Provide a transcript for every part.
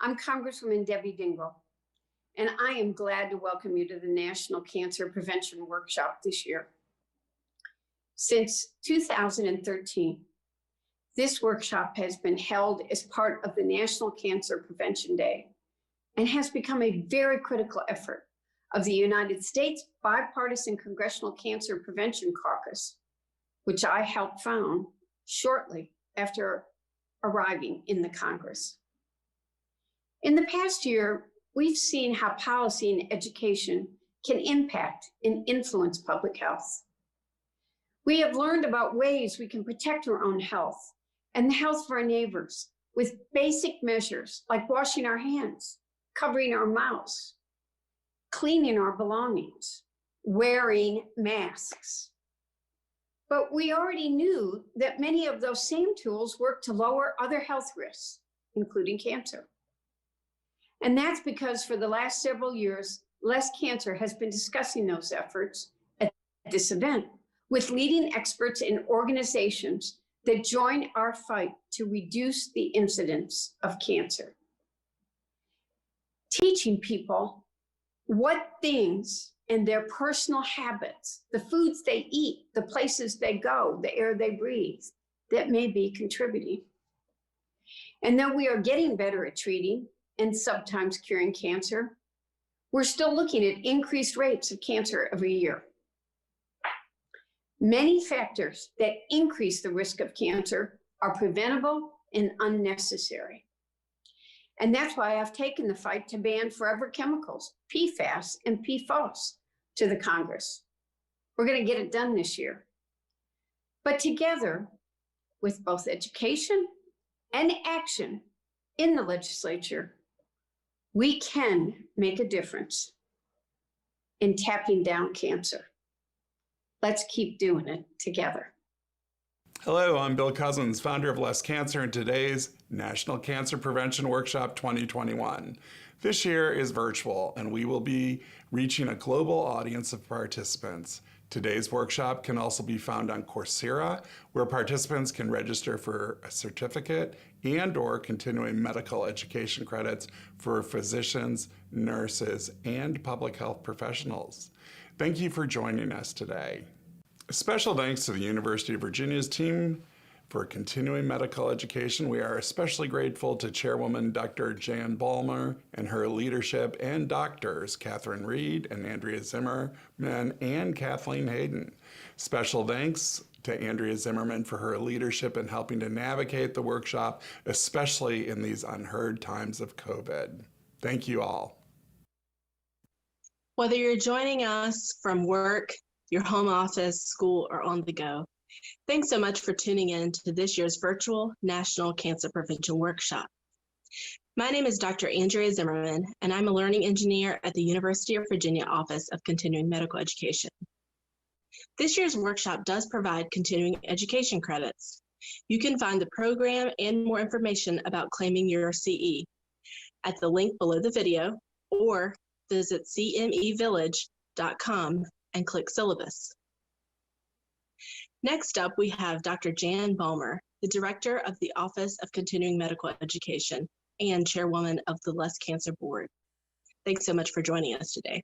I'm Congresswoman Debbie Dingell, and I am glad to welcome you to the National Cancer Prevention Workshop this year. Since 2013, this workshop has been held as part of the National Cancer Prevention Day and has become a very critical effort of the United States Bipartisan Congressional Cancer Prevention Caucus, which I helped found shortly after arriving in the Congress. In the past year, we've seen how policy and education can impact and influence public health. We have learned about ways we can protect our own health and the health of our neighbors with basic measures like washing our hands, covering our mouths, cleaning our belongings, wearing masks. But we already knew that many of those same tools work to lower other health risks, including cancer. And that's because for the last several years, Less Cancer has been discussing those efforts at this event with leading experts and organizations that join our fight to reduce the incidence of cancer. Teaching people what things and their personal habits, the foods they eat, the places they go, the air they breathe, that may be contributing. And though we are getting better at treating and sometimes curing cancer, we're still looking at increased rates of cancer every year. Many factors that increase the risk of cancer are preventable and unnecessary. And that's why I've taken the fight to ban forever chemicals, PFAS and PFOS, to the Congress. We're going to get it done this year. But together, with both education and action in the legislature, we can make a difference in tapping down cancer. Let's keep doing it together. Hello, I'm Bill Cousins, founder of Less Cancer, and today's National Cancer Prevention Workshop 2021. This year is virtual, and we will be reaching a global audience of participants. Today's workshop can also be found on Coursera, where participants can register for a certificate and/or continuing medical education credits for physicians, nurses, and public health professionals. Thank you for joining us today. A special thanks to the University of Virginia's team for continuing medical education. We are especially grateful to Chairwoman Dr. Jan Balmer and her leadership, and doctors Catherine Reed and Andrea Zimmerman and Kathleen Hayden. Special thanks to Andrea Zimmerman for her leadership in helping to navigate the workshop, especially in these unheard times of COVID. Thank you all. Whether you're joining us from work, your home office, school, or on the go, thanks so much for tuning in to this year's virtual National Cancer Prevention Workshop. My name is Dr. Andrea Zimmerman, and I'm a learning engineer at the University of Virginia Office of Continuing Medical Education. This year's workshop does provide continuing education credits. You can find the program and more information about claiming your CE at the link below the video, or visit cmevillage.com and click syllabus. Next up, we have Dr. Jan Balmer, the Director of the Office of Continuing Medical Education and Chairwoman of the Less Cancer Board. Thanks so much for joining us today.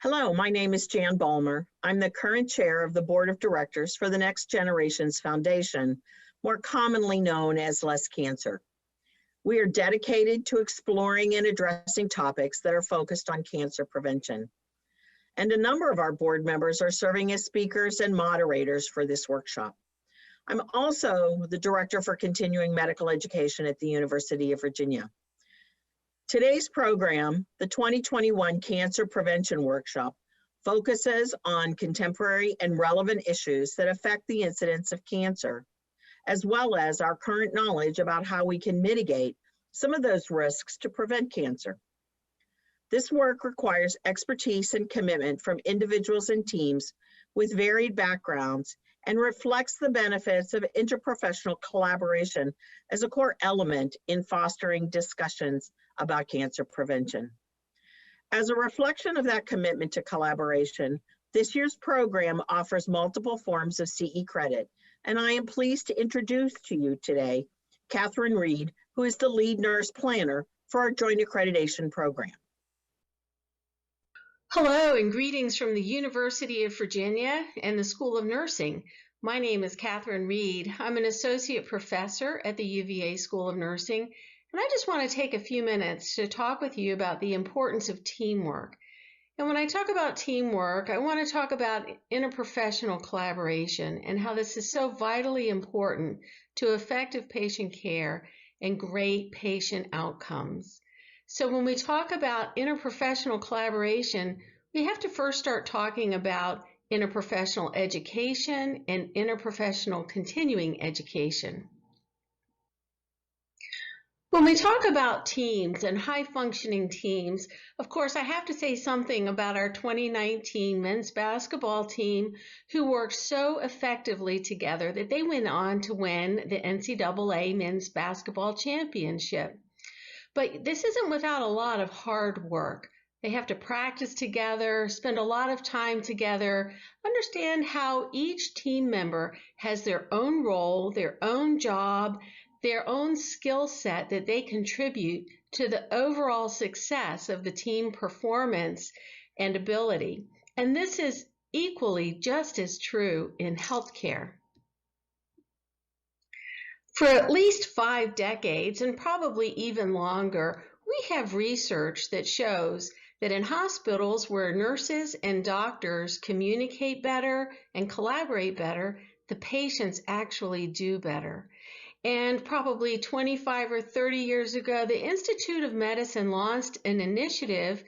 Hello, my name is Jan Balmer. I'm the current chair of the Board of Directors for the Next Generations Foundation, more commonly known as Less Cancer. We are dedicated to exploring and addressing topics that are focused on cancer prevention. And a number of our board members are serving as speakers and moderators for this workshop. I'm also the Director for Continuing Medical Education at the University of Virginia. Today's program, the 2021 Cancer Prevention Workshop, focuses on contemporary and relevant issues that affect the incidence of cancer, as well as our current knowledge about how we can mitigate some of those risks to prevent cancer. This work requires expertise and commitment from individuals and teams with varied backgrounds and reflects the benefits of interprofessional collaboration as a core element in fostering discussions about cancer prevention. As a reflection of that commitment to collaboration, this year's program offers multiple forms of CE credit, and I am pleased to introduce to you today Catherine Reed, who is the lead nurse planner for our Joint Accreditation Program. Hello and greetings from the University of Virginia and the School of Nursing. My name is Catherine Reed. I'm an associate professor at the UVA School of Nursing, and I just want to take a few minutes to talk with you about the importance of teamwork. And when I talk about teamwork, I want to talk about interprofessional collaboration and how this is so vitally important to effective patient care and great patient outcomes. So when we talk about interprofessional collaboration, we have to first start talking about interprofessional education and interprofessional continuing education. When we talk about teams and high-functioning teams, of course, I have to say something about our 2019 men's basketball team who worked so effectively together that they went on to win the NCAA Men's Basketball Championship. But this isn't without a lot of hard work. They have to practice together, spend a lot of time together, understand how each team member has their own role, their own job, their own skill set that they contribute to the overall success of the team performance and ability. And this is equally just as true in healthcare. For at least 5 decades, and probably even longer, we have research that shows that in hospitals where nurses and doctors communicate better and collaborate better, the patients actually do better. And probably 25 or 30 years ago, the Institute of Medicine launched an initiative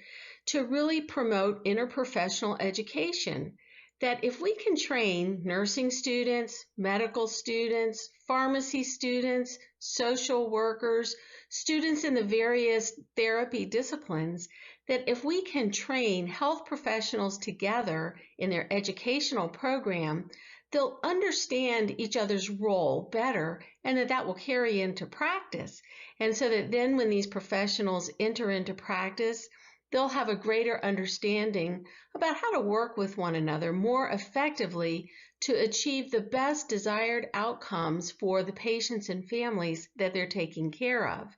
to really promote interprofessional education. That if we can train nursing students, medical students, pharmacy students, social workers, students in the various therapy disciplines, that if we can train health professionals together in their educational program, they'll understand each other's role better and that will carry into practice. And so that then when these professionals enter into practice, they'll have a greater understanding about how to work with one another more effectively to achieve the best desired outcomes for the patients and families that they're taking care of.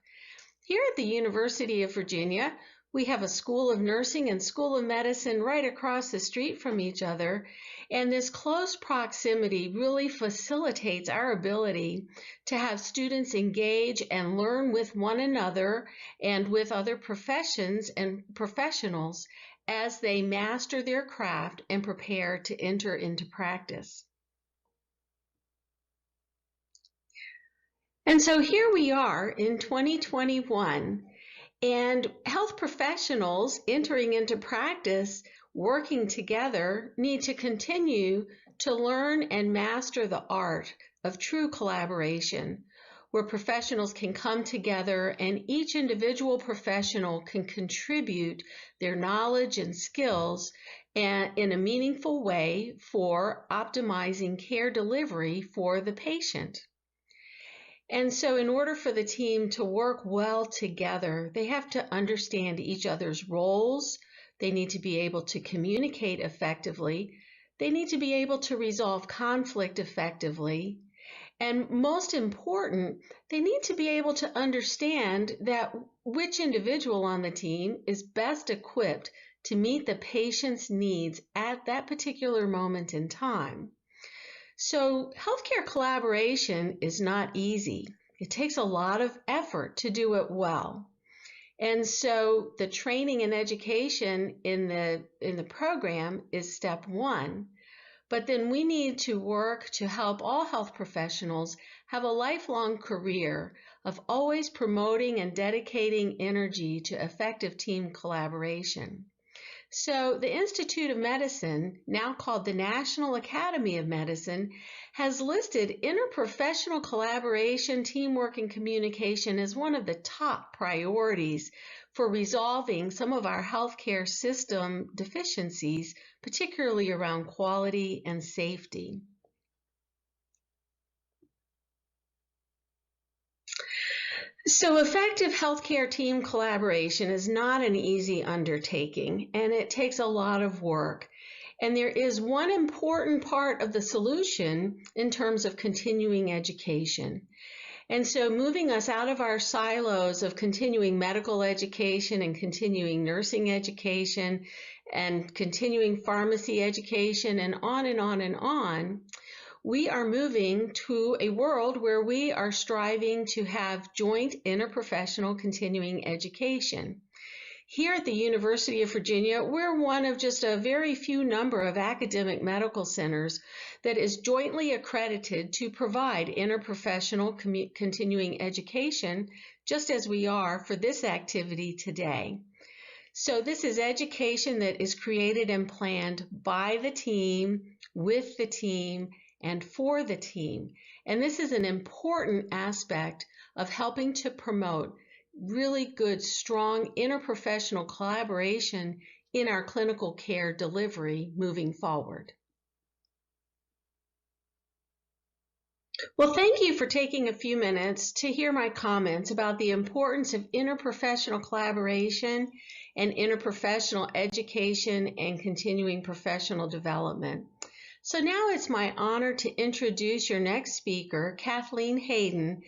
Here at the University of Virginia, we have a School of Nursing and School of Medicine right across the street from each other, and this close proximity really facilitates our ability to have students engage and learn with one another and with other professions and professionals as they master their craft and prepare to enter into practice. And so here we are in 2021, and health professionals entering into practice, working together, need to continue to learn and master the art of true collaboration, where professionals can come together and each individual professional can contribute their knowledge and skills in a meaningful way for optimizing care delivery for the patient. And so in order for the team to work well together, they have to understand each other's roles. They need to be able to communicate effectively. They need to be able to resolve conflict effectively. And most important, they need to be able to understand that which individual on the team is best equipped to meet the patient's needs at that particular moment in time. So healthcare collaboration is not easy. It takes a lot of effort to do it well. And so the training and education in the program is step one. But then we need to work to help all health professionals have a lifelong career of always promoting and dedicating energy to effective team collaboration. So the Institute of Medicine, now called the National Academy of Medicine, has listed interprofessional collaboration, teamwork, and communication as one of the top priorities for resolving some of our healthcare system deficiencies, particularly around quality and safety. So effective healthcare team collaboration is not an easy undertaking, and it takes a lot of work. And there is one important part of the solution in terms of continuing education. And so moving us out of our silos of continuing medical education and continuing nursing education and continuing pharmacy education and on and on and on, we are moving to a world where we are striving to have joint interprofessional continuing education. Here at the University of Virginia, we're one of just a very few number of academic medical centers that is jointly accredited to provide interprofessional continuing education, just as we are for this activity today. So this is education that is created and planned by the team, with the team, and for the team. And this is an important aspect of helping to promote really good, strong interprofessional collaboration in our clinical care delivery moving forward. Well, thank you for taking a few minutes to hear my comments about the importance of interprofessional collaboration and interprofessional education and continuing professional development. So now it's my honor to introduce your next speaker, Kathleen Hayden.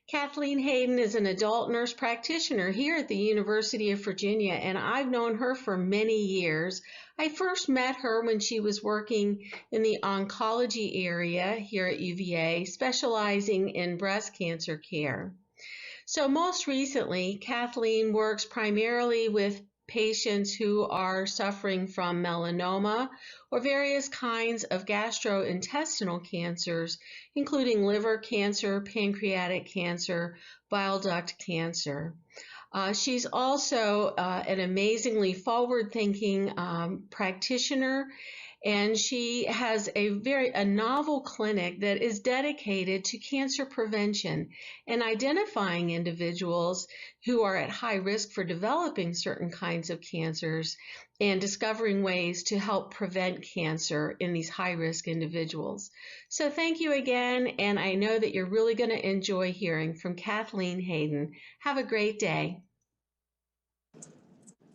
Kathleen Hayden is an adult nurse practitioner here at the University of Virginia, and I've known her for many years. I first met her when she was working in the oncology area here at UVA, specializing in breast cancer care. So most recently, Kathleen works primarily with patients who are suffering from melanoma or various kinds of gastrointestinal cancers, including liver cancer, pancreatic cancer, bile duct cancer. She's also an amazingly forward-thinking practitioner, and she has a novel clinic that is dedicated to cancer prevention and identifying individuals who are at high risk for developing certain kinds of cancers and discovering ways to help prevent cancer in these high-risk individuals. So thank you again, and I know that you're really going to enjoy hearing from Kathleen Hayden. Have a great day.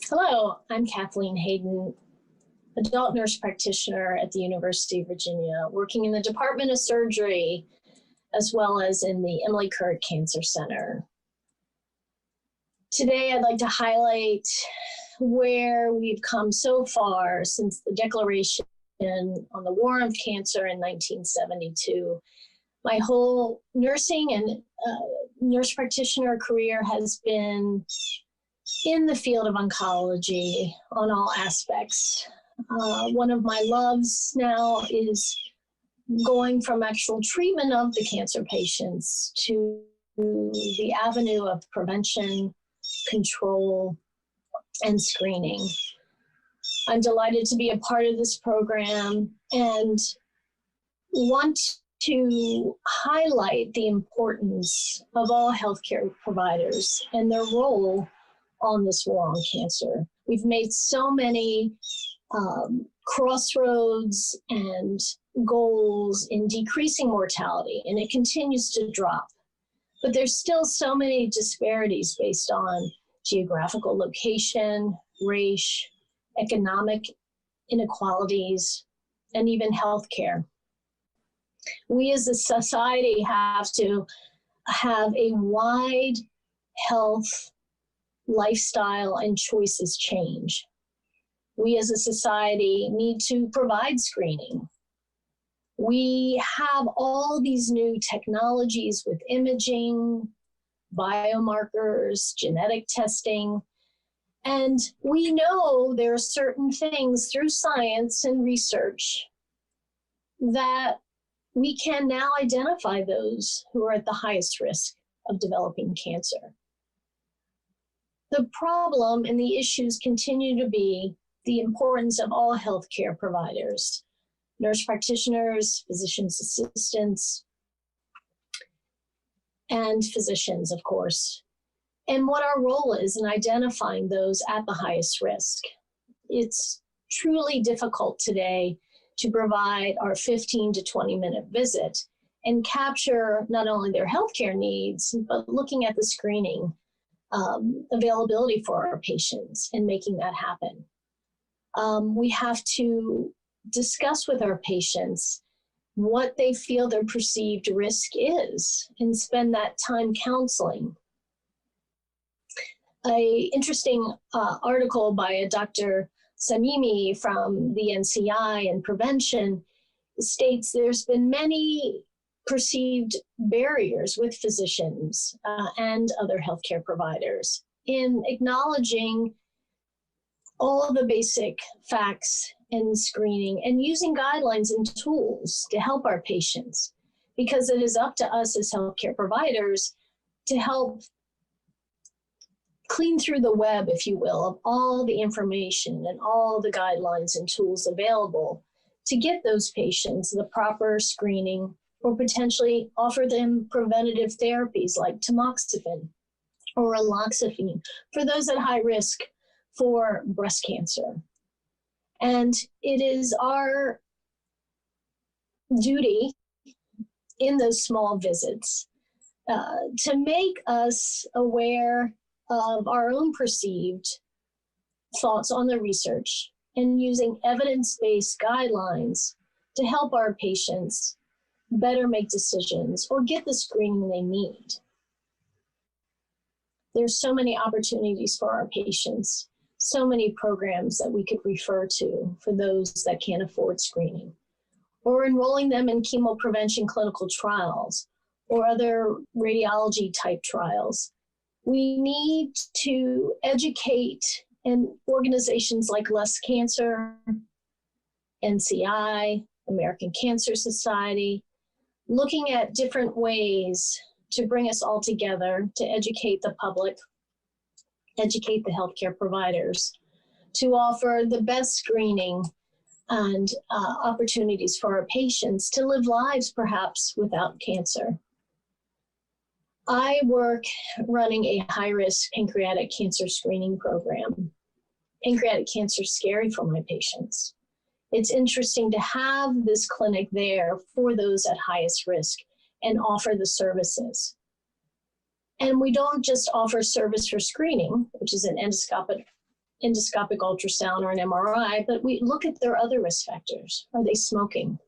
Hello, I'm Kathleen Hayden, adult nurse practitioner at the University of Virginia, working in the Department of Surgery, as well as in the Emily Curd Cancer Center. Today, I'd like to highlight where we've come so far since the Declaration on the War on Cancer in 1972. My whole nursing and nurse practitioner career has been in the field of oncology on all aspects. One of my loves now is going from actual treatment of the cancer patients to the avenue of prevention, control, and screening. I'm delighted to be a part of this program and want to highlight the importance of all healthcare providers and their role on this war on cancer. We've made so many crossroads and goals in decreasing mortality, and it continues to drop. But there's still so many disparities based on geographical location, race, economic inequalities, and even healthcare. We as a society have to have a wide health lifestyle and choices change. We as a society need to provide screening. We have all these new technologies with imaging, biomarkers, genetic testing, and we know there are certain things through science and research that we can now identify those who are at the highest risk of developing cancer. The problem and the issues continue to be the importance of all healthcare providers, nurse practitioners, physician's assistants, and physicians, of course, and what our role is in identifying those at the highest risk. It's truly difficult today to provide our 15 to 20-minute visit and capture not only their healthcare needs, but looking at the screening availability for our patients and making that happen. We have to discuss with our patients what they feel their perceived risk is and spend that time counseling. An interesting article by a Dr. Samimi from the NCI and prevention states there's been many perceived barriers with physicians and other healthcare providers in acknowledging all of the basic facts in screening and using guidelines and tools to help our patients, because it is up to us as healthcare providers to help clean through the web, if you will, of all the information and all the guidelines and tools available to get those patients the proper screening or potentially offer them preventative therapies like tamoxifen or raloxifene for those at high risk for breast cancer. And it is our duty in those small visits to make us aware of our own perceived thoughts on the research and using evidence-based guidelines to help our patients better make decisions or get the screening they need. There's so many opportunities for our patients, so many programs that we could refer to for those that can't afford screening, or enrolling them in chemoprevention clinical trials or other radiology type trials. We need to educate, and organizations like Less Cancer, NCI, American Cancer Society, looking at different ways to bring us all together to educate the public, educate the healthcare providers, to offer the best screening and opportunities for our patients to live lives perhaps without cancer. I work running a high-risk pancreatic cancer screening program. Pancreatic cancer is scary for my patients. It's interesting to have this clinic there for those at highest risk and offer the services. And we don't just offer service for screening, which is an endoscopic ultrasound or an MRI, but we look at their other risk factors. Are they smoking?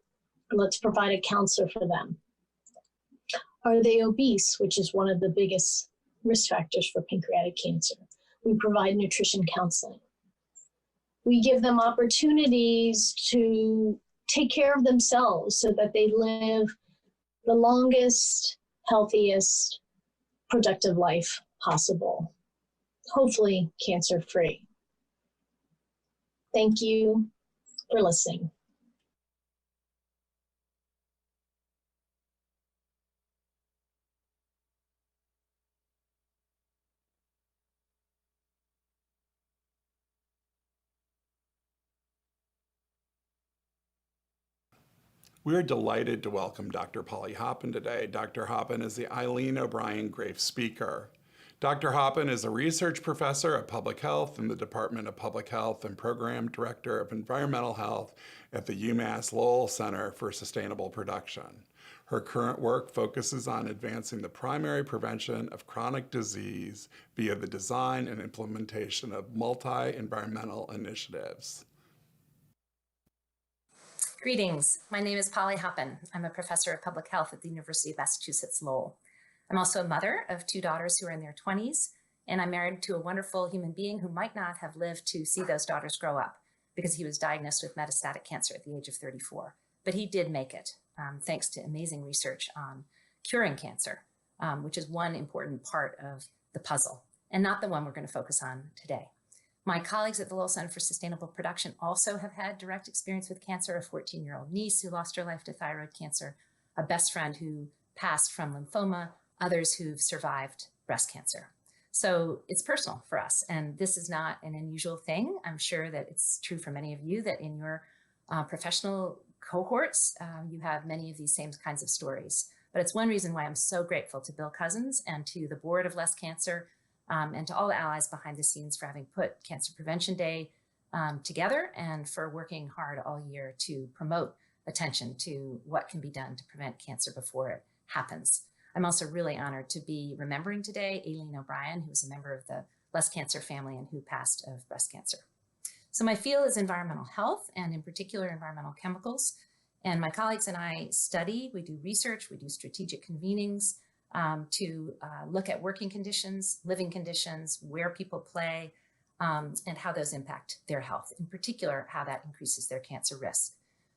Let's provide a counselor for them. Are they obese, which is one of the biggest risk factors for pancreatic cancer? We provide nutrition counseling. We give them opportunities to take care of themselves so that they live the longest, healthiest, productive life possible, hopefully cancer-free. Thank you for listening. We are delighted to welcome Dr. Polly Hoppen today. Dr. Hoppen is the Eileen O'Brien Grafe Speaker. Dr. Hoppen is a research professor of public health in the Department of Public Health and Program Director of Environmental Health at the UMass Lowell Center for Sustainable Production. Her current work focuses on advancing the primary prevention of chronic disease via the design and implementation of multi-environmental initiatives. Greetings, my name is Polly Hoppen. I'm a professor of public health at the University of Massachusetts Lowell. I'm also a mother of 2 daughters who are in their 20s, and I'm married to a wonderful human being who might not have lived to see those daughters grow up because he was diagnosed with metastatic cancer at the age of 34. But he did make it, thanks to amazing research on curing cancer, which is one important part of the puzzle, and not the one we're going to focus on today. My colleagues at the Lowell Center for Sustainable Production also have had direct experience with cancer, a 14-year-old niece who lost her life to thyroid cancer, a best friend who passed from lymphoma, others who've survived breast cancer. So it's personal for us, and this is not an unusual thing. I'm sure that it's true for many of you that in your professional cohorts, you have many of these same kinds of stories. But it's one reason why I'm so grateful to Bill Cousins and to the board of Less Cancer, and to all the allies behind the scenes for having put Cancer Prevention Day together and for working hard all year to promote attention to what can be done to prevent cancer before it happens. I'm also really honored to be remembering today Aileen O'Brien, who was a member of the Less Cancer family and who passed of breast cancer. So my field is environmental health, and in particular environmental chemicals. And my colleagues and I study, we do research, we do strategic convenings to look at working conditions, living conditions, where people play, and how those impact their health, in particular, how that increases their cancer risk.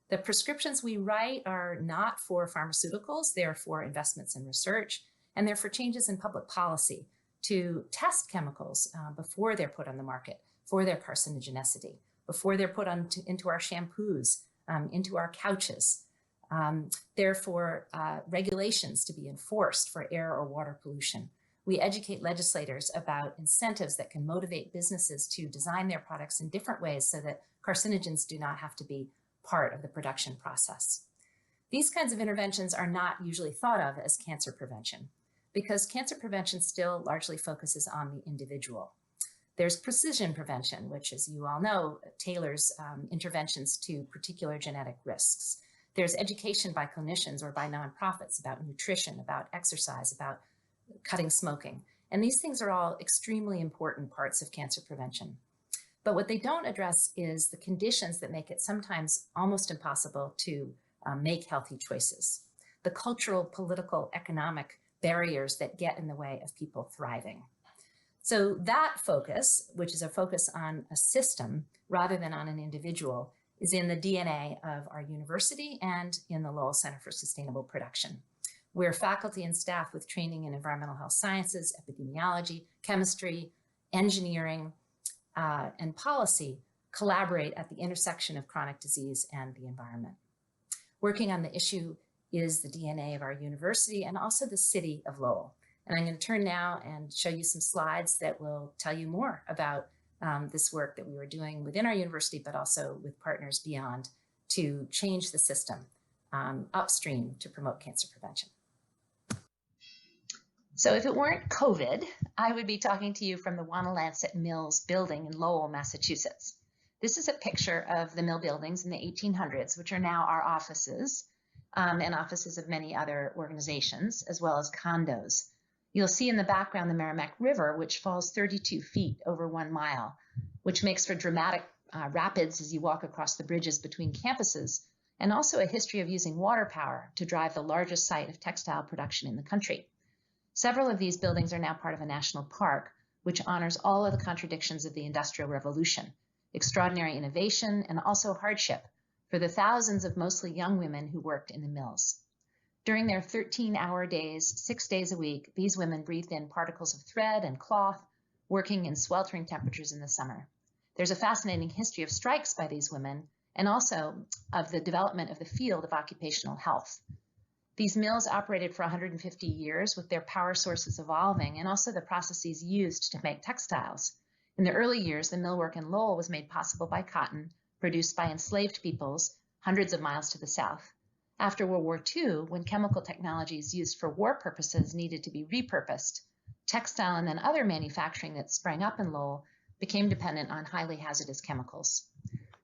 The prescriptions we write are not for pharmaceuticals, they're for investments in research, and they're for changes in public policy to test chemicals before they're put on the market for their carcinogenicity, before they're put into our shampoos, into our couches. They're for regulations to be enforced for air or water pollution. We educate legislators about incentives that can motivate businesses to design their products in different ways so that carcinogens do not have to be part of the production process. These kinds of interventions are not usually thought of as cancer prevention because cancer prevention still largely focuses on the individual. There's precision prevention, which, as you all know, tailors interventions to particular genetic risks. There's education by clinicians or by nonprofits about nutrition, about exercise, about cutting smoking. And these things are all extremely important parts of cancer prevention. But what they don't address is the conditions that make it sometimes almost impossible to make healthy choices. The cultural, political, economic barriers that get in the way of people thriving. So that focus, which is a focus on a system rather than on an individual, is in the DNA of our university and in the Lowell Center for Sustainable Production, where faculty and staff with training in environmental health sciences, epidemiology, chemistry, engineering, and policy collaborate at the intersection of chronic disease and the environment. Working on the issue is the DNA of our university and also the city of Lowell. And I'm going to turn now and show you some slides that will tell you more about this work that we were doing within our university, but also with partners beyond to change the system upstream to promote cancer prevention. So if it weren't COVID, I would be talking to you from the Wanalancet Mills building in Lowell, Massachusetts. This is a picture of the mill buildings in the 1800s, which are now our offices and offices of many other organizations, as well as condos. You'll see in the background the Merrimack River, which falls 32 feet over 1 mile, which makes for dramatic rapids as you walk across the bridges between campuses, and also a history of using water power to drive the largest site of textile production in the country. Several of these buildings are now part of a national park, which honors all of the contradictions of the Industrial Revolution, extraordinary innovation, and also hardship for the thousands of mostly young women who worked in the mills. During their 13-hour days, 6 days a week, these women breathed in particles of thread and cloth, working in sweltering temperatures in the summer. There's a fascinating history of strikes by these women and also of the development of the field of occupational health. These mills operated for 150 years with their power sources evolving and also the processes used to make textiles. In the early years, the millwork in Lowell was made possible by cotton produced by enslaved peoples hundreds of miles to the south. After World War II, when chemical technologies used for war purposes needed to be repurposed, textile and then other manufacturing that sprang up in Lowell became dependent on highly hazardous chemicals.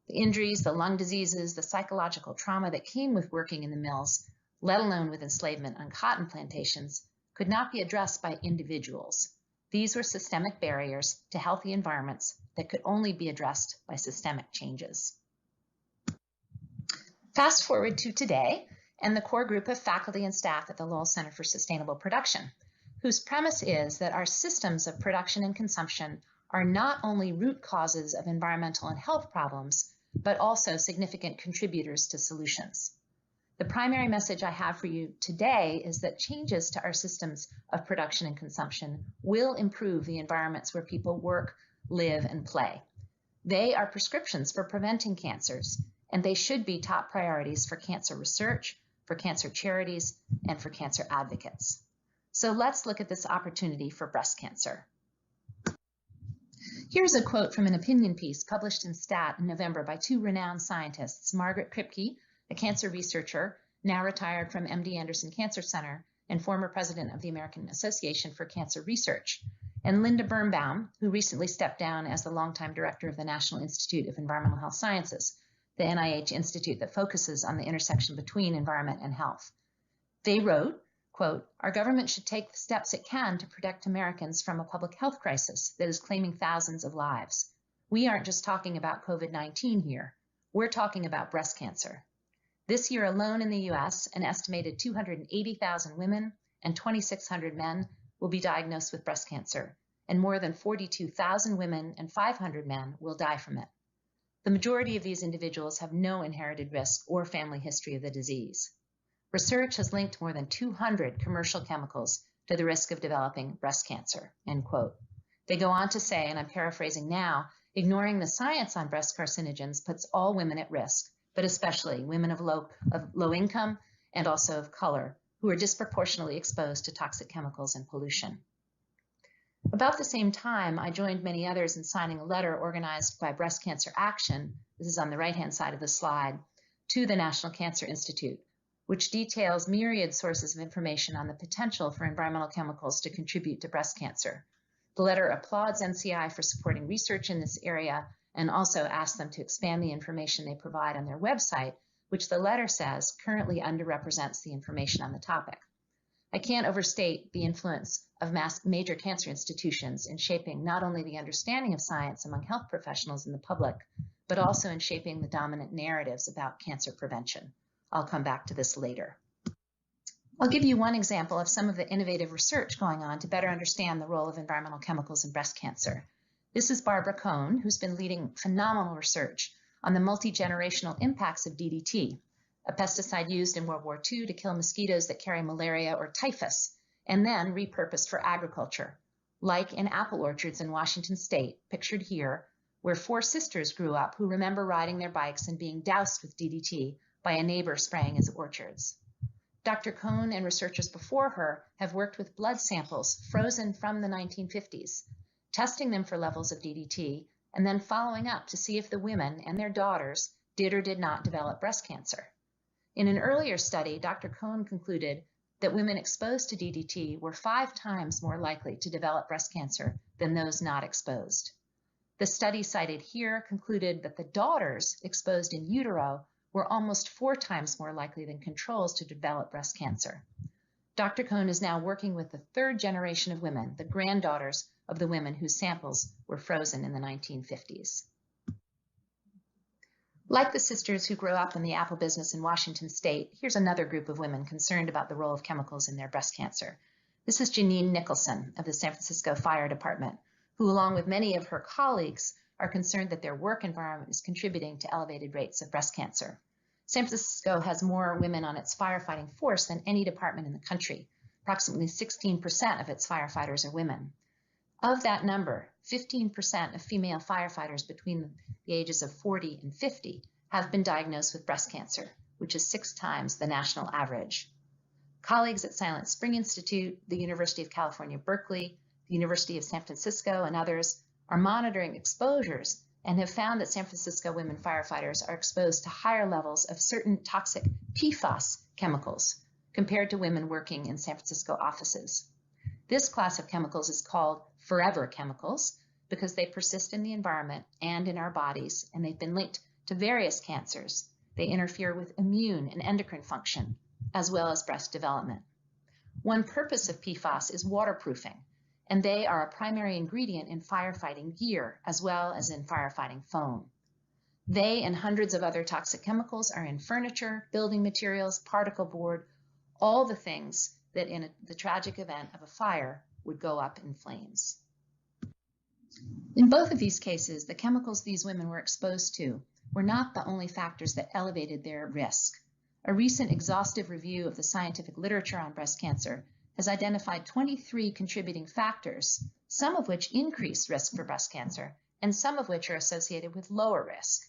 The injuries, the lung diseases, the psychological trauma that came with working in the mills, let alone with enslavement on cotton plantations, could not be addressed by individuals. These were systemic barriers to healthy environments that could only be addressed by systemic changes. Fast forward to today and the core group of faculty and staff at the Lowell Center for Sustainable Production, whose premise is that our systems of production and consumption are not only root causes of environmental and health problems, but also significant contributors to solutions. The primary message I have for you today is that changes to our systems of production and consumption will improve the environments where people work, live, and play. They are prescriptions for preventing cancers, and they should be top priorities for cancer research, for cancer charities, and for cancer advocates. So let's look at this opportunity for breast cancer. Here's a quote from an opinion piece published in Stat in November by two renowned scientists, Margaret Kripke, a cancer researcher, now retired from MD Anderson Cancer Center and former president of the American Association for Cancer Research, and Linda Birnbaum, who recently stepped down as the longtime director of the National Institute of Environmental Health Sciences, the NIH institute that focuses on the intersection between environment and health. They wrote, quote, "Our government should take the steps it can to protect Americans from a public health crisis that is claiming thousands of lives. We aren't just talking about COVID-19 here. We're talking about breast cancer. This year alone in the US, an estimated 280,000 women and 2,600 men will be diagnosed with breast cancer, and more than 42,000 women and 500 men will die from it. The majority of these individuals have no inherited risk or family history of the disease. Research has linked more than 200 commercial chemicals to the risk of developing breast cancer, end quote. They go on to say, and I'm paraphrasing now, ignoring the science on breast carcinogens puts all women at risk, but especially women of low income and also of color, who are disproportionately exposed to toxic chemicals and pollution. About the same time, I joined many others in signing a letter organized by Breast Cancer Action, this is on the right-hand side of the slide, to the National Cancer Institute, which details myriad sources of information on the potential for environmental chemicals to contribute to breast cancer. The letter applauds NCI for supporting research in this area and also asks them to expand the information they provide on their website, which the letter says currently underrepresents the information on the topic. I can't overstate the influence of major cancer institutions in shaping not only the understanding of science among health professionals and the public, but also in shaping the dominant narratives about cancer prevention. I'll come back to this later. I'll give you one example of some of the innovative research going on to better understand the role of environmental chemicals in breast cancer. This is Barbara Cohn, who's been leading phenomenal research on the multi-generational impacts of DDT, a pesticide used in World War II to kill mosquitoes that carry malaria or typhus, and then repurposed for agriculture, like in apple orchards in Washington State, pictured here, where 4 sisters grew up who remember riding their bikes and being doused with DDT by a neighbor spraying his orchards. Dr. Cohn and researchers before her have worked with blood samples frozen from the 1950s, testing them for levels of DDT, and then following up to see if the women and their daughters did or did not develop breast cancer. In an earlier study, Dr. Cohn concluded that women exposed to DDT were 5 times more likely to develop breast cancer than those not exposed. The study cited here concluded that the daughters exposed in utero were almost 4 times more likely than controls to develop breast cancer. Dr. Cohn is now working with the 3rd generation of women, the granddaughters of the women whose samples were frozen in the 1950s. Like the sisters who grew up in the apple business in Washington State, here's another group of women concerned about the role of chemicals in their breast cancer. This is Janine Nicholson of the San Francisco Fire Department, who, along with many of her colleagues, are concerned that their work environment is contributing to elevated rates of breast cancer. San Francisco has more women on its firefighting force than any department in the country. Approximately 16% of its firefighters are women. Of that number, 15% of female firefighters between the ages of 40 and 50 have been diagnosed with breast cancer, which is 6 times the national average. Colleagues at Silent Spring Institute, the University of California, Berkeley, the University of San Francisco, and others are monitoring exposures and have found that San Francisco women firefighters are exposed to higher levels of certain toxic PFAS chemicals compared to women working in San Francisco offices. This class of chemicals is called forever chemicals because they persist in the environment and in our bodies, and they've been linked to various cancers. They interfere with immune and endocrine function, as well as breast development. One purpose of PFAS is waterproofing, and they are a primary ingredient in firefighting gear, as well as in firefighting foam. They and hundreds of other toxic chemicals are in furniture, building materials, particle board, all the things that in the tragic event of a fire would go up in flames. In both of these cases, the chemicals these women were exposed to were not the only factors that elevated their risk. A recent exhaustive review of the scientific literature on breast cancer has identified 23 contributing factors, some of which increase risk for breast cancer, and some of which are associated with lower risk.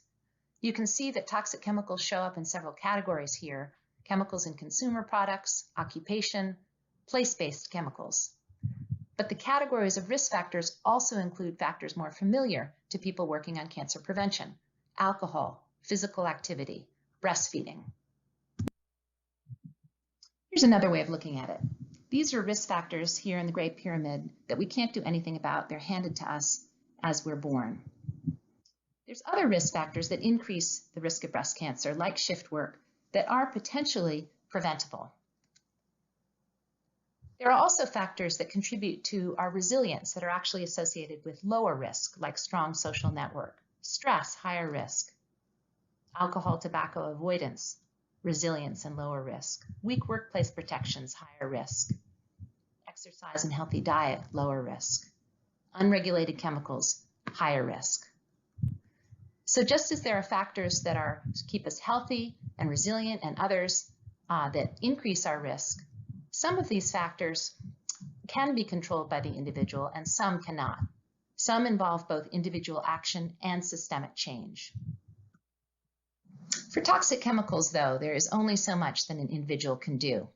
You can see that toxic chemicals show up in several categories here: chemicals in consumer products, occupation, place-based chemicals. But the categories of risk factors also include factors more familiar to people working on cancer prevention: alcohol, physical activity, breastfeeding. Here's another way of looking at it. These are risk factors here in the Great Pyramid that we can't do anything about. They're handed to us as we're born. There's other risk factors that increase the risk of breast cancer, like shift work, that are potentially preventable. There are also factors that contribute to our resilience that are actually associated with lower risk, like strong social network, stress, higher risk, alcohol, tobacco avoidance, resilience and lower risk. Weak workplace protections, higher risk. Exercise and healthy diet, lower risk. Unregulated chemicals, higher risk. So just as there are factors that keep us healthy and resilient and others that increase our risk, some of these factors can be controlled by the individual and some cannot. Some involve both individual action and systemic change. For toxic chemicals, though, there is only so much that an individual can do.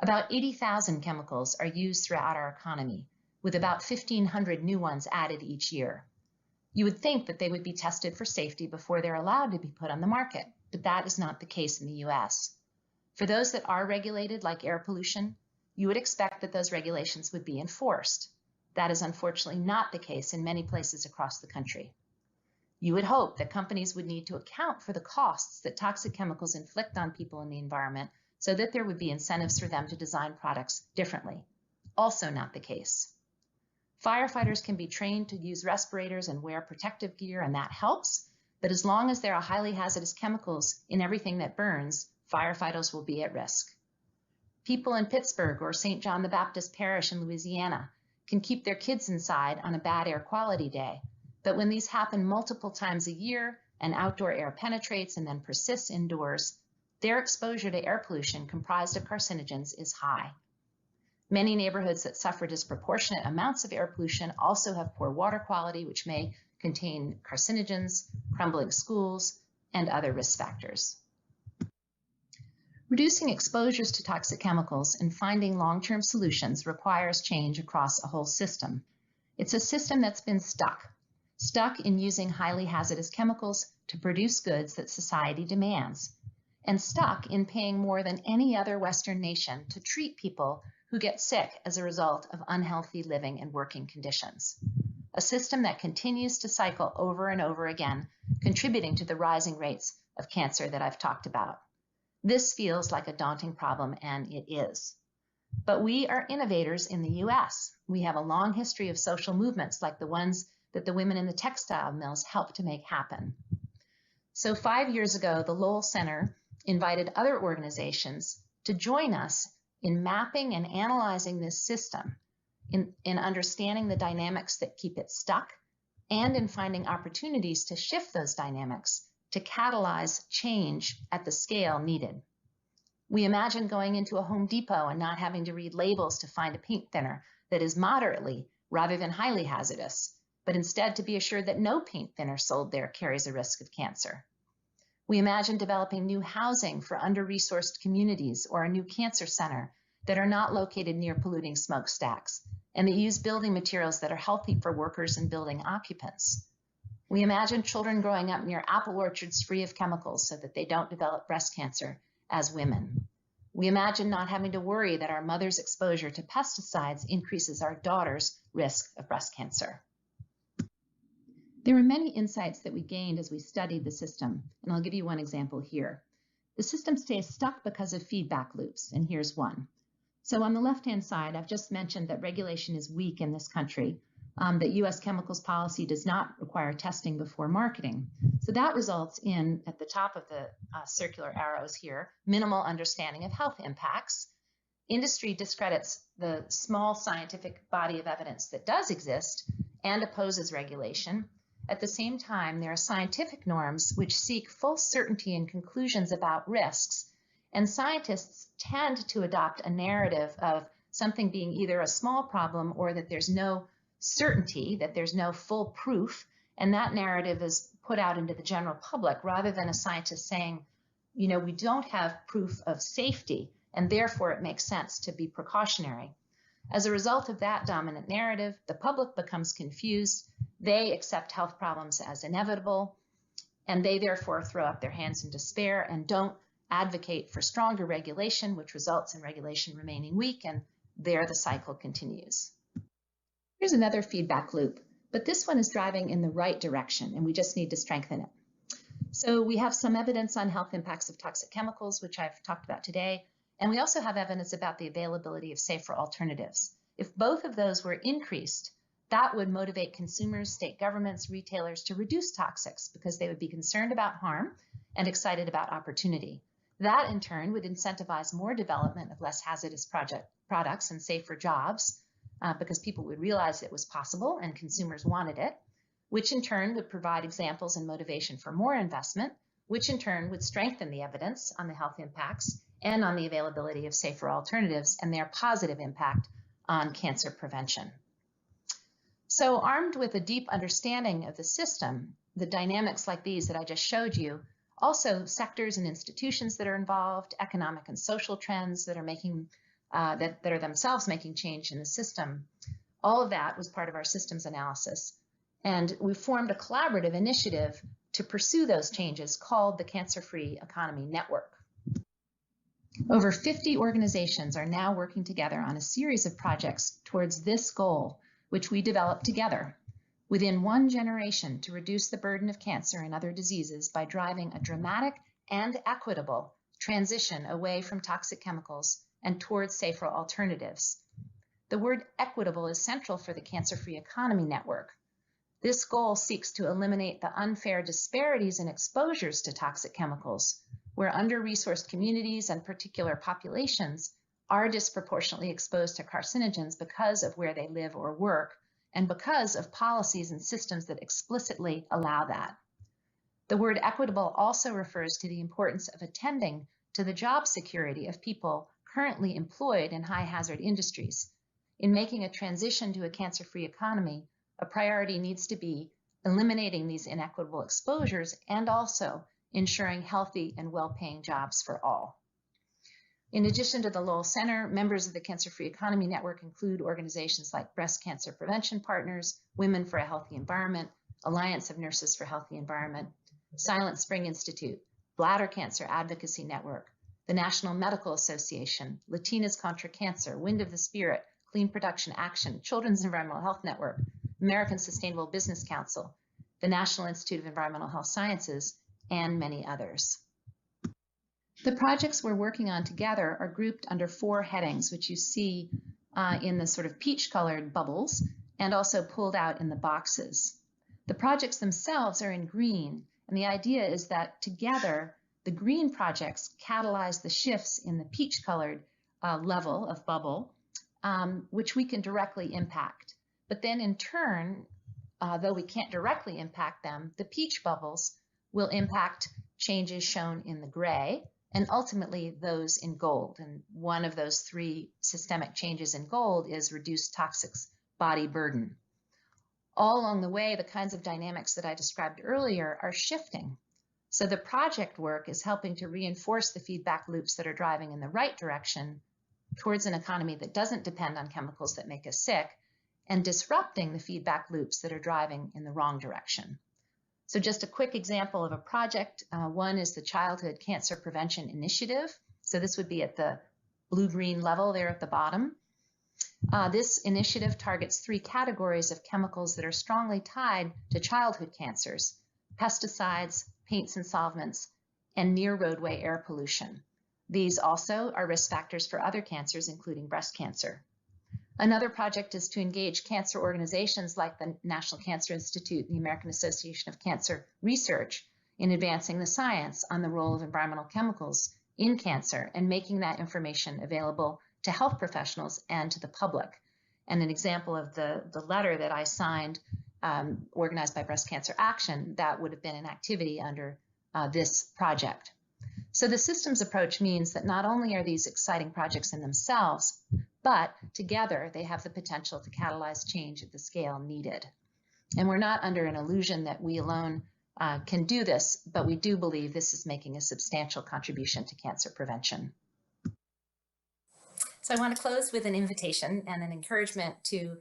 About 80,000 chemicals are used throughout our economy, with about 1,500 new ones added each year. You would think that they would be tested for safety before they're allowed to be put on the market, but that is not the case in the US. For those that are regulated, like air pollution, you would expect that those regulations would be enforced. That is unfortunately not the case in many places across the country. You would hope that companies would need to account for the costs that toxic chemicals inflict on people in the environment so that there would be incentives for them to design products differently. Also not the case. Firefighters can be trained to use respirators and wear protective gear, and that helps, but as long as there are highly hazardous chemicals in everything that burns, firefighters will be at risk. People in Pittsburgh or St. John the Baptist Parish in Louisiana can keep their kids inside on a bad air quality day, but when these happen multiple times a year and outdoor air penetrates and then persists indoors, their exposure to air pollution comprised of carcinogens is high. Many neighborhoods that suffer disproportionate amounts of air pollution also have poor water quality, which may contain carcinogens, crumbling schools, and other risk factors. Reducing exposures to toxic chemicals and finding long-term solutions requires change across a whole system. It's a system that's been stuck in using highly hazardous chemicals to produce goods that society demands, and stuck in paying more than any other Western nation to treat people who get sick as a result of unhealthy living and working conditions. A system that continues to cycle over and over again, contributing to the rising rates of cancer that I've talked about. This feels like a daunting problem, and it is. But we are innovators in the US. We have a long history of social movements like the ones that the women in the textile mills helped to make happen. So 5 years ago, the Lowell Center invited other organizations to join us in mapping and analyzing this system, in understanding the dynamics that keep it stuck, and in finding opportunities to shift those dynamics to catalyze change at the scale needed. We imagine going into a Home Depot and not having to read labels to find a paint thinner that is moderately rather than highly hazardous, but instead to be assured that no paint thinner sold there carries a risk of cancer. We imagine developing new housing for under-resourced communities or a new cancer center that are not located near polluting smokestacks and that use building materials that are healthy for workers and building occupants. We imagine children growing up near apple orchards free of chemicals so that they don't develop breast cancer as women. We imagine not having to worry that our mother's exposure to pesticides increases our daughter's risk of breast cancer. There were many insights that we gained as we studied the system, and I'll give you one example here. The system stays stuck because of feedback loops, and here's one. So on the left-hand side, I've just mentioned that regulation is weak in this country, that U.S. chemicals policy does not require testing before marketing. So that results in, at the top of the circular arrows here, minimal understanding of health impacts. Industry discredits the small scientific body of evidence that does exist and opposes regulation. At the same time, there are scientific norms which seek full certainty in conclusions about risks, and scientists tend to adopt a narrative of something being either a small problem or that there's no certainty, that there's no full proof, and that narrative is put out into the general public rather than a scientist saying, you know, we don't have proof of safety, and therefore it makes sense to be precautionary. As a result of that dominant narrative, the public becomes confused. They accept health problems as inevitable, and they therefore throw up their hands in despair and don't advocate for stronger regulation, which results in regulation remaining weak, and there the cycle continues. Here's another feedback loop, but this one is driving in the right direction, and we just need to strengthen it. So we have some evidence on health impacts of toxic chemicals, which I've talked about today, and we also have evidence about the availability of safer alternatives. If both of those were increased, that would motivate consumers, state governments, retailers to reduce toxics because they would be concerned about harm and excited about opportunity. That in turn would incentivize more development of less hazardous products and safer jobs because people would realize it was possible and consumers wanted it, which in turn would provide examples and motivation for more investment, which in turn would strengthen the evidence on the health impacts and on the availability of safer alternatives and their positive impact on cancer prevention. So armed with a deep understanding of the system, the dynamics like these that I just showed you, also sectors and institutions that are involved, economic and social trends that are making that are themselves making change in the system, all of that was part of our systems analysis. And we formed a collaborative initiative to pursue those changes called the Cancer-Free Economy Network. Over 50 organizations are now working together on a series of projects towards this goal, which we developed together within one generation to reduce the burden of cancer and other diseases by driving a dramatic and equitable transition away from toxic chemicals and towards safer alternatives. The word equitable is central for the Cancer-Free Economy Network. This goal seeks to eliminate the unfair disparities in exposures to toxic chemicals, where under-resourced communities and particular populations are disproportionately exposed to carcinogens because of where they live or work, and because of policies and systems that explicitly allow that. The word equitable also refers to the importance of attending to the job security of people currently employed in high-hazard industries. In making a transition to a cancer-free economy, a priority needs to be eliminating these inequitable exposures and also ensuring healthy and well-paying jobs for all. In addition to the Lowell Center, members of the Cancer-Free Economy Network include organizations like Breast Cancer Prevention Partners, Women for a Healthy Environment, Alliance of Nurses for Healthy Environment, Silent Spring Institute, Bladder Cancer Advocacy Network, the National Medical Association, Latinas Contra Cancer, Wind of the Spirit, Clean Production Action, Children's Environmental Health Network, American Sustainable Business Council, the National Institute of Environmental Health Sciences, and many others. The projects we're working on together are grouped under 4 headings, which you see in the sort of peach-colored bubbles and also pulled out in the boxes. The projects themselves are in green, and the idea is that together, the green projects catalyze the shifts in the peach-colored level of bubble, which we can directly impact. But then in turn, though we can't directly impact them, the peach bubbles will impact changes shown in the gray, and ultimately those in gold. And one of those 3 systemic changes in gold is reduced toxic body burden. All along the way, the kinds of dynamics that I described earlier are shifting. So the project work is helping to reinforce the feedback loops that are driving in the right direction towards an economy that doesn't depend on chemicals that make us sick, and disrupting the feedback loops that are driving in the wrong direction. So just a quick example of a project. One is the Childhood Cancer Prevention Initiative. So this would be at the blue-green level there at the bottom. This initiative targets 3 categories of chemicals that are strongly tied to childhood cancers: pesticides, paints and solvents, and near roadway air pollution. These also are risk factors for other cancers, including breast cancer. Another project is to engage cancer organizations like the National Cancer Institute and the American Association of Cancer Research in advancing the science on the role of environmental chemicals in cancer and making that information available to health professionals and to the public. And an example of the letter that I signed, organized by Breast Cancer Action, that would have been an activity under this project. So the systems approach means that not only are these exciting projects in themselves, but together they have the potential to catalyze change at the scale needed. And we're not under an illusion that we alone can do this, but we do believe this is making a substantial contribution to cancer prevention. So I want to close with an invitation and an encouragement to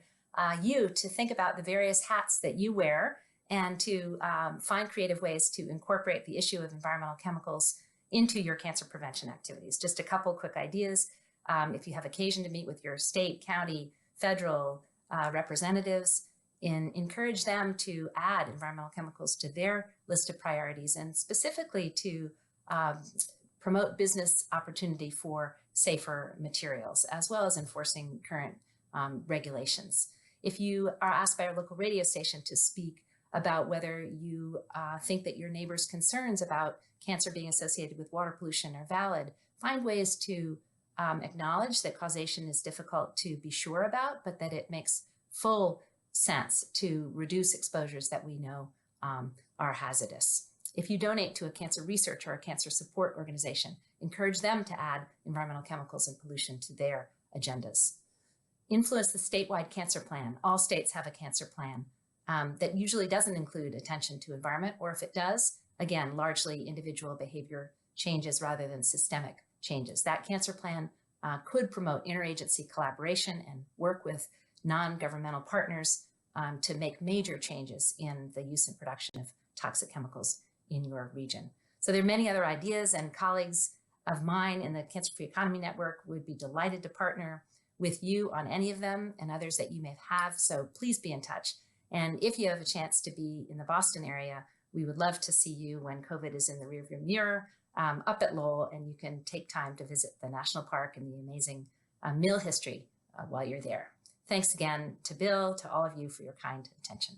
you to think about the various hats that you wear and to find creative ways to incorporate the issue of environmental chemicals into your cancer prevention activities. Just a couple quick ideas. If you have occasion to meet with your state, county, federal representatives, encourage them to add environmental chemicals to their list of priorities, and specifically to promote business opportunity for safer materials, as well as enforcing current regulations. If you are asked by our local radio station to speak about whether you think that your neighbor's concerns about cancer being associated with water pollution are valid, find ways to acknowledge that causation is difficult to be sure about, but that it makes full sense to reduce exposures that we know are hazardous. If you donate to a cancer research or a cancer support organization, encourage them to add environmental chemicals and pollution to their agendas. Influence the statewide cancer plan. All states have a cancer plan that usually doesn't include attention to environment, or if it does, again, largely individual behavior changes rather than systemic changes. That cancer plan could promote interagency collaboration and work with non-governmental partners to make major changes in the use and production of toxic chemicals in your region. So there are many other ideas, and colleagues of mine in the Cancer-Free Economy Network would be delighted to partner with you on any of them and others that you may have. So please be in touch. And if you have a chance to be in the Boston area, we would love to see you when COVID is in the rearview mirror up at Lowell, and you can take time to visit the national park and the amazing mill history while you're there. Thanks again to Bill, to all of you for your kind attention.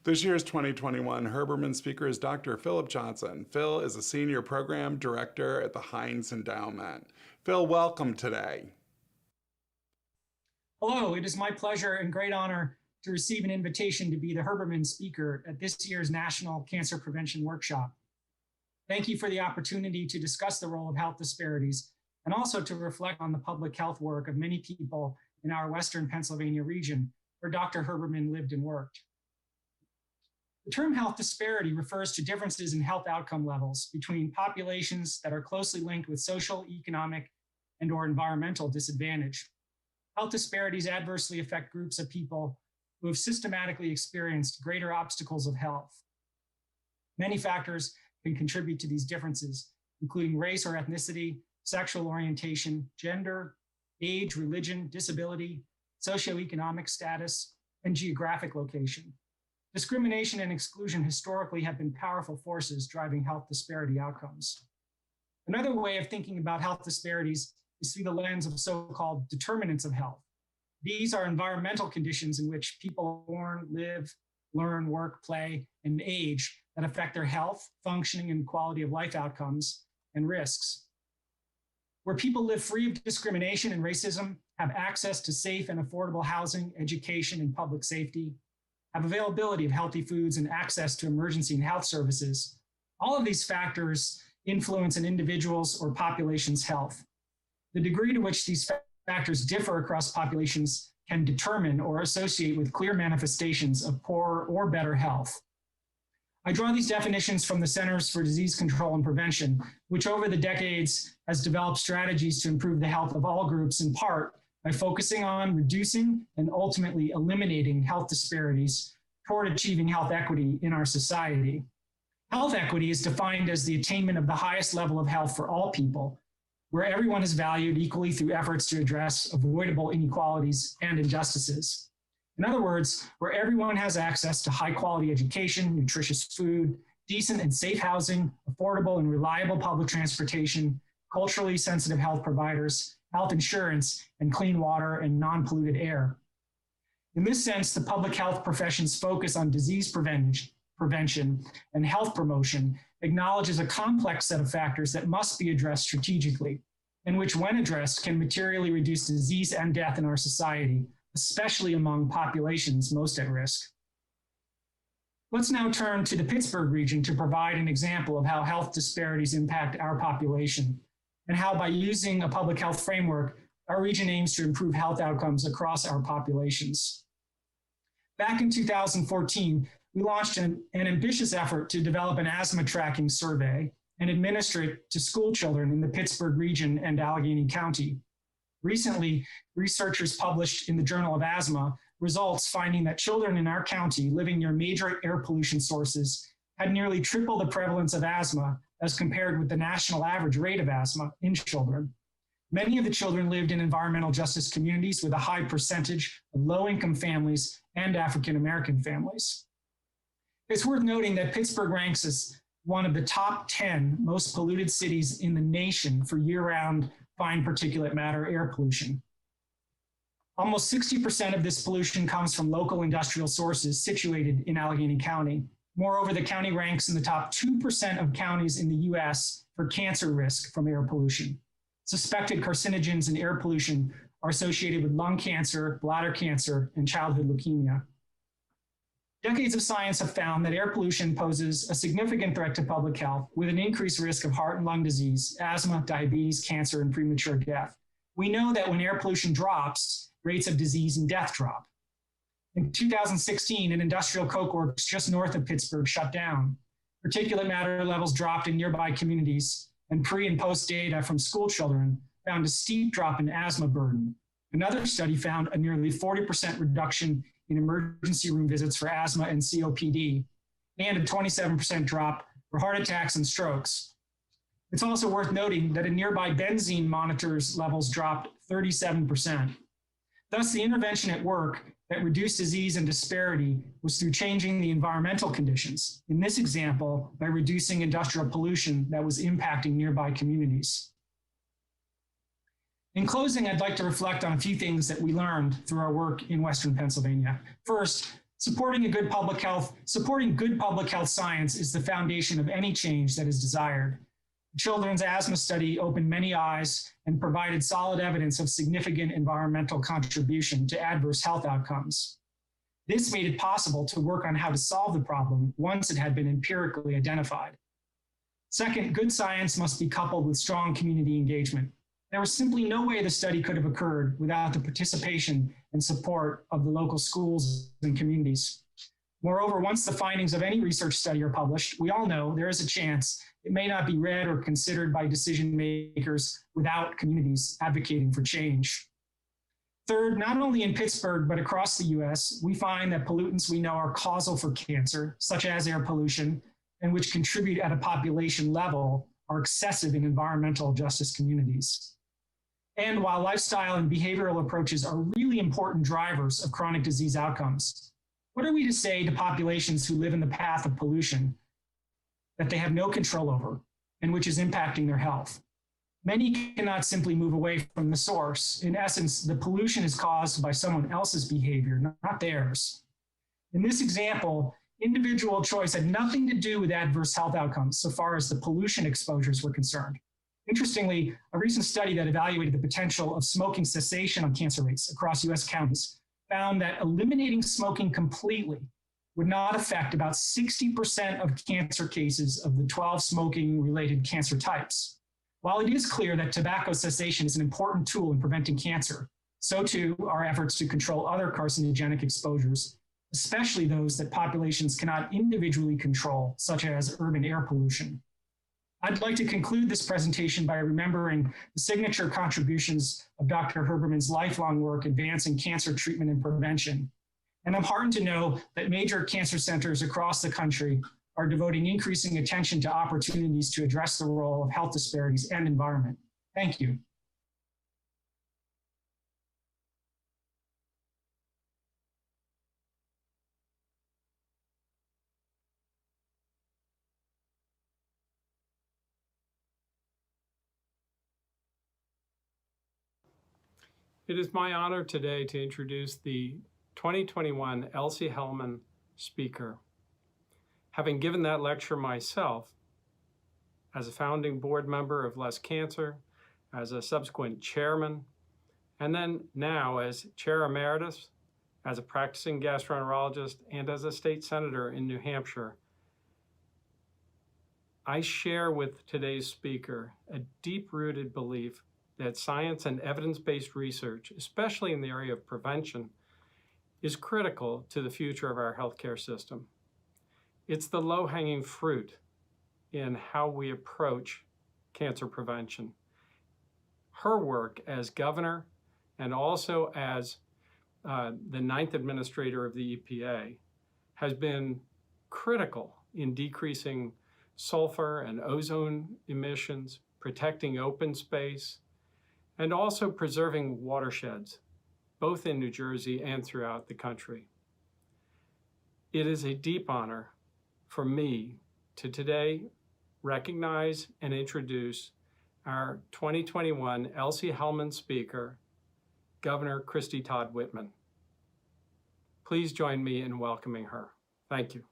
This year's 2021 Herbermann speaker is Dr. Philip Johnson. Phil is a senior program director at the Heinz Endowment. Phil, welcome today. Hello, it is my pleasure and great honor to receive an invitation to be the Herbermann speaker at this year's National Cancer Prevention Workshop. Thank you for the opportunity to discuss the role of health disparities and also to reflect on the public health work of many people in our Western Pennsylvania region, where Dr. Herbermann lived and worked. The term health disparity refers to differences in health outcome levels between populations that are closely linked with social, economic, and/or environmental disadvantage. Health disparities adversely affect groups of people who have systematically experienced greater obstacles of health. Many factors can contribute to these differences, including race or ethnicity, sexual orientation, gender, age, religion, disability, socioeconomic status, and geographic location. Discrimination and exclusion historically have been powerful forces driving health disparity outcomes. Another way of thinking about health disparities is through the lens of so-called determinants of health. These are environmental conditions in which people are born, live, learn, work, play, and age that affect their health, functioning, and quality of life outcomes and risks. Where people live free of discrimination and racism, have access to safe and affordable housing, education, and public safety, have availability of healthy foods and access to emergency and health services. All of these factors influence an individual's or population's health. The degree to which these factors differ across populations can determine or associate with clear manifestations of poor or better health. I draw these definitions from the Centers for Disease Control and Prevention, which over the decades has developed strategies to improve the health of all groups, in part by focusing on reducing and ultimately eliminating health disparities toward achieving health equity in our society. Health equity is defined as the attainment of the highest level of health for all people, where everyone is valued equally through efforts to address avoidable inequalities and injustices. In other words, where everyone has access to high quality education, nutritious food, decent and safe housing, affordable and reliable public transportation, culturally sensitive health providers, health insurance, and clean water and non-polluted air. In this sense, the public health profession's focus on disease prevention and health promotion acknowledges a complex set of factors that must be addressed strategically, and which, when addressed, can materially reduce disease and death in our society, especially among populations most at risk. Let's now turn to the Pittsburgh region to provide an example of how health disparities impact our population, and how, by using a public health framework, our region aims to improve health outcomes across our populations. Back in 2014, we launched an ambitious effort to develop an asthma tracking survey and administer it to school children in the Pittsburgh region and Allegheny County. Recently, researchers published in the Journal of Asthma results finding that children in our county living near major air pollution sources had nearly triple the prevalence of asthma as compared with the national average rate of asthma in children. Many of the children lived in environmental justice communities with a high percentage of low-income families and African-American families. It's worth noting that Pittsburgh ranks as one of the top 10 most polluted cities in the nation for year-round fine particulate matter air pollution. Almost 60% of this pollution comes from local industrial sources situated in Allegheny County. Moreover, the county ranks in the top 2% of counties in the US for cancer risk from air pollution. Suspected carcinogens in air pollution are associated with lung cancer, bladder cancer, and childhood leukemia. Decades of science have found that air pollution poses a significant threat to public health with an increased risk of heart and lung disease, asthma, diabetes, cancer, and premature death. We know that when air pollution drops, rates of disease and death drop. In 2016, an industrial coke works just north of Pittsburgh shut down. Particulate matter levels dropped in nearby communities, and pre and post data from school children found a steep drop in asthma burden. Another study found a nearly 40% reduction in emergency room visits for asthma and COPD, and a 27% drop for heart attacks and strokes. It's also worth noting that a nearby benzene monitor's levels dropped 37%. Thus, the intervention at work that reduced disease and disparity was through changing the environmental conditions, in this example, by reducing industrial pollution that was impacting nearby communities. In closing, I'd like to reflect on a few things that we learned through our work in Western Pennsylvania. First, supporting good public health science is the foundation of any change that is desired. The Children's Asthma Study opened many eyes and provided solid evidence of significant environmental contribution to adverse health outcomes. This made it possible to work on how to solve the problem once it had been empirically identified. Second, good science must be coupled with strong community engagement. There was simply no way the study could have occurred without the participation and support of the local schools and communities. Moreover, once the findings of any research study are published, we all know there is a chance it may not be read or considered by decision makers without communities advocating for change. Third, not only in Pittsburgh, but across the US, we find that pollutants we know are causal for cancer, such as air pollution, and which contribute at a population level, are excessive in environmental justice communities. And while lifestyle and behavioral approaches are really important drivers of chronic disease outcomes, what are we to say to populations who live in the path of pollution that they have no control over and which is impacting their health? Many cannot simply move away from the source. In essence, the pollution is caused by someone else's behavior, not theirs. In this example, individual choice had nothing to do with adverse health outcomes so far as the pollution exposures were concerned. Interestingly, a recent study that evaluated the potential of smoking cessation on cancer rates across US counties found that eliminating smoking completely would not affect about 60% of cancer cases of the 12 smoking-related cancer types. While it is clear that tobacco cessation is an important tool in preventing cancer, so too are efforts to control other carcinogenic exposures, especially those that populations cannot individually control, such as urban air pollution. I'd like to conclude this presentation by remembering the signature contributions of Dr. Herbermann's lifelong work advancing cancer treatment and prevention. And I'm heartened to know that major cancer centers across the country are devoting increasing attention to opportunities to address the role of health disparities and environment. Thank you. It is my honor today to introduce the 2021 Elsie Hellman Speaker. Having given that lecture myself, as a founding board member of Less Cancer, as a subsequent chairman, and then now as chair emeritus, as a practicing gastroenterologist, and as a state senator in New Hampshire, I share with today's speaker a deep-rooted belief that science and evidence-based research, especially in the area of prevention, is critical to the future of our healthcare system. It's the low-hanging fruit in how we approach cancer prevention. Her work as governor and also as the ninth administrator of the EPA has been critical in decreasing sulfur and ozone emissions, protecting open space, and also preserving watersheds, both in New Jersey and throughout the country. It is a deep honor for me to today recognize and introduce our 2021 Elsie Hellman Speaker, Governor Christy Todd Whitman. Please join me in welcoming her. Thank you.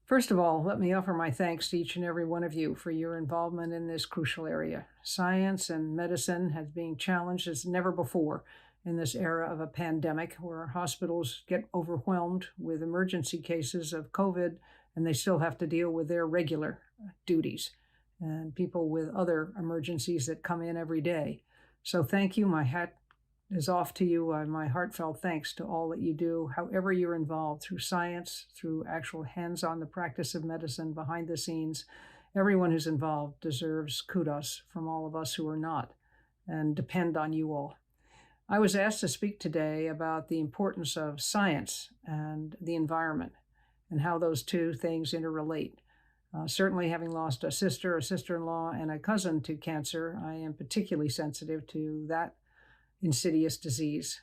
First of all, let me offer my thanks to each and every one of you for your involvement in this crucial area. Science and medicine has been challenged as never before in this era of a pandemic where hospitals get overwhelmed with emergency cases of COVID and they still have to deal with their regular duties and people with other emergencies that come in every day. So thank you. My hat is off to you. My heartfelt thanks to all that you do, however you're involved, through science, through actual hands-on the practice of medicine, behind the scenes. Everyone who's involved deserves kudos from all of us who are not and depend on you all. I was asked to speak today about the importance of science and the environment and how those two things interrelate. Certainly, having lost a sister, a sister-in-law, and a cousin to cancer, I am particularly sensitive to that insidious disease.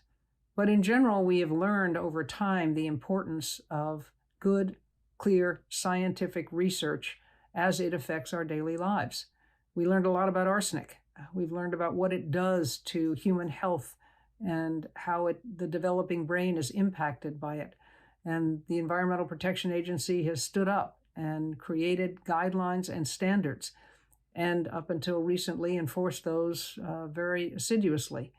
But in general, we have learned over time the importance of good, clear scientific research as it affects our daily lives. We learned a lot about arsenic. We've learned about what it does to human health and how the developing brain is impacted by it. And the Environmental Protection Agency has stood up and created guidelines and standards, and up until recently enforced those very assiduously.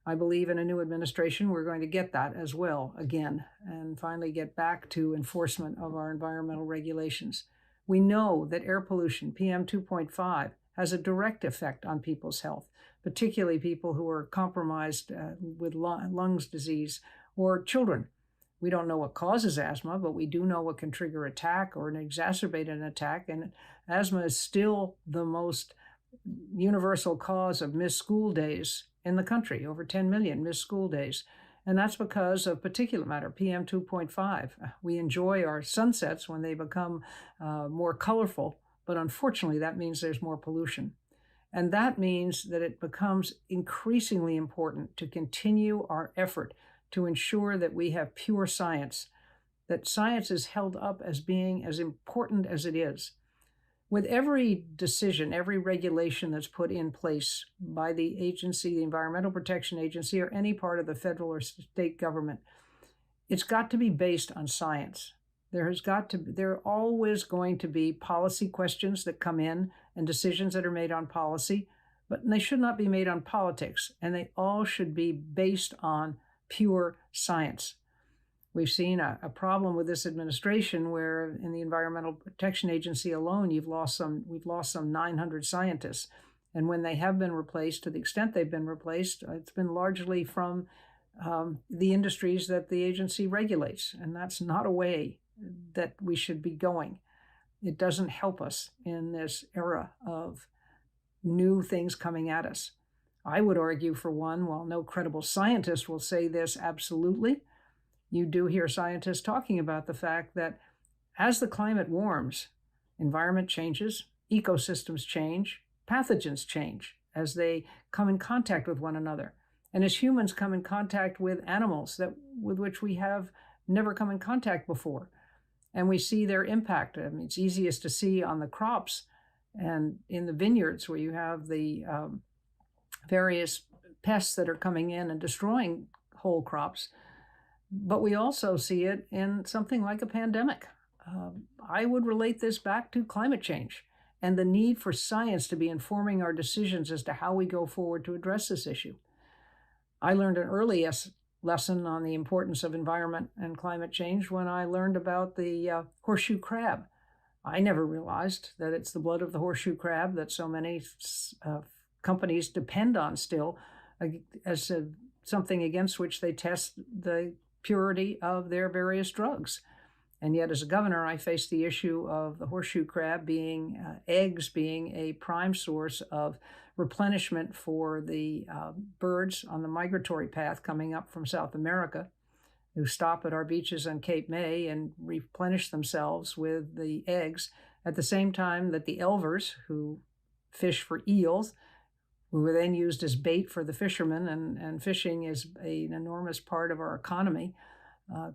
I believe in a new administration, we're going to get that as well again, and finally get back to enforcement of our environmental regulations. We know that air pollution, PM 2.5, has a direct effect on people's health, particularly people who are compromised with lungs disease or children. We don't know what causes asthma, but we do know what can trigger attack or exacerbate an attack, and asthma is still the most universal cause of missed school days in the country, over 10 million missed school days. And that's because of particulate matter, PM 2.5. We enjoy our sunsets when they become more colorful, but unfortunately that means there's more pollution. And that means that it becomes increasingly important to continue our effort to ensure that we have pure science, that science is held up as being as important as it is. With every decision, every regulation that's put in place by the agency, the Environmental Protection Agency, or any part of the federal or state government, it's got to be based on science. There are always going to be policy questions that come in and decisions that are made on policy, but they should not be made on politics, and they all should be based on pure science. We've seen a problem with this administration where in the Environmental Protection Agency alone, we've lost some 900 scientists. And when they have been replaced, to the extent they've been replaced, it's been largely from the industries that the agency regulates. And that's not a way that we should be going. It doesn't help us in this era of new things coming at us. I would argue, for one, while no credible scientist will say this absolutely, you do hear scientists talking about the fact that as the climate warms, environment changes, ecosystems change, pathogens change as they come in contact with one another. And as humans come in contact with animals with which we have never come in contact before, and we see their impact. I mean, it's easiest to see on the crops and in the vineyards where you have the various pests that are coming in and destroying whole crops. But we also see it in something like a pandemic. I would relate this back to climate change and the need for science to be informing our decisions as to how we go forward to address this issue. I learned an early lesson on the importance of environment and climate change when I learned about the horseshoe crab. I never realized that it's the blood of the horseshoe crab that so many companies depend on still as something against which they test the purity of their various drugs. And yet, as a governor, I faced the issue of the horseshoe crab eggs being a prime source of replenishment for the birds on the migratory path coming up from South America, who stop at our beaches on Cape May and replenish themselves with the eggs, at the same time that the elvers, who fish for eels, who were then used as bait for the fishermen, and fishing is an enormous part of our economy,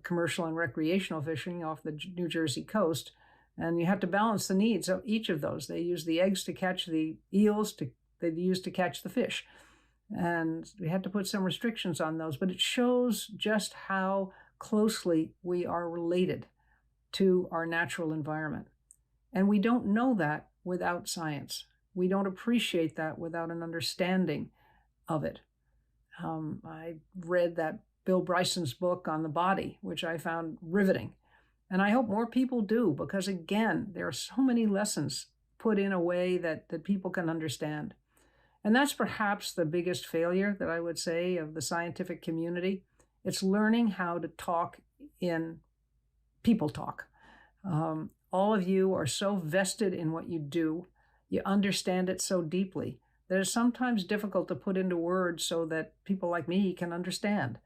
commercial and recreational fishing off the New Jersey coast. And you have to balance the needs of each of those. They use the eggs to catch the eels, they use to catch the fish. And we had to put some restrictions on those, but it shows just how closely we are related to our natural environment. And we don't know that without science. We don't appreciate that without an understanding of it. I read that Bill Bryson's book on the body, which I found riveting. And I hope more people do, because again, there are so many lessons put in a way that people can understand. And that's perhaps the biggest failure that I would say of the scientific community. It's learning how to talk in people talk. All of you are so vested in what you do. You understand it so deeply that it's sometimes difficult to put into words so that people like me can understand.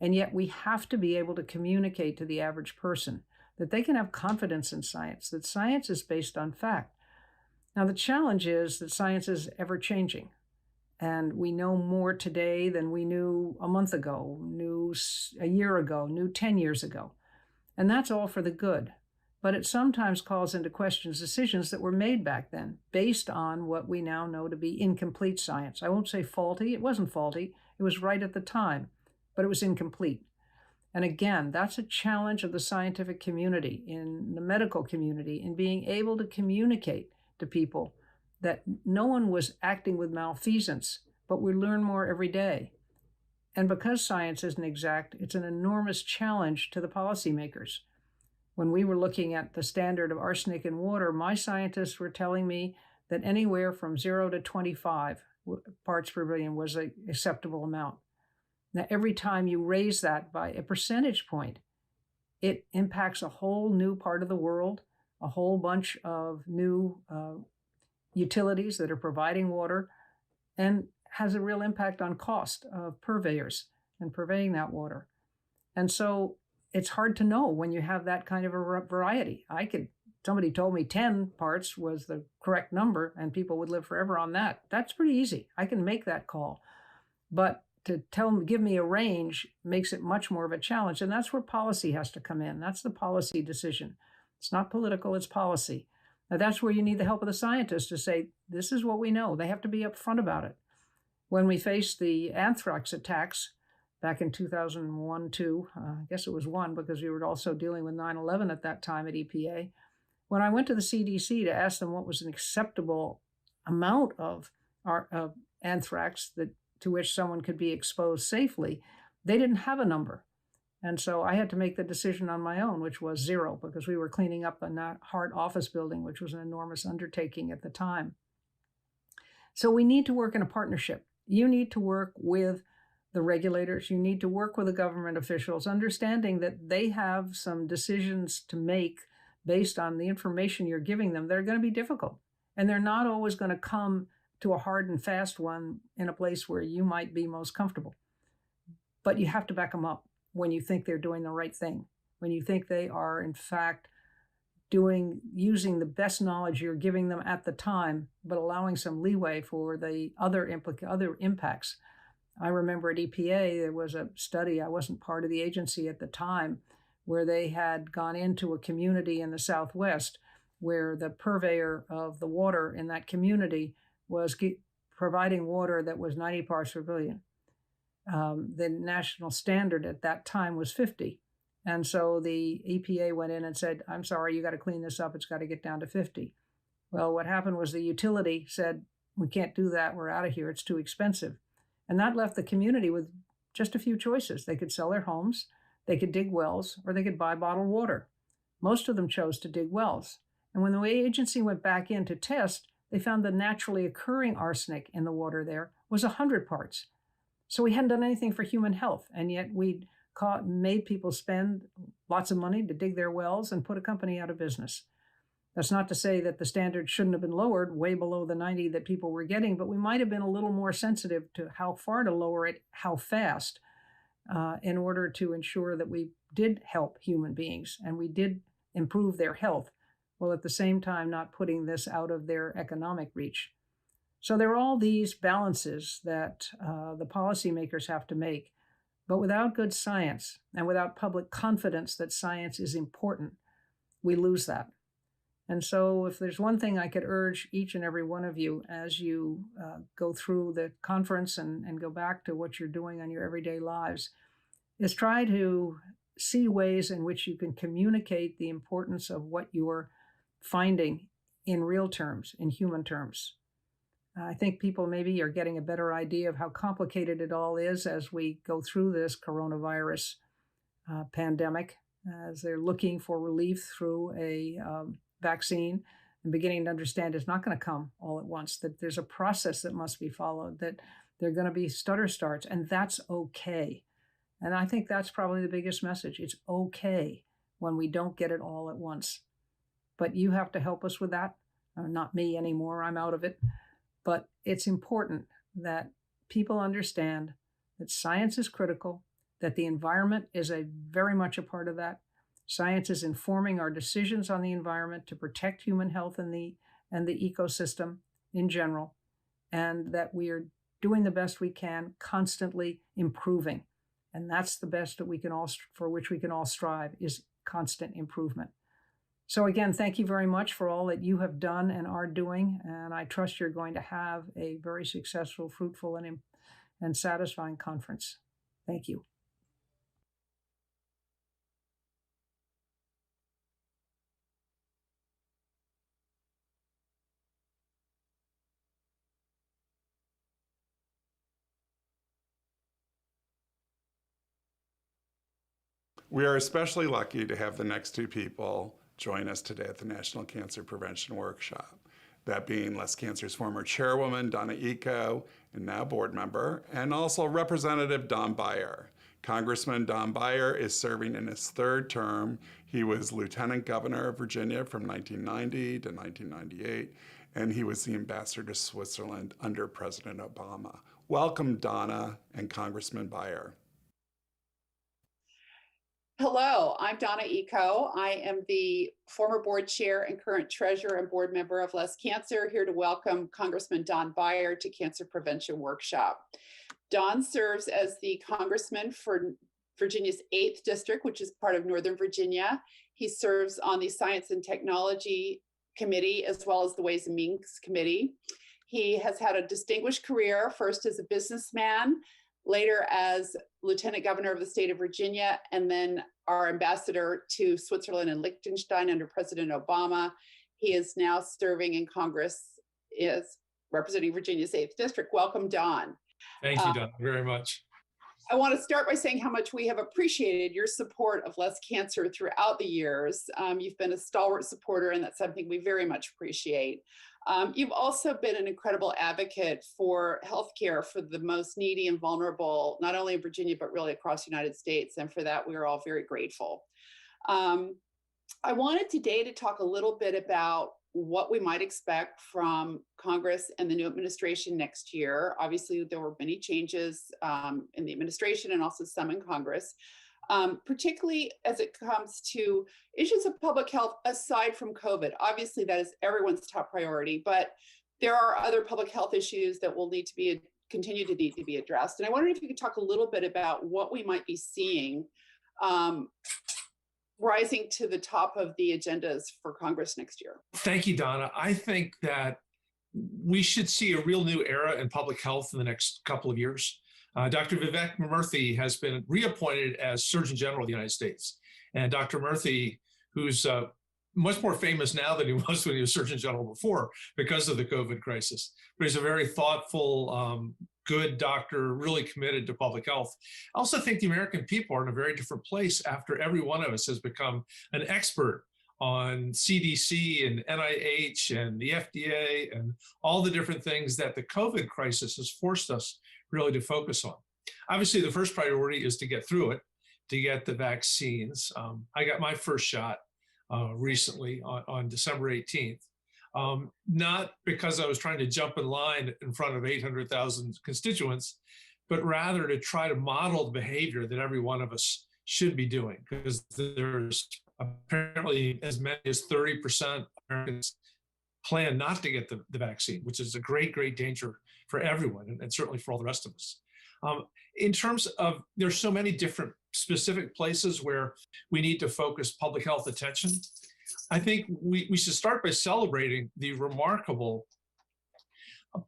And yet we have to be able to communicate to the average person that they can have confidence in science, that science is based on fact. Now, the challenge is that science is ever changing. And we know more today than we knew a month ago, knew a year ago, knew 10 years ago. And that's all for the good. But it sometimes calls into question decisions that were made back then based on what we now know to be incomplete science. I won't say faulty. It wasn't faulty. It was right at the time, but it was incomplete. And again, that's a challenge of the scientific community, in the medical community, in being able to communicate to people that no one was acting with malfeasance, but we learn more every day. And because science isn't exact, it's an enormous challenge to the policymakers. When we were looking at the standard of arsenic in water, my scientists were telling me that anywhere from 0 to 25 parts per billion was an acceptable amount. Now, every time you raise that by a percentage point, it impacts a whole new part of the world, a whole bunch of new utilities that are providing water, and has a real impact on cost of purveyors and purveying that water. And so it's hard to know when you have that kind of a variety. Somebody told me 10 parts was the correct number and people would live forever on that. That's pretty easy. I can make that call. But to give me a range makes it much more of a challenge. And that's where policy has to come in. That's the policy decision. It's not political, it's policy. Now that's where you need the help of the scientists to say, this is what we know. They have to be upfront about it. When we faced the anthrax attacks back in 2001-2, I guess it was 1 because we were also dealing with 9/11 at that time at EPA. When I went to the CDC to ask them what was an acceptable amount of anthrax to which someone could be exposed safely, they didn't have a number. And so I had to make the decision on my own, which was 0, because we were cleaning up a Hart office building, which was an enormous undertaking at the time. So we need to work in a partnership. You need to work with the regulators. You need to work with the government officials, understanding that they have some decisions to make based on the information you're giving them that are going to be difficult. And they're not always going to come to a hard and fast one in a place where you might be most comfortable. But you have to back them up when you think they're doing the right thing, when you think they are, in fact, using the best knowledge you're giving them at the time, but allowing some leeway for the other impacts. I remember at EPA, there was a study, I wasn't part of the agency at the time, where they had gone into a community in the Southwest where the purveyor of the water in that community was providing water that was 90 parts per billion. The national standard at that time was 50. And so the EPA went in and said, I'm sorry, you got to clean this up. It's got to get down to 50. Well, what happened was the utility said, we can't do that. We're out of here. It's too expensive. And that left the community with just a few choices. They could sell their homes, they could dig wells, or they could buy bottled water. Most of them chose to dig wells. And when the agency went back in to test, they found the naturally occurring arsenic in the water there was 100 parts. So we hadn't done anything for human health, and yet we'd made people spend lots of money to dig their wells and put a company out of business. That's not to say that the standard shouldn't have been lowered way below the 90 that people were getting, but we might have been a little more sensitive to how far to lower it, how fast, in order to ensure that we did help human beings and we did improve their health, while at the same time not putting this out of their economic reach. So there are all these balances that the policymakers have to make. But without good science and without public confidence that science is important, we lose that. And so if there's one thing I could urge each and every one of you as you go through the conference and go back to what you're doing on your everyday lives, is try to see ways in which you can communicate the importance of what you're finding in real terms, in human terms. I think people maybe are getting a better idea of how complicated it all is as we go through this coronavirus pandemic, as they're looking for relief through a vaccine and beginning to understand it's not going to come all at once, that there's a process that must be followed, that there are going to be stutter starts, and that's okay. And I think that's probably the biggest message. It's okay when we don't get it all at once. But you have to help us with that. Not me anymore, I'm out of it. But it's important that people understand that science is critical, that the environment is very much a part of that. Science is informing our decisions on the environment to protect human health and the ecosystem in general, and that we are doing the best we can, constantly improving. And that's the best that we can all, for which we can all strive, is constant improvement. So again, thank you very much for all that you have done and are doing, and I trust you're going to have a very successful, fruitful, and satisfying conference. Thank you. We are especially lucky to have the next two people join us today at the National Cancer Prevention Workshop. That being Les Cancer's former chairwoman, Donna Iko, and now board member, and also Representative Don Beyer. Congressman Don Beyer is serving in his third term. He was Lieutenant Governor of Virginia from 1990 to 1998, and he was the ambassador to Switzerland under President Obama. Welcome, Donna and Congressman Beyer. Hello, I'm Donna Iko. I am the former board chair and current treasurer and board member of Les Cancer, here to welcome Congressman Don Beyer to Cancer Prevention Workshop. Don serves as the congressman for Virginia's 8th district, which is part of Northern Virginia. He serves on the Science and Technology Committee, as well as the Ways and Means Committee. He has had a distinguished career, first as a businessman, later as Lieutenant Governor of the state of Virginia, and then our ambassador to Switzerland and Liechtenstein under President Obama. He is now serving in Congress, is representing Virginia's 8th district. Welcome, Don. Thank you, Don, very much. I want to start by saying how much we have appreciated your support of Les Cancer throughout the years. You've been a stalwart supporter, and that's something we very much appreciate. You've also been an incredible advocate for healthcare for the most needy and vulnerable, not only in Virginia, but really across the United States. And for that, we are all very grateful. I wanted today to talk a little bit about what we might expect from Congress and the new administration next year. Obviously, there were many changes in the administration and also some in Congress. Particularly as it comes to issues of public health aside from COVID. Obviously, that is everyone's top priority, but there are other public health issues that will need to continue to need to be addressed. And I wondered if you could talk a little bit about what we might be seeing rising to the top of the agendas for Congress next year. Thank you, Donna. I think that we should see a real new era in public health in the next couple of years. Dr. Vivek Murthy has been reappointed as Surgeon General of the United States. And Dr. Murthy, who's much more famous now than he was when he was Surgeon General before because of the COVID crisis, but he's a very thoughtful, good doctor, really committed to public health. I also think the American people are in a very different place after every one of us has become an expert on CDC and NIH and the FDA and all the different things that the COVID crisis has forced us really to focus on. Obviously, the first priority is to get through it, to get the vaccines. I got my first shot recently on December 18th, not because I was trying to jump in line in front of 800,000 constituents, but rather to try to model the behavior that every one of us should be doing, because there's apparently as many as 30% of Americans plan not to get the vaccine, which is a great, great danger for everyone, and certainly for all the rest of us. In terms of, there's so many different specific places where we need to focus public health attention. I think we should start by celebrating the remarkable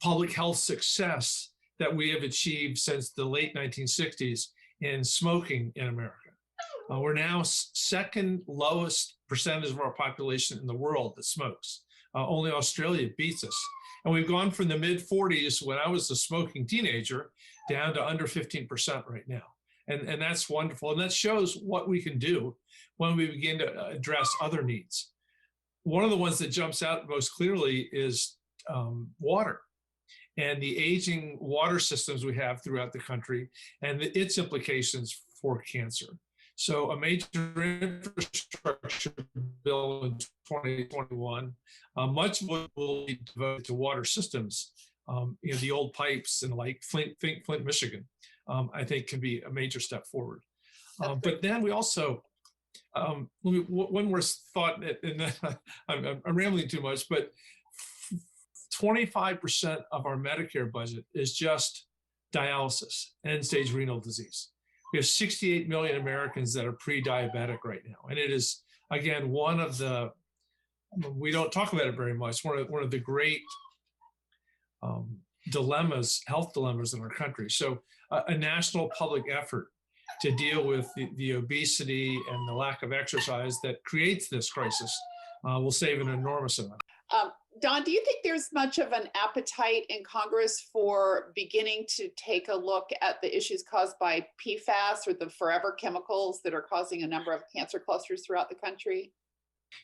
public health success that we have achieved since the late 1960s in smoking in America. We're now second lowest percentage of our population in the world that smokes. Only Australia beats us. And we've gone from the mid 40s when I was a smoking teenager down to under 15% right now. And that's wonderful. And that shows what we can do when we begin to address other needs. One of the ones that jumps out most clearly is water and the aging water systems we have throughout the country and its implications for cancer. So a major infrastructure bill in 2021, much of it will be devoted to water systems. The old pipes and like Flint, Michigan, I think can be a major step forward. But then we also, one more thought, and then I'm rambling too much, but 25% of our Medicare budget is just dialysis, end-stage renal disease. We have 68 million Americans that are pre-diabetic right now. And it is, again, one of the, we don't talk about it very much, one of the great dilemmas, health dilemmas in our country. So a national public effort to deal with the obesity and the lack of exercise that creates this crisis will save an enormous amount. Don, do you think there's much of an appetite in Congress for beginning to take a look at the issues caused by PFAS or the forever chemicals that are causing a number of cancer clusters throughout the country?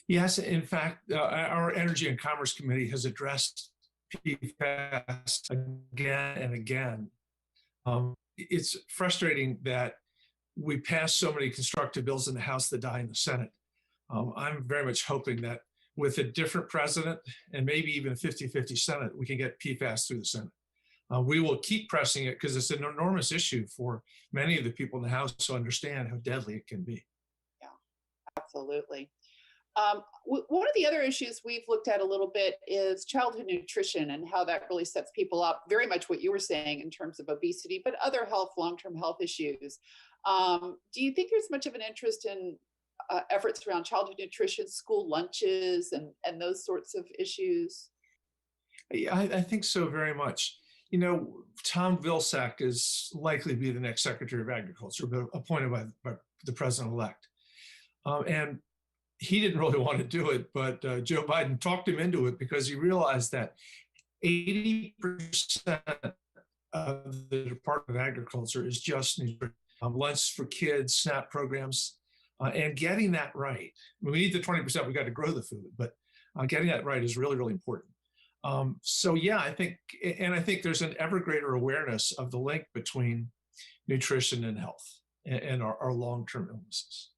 Yes, in fact, our Energy and Commerce Committee has addressed PFAS again and again. It's frustrating that we pass so many constructive bills in the House that die in the Senate. I'm very much hoping that with a different president and maybe even a 50-50 Senate, we can get PFAS through the Senate. We will keep pressing it because it's an enormous issue for many of the people in the House to understand how deadly it can be. Yeah, absolutely. One of the other issues we've looked at a little bit is childhood nutrition and how that really sets people up, very much what you were saying in terms of obesity, but other health, long-term health issues. Do you think there's much of an interest in efforts around childhood nutrition, school lunches, and those sorts of issues? Yeah, I think so very much. You know, Tom Vilsack is likely to be the next Secretary of Agriculture, but appointed by the president-elect. And he didn't really want to do it, but Joe Biden talked him into it because he realized that 80% of the Department of Agriculture is just nutrition. Lunch for kids, SNAP programs, and getting that right. I mean, we need the 20%, we got to grow the food, but getting that right is really, really important. So yeah, I think there's an ever greater awareness of the link between nutrition and health and our long-term illnesses.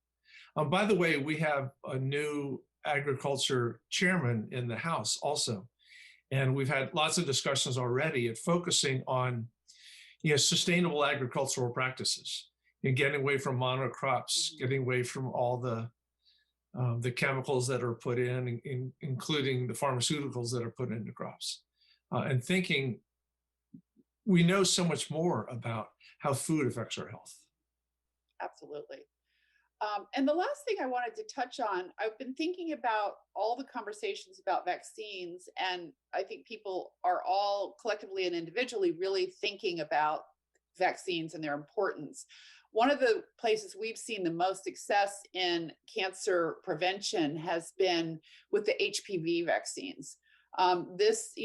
By the way, we have a new agriculture chairman in the House also, and we've had lots of discussions already at focusing on, sustainable agricultural practices and getting away from monocrops, getting away from all the chemicals that are put in, including the pharmaceuticals that are put into crops, and thinking we know so much more about how food affects our health. Absolutely. And the last thing I wanted to touch on, I've been thinking about all the conversations about vaccines, and I think people are all collectively and individually really thinking about vaccines and their importance. One of the places we've seen the most success in cancer prevention has been with the HPV vaccines.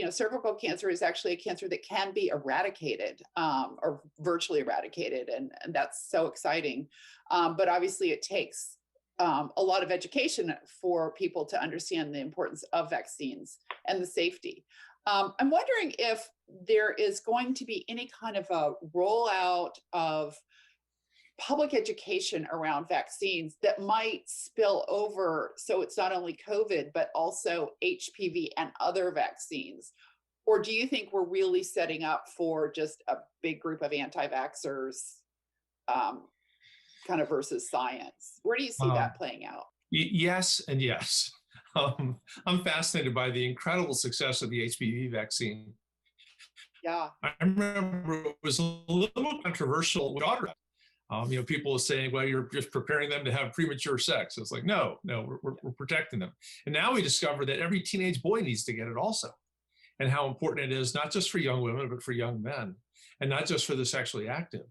Cervical cancer is actually a cancer that can be eradicated or virtually eradicated, and that's so exciting. But obviously it takes a lot of education for people to understand the importance of vaccines and the safety. I'm wondering if there is going to be any kind of a rollout of public education around vaccines that might spill over, so it's not only COVID, but also HPV and other vaccines? Or do you think we're really setting up for just a big group of anti-vaxxers kind of versus science? Where do you see that playing out? Yes and yes. I'm fascinated by the incredible success of the HPV vaccine. Yeah. I remember it was a little controversial with daughter. People were saying, well, you're just preparing them to have premature sex. It's like, no, we're protecting them. And now we discover that every teenage boy needs to get it also, and how important it is, not just for young women, but for young men, and not just for the sexually active.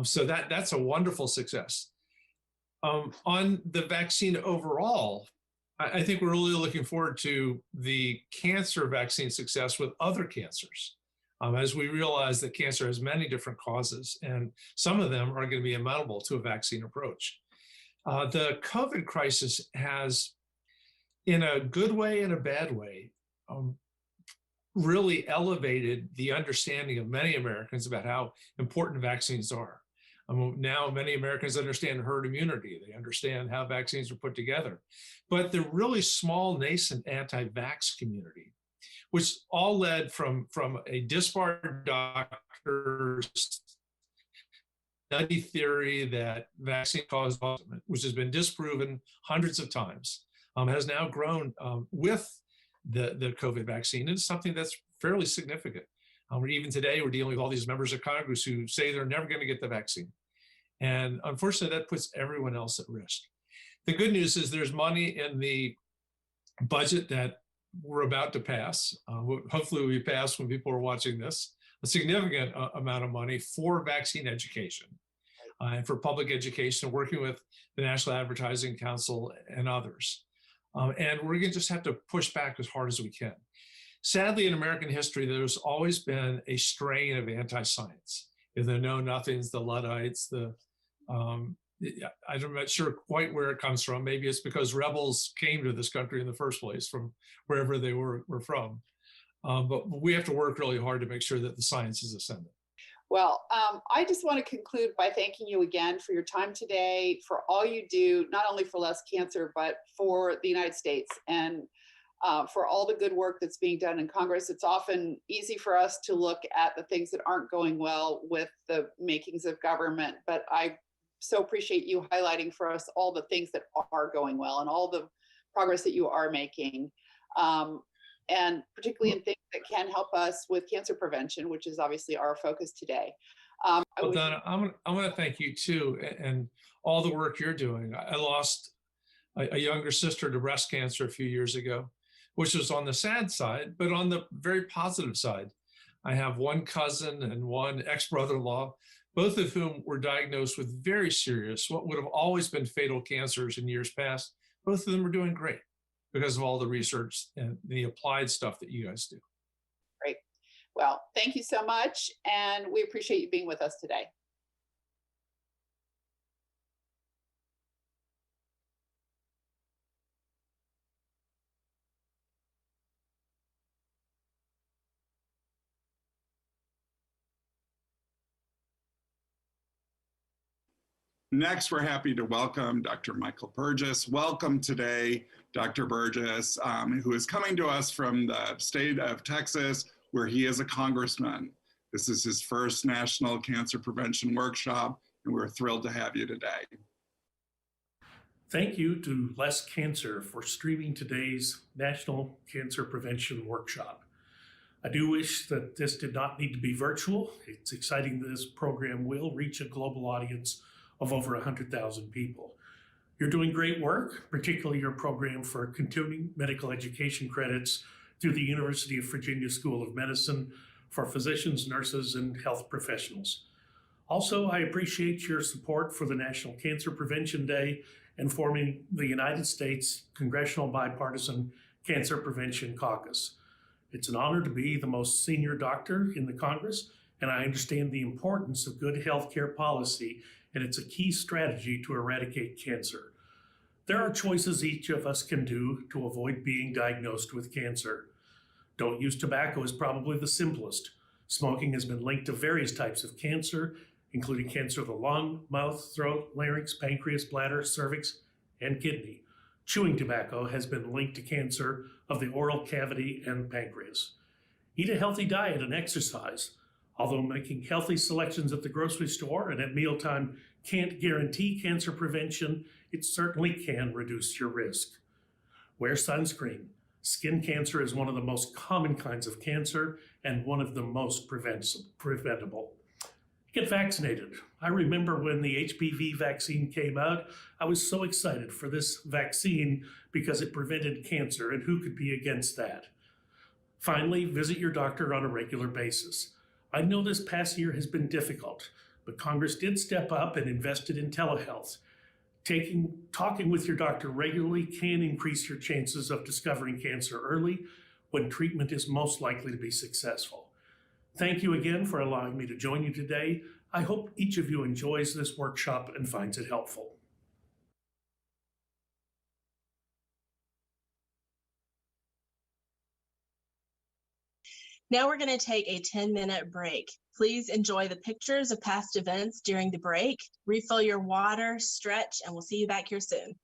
So that's a wonderful success. On the vaccine overall, I think we're really looking forward to the cancer vaccine success with other cancers. As we realize that cancer has many different causes, and some of them are going to be amenable to a vaccine approach. The COVID crisis has, in a good way and a bad way, really elevated the understanding of many Americans about how important vaccines are. Now many Americans understand herd immunity. They understand how vaccines are put together. But the really small, nascent anti-vax community, which all led from a disbarred doctor's study theory that vaccine caused autism, which has been disproven hundreds of times, has now grown with the COVID vaccine. And it's something that's fairly significant. Even today, we're dealing with all these members of Congress who say they're never going to get the vaccine. And unfortunately, that puts everyone else at risk. The good news is there's money in the budget that we're about to pass. Hopefully will be passed when people are watching this, a significant amount of money for vaccine education and for public education, working with the National Advertising Council and others. And we're going to just have to push back as hard as we can. Sadly, in American history, there's always been a strain of anti-science. The know-nothings, the Luddites, I'm not sure quite where it comes from. Maybe it's because rebels came to this country in the first place from wherever they were from. But we have to work really hard to make sure that the science is ascendant. Well, I just want to conclude by thanking you again for your time today, for all you do, not only for Less Cancer, but for the United States, and for all the good work that's being done in Congress. It's often easy for us to look at the things that aren't going well with the makings of government, but I so appreciate you highlighting for us all the things that are going well and all the progress that you are making. And particularly in things that can help us with cancer prevention, which is obviously our focus today. Well, Donna, I'm going to thank you too, and all the work you're doing. I lost a younger sister to breast cancer a few years ago, which was on the sad side, but on the very positive side. I have one cousin and one ex-brother-in-law, both of whom were diagnosed with very serious, what would have always been fatal cancers in years past. Both of them are doing great because of all the research and the applied stuff that you guys do. Great. Well, thank you so much. And we appreciate you being with us today. Next, we're happy to welcome Dr. Michael Burgess. Welcome today, Dr. Burgess, who is coming to us from the state of Texas, where he is a congressman. This is his first National Cancer Prevention Workshop, and we're thrilled to have you today. Thank you to Less Cancer for streaming today's National Cancer Prevention Workshop. I do wish that this did not need to be virtual. It's exciting that this program will reach a global audience of over 100,000 people. You're doing great work, particularly your program for continuing medical education credits through the University of Virginia School of Medicine for physicians, nurses, and health professionals. Also, I appreciate your support for the National Cancer Prevention Day and forming the United States Congressional Bipartisan Cancer Prevention Caucus. It's an honor to be the most senior doctor in the Congress, and I understand the importance of good healthcare policy, and it's a key strategy to eradicate cancer. There are choices each of us can do to avoid being diagnosed with cancer. Don't use tobacco is probably the simplest. Smoking has been linked to various types of cancer, including cancer of the lung, mouth, throat, larynx, pancreas, bladder, cervix, and kidney. Chewing tobacco has been linked to cancer of the oral cavity and pancreas. Eat a healthy diet and exercise. Although making healthy selections at the grocery store and at mealtime can't guarantee cancer prevention, it certainly can reduce your risk. Wear sunscreen. Skin cancer is one of the most common kinds of cancer, and one of the most preventable. Get vaccinated. I remember when the HPV vaccine came out, I was so excited for this vaccine because it prevented cancer, and who could be against that? Finally, visit your doctor on a regular basis. I know this past year has been difficult, but Congress did step up and invested in telehealth. Talking with your doctor regularly can increase your chances of discovering cancer early when treatment is most likely to be successful. Thank you again for allowing me to join you today. I hope each of you enjoys this workshop and finds it helpful. Now we're going to take a 10-minute break. Please enjoy the pictures of past events during the break, refill your water, stretch, and we'll see you back here soon.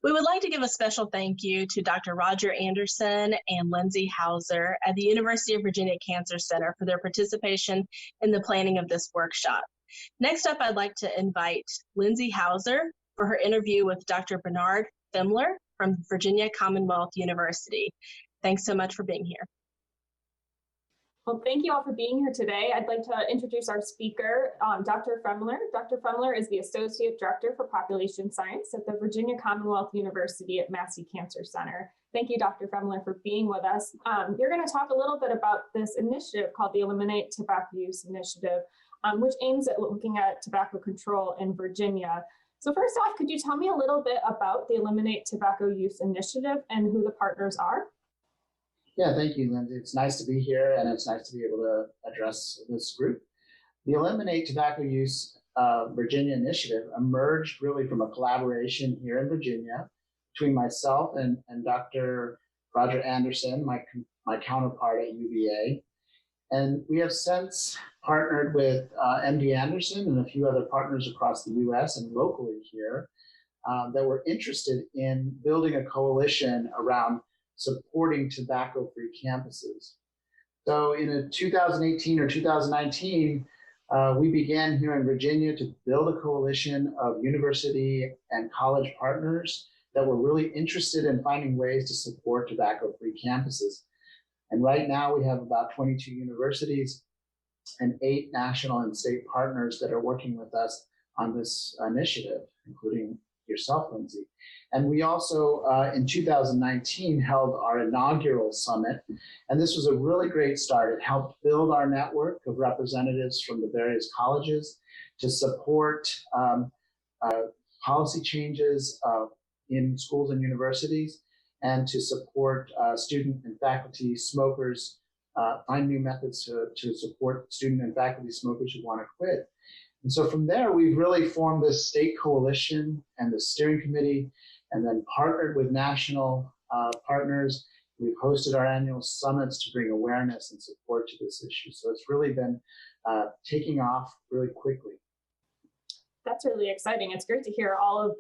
We would like to give a special thank you to Dr. Roger Anderson and Lindsay Hauser at the University of Virginia Cancer Center for their participation in the planning of this workshop. Next up, I'd like to invite Lindsay Hauser for her interview with Dr. Bernard Femmler from Virginia Commonwealth University. Thanks so much for being here. Well, thank you all for being here today. I'd like to introduce our speaker, Dr. Femmler. Dr. Femmler is the Associate Director for Population Science at the Virginia Commonwealth University at Massey Cancer Center. Thank you, Dr. Femmler, for being with us. You're going to talk a little bit about this initiative called the Eliminate Tobacco Use Initiative, which aims at looking at tobacco control in Virginia. So first off, could you tell me a little bit about the Eliminate Tobacco Use Initiative and who the partners are? Yeah, thank you, Lindsay. It's nice to be here, and it's nice to be able to address this group. The Eliminate Tobacco Use Virginia initiative emerged really from a collaboration here in Virginia between myself and Dr. Roger Anderson, my counterpart at UVA. And we have since partnered with MD Anderson and a few other partners across the US and locally here that were interested in building a coalition around supporting tobacco-free campuses. So in 2018 or 2019, we began here in Virginia to build a coalition of university and college partners that were really interested in finding ways to support tobacco-free campuses. And right now we have about 22 universities and 8 national and state partners that are working with us on this initiative, including yourself, Lindsay. And we also, in 2019, held our inaugural summit. And this was a really great start. It helped build our network of representatives from the various colleges to support policy changes in schools and universities, and to support student and faculty smokers, find new methods to support student and faculty smokers who want to quit. And so from there, we've really formed this state coalition and the steering committee, and then partnered with national partners. We've hosted our annual summits to bring awareness and support to this issue. So it's really been taking off really quickly. That's really exciting. It's great to hear all of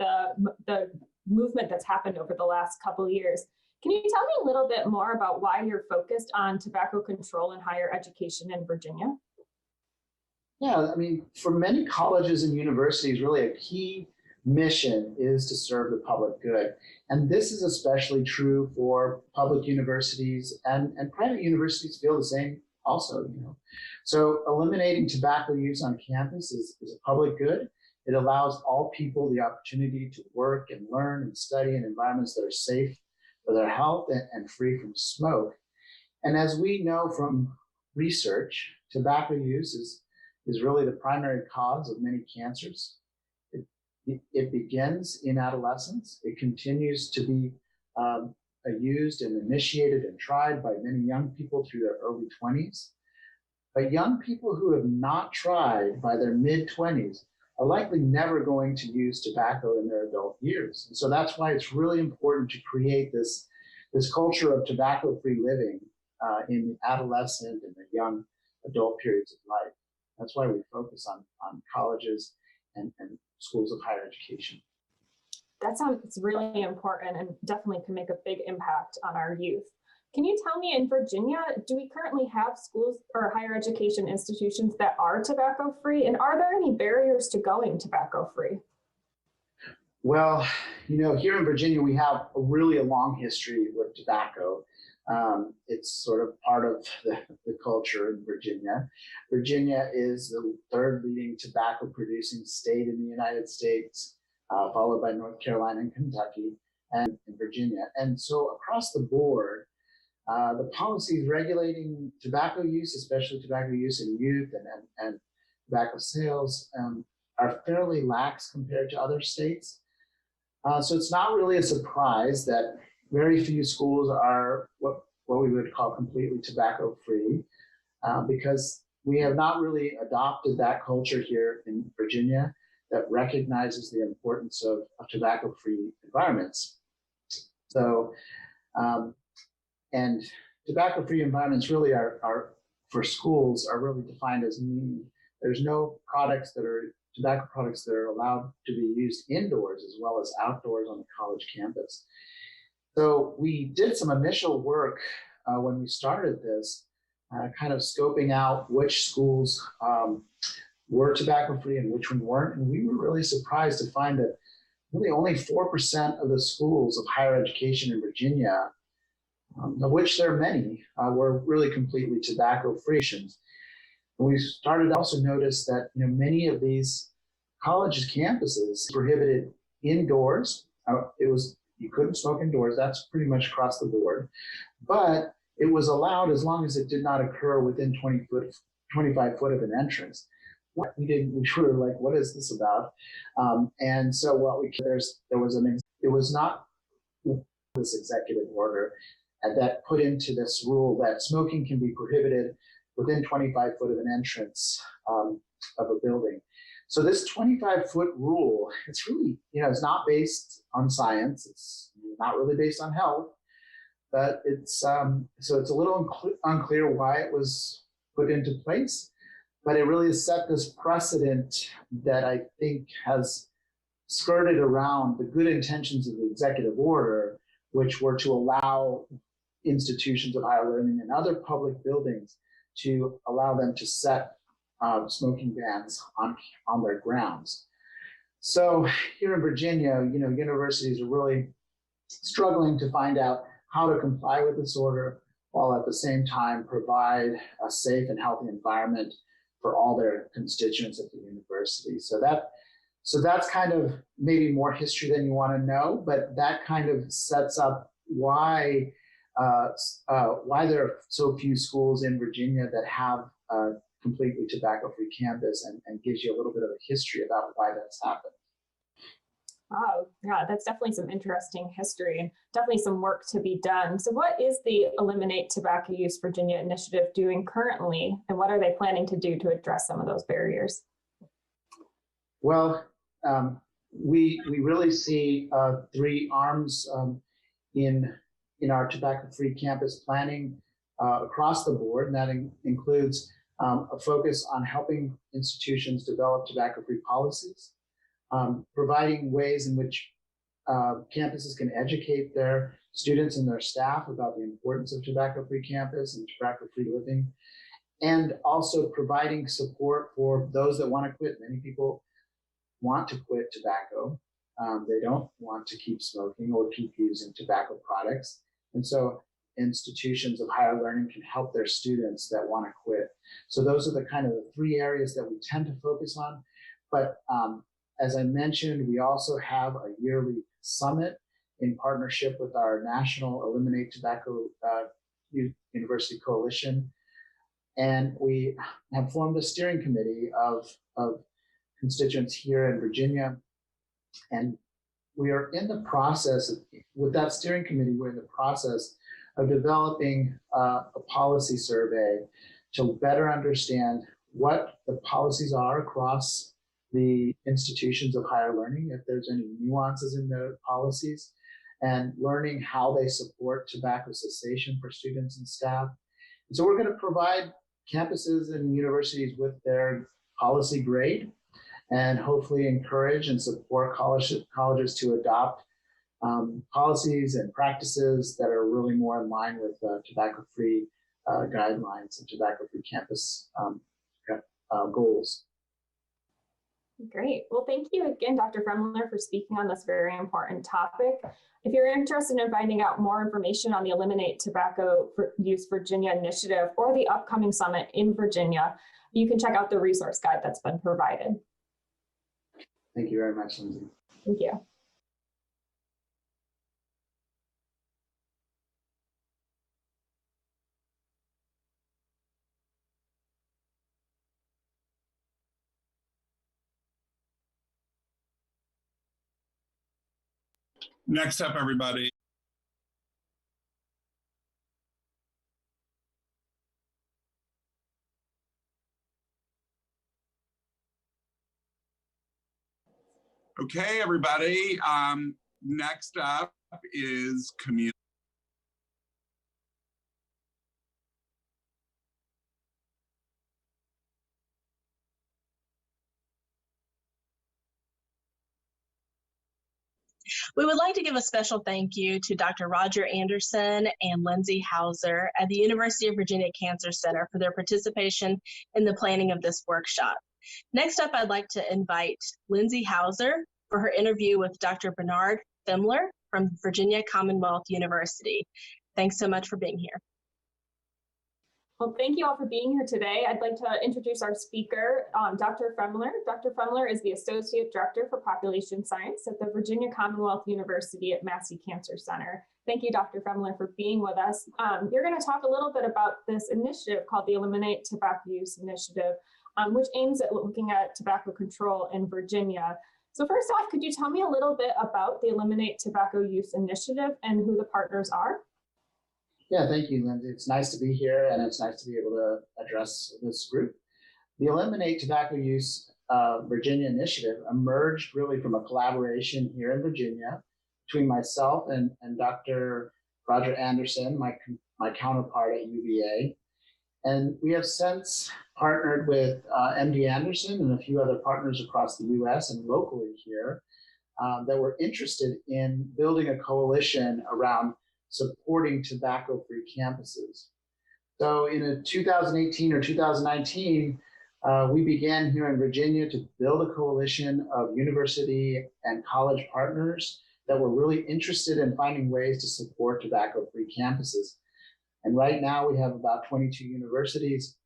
the movement that's happened over the last couple of years. Can you tell me a little bit more about why you're focused on tobacco control in higher education in Virginia? Yeah, I mean, for many colleges and universities, really a key mission is to serve the public good. And this is especially true for public universities, and private universities feel the same also, So eliminating tobacco use on campus is a public good. It allows all people the opportunity to work and learn and study in environments that are safe for their health and free from smoke. And as we know from research, tobacco use is really the primary cause of many cancers. It begins in adolescence. It continues to be used and initiated and tried by many young people through their early 20s. But young people who have not tried by their mid-20s are likely never going to use tobacco in their adult years. And so that's why it's really important to create this culture of tobacco-free living in the adolescent and the young adult periods of life. That's why we focus on colleges and schools of higher education. That sounds really important and definitely can make a big impact on our youth. Can you tell me, in Virginia, do we currently have schools or higher education institutions that are tobacco-free? And are there any barriers to going tobacco-free? Well, here in Virginia, we have really a long history with tobacco. It's sort of part of the culture in Virginia. Virginia is the 3rd leading tobacco producing state in the United States, followed by North Carolina and Kentucky and Virginia. And so across the board, the policies regulating tobacco use, especially tobacco use in youth and tobacco sales, are fairly lax compared to other states. So it's not really a surprise that very few schools are what we would call completely tobacco-free, because we have not really adopted that culture here in Virginia that recognizes the importance of tobacco-free environments. So, and tobacco-free environments really are for schools are really defined as meaning there's no products that are tobacco products that are allowed to be used indoors as well as outdoors on the college campus. So we did some initial work when we started this, kind of scoping out which schools were tobacco-free and which ones weren't. And we were really surprised to find that really only 4% of the schools of higher education in Virginia, of which there are many, were really completely tobacco-free. We started to also notice that many of these colleges' campuses prohibited indoors. You couldn't smoke indoors. That's pretty much across the board. But it was allowed as long as it did not occur within 25 foot of an entrance. We were like, what is this about? And so it was not this executive order that put into this rule that smoking can be prohibited within 25 foot of an entrance of a building. So this 25-foot rule, it's really, it's not based on science. It's not really based on health, but it's so it's a little unclear why it was put into place. But it really has set this precedent that I think has skirted around the good intentions of the executive order, which were to allow institutions of higher learning and other public buildings to allow them to set smoking bans on their grounds. So here in Virginia, universities are really struggling to find out how to comply with this order while at the same time provide a safe and healthy environment for all their constituents at the university. So that's kind of maybe more history than you want to know, but that kind of sets up why there are so few schools in Virginia that have a completely tobacco-free campus, and gives you a little bit of a history about why that's happened. Wow, yeah, that's definitely some interesting history and definitely some work to be done. So what is the Eliminate Tobacco Use Virginia initiative doing currently, and what are they planning to do to address some of those barriers? Well, we really see three arms in our tobacco-free campus planning across the board, and that includes a focus on helping institutions develop tobacco-free policies, providing ways in which campuses can educate their students and their staff about the importance of tobacco-free campus and tobacco-free living, and also providing support for those that want to quit. Many people want to quit tobacco. They don't want to keep smoking or keep using tobacco products. And so institutions of higher learning can help their students that want to quit. So those are the kind of the three areas that we tend to focus on. But as I mentioned, we also have a yearly summit in partnership with our National Eliminate Tobacco University Coalition. And we have formed a steering committee of constituents here in Virginia. And we are in the process, with that steering committee, we're in the process of developing a policy survey to better understand what the policies are across the institutions of higher learning, if there's any nuances in their policies, and learning how they support tobacco cessation for students and staff. And so we're going to provide campuses and universities with their policy grade and hopefully encourage and support colleges to adopt policies and practices that are really more in line with tobacco-free guidelines and tobacco-free campus goals. Great. Well, thank you again, Dr. Fremler, for speaking on this very important topic. If you're interested in finding out more information on the Eliminate Tobacco Use Virginia initiative or the upcoming summit in Virginia, you can check out the resource guide that's been provided. Thank you very much, Lindsay. Thank you. Next up, everybody. Okay, everybody. Next up is community. We would like to give a special thank you to Dr. Roger Anderson and Lindsay Hauser at the University of Virginia Cancer Center for their participation in the planning of this workshop. Next up, I'd like to invite Lindsay Hauser for her interview with Dr. Bernard Femmler from Virginia Commonwealth University. Thanks so much for being here. Well, thank you all for being here today. I'd like to introduce our speaker, Dr. Femmler. Dr. Femmler is the Associate Director for Population Science at the Virginia Commonwealth University at Massey Cancer Center. Thank you, Dr. Femmler, for being with us. You're going to talk a little bit about this initiative called the Eliminate Tobacco Use Initiative, which aims at looking at tobacco control in Virginia. So first off, could you tell me a little bit about the Eliminate Tobacco Use Initiative and who the partners are? Yeah, thank you, Lindsay. It's nice to be here, and it's nice to be able to address this group. The Eliminate Tobacco Use Virginia initiative emerged really from a collaboration here in Virginia between myself and Dr. Roger Anderson, my counterpart at UVA. And we have since partnered with MD Anderson and a few other partners across the US and locally here that were interested in building a coalition around supporting tobacco-free campuses. So in 2018 or 2019, we began here in Virginia to build a coalition of university and college partners that were really interested in finding ways to support tobacco-free campuses. And right now we have about 22 universities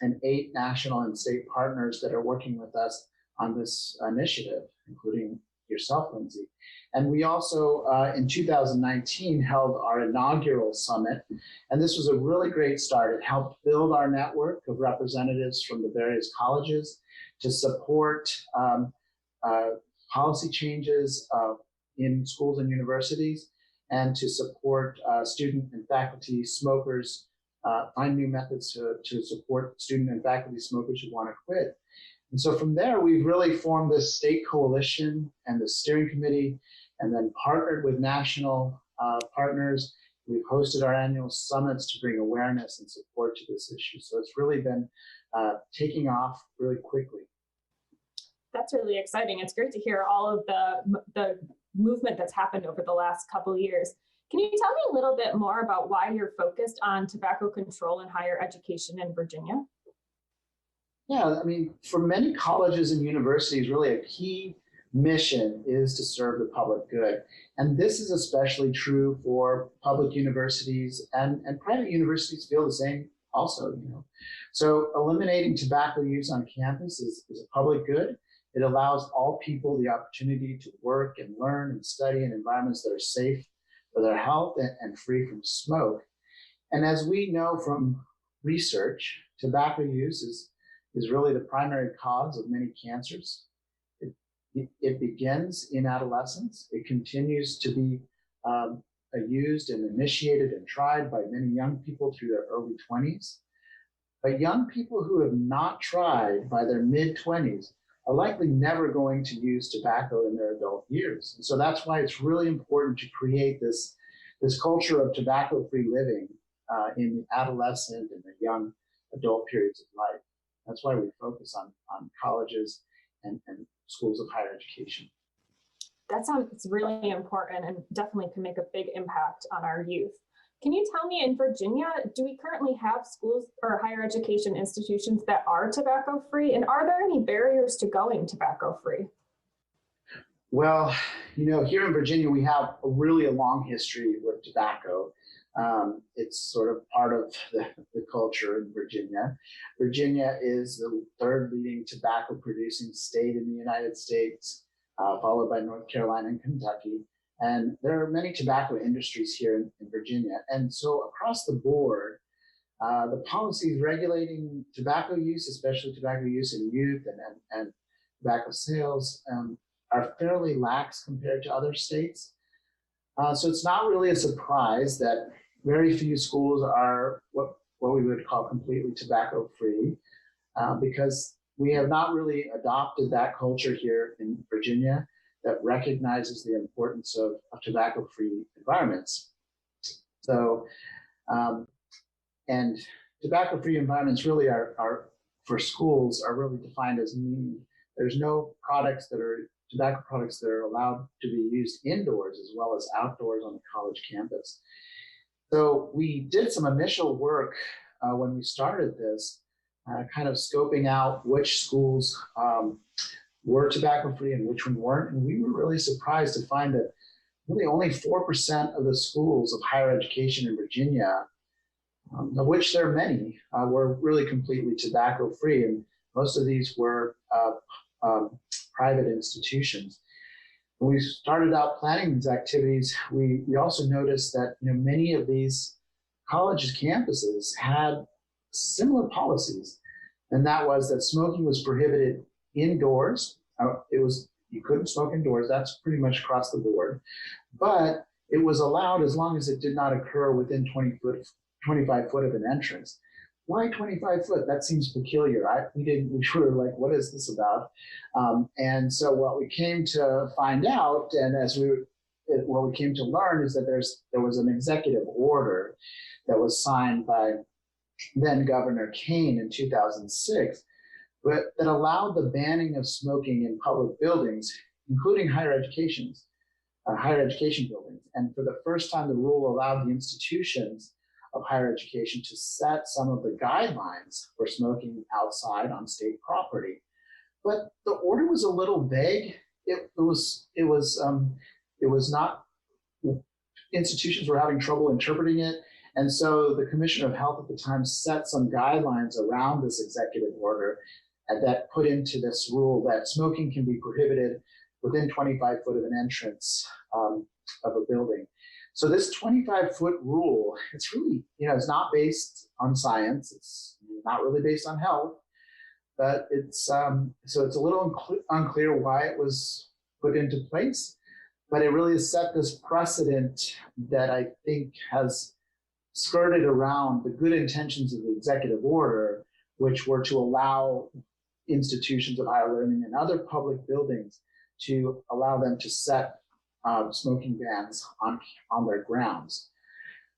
and 8 national and state partners that are working with us on this initiative, including yourself, Lindsay. And we also, in 2019, held our inaugural summit. And this was a really great start. It helped build our network of representatives from the various colleges to support policy changes in schools and universities, and to support student and faculty smokers, find new methods to support student and faculty smokers who want to quit. And so from there, we've really formed this state coalition and the steering committee, and then partnered with national partners. We've hosted our annual summits to bring awareness and support to this issue. So it's really been taking off really quickly. That's really exciting. It's great to hear all of the movement that's happened over the last couple of years. Can you tell me a little bit more about why you're focused on tobacco control in higher education in Virginia? Yeah, I mean, for many colleges and universities, really a key mission is to serve the public good. And this is especially true for public universities, and private universities feel the same also, you know. So eliminating tobacco use on campus is a public good. It allows all people the opportunity to work and learn and study in environments that are safe for their health and free from smoke. And as we know from research, tobacco use is really the primary cause of many cancers. It begins in adolescence. It continues to be used and initiated and tried by many young people through their early 20s. But young people who have not tried by their mid-20s are likely never going to use tobacco in their adult years. And so that's why it's really important to create this culture of tobacco-free living in the adolescent and the young adult periods of life. That's why we focus on colleges and schools of higher education. That sounds really important and definitely can make a big impact on our youth. Can you tell me, in Virginia, do we currently have schools or higher education institutions that are tobacco-free? And are there any barriers to going tobacco-free? Well, you know, here in Virginia, we have a long history with tobacco. It's sort of part of the culture in Virginia. Virginia is the 3rd leading tobacco producing state in the United States, followed by North Carolina and Kentucky. And there are many tobacco industries here in Virginia. And so across the board, the policies regulating tobacco use, especially tobacco use in youth and tobacco sales, are fairly lax compared to other states. So it's not really a surprise that very few schools are what we would call completely tobacco free, because we have not really adopted that culture here in Virginia that recognizes the importance of tobacco free environments. So, and tobacco free environments really are for schools are really defined as meaning there's no products that are tobacco products that are allowed to be used indoors as well as outdoors on the college campus. So we did some initial work when we started this, kind of scoping out which schools were tobacco-free and which one weren't. And we were really surprised to find that really only 4% of the schools of higher education in Virginia, of which there are many, were really completely tobacco-free. And most of these were private institutions. When we started out planning these activities, we also noticed that many of these college campuses had similar policies, and that was that smoking was prohibited indoors. You couldn't smoke indoors. That's pretty much across the board, but it was allowed as long as it did not occur within 25 foot of an entrance. Why 25 foot? That seems peculiar. We were like, what is this about? And so what we came to find out, and what we came to learn, is that there was an executive order that was signed by then Governor Kane in 2006, but that allowed the banning of smoking in public buildings, including higher education buildings. And for the first time, the rule allowed the institutions of higher education to set some of the guidelines for smoking outside on state property. But the order was a little vague. It was not, institutions were having trouble interpreting it. And so the Commissioner of Health at the time set some guidelines around this executive order that put into this rule that smoking can be prohibited within 25 foot of an entrance of a building. So this 25-foot rule, it's really, it's not based on science. It's not really based on health, but it's a little unclear why it was put into place. But it really has set this precedent that I think has skirted around the good intentions of the executive order, which were to allow institutions of higher learning and other public buildings to allow them to set smoking bans on their grounds.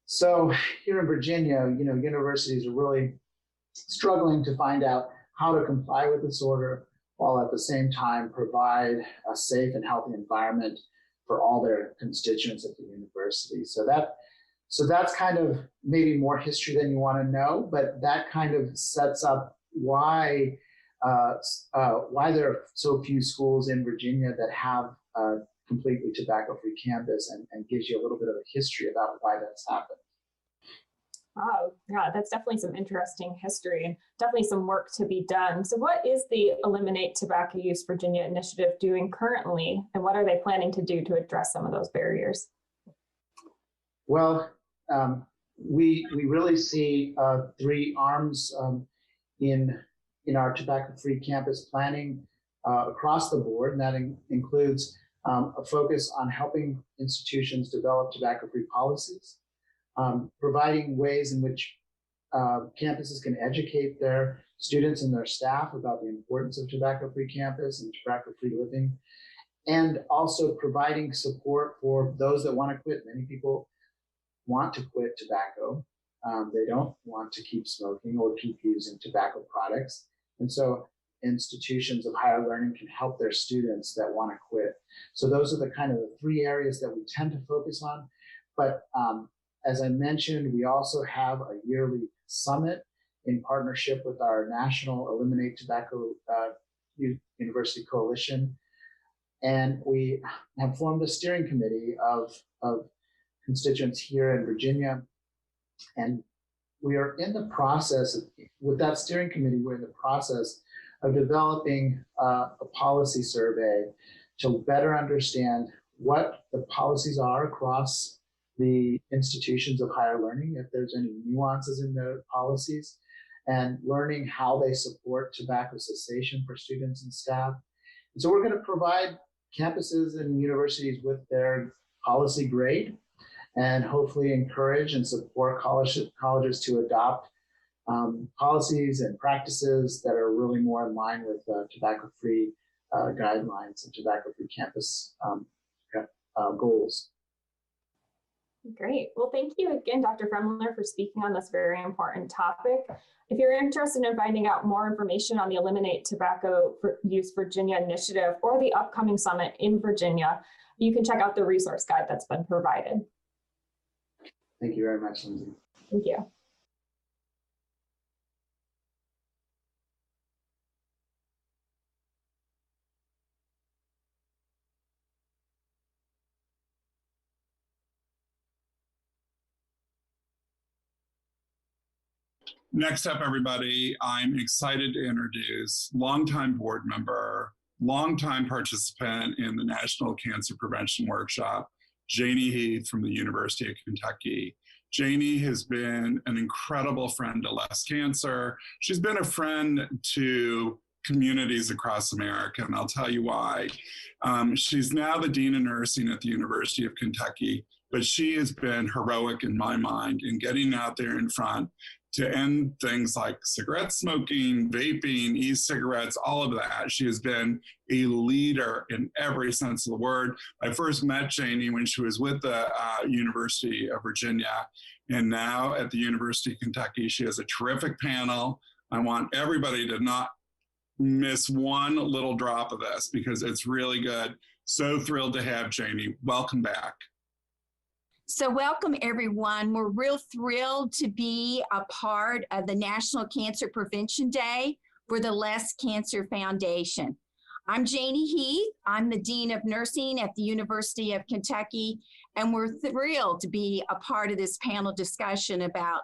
So here in Virginia, universities are really struggling to find out how to comply with this order while at the same time provide a safe and healthy environment for all their constituents at the university. So that's kind of maybe more history than you want to know, but that kind of sets up why there are so few schools in Virginia that have a completely tobacco-free campus, and gives you a little bit of a history about why that's happened. Wow, yeah, that's definitely some interesting history and definitely some work to be done. So what is the Eliminate Tobacco Use Virginia initiative doing currently, and what are they planning to do to address some of those barriers? Well, we really see three arms in our tobacco-free campus planning across the board, and that includes a focus on helping institutions develop tobacco-free policies, providing ways in which campuses can educate their students and their staff about the importance of tobacco-free campus and tobacco-free living, and also providing support for those that want to quit. Many people want to quit tobacco. They don't want to keep smoking or keep using tobacco products. And so institutions of higher learning can help their students that want to quit. So those are the kind of the three areas that we tend to focus on. But as I mentioned, we also have a yearly summit in partnership with our National Eliminate Tobacco University Coalition. And we have formed a steering committee of constituents here in Virginia. And we are in the process, with that steering committee, we're in the process of developing a policy survey to better understand what the policies are across the institutions of higher learning, if there's any nuances in the policies, and learning how they support tobacco cessation for students and staff. And so we're going to provide campuses and universities with their policy grade, and hopefully encourage and support colleges to adopt policies and practices that are really more in line with tobacco-free guidelines and tobacco-free campus goals. Great. Well, thank you again, Dr. Fremler, for speaking on this very important topic. If you're interested in finding out more information on the Eliminate Tobacco Use Virginia initiative or the upcoming summit in Virginia, you can check out the resource guide that's been provided. Thank you very much, Lindsay. Thank you. Next up, everybody, I'm excited to introduce longtime board member, longtime participant in the National Cancer Prevention Workshop, Janie Heath from the University of Kentucky. Janie has been an incredible friend to Less Cancer. She's been a friend to communities across America, and I'll tell you why. She's now the Dean of Nursing at the University of Kentucky, but she has been heroic in my mind in getting out there in front to end things like cigarette smoking, vaping, e-cigarettes, all of that. She has been a leader in every sense of the word. I first met Janie when she was with the University of Virginia, and now at the University of Kentucky. She has a terrific panel. I want everybody to not miss one little drop of this because it's really good. So thrilled to have Janie. Welcome back. So welcome, everyone. We're real thrilled to be a part of the National Cancer Prevention Day for the Less Cancer Foundation. I'm Janie Heath. I'm the Dean of Nursing at the University of Kentucky, and we're thrilled to be a part of this panel discussion about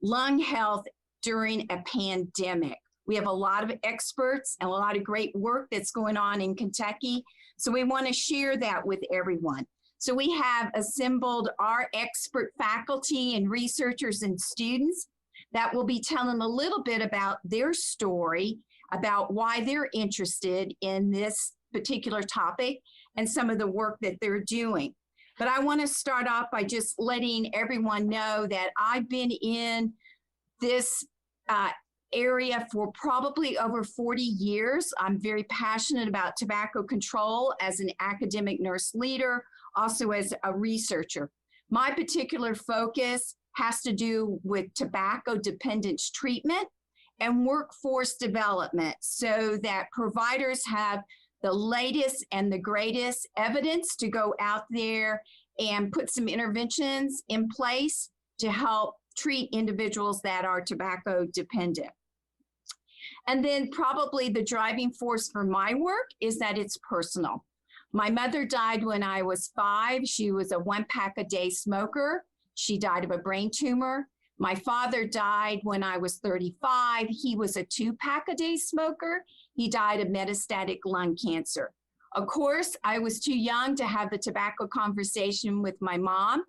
lung health during a pandemic. We have a lot of experts and a lot of great work that's going on in Kentucky, so we want to share that with everyone. So we have assembled our expert faculty and researchers and students that will be telling a little bit about their story, about why they're interested in this particular topic and some of the work that they're doing. But I want to start off by just letting everyone know that I've been in this area for probably over 40 years. I'm very passionate about tobacco control as an academic nurse leader, also as a researcher. My particular focus has to do with tobacco dependence treatment and workforce development so that providers have the latest and the greatest evidence to go out there and put some interventions in place to help treat individuals that are tobacco dependent. And then probably the driving force for my work is that it's personal. My mother died when I was 5. She was a 1-pack-a-day smoker. She died of a brain tumor. My father died when I was 35. He was a 2-pack-a-day smoker. He died of metastatic lung cancer. Of course, I was too young to have the tobacco conversation with my mom.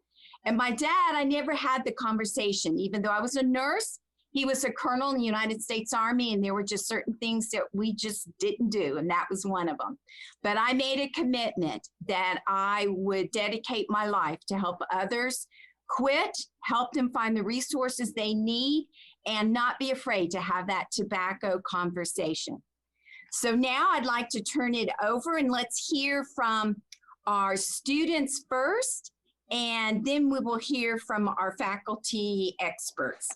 And my dad, I never had the conversation. Even though I was a nurse, he was a colonel in the United States Army, and there were just certain things that we just didn't do, and that was one of them. But I made a commitment that I would dedicate my life to help others quit, help them find the resources they need, and not be afraid to have that tobacco conversation. So now I'd like to turn it over, and let's hear from our students first, and then we will hear from our faculty experts.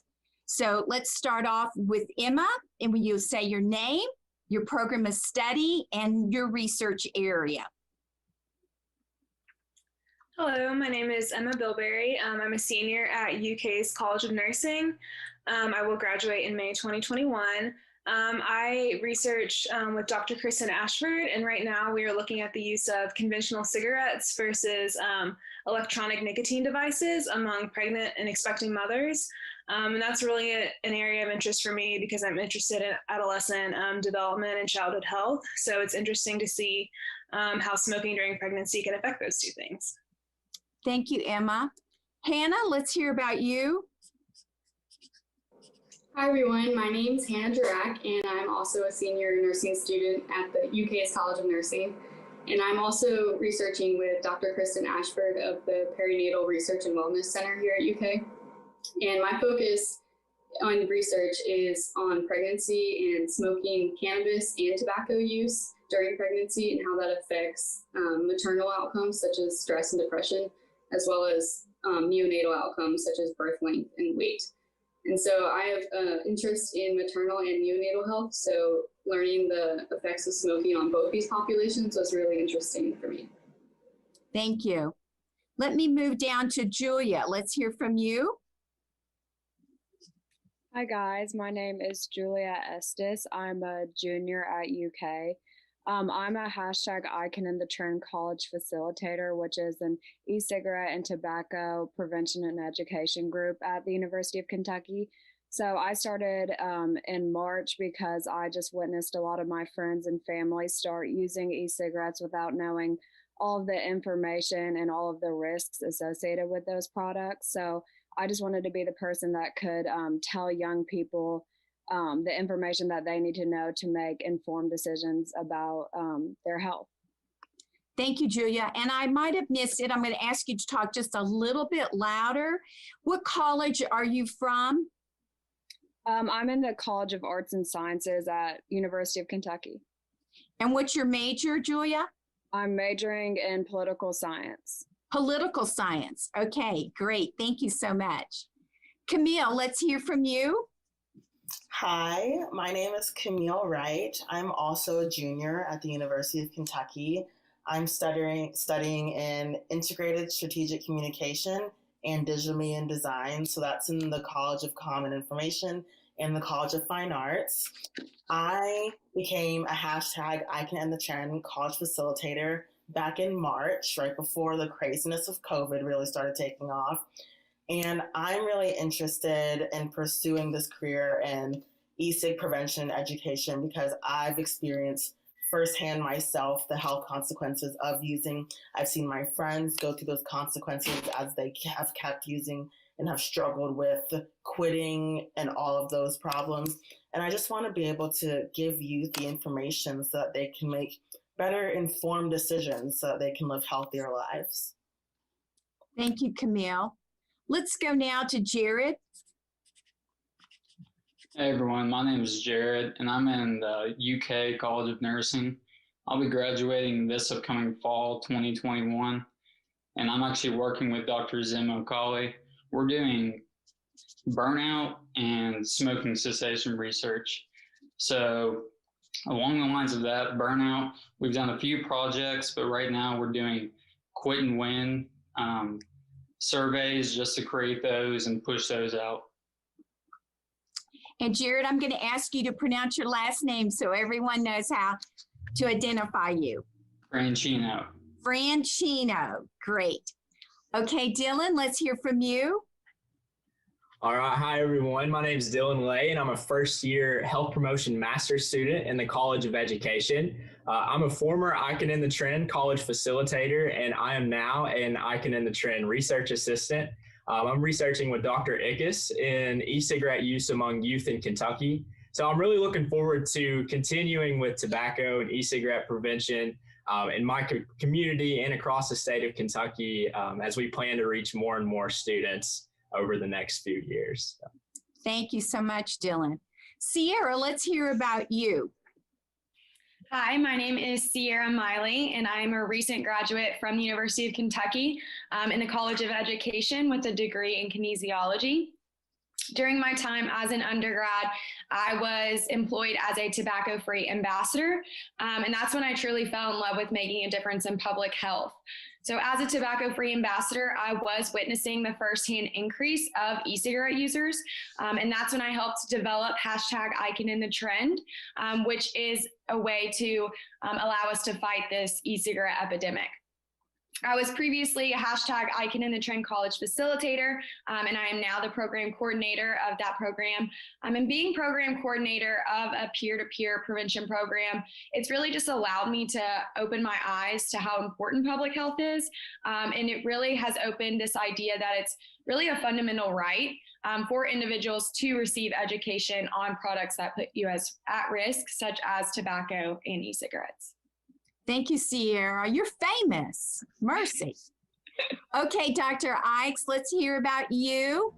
So let's start off with Emma, and you'll say your name, your program of study, and your research area. Hello, my name is Emma Bilberry. I'm a senior at UK's College of Nursing. I will graduate in May 2021. I research with Dr. Kristen Ashford, and right now we are looking at the use of conventional cigarettes versus electronic nicotine devices among pregnant and expecting mothers. And that's really an area of interest for me because I'm interested in adolescent development and childhood health. So it's interesting to see how smoking during pregnancy can affect those two things. Thank you, Emma. Hannah, let's hear about you. Hi everyone, my name is Hannah Durack, and I'm also a senior nursing student at the UK's College of Nursing. And I'm also researching with Dr. Kristen Ashford of the Perinatal Research and Wellness Center here at UK. And my focus on research is on pregnancy and smoking cannabis and tobacco use during pregnancy and how that affects maternal outcomes such as stress and depression, as well as neonatal outcomes such as birth length and weight. And so I have interest in maternal and neonatal health. So learning the effects of smoking on both these populations was really interesting for me. Thank you. Let me move down to Julia. Let's hear from you. Hi guys, my name is Julia Estes. I'm a junior at UK. I'm a hashtag Icon in the Trend College facilitator, which is an e-cigarette and tobacco prevention and education group at the University of Kentucky. So I started in March because I just witnessed a lot of my friends and family start using e-cigarettes without knowing all of the information and all of the risks associated with those products. So I just wanted to be the person that could tell young people the information that they need to know to make informed decisions about their health. Thank you, Julia. And I might have missed it. I'm going to ask you to talk just a little bit louder. What college are you from? I'm in the College of Arts and Sciences at University of Kentucky. And what's your major, Julia? I'm majoring in political science. Political science. Okay, great. Thank you so much. Camille, let's hear from you. Hi, my name is Camille Wright. I'm also a junior at the University of Kentucky. I'm studying in integrated strategic communication and digital media and design. So that's in the College of Common Information and the College of Fine Arts. I became a hashtag Icon in the Trend college facilitator back in March, right before the craziness of COVID really started taking off. And I'm really interested in pursuing this career in e-cig prevention and education because I've experienced firsthand myself the health consequences of using. I've seen my friends go through those consequences as they have kept using and have struggled with quitting and all of those problems. And I just want to be able to give youth the information so that they can make better informed decisions so that they can live healthier lives. Thank you, Camille. Let's go now to Jared. Hey everyone, my name is Jared and I'm in the UK College of Nursing. I'll be graduating this upcoming fall 2021 and I'm actually working with Dr. Zim Okali. We're doing burnout and smoking cessation research. So along the lines of that, burnout, we've done a few projects, but right now we're doing quit and win surveys just to create those and push those out. And Jared, I'm going to ask you to pronounce your last name so everyone knows how to identify you. Franchino. Franchino, great. Okay, Dylan, let's hear from you. All right, hi everyone. My name is Dylan Lay and I'm a first year health promotion master's student in the College of Education. I'm a former Icon in the Trend college facilitator and I am now an Icon in the Trend research assistant. I'm researching with Dr. Ickes in e-cigarette use among youth in Kentucky. So I'm really looking forward to continuing with tobacco and e-cigarette prevention in my community and across the state of Kentucky as we plan to reach more and more students over the next few years. Thank you so much, Dylan. Sierra, let's hear about you. Hi, my name is Sierra Miley, and I'm a recent graduate from the University of Kentucky in the College of Education with a degree in kinesiology. During my time as an undergrad, I was employed as a tobacco-free ambassador, and that's when I truly fell in love with making a difference in public health. So as a tobacco-free ambassador, I was witnessing the firsthand increase of e-cigarette users, and that's when I helped develop hashtag Icon in the Trend, which is a way to allow us to fight this e-cigarette epidemic. I was previously a hashtag Icon in the Trend college facilitator, and I am now the program coordinator of that program. And being program coordinator of a peer-to-peer prevention program, it's really just allowed me to open my eyes to how important public health is. And it really has opened this idea that it's really a fundamental right for individuals to receive education on products that put you at risk, such as tobacco and e-cigarettes. Thank you, Sierra. You're famous. Mercy. Okay, Dr. Ickes, let's hear about you.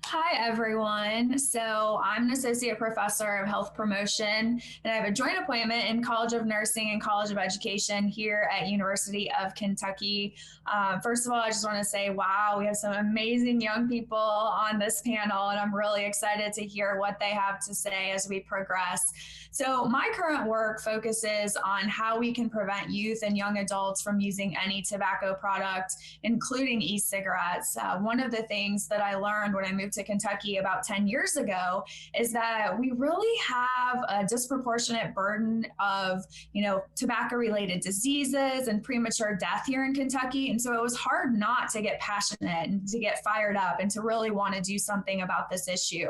Hi, everyone. So I'm an associate professor of health promotion, and I have a joint appointment in College of Nursing and College of Education here at University of Kentucky. First of all, I just want to say, wow, we have some amazing young people on this panel, and I'm really excited to hear what they have to say as we progress. So my current work focuses on how we can prevent youth and young adults from using any tobacco product, including e-cigarettes. One of the things that I learned when I moved to Kentucky about 10 years ago is that we really have a disproportionate burden of, tobacco-related diseases and premature death here in Kentucky. And so it was hard not to get passionate and to get fired up and to really want to do something about this issue.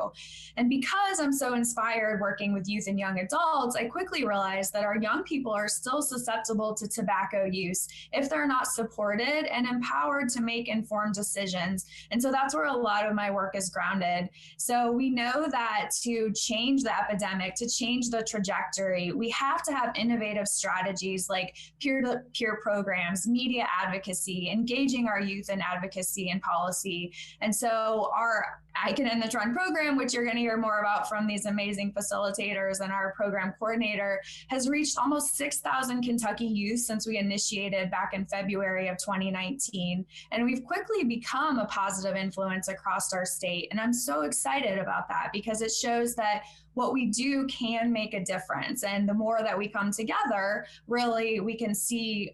And because I'm so inspired working with youth and young adults, I quickly realized that our young people are still susceptible to tobacco use if they're not supported and empowered to make informed decisions. And so that's where a lot of my work is grounded. So we know that to change the epidemic, to change the trajectory, we have to have innovative strategies like peer-to-peer programs, media advocacy, engaging our youth in advocacy and policy. And so our I Can End the Trend program, which you're going to hear more about from these amazing facilitators, and our program coordinator, has reached almost 6,000 Kentucky youth since we initiated back in February of 2019. And we've quickly become a positive influence across our state. And I'm so excited about that because it shows that what we do can make a difference. And the more that we come together, really, we can see,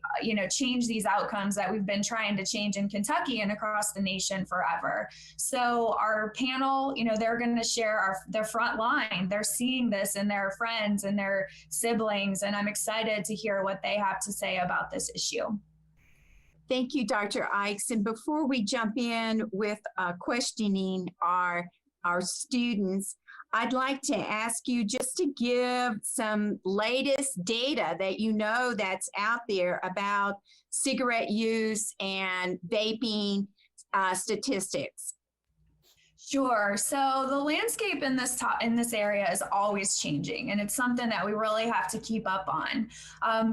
change these outcomes that we've been trying to change in Kentucky and across the nation forever. So our panel, they're going to share their front line. They're seeing this in their friends and their siblings. And I'm excited to hear what they have to say about this issue. Thank you, Dr. Ikes. And before we jump in with questioning our students, I'd like to ask you just to give some latest data that that's out there about cigarette use and vaping statistics. Sure. So the landscape in this area is always changing, and it's something that we really have to keep up on.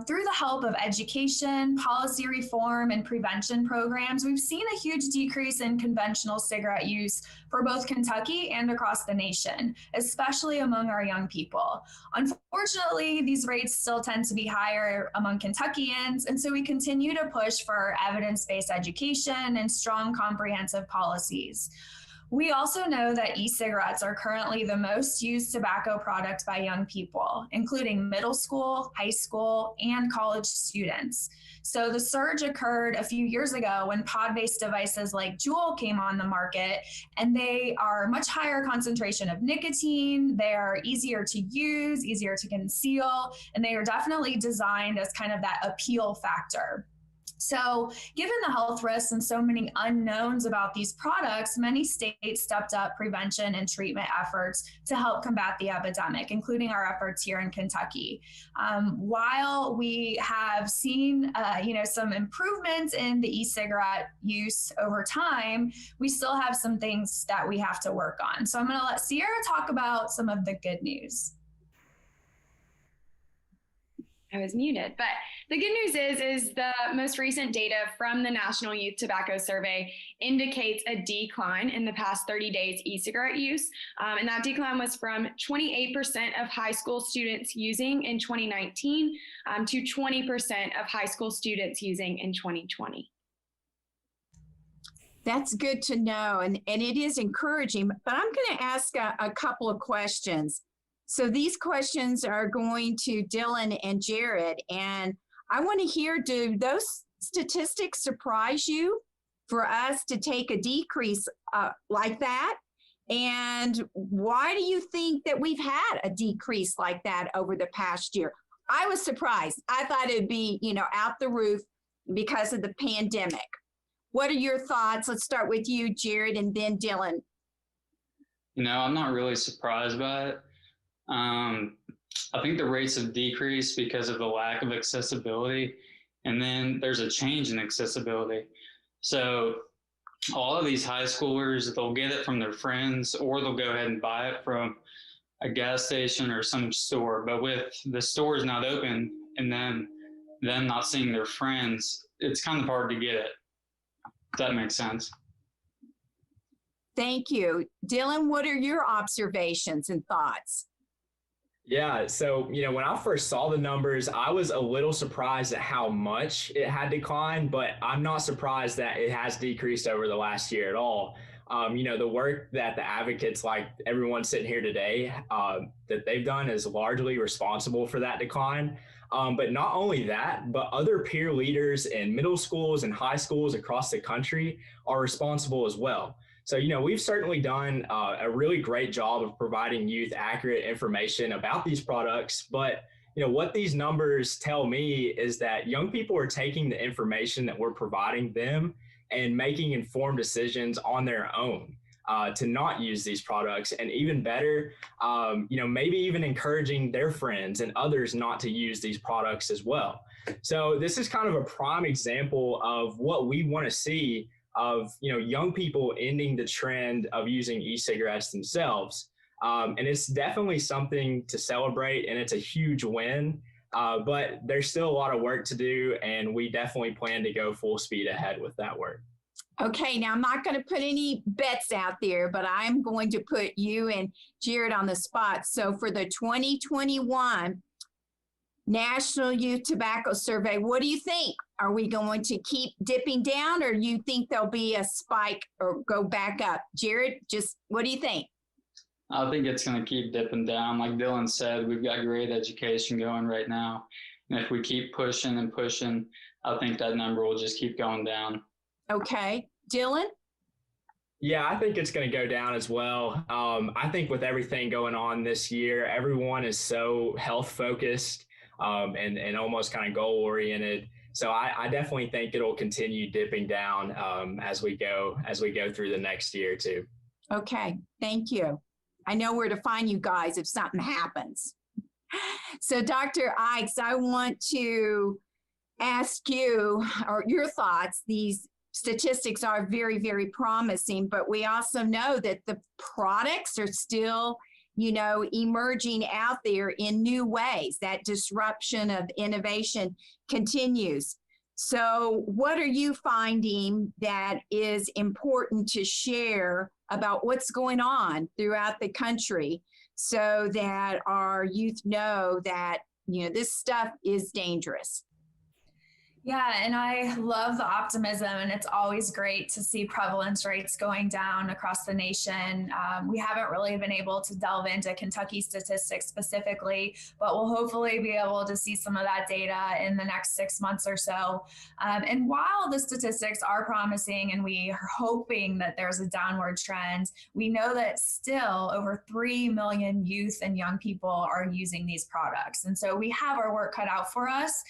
Through the help of education, policy reform, and prevention programs, we've seen a huge decrease in conventional cigarette use for both Kentucky and across the nation, especially among our young people. Unfortunately, these rates still tend to be higher among Kentuckians, and so we continue to push for evidence-based education and strong comprehensive policies. We also know that e-cigarettes are currently the most used tobacco product by young people, including middle school, high school, and college students. So the surge occurred a few years ago when pod-based devices like Juul came on the market, and they are much higher concentration of nicotine. They're easier to use, easier to conceal, and they are definitely designed as kind of that appeal factor. So given the health risks and so many unknowns about these products, many states stepped up prevention and treatment efforts to help combat the epidemic, including our efforts here in Kentucky. While we have seen some improvements in the e-cigarette use over time, we still have some things that we have to work on. So I'm going to let Sierra talk about some of the good news. I was muted, but the good news is the most recent data from the National Youth Tobacco Survey indicates a decline in the past 30 days e-cigarette use. And that decline was from 28% of high school students using in 2019 to 20% of high school students using in 2020. That's good to know, and it is encouraging, but I'm going to ask a couple of questions. So these questions are going to Dylan and Jared, and I want to hear, do those statistics surprise you for us to take a decrease like that? And why do you think that we've had a decrease like that over the past year? I was surprised. I thought it'd be, out the roof because of the pandemic. What are your thoughts? Let's start with you, Jared, and then Dylan. I'm not really surprised by it. I think the rates have decreased because of the lack of accessibility, and then there's a change in accessibility. So all of these high schoolers, they'll get it from their friends, or they'll go ahead and buy it from a gas station or some store. But with the stores not open and then them not seeing their friends, it's kind of hard to get it. If that makes sense. Thank you. Dylan, what are your observations and thoughts? Yeah, so, when I first saw the numbers, I was a little surprised at how much it had declined, but I'm not surprised that it has decreased over the last year at all. The work that the advocates, like everyone sitting here today, that they've done is largely responsible for that decline. But not only that, but other peer leaders in middle schools and high schools across the country are responsible as well. So, we've certainly done a really great job of providing youth accurate information about these products. But, what these numbers tell me is that young people are taking the information that we're providing them and making informed decisions on their own to not use these products. And even better, maybe even encouraging their friends and others not to use these products as well. So this is kind of a prime example of what we want to see of, young people ending the trend of using e-cigarettes themselves. And it's definitely something to celebrate, and it's a huge win. But there's still a lot of work to do, and we definitely plan to go full speed ahead with that work. Okay, now I'm not going to put any bets out there, but I'm going to put you and Jared on the spot. So for the 2021 National Youth Tobacco Survey, what do you think? Are we going to keep dipping down, or you think there'll be a spike or go back up? Jared, just what do you think? I think it's going to keep dipping down. Like Dylan said, we've got great education going right now. And if we keep pushing and pushing, I think that number will just keep going down. Okay. Dylan? Yeah, I think it's going to go down as well. I think with everything going on this year, everyone is so health focused and almost kind of goal oriented. So I definitely think it'll continue dipping down as we go through the next year too. Okay, thank you. I know where to find you guys if something happens. So Dr. Ickes, I want to ask you or your thoughts. These statistics are very, very promising, but we also know that the products are still, emerging out there in new ways. That disruption of innovation continues. So what are you finding that is important to share about what's going on throughout the country so that our youth know that, this stuff is dangerous? Yeah, and I love the optimism, and it's always great to see prevalence rates going down across the nation. We haven't really been able to delve into Kentucky statistics specifically, but we'll hopefully be able to see some of that data in the next 6 months or so. And while the statistics are promising and we are hoping that there's a downward trend, we know that still over 3 million youth and young people are using these products. And so we have our work cut out for us.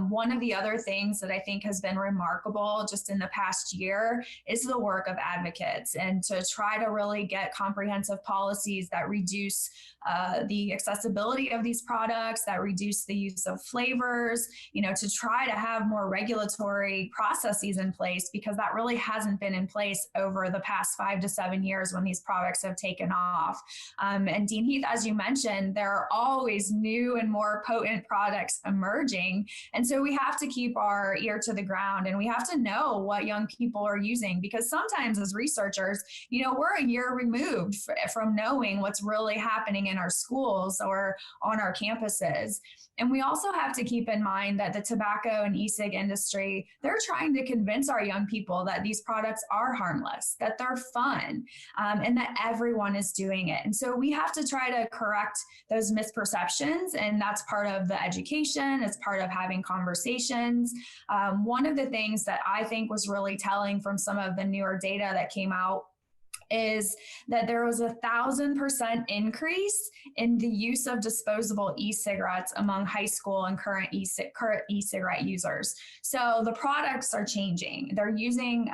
One of the other things that I think has been remarkable just in the past year is the work of advocates, and to try to really get comprehensive policies that reduce the accessibility of these products, that reduce the use of flavors, to try to have more regulatory processes in place, because that really hasn't been in place over the past 5 to 7 years when these products have taken off. And Dean Heath, as you mentioned, there are always new and more potent products emerging. And so we have to keep our ear to the ground, and we have to know what young people are using, because sometimes as researchers, we're a year removed from knowing what's really happening in our schools or on our campuses. And we also have to keep in mind that the tobacco and e-cig industry, they're trying to convince our young people that these products are harmless, that they're fun, and that everyone is doing it. And so we have to try to correct those misperceptions, and that's part of the education, it's part of having conversations. One of the things that I think was really telling from some of the newer data that came out is that there was 1,000% increase in the use of disposable e-cigarettes among high school and current e-cigarette users. So the products are changing. They're using,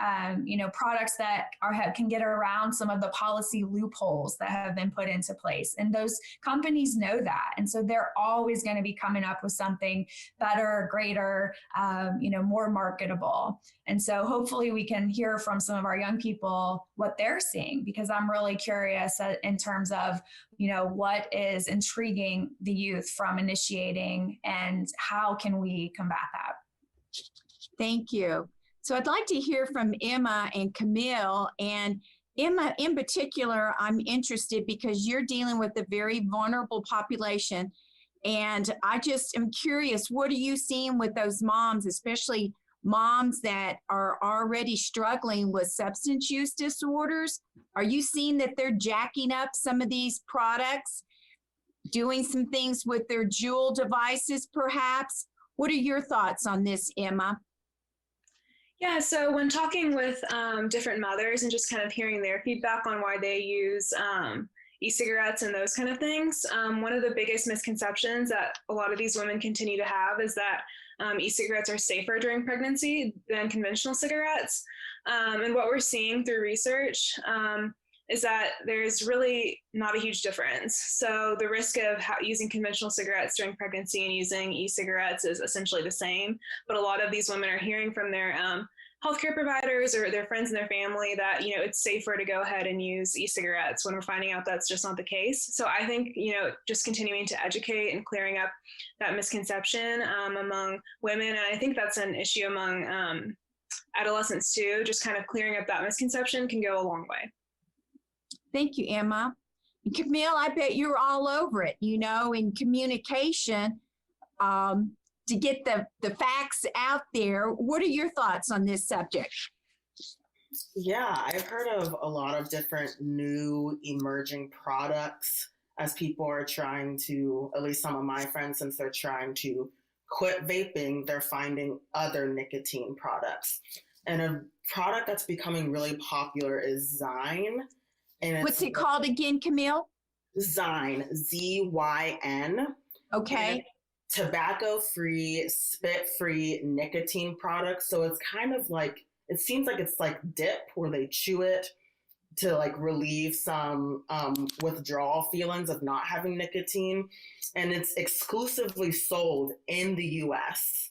products that can get around some of the policy loopholes that have been put into place. And those companies know that. And so they're always going to be coming up with something better, greater, more marketable. And so hopefully we can hear from some of our young people what they're seeing, because I'm really curious in terms of, what is intriguing the youth from initiating and how can we combat that? Thank you. So I'd like to hear from Emma and Camille. And Emma, in particular, I'm interested because you're dealing with a very vulnerable population. And I just am curious, what are you seeing with those moms, especially moms that are already struggling with substance use disorders? Are you seeing that they're jacking up some of these products, doing some things with their Juul devices, perhaps? What are your thoughts on this, Emma? Yeah, so when talking with different mothers and just kind of hearing their feedback on why they use e-cigarettes and those kind of things, one of the biggest misconceptions that a lot of these women continue to have is that e-cigarettes are safer during pregnancy than conventional cigarettes. And what we're seeing through research is that there's really not a huge difference. So the risk of using conventional cigarettes during pregnancy and using e-cigarettes is essentially the same. But a lot of these women are hearing from their healthcare providers or their friends and their family that, you know, it's safer to go ahead and use e-cigarettes when we're finding out that's just not the case. So I think, you know, just continuing to educate and clearing up that misconception among women. And I think that's an issue among adolescents too. Just kind of clearing up that misconception can go a long way. Thank you, Emma. And Camille, I bet you're all over it, you know, in communication to get the facts out there. What are your thoughts on this subject? Yeah, I've heard of a lot of different new emerging products as people are trying to, at least some of my friends, since they're trying to quit vaping, they're finding other nicotine products. And a product that's becoming really popular is Zyn. And what's it called again, Camille? Zyn, Z-Y-N. Okay. Tobacco-free, spit-free nicotine products. So it's kind of like, it seems like it's like dip where they chew it to like relieve some withdrawal feelings of not having nicotine. And it's exclusively sold in the US.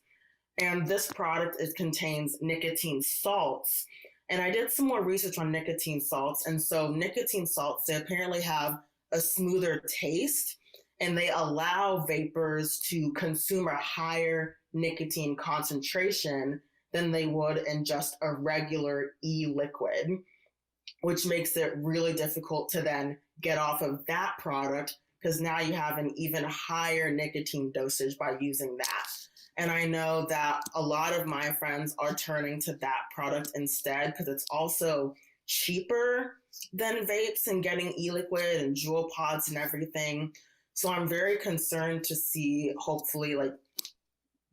And this product, it contains nicotine salts. And I did some more research on nicotine salts. And so nicotine salts, they apparently have a smoother taste and they allow vapors to consume a higher nicotine concentration than they would in just a regular e-liquid, which makes it really difficult to then get off of that product because now you have an even higher nicotine dosage by using that. And I know that a lot of my friends are turning to that product instead because it's also cheaper than vapes and getting e-liquid and Juul pods and everything. So I'm very concerned to see, hopefully, like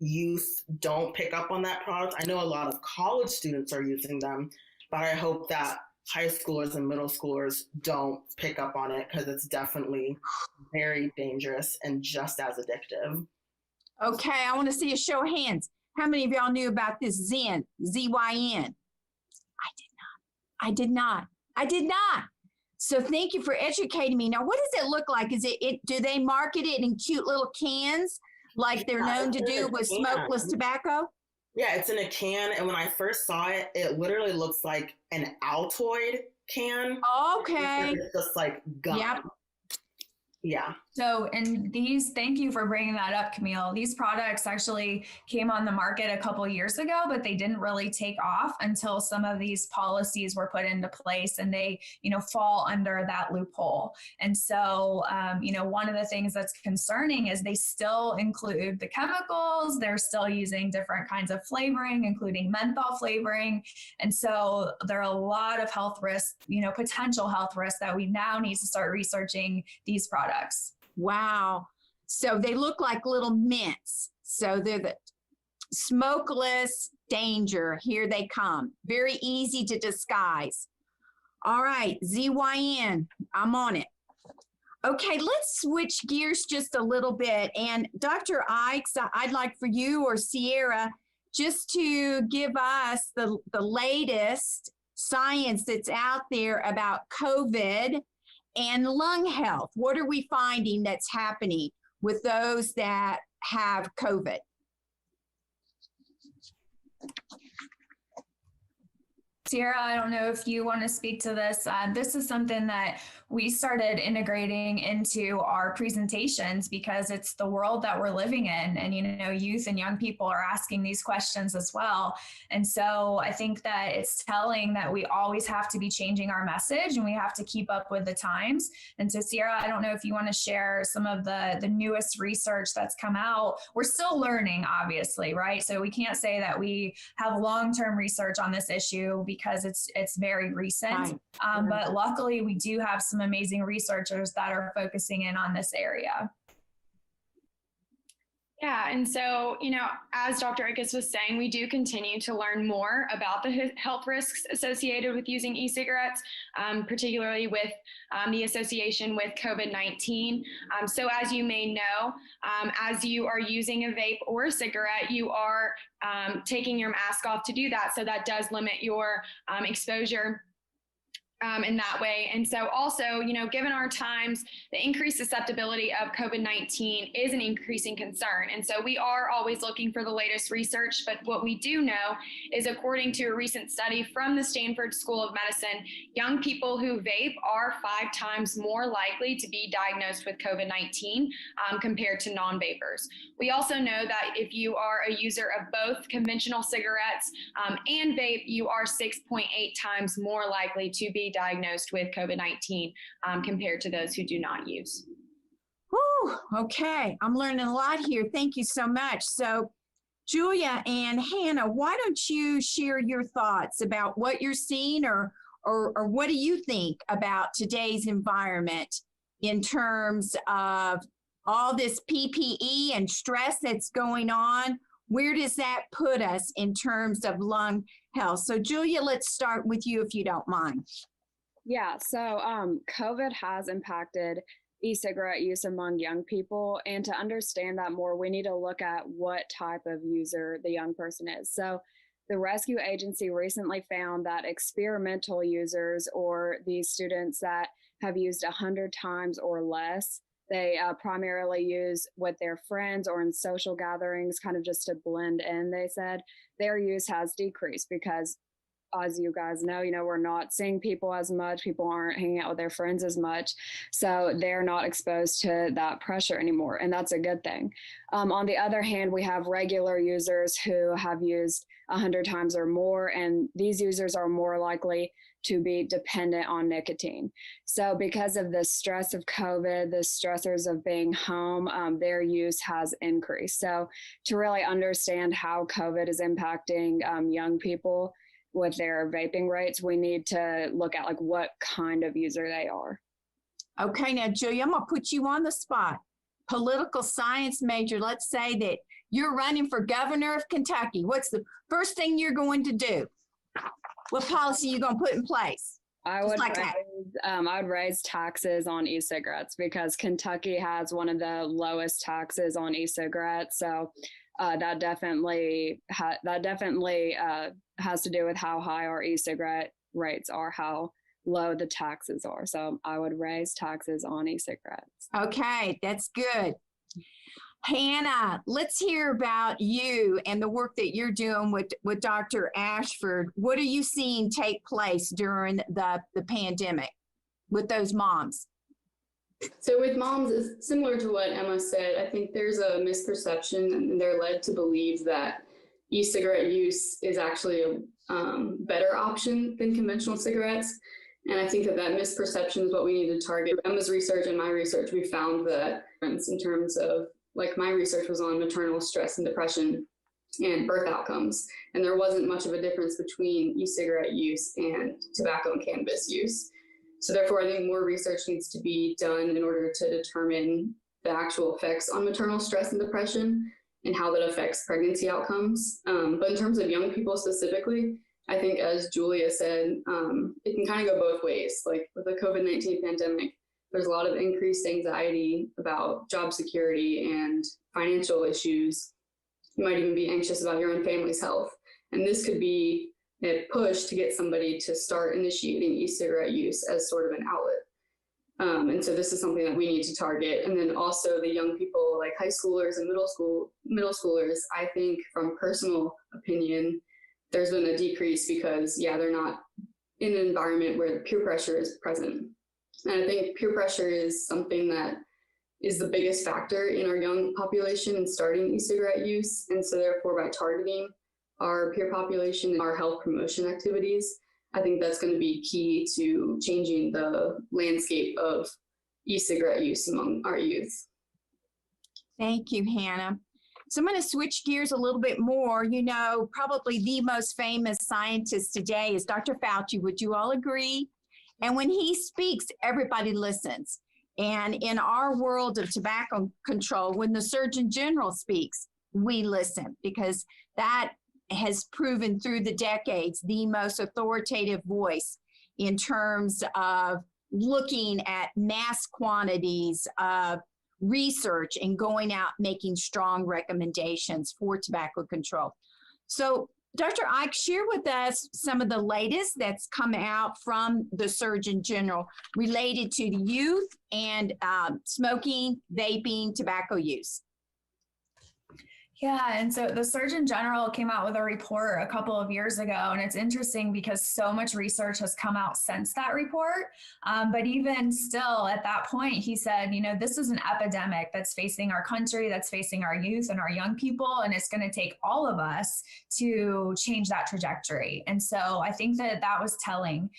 youth don't pick up on that product. I know a lot of college students are using them, but I hope that high schoolers and middle schoolers don't pick up on it because it's definitely very dangerous and just as addictive. Okay, I want to see a show of hands. How many of y'all knew about this Zyn, Z-Y-N? I did not. So thank you for educating me. Now, what does it look like? Is it do they market it in cute little cans like they're known to do with smokeless tobacco? Yeah, it's in a can. And when I first saw it, it literally looks like an Altoid can. Okay. It's just like gum. Yep. Yeah. So, and thank you for bringing that up, Camille. These products actually came on the market a couple of years ago, but they didn't really take off until some of these policies were put into place and they, fall under that loophole. And so, one of the things that's concerning is they still include the chemicals. They're still using different kinds of flavoring, including menthol flavoring. And so there are a lot of health risks, potential health risks that we now need to start researching these products. Wow. So they look like little mints. So they're the smokeless danger. Here they come. Very easy to disguise. All right, ZYN, I'm on it. Okay, let's switch gears just a little bit. And Dr. Ikes, I'd like for you or Sierra just to give us the latest science that's out there about COVID and lung health. What are we finding that's happening with those that have COVID? Sierra, I don't know if you want to speak to this. This is something that we started integrating into our presentations because it's the world that we're living in. And, youth and young people are asking these questions as well. And so I think that it's telling that we always have to be changing our message and we have to keep up with the times. And so Sierra, I don't know if you want to share some of the newest research that's come out. We're still learning, obviously, right? So we can't say that we have long-term research on this issue because it's very recent. Right. But luckily we do have some amazing researchers that are focusing in on this area. Yeah, and so, as Dr. Ickes was saying, we do continue to learn more about the health risks associated with using e-cigarettes, particularly with the association with COVID-19. So as you may know, as you are using a vape or a cigarette, you are taking your mask off to do that. So that does limit your exposure in that way. And so also, given our times, the increased susceptibility of COVID-19 is an increasing concern. And so we are always looking for the latest research. But what we do know is, according to a recent study from the Stanford School of Medicine, young people who vape are 5 times more likely to be diagnosed with COVID-19 compared to non-vapers. We also know that if you are a user of both conventional cigarettes and vape, you are 6.8 times more likely to be diagnosed with COVID-19 compared to those who do not use. Whew, okay, I'm learning a lot here. Thank you so much. So Julia and Hannah, why don't you share your thoughts about what you're seeing or what do you think about today's environment in terms of all this PPE and stress that's going on? Where does that put us in terms of lung health? So Julia, let's start with you if you don't mind. Yeah, so COVID has impacted e-cigarette use among young people. And to understand that more, we need to look at what type of user the young person is. So the Rescue Agency recently found that experimental users, or these students that have used 100 times or less, they primarily use with their friends or in social gatherings, kind of just to blend in. They said their use has decreased because, as you guys know, we're not seeing people as much. People aren't hanging out with their friends as much. So they're not exposed to that pressure anymore. And that's a good thing. On the other hand, we have regular users who have used 100 times or more. And these users are more likely to be dependent on nicotine. So because of the stress of COVID, the stressors of being home, their use has increased. So to really understand how COVID is impacting young people with their vaping rates, we need to look at what kind of user they are. Okay, now Julia, I'm gonna put you on the spot. Political science major, let's say that you're running for governor of Kentucky. What's the first thing you're going to do? What policy are you gonna put in place? I would raise taxes on e-cigarettes because Kentucky has one of the lowest taxes on e-cigarettes. So that definitely has to do with how high our e-cigarette rates are, how low the taxes are. So I would raise taxes on e-cigarettes. Okay, that's good. Hannah, let's hear about you and the work that you're doing with Dr. Ashford. What are you seeing take place during the pandemic with those moms? So with moms, it's similar to what Emma said. I think there's a misperception and they're led to believe that e-cigarette use is actually a better option than conventional cigarettes. And I think that misperception is what we need to target. Emma's research and my research, we found that in terms of, my research was on maternal stress and depression and birth outcomes. And there wasn't much of a difference between e-cigarette use and tobacco and cannabis use. So therefore, I think more research needs to be done in order to determine the actual effects on maternal stress and depression and how that affects pregnancy outcomes. But in terms of young people specifically, I think, as Julia said, it can kind of go both ways. With the COVID-19 pandemic, there's a lot of increased anxiety about job security and financial issues. You might even be anxious about your own family's health. And this could be a push to get somebody to start initiating e-cigarette use as sort of an outlet. And so this is something that we need to target. And then also the young people, like high schoolers and middle schoolers, I think from personal opinion, there's been a decrease because, they're not in an environment where the peer pressure is present. And I think peer pressure is something that is the biggest factor in our young population in starting e-cigarette use. And so therefore, by targeting our peer population and our health promotion activities, I think that's going to be key to changing the landscape of e-cigarette use among our youth. Thank you, Hannah. So I'm going to switch gears a little bit more. You know, probably the most famous scientist today is Dr. Fauci. Would you all agree? And when he speaks, everybody listens. And in our world of tobacco control, when the Surgeon General speaks, we listen, because that has proven through the decades the most authoritative voice in terms of looking at mass quantities of research and going out making strong recommendations for tobacco control. So Dr. Ike, share with us some of the latest that's come out from the Surgeon General related to the youth and smoking, vaping, tobacco use. Yeah, and so the Surgeon General came out with a report a couple of years ago, and it's interesting because so much research has come out since that report. But even still, at that point, he said, you know, this is an epidemic that's facing our country, that's facing our youth and our young people, and it's going to take all of us to change that trajectory. And so I think that that was telling.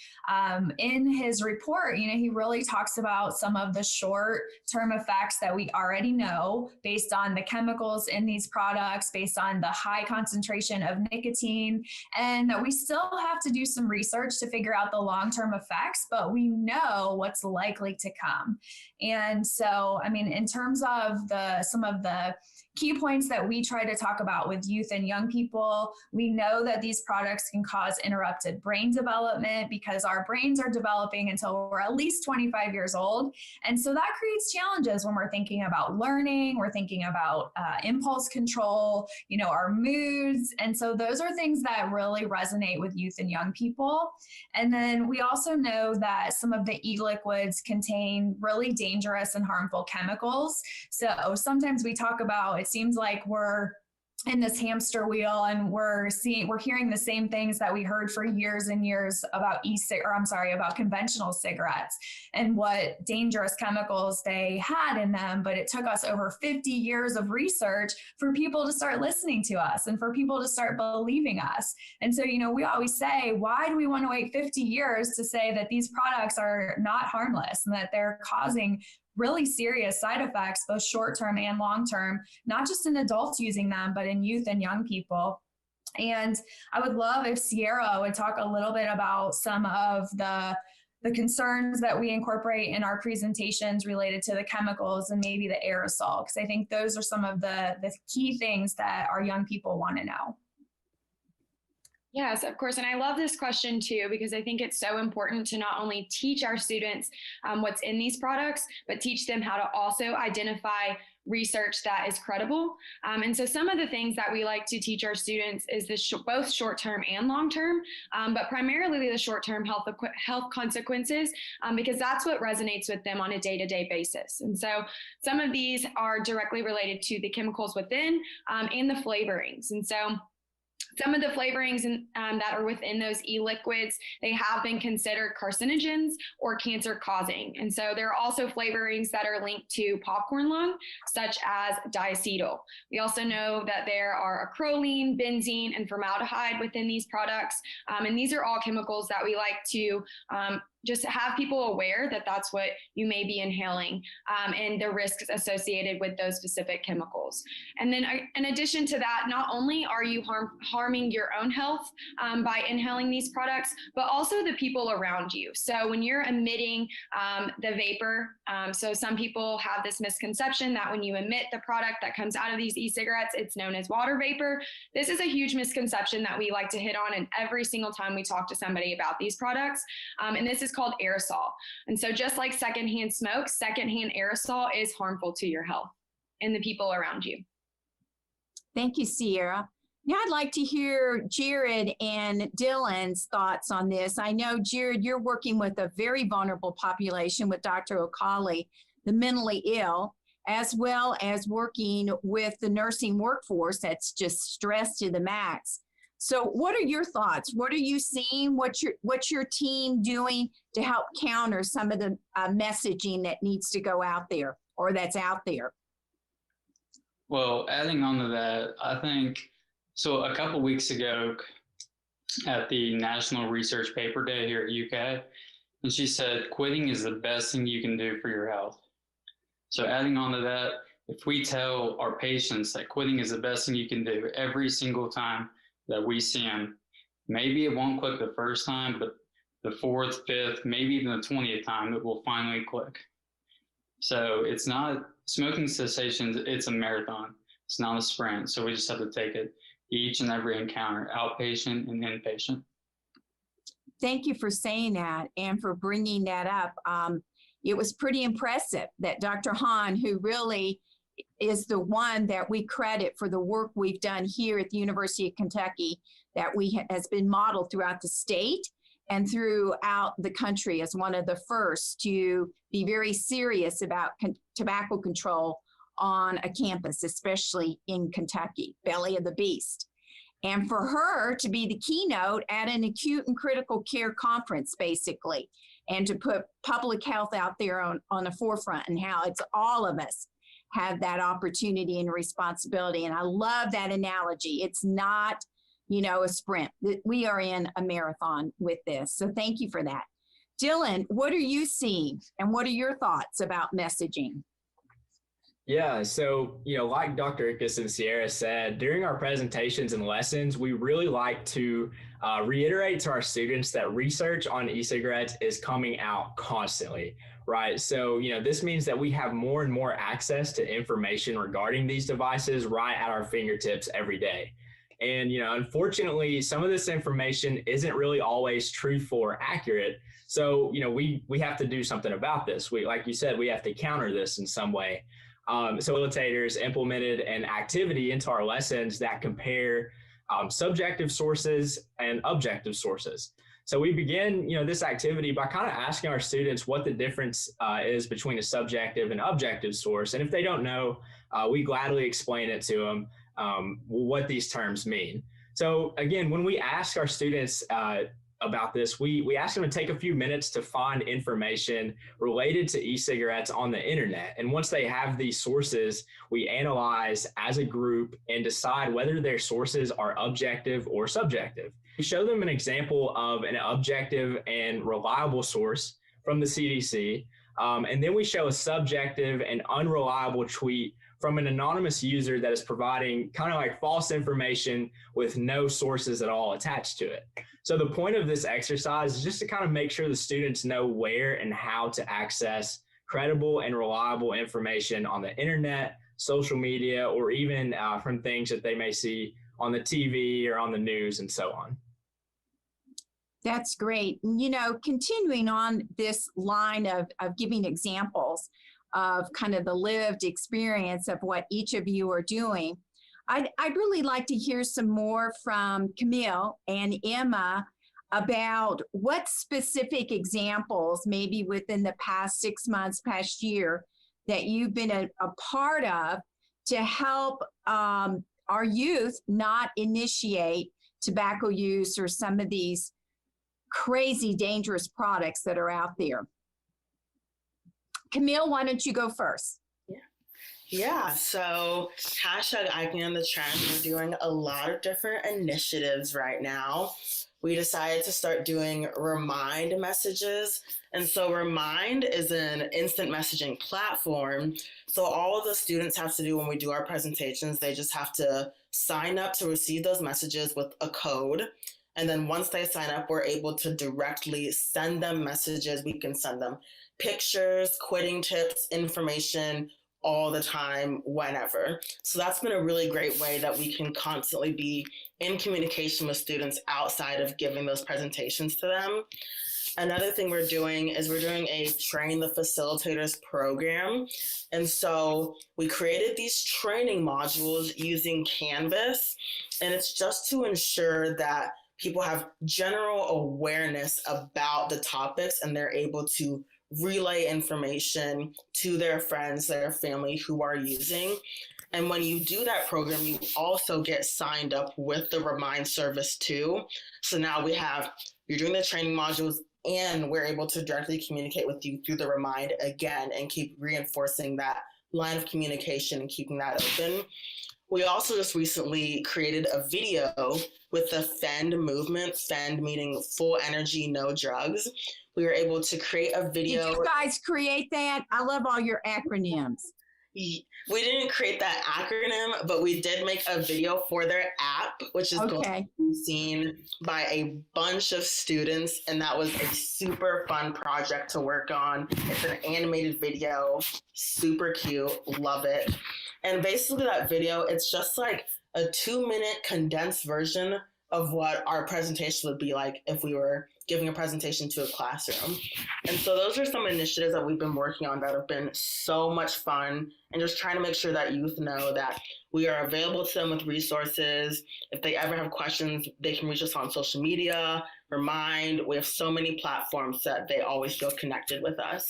In his report, you know, he really talks about some of the short-term effects that we already know based on the chemicals in these products, based on the high concentration of nicotine, and that we still have to do some research to figure out the long-term effects, but we know what's likely to come. And so, I mean, in terms of some of the key points that we try to talk about with youth and young people, we know that these products can cause interrupted brain development because our brains are developing until we're at least 25 years old. And so that creates challenges when we're thinking about learning, we're thinking about impulse control, you know, our moods. And so those are things that really resonate with youth and young people. And then we also know that some of the e-liquids contain really dangerous and harmful chemicals. So sometimes we talk about, it seems like we're in this hamster wheel and we're hearing the same things that we heard for years and years about about conventional cigarettes and what dangerous chemicals they had in them. But it took us over 50 years of research for people to start listening to us and for people to start believing us. And so, you know, we always say, why do we want to wait 50 years to say that these products are not harmless and that they're causing really serious side effects, both short-term and long-term, not just in adults using them, but in youth and young people. And I would love if Sierra would talk a little bit about some of the concerns that we incorporate in our presentations related to the chemicals and maybe the aerosol, because I think those are some of the key things that our young people want to know. Yes, of course. And I love this question too, because I think it's so important to not only teach our students what's in these products, but teach them how to also identify research that is credible. And so some of the things that we like to teach our students is both short-term and long-term, but primarily the short-term health consequences, because that's what resonates with them on a day-to-day basis. And so some of these are directly related to the chemicals within and the flavorings. And so some of the flavorings that are within those e-liquids, they have been considered carcinogens or cancer-causing. And so there are also flavorings that are linked to popcorn lung, such as diacetyl. We also know that there are acrolein, benzene, and formaldehyde within these products. And these are all chemicals that we like to just have people aware that that's what you may be inhaling and the risks associated with those specific chemicals. And then in addition to that, not only are you harming your own health by inhaling these products, but also the people around you. So when you're emitting the vapor, so some people have this misconception that when you emit the product that comes out of these e-cigarettes, it's known as water vapor. This is a huge misconception that we like to hit on, and every single time we talk to somebody about these products. And this is called aerosol. And so just like secondhand smoke, secondhand aerosol is harmful to your health and the people around you. Thank you, Sierra. Now I'd like to hear Jared and Dylan's thoughts on this. I know, Jared, you're working with a very vulnerable population with Dr. O'Cauley, the mentally ill, as well as working with the nursing workforce that's just stressed to the max. So what are your thoughts? What are you seeing? What's your team doing to help counter some of the messaging that needs to go out there or that's out there? Well, adding on to that, I think, so a couple weeks ago at the National Research Paper Day here at UK, and she said, quitting is the best thing you can do for your health. So adding on to that, if we tell our patients that quitting is the best thing you can do every single time that we see them, maybe it won't click the first time, but the 4th, 5th, maybe even the 20th time, it will finally click. So it's not, smoking cessation, it's a marathon. It's not a sprint. So we just have to take it each and every encounter, outpatient and inpatient. Thank you for saying that and for bringing that up. It was pretty impressive that Dr. Hahn, who really is the one that we credit for the work we've done here at the University of Kentucky, that has been modeled throughout the state and throughout the country as one of the first to be very serious about tobacco control on a campus, especially in Kentucky, belly of the beast. And for her to be the keynote at an acute and critical care conference, basically, and to put public health out there on the forefront and how it's all of us have that opportunity and responsibility. And I love that analogy. It's not, a sprint. We are in a marathon with this. So thank you for that. Dylan, what are you seeing and what are your thoughts about messaging? Yeah, so, like Dr. Ickes and Sierra said, during our presentations and lessons, we really like to reiterate to our students that research on e-cigarettes is coming out constantly, right? So, this means that we have more and more access to information regarding these devices right at our fingertips every day. And, unfortunately, some of this information isn't really always truthful or accurate. So, we have to do something about this. Like you said, we have to counter this in some way. So facilitators implemented an activity into our lessons that compare subjective sources and objective sources. So we begin, this activity by kind of asking our students what the difference is between a subjective and objective source. And if they don't know, we gladly explain it to them, what these terms mean. So again, when we ask our students about this, we ask them to take a few minutes to find information related to e-cigarettes on the internet. And once they have these sources, we analyze as a group and decide whether their sources are objective or subjective. We show them an example of an objective and reliable source from the CDC. And then we show a subjective and unreliable tweet from an anonymous user that is providing kind of like false information with no sources at all attached to it. So the point of this exercise is just to kind of make sure the students know where and how to access credible and reliable information on the internet, social media, or even from things that they may see on the TV or on the news and so on. That's great. Continuing on this line of giving examples of kind of the lived experience of what each of you are doing, I'd really like to hear some more from Camille and Emma about what specific examples, maybe within the past 6 months, past year, that you've been a part of to help our youth not initiate tobacco use or some of these crazy dangerous products that are out there. Camille, why don't you go first? Yeah, so #ICANOnTheTrend, we're doing a lot of different initiatives right now. We decided to start doing Remind messages. And so Remind is an instant messaging platform. So all of the students have to do when we do our presentations, they just have to sign up to receive those messages with a code. And then once they sign up, we're able to directly send them messages. We can send them pictures, quitting tips, information, all the time, whenever. So that's been a really great way that we can constantly be in communication with students outside of giving those presentations to them. Another thing we're doing is we're doing a Train the Facilitators program. And so we created these training modules using Canvas, and it's just to ensure that people have general awareness about the topics and they're able to relay information to their friends, their family who are using. And when you do that program, you also get signed up with the Remind service too. So now you're doing the training modules and we're able to directly communicate with you through the Remind again and keep reinforcing that line of communication and keeping that open. We also just recently created a video with the FEND movement, FEND meaning full energy, no drugs. We were able to create a video. Did you guys create that? I love all your acronyms. We didn't create that acronym, but we did make a video for their app, which is going to be seen by a bunch of students. And that was a super fun project to work on. It's an animated video, super cute, love it. And basically that video, it's just like a 2-minute condensed version of what our presentation would be like if we were giving a presentation to a classroom. And so those are some initiatives that we've been working on that have been so much fun, and just trying to make sure that youth know that we are available to them with resources. If they ever have questions, they can reach us on social media, Remind. We have so many platforms that they always feel connected with us.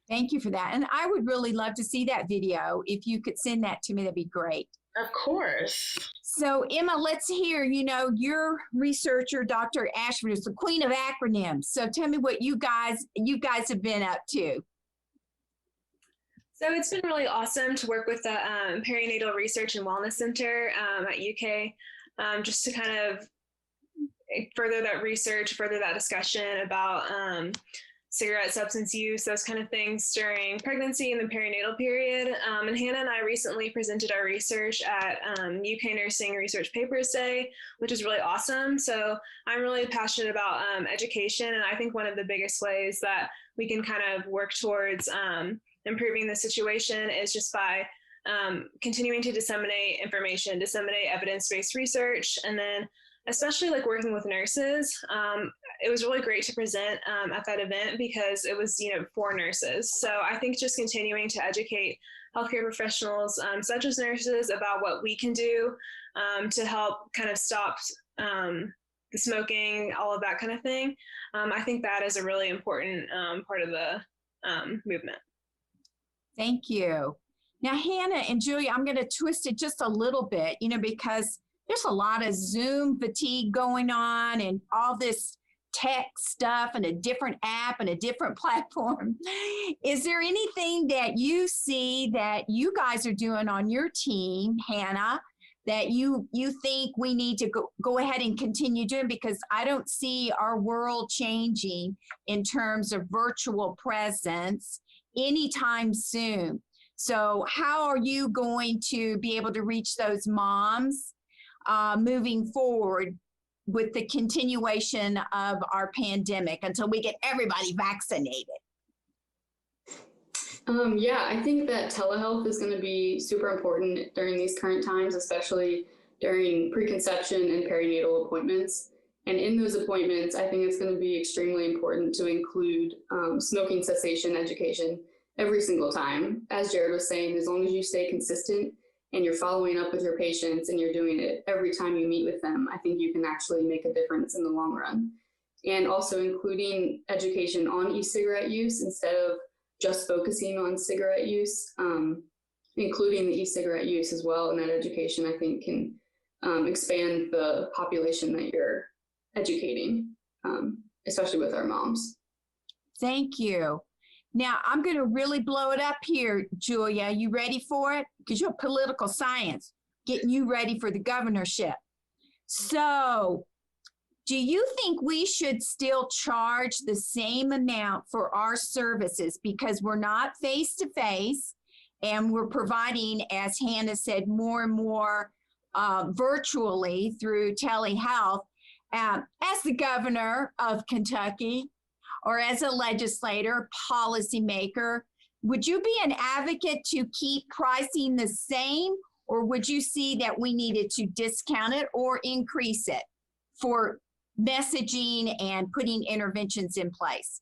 Thank you for that. And I would really love to see that video. If you could send that to me, that'd be great. Of course. So Emma, let's hear, your researcher, Dr. Ashford, is the queen of acronyms. So tell me what you guys have been up to. So it's been really awesome to work with the Perinatal Research and Wellness Center at UK, just to kind of further that research, further that discussion about cigarette substance use, those kind of things during pregnancy and the perinatal period. And Hannah and I recently presented our research at UK Nursing Research Papers Day, which is really awesome. So I'm really passionate about education. And I think one of the biggest ways that we can kind of work towards improving the situation is just by continuing to disseminate information, disseminate evidence-based research, and then especially like working with nurses. It was really great to present at that event because it was, for nurses. So I think just continuing to educate healthcare professionals, such as nurses, about what we can do to help kind of stop the smoking, all of that kind of thing. I think that is a really important part of the movement. Thank you. Now, Hannah and Julia, I'm going to twist it just a little bit, because there's a lot of Zoom fatigue going on and all this tech stuff and a different app and a different platform. Is there anything that you see that you guys are doing on your team, Hannah, that you think we need to go ahead and continue doing? Because I don't see our world changing in terms of virtual presence anytime soon. So how are you going to be able to reach those moms moving forward with the continuation of our pandemic until we get everybody vaccinated? Yeah, I think that telehealth is going to be super important during these current times, especially during preconception and perinatal appointments. And in those appointments, I think it's going to be extremely important to include smoking cessation education every single time. As Jared was saying, as long as you stay consistent and you're following up with your patients and you're doing it every time you meet with them, I think you can actually make a difference in the long run. And also including education on e-cigarette use instead of just focusing on cigarette use, including the e-cigarette use as well in that education, I think can expand the population that you're educating, especially with our moms. Thank you. Now, I'm going to really blow it up here, Julia. You ready for it? Because you're political science, getting you ready for the governorship. So, do you think we should still charge the same amount for our services because we're not face-to-face and we're providing, as Hannah said, more and more virtually through telehealth? As the governor of Kentucky, or as a legislator, policymaker, would you be an advocate to keep pricing the same, or would you see that we needed to discount it or increase it for messaging and putting interventions in place?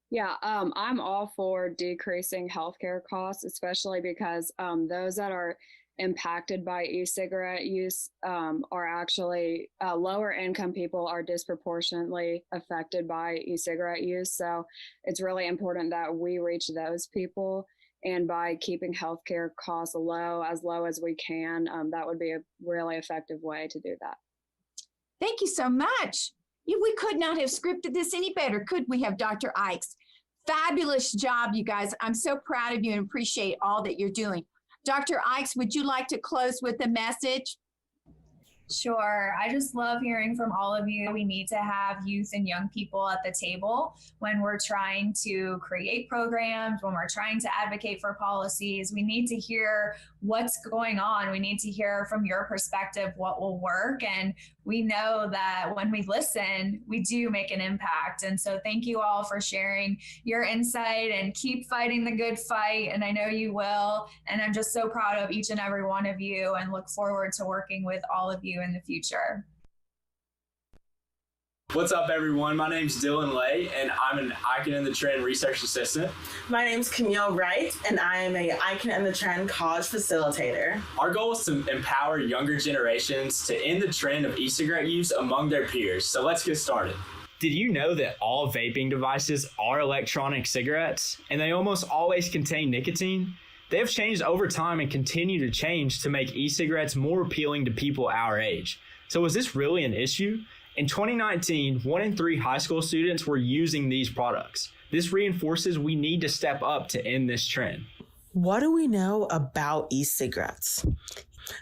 Yeah, I'm all for decreasing healthcare costs, especially because those that are impacted by e-cigarette use are actually lower income people are disproportionately affected by e-cigarette use. So it's really important that we reach those people. And by keeping healthcare costs low as we can, that would be a really effective way to do that. Thank you so much. We could not have scripted this any better, could we have, Dr. Ikes? Fabulous job, you guys. I'm so proud of you and appreciate all that you're doing. Dr. Ikes, would you like to close with a message? Sure. I just love hearing from all of you. We need to have youth and young people at the table when we're trying to create programs, when we're trying to advocate for policies. We need to hear what's going on. We need to hear from your perspective what will work. And we know that when we listen, we do make an impact. And so thank you all for sharing your insight, and keep fighting the good fight. And I know you will. And I'm just so proud of each and every one of you and look forward to working with all of you in the future. What's up, everyone? My name's Dylan Lay, and I'm an Icon in the Trend research assistant. My name's Camille Wright, and I am a Icon in the Trend college facilitator. Our goal is to empower younger generations to end the trend of e-cigarette use among their peers. So let's get started. Did you know that all vaping devices are electronic cigarettes, and they almost always contain nicotine? They have changed over time and continue to change to make e-cigarettes more appealing to people our age. So is this really an issue? In 2019, 1 in 3 high school students were using these products. This reinforces we need to step up to end this trend. What do we know about e-cigarettes?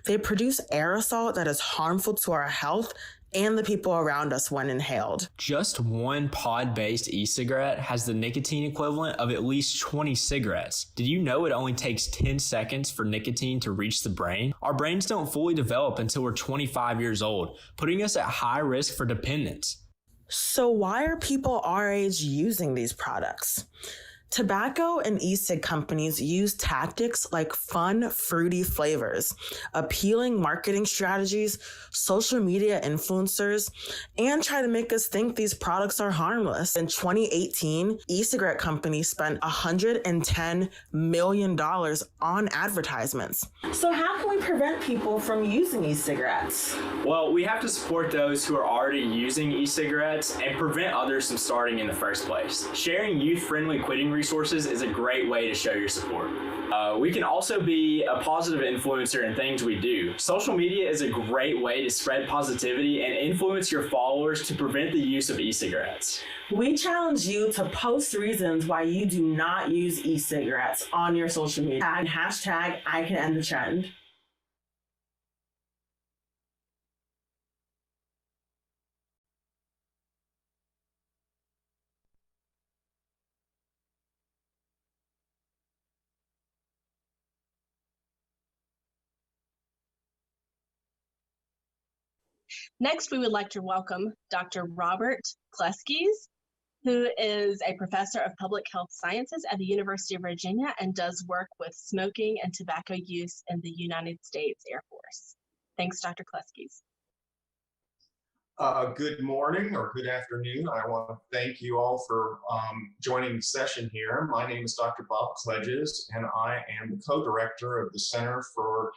They produce aerosol that is harmful to our health and the people around us when inhaled. Just one pod-based e-cigarette has the nicotine equivalent of at least 20 cigarettes. Did you know it only takes 10 seconds for nicotine to reach the brain? Our brains don't fully develop until we're 25 years old, putting us at high risk for dependence. So why are people our age using these products? Tobacco and e-cig companies use tactics like fun, fruity flavors, appealing marketing strategies, social media influencers, and try to make us think these products are harmless. In 2018, e-cigarette companies spent $110 million on advertisements. So how can we prevent people from using e-cigarettes? Well, we have to support those who are already using e-cigarettes and prevent others from starting in the first place. Sharing youth-friendly quitting resources is a great way to show your support. We can also be a positive influencer in things we do. Social media is a great way to spread positivity and influence your followers to prevent the use of e-cigarettes. We challenge you to post reasons why you do not use e-cigarettes on your social media. Hashtag I can end the trend. Next, we would like to welcome Dr. Robert Kleskes, who is a professor of public health sciences at the University of Virginia and does work with smoking and tobacco use in the United States Air Force. Thanks, Dr. Kleskes. Good morning or good afternoon. I want to thank you all for joining the session here. My name is Dr. Bob Kleskes, and I am the co-director of the Center for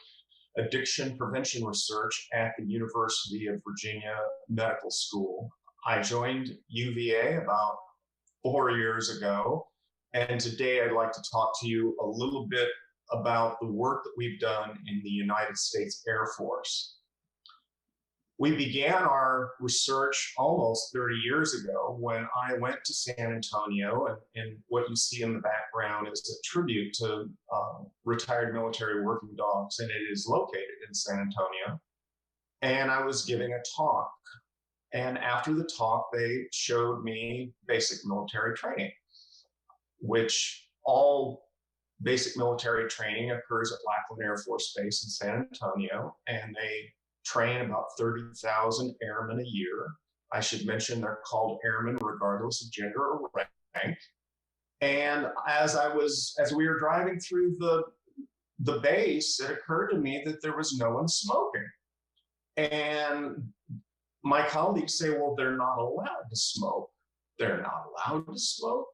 Addiction Prevention Research at the University of Virginia Medical School. I joined UVA about 4 years ago, and today I'd like to talk to you a little bit about the work that we've done in the United States Air Force. We began our research almost 30 years ago when I went to San Antonio, and what you see in the background is a tribute to retired military working dogs, and it is located in San Antonio. And I was giving a talk, and after the talk, they showed me basic military training, which all basic military training occurs at Lackland Air Force Base in San Antonio, and they train about 30,000 airmen a year. I should mention they're called airmen regardless of gender or rank. And as we were driving through the base, it occurred to me that there was no one smoking. And my colleagues say, well, they're not allowed to smoke. They're not allowed to smoke.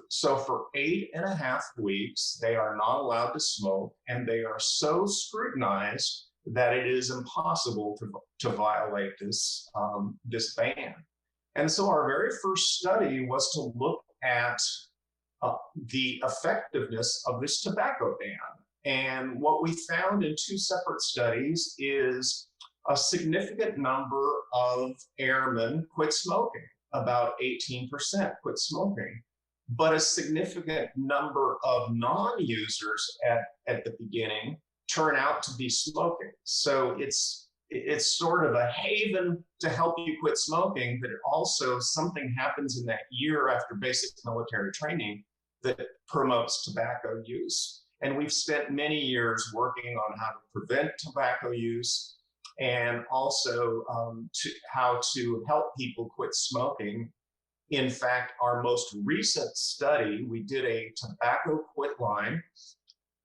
So for 8.5 weeks, they are not allowed to smoke, and they are so scrutinized that it is impossible to violate this ban. And so our very first study was to look at the effectiveness of this tobacco ban. And what we found in two separate studies is a significant number of airmen quit smoking. About 18% quit smoking, but a significant number of non-users at the beginning turn out to be smoking. So it's sort of a haven to help you quit smoking, but it also something happens in that year after basic military training that promotes tobacco use. And we've spent many years working on how to prevent tobacco use and also how to help people quit smoking. In fact, our most recent study, we did a tobacco quit line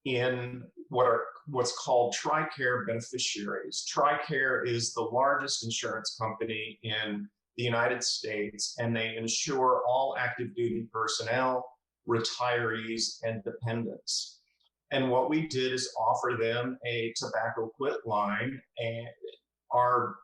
in what's called TRICARE beneficiaries. TRICARE is the largest insurance company in the United States, and they insure all active duty personnel, retirees, and dependents. And what we did is offer them a tobacco quit line, and our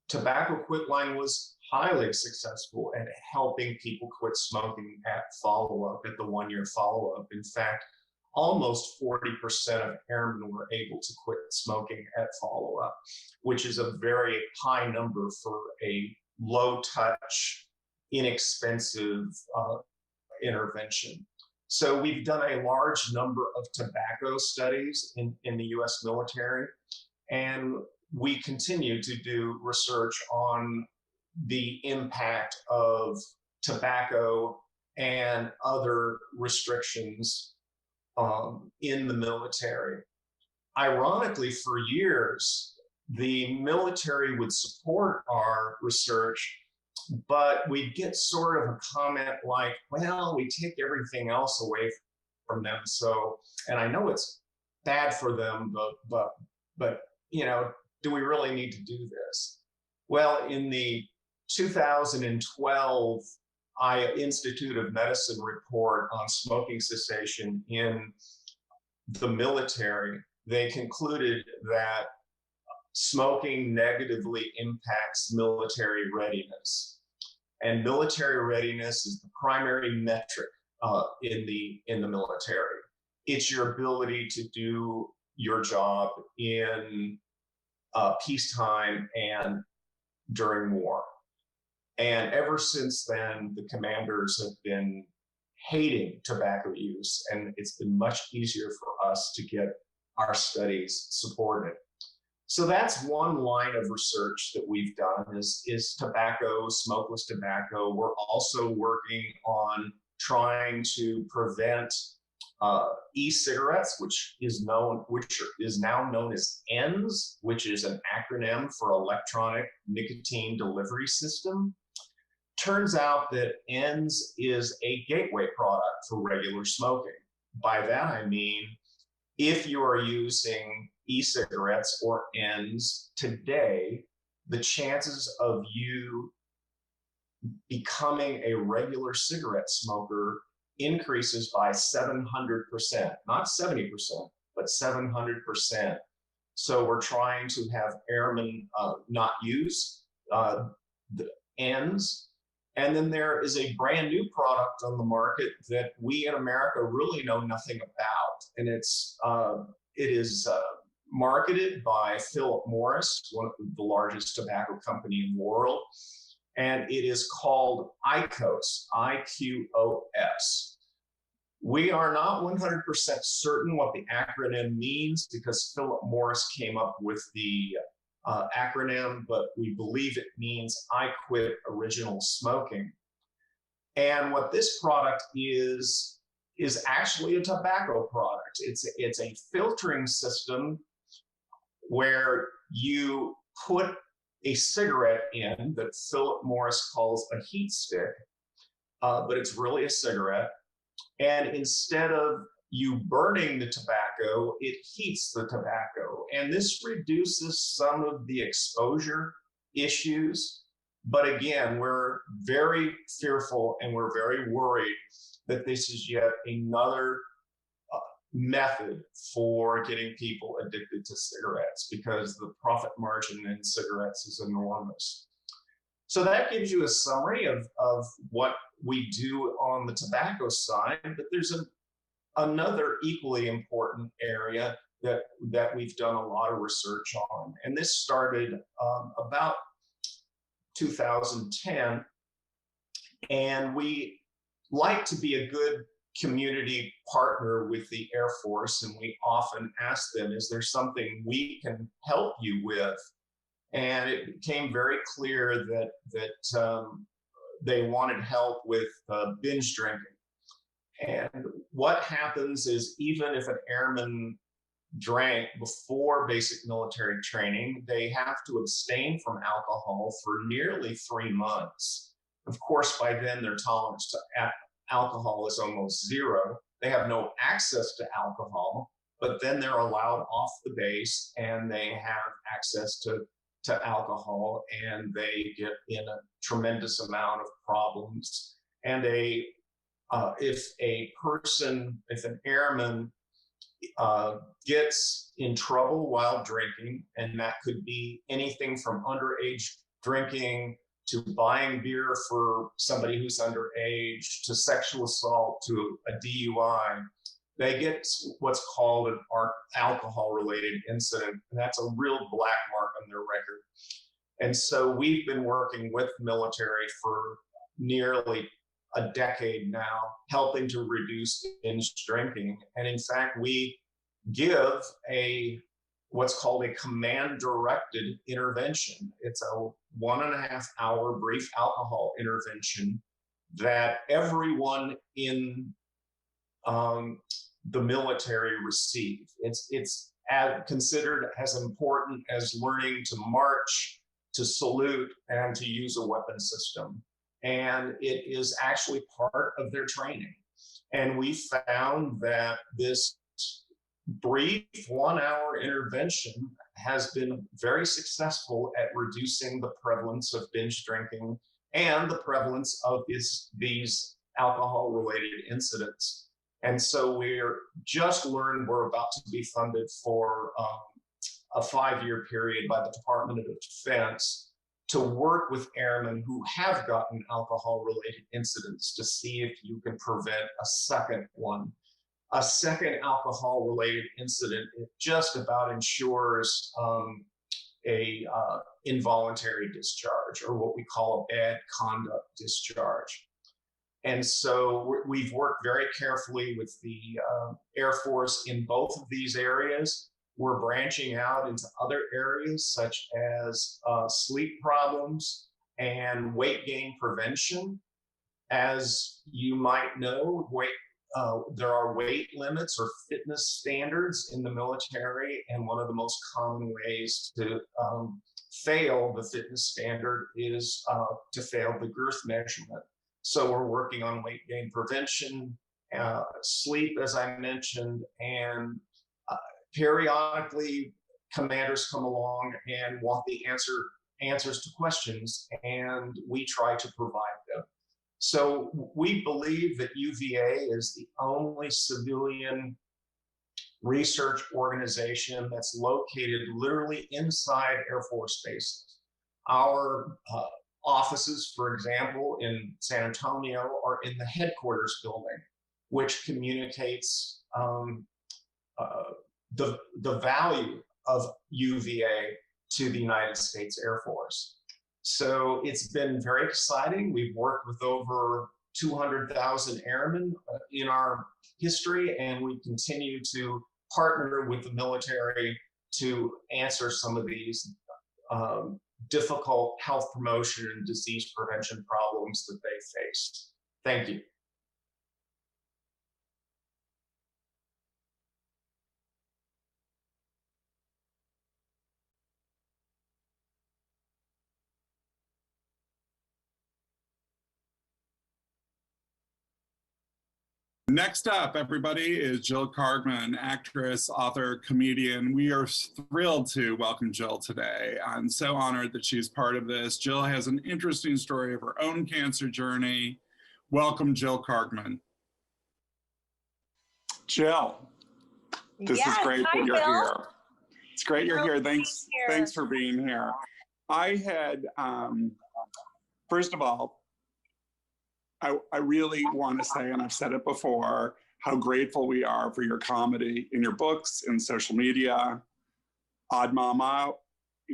tobacco quit line was highly successful at helping people quit smoking at follow-up, at the one-year follow-up. In fact, almost 40% of airmen were able to quit smoking at follow-up, which is a very high number for a low-touch, inexpensive intervention. So we've done a large number of tobacco studies in the US military, and we continue to do research on the impact of tobacco and other restrictions in the military. Ironically, for years, the military would support our research, but we'd get sort of a comment like, well, we take everything else away from them. So, and I know it's bad for them, but you know, do we really need to do this? Well, in the 2012 Institute of Medicine report on smoking cessation in the military, they concluded that smoking negatively impacts military readiness. And military readiness is the primary metric in the military. It's your ability to do your job in peacetime and during war. And ever since then, the commanders have been hating tobacco use, and it's been much easier for us to get our studies supported. So that's one line of research that we've done is tobacco, smokeless tobacco. We're also working on trying to prevent e-cigarettes, which is now known as ENDS, which is an acronym for Electronic Nicotine Delivery System. Turns out that ENDS is a gateway product for regular smoking. By that I mean, if you are using e-cigarettes or ENDS today, the chances of you becoming a regular cigarette smoker increases by 700%, not 70%, but 700%. So we're trying to have airmen not use the ENDS. And then there is a brand new product on the market that we in America really know nothing about. And it is marketed by Philip Morris, one of the largest tobacco company in the world. And it is called IQOS, I-Q-O-S. We are not 100% certain what the acronym means because Philip Morris came up with the acronym, but we believe it means I quit original smoking. And what this product is actually a tobacco product. It's a filtering system where you put a cigarette in that Philip Morris calls a heat stick, but it's really a cigarette. And instead of you burning the tobacco, it heats the tobacco. And this reduces some of the exposure issues. But again, we're very fearful and we're very worried that this is yet another method for getting people addicted to cigarettes because the profit margin in cigarettes is enormous. So that gives you a summary of what we do on the tobacco side, but there's another equally important area that we've done a lot of research on. And this started about 2010. And we like to be a good community partner with the Air Force. And we often ask them, is there something we can help you with? And it became very clear that they wanted help with binge drinking. And what happens is, even if an airman drank before basic military training, they have to abstain from alcohol for nearly 3 months. Of course, by then their tolerance to alcohol is almost zero. They have no access to alcohol, but then they're allowed off the base and they have access to alcohol, and they get in a tremendous amount of problems. And if an airman gets in trouble while drinking, and that could be anything from underage drinking to buying beer for somebody who's underage, to sexual assault, to a DUI, they get what's called an alcohol-related incident, and that's a real black mark on their record. And so we've been working with the military for nearly a decade now, helping to reduce binge drinking. And in fact, we give what's called a command-directed intervention. It's a 1.5 hour brief alcohol intervention that everyone in the military receive. It's considered as important as learning to march, to salute, and to use a weapon system. And it is actually part of their training. And we found that this brief 1 hour intervention has been very successful at reducing the prevalence of binge drinking and the prevalence of these alcohol-related incidents. And so we're about to be funded for a 5-year period by the Department of Defense to work with airmen who have gotten alcohol-related incidents to see if you can prevent a second one. A second alcohol-related incident, it just about ensures a involuntary discharge, or what we call a bad conduct discharge. And so we've worked very carefully with the Air Force in both of these areas. We're branching out into other areas such as sleep problems and weight gain prevention. As you might know, there are weight limits or fitness standards in the military, and one of the most common ways to fail the fitness standard is to fail the girth measurement. So we're working on weight gain prevention, sleep, as I mentioned, and periodically commanders come along and want the answers to questions, and we try to provide them. So we believe that UVA is the only civilian research organization that's located literally inside Air Force bases. Our offices, for example, in San Antonio are in the headquarters building, which communicates the value of UVA to the United States Air Force. So it's been very exciting. We've worked with over 200,000 airmen in our history, and we continue to partner with the military to answer some of these difficult health promotion and disease prevention problems that they face. Thank you. Next up, everybody, is Jill Kargman, actress, author, comedian. We are thrilled to welcome Jill today. I'm so honored that she's part of this. Jill has an interesting story of her own cancer journey. Welcome, Jill Kargman. Jill, this is great that you're here. It's great you're here. Thanks for being here. I had first of all, I really want to say, and I've said it before, how grateful we are for your comedy in your books, in social media. Odd Mama,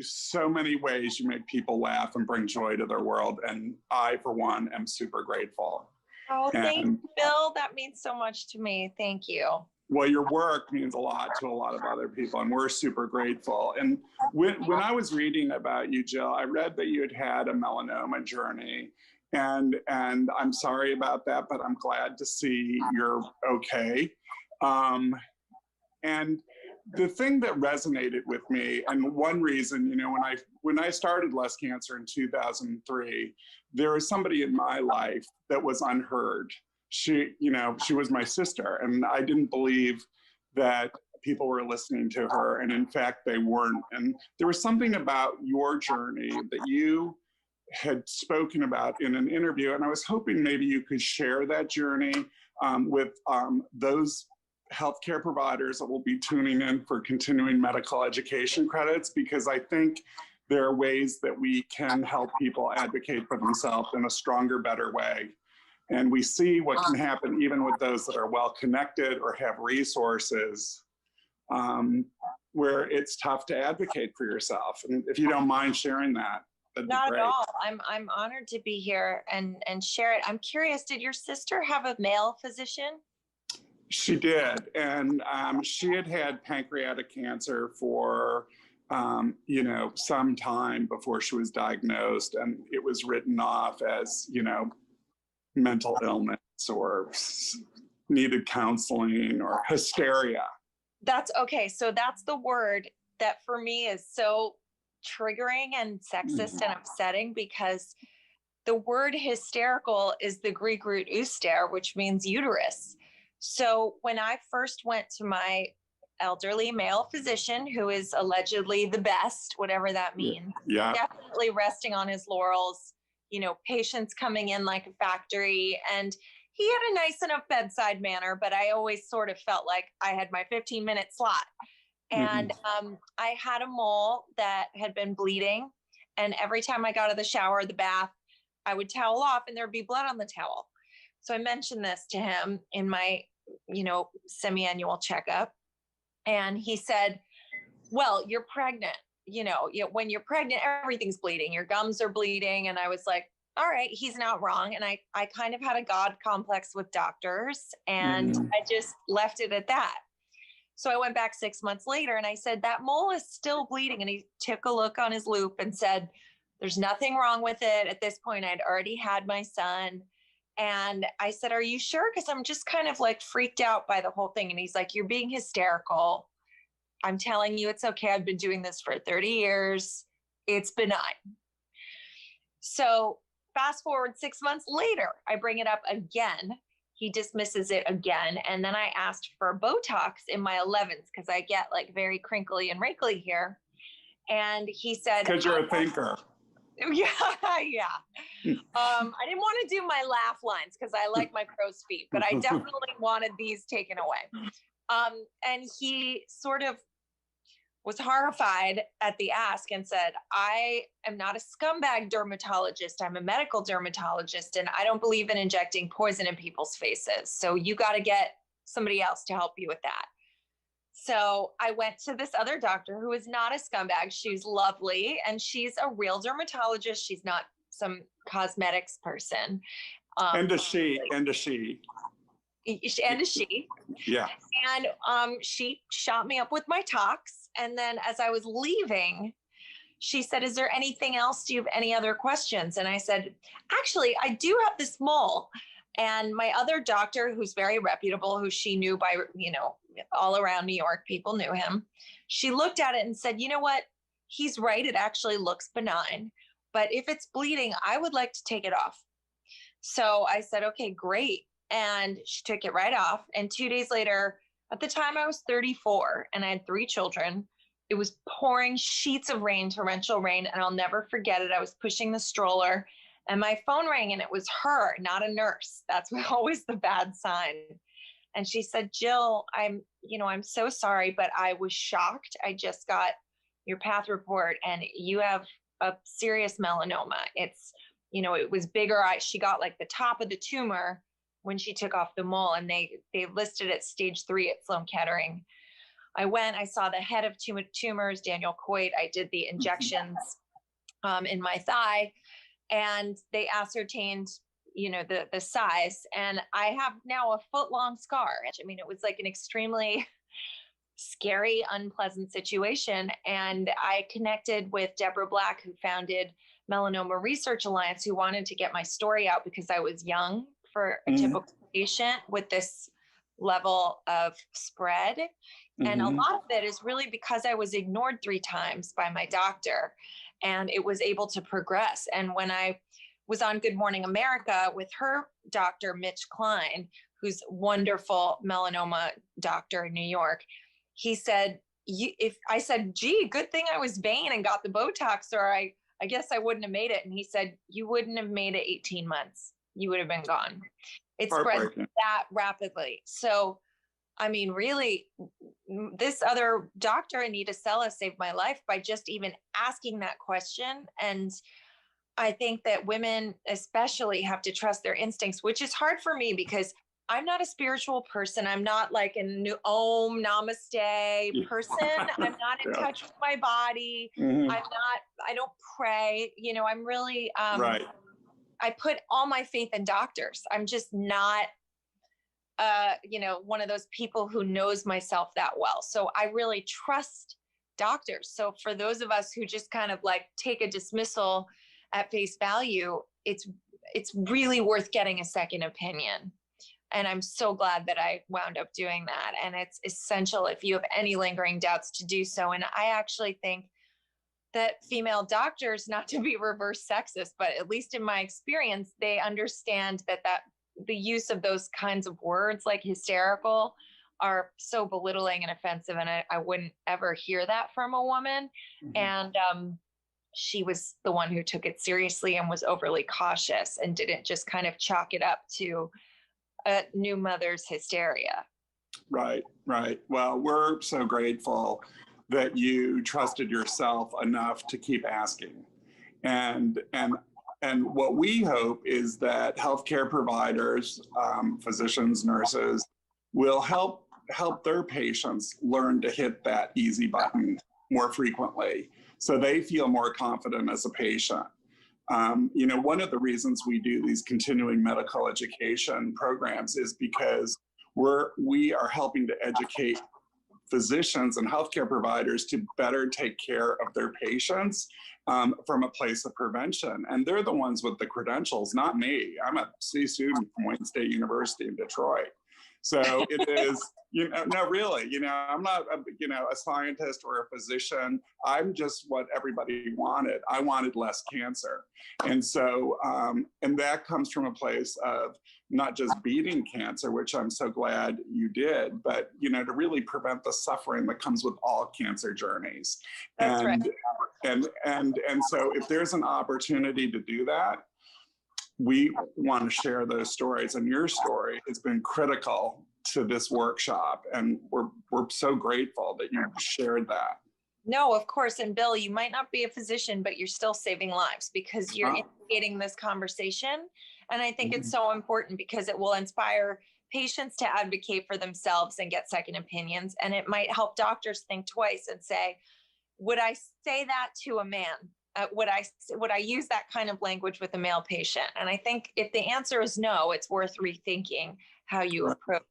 so many ways you make people laugh and bring joy to their world. And I, for one, am super grateful. Oh, thank And, you, Bill. That means so much to me. Thank you. well, your work means a lot to a lot of other people, and we're super grateful. And when I was reading about you, Jill, I read that you had a melanoma journey. And I'm sorry about that, but I'm glad to see you're okay. And the thing that resonated with me, and one reason, when I started Less Cancer in 2003, there was somebody in my life that was unheard. She was my sister, and I didn't believe that people were listening to her, and in fact, they weren't. And there was something about your journey that you had spoken about in an interview, and I was hoping maybe you could share that journey with those healthcare providers that will be tuning in for continuing medical education credits, because I think there are ways that we can help people advocate for themselves in a stronger, better way. And we see what can happen even with those that are well connected or have resources, where it's tough to advocate for yourself. And if you don't mind sharing that, that'd be Not great. at all. I'm honored to be here and share it. I'm curious, did your sister have a male physician? She did, and she had pancreatic cancer for some time before she was diagnosed, and it was written off as mental illness or needed counseling or hysteria. That's okay. So that's the word that for me is so triggering and sexist and upsetting, because the word hysterical is the Greek root ouster, which means uterus. So when I first went to my elderly male physician, who is allegedly the best, whatever that means, Yeah. definitely resting on his laurels, patients coming in like a factory, and he had a nice enough bedside manner, but I always sort of felt like I had my 15-minute slot. And I had a mole that had been bleeding, and every time I got out of the shower or the bath, I would towel off and there'd be blood on the towel. So I mentioned this to him in my, semi-annual checkup. And he said, well, you're pregnant. When you're pregnant, everything's bleeding. Your gums are bleeding. And I was like, all right, he's not wrong. And I kind of had a God complex with doctors, and I just left it at that. So I went back 6 months later and I said, that mole is still bleeding. And he took a look on his loop and said, there's nothing wrong with it. At this point, I'd already had my son. And I said, are you sure? Because I'm just kind of like freaked out by the whole thing. And he's like, you're being hysterical. I'm telling you, it's okay. I've been doing this for 30 years. It's benign. So fast forward 6 months later, I bring it up again. He dismisses it again. And then I asked for Botox in my 11s, because I get like very crinkly and wrinkly here. And he said, Because you're a thinker. Yeah. I didn't want to do my laugh lines because I like my crow's feet, but I definitely wanted these taken away. And he sort of was horrified at the ask and said, I am not a scumbag dermatologist. I'm a medical dermatologist, and I don't believe in injecting poison in people's faces. So you got to get somebody else to help you with that. So I went to this other doctor who is not a scumbag. She's lovely, and she's a real dermatologist. She's not some cosmetics person. And a she. Yeah. And she shot me up with my tox. And then as I was leaving, she said, is there anything else? Do you have any other questions? And I said, actually, I do have this mole. And my other doctor, who's very reputable, who she knew by, all around New York, people knew him. She looked at it and said, you know what? He's right. It actually looks benign. But if it's bleeding, I would like to take it off. So I said, okay, great. And she took it right off. And 2 days later, at the time I was 34 and I had 3 children, it was pouring sheets of rain, torrential rain. And I'll never forget it. I was pushing the stroller and my phone rang, and it was her, not a nurse. That's always the bad sign. And she said, Jill, I'm so sorry, but I was shocked. I just got your path report and you have a serious melanoma. It's you know, it was bigger. She got like the top of the tumor when she took off the mole, and they listed it stage 3 at Sloan Kettering. I went, I saw the head of tumors, Daniel Coit. I did the injections in my thigh, and they ascertained, you know, the size. And I have now a foot-long scar. I mean, it was like an extremely scary, unpleasant situation. And I connected with Deborah Black, who founded Melanoma Research Alliance, who wanted to get my story out because I was young for a typical patient with this level of spread. And a lot of it is really because I was ignored 3 times by my doctor, and it was able to progress. And when I was on Good Morning America with her doctor, Mitch Klein, who's a wonderful melanoma doctor in New York, he said, I said, gee, good thing I was vain and got the Botox, or I guess I wouldn't have made it. And he said, you wouldn't have made it 18 months. You would have been gone. It spread that rapidly. So, I mean, really, this other doctor, Anita Sella, saved my life by just even asking that question. And I think that women especially have to trust their instincts, which is hard for me because I'm not a spiritual person. I'm not like an Om Namaste person. I'm not in touch with my body. I don't pray. You know, I'm really, I put all my faith in doctors. I'm just not, you know, one of those people who knows myself that well. So I really trust doctors. So for those of us who just kind of like take a dismissal at face value, it's really worth getting a second opinion. And I'm so glad that I wound up doing that. And it's essential if you have any lingering doubts to do so. And I actually think that female doctors, not to be reverse sexist, but at least in my experience, they understand that the use of those kinds of words like hysterical are so belittling and offensive. And I wouldn't ever hear that from a woman. And she was the one who took it seriously and was overly cautious and didn't just kind of chalk it up to a new mother's hysteria. Right. Well, we're so grateful that you trusted yourself enough to keep asking. And what we hope is that healthcare providers, physicians, nurses will help their patients learn to hit that easy button more frequently so they feel more confident as a patient. You know, one of the reasons we do these continuing medical education programs is because we are helping to educate physicians and healthcare providers to better take care of their patients from a place of prevention. And they're the ones with the credentials, not me. I'm a C student from Wayne State University in Detroit. So it is, you know, no, really, you know, I'm not, a scientist or a physician. I'm just what everybody wanted. I wanted less cancer. And so, and that comes from a place of not just beating cancer, which I'm so glad you did, but, you know, to really prevent the suffering that comes with all cancer journeys. That's right. And so if there's an opportunity to do that, we want to share those stories, and your story has been critical to this workshop, and we're so grateful that you shared that. No, of course. And Bill, you might not be a physician, but you're still saving lives because you're instigating this conversation. And I think it's so important because it will inspire patients to advocate for themselves and get second opinions. And it might help doctors think twice and say, would I say that to a man? Would I use that kind of language with a male patient? And I think if the answer is no, it's worth rethinking how you approach.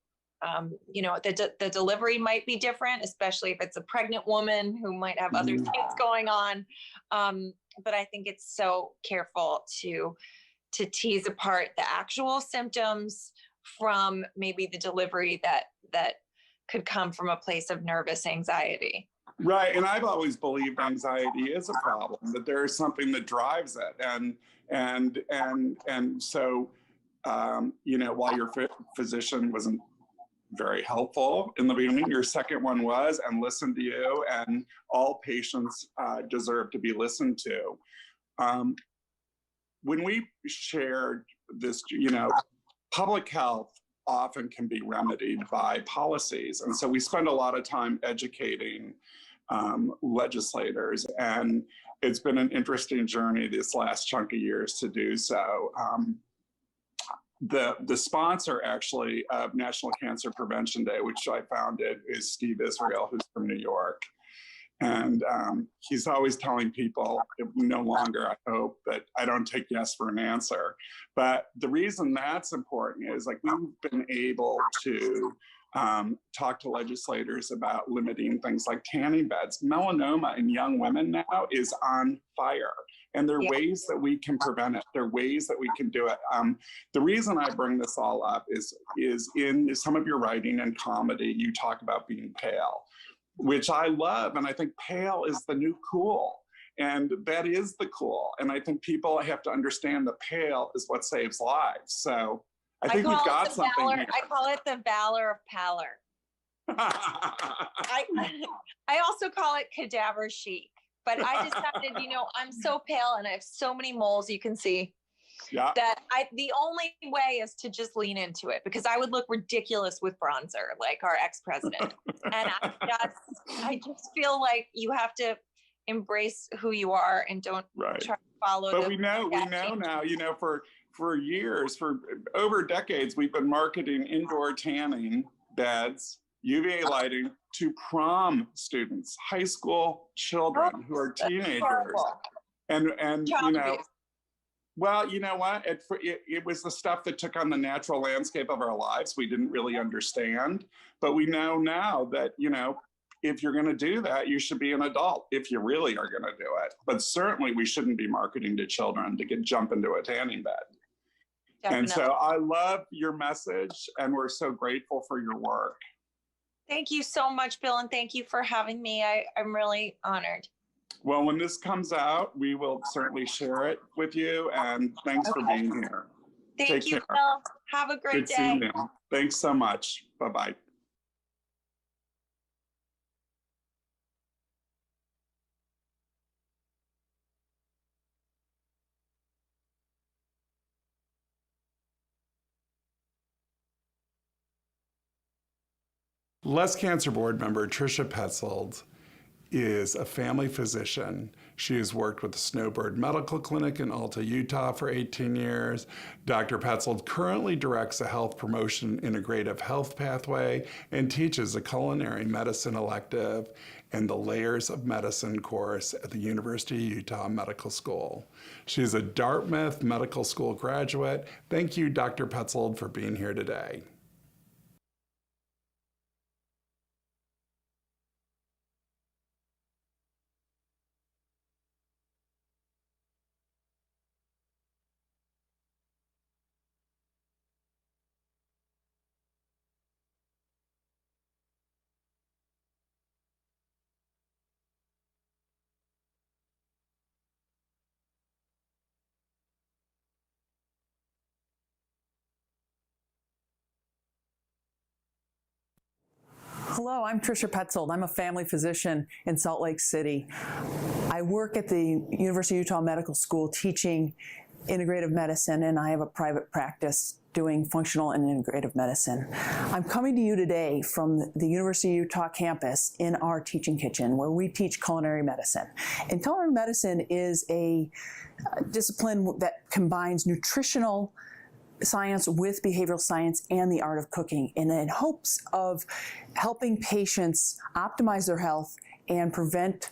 You know, the delivery might be different, especially if it's a pregnant woman who might have other things going on. But I think it's so careful to tease apart the actual symptoms from maybe the delivery that could come from a place of nervous anxiety. Right. And I've always believed anxiety is a problem, that there is something that drives it. And so, you know, while your physician wasn't very helpful in the beginning, your second one was, and listened to you, and all patients deserve to be listened to. When we shared this, you know, public health often can be remedied by policies. And so we spend a lot of time educating legislators. And it's been an interesting journey this last chunk of years to do so. The sponsor actually of National Cancer Prevention Day, which I founded, is Steve Israel, who's from New York. And he's always telling people, no longer, I hope, that I don't take yes for an answer. But the reason that's important is, like, we've been able to talk to legislators about limiting things like tanning beds. Melanoma in young women now is on fire. And there are ways that we can prevent it. There are ways that we can do it. The reason I bring this all up is in some of your writing and comedy, you talk about being pale, which I love. And I think pale is the new cool. And that is the cool. And I think people have to understand that pale is what saves lives. So I think we've got something here. I call it the valor of pallor. I also call it cadaver chic. But I decided, I'm so pale and I have so many moles, you can see, that the only way is to just lean into it, because I would look ridiculous with bronzer, like our ex-president. And I just feel like you have to embrace who you are and don't try to follow. But we know now, for years, for over decades, we've been marketing indoor tanning beds, UVA lighting, to prom students, high school children who are teenagers. And well, you know what? It was the stuff that took on the natural landscape of our lives. We didn't really understand, but we know now that, if you're going to do that, you should be an adult if you really are going to do it. But certainly we shouldn't be marketing to children to jump into a tanning bed. Definitely. And so I love your message, and we're so grateful for your work. Thank you so much, Bill, and thank you for having me. I'm really honored. Well, when this comes out, we will certainly share it with you, and thanks for being here. Thank you, Bill. Have a great day. Good seeing you. Thanks so much. Bye-bye. Les Cancer Board member Tricia Petzold is a family physician. She has worked with the Snowbird Medical Clinic in Alta, Utah for 18 years. Dr. Petzold currently directs a health promotion integrative health pathway and teaches a culinary medicine elective and the Layers of Medicine course at the University of Utah Medical School. She is a Dartmouth Medical School graduate. Thank you, Dr. Petzold, for being here today. Hello, I'm Tricia Petzold. I'm a family physician in Salt Lake City. I work at the University of Utah Medical School teaching integrative medicine, and I have a private practice doing functional and integrative medicine. I'm coming to you today from the University of Utah campus in our teaching kitchen, where we teach culinary medicine. And culinary medicine is a discipline that combines nutritional science with behavioral science and the art of cooking, and in hopes of helping patients optimize their health and prevent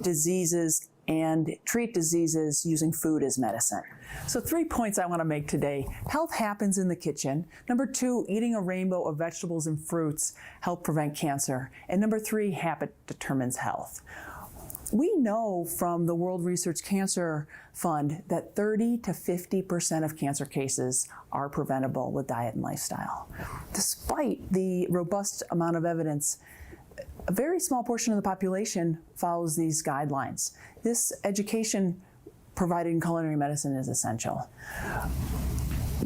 diseases and treat diseases using food as medicine. So 3 points I want to make today. Health happens in the kitchen. Number 2, eating a rainbow of vegetables and fruits help prevent cancer. And number 3, habit determines health. We know from the World Research Cancer Fund that 30 to 50% of cancer cases are preventable with diet and lifestyle. Despite the robust amount of evidence, a very small portion of the population follows these guidelines. This education provided in culinary medicine is essential.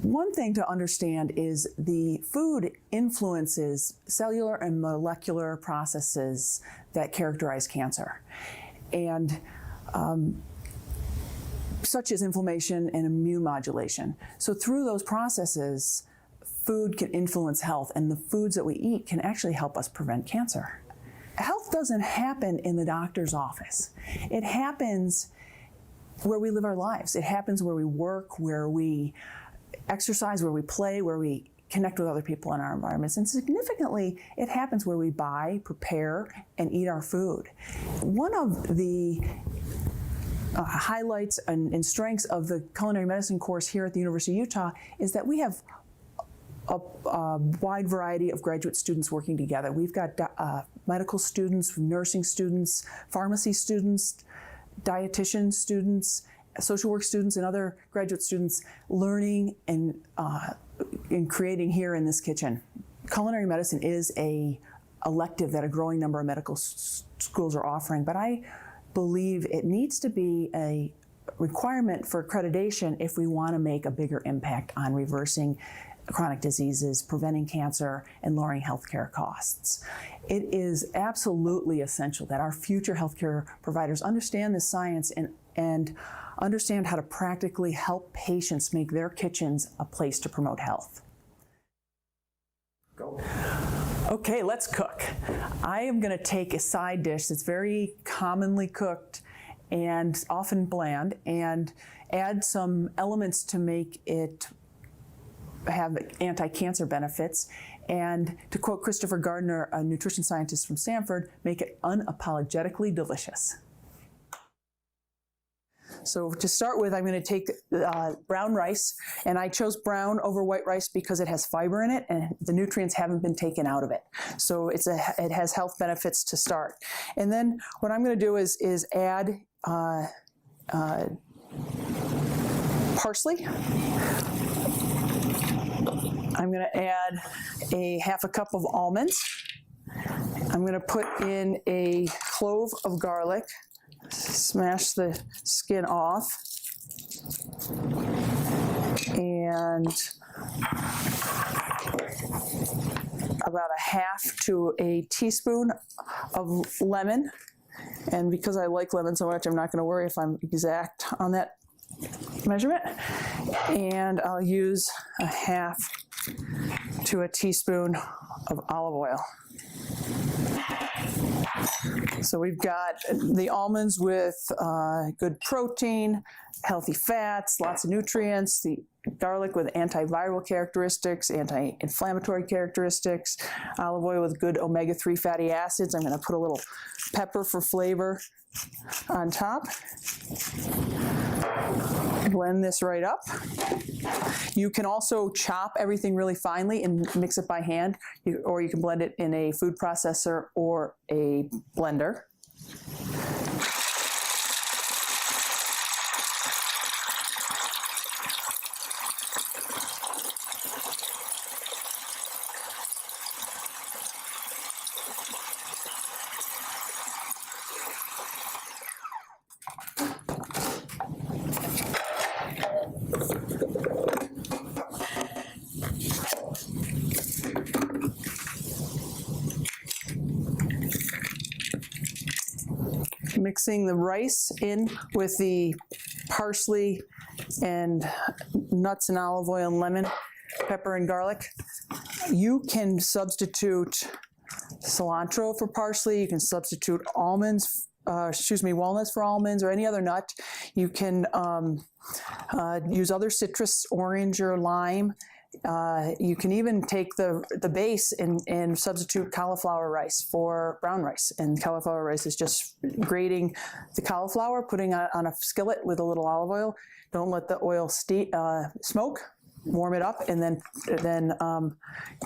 One thing to understand is the food influences cellular and molecular processes that characterize cancer, and such as inflammation and immune modulation. So through those processes, food can influence health, and the foods that we eat can actually help us prevent cancer. health doesn't happen in the doctor's office. It happens where we live our lives. It happens where we work, where we exercise, where we play, where we connect with other people in our environments. And significantly, it happens where we buy, prepare, and eat our food. One of the highlights and strengths of the culinary medicine course here at the University of Utah is that we have a wide variety of graduate students working together. We've got medical students, nursing students, pharmacy students, dietitian students, social work students, and other graduate students learning and creating here in this kitchen. Culinary medicine is an elective that a growing number of medical schools are offering, but I believe it needs to be a requirement for accreditation if we want to make a bigger impact on reversing chronic diseases, preventing cancer, and lowering healthcare costs. It is absolutely essential that our future healthcare providers understand this science and understand how to practically help patients make their kitchens a place to promote health. Go. Okay, let's cook. I am going to take a side dish that's very commonly cooked and often bland and add some elements to make it have anti-cancer benefits, and to quote Christopher Gardner, a nutrition scientist from Stanford, make it unapologetically delicious. So to start with, I'm going to take brown rice, and I chose brown over white rice because it has fiber in it and the nutrients haven't been taken out of it. So it has health benefits to start. And then what I'm going to do is add parsley. I'm going to add a half a cup of almonds. I'm going to put in a clove of garlic, smash the skin off, and about a half to a teaspoon of lemon. And because I like lemon so much, I'm not going to worry if I'm exact on that measurement. And I'll use a half to a teaspoon of olive oil. So we've got the almonds with good protein, healthy fats, lots of nutrients, the garlic with antiviral characteristics, anti-inflammatory characteristics, olive oil with good omega-3 fatty acids. I'm going to put a little pepper for flavor on top. Blend this right up. You can also chop everything really finely and mix it by hand, or you can blend it in a food processor or a blender. Mixing the rice in with the parsley and nuts and olive oil and lemon, pepper and garlic. You can substitute cilantro for parsley. You can substitute walnuts for almonds, or any other nut. You can use other citrus, orange or lime. You can even take the base and substitute cauliflower rice for brown rice. And cauliflower rice is just grating the cauliflower, putting it on a skillet with a little olive oil. Don't let the oil smoke. Warm it up, and then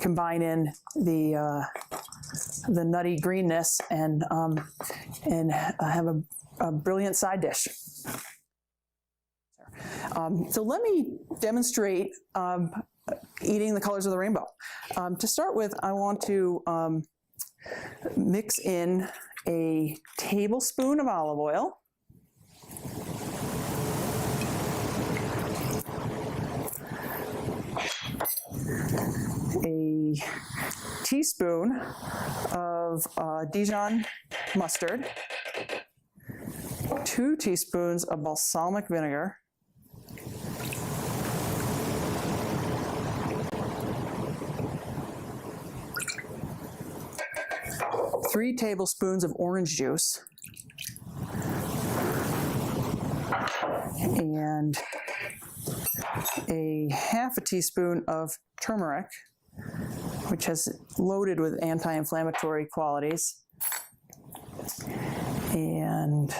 combine in the nutty greenness and have a brilliant side dish. So let me demonstrate eating the colors of the rainbow. To start with, I want to mix in a tablespoon of olive oil, a teaspoon of Dijon mustard, 2 teaspoons of balsamic vinegar, 3 tablespoons of orange juice, and a half a teaspoon of turmeric, which is loaded with anti-inflammatory qualities. And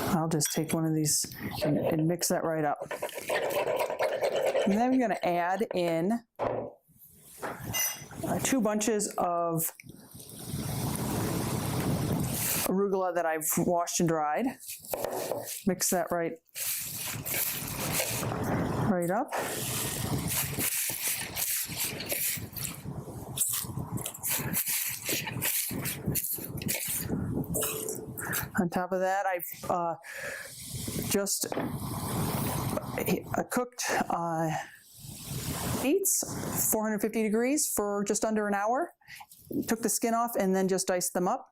I'll just take one of these and mix that right up. And then I'm going to add in 2 bunches of arugula that I've washed and dried. Mix that right up. On top of that, I've just cooked beets, 450 degrees for just under an hour. Took the skin off and then just diced them up.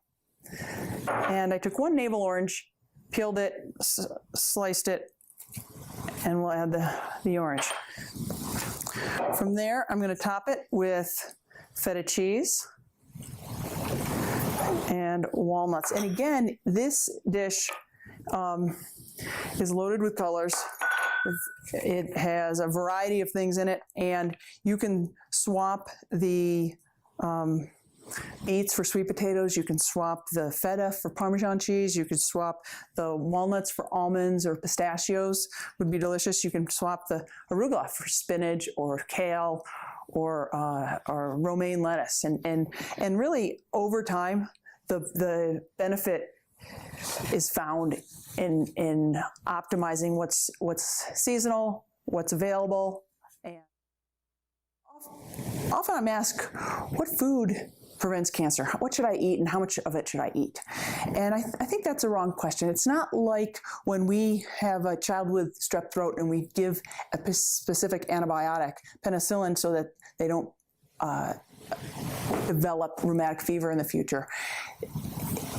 And I took 1 navel orange, peeled it, sliced it, and we'll add the orange. From there, I'm going to top it with feta cheese and walnuts. And again, this dish is loaded with colors. It has a variety of things in it, and you can swap the beets for sweet potatoes. You can swap the feta for Parmesan cheese. You could swap the walnuts for almonds, or pistachios would be delicious. You can swap the arugula for spinach or kale or romaine lettuce. And really, over time, the benefit is found in optimizing what's seasonal, what's available. And often I'm asked, what food prevents cancer? What should I eat, and how much of it should I eat? And I think that's a wrong question. It's not like when we have a child with strep throat and we give a specific antibiotic, penicillin, so that they don't develop rheumatic fever in the future.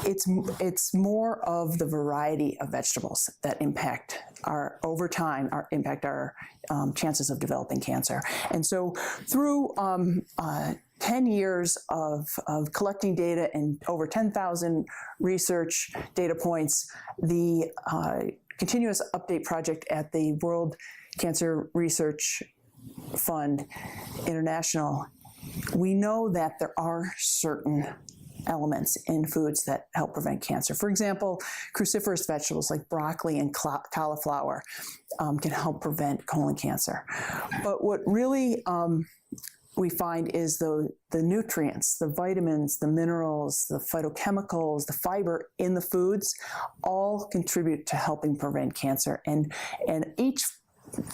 It's more of the variety of vegetables that impact our chances of developing cancer. And so through 10 years of collecting data and over 10,000 research data points, the Continuous Update Project at the World Cancer Research Fund International, we know that there are certain elements in foods that help prevent cancer. For example, cruciferous vegetables like broccoli and cauliflower can help prevent colon cancer. But what really we find is the nutrients, the vitamins, the minerals, the phytochemicals, the fiber in the foods all contribute to helping prevent cancer. And each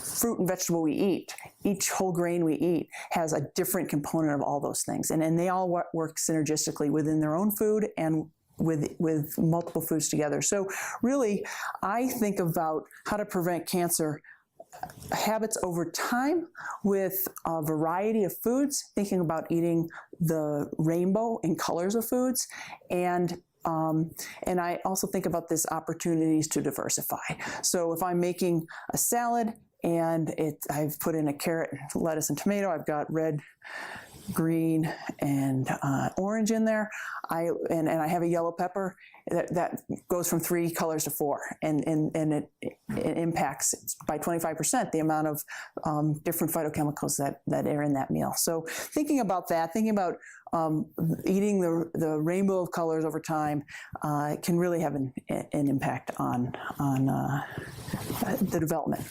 fruit and vegetable we eat, each whole grain we eat, has a different component of all those things. And they all work synergistically within their own food and with multiple foods together. So really, I think about how to prevent cancer habits over time with a variety of foods, thinking about eating the rainbow in colors of foods, and I also think about this opportunities to diversify. So if I'm making a salad and I've put in a carrot, lettuce, and tomato, I've got red, green, and orange in there. I have a yellow pepper that goes from 3 colors to 4, and it impacts by 25% the amount of different phytochemicals that are in that meal. So thinking about that, thinking about eating the rainbow of colors over time can really have an impact on the development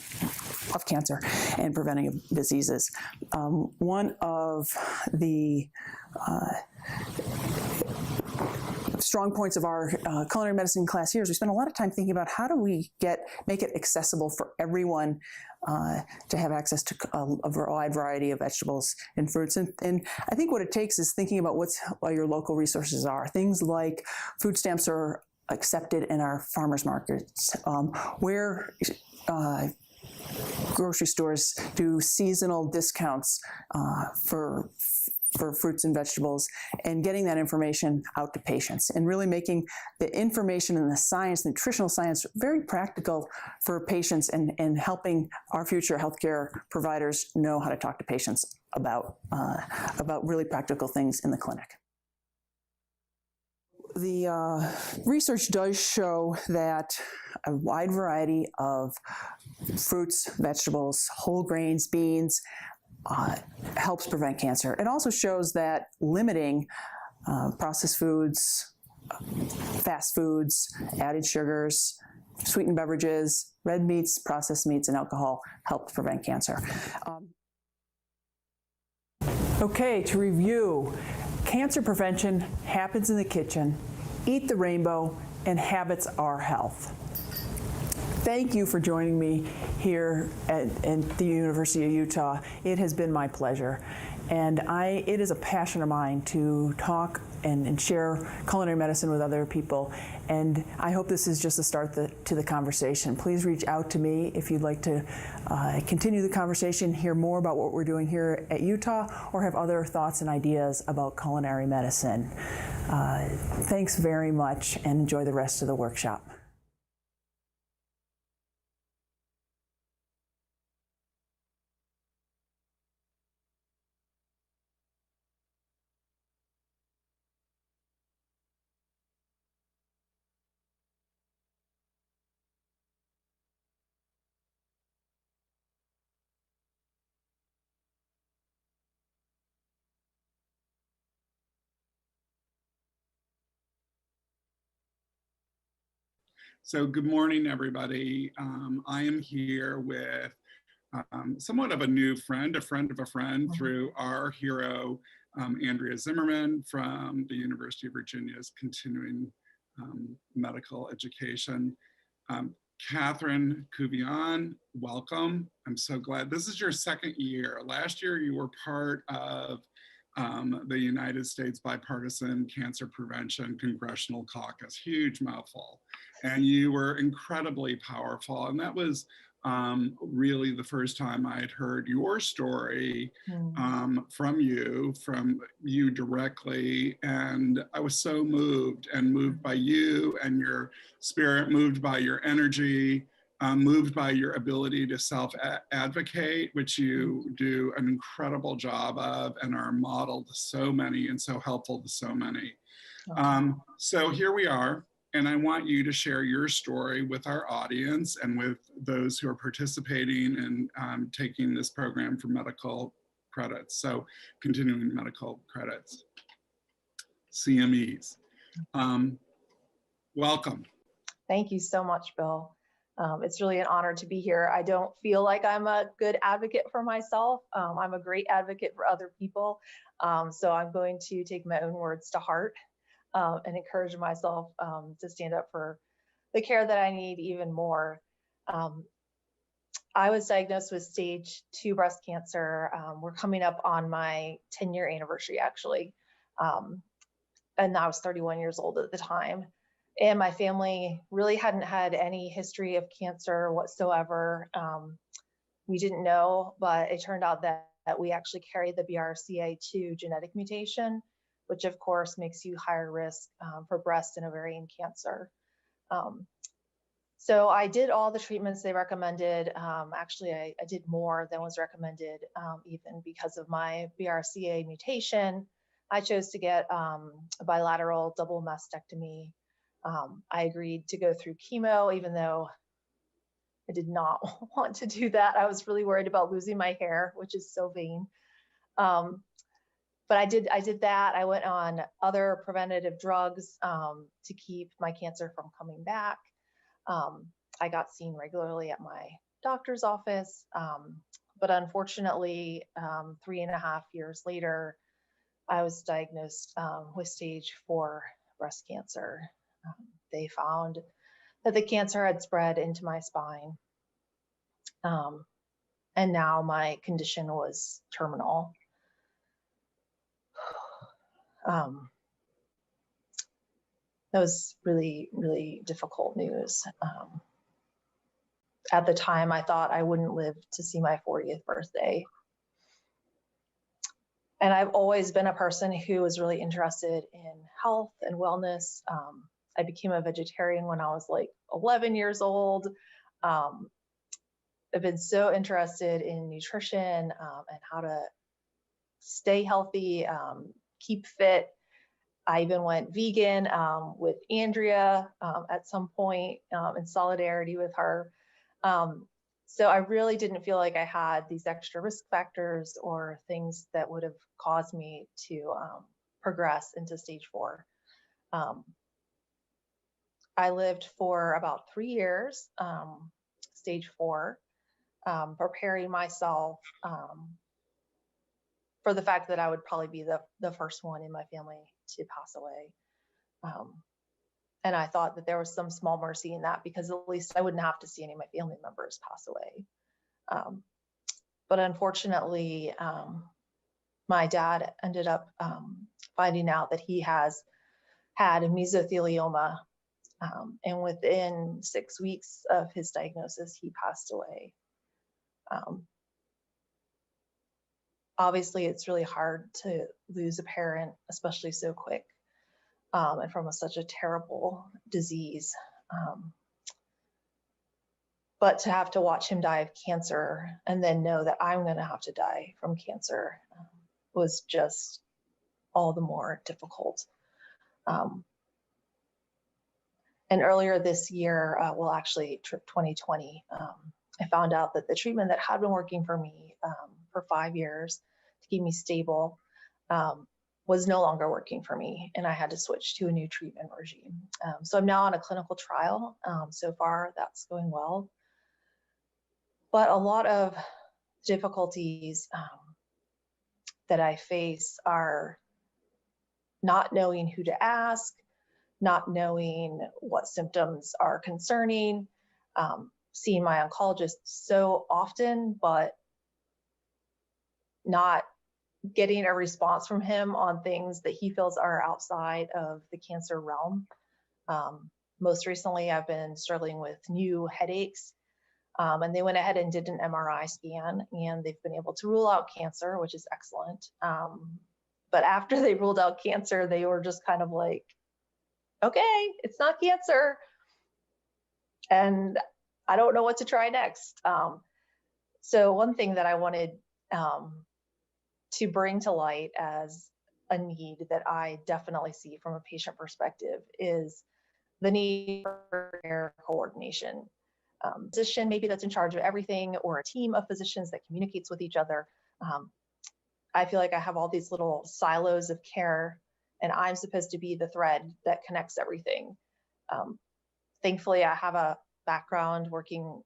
of cancer and preventing diseases. One of the strong points of our culinary medicine class here is we spend a lot of time thinking about how do we make it accessible for everyone to have access to a wide variety of vegetables and fruits. And I think what it takes is thinking about what your local resources are. Things like food stamps are accepted in our farmers markets, where grocery stores do seasonal discounts for fruits and vegetables, and getting that information out to patients, and really making the information and the science, nutritional science, very practical for patients, and helping our future healthcare providers know how to talk to patients about really practical things in the clinic. the research does show that a wide variety of fruits, vegetables, whole grains, beans helps prevent cancer. It also shows that limiting processed foods, fast foods, added sugars, sweetened beverages, red meats, processed meats, and alcohol help prevent cancer. Okay, to review, cancer prevention happens in the kitchen. Eat the rainbow, and habits are health. Thank you for joining me here at the University of Utah. It has been my pleasure. And it is a passion of mine to talk and share culinary medicine with other people. And I hope this is just a start to the conversation. Please reach out to me if you'd like to continue the conversation, hear more about what we're doing here at Utah, or have other thoughts and ideas about culinary medicine. Thanks very much, and enjoy the rest of the workshop. So good morning, everybody. I am here with somewhat of a new friend, a friend of a friend, through our hero, Andrea Zimmerman from the University of Virginia's continuing medical education. Catherine Cuvian, welcome. I'm so glad. This is your second year. Last year, you were part of the United States Bipartisan Cancer Prevention Congressional Caucus, huge mouthful. And you were incredibly powerful. And that was really the first time I had heard your story from you directly. And I was so moved by you and your spirit, moved by your energy, moved by your ability to self-advocate, which you do an incredible job of and are a model to so many and so helpful to so many. So here we are, and I want you to share your story with our audience and with those who are participating in taking this program for medical credits, so continuing medical credits, CMEs. Welcome. Thank you so much, Bill. It's really an honor to be here. I don't feel like I'm a good advocate for myself. I'm a great advocate for other people. So I'm going to take my own words to heart and encourage myself to stand up for the care that I need even more. I was diagnosed with stage 2 breast cancer. We're coming up on my 10-year anniversary, actually. And I was 31 years old at the time. And my family really hadn't had any history of cancer whatsoever. We didn't know, but it turned out that we actually carry the BRCA2 genetic mutation, which of course makes you higher risk for breast and ovarian cancer. So I did all the treatments they recommended. Actually, I did more than was recommended, even because of my BRCA mutation. I chose to get a bilateral double mastectomy. I agreed to go through chemo, even though I did not want to do that. I was really worried about losing my hair, which is so vain. But I did that. I went on other preventative drugs to keep my cancer from coming back. I got seen regularly at my doctor's office, but unfortunately, 3.5 years later, I was diagnosed with stage 4 breast cancer. They found that the cancer had spread into my spine. And now my condition was terminal. That was really, really difficult news. At the time, I thought I wouldn't live to see my 40th birthday. And I've always been a person who was really interested in health and wellness. I became a vegetarian when I was like 11 years old. I've been so interested in nutrition and how to stay healthy, keep fit. I even went vegan with Andrea at some point in solidarity with her. So I really didn't feel like I had these extra risk factors or things that would have caused me to progress into stage 4. I lived for about 3 years, stage 4, preparing myself for the fact that I would probably be the first one in my family to pass away. And I thought that there was some small mercy in that, because at least I wouldn't have to see any of my family members pass away. But unfortunately, my dad ended up finding out that he has had a mesothelioma. And within 6 weeks of his diagnosis, he passed away. Obviously, it's really hard to lose a parent, especially so quick, and from such a terrible disease. But to have to watch him die of cancer and then know that I'm going to have to die from cancer was just all the more difficult. And earlier this year, well, actually 2020, I found out that the treatment that had been working for me for 5 years to keep me stable was no longer working for me, and I had to switch to a new treatment regime. So I'm now on a clinical trial. So far, that's going well. But a lot of difficulties that I face are not knowing who to ask, not knowing what symptoms are concerning, seeing my oncologist so often, but not getting a response from him on things that he feels are outside of the cancer realm. Most recently, I've been struggling with new headaches, and they went ahead and did an MRI scan, and they've been able to rule out cancer, which is excellent. But after they ruled out cancer, they were just kind of like, okay, it's not cancer, and I don't know what to try next. So one thing that I wanted to bring to light as a need that I definitely see from a patient perspective is the need for care coordination. Physician maybe that's in charge of everything, or a team of physicians that communicates with each other. I feel like I have all these little silos of care, and I'm supposed to be the thread that connects everything. Thankfully, I have a background working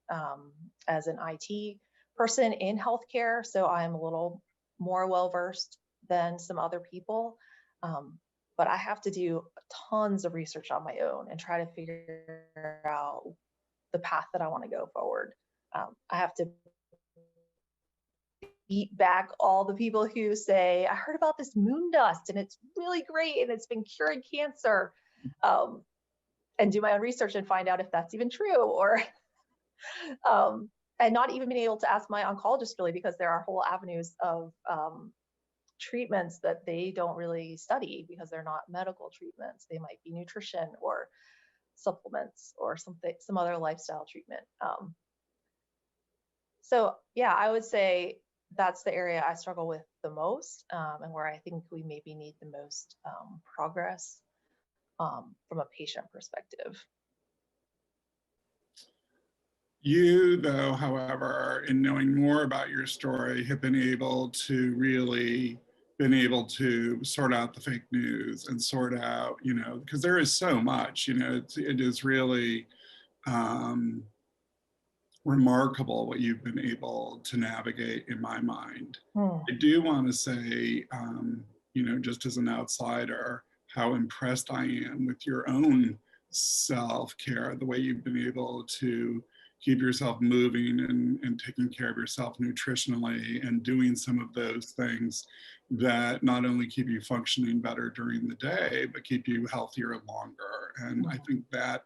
as an IT person in healthcare, so I'm a little more well-versed than some other people. But I have to do tons of research on my own and try to figure out the path that I want to go forward. I have to beat back all the people who say, I heard about this moon dust and it's really great and it's been curing cancer, and do my own research and find out if that's even true, or and not even being able to ask my oncologist really, because there are whole avenues of treatments that they don't really study because they're not medical treatments. They might be nutrition or supplements or some other lifestyle treatment. So yeah, I would say that's the area I struggle with the most, and where I think we maybe need the most progress from a patient perspective. You, though, however, in knowing more about your story, have been able to sort out the fake news and sort out, because there is so much, it is really remarkable what you've been able to navigate, in my mind. I do want to say, just as an outsider, how impressed I am with your own self-care, the way you've been able to keep yourself moving and taking care of yourself nutritionally and doing some of those things that not only keep you functioning better during the day, but keep you healthier longer. And I think that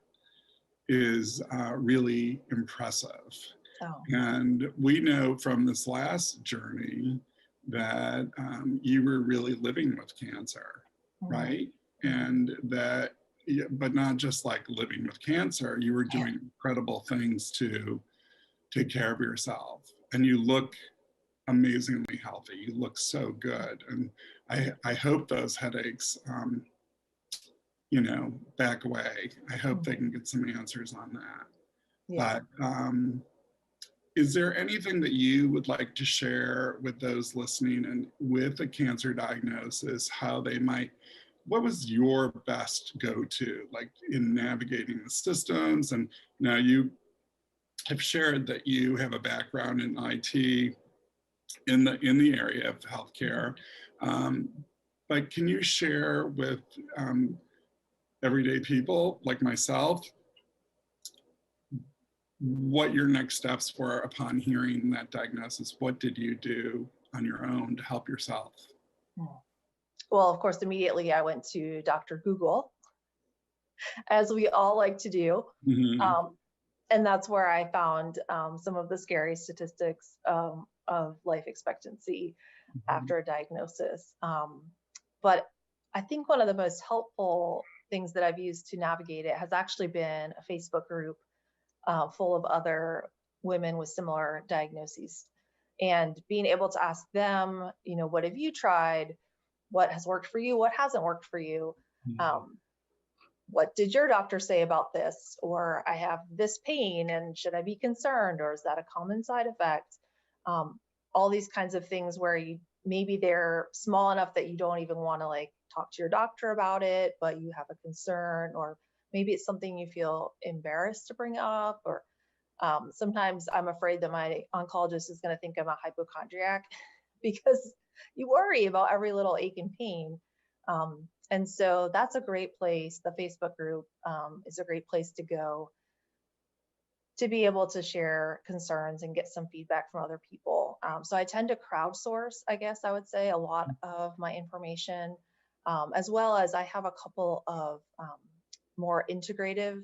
is really impressive. Oh. And we know from this last journey that you were really living with cancer, right? And that, but not just like living with cancer, you were doing incredible things to take care of yourself. And you look amazingly healthy. You look so good. And I hope those headaches back away. I hope they can get some answers on that. Yeah. But is there anything that you would like to share with those listening and with a cancer diagnosis, how they might, what was your best go-to, like in navigating the systems? And now you have shared that you have a background in IT in the area of healthcare. But can you share with everyday people like myself what your next steps were upon hearing that diagnosis? What did you do on your own to help yourself? Well, of course, immediately I went to Dr. Google, as we all like to do. And that's where I found some of the scary statistics of life expectancy after a diagnosis. But I think one of the most helpful things that I've used to navigate it has actually been a Facebook group full of other women with similar diagnoses, and being able to ask them, what have you tried? What has worked for you? What hasn't worked for you? What did your doctor say about this? Or I have this pain and should I be concerned? Or is that a common side effect? All these kinds of things where maybe they're small enough that you don't even want to talk to your doctor about it, but you have a concern, or maybe it's something you feel embarrassed to bring up, or sometimes I'm afraid that my oncologist is going to think I'm a hypochondriac because you worry about every little ache and pain. And so that's a great place. The Facebook group is a great place to go to be able to share concerns and get some feedback from other people. So I tend to crowdsource, I guess I would say, a lot of my information, as well as I have a couple of more integrative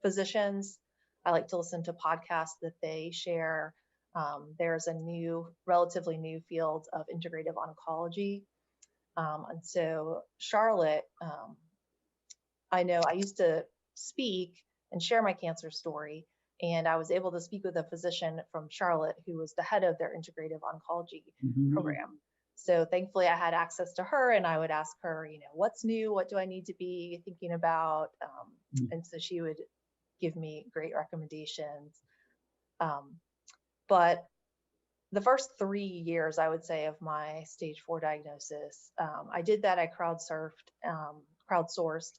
physicians. I like to listen to podcasts that they share. There's a relatively new field of integrative oncology. And so Charlotte, I know I used to speak and share my cancer story, and I was able to speak with a physician from Charlotte who was the head of their integrative oncology program. So thankfully I had access to her, and I would ask her, what's new? What do I need to be thinking about? And so she would give me great recommendations. But the first 3 years, I would say, of my stage 4 diagnosis, I did that. I crowdsourced,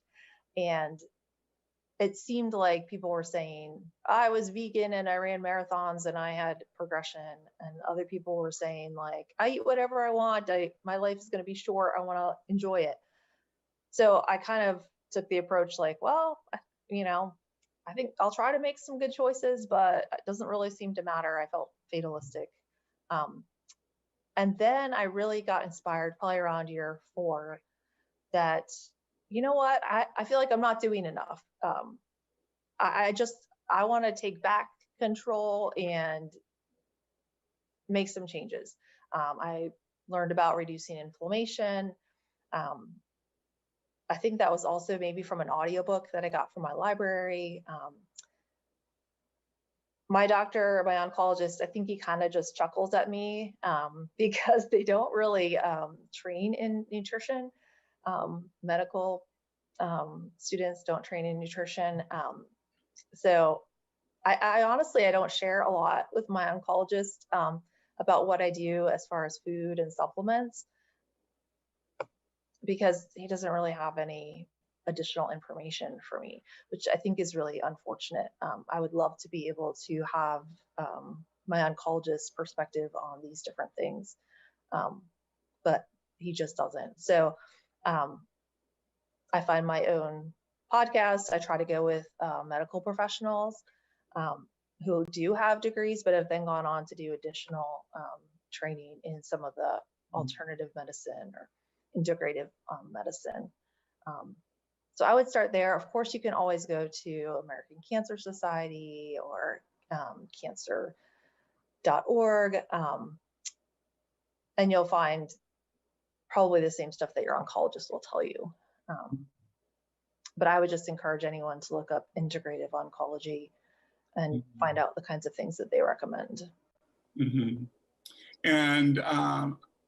and it seemed like people were saying I was vegan and I ran marathons and I had progression, and other people were saying I eat whatever I want. My life is going to be short. I want to enjoy it. So I kind of took the approach well, I think I'll try to make some good choices, but it doesn't really seem to matter. I felt fatalistic. And then I really got inspired probably around year 4 that, what, I feel like I'm not doing enough. I want to take back control and make some changes. I learned about reducing inflammation. I think that was also maybe from an audiobook that I got from my library. My doctor, my oncologist, I think he kind of just chuckles at me because they don't really train in nutrition. Medical students don't train in nutrition. So I honestly, I don't share a lot with my oncologist about what I do as far as food and supplements, because he doesn't really have any additional information for me, which I think is really unfortunate. I would love to be able to have my oncologist's perspective on these different things, but he just doesn't. So I find my own podcast. I try to go with medical professionals who do have degrees, but have then gone on to do additional training in some of the alternative medicine or integrative medicine. So I would start there. Of course, you can always go to American Cancer Society or cancer.org, and you'll find probably the same stuff that your oncologist will tell you. But I would just encourage anyone to look up integrative oncology and find out the kinds of things that they recommend. And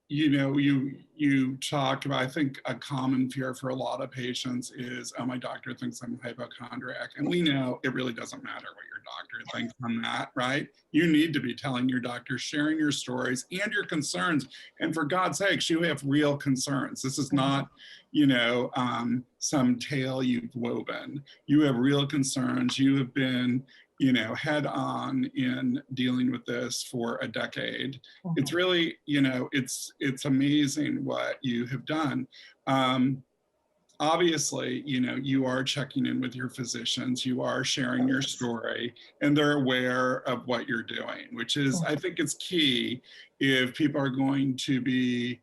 you know, you talk about, I think a common fear for a lot of patients is, oh, my doctor thinks I'm a hypochondriac. And we know it really doesn't matter what your doctor thinks on that, right? You need to be telling your doctor, sharing your stories and your concerns. And for God's sakes, you have real concerns. This is not, you know, some tale you've woven. You have real concerns. You have been, you know, head on in dealing with this for a decade. It's really, you know, it's amazing what you have done. Obviously, you know, you are checking in with your physicians, you are sharing your story, and they're aware of what you're doing, which is, I think it's key if people are going to be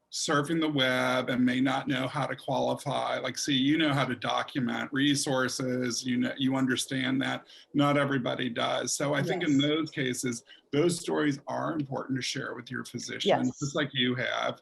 surfing the web and may not know how to qualify. Like, see, you know how to document resources, you know, you understand that. Not everybody does. So I think in those cases, those stories are important to share with your physician, just like you have,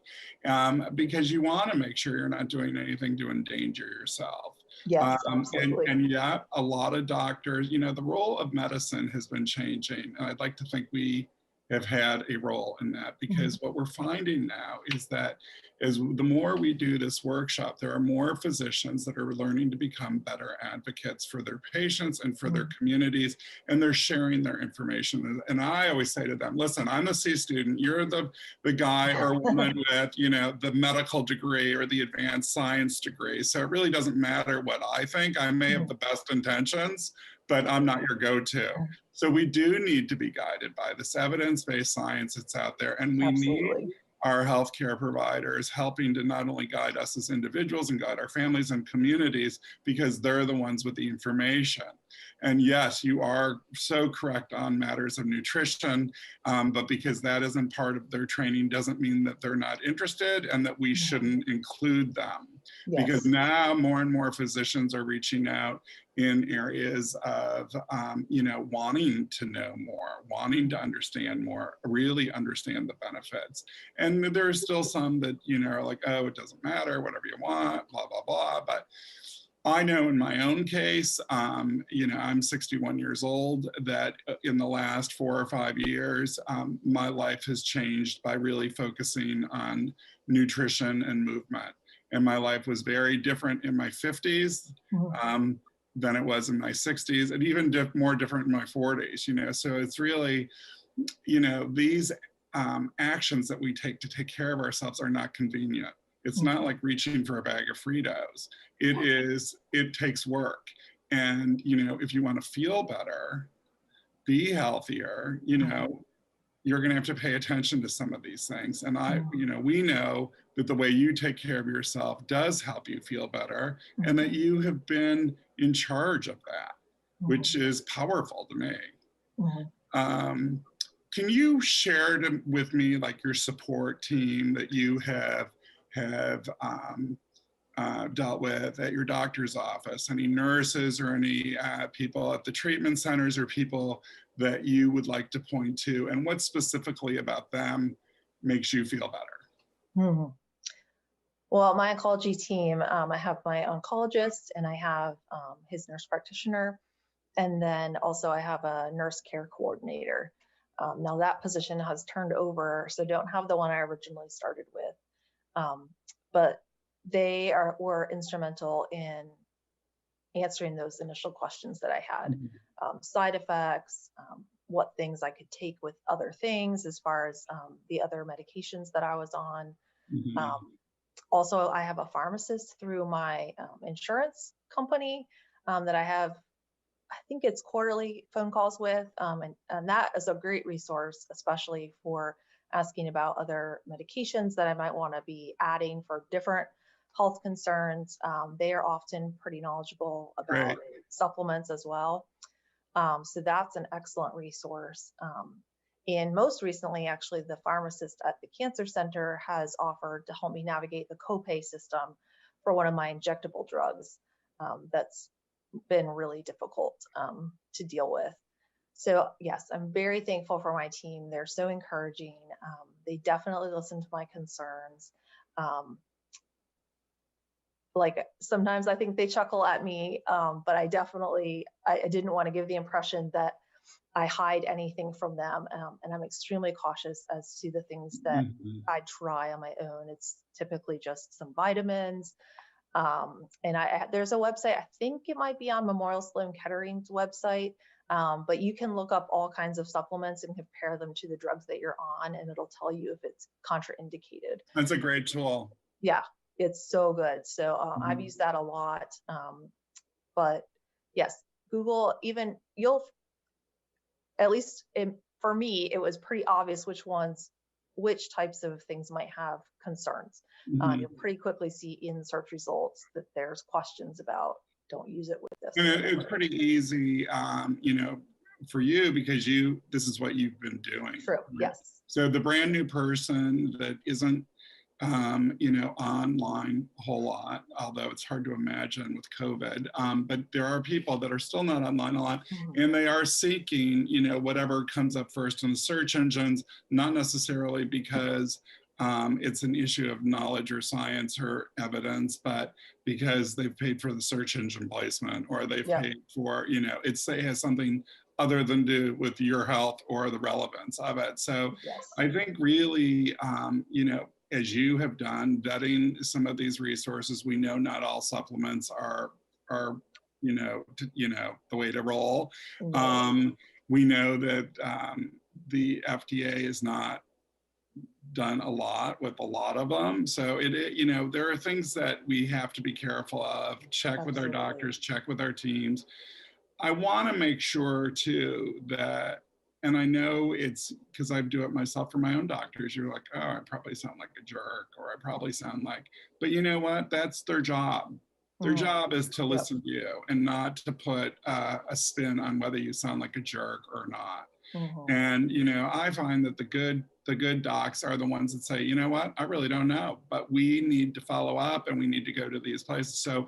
because you want to make sure you're not doing anything to endanger yourself. And yeah, a lot of doctors, you know, the role of medicine has been changing. And I'd like to think we have had a role in that, because what we're finding now is that as the more we do this workshop, there are more physicians that are learning to become better advocates for their patients and for their communities, and they're sharing their information. And I always say to them, listen, I'm a C student, you're the guy or woman with, you know, the medical degree or the advanced science degree. So it really doesn't matter what I think. I may have the best intentions, but I'm not your go-to. So we do need to be guided by this evidence-based science that's out there, and we need our healthcare providers helping to not only guide us as individuals and guide our families and communities, because they're the ones with the information. And yes, you are so correct on matters of nutrition, but because that isn't part of their training doesn't mean that they're not interested and that we shouldn't include them. Because now more and more physicians are reaching out in areas of, you know, wanting to know more, wanting to understand more, really understand the benefits. And there's still some that, you know, are like, oh, it doesn't matter, whatever you want, blah, blah, blah. But I know in my own case, you know, I'm 61 years old, that in the last 4 or 5 years, my life has changed by really focusing on nutrition and movement. And my life was very different in my 50s than it was in my 60s, and even more different in my 40s, you know. So it's really, you know, these actions that we take to take care of ourselves are not convenient. It's not like reaching for a bag of Fritos. It takes work. And, you know, if you want to feel better, be healthier, you know, you're going to have to pay attention to some of these things. And you know, we know that the way you take care of yourself does help you feel better, and that you have been in charge of that, which is powerful to me. Can you share with me, like, your support team that you have dealt with at your doctor's office? Any nurses or any people at the treatment centers, or people that you would like to point to, and what specifically about them makes you feel better? Well, my oncology team, I have my oncologist, and I have his nurse practitioner, and then also I have a nurse care coordinator. Now that position has turned over, so don't have the one I originally started with, but they were instrumental in answering those initial questions that I had. Side effects, what things I could take with other things, as far as the other medications that I was on. Also, I have a pharmacist through my insurance company that I have, I think it's quarterly phone calls with, and that is a great resource, especially for asking about other medications that I might want to be adding for different health concerns. They are often pretty knowledgeable about supplements as well. So that's an excellent resource. And most recently, actually, the pharmacist at the Cancer Center has offered to help me navigate the copay system for one of my injectable drugs. That's been really difficult to deal with. So yes, I'm very thankful for my team. They're so encouraging. They definitely listen to my concerns. Like, sometimes I think they chuckle at me, but I didn't want to give the impression that I hide anything from them, and I'm extremely cautious as to the things that I try on my own. It's typically just some vitamins. And there's a website, I think it might be on Memorial Sloan Kettering's website, but you can look up all kinds of supplements and compare them to the drugs that you're on, and it'll tell you if it's contraindicated. That's a great tool. Yeah, it's so good. So I've used that a lot. But yes, Google, even at least for me, it was pretty obvious which types of things might have concerns. You'll pretty quickly see in search results that there's questions about, don't use it with this. And it's pretty easy, for you, because this is what you've been doing. True, right? yes. So the brand new person that isn't, online a whole lot, although it's hard to imagine with COVID, but there are people that are still not online a lot, and they are seeking, whatever comes up first in the search engines, not necessarily because it's an issue of knowledge or science or evidence, but because they've paid for the search engine placement, or they've paid for, it has something other than do with your health or the relevance of it. So I think really, as you have done, vetting some of these resources, we know not all supplements are the way to roll. We know that the FDA is not done a lot with a lot of them. So there are things that we have to be careful of, check with our doctors, check with our teams. I want to make sure too that, and I know it's because I do it myself for my own doctors, you're like, oh, I probably sound like a jerk, or I probably sound like, but you know what? That's their job. Their job is to listen to you and not to put a spin on whether you sound like a jerk or not. And, I find that the good docs are the ones that say, you know what, I really don't know, but we need to follow up and we need to go to these places. So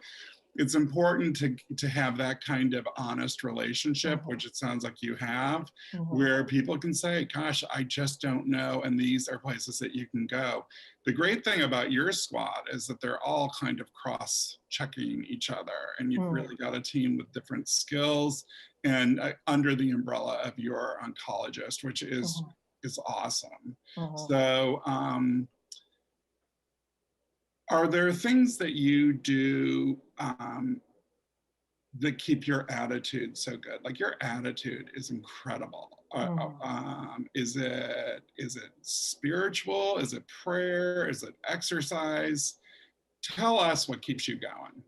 it's important to have that kind of honest relationship, which it sounds like you have, where people can say, gosh, I just don't know. And these are places that you can go. The great thing about your squad is that they're all kind of cross-checking each other. And you've really got a team with different skills and under the umbrella of your oncologist, which is awesome. So, are there things that you do that keep your attitude so good? Like, your attitude is incredible. Is it spiritual? Is it prayer? Is it exercise? Tell us what keeps you going.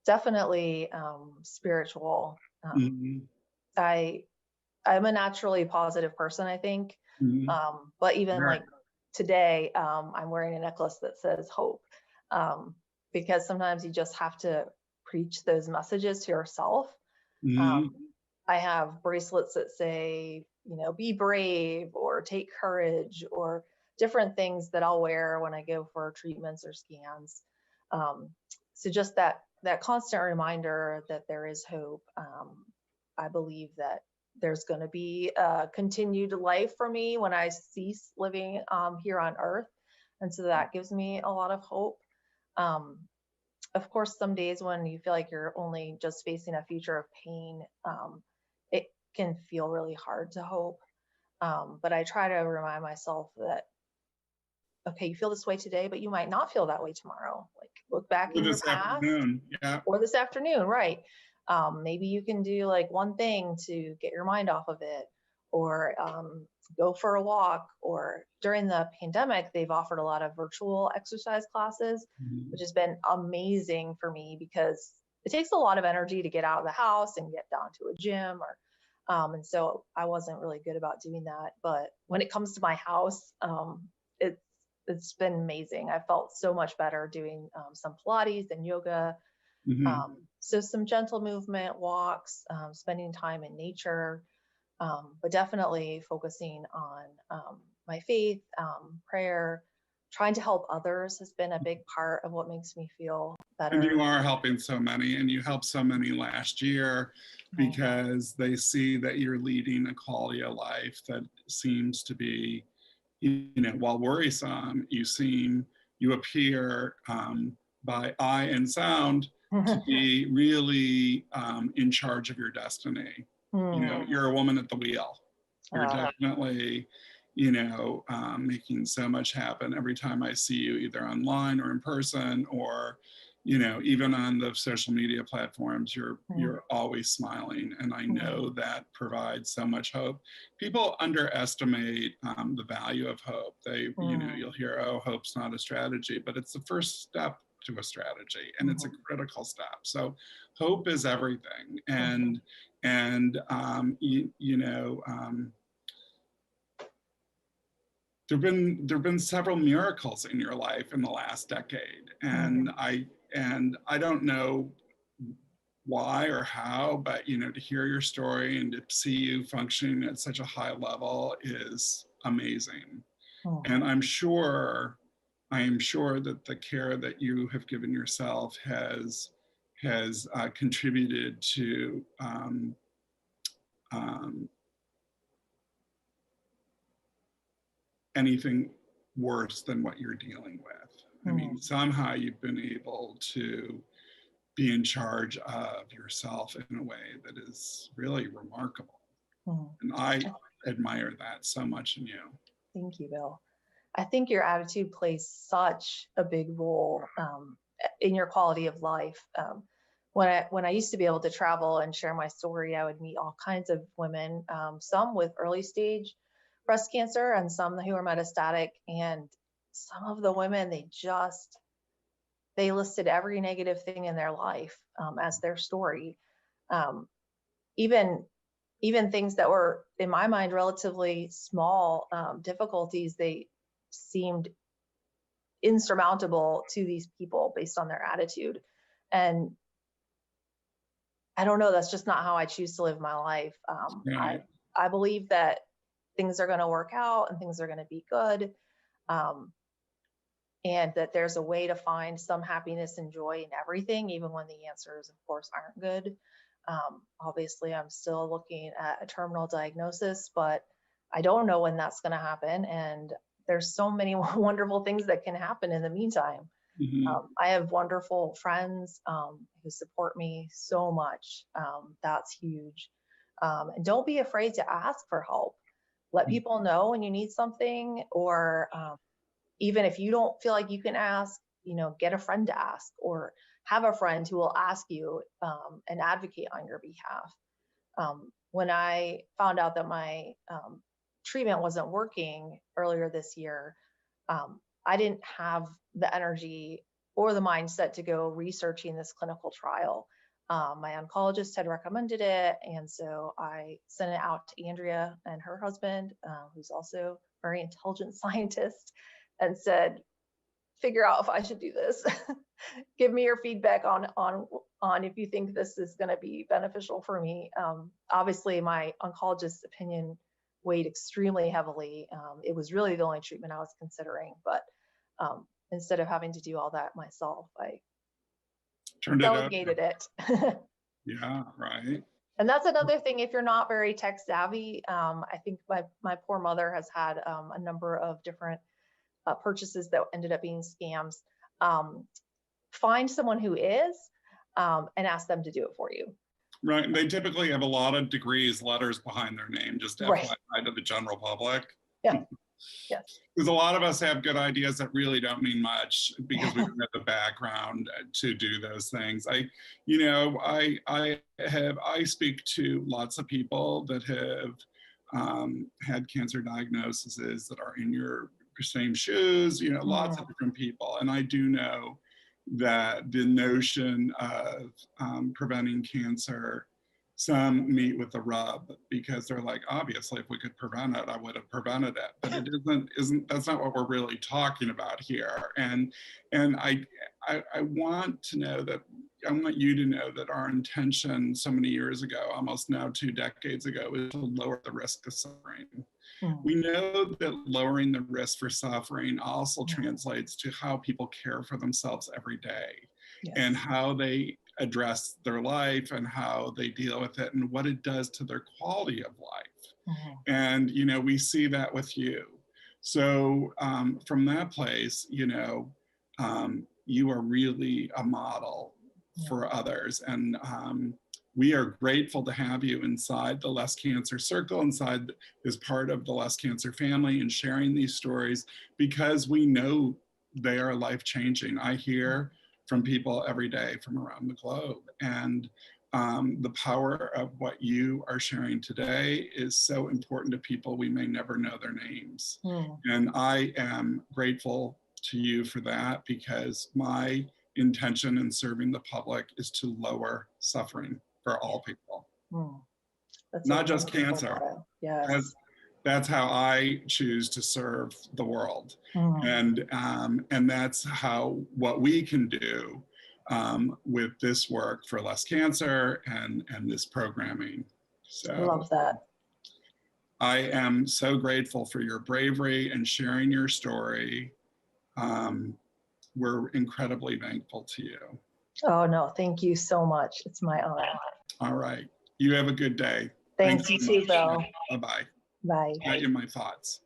Definitely spiritual. I'm a naturally positive person, I think. But even like today, I'm wearing a necklace that says hope, because sometimes you just have to preach those messages to yourself. I have bracelets that say, be brave, or take courage, or different things that I'll wear when I go for treatments or scans. So just that constant reminder that there is hope. I believe that there's going to be a continued life for me when I cease living here on Earth. And so that gives me a lot of hope. Of course, some days when you feel like you're only just facing a future of pain, it can feel really hard to hope. But I try to remind myself that, okay, you feel this way today, but you might not feel that way tomorrow. Like, look back in your past, or this afternoon, right? Maybe you can do like one thing to get your mind off of it, or go for a walk. Or during the pandemic, they've offered a lot of virtual exercise classes, which has been amazing for me, because it takes a lot of energy to get out of the house and get down to a gym, or and so I wasn't really good about doing that. But when it comes to my house, it's been amazing. I felt so much better doing some Pilates and yoga. So some gentle movement, walks, spending time in nature, but definitely focusing on my faith, prayer, trying to help others has been a big part of what makes me feel better. And you are helping so many, and you helped so many last year, because they see that you're leading a quality of life that seems to be, while worrisome, you appear by eye and sound to be really in charge of your destiny. You're a woman at the wheel. You're definitely, making so much happen every time I see you, either online or in person, or, even on the social media platforms, you're always smiling. And I know that provides so much hope. People underestimate the value of hope. You'll hear, oh, hope's not a strategy, but it's the first step to a strategy, and it's a critical step. So hope is everything. And there've been several miracles in your life in the last decade, and I don't know why or how, but to hear your story and to see you functioning at such a high level is amazing. And I am sure that the care that you have given yourself has contributed to anything worse than what you're dealing with. I mean, somehow you've been able to be in charge of yourself in a way that is really remarkable. And I admire that so much in you. Thank you, Bill. I think your attitude plays such a big role in your quality of life. When I used to be able to travel and share my story, I would meet all kinds of women, some with early stage breast cancer and some who are metastatic. And some of the women, they listed every negative thing in their life as their story. Even things that were, in my mind, relatively small difficulties, they seemed insurmountable to these people based on their attitude. And I don't know, that's just not how I choose to live my life. I believe that things are going to work out and things are going to be good. And that there's a way to find some happiness and joy in everything, even when the answers, of course, aren't good. Obviously, I'm still looking at a terminal diagnosis, but I don't know when that's going to happen. And there's so many wonderful things that can happen in the meantime. I have wonderful friends who support me so much. That's huge. And don't be afraid to ask for help. Let people know when you need something, or even if you don't feel like you can ask, get a friend to ask, or have a friend who will ask you and advocate on your behalf. When I found out that my treatment wasn't working earlier this year, I didn't have the energy or the mindset to go researching this clinical trial. My oncologist had recommended it, and so I sent it out to Andrea and her husband, who's also a very intelligent scientist, and said, figure out if I should do this. Give me your feedback on if you think this is going to be beneficial for me. Obviously, my oncologist's opinion weighed extremely heavily. It was really the only treatment I was considering, but instead of having to do all that myself, I delegated it. Yeah, right. And that's another thing, if you're not very tech savvy, I think my poor mother has had a number of different purchases that ended up being scams. Find someone who is and ask them to do it for you. Right. They typically have a lot of degrees, letters behind their name, just FYI to the general public. Yeah. Yes. Because a lot of us have good ideas that really don't mean much because we don't have the background to do those things. I speak to lots of people that have had cancer diagnoses that are in your same shoes, lots of different people. And I do know that the notion of preventing cancer, some meet with the rub because they're like, obviously, if we could prevent it, I would have prevented it. But it that's not what we're really talking about here. And I want to know that, I want you to know that our intention so many years ago, almost now 2 decades ago, is to lower the risk of suffering. We know that lowering the risk for suffering also translates to how people care for themselves every day and how they address their life and how they deal with it and what it does to their quality of life. And, we see that with you. So from that place, you are really a model for others. And, we are grateful to have you inside the Less Cancer Circle, inside as part of the Less Cancer family, and sharing these stories because we know they are life-changing. I hear from people every day from around the globe, and the power of what you are sharing today is so important to people. We may never know their names. And I am grateful to you for that, because my intention in serving the public is to lower suffering for all people. Not just cancer. Yes. That's how I choose to serve the world. And that's what we can do with this work for Less Cancer and this programming. So I love that. I am so grateful for your bravery and sharing your story. We're incredibly thankful to you. Oh, no, thank you so much. It's my honor. All right. You have a good day. Thanks, you too, Bill. Bye-bye. Bye. Got you in my thoughts.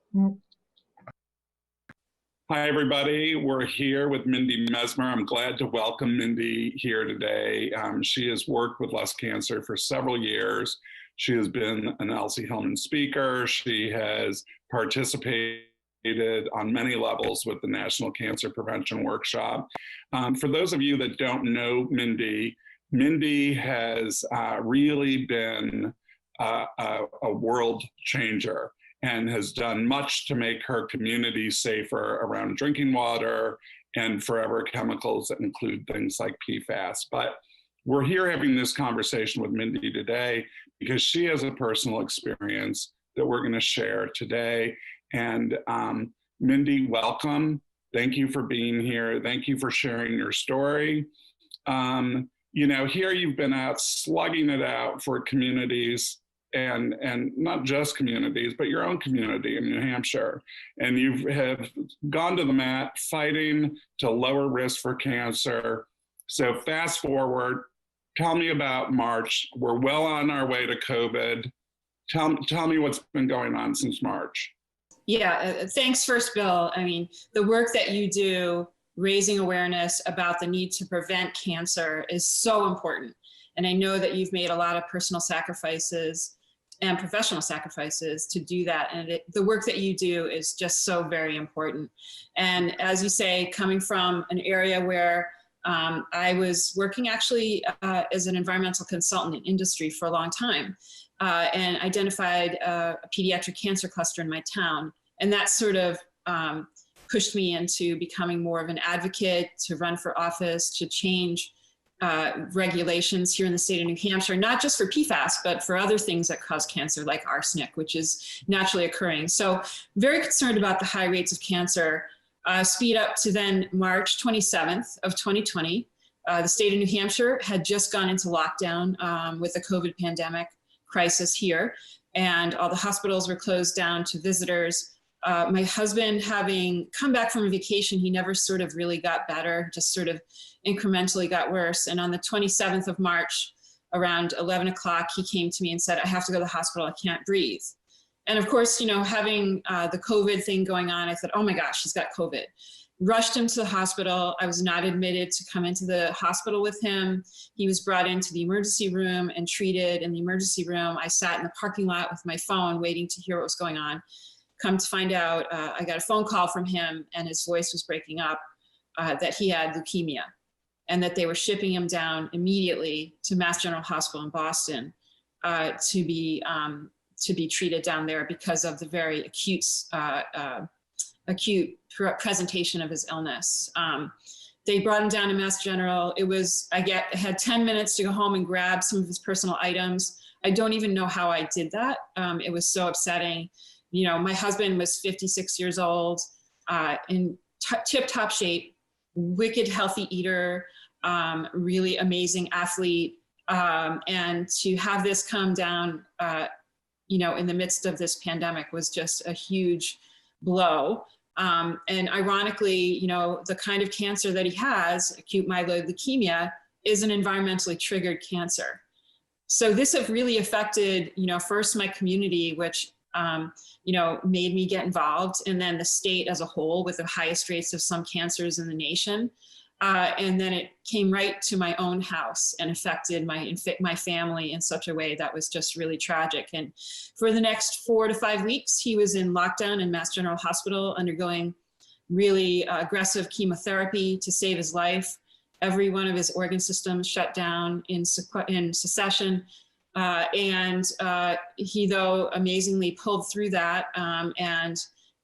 Hi, everybody. We're here with Mindy Mesmer. I'm glad to welcome Mindy here today. She has worked with Less Cancer for several years. She has been an Elsie Hillman speaker. She has participated on many levels with the National Cancer Prevention Workshop. For those of you that don't know Mindy, Mindy has really been a world changer and has done much to make her community safer around drinking water and forever chemicals that include things like PFAS. But we're here having this conversation with Mindy today because she has a personal experience that we're going to share today. And Mindy, welcome. Thank you for being here. Thank you for sharing your story. You know, here you've been out slugging it out for communities, and not just communities, but your own community in New Hampshire. And you have gone to the mat fighting to lower risk for cancer. So fast forward, tell me about March. We're well on our way to COVID. Tell me what's been going on since March. Yeah, thanks first, Bill. I mean, the work that you do, raising awareness about the need to prevent cancer is so important. And I know that you've made a lot of personal sacrifices and professional sacrifices to do that. And the work that you do is just so very important. And as you say, coming from an area where I was working actually as an environmental consultant in industry for a long time, and identified a pediatric cancer cluster in my town. And that sort of pushed me into becoming more of an advocate, to run for office, to change regulations here in the state of New Hampshire, not just for PFAS, but for other things that cause cancer like arsenic, which is naturally occurring. So very concerned about the high rates of cancer. Speed up to then March 27th of 2020. The state of New Hampshire had just gone into lockdown with the COVID pandemic crisis here, and all the hospitals were closed down to visitors. My husband, having come back from a vacation, he never sort of really got better, just sort of incrementally got worse. And on the 27th of March, around 11 o'clock, he came to me and said, I have to go to the hospital, I can't breathe. And of course, you know, having the COVID thing going on, I thought, oh my gosh, he's got COVID. Rushed him to the hospital. I was not admitted to come into the hospital with him. He was brought into the emergency room and treated in the emergency room. I sat in the parking lot with my phone waiting to hear what was going on. Come to find out, I got a phone call from him and his voice was breaking up, that he had leukemia and that they were shipping him down immediately to Mass General Hospital in Boston to be treated down there because of the very acute presentation of his illness. They brought him down to Mass General. I had 10 minutes to go home and grab some of his personal items. I don't even know how I did that. It was so upsetting. You know, my husband was 56 years old, in tip-top shape, wicked healthy eater, really amazing athlete. And to have this come down, you know, in the midst of this pandemic was just a huge blow. And ironically, you know, the kind of cancer that he has, acute myeloid leukemia, is an environmentally triggered cancer. So this have really affected, you know, first my community, which, you know, made me get involved, and then the state as a whole with the highest rates of some cancers in the nation. And then it came right to my own house and affected my family in such a way that was just really tragic. And for the next 4 to 5 weeks, he was in lockdown in Mass General Hospital undergoing really aggressive chemotherapy to save his life. Every one of his organ systems shut down in succession. He, though, amazingly pulled through that. And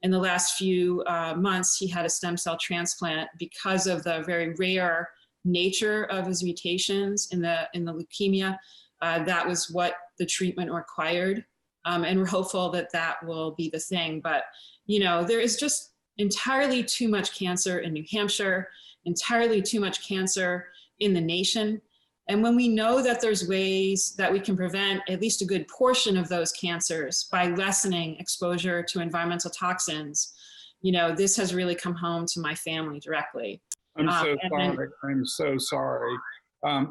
in the last few months, he had a stem cell transplant because of the very rare nature of his mutations in the leukemia. That was what the treatment required. And we're hopeful that that will be the thing. But, you know, there is just entirely too much cancer in New Hampshire, entirely too much cancer in the nation. And when we know that there's ways that we can prevent at least a good portion of those cancers by lessening exposure to environmental toxins, you know, this has really come home to my family directly. I'm so sorry. I'm so sorry. I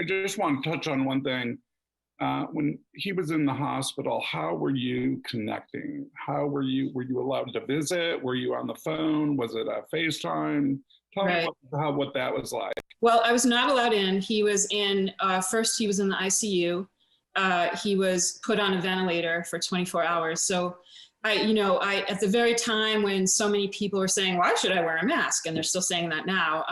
just want to touch on one thing. When he was in the hospital, how were you connecting? How were you allowed to visit? Were you on the phone? Was it a FaceTime? Tell me what that was like. Well, I was not allowed in. He was in, first he was in the ICU. He was put on a ventilator for 24 hours. So I, at the very time when so many people were saying, why should I wear a mask? And they're still saying that now,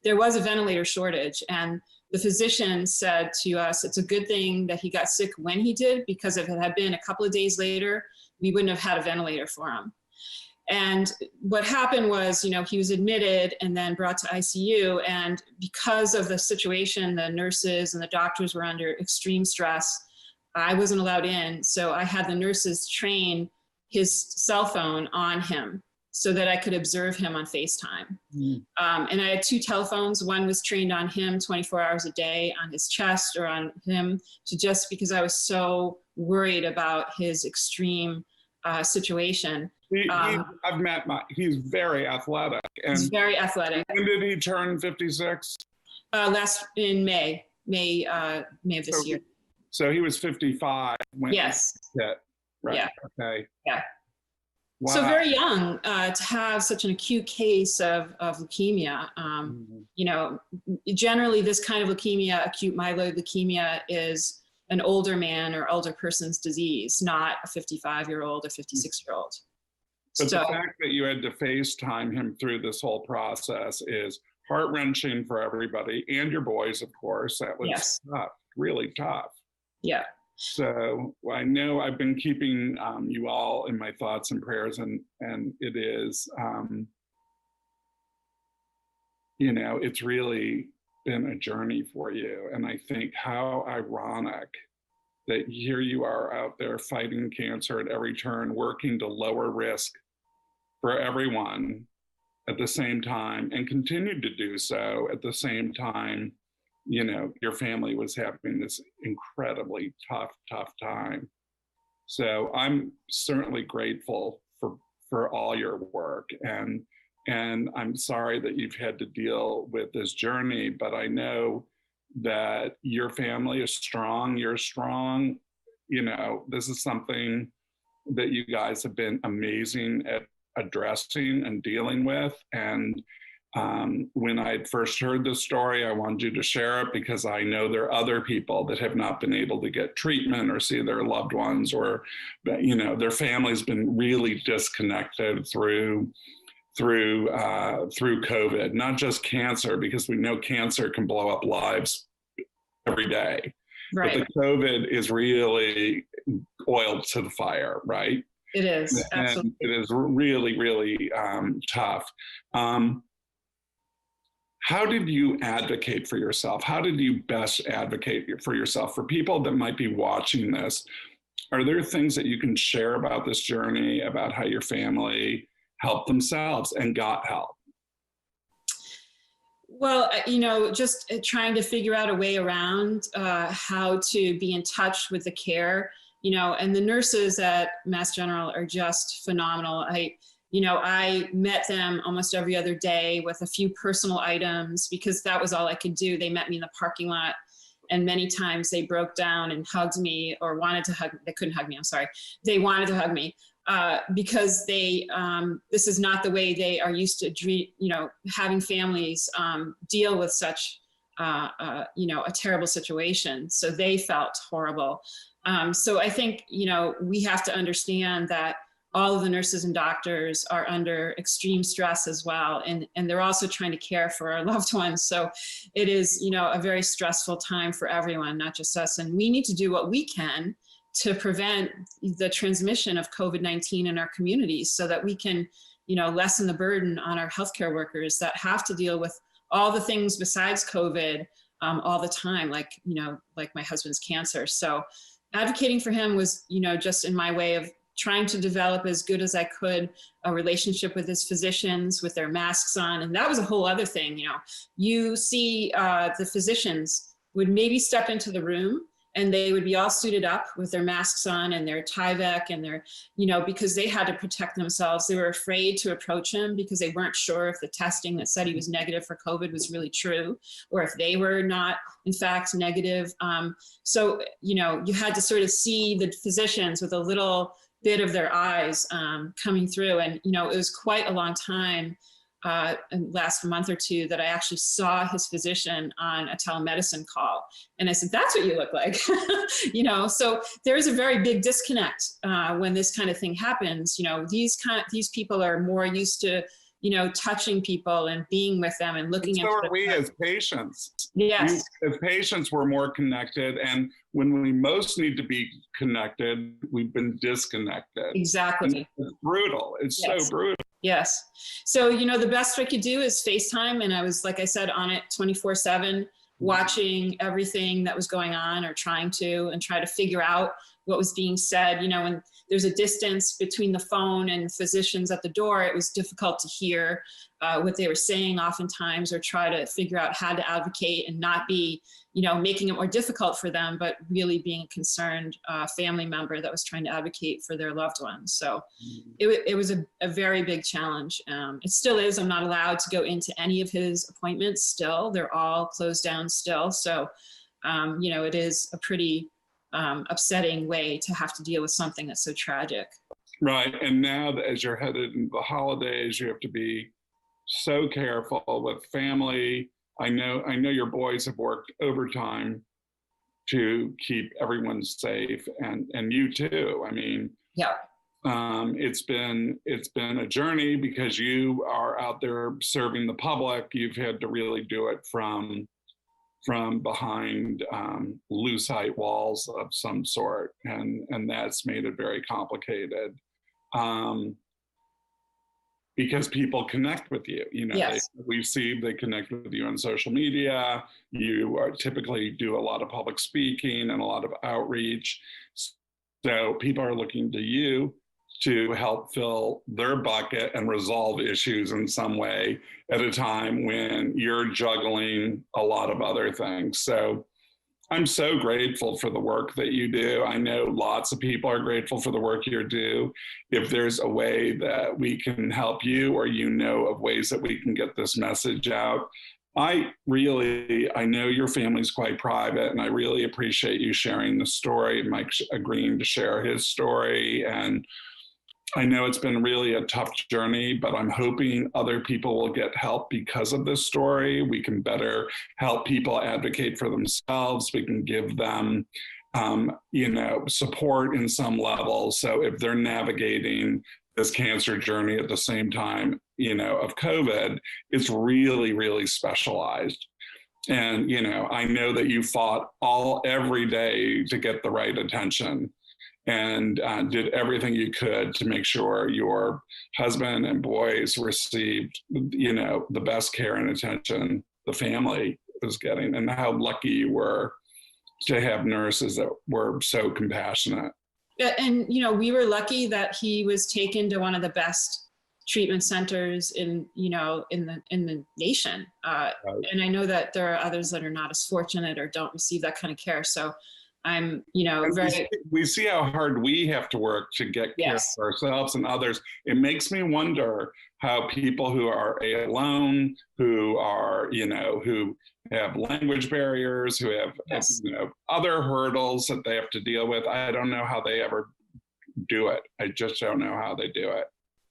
there was a ventilator shortage. And the physician said to us, it's a good thing that he got sick when he did, because if it had been a couple of days later, we wouldn't have had a ventilator for him. And what happened was, he was admitted and then brought to ICU. And because of the situation, the nurses and the doctors were under extreme stress. I wasn't allowed in. So I had the nurses train his cell phone on him so that I could observe him on FaceTime. And I had 2 telephones. One was trained on him 24 hours a day on his chest or on him, just because I was so worried about his extreme situation. I've met he's very athletic. And he's very athletic. When did he turn 56? In May of this year. So he was 55 when yes. he hit. Right. Yeah. Okay. Yeah. Wow. So very young to have such an acute case of leukemia. Generally this kind of leukemia, acute myeloid leukemia, is an older man or older person's disease, not a 55-year-old or 56-year-old. But the fact that you had to FaceTime him through this whole process is heart-wrenching for everybody, and your boys, of course. That was tough, really tough. Yeah. So I know I've been keeping you all in my thoughts and prayers, and it is, it's really been a journey for you. And I think how ironic that here you are out there fighting cancer at every turn, working to lower risk for everyone at the same time, and continued to do so at the same time. Your family was having this incredibly tough time. So I'm certainly grateful for all your work, and I'm sorry that you've had to deal with this journey, but I know that your family is strong, you're strong. This is something that you guys have been amazing at addressing and dealing with. And when I first heard the story, I wanted you to share it because I know there are other people that have not been able to get treatment or see their loved ones, or, their family's been really disconnected through COVID, not just cancer, because we know cancer can blow up lives every day. Right. But the COVID is really oil to the fire, right? It is. Absolutely. And it is really, really tough. How did you advocate for yourself? How did you best advocate for yourself? For people that might be watching this, are there things that you can share about this journey, about how your family helped themselves and got help? Well, just trying to figure out a way around how to be in touch with the care, and the nurses at Mass General are just phenomenal. I met them almost every other day with a few personal items because that was all I could do. They met me in the parking lot And many times they broke down and hugged me or wanted to hug. They couldn't hug me. I'm sorry. They wanted to hug me because they, this is not the way they are used to, having families deal with such, a terrible situation. So they felt horrible. So I think, we have to understand that all of the nurses and doctors are under extreme stress as well. And they're also trying to care for our loved ones. So it is, a very stressful time for everyone, not just us. And we need to do what we can to prevent the transmission of COVID-19 in our communities so that we can, lessen the burden on our healthcare workers that have to deal with all the things besides COVID all the time, like my husband's cancer. So advocating for him was, just in my way of trying to develop as good as I could a relationship with his physicians with their masks on. And that was a whole other thing. You see the physicians would maybe step into the room and they would be all suited up with their masks on and their Tyvek and their, because they had to protect themselves. They were afraid to approach him because they weren't sure if the testing that said he was negative for COVID was really true, or if they were not, in fact, negative. So, you had to sort of see the physicians with a little bit of their eyes coming through. And, it was quite a long time last month or two that I actually saw his physician on a telemedicine call. And I said, that's what you look like, so there's a very big disconnect when this kind of thing happens. These people are more used to, touching people and being with them and looking at. So are we as patients. Yes. As patients, we're more connected. And when we most need to be connected, we've been disconnected. Exactly. And it's brutal. It's so brutal. Yes. So, the best I could do is FaceTime. And I was, like I said, on it 24/7, watching everything that was going on or try to figure out what was being said. When there's a distance between the phone and physicians at the door, it was difficult to hear what they were saying oftentimes, or try to figure out how to advocate and not be, making it more difficult for them, but really being a concerned family member that was trying to advocate for their loved ones. So it was a very big challenge. It still is. I'm not allowed to go into any of his appointments still. They're all closed down still. So, it is a pretty upsetting way to have to deal with something that's so tragic. Right. And now that as you're headed into the holidays, you have to be so careful with family. I know your boys have worked overtime to keep everyone safe, and you too. I mean, yeah. It's been a journey because you are out there serving the public. You've had to really do it from behind lucite walls of some sort, and that's made it very complicated. Because people connect with you, Yes. they connect with you on social media. You typically do a lot of public speaking and a lot of outreach. So people are looking to you to help fill their bucket and resolve issues in some way at a time when you're juggling a lot of other things. So I'm so grateful for the work that you do. I know lots of people are grateful for the work you do. If there's a way that we can help you, or of ways that we can get this message out, I know your family's quite private, and I really appreciate you sharing the story, Mike agreeing to share his story. And I know it's been really a tough journey, but I'm hoping other people will get help because of this story. We can better help people advocate for themselves. We can give them, support in some level. So if they're navigating this cancer journey at the same time, of COVID, it's really, really specialized. And, I know that you fought every day to get the right attention, and did everything you could to make sure your husband and boys received, the best care and attention the family was getting, and how lucky you were to have nurses that were so compassionate. And, we were lucky that he was taken to one of the best treatment centers in the nation. Right. And I know that there are others that are not as fortunate or don't receive that kind of care. So I'm, we see how hard we have to work to get care for ourselves and others. It makes me wonder how people who are alone, who are, who have language barriers, who have other hurdles that they have to deal with. I don't know how they ever do it. I just don't know how they do it.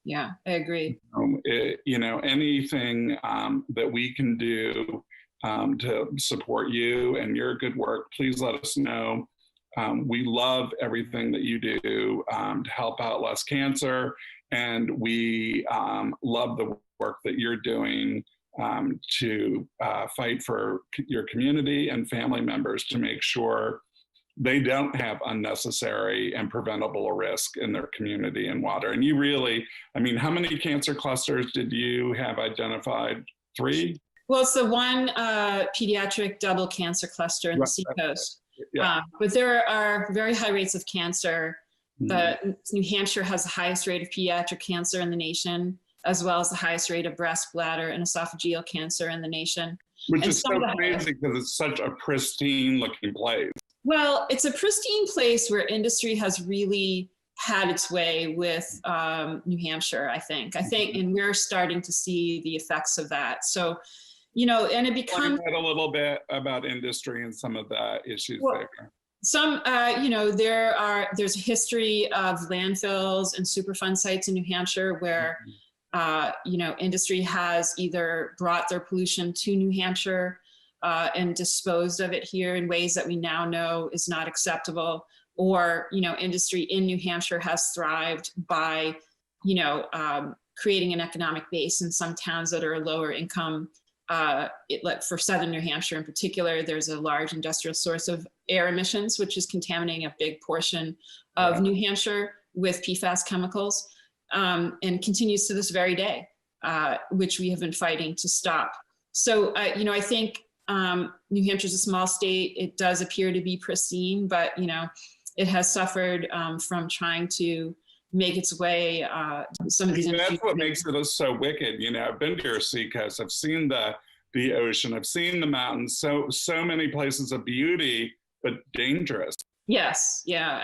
Yeah, I agree. Anything that we can do to support you and your good work, please let us know. We love everything that you do to help out less cancer, and we love the work that you're doing to fight for your community and family members to make sure they don't have unnecessary and preventable risk in their community and water. And you really, how many cancer clusters did you have identified? 3? Well, it's the one pediatric double cancer cluster in the Seacoast. Yeah. But there are very high rates of cancer. New Hampshire has the highest rate of pediatric cancer in the nation, as well as the highest rate of breast, bladder, and esophageal cancer in the nation. Which is so crazy because it's such a pristine looking place. Well, it's a pristine place where industry has really had its way with New Hampshire, I think, and we're starting to see the effects of that. So, and it becomes a little bit about industry and some of the issues there. Some, there's a history of landfills and Superfund sites in New Hampshire where, industry has either brought their pollution to New Hampshire and disposed of it here in ways that we now know is not acceptable, or, industry in New Hampshire has thrived by, creating an economic base in some towns that are lower income. Like for Southern New Hampshire in particular, there's a large industrial source of air emissions, which is contaminating a big portion of New Hampshire with PFAS chemicals, and continues to this very day, which we have been fighting to stop. So, I think New Hampshire's a small state. It does appear to be pristine, but, it has suffered from trying to make its way. Some of these. That's what makes it so wicked. I've been to your Seacoast. I've seen the ocean. I've seen the mountains. So many places of beauty, but dangerous. Yes. Yeah.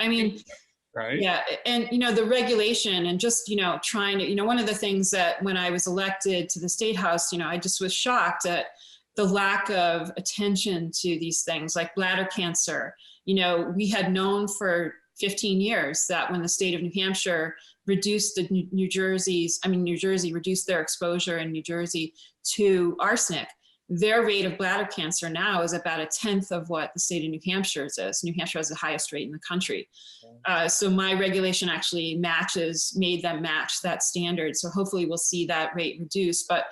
Right. Yeah. And, the regulation and just, trying to, one of the things that when I was elected to the State House, I just was shocked at the lack of attention to these things like bladder cancer. We had known for 15 years that when the state of New Hampshire reduced New Jersey reduced their exposure in New Jersey to arsenic, their rate of bladder cancer now is about 1/10 of what the state of New Hampshire's is. New Hampshire has the highest rate in the country. So my regulation actually made them match that standard. So hopefully we'll see that rate reduce. But,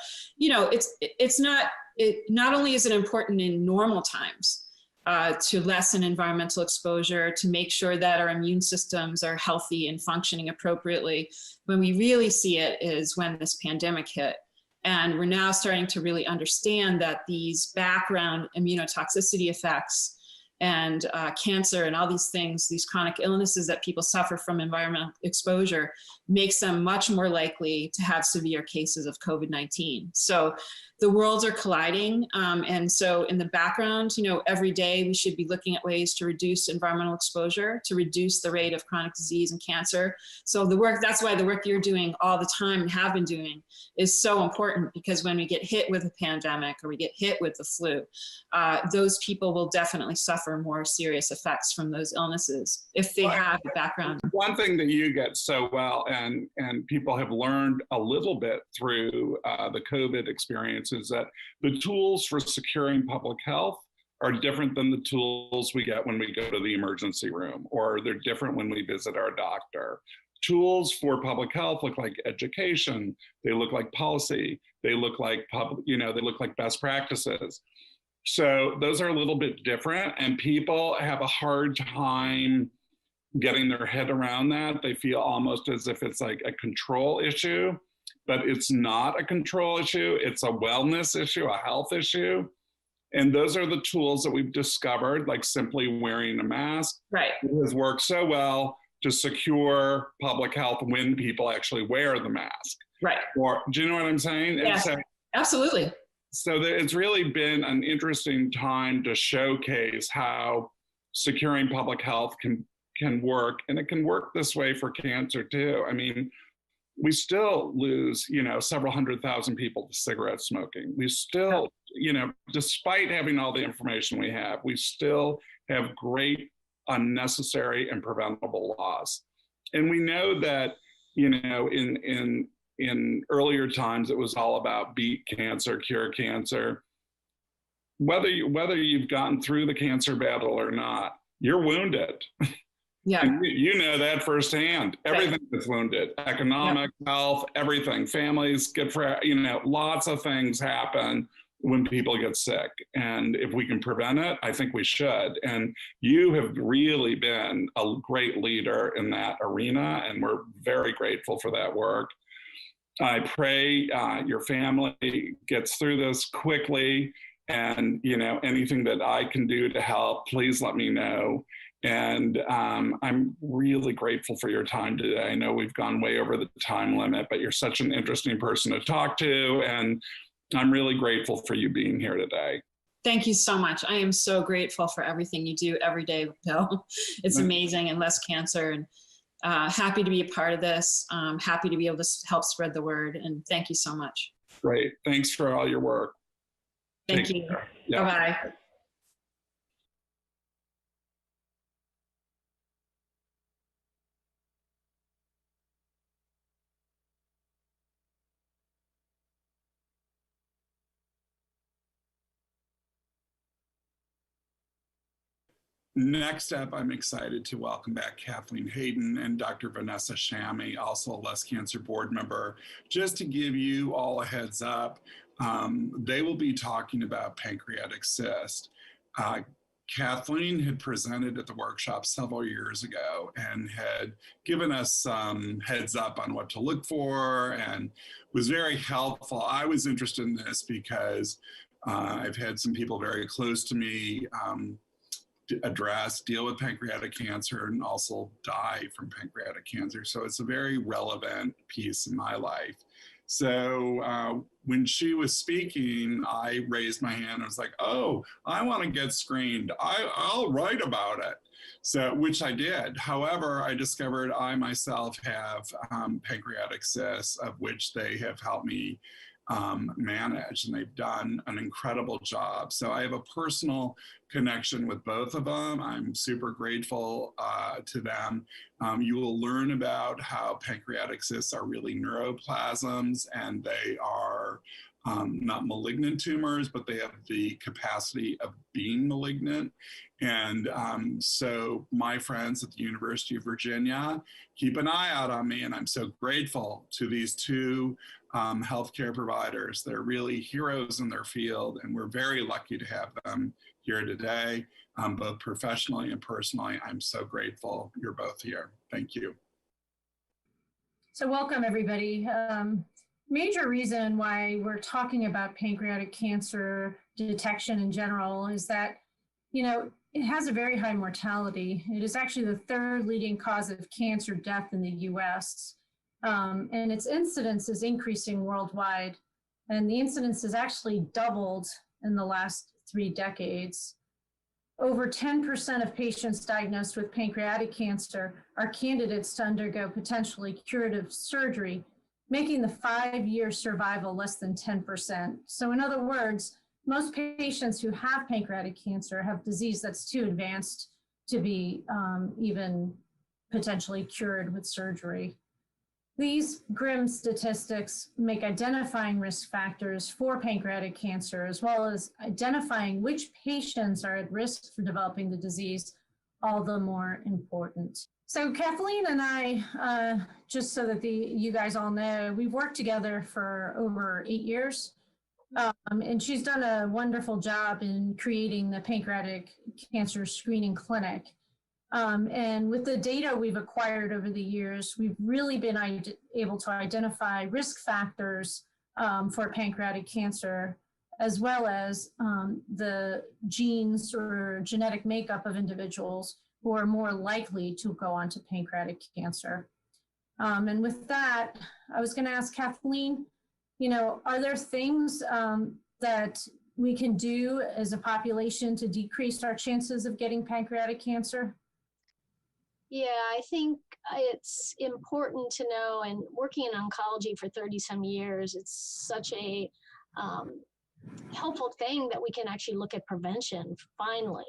not only is it important in normal times, to lessen environmental exposure, to make sure that our immune systems are healthy and functioning appropriately. When we really see it is when this pandemic hit. And we're now starting to really understand that these background immunotoxicity effects and cancer and all these things, these chronic illnesses that people suffer from environmental exposure, makes them much more likely to have severe cases of COVID-19. So the worlds are colliding. And so in the background, every day we should be looking at ways to reduce environmental exposure, to reduce the rate of chronic disease and cancer. So that's why the work you're doing all the time and have been doing is so important, because when we get hit with a pandemic or we get hit with the flu, those people will definitely suffer more serious effects from those illnesses if they have a background. One thing that you get so well, and people have learned a little bit through the COVID experience, is that the tools for securing public health are different than the tools we get when we go to the emergency room, or they're different when we visit our doctor. Tools for public health look like education, they look like policy, they look like they look like best practices. So those are a little bit different, and people have a hard time getting their head around that. They feel almost as if it's like a control issue, but it's not a control issue. It's a wellness issue, a health issue. And those are the tools that we've discovered, like simply wearing a mask. Right. It has worked so well to secure public health when people actually wear the mask. Right. Or, do you know what I'm saying? Yes, absolutely. So it's really been an interesting time to showcase how securing public health can work, and it can work this way for cancer too. We still lose, several 100,000 people to cigarette smoking. We still despite having all the information we have, we still have great unnecessary and preventable loss. And we know that, in earlier times, it was all about beat cancer, cure cancer. Whether you've gotten through the cancer battle or not, you're wounded. Yeah. And you know that firsthand. Everything is wounded. Economic, health, everything. Families get, lots of things happen when people get sick. And if we can prevent it, I think we should. And you have really been a great leader in that arena, and we're very grateful for that work. I pray your family gets through this quickly, and anything that I can do to help, please let me know. And I'm really grateful for your time today. I know we've gone way over the time limit, but you're such an interesting person to talk to, and I'm really grateful for you being here today. Thank you so much. I am so grateful for everything you do every day, Bill. It's amazing, and Less Cancer, and happy to be a part of this. Happy to be able to help spread the word, and thank you so much. Great. Thanks for all your work. Thank you. Yeah. Bye-bye. Next up, I'm excited to welcome back Kathleen Hayden and Dr. Vanessa Shammy, also a Less Cancer board member. Just to give you all a heads up, they will be talking about pancreatic cyst. Kathleen had presented at the workshop several years ago and had given us some heads up on what to look for and was very helpful. I was interested in this because I've had some people very close to me deal with pancreatic cancer, and also die from pancreatic cancer. So it's a very relevant piece in my life. So when she was speaking, I raised my hand. I was like, oh, I want to get screened. I'll write about it. So, which I did. However, I discovered I myself have pancreatic cysts, of which they have helped me manage, and they've done an incredible job. So I have a personal connection with both of them. I'm super grateful to them. You will learn about how pancreatic cysts are really neuroplasms, and they are not malignant tumors, but they have the capacity of being malignant. And so my friends at the University of Virginia keep an eye out on me, and I'm so grateful to these two healthcare providers. They're really heroes in their field, and we're very lucky to have them here today, both professionally and personally. I'm so grateful you're both here. Thank you. So welcome, everybody. Major reason why we're talking about pancreatic cancer detection in general is that, it has a very high mortality. It is actually the third leading cause of cancer death in the US. And its incidence is increasing worldwide. And the incidence has actually doubled in the last 3 decades. Over 10% of patients diagnosed with pancreatic cancer are candidates to undergo potentially curative surgery, making the 5-year survival less than 10%. So in other words, most patients who have pancreatic cancer have disease that's too advanced to be even potentially cured with surgery. These grim statistics make identifying risk factors for pancreatic cancer, as well as identifying which patients are at risk for developing the disease, all the more important. So Kathleen and I, just so that you guys all know, we've worked together for over 8 years. And she's done a wonderful job in creating the pancreatic cancer screening clinic. And with the data we've acquired over the years, we've really been able to identify risk factors for pancreatic cancer, as well as the genes or genetic makeup of individuals who are more likely to go on to pancreatic cancer. And with that, I was going to ask Kathleen, are there things that we can do as a population to decrease our chances of getting pancreatic cancer? Yeah, I think it's important to know, and working in oncology for 30 some years, it's such a helpful thing that we can actually look at prevention finally,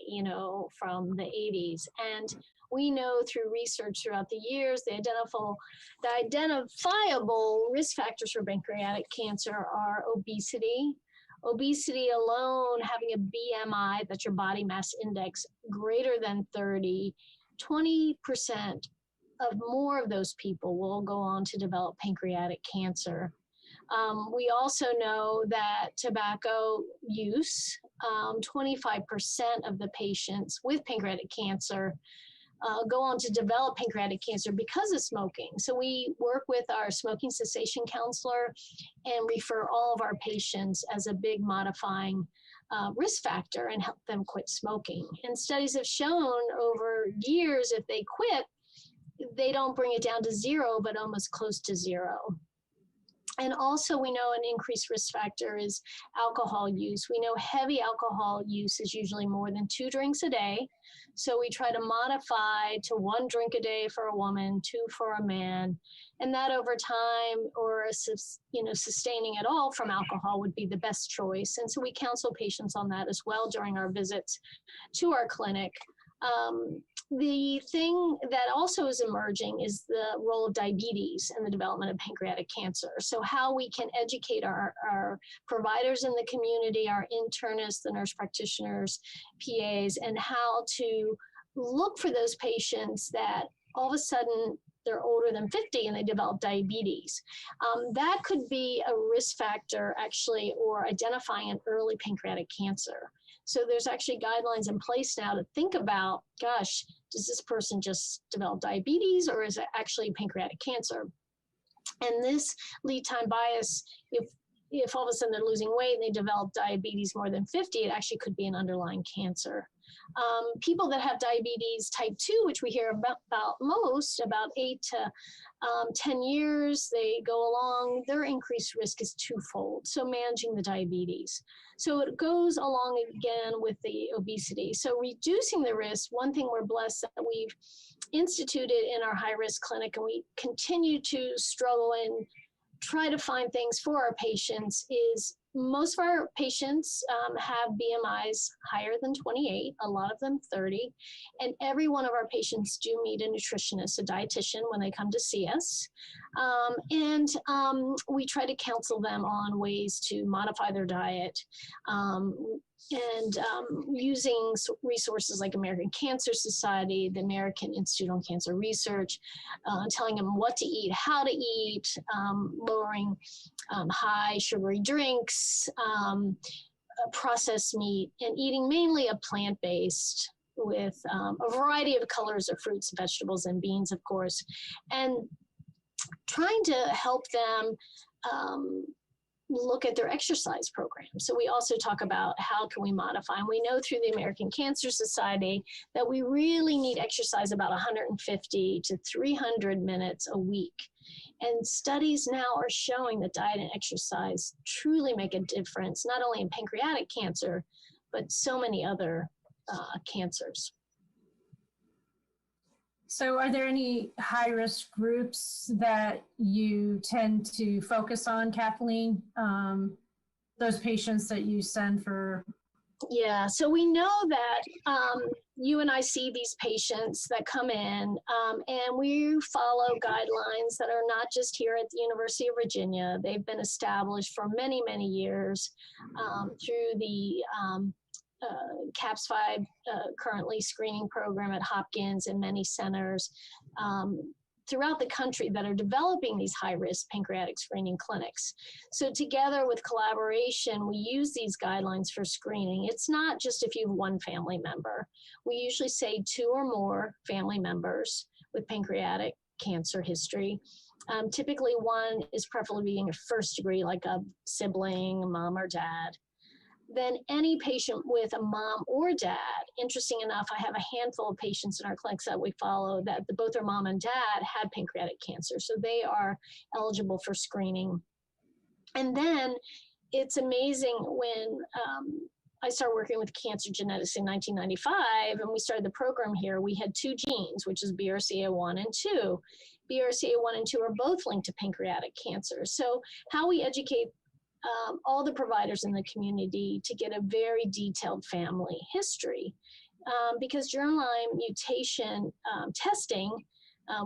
from the 80s. And we know through research throughout the years, the identifiable risk factors for pancreatic cancer are obesity. Obesity alone, having a BMI, that's your body mass index, greater than 30, 20% of more of those people will go on to develop pancreatic cancer. We also know that tobacco use, 25% of the patients with pancreatic cancer go on to develop pancreatic cancer because of smoking. So we work with our smoking cessation counselor and refer all of our patients as a big modifying risk factor and help them quit smoking. And studies have shown over years, if they quit, they don't bring it down to zero, but almost close to zero. And also we know an increased risk factor is alcohol use. We know heavy alcohol use is usually more than 2 drinks a day. So we try to modify to 1 drink a day for a woman, 2 for a man. And that over time or sustaining it all from alcohol would be the best choice. And so we counsel patients on that as well during our visits to our clinic. The thing that also is emerging is the role of diabetes in the development of pancreatic cancer. So how we can educate our providers in the community, our internists, the nurse practitioners, PAs, and how to look for those patients that all of a sudden they're older than 50 and they develop diabetes. That could be a risk factor actually, or identifying an early pancreatic cancer. So there's actually guidelines in place now to think about, gosh, does this person just develop diabetes or is it actually pancreatic cancer? And this lead time bias, if all of a sudden they're losing weight and they develop diabetes more than 50, it actually could be an underlying cancer. People that have diabetes type 2, which we hear about most, about 8 to 10 years, they go along, their increased risk is twofold. So managing the diabetes. So it goes along again with the obesity. So reducing the risk, one thing we're blessed that we've instituted in our high-risk clinic, and we continue to struggle and try to find things for our patients, is most of our patients have BMIs higher than 28, a lot of them 30, and every one of our patients do meet a nutritionist, a dietitian, when they come to see us. We try to counsel them on ways to modify their diet, using resources like American Cancer Society, the American Institute on Cancer Research, telling them what to eat, how to eat, lowering high sugary drinks, processed meat, and eating mainly a plant-based with a variety of colors of fruits, vegetables, and beans, of course, and trying to help them look at their exercise program. So we also talk about how can we modify, and we know through the American Cancer Society that we really need exercise about 150 to 300 minutes a week. And studies now are showing that diet and exercise truly make a difference, not only in pancreatic cancer, but so many other cancers. So are there any high-risk groups that you tend to focus on, Kathleen? Those patients that you send for? Yeah, so we know that you and I see these patients that come in, and we follow guidelines that are not just here at the University of Virginia. They've been established for many, many years through the CAPS-5 currently screening program at Hopkins and many centers throughout the country that are developing these high-risk pancreatic screening clinics. So together with collaboration, we use these guidelines for screening. It's not just if you have one family member. We usually say 2 or more family members with pancreatic cancer history. Typically one is preferably being a first degree, like a sibling, a mom or dad. Then any patient with a mom or dad, interesting enough, I have a handful of patients in our clinics that we follow that both their mom and dad had pancreatic cancer. So they are eligible for screening. And then it's amazing when I started working with cancer genetics in 1995 and we started the program here, we had 2 genes, which is BRCA1 and 2. BRCA1 and 2 are both linked to pancreatic cancer. So how we educate all the providers in the community to get a very detailed family history. Because germline mutation testing,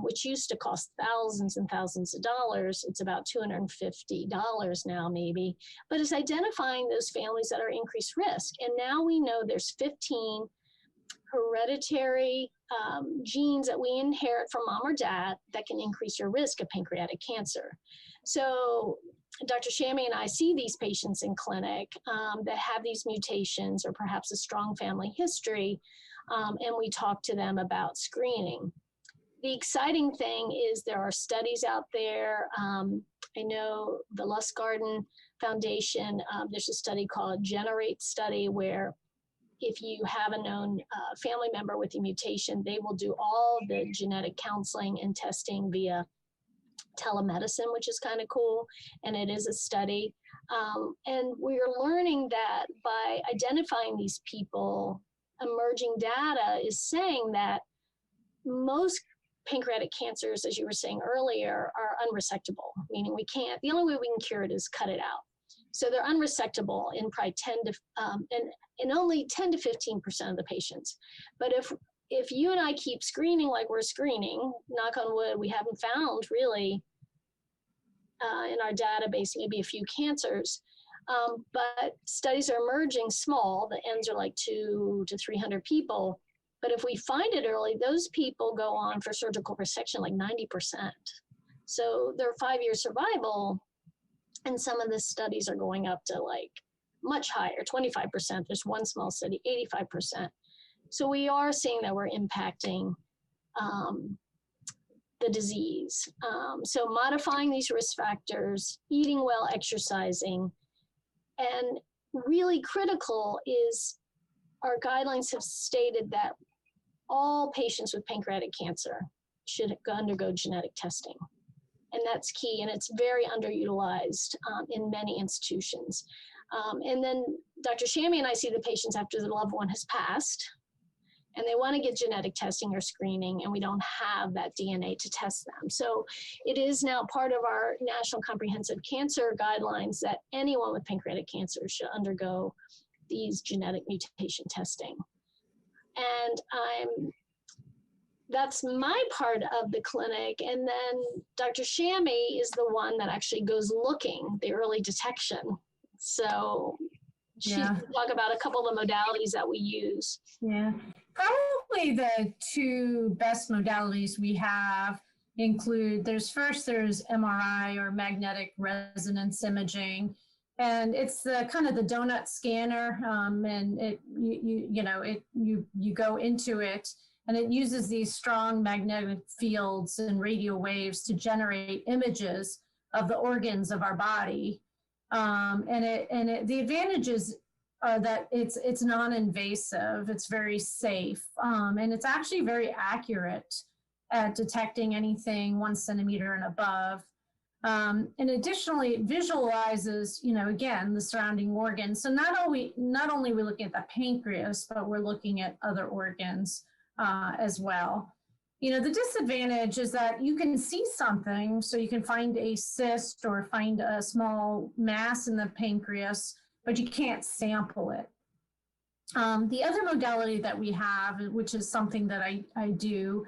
which used to cost thousands and thousands of dollars, it's about $250 now maybe, but it's identifying those families that are increased risk. And now we know there's 15 hereditary genes that we inherit from mom or dad that can increase your risk of pancreatic cancer. So Dr. Shammy and I see these patients in clinic that have these mutations or perhaps a strong family history, and we talk to them about screening. The exciting thing is there are studies out there. I know the Lustgarten Foundation, there's a study called GENERATE study where if you have a known family member with a mutation, they will do all the genetic counseling and testing via telemedicine, which is kind of cool. And it is a study. And we're learning that by identifying these people, emerging data is saying that most pancreatic cancers, as you were saying earlier, are unresectable, meaning we can't, the only way we can cure it is cut it out. So they're unresectable in probably 10 to, in only 10 to 15% of the patients. But if you and I keep screening like we're screening, knock on wood, we haven't found really in our database maybe a few cancers, but studies are emerging small, the N's are like 200 to 300 people. But if we find it early, those people go on for surgical resection like 90%. So their 5-year survival, and some of the studies are going up to like much higher, 25%. There's one small study, 85%. So we are seeing that we're impacting the disease. So modifying these risk factors, eating well, exercising, and really critical is our guidelines have stated that all patients with pancreatic cancer should undergo genetic testing. And that's key, and it's very underutilized in many institutions. And then Dr. Shammy and I see the patients after the loved one has passed, and they want to get genetic testing or screening, and we don't have that DNA to test them. So it is now part of our National Comprehensive Cancer Guidelines that anyone with pancreatic cancer should undergo these genetic mutation testing. And that's my part of the clinic. And then Dr. Shammy is the one that actually goes looking, the early detection. So she can talk about a couple of the modalities that we use. Yeah, probably the two best modalities we have include, there's MRI or magnetic resonance imaging. And it's the kind of the donut scanner, and it you go into it, and it uses these strong magnetic fields and radio waves to generate images of the organs of our body. The advantages are that it's non-invasive, it's very safe, and it's actually very accurate at detecting anything 1 centimeter and above. And additionally, it visualizes, again, the surrounding organs. So not only we're looking at the pancreas, but we're looking at other organs as well. The disadvantage is that you can see something, so you can find a cyst or find a small mass in the pancreas, but you can't sample it. The other modality that we have, which is something that I do,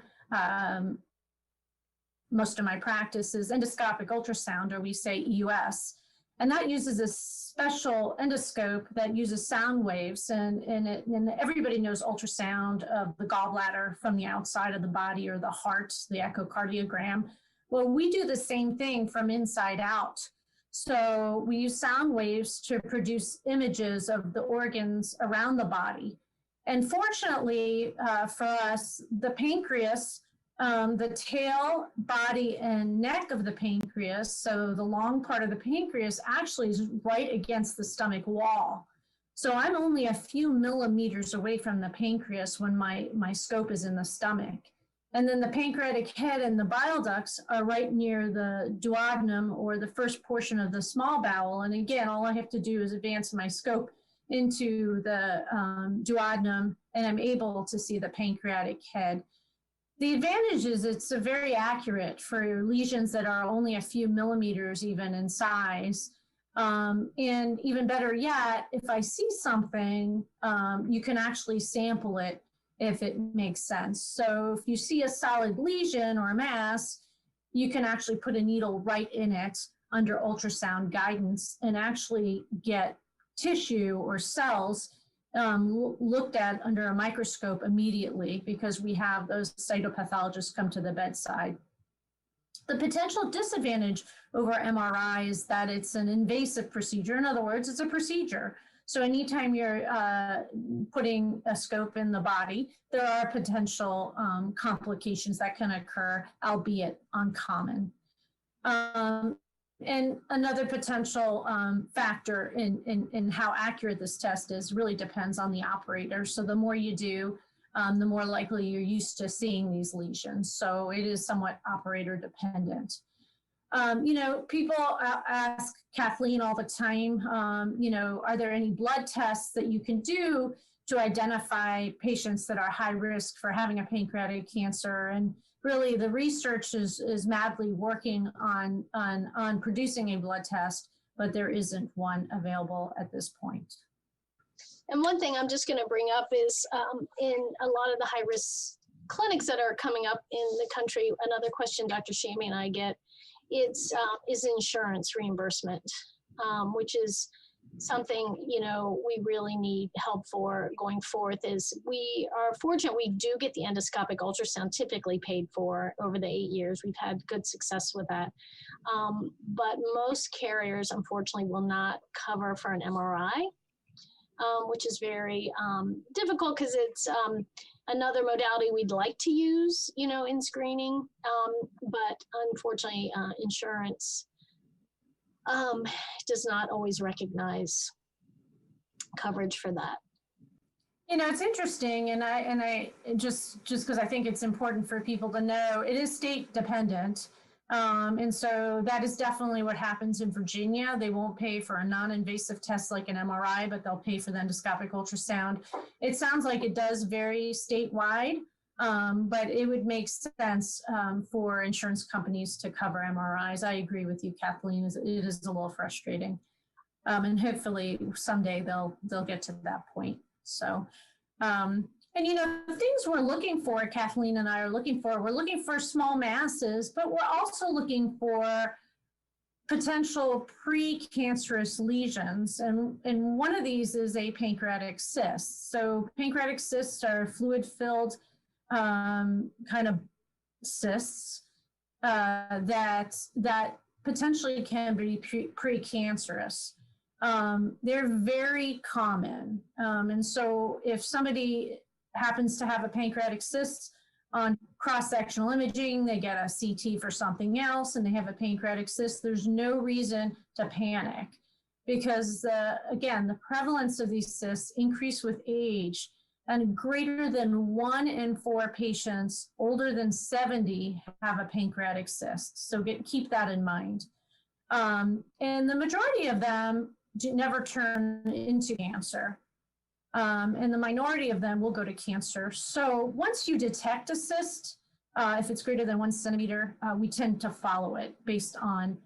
most of my practice, is endoscopic ultrasound, or we say EUS. And that uses a special endoscope that uses sound waves. And everybody knows ultrasound of the gallbladder from the outside of the body, or the heart, the echocardiogram. Well, we do the same thing from inside out. So we use sound waves to produce images of the organs around the body. And fortunately for us, the pancreas, the tail, body, and neck of the pancreas, so the long part of the pancreas actually is right against the stomach wall. So I'm only a few millimeters away from the pancreas when my scope is in the stomach. And then the pancreatic head and the bile ducts are right near the duodenum, or the first portion of the small bowel. And again, all I have to do is advance my scope into the duodenum, and I'm able to see the pancreatic head. The advantage is it's very accurate for lesions that are only a few millimeters even in size. And even better yet, if I see something, you can actually sample it if it makes sense. So if you see a solid lesion or a mass, you can actually put a needle right in it under ultrasound guidance and actually get tissue or cells looked at under a microscope immediately, because we have those cytopathologists come to the bedside. The potential disadvantage over MRI is that it's an invasive procedure. In other words, it's a procedure. So anytime you're putting a scope in the body, there are potential complications that can occur, albeit uncommon. And another potential factor in how accurate this test is really depends on the operator. So the more you do, the more likely you're used to seeing these lesions. So it is somewhat operator dependent. You know, people ask Kathleen all the time, you know, are there any blood tests that you can do to identify patients that are high risk for having a pancreatic cancer? And really the research is madly working on producing a blood test, but there isn't one available at this point. And one thing I'm just going to bring up is in a lot of the high risk clinics that are coming up in the country, another question Dr. Shamie and I get, is insurance reimbursement, which is something, you know, we really need help for going forth. Is we are fortunate we do get the endoscopic ultrasound typically paid for over the 8 years. We've had good success with that. But most carriers, unfortunately, will not cover for an MRI, which is very difficult because it's another modality we'd like to use, you know, in screening. But unfortunately, insurance does not always recognize coverage for that. You know, it's interesting, and I just because I think it's important for people to know, it is state dependent. And so that is definitely what happens in Virginia. They won't pay for a non-invasive test like an MRI, but they'll pay for the endoscopic ultrasound. It sounds like it does vary statewide, but it would make sense for insurance companies to cover MRIs. I agree with you, Kathleen. It is a little frustrating. And hopefully someday they'll get to that point. So, and you know, the things we're looking for, Kathleen and I are looking for, we're looking for small masses, but we're also looking for potential precancerous lesions. And one of these is a pancreatic cyst. So pancreatic cysts are fluid-filled kind of cysts that potentially can be precancerous. They're very common. And so if somebody happens to have a pancreatic cyst on cross-sectional imaging, they get a CT for something else and they have a pancreatic cyst, there's no reason to panic because again, the prevalence of these cysts increase with age, and greater than 1 in 4 patients older than 70 have a pancreatic cyst. So keep that in mind. And the majority of them never turn into cancer. And the minority of them will go to cancer. So once you detect a cyst, if it's greater than 1 centimeter, we tend to follow it based on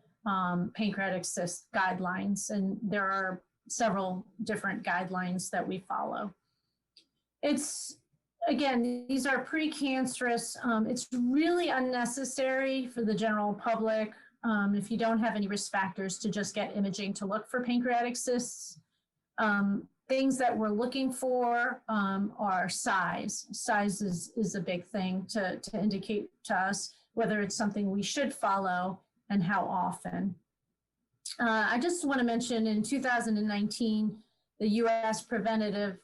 pancreatic cyst guidelines. And there are several different guidelines that we follow. It's, again, these are precancerous. It's really unnecessary for the general public, if you don't have any risk factors, to just get imaging to look for pancreatic cysts. Things that we're looking for are size. Size is a big thing to indicate to us whether it's something we should follow and how often. I just want to mention in 2019, the U.S. Preventative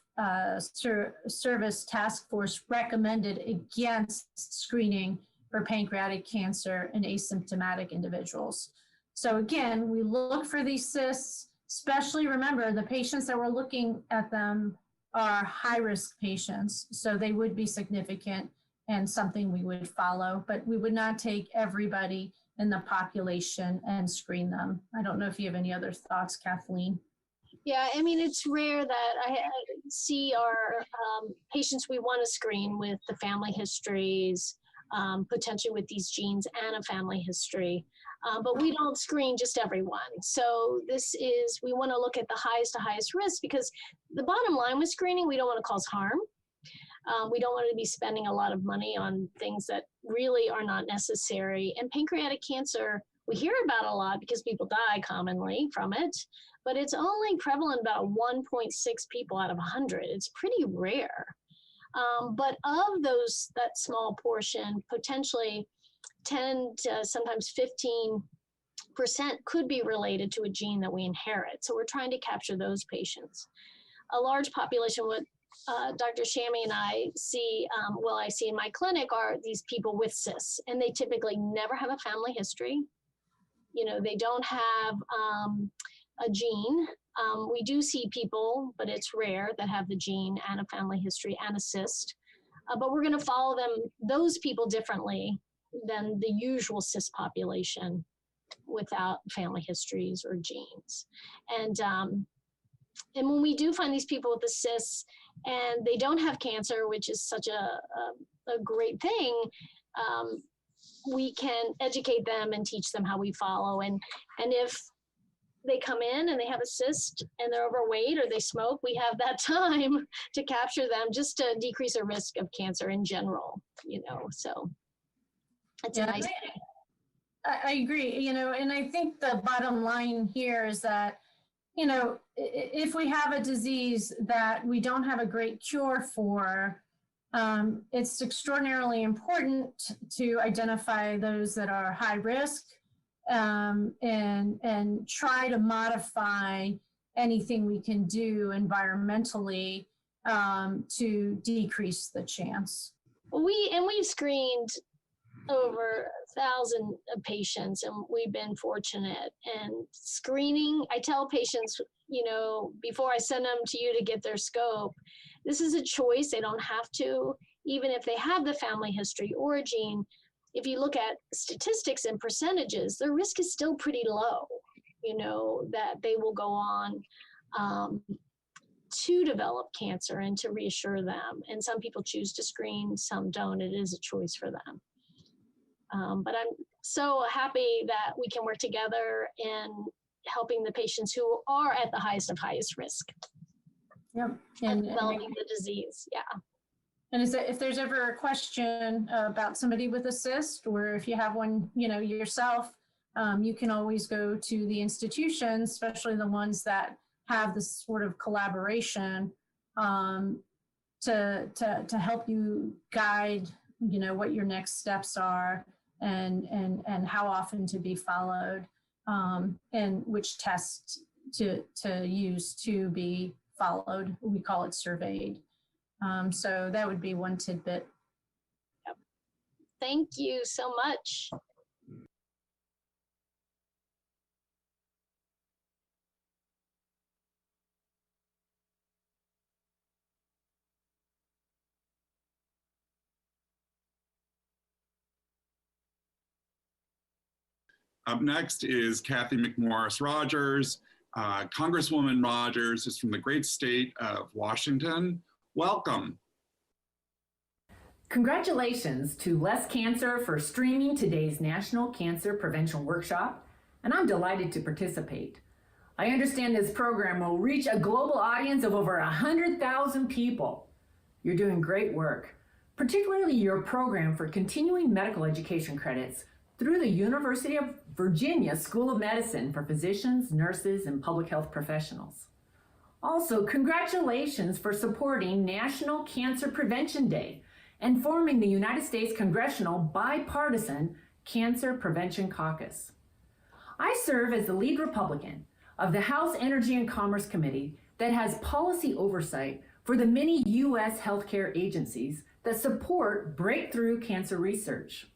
Service Task Force recommended against screening for pancreatic cancer in asymptomatic individuals. So again, we look for these cysts. Especially remember, the patients that we're looking at them are high-risk patients, so they would be significant and something we would follow, but we would not take everybody in the population and screen them. I don't know if you have any other thoughts, Kathleen. Yeah, I mean, it's rare that I see our patients we want to screen with the family histories, potentially with these genes and a family history. But we don't screen just everyone. So we want to look at the highest to highest risk, because the bottom line with screening, we don't want to cause harm. We don't want to be spending a lot of money on things that really are not necessary. And pancreatic cancer, we hear about a lot because people die commonly from it, but it's only prevalent about 1.6 people out of 100. It's pretty rare. But of that small portion, potentially 10 to sometimes 15% could be related to a gene that we inherit. So we're trying to capture those patients. A large population, what Dr. Shammy and I see, I see in my clinic, are these people with cysts, and they typically never have a family history. They don't have a gene. We do see people, but it's rare, that have the gene and a family history and a cyst. But we're going to follow those people differently than the usual cyst population without family histories or genes. And when we do find these people with the cysts and they don't have cancer, which is such a great thing, we can educate them and teach them how we follow. And if they come in and they have a cyst and they're overweight or they smoke, we have that time to capture them just to decrease the risk of cancer in general, so it's a nice thing. I agree, and I think the bottom line here is that, if we have a disease that we don't have a great cure for, it's extraordinarily important to identify those that are high risk, and try to modify anything we can do environmentally to decrease the chance. We've screened over 1,000 patients, and we've been fortunate. And screening, I tell patients, before I send them to you to get their scope, this is a choice. They don't have to, even if they have the family history or a gene. If you look at statistics and percentages, their risk is still pretty low, that they will go on to develop cancer, and to reassure them. And some people choose to screen, some don't. It is a choice for them. But I'm so happy that we can work together in helping the patients who are at the highest of highest risk. Yep. And developing the disease. Yeah. And if there's ever a question about somebody with a cyst, or if you have one, yourself, you can always go to the institutions, especially the ones that have this sort of collaboration, to help you guide, what your next steps are, and how often to be followed, and which tests to use to be followed. We call it surveyed. So that would be one tidbit. Yep. Thank you so much. Up next is Kathy McMorris Rogers. Congresswoman Rogers is from the great state of Washington. Welcome. Congratulations to Less Cancer for streaming today's National Cancer Prevention Workshop, and I'm delighted to participate. I understand this program will reach a global audience of over 100,000 people. You're doing great work, particularly your program for continuing medical education credits through the University of Virginia School of Medicine for physicians, nurses, and public health professionals. Also, congratulations for supporting National Cancer Prevention Day and forming the United States Congressional Bipartisan Cancer Prevention Caucus. I serve as the lead Republican of the House Energy and Commerce Committee that has policy oversight for the many U.S. healthcare agencies that support breakthrough cancer research.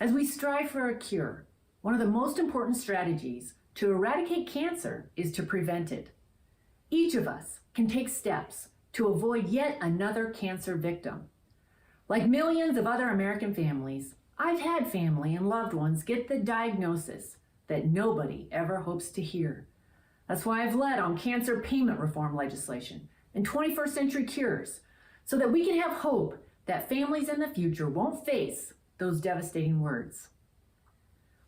As we strive for a cure, one of the most important strategies to eradicate cancer is to prevent it. Each of us can take steps to avoid yet another cancer victim. Like millions of other American families, I've had family and loved ones get the diagnosis that nobody ever hopes to hear. That's why I've led on cancer payment reform legislation and 21st century cures, so that we can have hope that families in the future won't face those devastating words.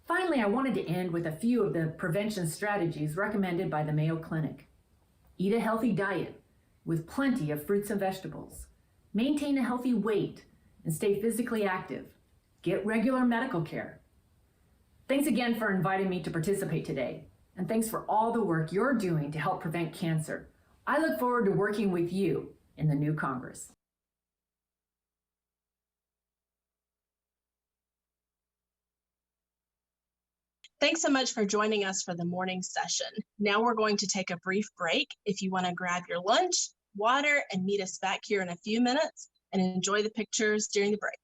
Finally, I wanted to end with a few of the prevention strategies recommended by the Mayo Clinic. Eat a healthy diet with plenty of fruits and vegetables. Maintain a healthy weight and stay physically active. Get regular medical care. Thanks again for inviting me to participate today, and thanks for all the work you're doing to help prevent cancer. I look forward to working with you in the new Congress. Thanks so much for joining us for the morning session. Now we're going to take a brief break. If you want to grab your lunch, water, and meet us back here in a few minutes and enjoy the pictures during the break.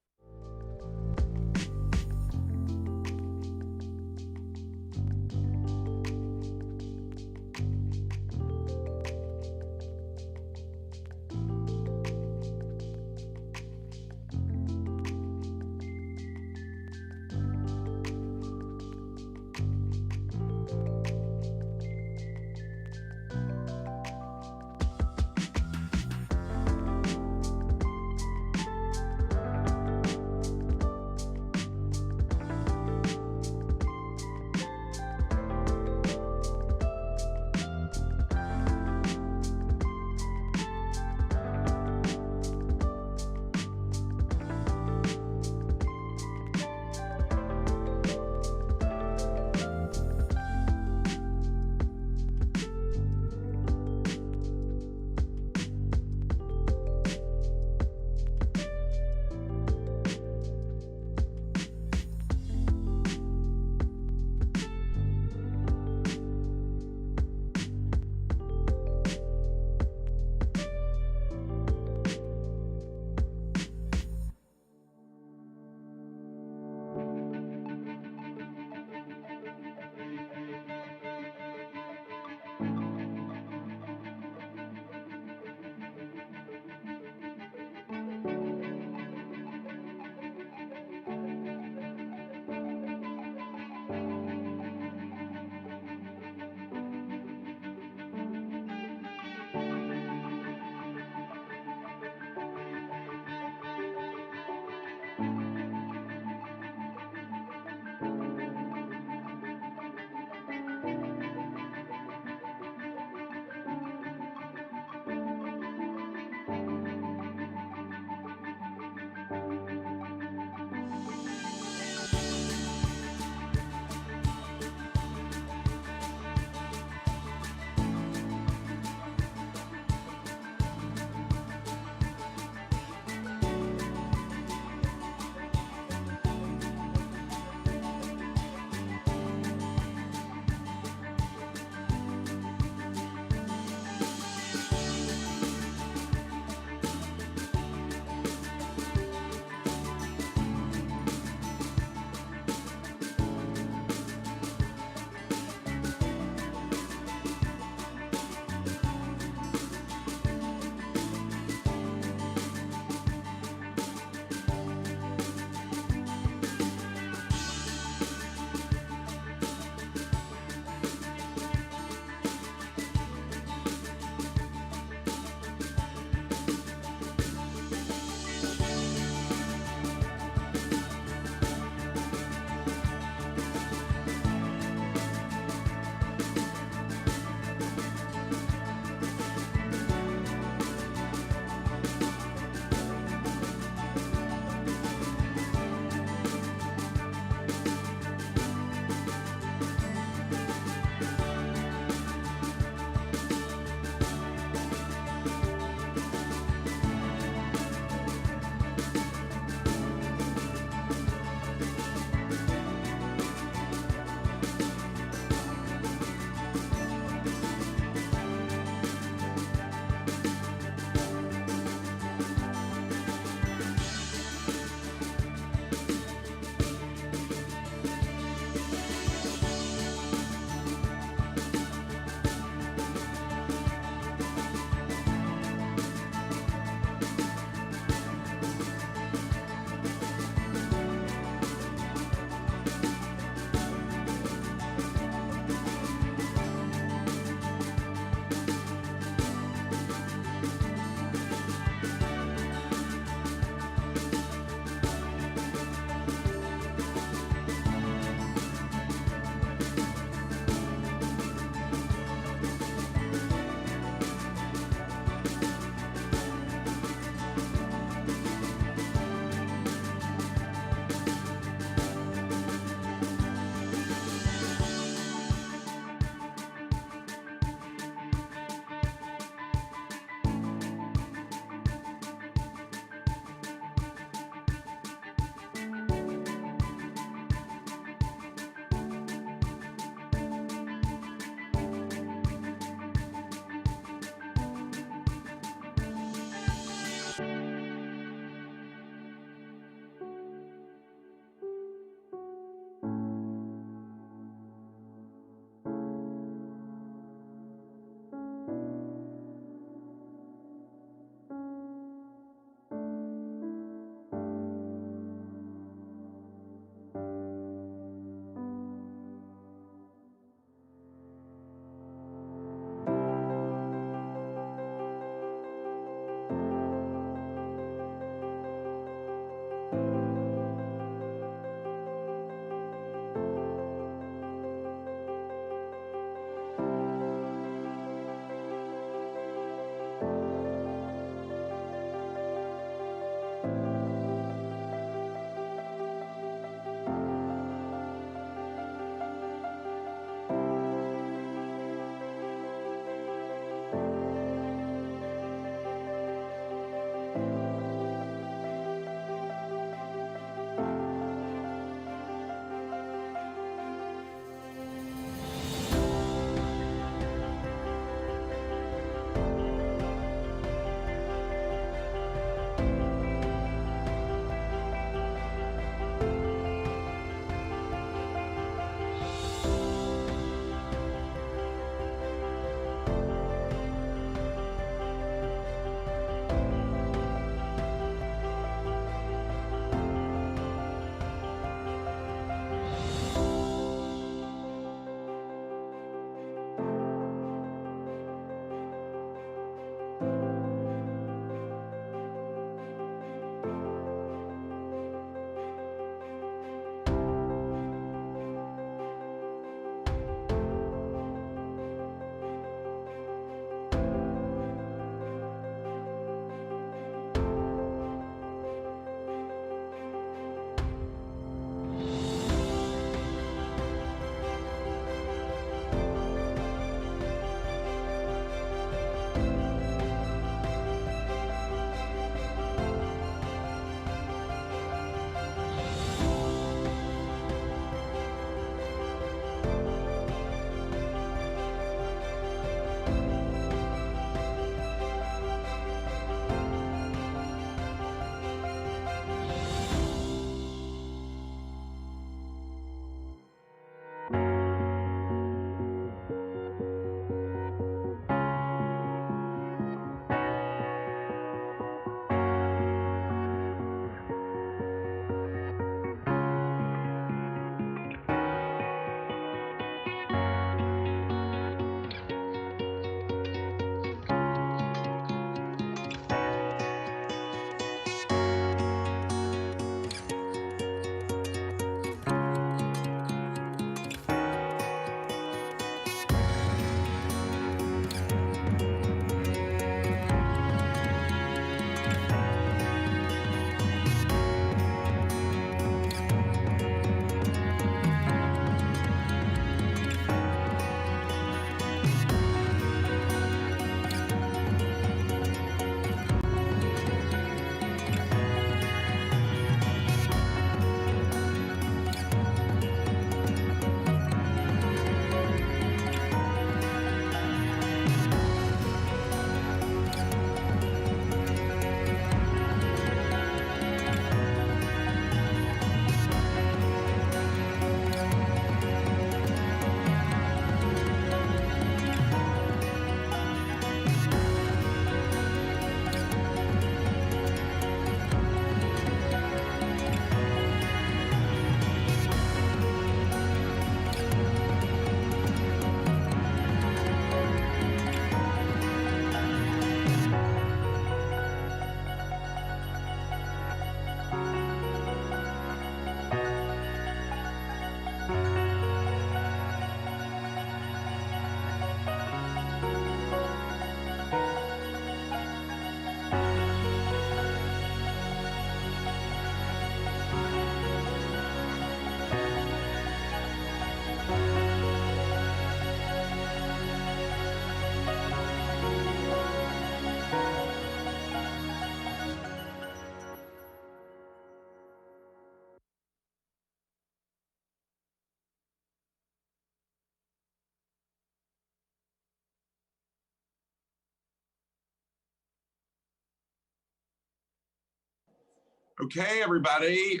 Okay, everybody.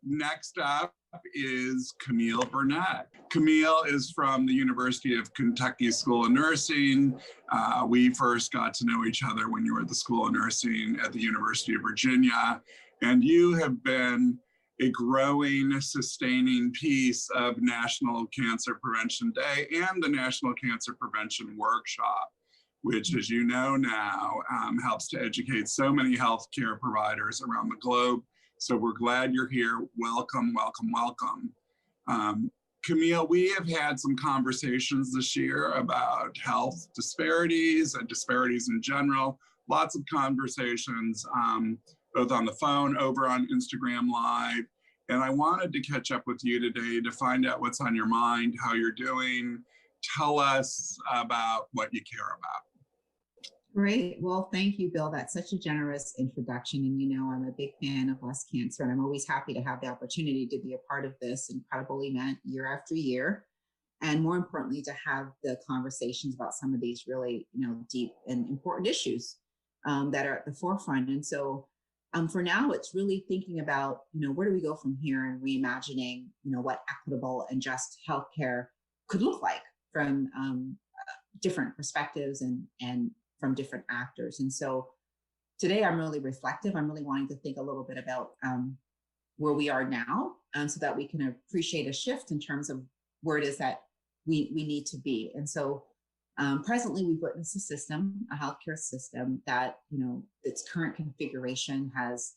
Next up is Camille Burnett. Camille is from the University of Kentucky School of Nursing. We first got to know each other when you were at the School of Nursing at the University of Virginia, and you have been a growing, sustaining piece of National Cancer Prevention Day and the National Cancer Prevention Workshop, which, as you know now, helps to educate so many healthcare providers around the globe. So we're glad you're here. Welcome, welcome, welcome. Camille, we have had some conversations this year about health disparities and disparities in general. Lots of conversations, both on the phone, over on Instagram Live. And I wanted to catch up with you today to find out what's on your mind, how you're doing. Tell us about what you care about. Great. Well, thank you, Bill. That's such a generous introduction. And you know, I'm a big fan of Less Cancer, and I'm always happy to have the opportunity to be a part of this incredible event year after year. And more importantly, to have the conversations about some of these really, deep and important issues that are at the forefront. And so for now, it's really thinking about, where do we go from here and reimagining, what equitable and just healthcare could look like from different perspectives and from different actors. And so today I'm really reflective. I'm really wanting to think a little bit about where we are now so that we can appreciate a shift in terms of where it is that we need to be. And so presently we've witnessed a healthcare system that, its current configuration has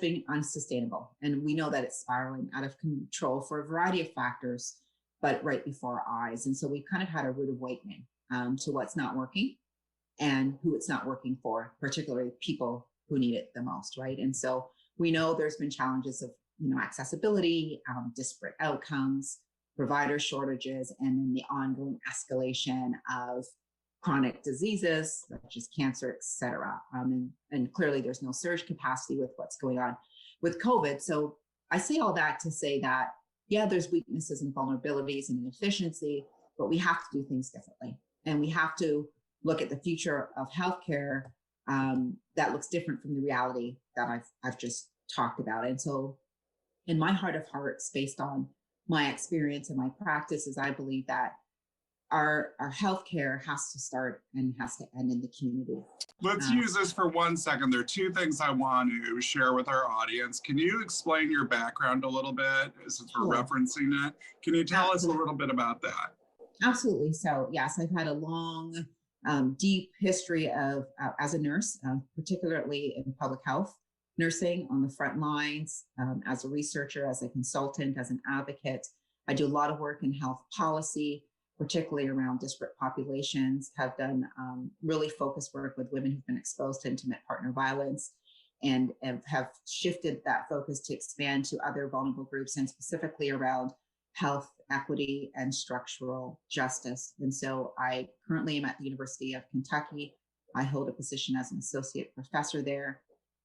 been unsustainable. And we know that it's spiraling out of control for a variety of factors, but right before our eyes. And so we've kind of had a rude awakening to what's not working and who it's not working for, particularly people who need it the most, right? And so we know there's been challenges of, accessibility, disparate outcomes, provider shortages, and then the ongoing escalation of chronic diseases such as cancer, et cetera. And clearly there's no surge capacity with what's going on with COVID. So I say all that to say that, yeah, there's weaknesses and vulnerabilities and inefficiency, but we have to do things differently. And we have to look at the future of healthcare that looks different from the reality that I've just talked about. And so in my heart of hearts, based on my experience and my practices, I believe that our healthcare has to start and has to end in the community. Let's use this for 1 second. There are two things I want to share with our audience. Can you explain your background a little bit since we're referencing it? Can you tell us a little bit about that? Absolutely. So yes, I've had a long, deep history of as a nurse, particularly in public health nursing on the front lines, as a researcher, as a consultant, as an advocate. I do a lot of work in health policy, particularly around disparate populations, have done really focused work with women who've been exposed to intimate partner violence, and have shifted that focus to expand to other vulnerable groups, and specifically around health equity and structural justice. And so I currently am at the University of Kentucky. I hold a position as an associate professor there.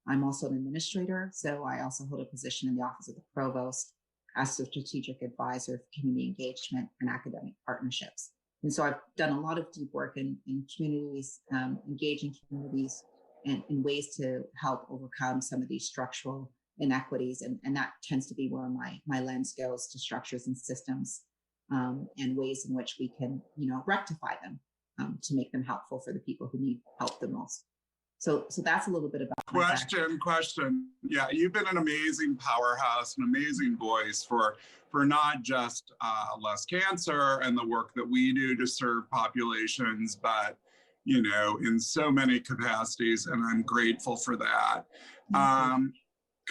I'm also an administrator, so I also hold a position in the Office of the Provost as a strategic advisor for community engagement and academic partnerships. And so I've done a lot of deep work in communities, engaging communities and in ways to help overcome some of these structural inequities. And that tends to be where my lens goes, to structures and systems and ways in which we can, rectify them to make them helpful for the people who need help the most. So that's a little bit about question. Yeah, you've been an amazing powerhouse, an amazing voice for not just Less Cancer and the work that we do to serve populations, but in so many capacities, and I'm grateful for that.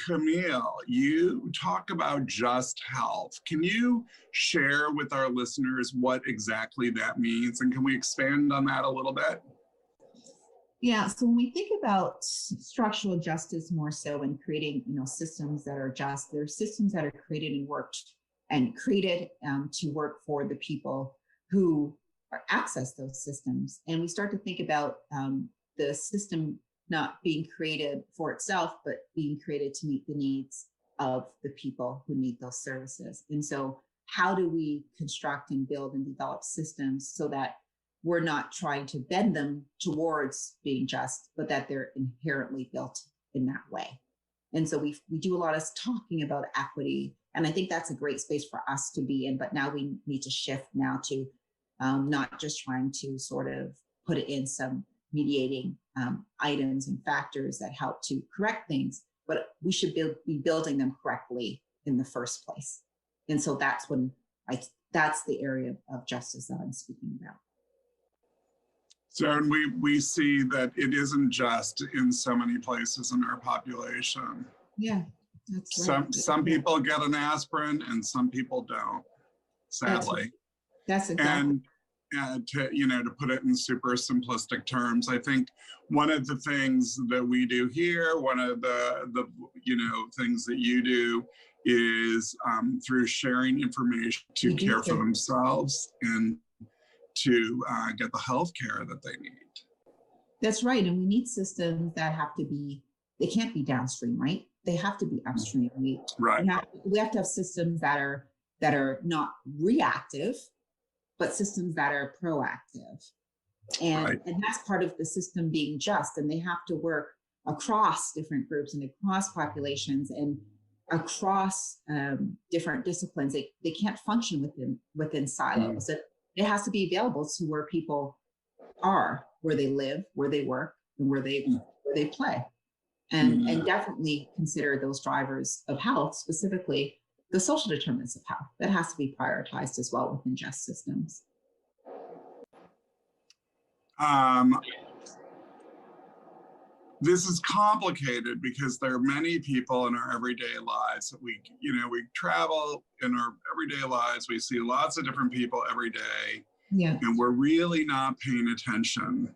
Camille, you talk about just health. Can you share with our listeners what exactly that means, and can we expand on that a little bit? Yeah, so when we think about structural justice more so in creating, systems that are just, they're systems that are created to work for the people who access those systems. And we start to think about the system not being created for itself, but being created to meet the needs of the people who need those services. And so how do we construct and build and develop systems so that we're not trying to bend them towards being just, but that they're inherently built in that way? And so we do a lot of talking about equity. And I think that's a great space for us to be in, but now we need to shift now to not just trying to sort of put it in some mediating items and factors that help to correct things, but we should be building them correctly in the first place. And so that's that's the area of justice that I'm speaking about. So, and we see that it isn't just in so many places in our population. Yeah, that's right. Some people get an aspirin and some people don't, sadly. That's exactly. And to put it in super simplistic terms, I think one of the things that we do here, one of the things that you do is through sharing information to care for themselves and to get the health care that they need. That's right. And we need systems that have to be, they can't be downstream, right? They have to be upstream. We have to have systems that are not reactive, but systems that are proactive. And that's part of the system being just. And they have to work across different groups and across populations and across different disciplines. They can't function within silos. It has to be available to where people are, where they live, where they work, and where they play. And definitely consider those drivers of health, specifically the social determinants of health. That has to be prioritized as well within just systems. This is complicated because there are many people in our everyday lives that we travel in our everyday lives. We see lots of different people every day. Yeah. And we're really not paying attention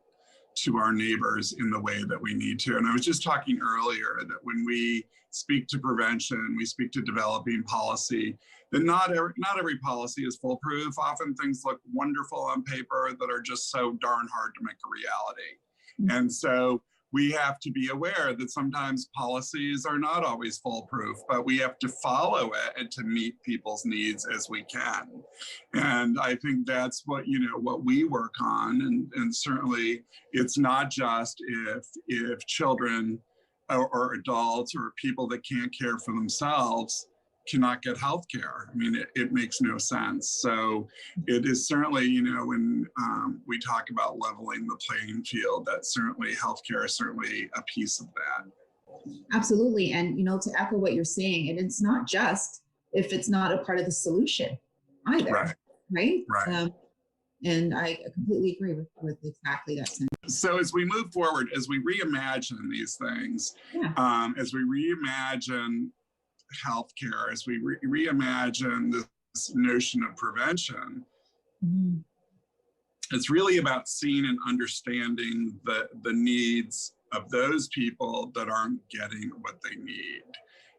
to our neighbors in the way that we need to. And I was just talking earlier that when we speak to prevention, we speak to developing policy, that not every policy is foolproof. Often things look wonderful on paper that are just so darn hard to make a reality. And so we have to be aware that sometimes policies are not always foolproof, but we have to follow it and to meet people's needs as we can. And I think that's what we work on. And certainly it's not just if children or adults or people that can't care for themselves cannot get health care. I mean, it makes no sense. So it is certainly, when we talk about leveling the playing field, that certainly healthcare is certainly a piece of that. Absolutely. And, to echo what you're saying, and it's not just if it's not a part of the solution either, right? And I completely agree with exactly that sentence. So as we move forward, as we reimagine these things, as we reimagine healthcare, as we reimagine this notion of prevention, it's really about seeing and understanding the needs of those people that aren't getting what they need.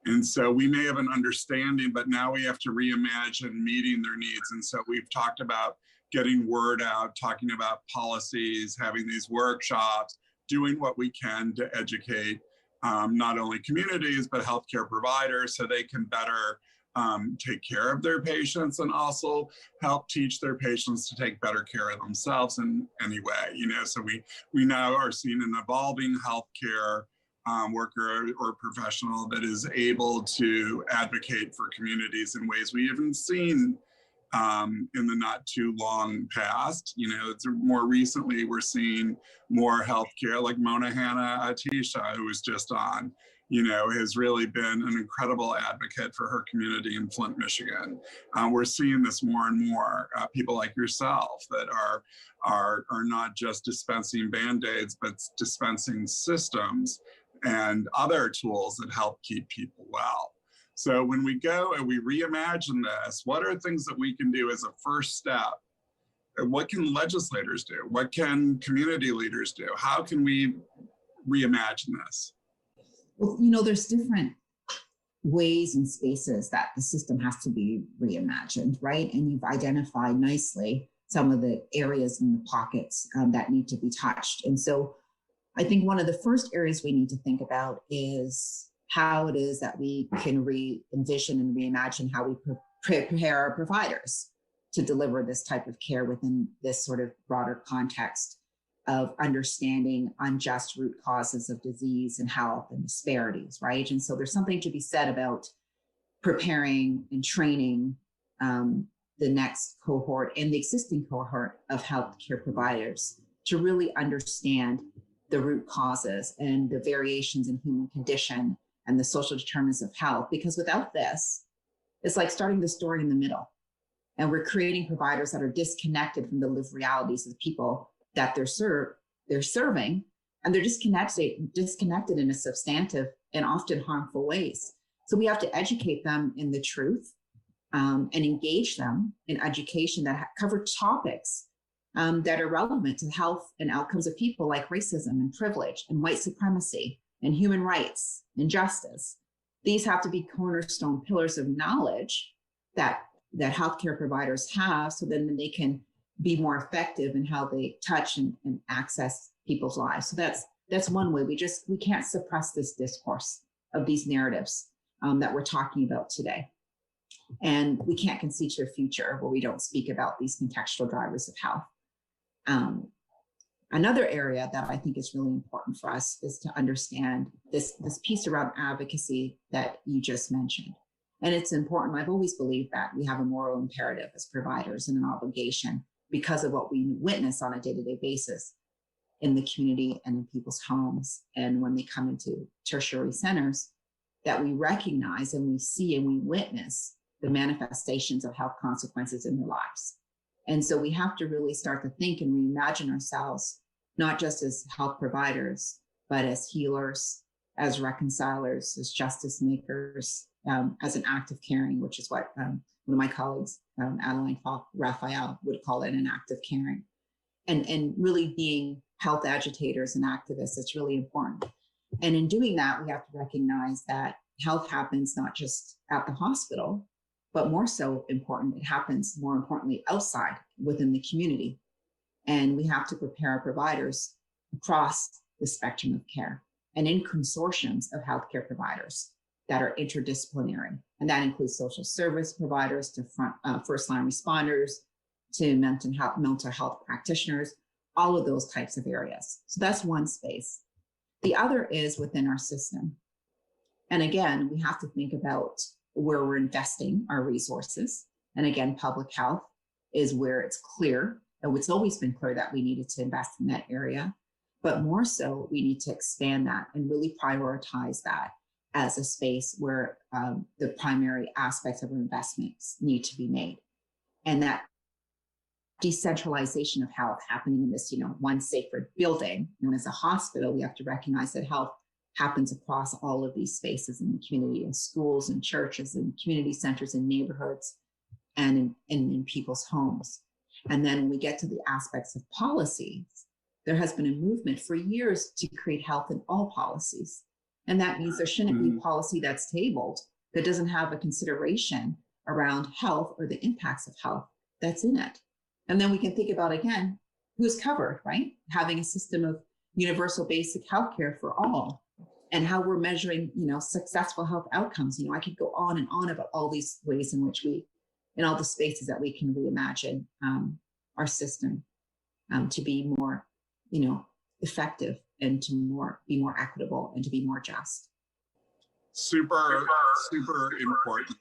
And so we may have an understanding, but now we have to reimagine meeting their needs. And so we've talked about getting word out, talking about policies, having these workshops, doing what we can to educate not only communities, but healthcare providers so they can better take care of their patients and also help teach their patients to take better care of themselves in any way. So we now are seeing an evolving healthcare worker or professional that is able to advocate for communities in ways we haven't seen in the not too long past. It's more recently we're seeing more healthcare, like Mona Hanna-Attisha, who was just on, has really been an incredible advocate for her community in Flint, Michigan. We're seeing this more and more. People like yourself that are not just dispensing Band-Aids, but dispensing systems and other tools that help keep people well. So when we go and we reimagine this, what are things that we can do as a first step? What can legislators do? What can community leaders do? How can we reimagine this? Well, there's different ways and spaces that the system has to be reimagined, right? And you've identified nicely some of the areas and the pockets that need to be touched. And so I think one of the first areas we need to think about is how it is that we can re-envision and reimagine how we prepare our providers to deliver this type of care within this sort of broader context. of understanding unjust root causes of disease and health and disparities, right? And so there's something to be said about preparing and training the next cohort and the existing cohort of healthcare providers to really understand the root causes and the variations in human condition and the social determinants of health. Because without this, it's like starting the story in the middle. And we're creating providers that are disconnected from the lived realities of the people that they're serving, and they're disconnected in a substantive and often harmful ways. So we have to educate them in the truth and engage them in education that cover topics that are relevant to the health and outcomes of people, like racism and privilege and white supremacy and human rights and justice. These have to be cornerstone pillars of knowledge that healthcare providers have, so then they can be more effective in how they touch and access people's lives. So that's one way. We can't suppress this discourse of these narratives that we're talking about today. And we can't concede to a future where we don't speak about these contextual drivers of health. Another area that I think is really important for us is to understand this piece around advocacy that you just mentioned. And it's important. I've always believed that we have a moral imperative as providers and an obligation because of what we witness on a day-to-day basis in the community and in people's homes. And when they come into tertiary centers, that we recognize and we see and we witness the manifestations of health consequences in their lives. And so we have to really start to think and reimagine ourselves, not just as health providers, but as healers, as reconcilers, as justice makers, as an act of caring, which is what one of my colleagues, Adeline Falk-Raphael, would call it, an act of caring. And really being health agitators and activists, it's really important. And in doing that, we have to recognize that health happens not just at the hospital, but more so important, it happens more importantly outside within the community. And we have to prepare our providers across the spectrum of care and in consortiums of healthcare providers that are interdisciplinary. And that includes social service providers to first-line responders, to mental health practitioners, all of those types of areas. So that's one space. The other is within our system. And again, we have to think about where we're investing our resources. And again, public health is where it's clear, and it's always been clear that we needed to invest in that area. But more so, we need to expand that and really prioritize that as a space where the primary aspects of our investments need to be made. And that decentralization of health happening in this, one sacred building known as a hospital, we have to recognize that health happens across all of these spaces in the community, in schools and churches and community centers and neighborhoods and in people's homes. And then when we get to the aspects of policies, there has been a movement for years to create health in all policies. And that means there shouldn't be policy that's tabled that doesn't have a consideration around health or the impacts of health that's in it. And then we can think about, again, who's covered, right? Having a system of universal basic healthcare for all, and how we're measuring, successful health outcomes. I could go on and on about all these ways in which in all the spaces that we can reimagine our system to be more, effective and to be more equitable and to be more just. Super, super important.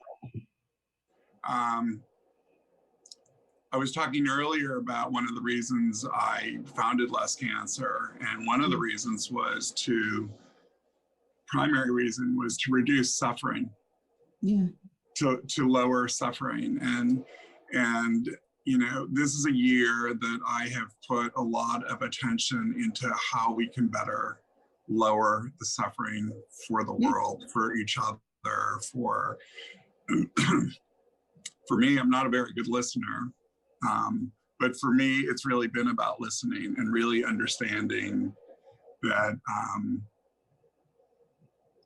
I was talking earlier about one of the reasons I founded Less Cancer, and one of the reasons was primary reason was to reduce suffering, to lower suffering. And this is a year that I have put a lot of attention into how we can better lower the suffering for the world, for each other, for me, I'm not a very good listener. But for me, it's really been about listening and really understanding that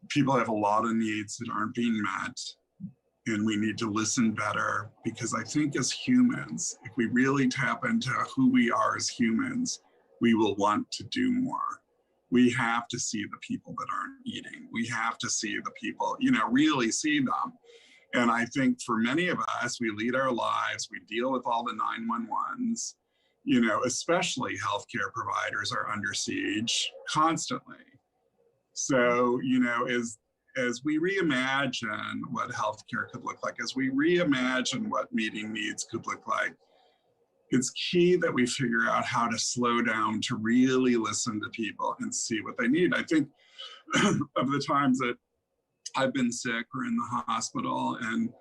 people have a lot of needs that aren't being met, and we need to listen better, because I think as humans, if we really tap into who we are as humans, we will want to do more. We have to see the people that aren't eating. We have to see the people, really see them. And I think for many of us, we lead our lives, we deal with all the 911s, especially healthcare providers are under siege constantly. So, as we reimagine what healthcare could look like, as we reimagine what meeting needs could look like, it's key that we figure out how to slow down to really listen to people and see what they need. I think of the times that I've been sick or in the hospital, and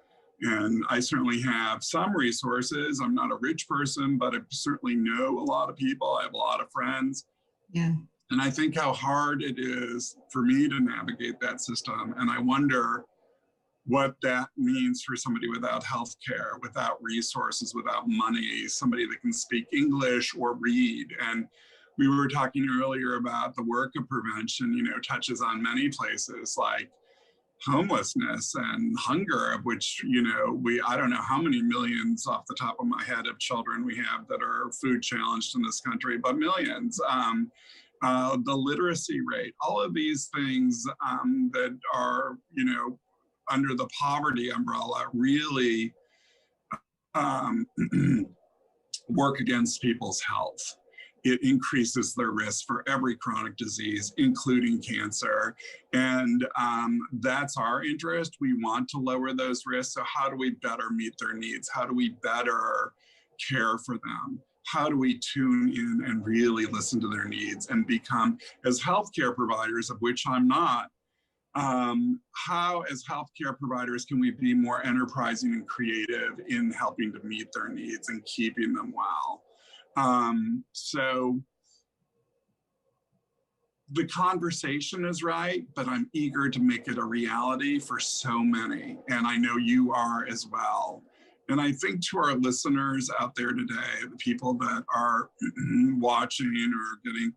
I certainly have some resources. I'm not a rich person, but I certainly know a lot of people. I have a lot of friends. Yeah. And I think how hard it is for me to navigate that system. And I wonder what that means for somebody without healthcare, without resources, without money, somebody that can speak English or read. And we were talking earlier about the work of prevention, touches on many places like homelessness and hunger, of which, I don't know how many millions off the top of my head of children we have that are food challenged in this country, but millions. The literacy rate, all of these things that are, under the poverty umbrella really work against people's health. It increases their risk for every chronic disease, including cancer. And that's our interest. We want to lower those risks. So how do we better meet their needs? How do we better care for them? How do we tune in and really listen to their needs and become, as healthcare providers, of which I'm not, how as healthcare providers can we be more enterprising and creative in helping to meet their needs and keeping them well? So the conversation is right, but I'm eager to make it a reality for so many. And I know you are as well. And I think to our listeners out there today, the people that are watching or getting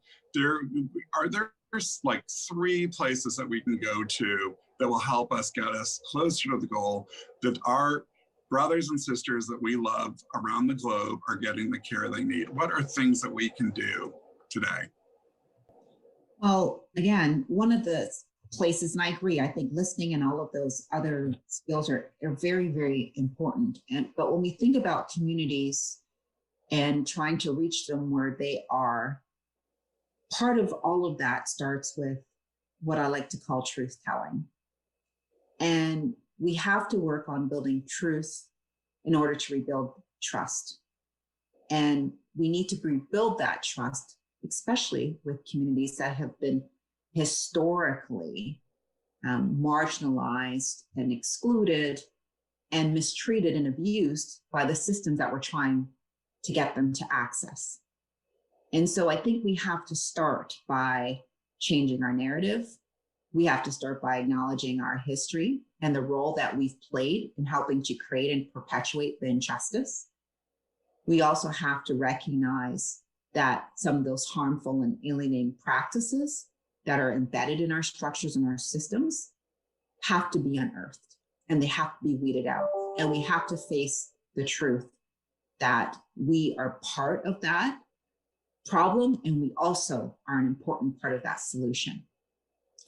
there's like 3 places that we can go to that will help us get us closer to the goal that our brothers and sisters that we love around the globe are getting the care they need. What are things that we can do today? Well, again, one of the places, and I agree, I think listening and all of those other skills are very, very important. But when we think about communities and trying to reach them where they are, part of all of that starts with what I like to call truth telling. And we have to work on building truth in order to rebuild trust. And we need to rebuild that trust, especially with communities that have been historically marginalized and excluded and mistreated and abused by the systems that we're trying to get them to access. And so I think we have to start by changing our narrative. We have to start by acknowledging our history and the role that we've played in helping to create and perpetuate the injustice. We also have to recognize that some of those harmful and alienating practices that are embedded in our structures and our systems have to be unearthed, and they have to be weeded out. And we have to face the truth that we are part of that problem, and we also are an important part of that solution.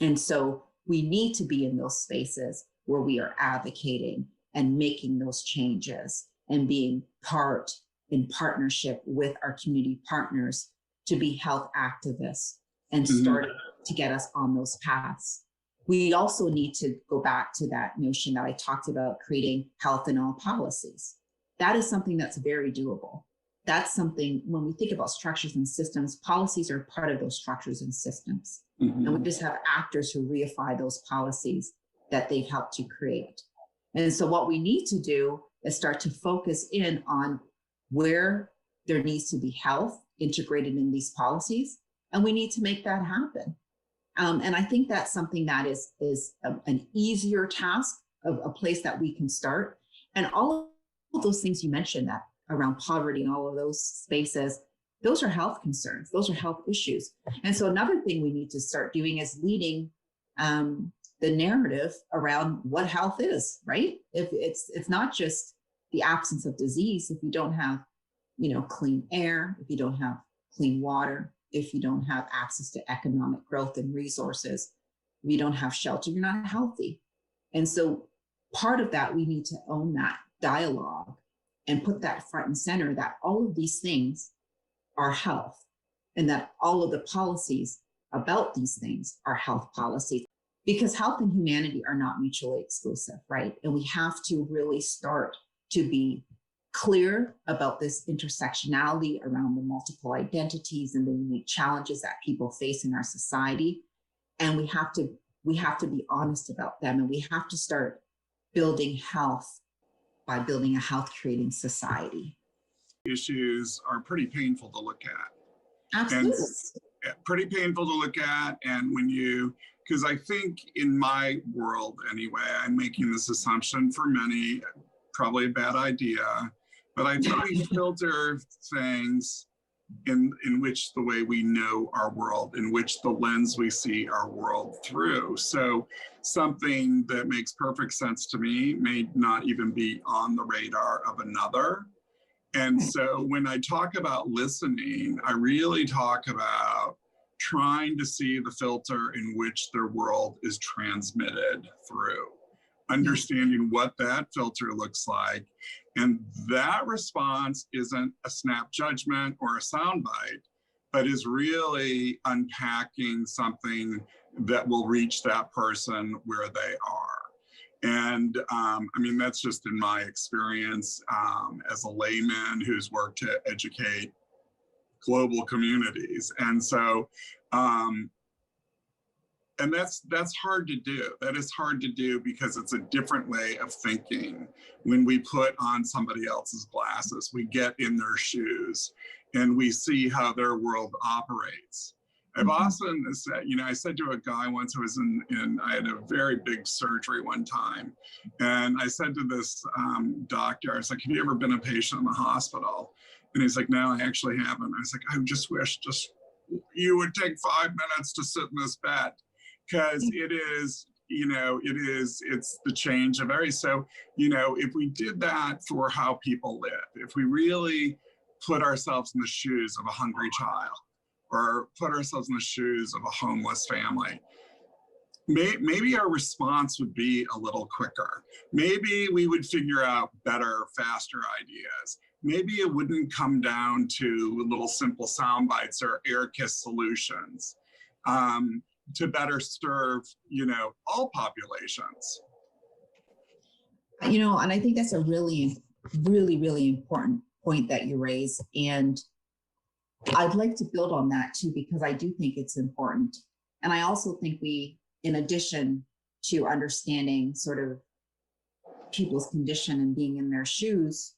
And so we need to be in those spaces where we are advocating and making those changes and being part in partnership with our community partners to be health activists and start to get us on those paths. We also need to go back to that notion that I talked about, creating health in all policies. That is something that's very doable. That's something, when we think about structures and systems, policies are part of those structures and systems. And we just have actors who reify those policies that they've helped to create. And so what we need to do is start to focus in on where there needs to be health integrated in these policies, and we need to make that happen. And I think that's something that is an easier task, of a place that we can start. And all of those things you mentioned, that around poverty and all of those spaces, those are health concerns, those are health issues. And so another thing we need to start doing is leading the narrative around what health is, right? If it's not just the absence of disease, if you don't have, clean air, if you don't have clean water, if you don't have access to economic growth and resources, if you don't have shelter, you're not healthy. And so part of that, we need to own that dialogue and put that front and center, that all of these things are health, and that all of the policies about these things are health policies, because health and humanity are not mutually exclusive, right? And we have to really start to be clear about this intersectionality around the multiple identities and the unique challenges that people face in our society. And we have to be honest about them, and we have to start building health by building a health creating society. Issues are pretty painful to look at. Absolutely. And pretty painful to look at. And because I think in my world anyway, I'm making this assumption for many, probably a bad idea, but I try to filter things in which the way we know our world, in which the lens we see our world through. So something that makes perfect sense to me may not even be on the radar of another. And so when I talk about listening, I really talk about trying to see the filter in which their world is transmitted through, understanding what that filter looks like. And that response isn't a snap judgment or a soundbite, but is really unpacking something that will reach that person where they are. And I mean, that's just in my experience as a layman who's worked to educate global communities. And so, and that's hard to do. That is hard to do because it's a different way of thinking. When we put on somebody else's glasses, we get in their shoes and we see how their world operates. I've often said, I said to a guy once who was I had a very big surgery one time. And I said to this doctor, I was like, have you ever been a patient in the hospital? And he's like, no, I actually haven't. I was like, I just wish you would take 5 minutes to sit in this bed. Because it is, it's the change of every. So, if we did that for how people live, if we really put ourselves in the shoes of a hungry child or put ourselves in the shoes of a homeless family, maybe our response would be a little quicker. Maybe we would figure out better, faster ideas. Maybe it wouldn't come down to little simple sound bites or air kiss solutions. To better serve, all populations. And I think that's a really, really, really important point that you raise. And I'd like to build on that too, because I do think it's important. And I also think we, in addition to understanding sort of people's condition and being in their shoes,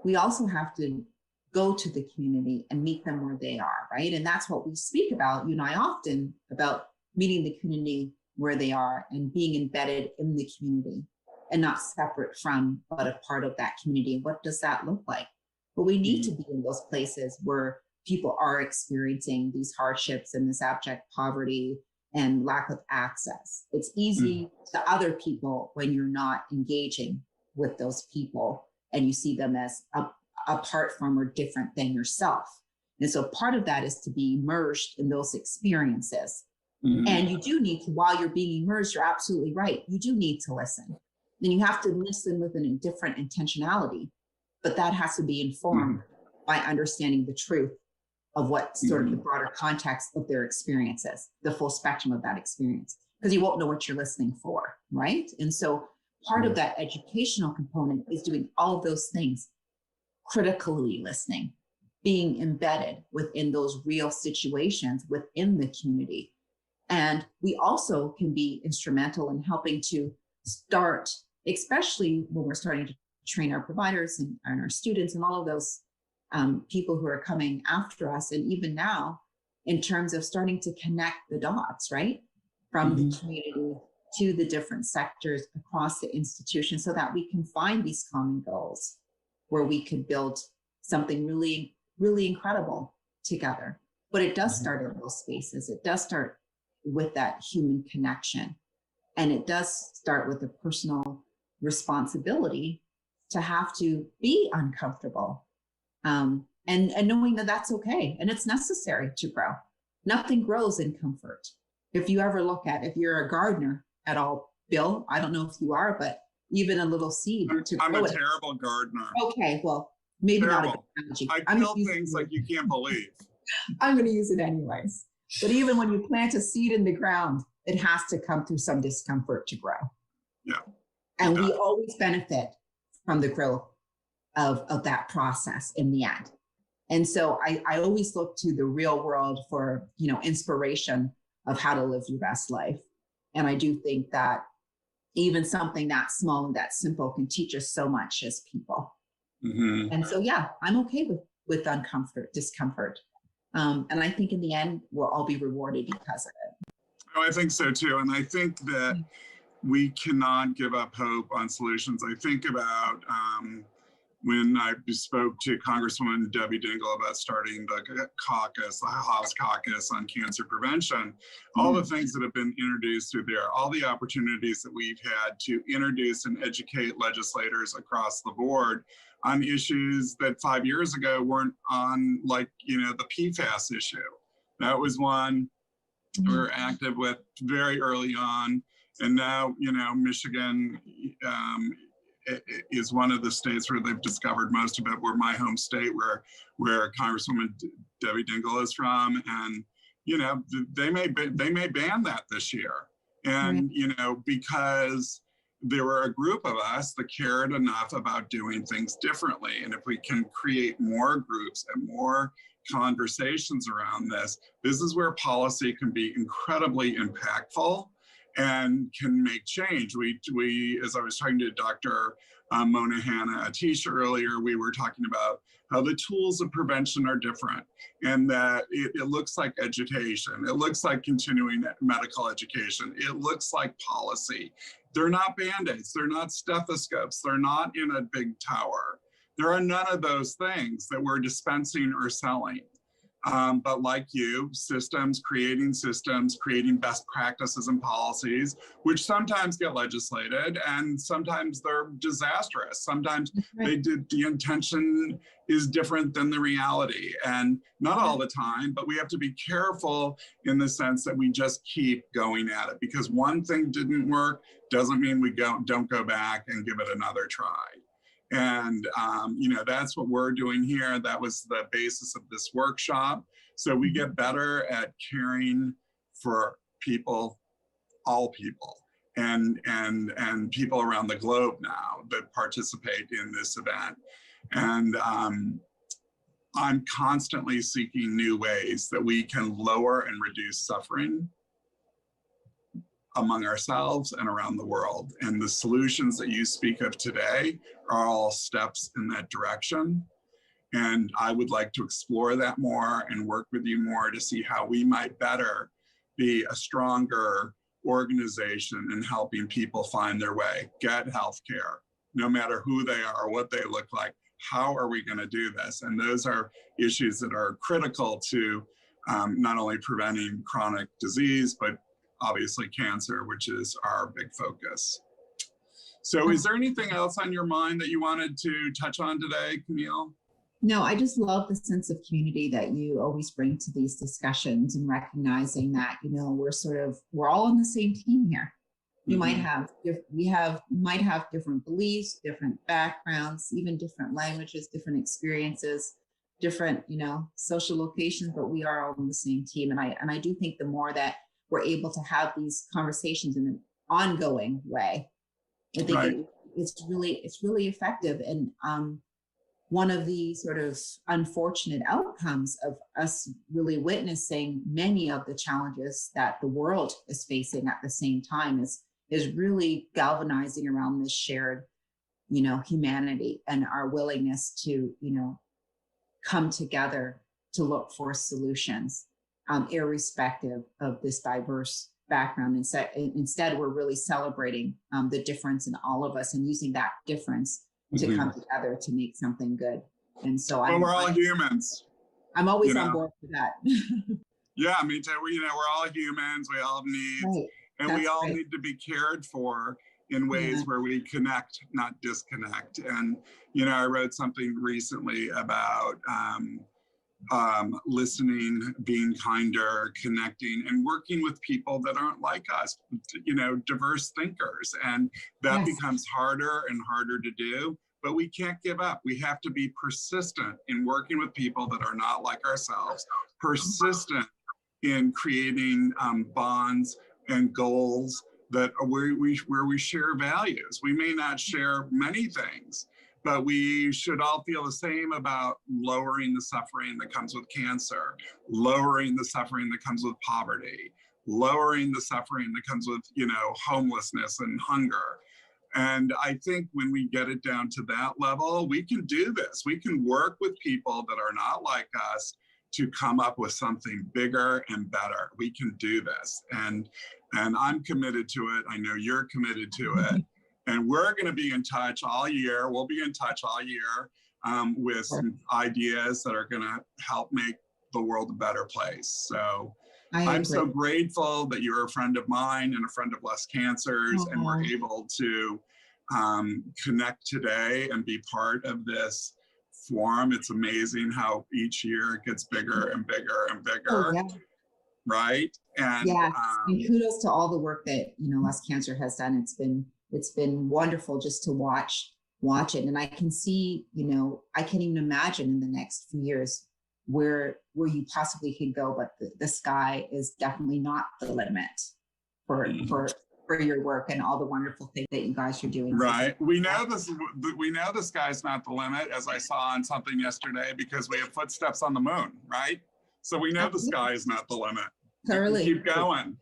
we also have to go to the community and meet them where they are, right? And that's what we speak about, I often about meeting the community where they are and being embedded in the community and not separate from, but a part of that community. What does that look like? But we need to be in those places where people are experiencing these hardships and this abject poverty and lack of access. It's easy to other people when you're not engaging with those people and you see them as apart from or different than yourself. And so part of that is to be immersed in those experiences. And you do need to, while you're being immersed, you're absolutely right. You do need to listen. And you have to listen with a different intentionality, but that has to be informed by understanding the truth of what sort of the broader context of their experiences, the full spectrum of that experience, because you won't know what you're listening for, right? And so part of that educational component is doing all of those things, critically listening, being embedded within those real situations within the community. And we also can be instrumental in helping to start, especially when we're starting to train our providers and our students and all of those people who are coming after us. And even now, in terms of starting to connect the dots, right? From the community to the different sectors across the institution so that we can find these common goals where we could build something really, really incredible together. But it does start in those spaces. It does start with that human connection. And it does start with a personal responsibility to have to be uncomfortable and knowing that that's okay and it's necessary to grow. Nothing grows in comfort. If you ever look at, if you're a gardener at all, Bill, I don't know if you are, but even a little seed. I'm a terrible gardener. Okay, well, maybe not a Terrible. good analogy. I I'm kill gonna use things like you can't believe. I'm going to use it anyways. But even when you plant a seed in the ground, it has to come through some discomfort to grow. Yeah. And we always benefit from the growth of that process in the end. And so I always look to the real world for, inspiration of how to live your best life. And I do think that even something that small and that simple can teach us so much as people. Mm-hmm. And so, yeah, I'm okay with discomfort. And I think in the end, we'll all be rewarded because of it. Oh, I think so too. And I think that we cannot give up hope on solutions. I think about when I spoke to Congresswoman Debbie Dingell about starting the caucus, the House Caucus on cancer prevention, all the things that have been introduced through there, all the opportunities that we've had to introduce and educate legislators across the board on issues that 5 years ago weren't on, like, the PFAS issue. That was one we were active with very early on. And now, Michigan is one of the states where they've discovered most of it. We're my home state where Congresswoman Debbie Dingell is from. And, they may ban that this year. And, because there were a group of us that cared enough about doing things differently. And if we can create more groups and more conversations around this, this is where policy can be incredibly impactful and can make change. We as I was talking to Dr. Mona Hanna-Attisha earlier, we were talking about how the tools of prevention are different, and that it looks like education, it looks like continuing medical education, it looks like policy. They're not Band-Aids, they're not stethoscopes, they're not in a big tower. There are none of those things that we're dispensing or selling. But like you, creating best practices and policies, which sometimes get legislated and sometimes they're disastrous. Sometimes the intention is different than the reality, and not all the time, but we have to be careful in the sense that we just keep going at it, because one thing didn't work doesn't mean we don't go back and give it another try. And, that's what we're doing here. That was the basis of this workshop. So we get better at caring for people, all people, and people around the globe now that participate in this event. And I'm constantly seeking new ways that we can lower and reduce suffering among ourselves and around the world. And the solutions that you speak of today are all steps in that direction. And I would like to explore that more and work with you more to see how we might better be a stronger organization in helping people find their way, get healthcare, no matter who they are or what they look like. How are we going to do this? And those are issues that are critical to not only preventing chronic disease, but obviously cancer, which is our big focus. So is there anything else on your mind that you wanted to touch on today, Camille? No, I just love the sense of community that you always bring to these discussions, and recognizing that, we're all on the same team here. We might have different beliefs, different backgrounds, even different languages, different experiences, different, social locations, but we are all on the same team. And I do think the more that we're able to have these conversations in an ongoing way, I think it's really effective. And one of the sort of unfortunate outcomes of us really witnessing many of the challenges that the world is facing at the same time is really galvanizing around this shared, humanity and our willingness to, come together to look for solutions, irrespective of this diverse background. Instead, we're really celebrating the difference in all of us and using that difference to come together to make something good. And so we're all humans. I'm always on board for that. Yeah, me too. We're all humans. We all have needs, and we all need to be cared for in ways where we connect, not disconnect. And I wrote something recently about listening, being kinder, connecting, and working with people that aren't like us, diverse thinkers. And that becomes harder and harder to do. but we can't give up. We have to be persistent in working with people that are not like ourselves, persistent in creating bonds and goals that are where we share values. We may not share many things, but we should all feel the same about lowering the suffering that comes with cancer, lowering the suffering that comes with poverty, lowering the suffering that comes with, homelessness and hunger. And I think when we get it down to that level, we can do this. We can work with people that are not like us to come up with something bigger and better. We can do this. And I'm committed to it. I know you're committed to it. And we're going to be in touch all year. We'll be in touch all year with some ideas that are going to help make the world a better place. So I'm so grateful that you're a friend of mine and a friend of Less Cancers, and we're able to connect today and be part of this forum. It's amazing how each year it gets bigger and bigger and bigger. Right? And and kudos to all the work that Less Cancer has done. It's been wonderful just to watch it, and I can see, I can't even imagine in the next few years where you possibly could go, but the sky is definitely not the limit for your work and all the wonderful things that you guys are doing. Right. We know the sky's not the limit, as I saw on something yesterday, because we have footsteps on the moon, right? So we know the sky is not the limit. Totally. Keep going.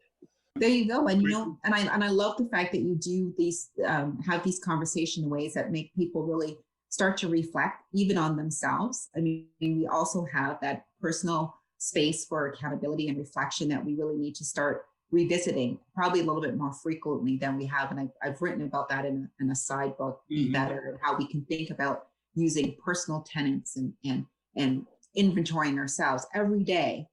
There you go. And I love the fact that you do these have these conversation in ways that make people really start to reflect even on themselves. I mean, we also have that personal space for accountability and reflection that we really need to start revisiting probably a little bit more frequently than we have. And I've written about that in a side book, Better, and how we can think about using personal tenets and inventorying ourselves every day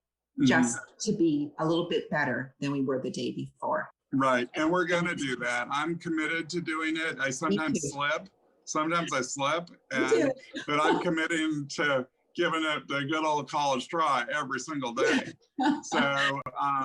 just to be a little bit better than we were the day before. Right. And we're going to do that. I'm committed to doing it. I sometimes slip. But I'm committing to giving it the good old college try every single day. So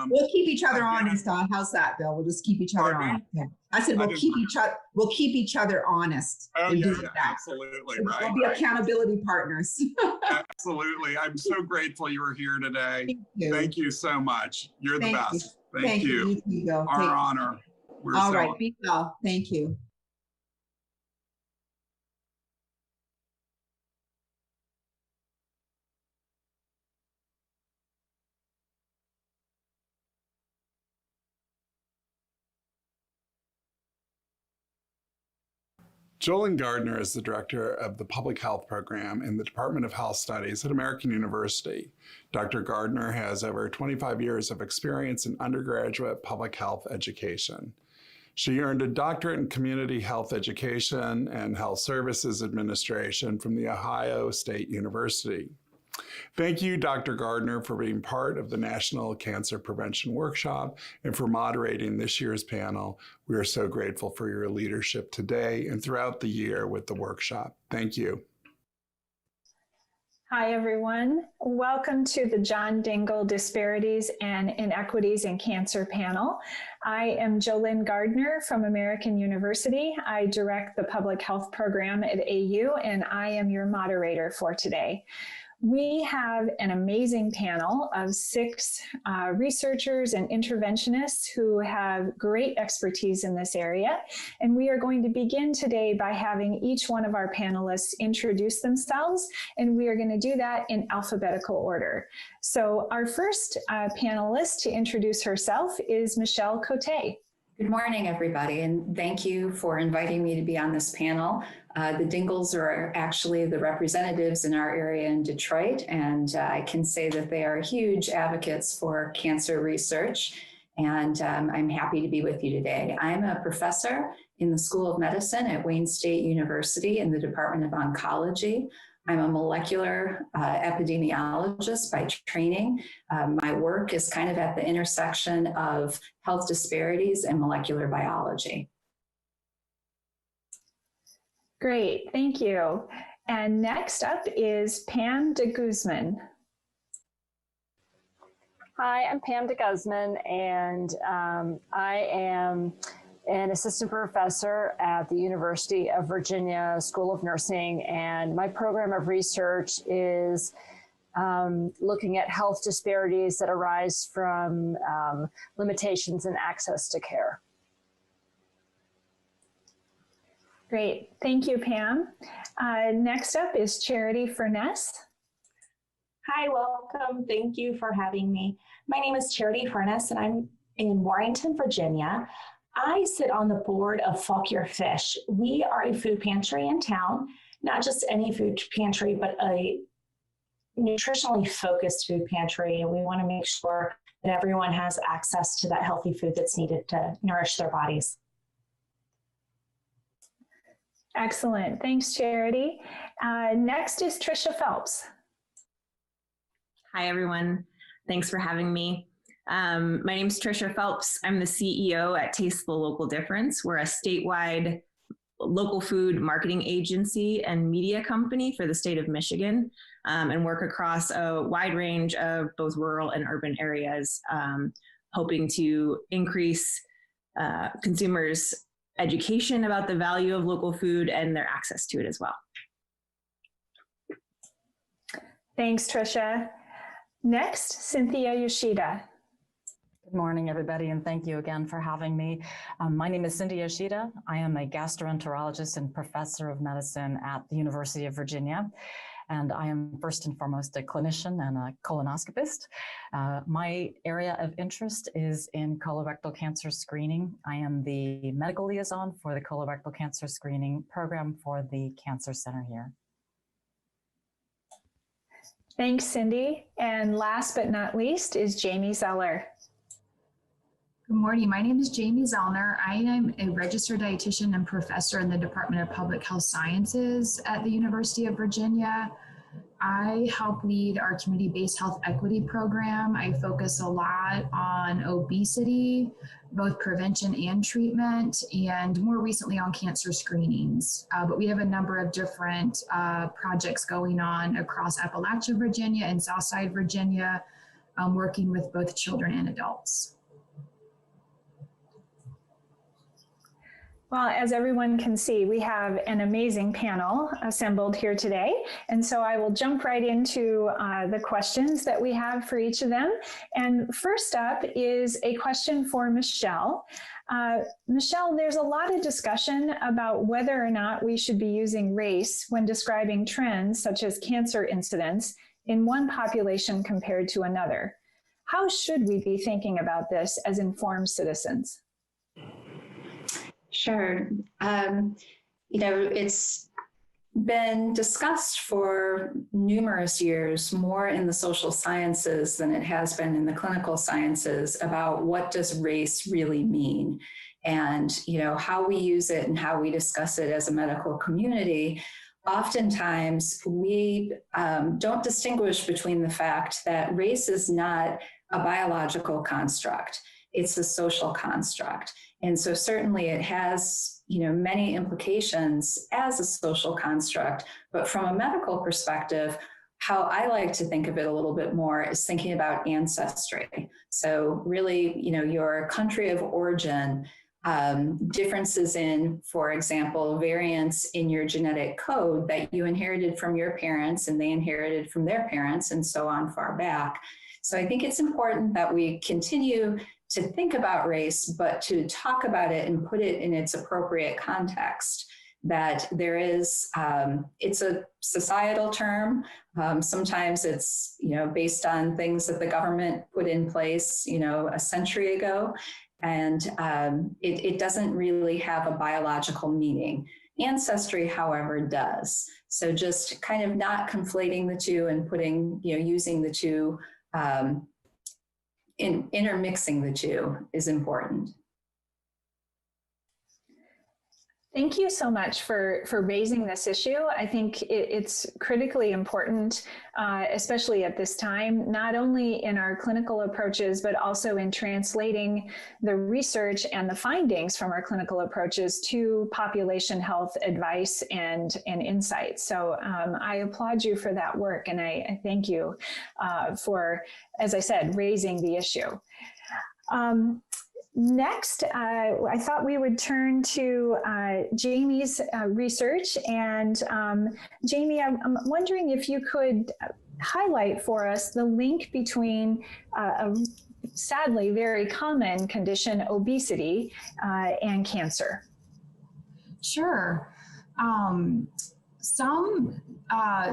we'll keep each other honest on. How's that, Bill? We'll just keep each other honest. Yeah. I said we'll keep each other honest. Oh yeah, absolutely so right. We'll be accountability partners. Absolutely. I'm so grateful you were here today. Thank you so much. You're the best. Thank you. Our honor. All right. Be well. Thank you. Jolyn Gardner is the director of the Public Health Program in the Department of Health Studies at American University. Dr. Gardner has over 25 years of experience in undergraduate public health education. She earned a doctorate in community health education and health services administration from The Ohio State University. Thank you, Dr. Gardner, for being part of the National Cancer Prevention Workshop and for moderating this year's panel. We are so grateful for your leadership today and throughout the year with the workshop. Thank you. Hi, everyone. Welcome to the John Dingell Disparities and Inequities in Cancer panel. I am Jolyn Gardner from American University. I direct the Public Health Program at AU, and I am your moderator for today. We have an amazing panel of 6 researchers and interventionists who have great expertise in this area. And we are going to begin today by having each one of our panelists introduce themselves. And we are going to do that in alphabetical order. So our first panelist to introduce herself is Michelle Cote. Good morning, everybody, and thank you for inviting me to be on this panel. The Dingells are actually the representatives in our area in Detroit, and I can say that they are huge advocates for cancer research, and I'm happy to be with you today. I'm a professor in the School of Medicine at Wayne State University in the Department of Oncology. I'm a molecular epidemiologist by training. My work is kind of at the intersection of health disparities and molecular biology. Great, thank you. And next up is Pam de Guzman. Hi, I'm Pam de Guzman, and I am an assistant professor at the University of Virginia School of Nursing, and my program of research is looking at health disparities that arise from limitations in access to care. Great, thank you, Pam. Next up is Charity Furness. Hi, welcome. Thank you for having me. My name is Charity Furness and I'm in Warrenton, Virginia. I sit on the board of Fauquier Fish. We are a food pantry in town, not just any food pantry, but a nutritionally focused food pantry. And we want to make sure that everyone has access to that healthy food that's needed to nourish their bodies. Excellent, thanks, Charity. Next is Trisha Phelps. Hi, everyone. Thanks for having me. My name is Trisha Phelps. I'm the CEO at Taste the Local Difference. We're a statewide local food marketing agency and media company for the state of Michigan, and work across a wide range of both rural and urban areas, hoping to increase consumers' education about the value of local food and their access to it as well. Thanks, Trisha. Next, Cynthia Yoshida. Good morning, everybody, and thank you again for having me. My name is Cindy Yoshida. I am a gastroenterologist and professor of medicine at the University of Virginia, and I am first and foremost a clinician and a colonoscopist. My area of interest is in colorectal cancer screening. I am the medical liaison for the colorectal cancer screening program for the Cancer Center here. Thanks, Cindy. And last but not least is Jamie Zeller. Good morning. My name is Jamie Zellner. I am a registered dietitian and professor in the Department of Public Health Sciences at the University of Virginia. I help lead our community-based health equity program. I focus a lot on obesity, both prevention and treatment, and more recently on cancer screenings. But we have a number of different projects going on across Appalachia, Virginia and Southside Virginia, working with both children and adults. Well, as everyone can see, we have an amazing panel assembled here today. And so I will jump right into the questions that we have for each of them. And first up is a question for Michelle. Michelle, there's a lot of discussion about whether or not we should be using race when describing trends such as cancer incidence in one population compared to another. How should we be thinking about this as informed citizens? Sure. It's been discussed for numerous years, more in the social sciences than it has been in the clinical sciences, about what does race really mean, and how we use it and how we discuss it as a medical community. Oftentimes, we don't distinguish between the fact that race is not a biological construct. It's a social construct. And so certainly it has, many implications as a social construct, but from a medical perspective, how I like to think of it a little bit more is thinking about ancestry. So really, your country of origin, differences in, for example, variants in your genetic code that you inherited from your parents and they inherited from their parents and so on far back. So I think it's important that we continue to think about race, but to talk about it and put it in its appropriate context, that there is, it's a societal term. Sometimes it's, based on things that the government put in place, a century ago, and it doesn't really have a biological meaning. Ancestry, however, does. So just kind of not conflating the two and putting, using the two, intermixing the two is important. Thank you so much for raising this issue. I think it's critically important, especially at this time, not only in our clinical approaches, but also in translating the research and the findings from our clinical approaches to population health advice and insights. So I applaud you for that work, and I thank you for, as I said, raising the issue. next, I thought we would turn to Jamie's research. And Jamie, I'm wondering if you could highlight for us the link between a sadly very common condition, obesity, and cancer. Sure. Some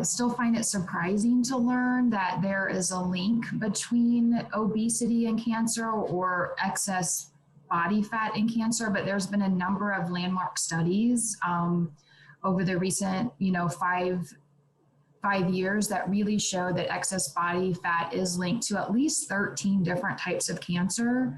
still find it surprising to learn that there is a link between obesity and cancer or excess body fat and cancer, but there's been a number of landmark studies over the recent, 5 years that really show that excess body fat is linked to at least 13 different types of cancer.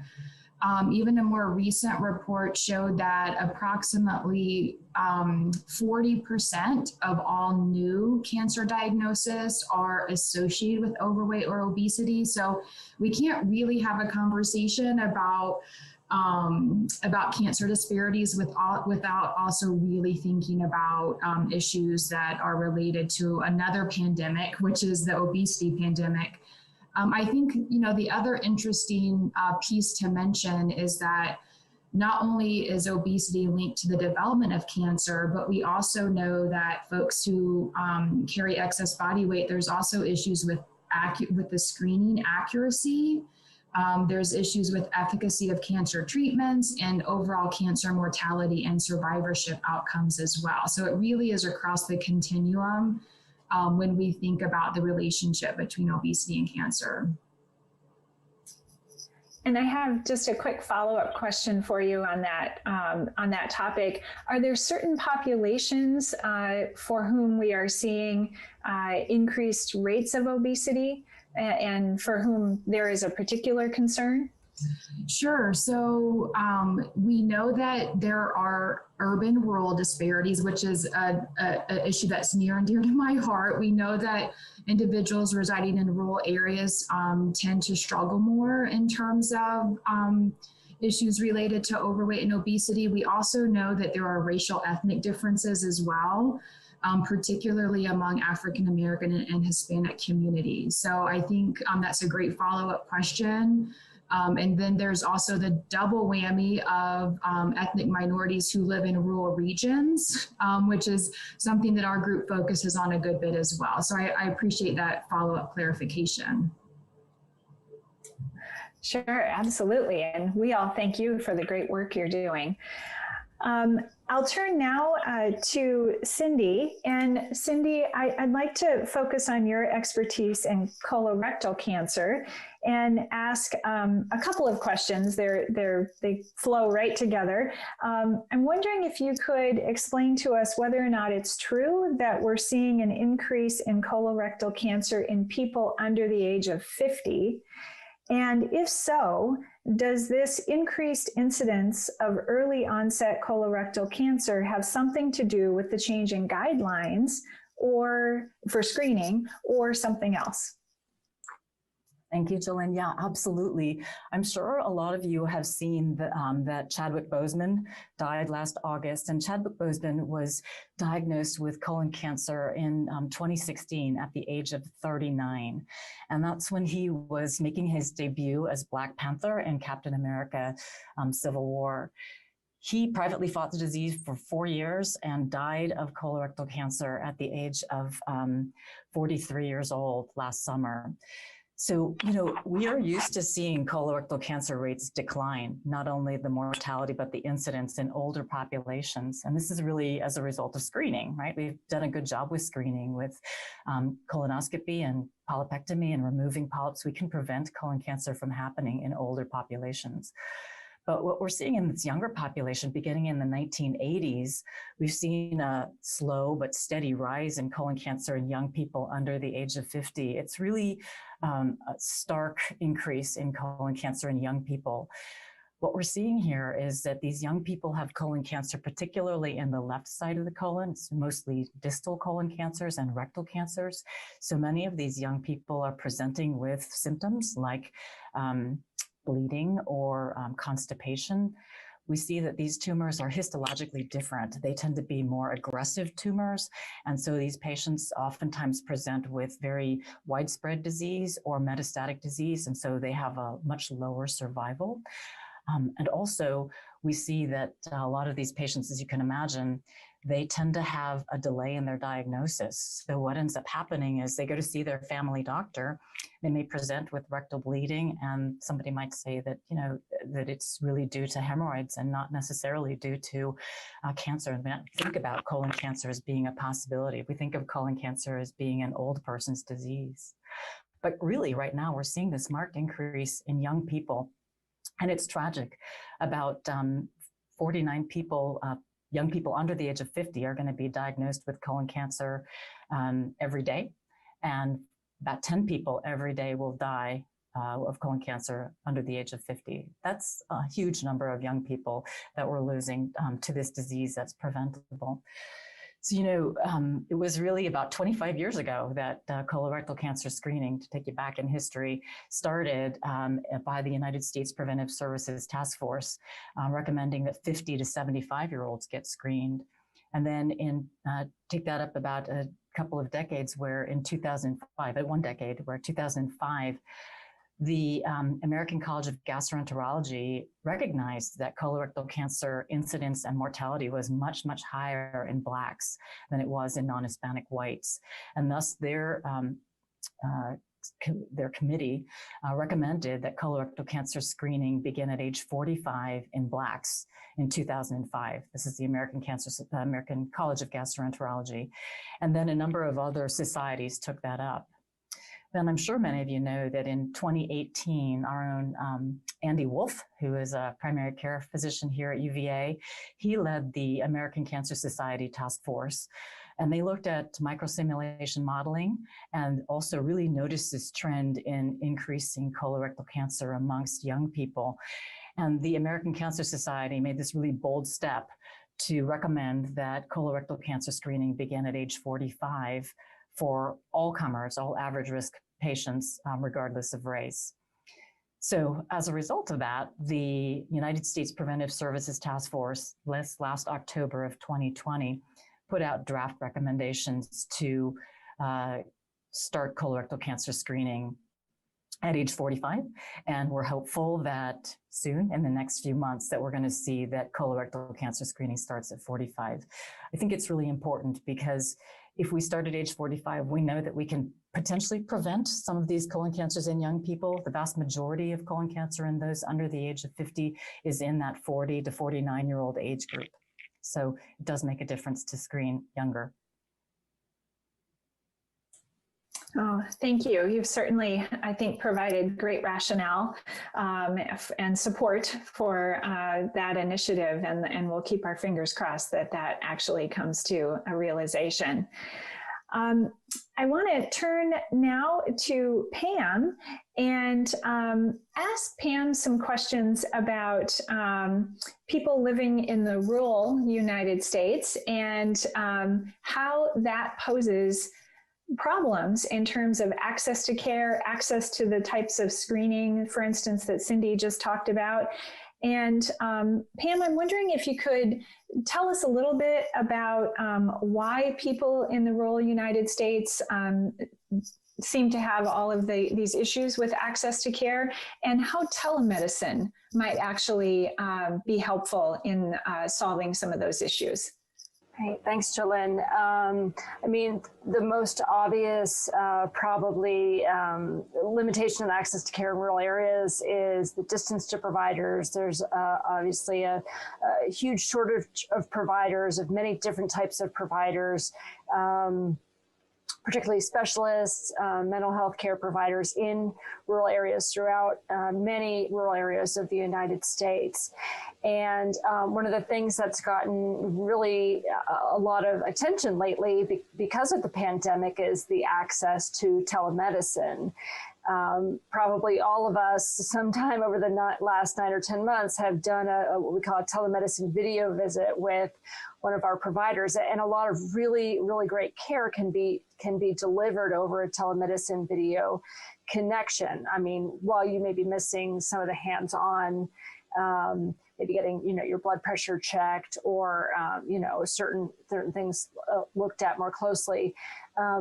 Even a more recent report showed that approximately 40% of all new cancer diagnoses are associated with overweight or obesity. So we can't really have a conversation about cancer disparities without also really thinking about issues that are related to another pandemic, which is the obesity pandemic. I think, the other interesting piece to mention is that not only is obesity linked to the development of cancer, but we also know that folks who carry excess body weight, there's also issues with the screening accuracy. There's issues with efficacy of cancer treatments and overall cancer mortality and survivorship outcomes as well. So it really is across the continuum when we think about the relationship between obesity and cancer. And I have just a quick follow-up question for you on that topic. Are there certain populations for whom we are seeing increased rates of obesity and for whom there is a particular concern? Sure. So we know that there are urban-rural disparities, which is an issue that's near and dear to my heart. We know that individuals residing in rural areas tend to struggle more in terms of issues related to overweight and obesity. We also know that there are racial ethnic differences as well, particularly among African American and Hispanic communities. So I think that's a great follow-up question. And then there's also the double whammy of ethnic minorities who live in rural regions, which is something that our group focuses on a good bit as well. So I appreciate that follow-up clarification. Sure, absolutely. And we all thank you for the great work you're doing. I'll turn now to Cindy. And Cindy, I'd like to focus on your expertise in colorectal cancer and ask a couple of questions. They flow right together. I'm wondering if you could explain to us whether or not it's true that we're seeing an increase in colorectal cancer in people under the age of 50. And if so, does this increased incidence of early onset colorectal cancer have something to do with the change in guidelines or for screening or something else? Thank you, Jolene. Yeah, absolutely. I'm sure a lot of you have seen that Chadwick Boseman died last August, and Chadwick Boseman was diagnosed with colon cancer in 2016 at the age of 39. And that's when he was making his debut as Black Panther in Captain America Civil War. He privately fought the disease for 4 years and died of colorectal cancer at the age of 43 years old last summer. So, we are used to seeing colorectal cancer rates decline, not only the mortality, but the incidence in older populations. And this is really as a result of screening, right? We've done a good job with screening with colonoscopy and polypectomy and removing polyps. We can prevent colon cancer from happening in older populations. But what we're seeing in this younger population, beginning in the 1980s, we've seen a slow but steady rise in colon cancer in young people under the age of 50. It's really a stark increase in colon cancer in young people. What we're seeing here is that these young people have colon cancer, particularly in the left side of the colon. It's mostly distal colon cancers and rectal cancers. So many of these young people are presenting with symptoms like bleeding or constipation. We see that these tumors are histologically different. They tend to be more aggressive tumors. And so these patients oftentimes present with very widespread disease or metastatic disease. And so they have a much lower survival. And also, we see that a lot of these patients, as you can imagine, they tend to have a delay in their diagnosis. So what ends up happening is they go to see their family doctor. They may present with rectal bleeding, and somebody might say that, you know, that it's really due to hemorrhoids and not necessarily due to cancer. And we don't think about colon cancer as being a possibility. We think of colon cancer as being an old person's disease. But really, right now, we're seeing this marked increase in young people. And it's tragic. About 49 people, young people under the age of 50 are going to be diagnosed with colon cancer every day. And about 10 people every day will die of colon cancer under the age of 50. That's a huge number of young people that we're losing to this disease that's preventable. So, you know, it was really about 25 years ago that colorectal cancer screening, to take you back in history, started by the United States Preventive Services Task Force, recommending that 50 to 75-year-olds get screened. And then take that up about a couple of decades where in 2005, one decade, where 2005, the American College of Gastroenterology recognized that colorectal cancer incidence and mortality was much, much higher in Blacks than it was in non-Hispanic whites. And thus their committee recommended that colorectal cancer screening begin at age 45 in Blacks in 2005. This is the American College of Gastroenterology. And then a number of other societies took that up. Then I'm sure many of you know that in 2018, our own Andy Wolf, who is a primary care physician here at UVA, he led the American Cancer Society Task Force. And they looked at microsimulation modeling and also really noticed this trend in increasing colorectal cancer amongst young people. And the American Cancer Society made this really bold step to recommend that colorectal cancer screening begin at age 45 for all comers, all average risk patients, regardless of race. So as a result of that, the United States Preventive Services Task Force last October of 2020 put out draft recommendations to start colorectal cancer screening at age 45. And we're hopeful that soon, in the next few months, that we're going to see that colorectal cancer screening starts at 45. I think it's really important because if we start at age 45, we know that we can potentially prevent some of these colon cancers in young people. The vast majority of colon cancer in those under the age of 50 is in that 40 to 49-year-old age group. So it does make a difference to screen younger. Oh, thank you. You've certainly, I think, provided great rationale and support for that initiative, and we'll keep our fingers crossed that that actually comes to a realization. I want to turn now to Pam and ask Pam some questions about people living in the rural United States and how that poses problems in terms of access to care, access to the types of screening, for instance, that Cindy just talked about. And Pam, I'm wondering if you could tell us a little bit about why people in the rural United States seem to have all of these issues with access to care, and how telemedicine might actually be helpful in solving some of those issues. Great. Thanks, Jolyn. I mean, the most obvious probably limitation of access to care in rural areas is the distance to providers. There's obviously a huge shortage of providers, of many different types of providers, particularly specialists, mental health care providers in rural areas throughout many rural areas of the United States. And one of the things that's gotten really a lot of attention lately because of the pandemic is the access to telemedicine. Probably all of us sometime over the last 9 or 10 months have done what we call a telemedicine video visit with one of our providers, and a lot of really, really great care can be delivered over a telemedicine video connection. I mean, while you may be missing some of the hands-on, maybe getting, your blood pressure checked or, certain things looked at more closely.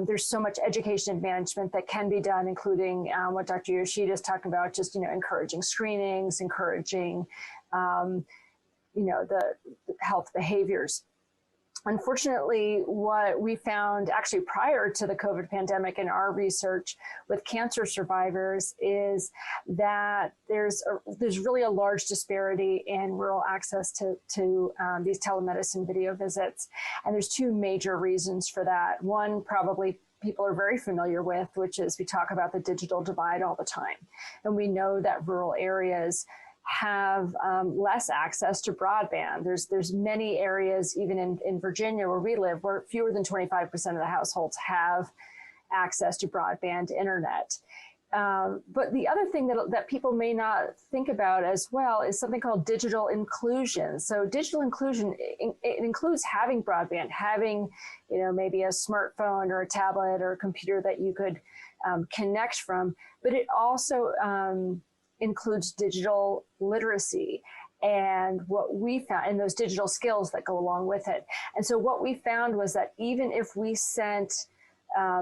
There's so much education and management that can be done, including what Dr. Yoshida is talking about, just, encouraging screenings, encouraging the health behaviors. Unfortunately, what we found actually prior to the COVID pandemic in our research with cancer survivors is that there's really a large disparity in rural access to these telemedicine video visits. And there's two major reasons for that. One, probably people are very familiar with, which is we talk about the digital divide all the time. And we know that rural areas have less access to broadband. There's many areas, even in Virginia where we live, where fewer than 25% of the households have access to broadband internet. But the other thing that people may not think about as well is something called digital inclusion. So digital inclusion, it includes having broadband, having maybe a smartphone or a tablet or a computer that you could connect from, but it also includes digital literacy and what we found, and those digital skills that go along with it. And so what we found was that even if we sent,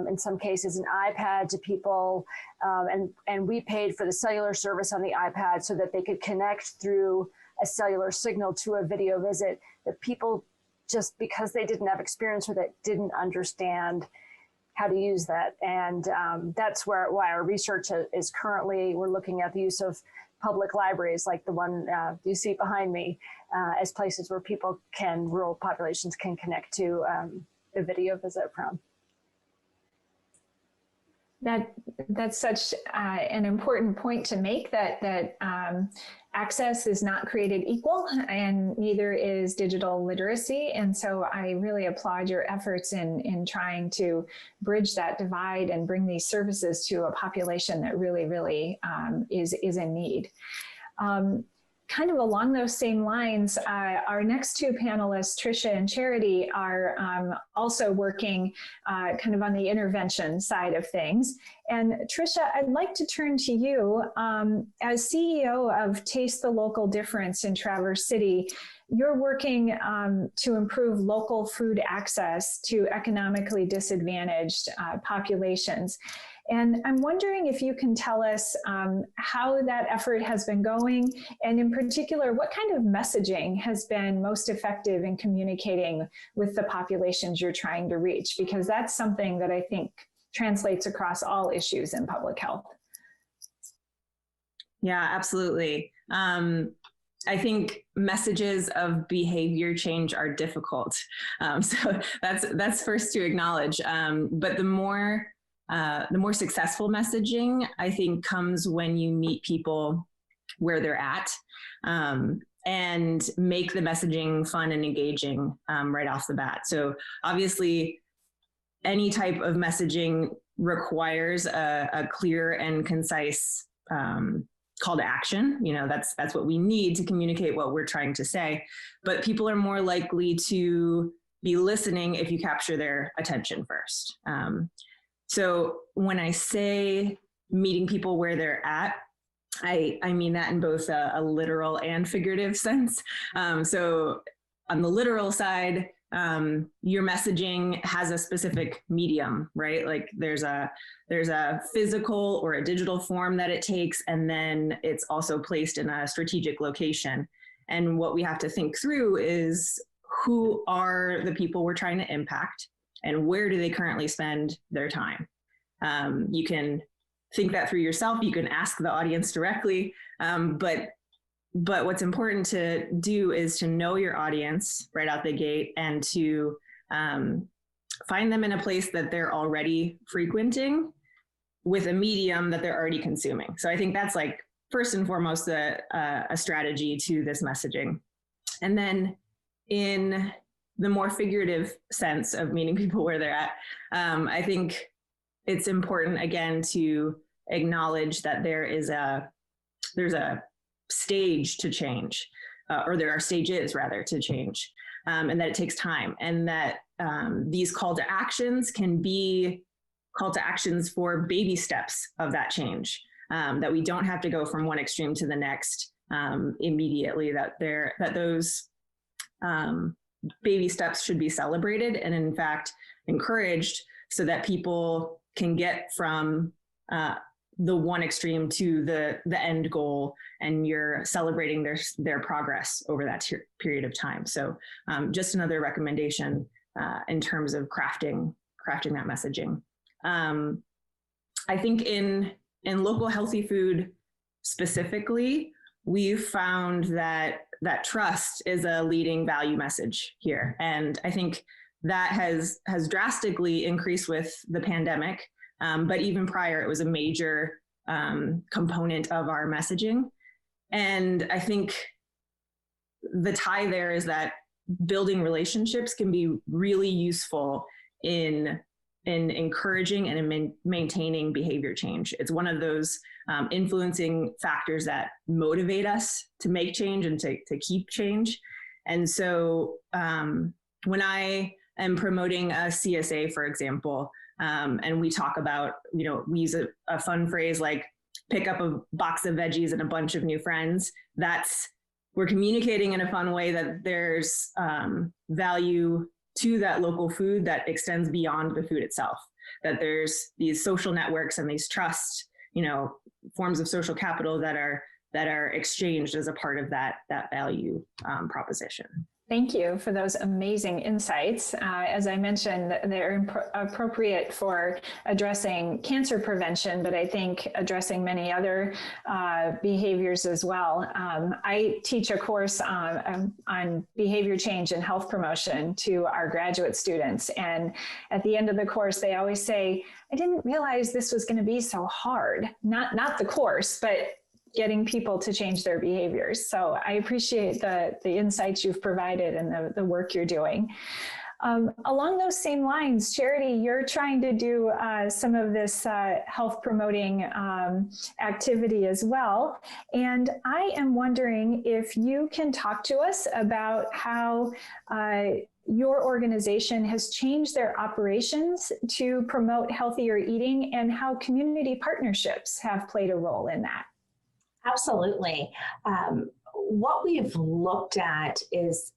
in some cases, an iPad to people, and we paid for the cellular service on the iPad so that they could connect through a cellular signal to a video visit, that people, just because they didn't have experience with it, didn't understand how to use that. And that's why our research is currently, we're looking at the use of public libraries like the one you see behind me as places where rural populations can connect to a video visit from. That's such an important point to make, that access is not created equal, and neither is digital literacy. And so I really applaud your efforts in trying to bridge that divide and bring these services to a population that really is in need. Kind of along those same lines, our next two panelists, Tricia and Charity, are also working kind of on the intervention side of things. And Tricia, I'd like to turn to you. As CEO of Taste the Local Difference in Traverse City, you're working to improve local food access to economically disadvantaged populations. And I'm wondering if you can tell us how that effort has been going, and in particular, what kind of messaging has been most effective in communicating with the populations you're trying to reach, because that's something that I think translates across all issues in public health. Yeah, absolutely. I think messages of behavior change are difficult. So that's first to acknowledge. But the more successful messaging, I think, comes when you meet people where they're at, and make the messaging fun and engaging right off the bat. So obviously, any type of messaging requires a clear and concise call to action. That's what we need to communicate what we're trying to say. But people are more likely to be listening if you capture their attention first. So when I say meeting people where they're at, I mean that in both a literal and figurative sense. So on the literal side, your messaging has a specific medium, right? Like there's a physical or a digital form that it takes, and then it's also placed in a strategic location. And what we have to think through is, who are the people we're trying to impact, and where do they currently spend their time? You can think that through yourself. You can ask the audience directly, but what's important to do is to know your audience right out the gate, and to find them in a place that they're already frequenting with a medium that they're already consuming. So I think that's like first and foremost a strategy to this messaging. And then in the more figurative sense of meeting people where they're at, I think it's important, again, to acknowledge that there's a stage to change, or there are stages rather to change, and that it takes time, and that these call to actions can be call to actions for baby steps of that change, that we don't have to go from one extreme to the next immediately, that those baby steps should be celebrated and in fact encouraged, so that people can get from the one extreme to the end goal, and you're celebrating their progress over that period of time. So just another recommendation in terms of crafting that messaging. I think in local healthy food specifically, we've found that trust is a leading value message here. And I think that has drastically increased with the pandemic. But even prior, it was a major component of our messaging. And I think the tie there is that building relationships can be really useful in encouraging and in maintaining behavior change. It's one of those influencing factors that motivate us to make change and to keep change. And so when I am promoting a CSA, for example, and we talk about, we use a fun phrase like pick up a box of veggies and a bunch of new friends. We're communicating in a fun way that there's value to that local food that extends beyond the food itself, that there's these social networks and these trust, forms of social capital that are exchanged as a part of that value proposition. Thank you for those amazing insights. As I mentioned, they're appropriate for addressing cancer prevention, but I think addressing many other behaviors as well. I teach a course on behavior change and health promotion to our graduate students. And at the end of the course, they always say, I didn't realize this was going to be so hard. Not the course, but getting people to change their behaviors. So I appreciate the insights you've provided and the work you're doing. Along those same lines, Charity, you're trying to do some of this health promoting activity as well. And I am wondering if you can talk to us about how your organization has changed their operations to promote healthier eating and how community partnerships have played a role in that. Absolutely. What we've looked at is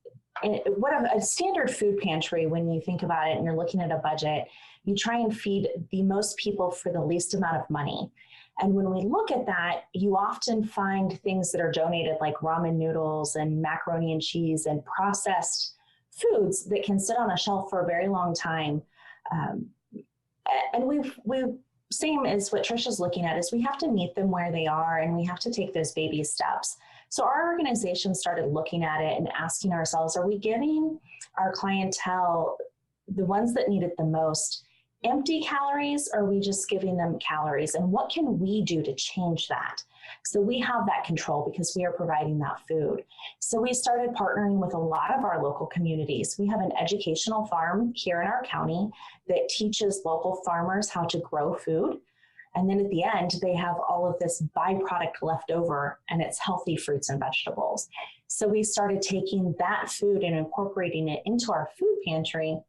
what a standard food pantry, when you think about it and you're looking at a budget, you try and feed the most people for the least amount of money. And when we look at that, you often find things that are donated like ramen noodles and macaroni and cheese and processed foods that can sit on a shelf for a very long time. And we've same as what Trisha's looking at is we have to meet them where they are and we have to take those baby steps. So our organization started looking at it and asking ourselves, are we giving our clientele, the ones that need it the most, empty calories, or are we just giving them calories? And what can we do to change that? So we have that control because we are providing that food. So we started partnering with a lot of our local communities. We have an educational farm here in our county that teaches local farmers how to grow food. And then at the end, they have all of this byproduct left over, and it's healthy fruits and vegetables. So we started taking that food and incorporating it into our food pantry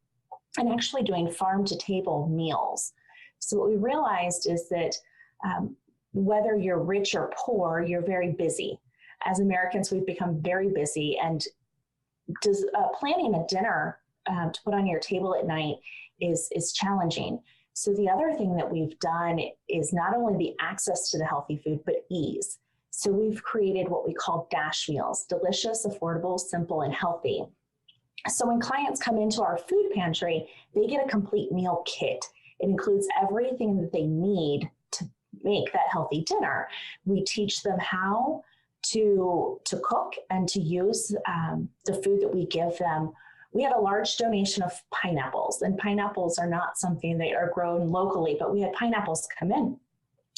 and actually doing farm to table meals. So what we realized is that whether you're rich or poor, you're very busy. As Americans, we've become very busy, and planning a dinner to put on your table at night is challenging. So the other thing that we've done is not only the access to the healthy food, but ease. So we've created what we call DASH meals, delicious, affordable, simple, and healthy. So when clients come into our food pantry, they get a complete meal kit. It includes everything that they need to make that healthy dinner. We teach them how to cook and to use the food that we give them. We had a large donation of pineapples, and pineapples are not something that are grown locally, but we had pineapples come in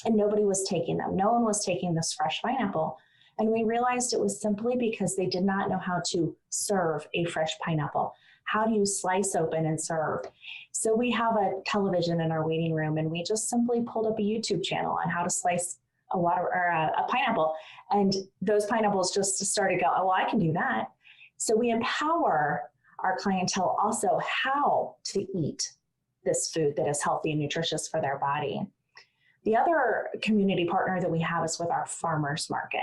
and nobody was taking them. No one was taking this fresh pineapple. And we realized it was simply because they did not know how to serve a fresh pineapple. How do you slice open and serve? So we have a television in our waiting room, and we just simply pulled up a YouTube channel on how to slice a pineapple. And those pineapples just started to go, oh, well, I can do that. So we empower our clientele also how to eat this food that is healthy and nutritious for their body. The other community partner that we have is with our farmers market.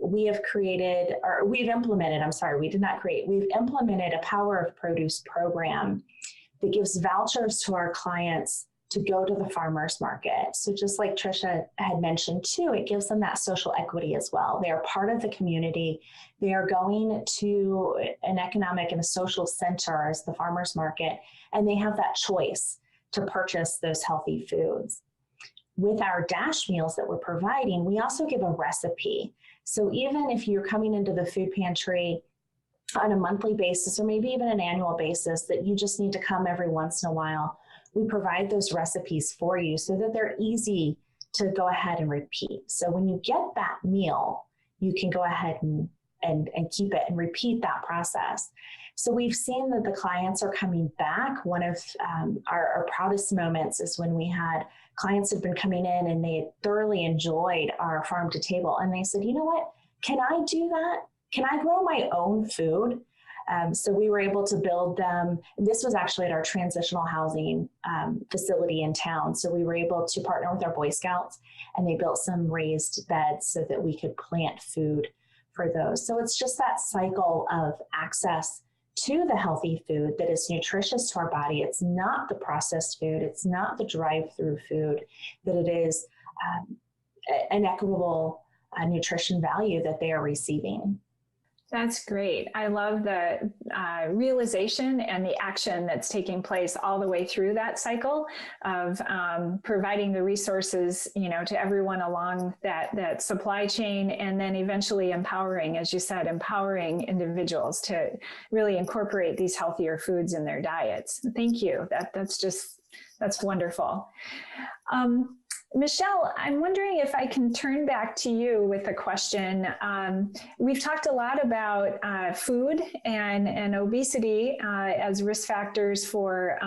We've implemented a Power of Produce program that gives vouchers to our clients to go to the farmer's market. So just like Trisha had mentioned too, it gives them that social equity as well. They are part of the community. They are going to an economic and a social center as the farmer's market, and they have that choice to purchase those healthy foods. With our DASH meals that we're providing, we also give a recipe. So even if you're coming into the food pantry on a monthly basis, or maybe even an annual basis, that you just need to come every once in a while, we provide those recipes for you so that they're easy to go ahead and repeat. So when you get that meal, you can go ahead and keep it and repeat that process. So we've seen that the clients are coming back. One of our proudest moments is when we had clients who'd been coming in and they had thoroughly enjoyed our farm to table. And they said, you know what, can I do that? Can I grow my own food? So we were able to build them. This was actually at our transitional housing facility in town. So we were able to partner with our Boy Scouts, and they built some raised beds so that we could plant food for those. So it's just that cycle of access to the healthy food that is nutritious to our body. It's not the processed food. It's not the drive-through food, that it is an equitable nutrition value that they are receiving. That's great. I love the realization and the action that's taking place all the way through that cycle of providing the resources, to everyone along that supply chain, and then eventually empowering, as you said, empowering individuals to really incorporate these healthier foods in their diets. Thank you. That's wonderful. Michelle, I'm wondering if I can turn back to you with a question. We've talked a lot about food and obesity as risk factors for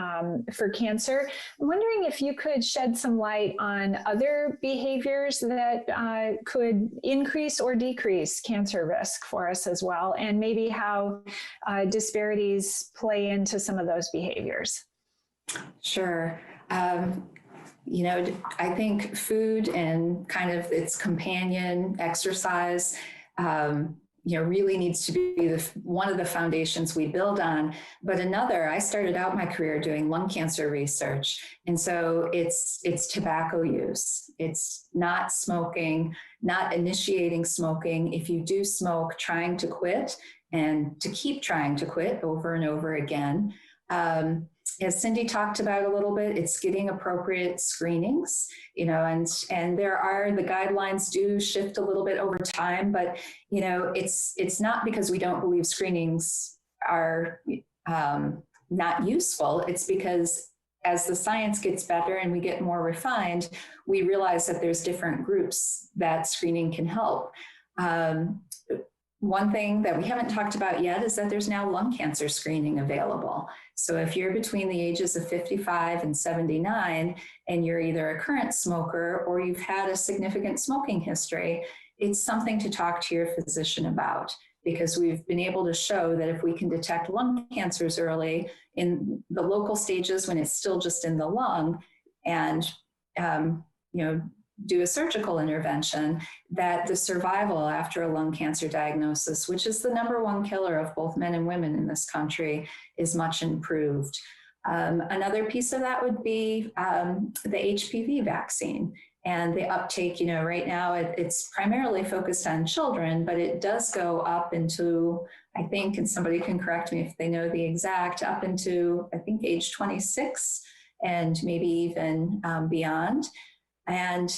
cancer. I'm wondering if you could shed some light on other behaviors that could increase or decrease cancer risk for us as well, and maybe how disparities play into some of those behaviors. Sure. I think food and kind of its companion exercise, really needs to be one of the foundations we build on. But another, I started out my career doing lung cancer research. And so it's tobacco use. It's not smoking, not initiating smoking. If you do smoke, trying to quit and to keep trying to quit over and over again. As Cindy talked about a little bit, it's getting appropriate screenings, and the guidelines do shift a little bit over time, but, it's not because we don't believe screenings are not useful. It's because as the science gets better and we get more refined, we realize that there's different groups that screening can help. One thing that we haven't talked about yet is that there's now lung cancer screening available. So if you're between the ages of 55 and 79, and you're either a current smoker or you've had a significant smoking history, it's something to talk to your physician about, because we've been able to show that if we can detect lung cancers early in the local stages when it's still just in the lung, and do a surgical intervention, that the survival after a lung cancer diagnosis, which is the #1 killer of both men and women in this country, is much improved. Another piece of that would be the HPV vaccine and the uptake. Right now it's primarily focused on children, but it does go up into, I think, and somebody can correct me if they know the exact, up into, I think, age 26 and maybe even beyond. And,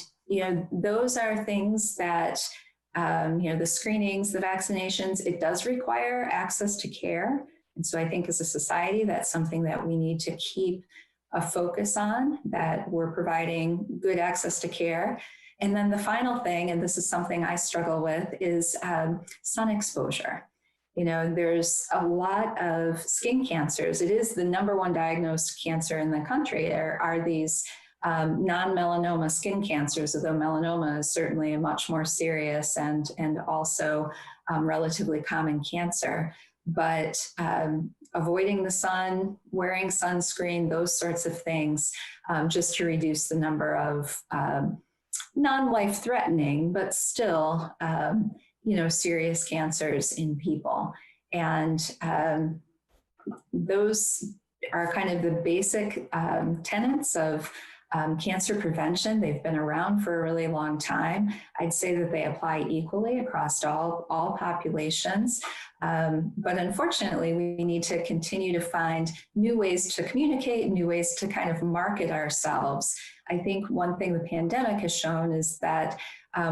those are things that, the screenings, the vaccinations, it does require access to care. And so I think as a society, that's something that we need to keep a focus on, that we're providing good access to care. And then the final thing, and this is something I struggle with, is sun exposure. There's a lot of skin cancers. It is the #1 diagnosed cancer in the country. There are these non-melanoma skin cancers, although melanoma is certainly a much more serious and also relatively common cancer. But avoiding the sun, wearing sunscreen, those sorts of things, just to reduce the number of non-life-threatening, but still, serious cancers in people. And those are kind of the basic tenets of Cancer prevention, they've been around for a really long time. I'd say that they apply equally across all populations. But unfortunately, we need to continue to find new ways to communicate, new ways to kind of market ourselves. I think one thing the pandemic has shown is that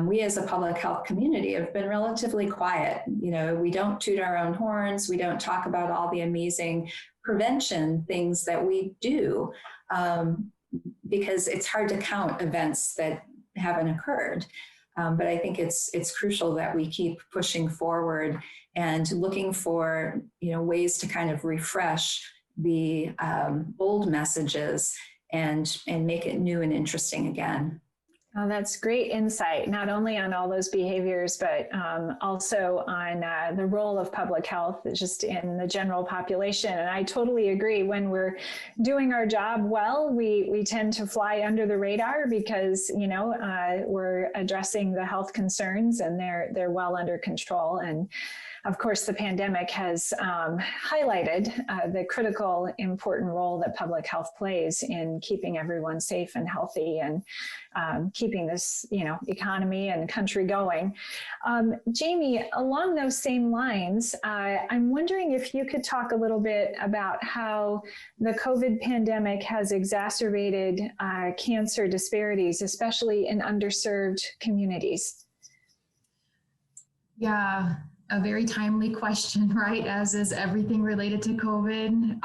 we as a public health community have been relatively quiet. You know, we don't toot our own horns. We don't talk about all the amazing prevention things that we do because it's hard to count events that haven't occurred. But I think it's crucial that we keep pushing forward and looking for, you know, ways to kind of refresh the old messages and make it new and interesting again. Oh, that's great insight, not only on all those behaviors, but also on the role of public health just in the general population. And I totally agree. When we're doing our job well, we tend to fly under the radar because, you know, we're addressing the health concerns and they're well under control. And of course, the pandemic has highlighted the critical, important role that public health plays in keeping everyone safe and healthy and keeping this, you know, economy and country going. Jamie, along those same lines, I'm wondering if you could talk a little bit about how the COVID pandemic has exacerbated cancer disparities, especially in underserved communities. Yeah. A very timely question, right? As is everything related to COVID.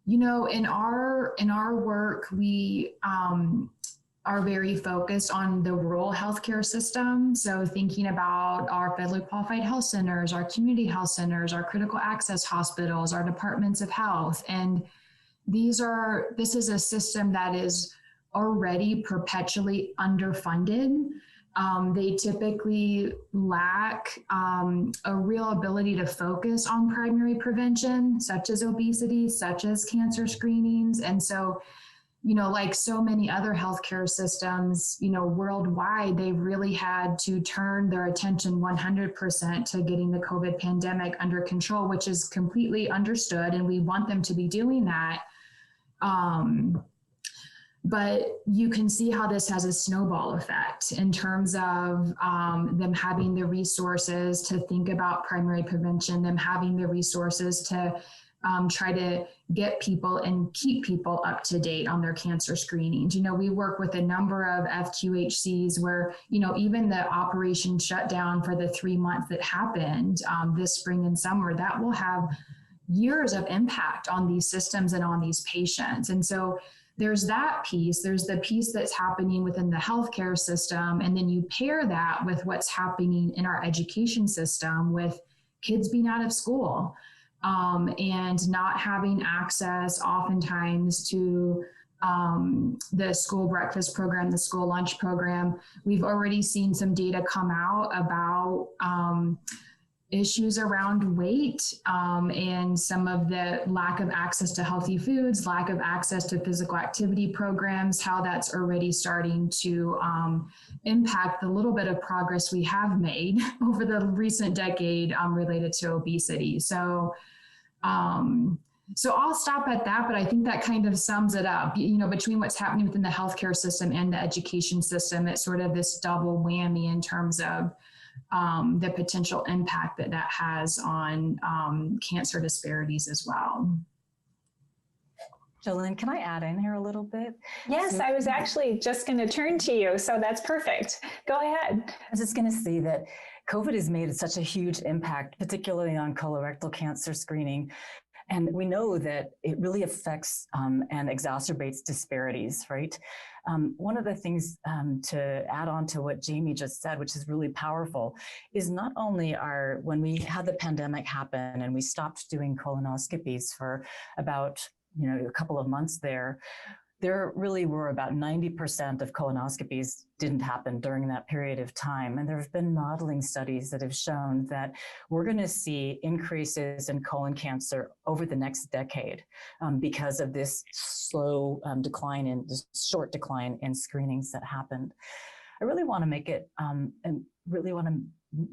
You know, in our work, we are very focused on the rural healthcare system. So thinking about our federally qualified health centers, our community health centers, our critical access hospitals, our departments of health. And this is a system that is already perpetually underfunded. They typically lack a real ability to focus on primary prevention, such as obesity, such as cancer screenings. And so, you know, like so many other healthcare systems, you know, worldwide, they really had to turn their attention 100% to getting the COVID pandemic under control, which is completely understood. And we want them to be doing that. But you can see how this has a snowball effect in terms of them having the resources to think about primary prevention, them having the resources to try to get people and keep people up to date on their cancer screenings. You know, we work with a number of FQHCs where, you know, even the operation shutdown for the 3 months that happened this spring and summer, that will have years of impact on these systems and on these patients. And so there's that piece, there's the piece that's happening within the healthcare system, and then you pair that with what's happening in our education system with kids being out of school and not having access oftentimes to the school breakfast program, the school lunch program. We've already seen some data come out about issues around weight and some of the lack of access to healthy foods, lack of access to physical activity programs, how that's already starting to impact the little bit of progress we have made over the recent decade related to obesity. So I'll stop at that, but I think that kind of sums it up. You know, between what's happening within the healthcare system and the education system, it's sort of this double whammy in terms of the potential impact that has on cancer disparities as well. Jolene, can I add in here a little bit? Yes, I was actually just going to turn to you, so that's perfect. Go ahead. I was just going to say that COVID has made such a huge impact, particularly on colorectal cancer screening. And we know that it really affects and exacerbates disparities, right? One of the things to add on to what Jamie just said, which is really powerful, is not only when we had the pandemic happen and we stopped doing colonoscopies for about, you know, a couple of months there really were about 90% of colonoscopies didn't happen during that period of time. And there have been modeling studies that have shown that we're going to see increases in colon cancer over the next decade because of this slow decline this short decline in screenings that happened. I really want to make it and really want to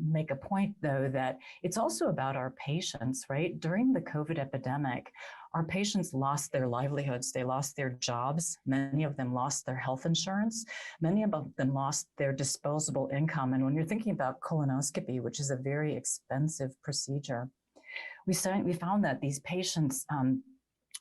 make a point, though, that it's also about our patients, right? During the COVID epidemic, our patients lost their livelihoods. They lost their jobs. Many of them lost their health insurance. Many of them lost their disposable income. And when you're thinking about colonoscopy, which is a very expensive procedure, we found that these patients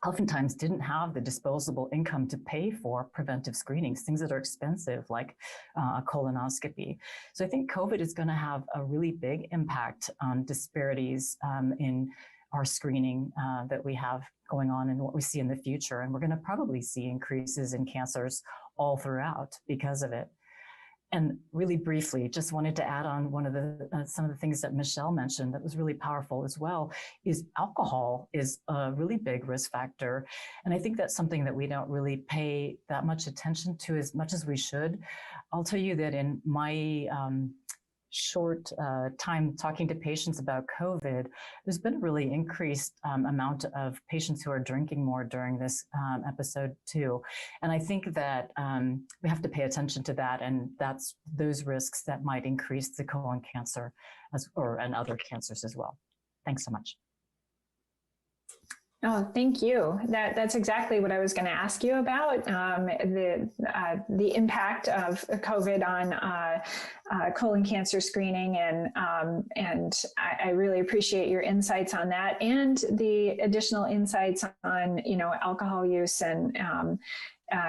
oftentimes didn't have the disposable income to pay for preventive screenings, things that are expensive like a colonoscopy. So I think COVID is going to have a really big impact on disparities in our screening that we have going on and what we see in the future. And we're going to probably see increases in cancers all throughout because of it. And really briefly, just wanted to add on one of the some of the things that Michelle mentioned that was really powerful as well, is alcohol is a really big risk factor. And I think that's something that we don't really pay that much attention to as much as we should. I'll tell you that in my short time talking to patients about COVID, there's been a really increased amount of patients who are drinking more during this episode too. And I think that we have to pay attention to that, and that's those risks that might increase the colon cancer and other cancers as well. Thanks so much. Oh, thank you. That's exactly what I was going to ask you about, the impact of COVID on colon cancer screening, and I really appreciate your insights on that and the additional insights on alcohol use and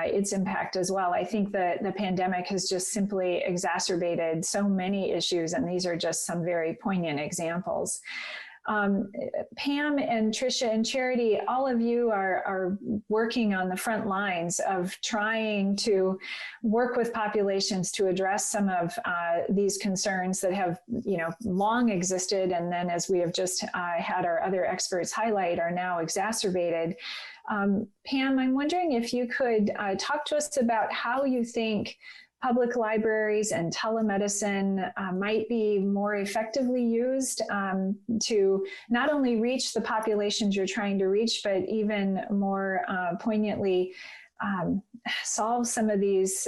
its impact as well. I think that the pandemic has just simply exacerbated so many issues, and these are just some very poignant examples. Pam and Tricia and Charity, all of you are working on the front lines of trying to work with populations to address some of these concerns that have, long existed, and then, as we have just had our other experts highlight, are now exacerbated. Pam, I'm wondering if you could talk to us about how you think public libraries and telemedicine might be more effectively used to not only reach the populations you're trying to reach, but even more poignantly solve some of these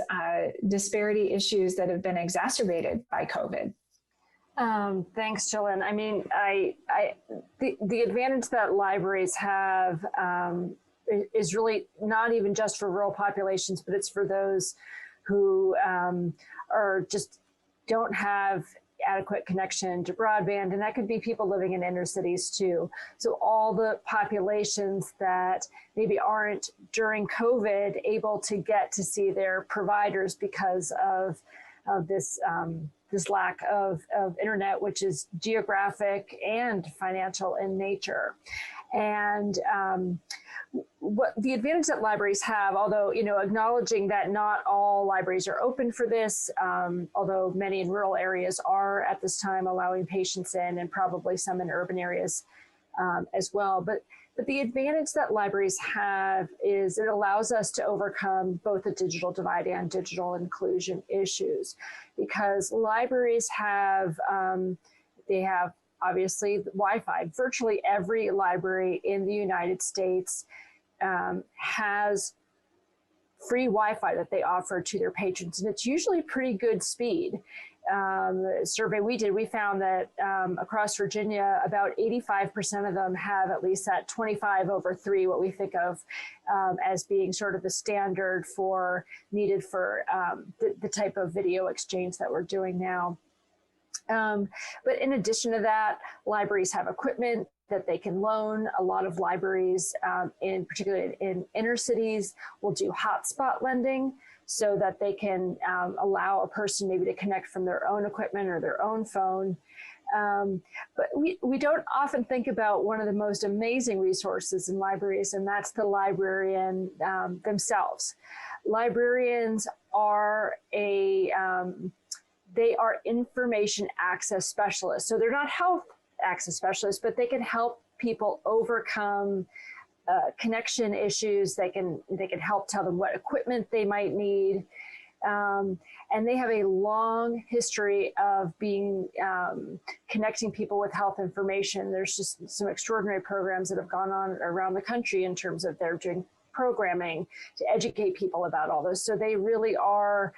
disparity issues that have been exacerbated by COVID. Thanks, Jillian. I mean, the advantage that libraries have is really not even just for rural populations, but it's for those who are just don't have adequate connection to broadband, and that could be people living in inner cities too. So all the populations that maybe aren't during COVID able to get to see their providers because of this lack of internet, which is geographic and financial in nature. And what the advantage that libraries have, although, acknowledging that not all libraries are open for this, although many in rural areas are at this time allowing patients in, and probably some in urban areas as well. But the advantage that libraries have is it allows us to overcome both the digital divide and digital inclusion issues, because libraries have, they have obviously Wi-Fi. Virtually every library in the United States has free Wi-Fi that they offer to their patrons, and it's usually pretty good speed. The survey we did, we found that across Virginia, about 85% of them have at least that 25/3, what we think of as being sort of the standard needed for the type of video exchange that we're doing now. But in addition to that, libraries have equipment that they can loan. A lot of libraries, particularly in inner cities, will do hotspot lending so that they can allow a person maybe to connect from their own equipment or their own phone. But we don't often think about one of the most amazing resources in libraries, and that's the librarian themselves. Librarians are they are information access specialists. So they're not health access specialists, but they can help people overcome connection issues. They can help tell them what equipment they might need. And they have a long history of connecting people with health information. There's just some extraordinary programs that have gone on around the country in terms of their doing programming to educate people about all this. So they really are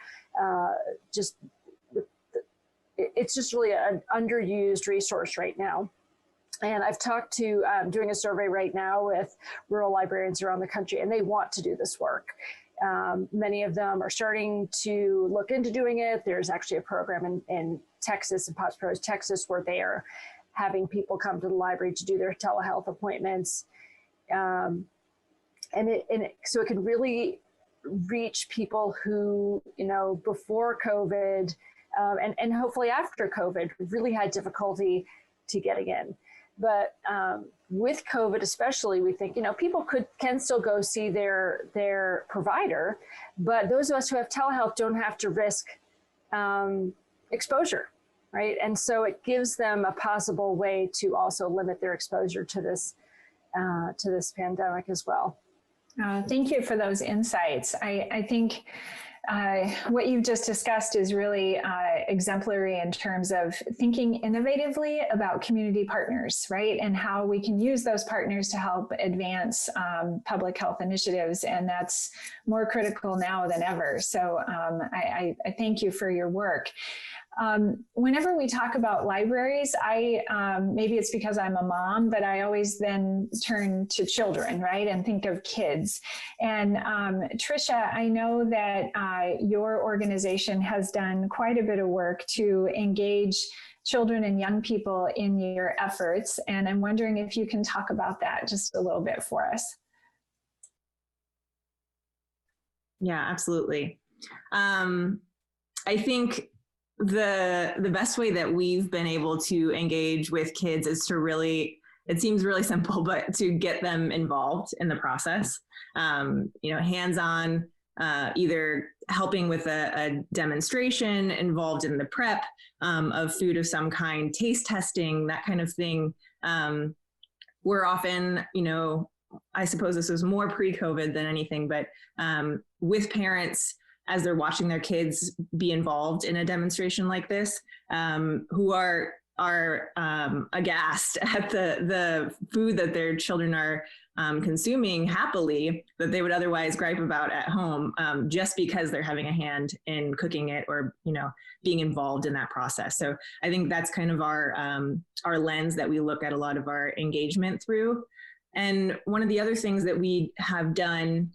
it's just really an underused resource right now. And I've talked to, doing a survey right now with rural librarians around the country, and they want to do this work. Many of them are starting to look into doing it. There's actually a program in Texas, in Potts Pros, Texas, where they are having people come to the library to do their telehealth appointments. So it can really reach people who, before COVID and hopefully after COVID really had difficulty to getting in. But with COVID especially, we think, people can still go see their provider, but those of us who have telehealth don't have to risk exposure, right? And so it gives them a possible way to also limit their exposure to this pandemic as well. Thank you for those insights. I think what you've just discussed is really exemplary in terms of thinking innovatively about community partners, right? And how we can use those partners to help advance public health initiatives. And that's more critical now than ever. So I thank you for your work. Whenever we talk about libraries, maybe it's because I'm a mom, but I always then turn to children, right? And think of kids. And Tricia, I know that your organization has done quite a bit of work to engage children and young people in your efforts. And I'm wondering if you can talk about that just a little bit for us. Yeah, absolutely. I think the best way that we've been able to engage with kids is to really, it seems really simple, but to get them involved in the process. Hands-on, either helping with a demonstration, involved in the prep of food of some kind, taste testing, that kind of thing. We're often, I suppose this was more pre-COVID than anything, but with parents, as they're watching their kids be involved in a demonstration like this, who are aghast at the food that their children are consuming happily that they would otherwise gripe about at home, just because they're having a hand in cooking it or being involved in that process. So I think that's kind of our lens that we look at a lot of our engagement through. And one of the other things that we have done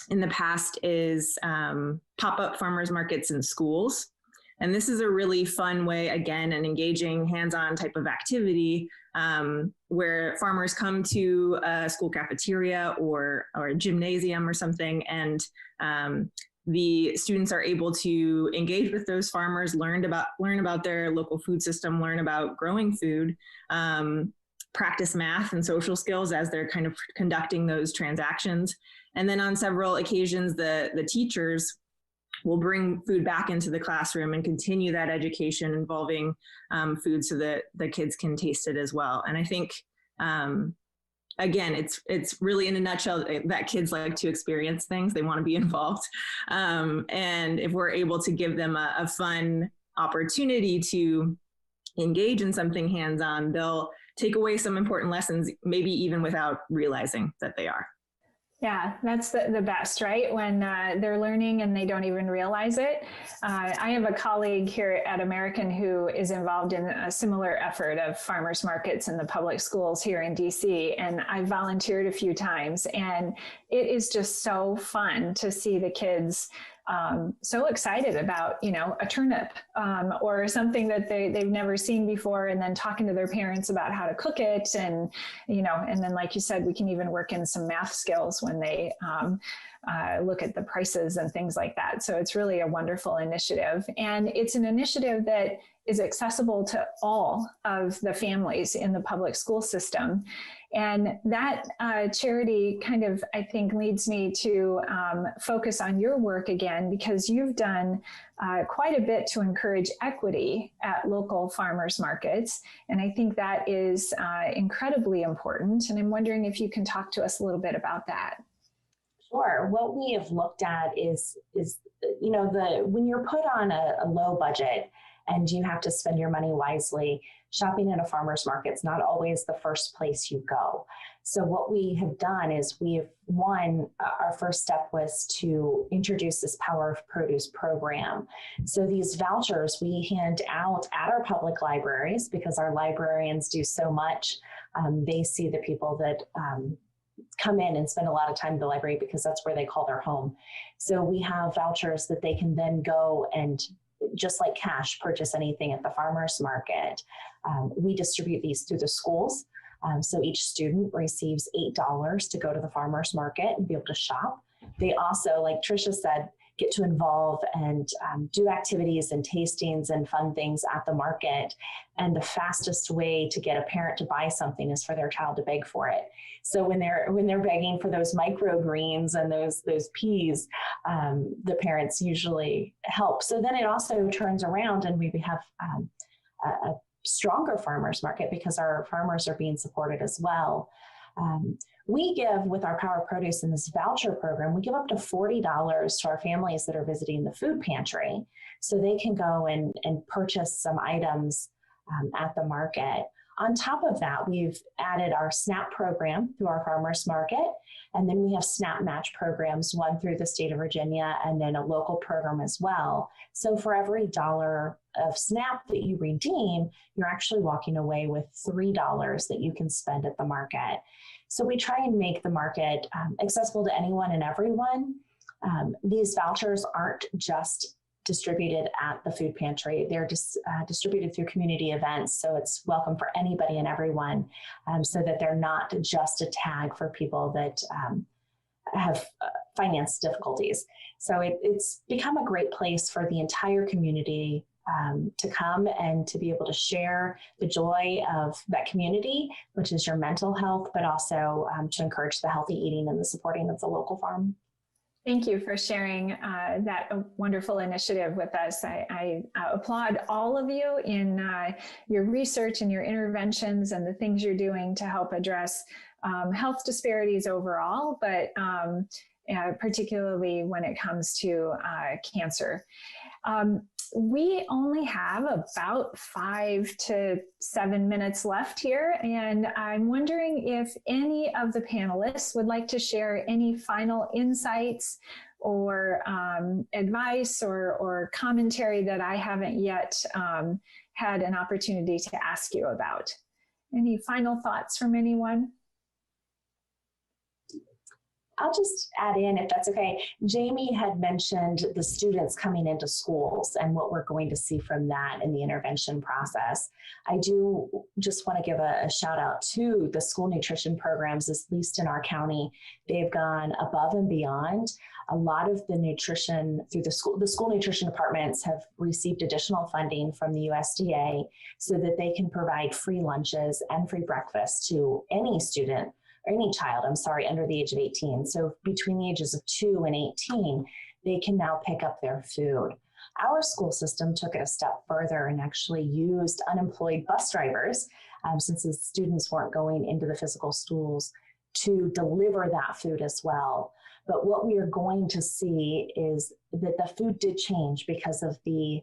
in the past is pop-up farmers markets in schools. And this is a really fun way, again, an engaging hands-on type of activity where farmers come to a school cafeteria or a gymnasium or something, and the students are able to engage with those farmers, learn about their local food system, learn about growing food, practice math and social skills as they're kind of conducting those transactions. And then on several occasions, the teachers will bring food back into the classroom and continue that education involving food so that the kids can taste it as well. And I think, again, it's really in a nutshell that kids like to experience things. They want to be involved. And if we're able to give them a fun opportunity to engage in something hands-on, they'll take away some important lessons, maybe even without realizing that they are. Yeah, that's the best, right? When they're learning and they don't even realize it. I have a colleague here at American who is involved in a similar effort of farmers markets in the public schools here in DC. And I volunteered a few times, and it is just so fun to see the kids so excited about, a turnip or something that they've never seen before, and then talking to their parents about how to cook it. And, and then, like you said, we can even work in some math skills when they look at the prices and things like that. So it's really a wonderful initiative. And it's an initiative that is accessible to all of the families in the public school system. And that charity kind of, I think, leads me to focus on your work again, because you've done quite a bit to encourage equity at local farmers markets. And I think that is incredibly important. And I'm wondering if you can talk to us a little bit about that. Sure. What we have looked at is when you're put on a low budget and you have to spend your money wisely. Shopping at a farmer's market's not always the first place you go. So what we have done is our first step was to introduce this Power of Produce program. So these vouchers we hand out at our public libraries because our librarians do so much. They see the people that come in and spend a lot of time in the library because that's where they call their home. So we have vouchers that they can then go and, just like cash, purchase anything at the farmer's market. We distribute these through the schools. So each student receives $8 to go to the farmer's market and be able to shop. They also, like Tricia said, get to involve and do activities and tastings and fun things at the market. And the fastest way to get a parent to buy something is for their child to beg for it. So when they're begging for those microgreens and those peas, the parents usually help. So then it also turns around and we have a stronger farmers market because our farmers are being supported as well. We give, with our Power Produce in this voucher program, we give up to $40 to our families that are visiting the food pantry. So they can go and purchase some items at the market. On top of that, we've added our SNAP program through our farmers market. And then we have SNAP match programs, one through the state of Virginia, and then a local program as well. So for every $1 of SNAP that you redeem, you're actually walking away with $3 that you can spend at the market. So we try and make the market accessible to anyone and everyone. These vouchers aren't just distributed at the food pantry. They're distributed through community events. So it's welcome for anybody and everyone, so that they're not just a tag for people that have finance difficulties. So it's become a great place for the entire community to come and to be able to share the joy of that community, which is your mental health, but also to encourage the healthy eating and the supporting of the local farm. Thank you for sharing that wonderful initiative with us. I applaud all of you in your research and your interventions and the things you're doing to help address health disparities overall, but particularly when it comes to cancer. We only have about 5 to 7 minutes left here, and I'm wondering if any of the panelists would like to share any final insights or advice or commentary that I haven't yet had an opportunity to ask you about. Any final thoughts from anyone? I'll just add in, if that's okay. Jamie had mentioned the students coming into schools and what we're going to see from that in the intervention process. I do just want to give a shout out to the school nutrition programs, at least in our county. They've gone above and beyond. A lot of the nutrition through the school nutrition departments have received additional funding from the USDA so that they can provide free lunches and free breakfast to any student, or any child, under the age of 18. So between the ages of 2 and 18, they can now pick up their food. Our school system took it a step further and actually used unemployed bus drivers, since the students weren't going into the physical schools, to deliver that food as well. But what we are going to see is that the food did change because of the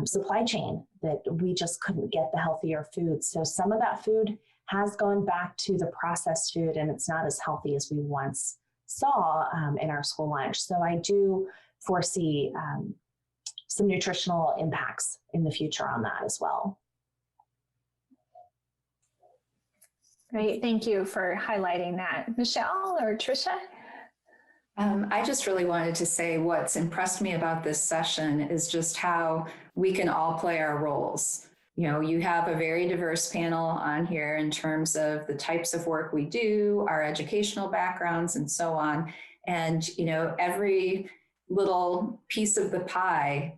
supply chain, that we just couldn't get the healthier food. So some of that food has gone back to the processed food, and it's not as healthy as we once saw in our school lunch. So I do foresee some nutritional impacts in the future on that as well. Great, thank you for highlighting that. Michelle or Tricia? I just really wanted to say what's impressed me about this session is just how we can all play our roles. You know, you have a very diverse panel on here in terms of the types of work we do, our educational backgrounds, and so on. And, you know, every little piece of the pie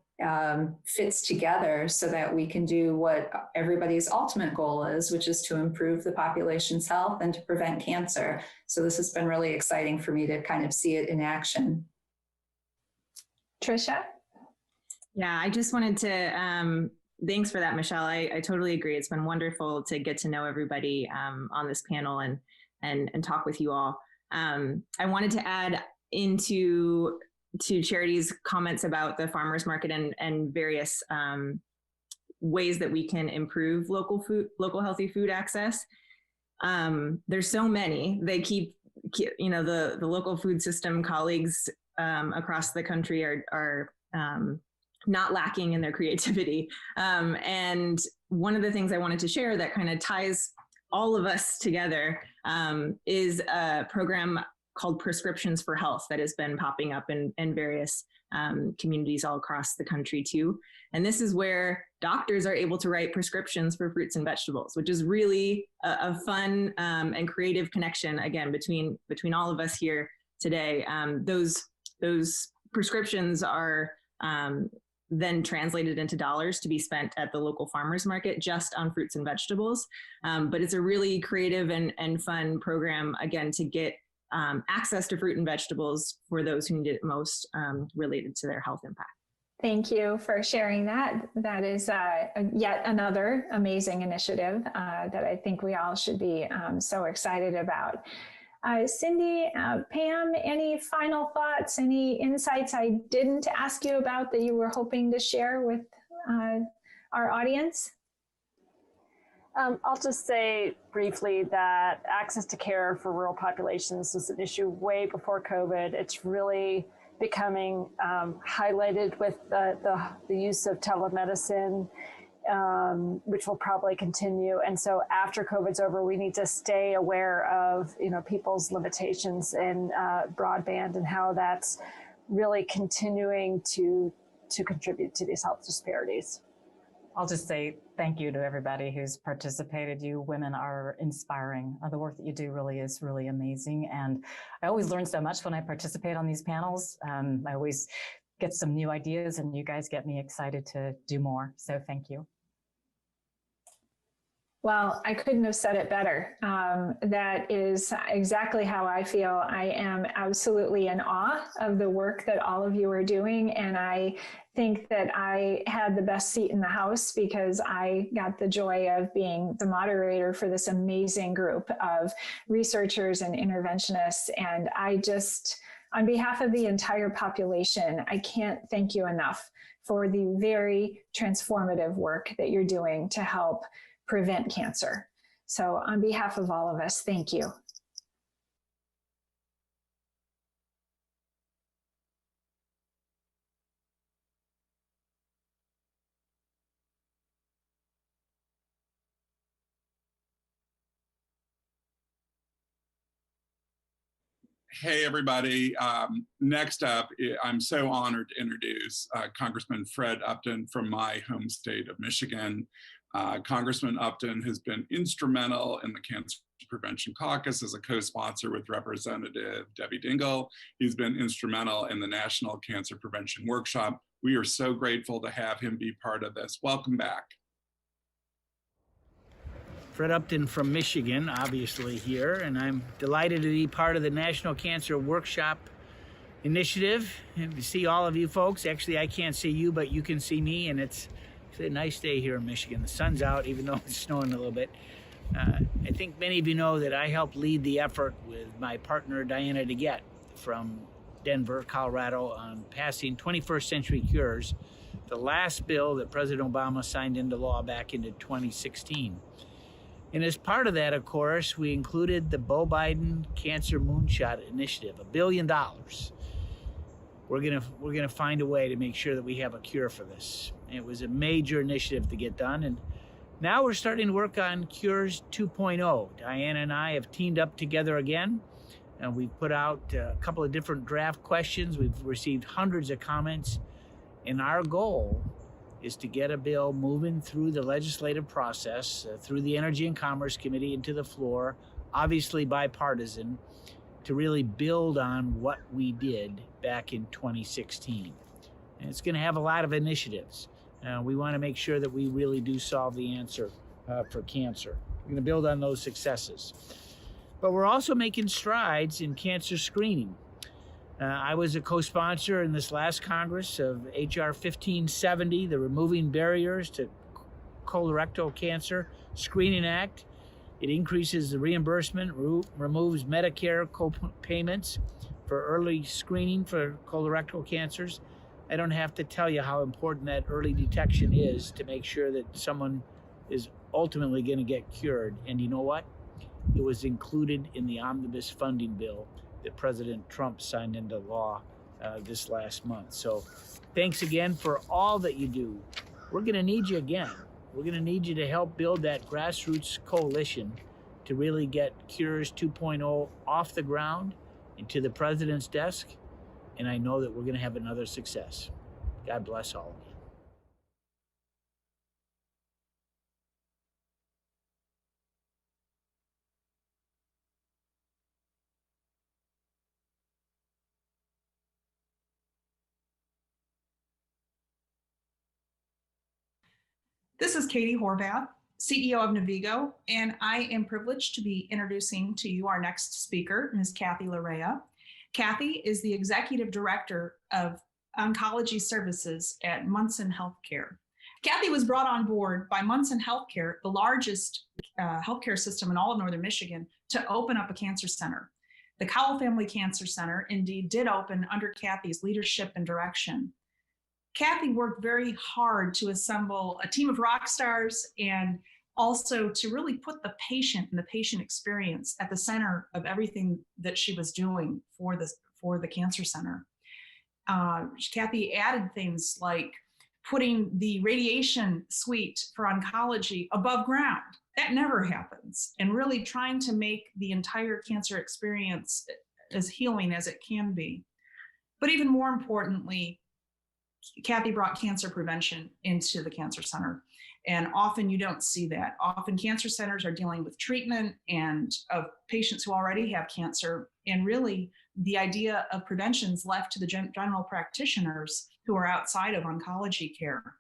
fits together so that we can do what everybody's ultimate goal is, which is to improve the population's health and to prevent cancer. So this has been really exciting for me to kind of see it in action. Tricia? Yeah, I just wanted to, thanks for that, Michelle. I totally agree. It's been wonderful to get to know everybody on this panel and talk with you all. I wanted to add into Charity's comments about the farmers market and various ways that we can improve local healthy food access. There's so many. They keep the local food system colleagues across the country are not lacking in their creativity. And one of the things I wanted to share that kind of ties all of us together is a program called Prescriptions for Health that has been popping up in various communities all across the country too. And this is where doctors are able to write prescriptions for fruits and vegetables, which is really a fun and creative connection, again, between all of us here today. Those prescriptions are then translated into dollars to be spent at the local farmers market just on fruits and vegetables. But it's a really creative and fun program, again, to get access to fruit and vegetables for those who need it most, related to their health impact. Thank you for sharing that. That is yet another amazing initiative that I think we all should be so excited about. Cindy, Pam, any final thoughts, any insights I didn't ask you about that you were hoping to share with our audience? I'll just say briefly that access to care for rural populations was an issue way before COVID. It's really becoming highlighted with the use of telemedicine, which will probably continue. And so after COVID's over, we need to stay aware of people's limitations in broadband and how that's really continuing to contribute to these health disparities. I'll just say thank you to everybody who's participated. You women are inspiring. The work that you do really is really amazing. And I always learn so much when I participate on these panels. I always get some new ideas and you guys get me excited to do more. So thank you. Well, I couldn't have said it better. That is exactly how I feel. I am absolutely in awe of the work that all of you are doing. And I think that I had the best seat in the house because I got the joy of being the moderator for this amazing group of researchers and interventionists. And I just, on behalf of the entire population, I can't thank you enough for the very transformative work that you're doing to help prevent cancer. So on behalf of all of us, thank you. Hey, everybody. Next up, I'm so honored to introduce Congressman Fred Upton from my home state of Michigan. Congressman Upton has been instrumental in the Cancer Prevention Caucus as a co-sponsor with Representative Debbie Dingell. He's been instrumental in the National Cancer Prevention Workshop. We are so grateful to have him be part of this. Welcome back. Fred Upton from Michigan, obviously here, and I'm delighted to be part of the National Cancer Workshop Initiative and to see all of you folks. Actually, I can't see you, but you can see me, and it's a nice day here in Michigan. The sun's out, even though it's snowing a little bit. I think many of you know that I helped lead the effort with my partner, Diana DeGette, from Denver, Colorado, on passing 21st Century Cures, the last bill that President Obama signed into law back into 2016. And as part of that, of course, we included the Beau Biden Cancer Moonshot Initiative, $1 billion. We're gonna find a way to make sure that we have a cure for this. It was a major initiative to get done, and now we're starting to work on Cures 2.0. Diana and I have teamed up together again, and we've put out a couple of different draft questions. We've received hundreds of comments, and our goal is to get a bill moving through the legislative process, through the Energy and Commerce Committee into the floor, obviously bipartisan, to really build on what we did back in 2016. And it's going to have a lot of initiatives. We want to make sure that we really do solve the answer for cancer. We're going to build on those successes. But we're also making strides in cancer screening. I was a co-sponsor in this last Congress of H.R. 1570, the Removing Barriers to Colorectal Cancer Screening Act. It increases the reimbursement, removes Medicare co-payments for early screening for colorectal cancers. I don't have to tell you how important that early detection is to make sure that someone is ultimately going to get cured. And you know what? It was included in the omnibus funding bill that President Trump signed into law this last month. So thanks again for all that you do. We're going to need you again. We're going to need you to help build that grassroots coalition to really get Cures 2.0 off the ground and to the president's desk. And I know that we're going to have another success. God bless all of you. This is Katie Horvath, CEO of Navigo, and I am privileged to be introducing to you our next speaker, Ms. Kathy Larea. Kathy is the Executive Director of Oncology Services at Munson Healthcare. Kathy was brought on board by Munson Healthcare, the largest healthcare system in all of Northern Michigan, to open up a cancer center. The Cowell Family Cancer Center indeed did open under Kathy's leadership and direction. Kathy worked very hard to assemble a team of rock stars and also to really put the patient and the patient experience at the center of everything that she was doing for the cancer center. Kathy added things like putting the radiation suite for oncology above ground. That never happens. And really trying to make the entire cancer experience as healing as it can be. But even more importantly, Kathy brought cancer prevention into the cancer center. And often you don't see that. Often cancer centers are dealing with treatment and of patients who already have cancer. And really the idea of prevention is left to the general practitioners who are outside of oncology care.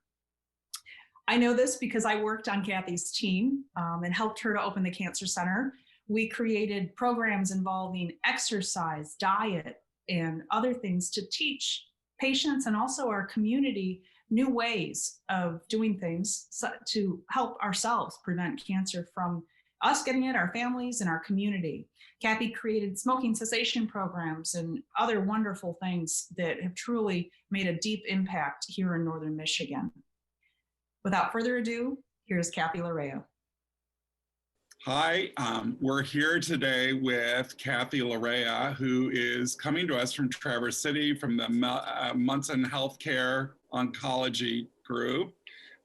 I know this because I worked on Kathy's team and helped her to open the cancer center. We created programs involving exercise, diet, and other things to teach patients and also our community new ways of doing things to help ourselves prevent cancer from us getting it, our families, and our community. Kathy created smoking cessation programs and other wonderful things that have truly made a deep impact here in Northern Michigan. Without further ado, here's Kathy Larea. Hi, we're here today with Kathy Larea, who is coming to us from Traverse City from the Munson Healthcare Oncology Group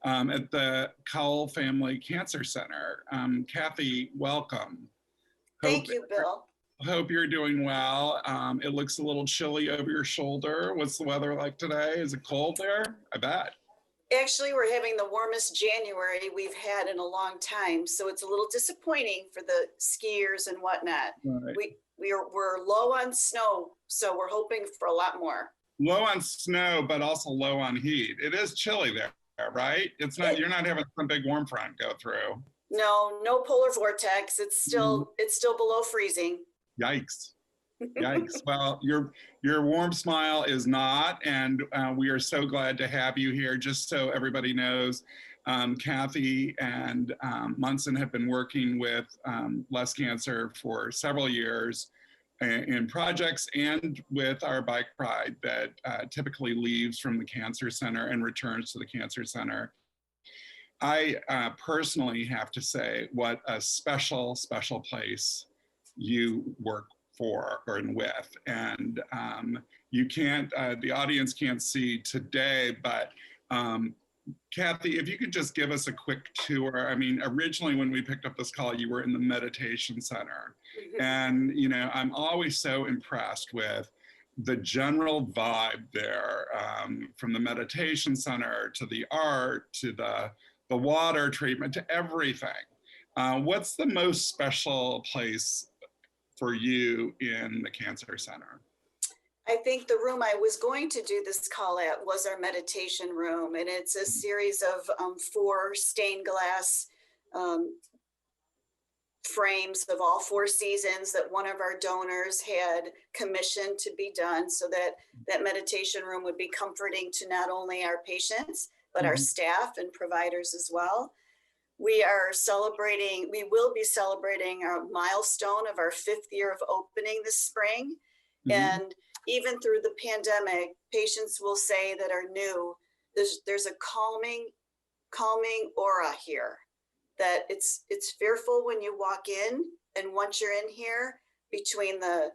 at the Cowell Family Cancer Center. Kathy, welcome. Thank you, Bill. Hope you're doing well. It looks a little chilly over your shoulder. What's the weather like today? Is it cold there? I bet. Actually, we're having the warmest January we've had in a long time, so it's a little disappointing for the skiers and whatnot. Right. We're low on snow, so we're hoping for a lot more. Low on snow, but also low on heat. It is chilly there, right? It's not. You're not having some big warm front go through. No polar vortex. It's still below freezing. Yikes. Yikes. Well, your warm smile is not, and we are so glad to have you here. Just so everybody knows, Kathy and Munson have been working with Less Cancer for several years in projects and with our bike ride that typically leaves from the cancer center and returns to the cancer center. I personally have to say what a special place you work for or with, and you can't, the audience can't see today, but Kathy, if you could just give us a quick tour. I mean, originally when we picked up this call, you were in the meditation center, and you know, I'm always so impressed with the general vibe there, from the meditation center to the art to the water treatment to everything. What's the most special place for you in the cancer center? I think the room I was going to do this call at was our meditation room, and it's a series of 4 stained glass frames of all 4 seasons that one of our donors had commissioned to be done, so that that meditation room would be comforting to not only our patients, but our staff and providers as well. We will be celebrating our milestone of our 5th year of opening this spring. And even through the pandemic, patients will say that are new, there's a calming aura here, that it's fearful when you walk in, and once you're in here, between the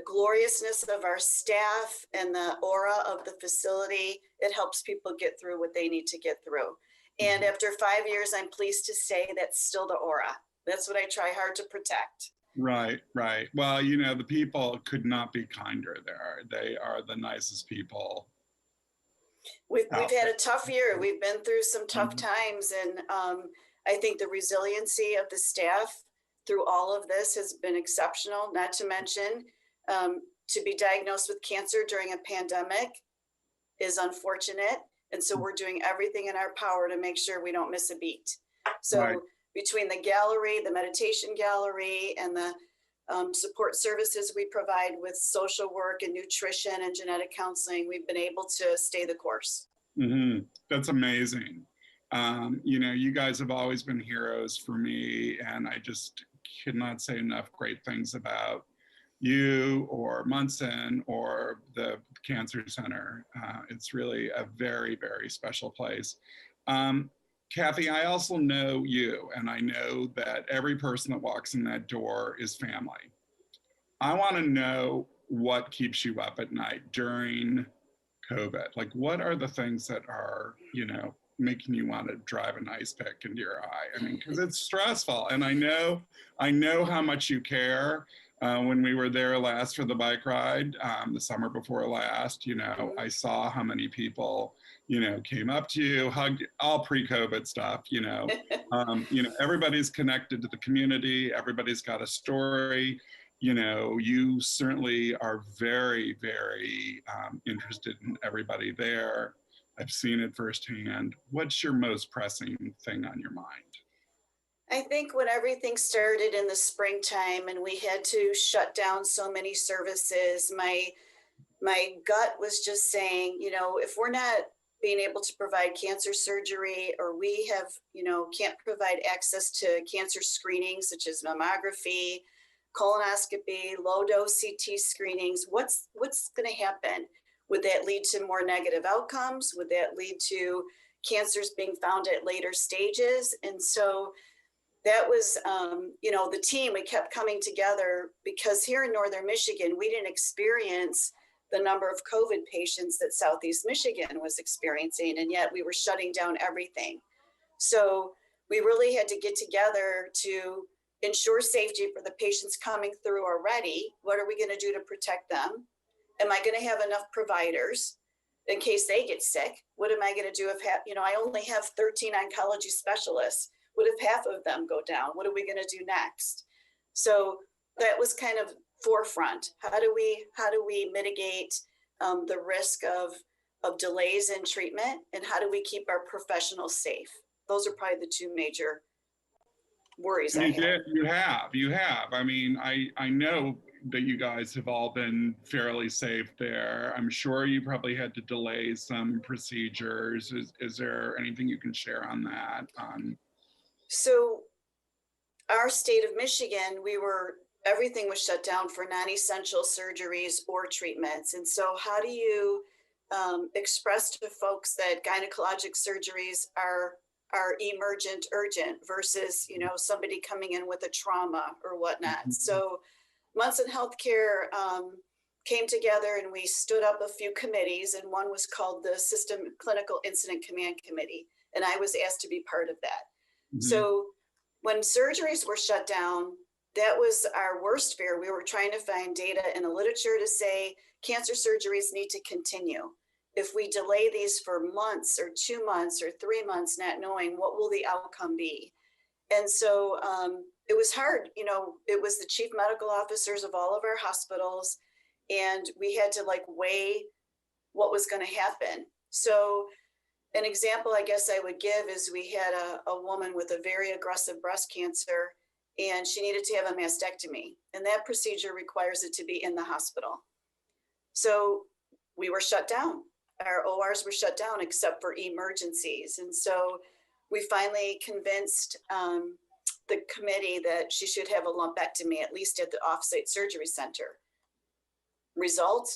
gloriousness of our staff and the aura of the facility, it helps people get through what they need to get through. And after 5 years, I'm pleased to say that's still the aura. That's what I try hard to protect. Right, right. Well, you know, the people could not be kinder there. They are the nicest people. We've had a tough year. We've been through some tough times, and I think the resiliency of the staff through all of this has been exceptional. Not to mention, to be diagnosed with cancer during a pandemic is unfortunate, and so we're doing everything in our power to make sure we don't miss a beat. So Right. between the gallery, the meditation gallery, and the support services we provide with social work and nutrition and genetic counseling, we've been able to stay the course. That's amazing. You know, you guys have always been heroes for me, and I just cannot say enough great things about you or Munson or the Cancer Center. It's really a very, very special place. Kathy, I also know you, and I know that every person that walks in that door is family. I want to know what keeps you up at night during COVID. Like, what are the things that are, you know, making you want to drive an ice pick into your eye? I mean, because it's stressful, and I know how much you care. When we were there last for the bike ride, the summer before last, you know, I saw how many people, you know, came up to you, hugged you, all pre-COVID stuff, you know. Everybody's connected to the community. Everybody's got a story. You know, you certainly are very, very interested in everybody there. I've seen it firsthand. What's your most pressing thing on your mind? I think when everything started in the springtime and we had to shut down so many services, my gut was just saying, you know, if we're not being able to provide cancer surgery, or we have, you know, can't provide access to cancer screenings such as mammography, colonoscopy, low dose CT screenings, what's going to happen? Would that lead to more negative outcomes? Would that lead to cancers being found at later stages? And so that was, you know, the team, we kept coming together because here in Northern Michigan, we didn't experience the number of COVID patients that Southeast Michigan was experiencing, and yet we were shutting down everything. So we really had to get together to ensure safety for the patients coming through already. What are we going to do to protect them? Am I going to have enough providers in case they get sick? What am I going to do if, you know, I only have 13 oncology specialists. What if half of them go down? What are we going to do next? So that was kind of forefront. How do we mitigate the risk of delays in treatment, and how do we keep our professionals safe? Those are probably the two major worries I have. You have. I mean, I know that you guys have all been fairly safe there. I'm sure you probably had to delay some procedures. Is there anything you can share on that? So our state of Michigan, everything was shut down for non-essential surgeries or treatments. And so how do you express to folks that gynecologic surgeries are emergent, urgent versus, you know, somebody coming in with a trauma or whatnot? So Munson Healthcare came together and we stood up a few committees, and one was called the System Clinical Incident Command Committee. And I was asked to be part of that. So when surgeries were shut down, that was our worst fear. We were trying to find data in the literature to say cancer surgeries need to continue. If we delay these for months or 2 months or 3 months, not knowing what will the outcome be. And so it was hard. You know, it was the chief medical officers of all of our hospitals, and we had to weigh what was going to happen. So an example I guess I would give is we had a woman with a very aggressive breast cancer, and she needed to have a mastectomy, and that procedure requires it to be in the hospital. So we were shut down. Our ORs were shut down except for emergencies. And so we finally convinced the committee that she should have a lumpectomy, at least at the offsite surgery center. result,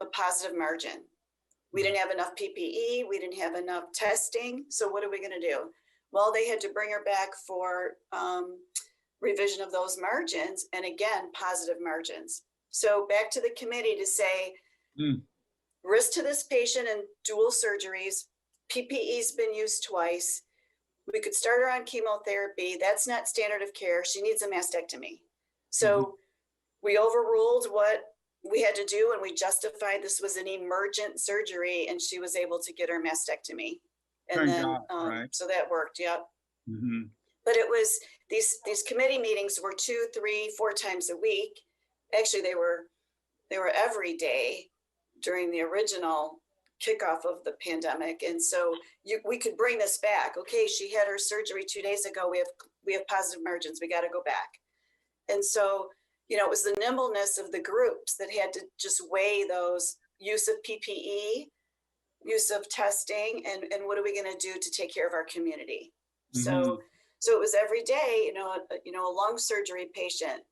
a positive margin. We didn't have enough PPE, we didn't have enough testing. So what are we going to do? Well, they had to bring her back for revision of those margins, and again, positive margins. So back to the committee to say, risk to this patient and dual surgeries, PPE's been used twice. We could start her on chemotherapy. That's not standard of care. She needs a mastectomy. So we overruled what we had to do, and we justified this was an emergent surgery, and she was able to get her mastectomy. And then, so that worked. Yep. But it was these committee meetings were 2, 3, 4 times a week. Actually, they were every day during the original kickoff of the pandemic. And so we could bring this back. Okay, she had her surgery 2 days ago. We have positive margins. We got to go back. And so, you know, it was the nimbleness of the groups that had to just weigh those use of PPE, use of testing, and what are we going to do to take care of our community? So it was every day, you know, a lung surgery patient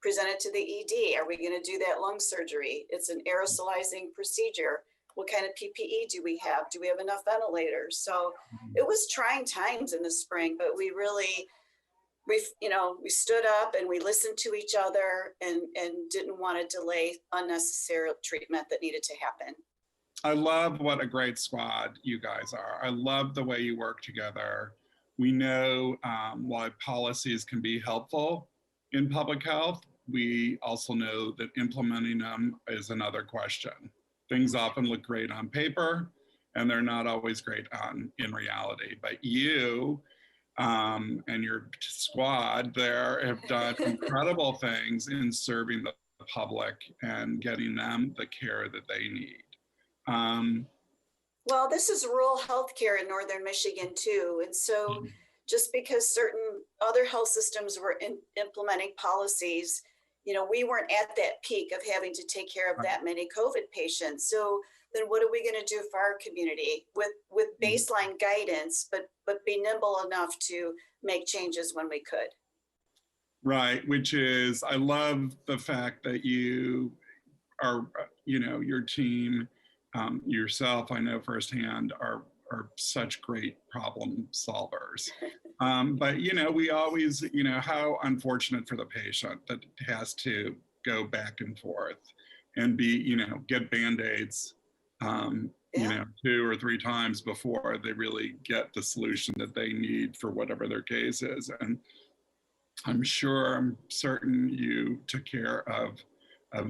presented to the ED. Are we going to do that lung surgery? It's an aerosolizing procedure. What kind of PPE do we have? Do we have enough ventilators? So it was trying times in the spring, but we stood up and we listened to each other and didn't want to delay unnecessary treatment that needed to happen. I love what a great squad you guys are. I love the way you work together. We know why policies can be helpful in public health. We also know that implementing them is another question. Things often look great on paper, and they're not always great in reality. But you and your squad there have done incredible things in serving the public and getting them the care that they need. Well, this is rural healthcare in Northern Michigan too. And so just because certain other health systems were implementing policies, you know, we weren't at that peak of having to take care of that many COVID patients. So then what are we going to do for our community with baseline guidance, but be nimble enough to make changes when we could? Right, which is, I love the fact that you are, you know, your team, yourself, I know firsthand, are such great problem solvers. But, you know, we always, you know, how unfortunate for the patient that has to go back and forth and be, you know, get Band-Aids, you know, 2 or 3 times before they really get the solution that they need for whatever their case is. And I'm certain you took care of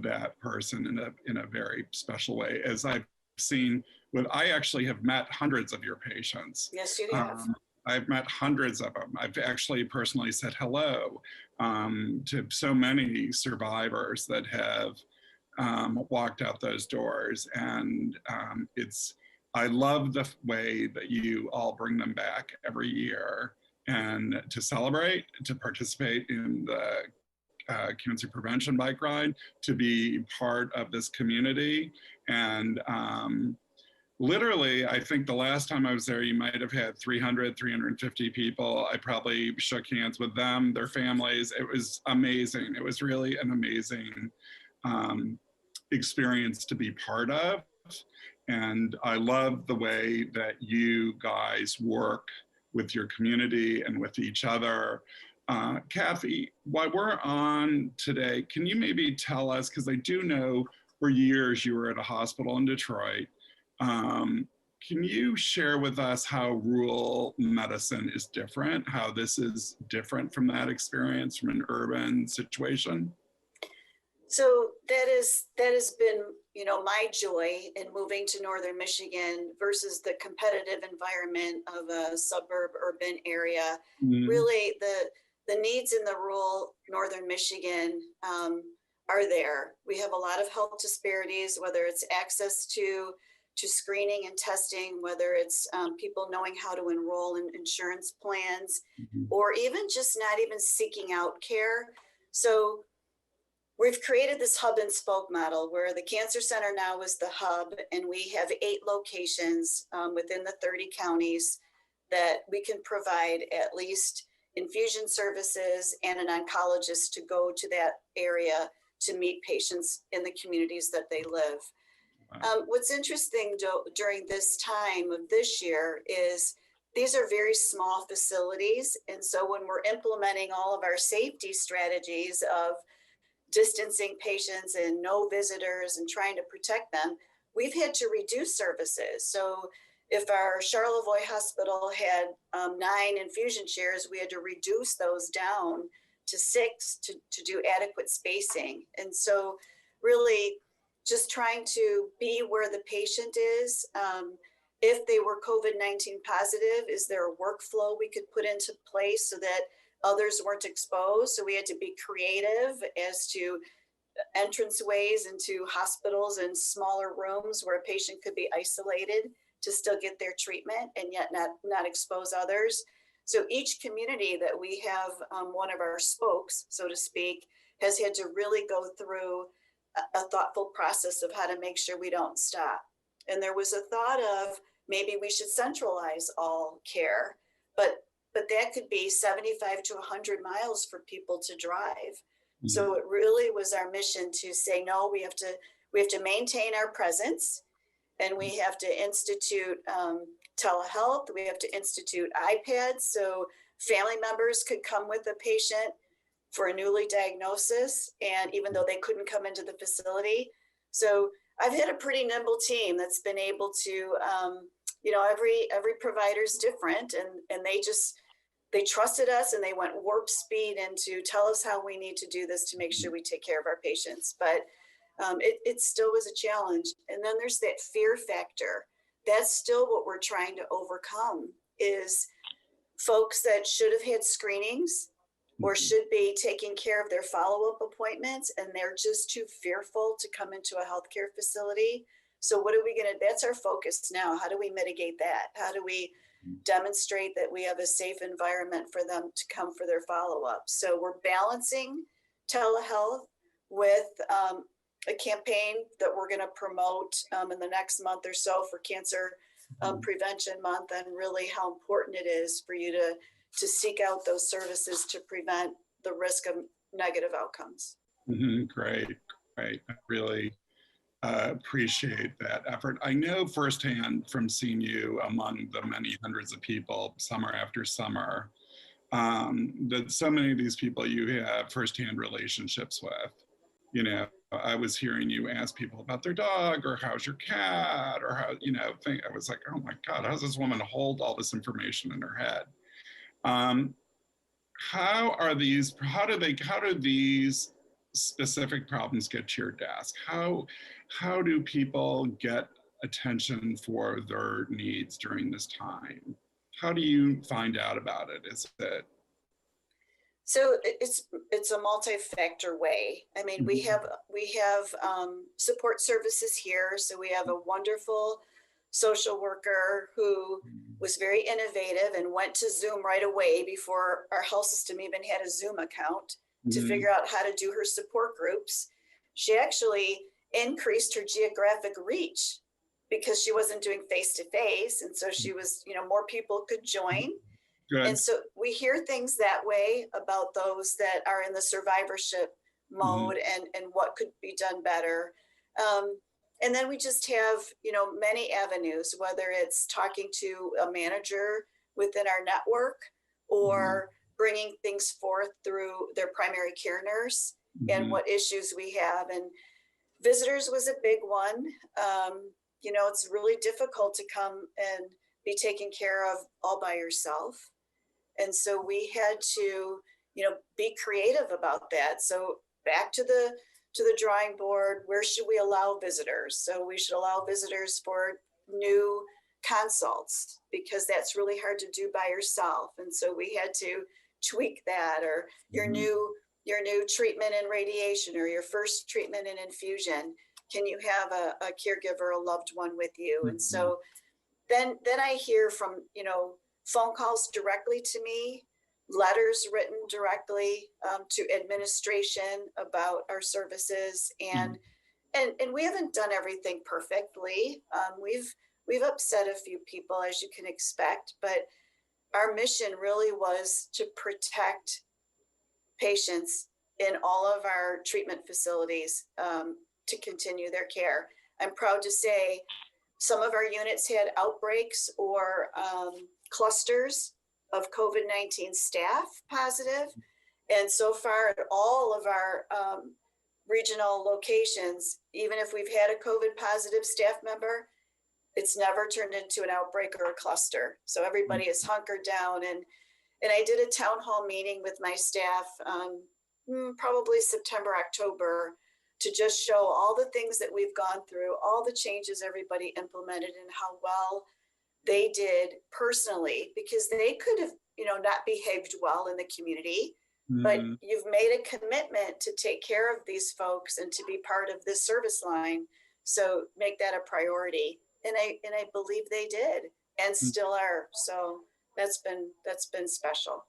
that person in a very special way. As I've seen I actually have met hundreds of your patients. Yes, you have. I've met hundreds of them. I've actually personally said hello to so many survivors that have walked out those doors. And I love the way that you all bring them back every year and to celebrate, to participate in the Cancer Prevention Bike Ride, to be part of this community. And literally, I think the last time I was there, you might have had 300, 350 people. I probably shook hands with them, their families. It was amazing. It was really an amazing experience to be part of. And I love the way that you guys work with your community and with each other. Kathy, while we're on today, can you maybe tell us, because I do know for years you were at a hospital in Detroit, can you share with us how rural medicine is different, how this is different from that experience, from an urban situation? So that has been, you know, my joy in moving to Northern Michigan versus the competitive environment of a suburb urban area. Really, the needs in the rural Northern Michigan are there. We have a lot of health disparities, whether it's access to screening and testing, whether it's people knowing how to enroll in insurance plans, or even just not even seeking out care. So we've created this hub and spoke model where the Cancer Center now is the hub, and we have 8 locations within the 30 counties that we can provide at least infusion services and an oncologist to go to that area to meet patients in the communities that they live. What's interesting during this time of this year is these are very small facilities. And so when we're implementing all of our safety strategies of distancing patients and no visitors and trying to protect them, we've had to reduce services. So if our Charlevoix Hospital had 9 infusion chairs, we had to reduce those down to 6 to do adequate spacing. And so really just trying to be where the patient is. If they were COVID-19 positive, is there a workflow we could put into place so that others weren't exposed? So we had to be creative as to entranceways into hospitals and smaller rooms where a patient could be isolated to still get their treatment and yet not expose others. So each community that we have, one of our spokes, so to speak, has had to really go through a thoughtful process of how to make sure we don't stop. And there was a thought of maybe we should centralize all care, but that could be 75 to 100 miles for people to drive. Mm-hmm. So it really was our mission to say, no, we have to maintain our presence, and we have to institute telehealth. We have to institute iPads so family members could come with a patient for a newly diagnosis, and even though they couldn't come into the facility. So I've had a pretty nimble team that's been able to, every provider's different, and they trusted us, and they went warp speed into tell us how we need to do this to make sure we take care of our patients. But it still was a challenge. And then there's that fear factor. That's still what we're trying to overcome, is folks that should have had screenings or should be taking care of their follow-up appointments, and they're just too fearful to come into a healthcare facility. So what are we gonna, that's our focus now. How do we mitigate that? How do we demonstrate that we have a safe environment for them to come for their follow-up? So we're balancing telehealth with a campaign that we're gonna promote in the next month or so for Cancer Prevention Month, and really how important it is for you to seek out those services to prevent the risk of negative outcomes. Mm-hmm. Great. I really appreciate that effort. I know firsthand from seeing you among the many hundreds of people summer after summer, that so many of these people you have firsthand relationships with. You know, I was hearing you ask people about their dog, or how's your cat, or how, I was like, oh my God, how's this woman hold all this information in her head? How do these specific problems get to your desk? How do people get attention for their needs during this time? How do you find out about it? So it's a multi-factor way. I mean, we have support services here. So we have a wonderful social worker who was very innovative and went to Zoom right away before our health system even had a Zoom account to figure out how to do her support groups. She actually increased her geographic reach because she wasn't doing face-to-face. And so she was, more people could join. Good. And so we hear things that way about those that are in the survivorship mode and what could be done better. And then we just have, many avenues, whether it's talking to a manager within our network or bringing things forth through their primary care nurse and what issues we have. And visitors was a big one. It's really difficult to come and be taken care of all by yourself. And so we had to, be creative about that. So back to the drawing board, where should we allow visitors? So we should allow visitors for new consults, because that's really hard to do by yourself. And so we had to tweak that, or your new treatment and radiation, or your first treatment and infusion. Can you have a caregiver, a loved one with you? And so then I hear from, phone calls directly to me, letters written directly to administration about our services, and we haven't done everything perfectly. We've upset a few people, as you can expect, but our mission really was to protect patients in all of our treatment facilities to continue their care. I'm proud to say some of our units had outbreaks or clusters of COVID-19 staff positive. And so far at all of our regional locations, even if we've had a COVID positive staff member, it's never turned into an outbreak or a cluster. So everybody is hunkered down. And I did a town hall meeting with my staff, probably September, October, to just show all the things that we've gone through, all the changes everybody implemented, and how well they did personally, because they could have, not behaved well in the community, but you've made a commitment to take care of these folks and to be part of this service line. So make that a priority. And I believe they did, and still are. So that's been special.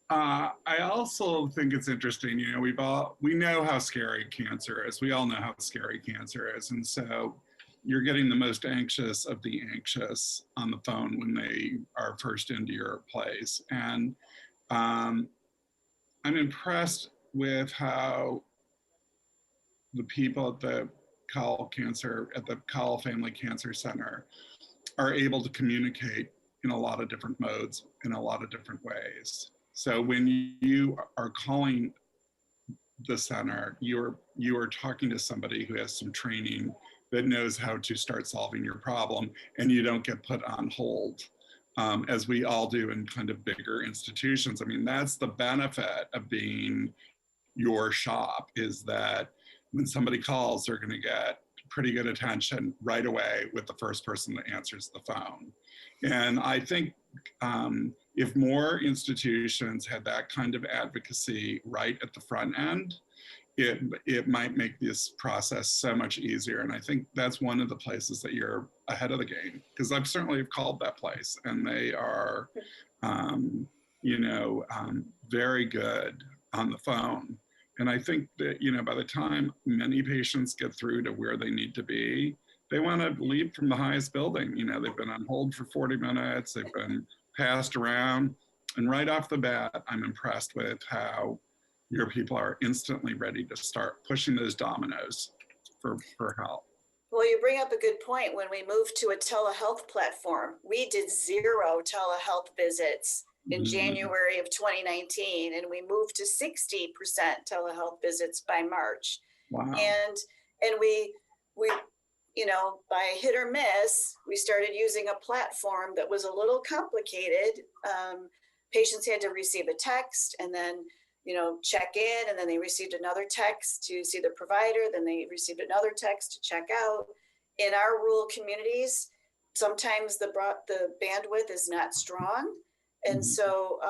I also think it's interesting, we know how scary cancer is. We all know how scary cancer is. And so you're getting the most anxious of the anxious on the phone when they are first into your place. And I'm impressed with how the people at the Cowell Family Cancer Center are able to communicate in a lot of different modes, in a lot of different ways. So when you are calling the center, you are talking to somebody who has some training that knows how to start solving your problem, and you don't get put on hold, as we all do in kind of bigger institutions. I mean, that's the benefit of being your shop, is that when somebody calls, they're going to get pretty good attention right away with the first person that answers the phone. And I think if more institutions had that kind of advocacy right at the front end, it might make this process so much easier. And I think that's one of the places that you're ahead of the game, because I've certainly called that place, and they are, very good on the phone. And I think that, by the time many patients get through to where they need to be, they want to leave from the highest building. They've been on hold for 40 minutes, they've been passed around. And right off the bat, I'm impressed with how your people are instantly ready to start pushing those dominoes for help. Well, you bring up a good point. When we moved to a telehealth platform, we did 0 telehealth visits in January of 2019, and we moved to 60% telehealth visits by March. Wow. And we by hit or miss, we started using a platform that was a little complicated. Patients had to receive a text and then, check in, and then they received another text to see the provider. Then they received another text to check out. In our rural communities, sometimes the bandwidth is not strong. And so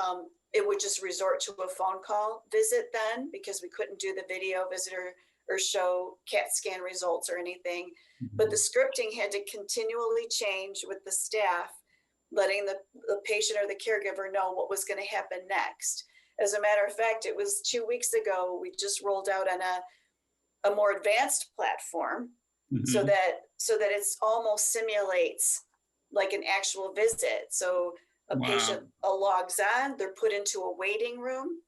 it would just resort to a phone call visit then, because we couldn't do the video visit or show CAT scan results or anything. But the scripting had to continually change with the staff, letting the patient or the caregiver know what was going to happen next. As a matter of fact, it was 2 weeks ago, we just rolled out on a more advanced platform so that it's almost simulates like an actual visit. So a patient logs on, they're put into a waiting room,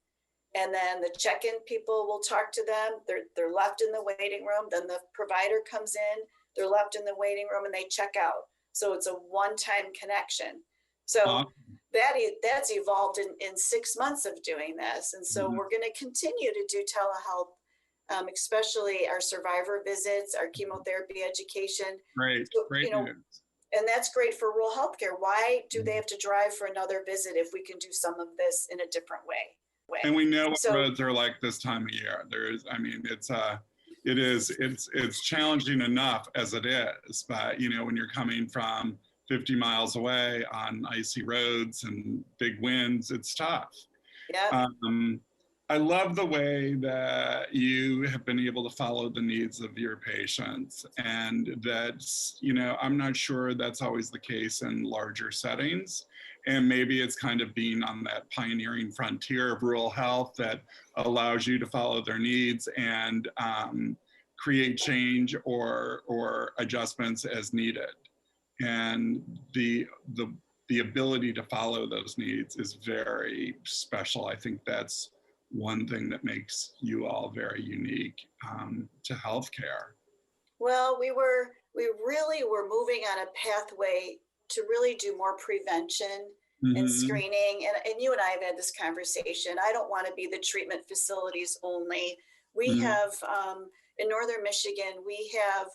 and then the check-in people will talk to them. They're left in the waiting room. Then the provider comes in, they're left in the waiting room, and they check out. So it's a one-time connection. So that's evolved in 6 months of doing this. And so we're going to continue to do telehealth, especially our survivor visits, our chemotherapy education. Great news. And that's great for rural healthcare. Why do they have to drive for another visit if we can do some of this in a different way? And we know what roads are like this time of year. It's challenging enough as it is, but when you're coming from 50 miles away on icy roads and big winds, it's tough. Yeah. I love the way that you have been able to follow the needs of your patients, and that's, I'm not sure that's always the case in larger settings. And maybe it's kind of being on that pioneering frontier of rural health that allows you to follow their needs and create change or adjustments as needed. And the ability to follow those needs is very special. I think that's one thing that makes you all very unique to healthcare? Well, we really were moving on a pathway to really do more prevention and screening. And you and I have had this conversation. I don't want to be the treatment facilities only. We have, in Northern Michigan, we have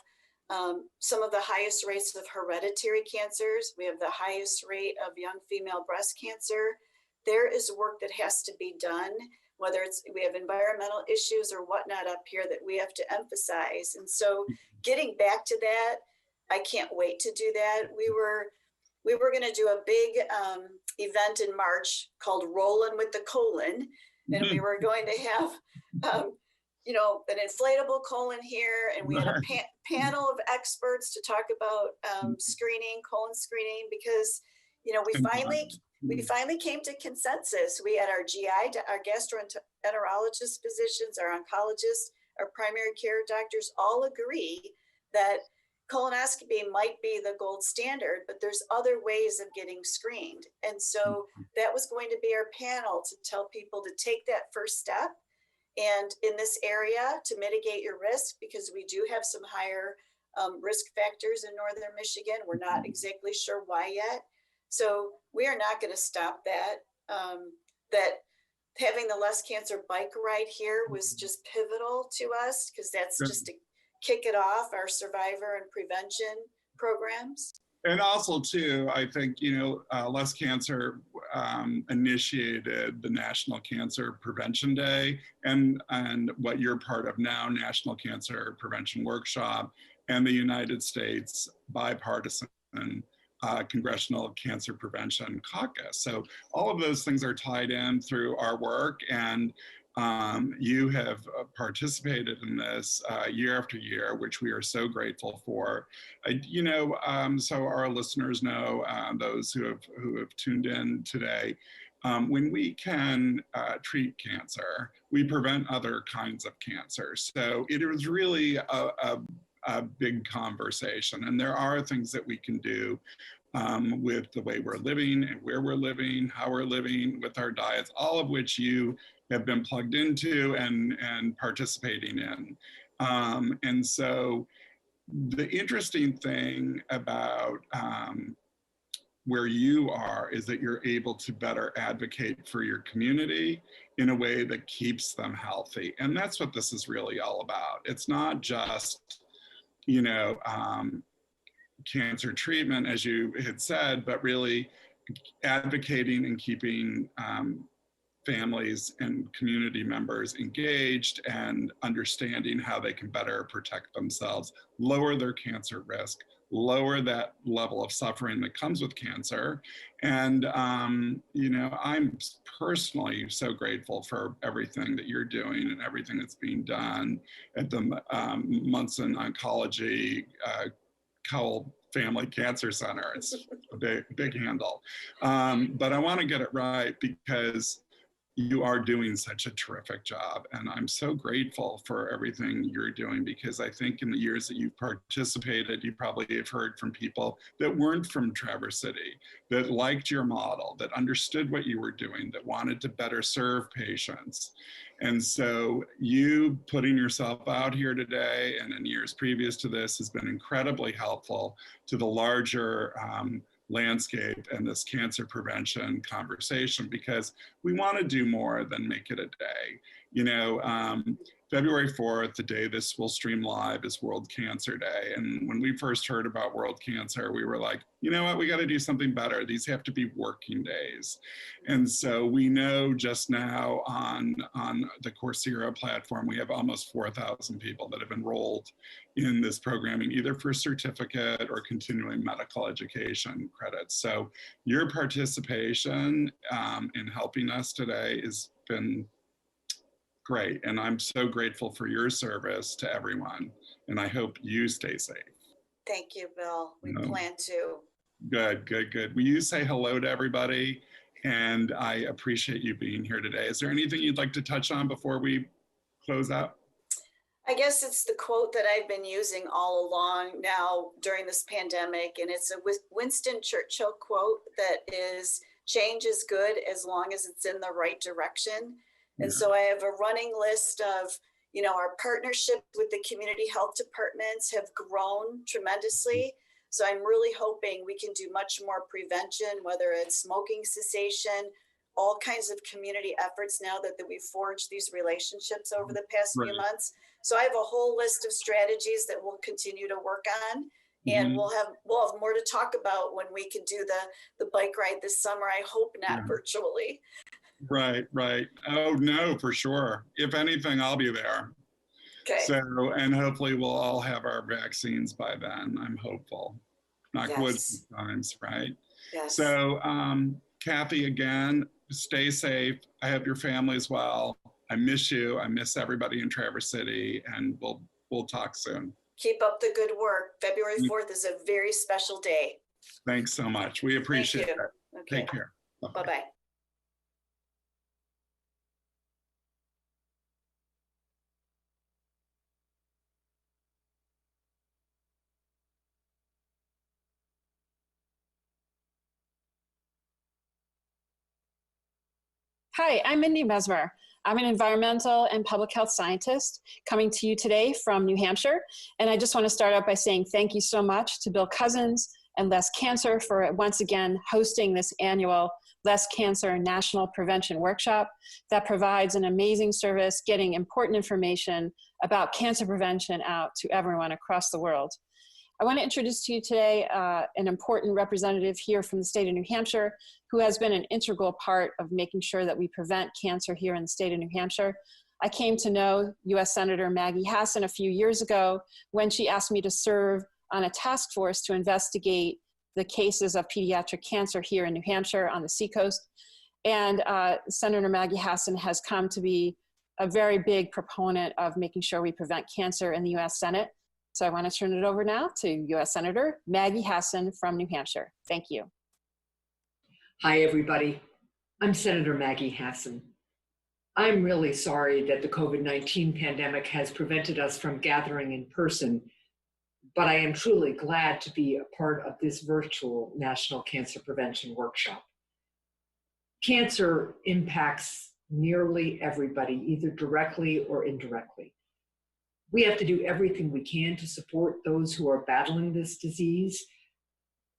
some of the highest rates of hereditary cancers. We have the highest rate of young female breast cancer. There is work that has to be done, whether it's we have environmental issues or whatnot up here that we have to emphasize. And so getting back to that, I can't wait to do that. We were going to do a big event in March called Rollin' with the Colon. And we were going to have, you know, an inflatable colon here. And we had a panel of experts to talk about screening, colon screening, because, you know, we finally came to consensus. We had our GI, our gastroenterologist physicians, our oncologists, our primary care doctors all agree that colonoscopy might be the gold standard, but there's other ways of getting screened. And so that was going to be our panel to tell people to take that first step. And in this area to mitigate your risk, because we do have some higher risk factors in Northern Michigan. We're not exactly sure why yet. So we are not going to stop that. That having the Less Cancer bike ride here was just pivotal to us, because that's just to kick it off, our survivor and prevention programs. And also too, I think, you know, Less Cancer initiated the National Cancer Prevention Day and what you're part of now, National Cancer Prevention Workshop, and the United States Bipartisan Congressional Cancer Prevention Caucus. So all of those things are tied in through our work, and you have participated in this year after year, which we are so grateful for. You know, so our listeners know, those who have tuned in today, when we can treat cancer, we prevent other kinds of cancer. So it is really a big conversation, and there are things that we can do with the way we're living and where we're living, how we're living, with our diets, all of which you have been plugged into and participating in. And so the interesting thing about where you are is that you're able to better advocate for your community in a way that keeps them healthy. And that's what this is really all about. It's not just, you know, cancer treatment, as you had said, but really advocating and keeping families and community members engaged and understanding how they can better protect themselves, lower their cancer risk, lower that level of suffering that comes with cancer. And, you know, I'm personally so grateful for everything that you're doing and everything that's being done at the Munson Oncology Cowell Family Cancer Center. It's a big handle. But I want to get it right, because you are doing such a terrific job. And I'm so grateful for everything you're doing, because I think in the years that you've participated, you probably have heard from people that weren't from Traverse City, that liked your model, that understood what you were doing, that wanted to better serve patients. And so you putting yourself out here today and in years previous to this has been incredibly helpful to the larger landscape and this cancer prevention conversation, because we want to do more than make it a day. You know, February 4th, the day this will stream live, is World Cancer Day. And when we first heard about World Cancer, we were like, you know what, we got to do something better. These have to be working days. And so we know just now on the Coursera platform, we have almost 4,000 people that have enrolled in this programming, either for certificate or continuing medical education credits. So your participation in helping us today has been great. And I'm so grateful for your service to everyone. And I hope you stay safe. Thank you, Bill. We plan to. Good, good, good. Will you say hello to everybody? And I appreciate you being here today. Is there anything you'd like to touch on before we close out? I guess it's the quote that I've been using all along now during this pandemic. And it's a Winston Churchill quote that is, change is good as long as it's in the right direction. And so I have a running list of, you know, our partnership with the community health departments have grown tremendously. So I'm really hoping we can do much more prevention, whether it's smoking cessation, all kinds of community efforts now that we've forged these relationships over the past few months. So I have a whole list of strategies that we'll continue to work on. And we'll have more to talk about when we can do the bike ride this summer. I hope not virtually. Right. Oh, no, for sure. If anything, I'll be there. Okay. So, and hopefully we'll all have our vaccines by then. I'm hopeful. Knock wood sometimes, right? Yes. So, Kathy, again, stay safe. I hope your family as well. I miss you. I miss everybody in Traverse City, and we'll talk soon. Keep up the good work. February 4th is a very special day. Thanks so much. We appreciate it. Okay. Take care. Bye-bye. Hi, I'm Mindy Mesmer. I'm an environmental and public health scientist coming to you today from New Hampshire. And I just want to start out by saying thank you so much to Bill Cousins and Less Cancer for once again hosting this annual Less Cancer National Prevention Workshop that provides an amazing service, getting important information about cancer prevention out to everyone across the world. I want to introduce to you today an important representative here from the state of New Hampshire who has been an integral part of making sure that we prevent cancer here in the state of New Hampshire. I came to know U.S. Senator Maggie Hassan a few years ago when she asked me to serve on a task force to investigate the cases of pediatric cancer here in New Hampshire on the Seacoast. And Senator Maggie Hassan has come to be a very big proponent of making sure we prevent cancer in the U.S. Senate. So I want to turn it over now to U.S. Senator Maggie Hassan from New Hampshire. Thank you. Hi, everybody. I'm Senator Maggie Hassan. I'm really sorry that the COVID-19 pandemic has prevented us from gathering in person, but I am truly glad to be a part of this virtual National Cancer Prevention Workshop. Cancer impacts nearly everybody, either directly or indirectly. We have to do everything we can to support those who are battling this disease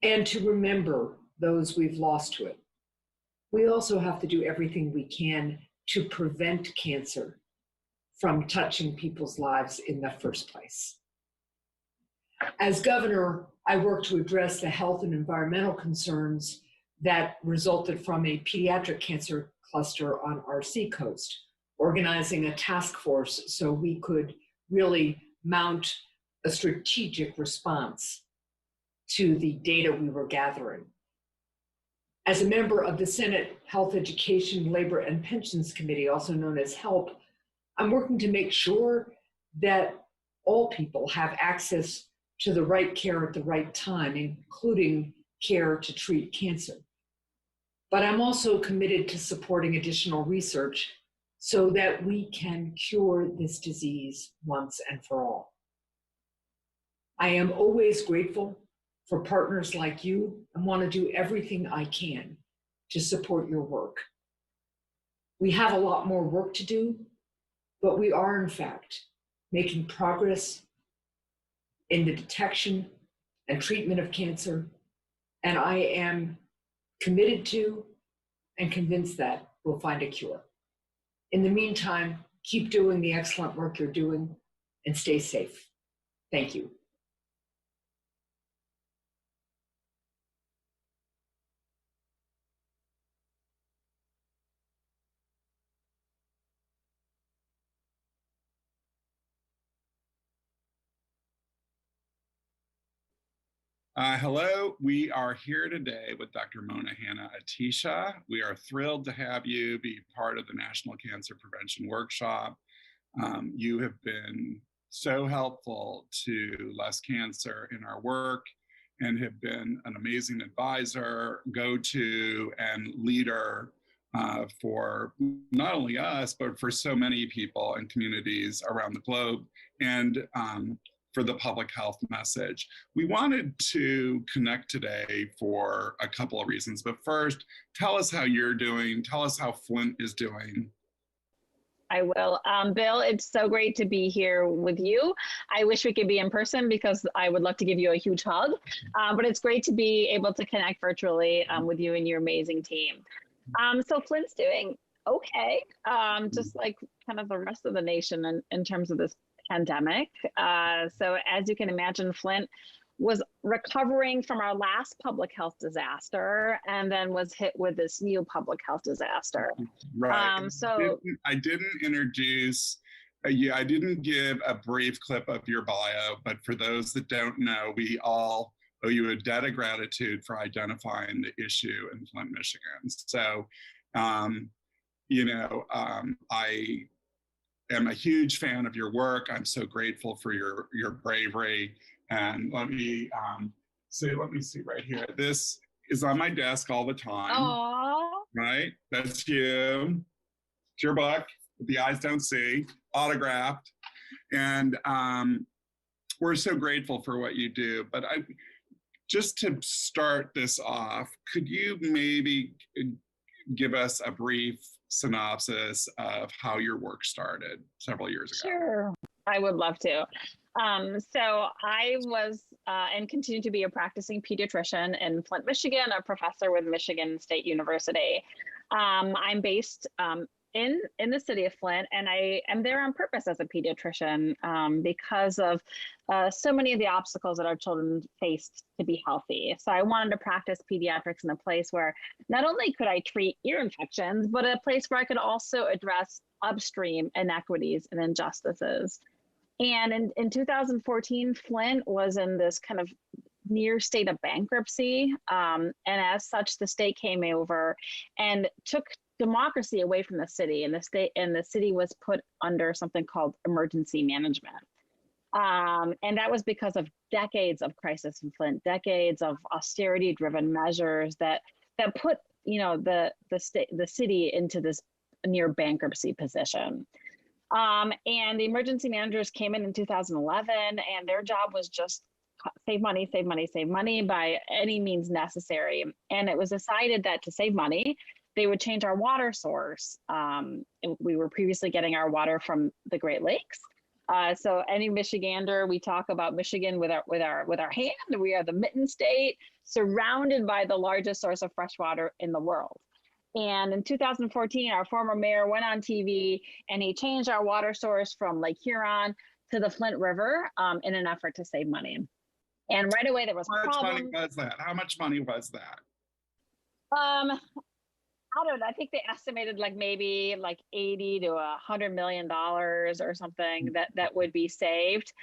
and to remember those we've lost to it. We also have to do everything we can to prevent cancer from touching people's lives in the first place. As governor, I worked to address the health and environmental concerns that resulted from a pediatric cancer cluster on our seacoast, organizing a task force so we could really mount a strategic response to the data we were gathering. As a member of the Senate Health, Education, Labor, and Pensions Committee, also known as HELP, I'm working to make sure that all people have access to the right care at the right time, including care to treat cancer. But I'm also committed to supporting additional research so that we can cure this disease once and for all. I am always grateful for partners like you and want to do everything I can to support your work. We have a lot more work to do, but we are in fact making progress in the detection and treatment of cancer, and I am committed to and convinced that we'll find a cure. In the meantime, keep doing the excellent work you're doing and stay safe. Thank you. Hello, we are here today with Dr. Mona Hanna-Attisha. We are thrilled to have you be part of the National Cancer Prevention Workshop. You have been so helpful to Less Cancer in our work and have been an amazing advisor, go-to, and leader for not only us, but for so many people and communities around the globe, and for the public health message. We wanted to connect today for a couple of reasons, but first, tell us how you're doing. Tell us how Flint is doing. I will. Bill, it's so great to be here with you. I wish we could be in person because I would love to give you a huge hug, but it's great to be able to connect virtually with you and your amazing team. So Flint's doing okay, just like kind of the rest of the nation in terms of this pandemic. So as you can imagine, Flint was recovering from our last public health disaster and then was hit with this new public health disaster. Right. So I didn't introduce you. I didn't give a brief clip of your bio, but for those that don't know, we all owe you a debt of gratitude for identifying the issue in Flint, Michigan. So, I am a huge fan of your work. I'm so grateful for your bravery. And let me see right here. This is on my desk all the time. Aww. Right? That's you. It's your book, The Eyes Don't See, autographed. And we're so grateful for what you do. But just to start this off, could you maybe give us a brief synopsis of how your work started several years ago? Sure, I would love to. So I was and continue to be a practicing pediatrician in Flint, Michigan, a professor with Michigan State University. I'm based in the city of Flint, and I am there on purpose as a pediatrician because of so many of the obstacles that our children faced to be healthy. So I wanted to practice pediatrics in a place where not only could I treat ear infections, but a place where I could also address upstream inequities and injustices. And in 2014, Flint was in this kind of near state of bankruptcy. And as such, the state came over and took democracy away from the city, and the city was put under something called emergency management. And that was because of decades of crisis in Flint, decades of austerity-driven measures that put the city into this near bankruptcy position. And the emergency managers came in 2011, and their job was just save money, save money, save money by any means necessary. And it was decided that to save money, they would change our water source. We were previously getting our water from the Great Lakes. So any Michigander, we talk about Michigan with our hand. We are the mitten state, surrounded by the largest source of fresh water in the world. And in 2014, our former mayor went on TV and he changed our water source from Lake Huron to the Flint River in an effort to save money. And right away there was How much problems. money was that? How much money was that? I don't know. I think they estimated maybe $80 to $100 million or something that would be saved.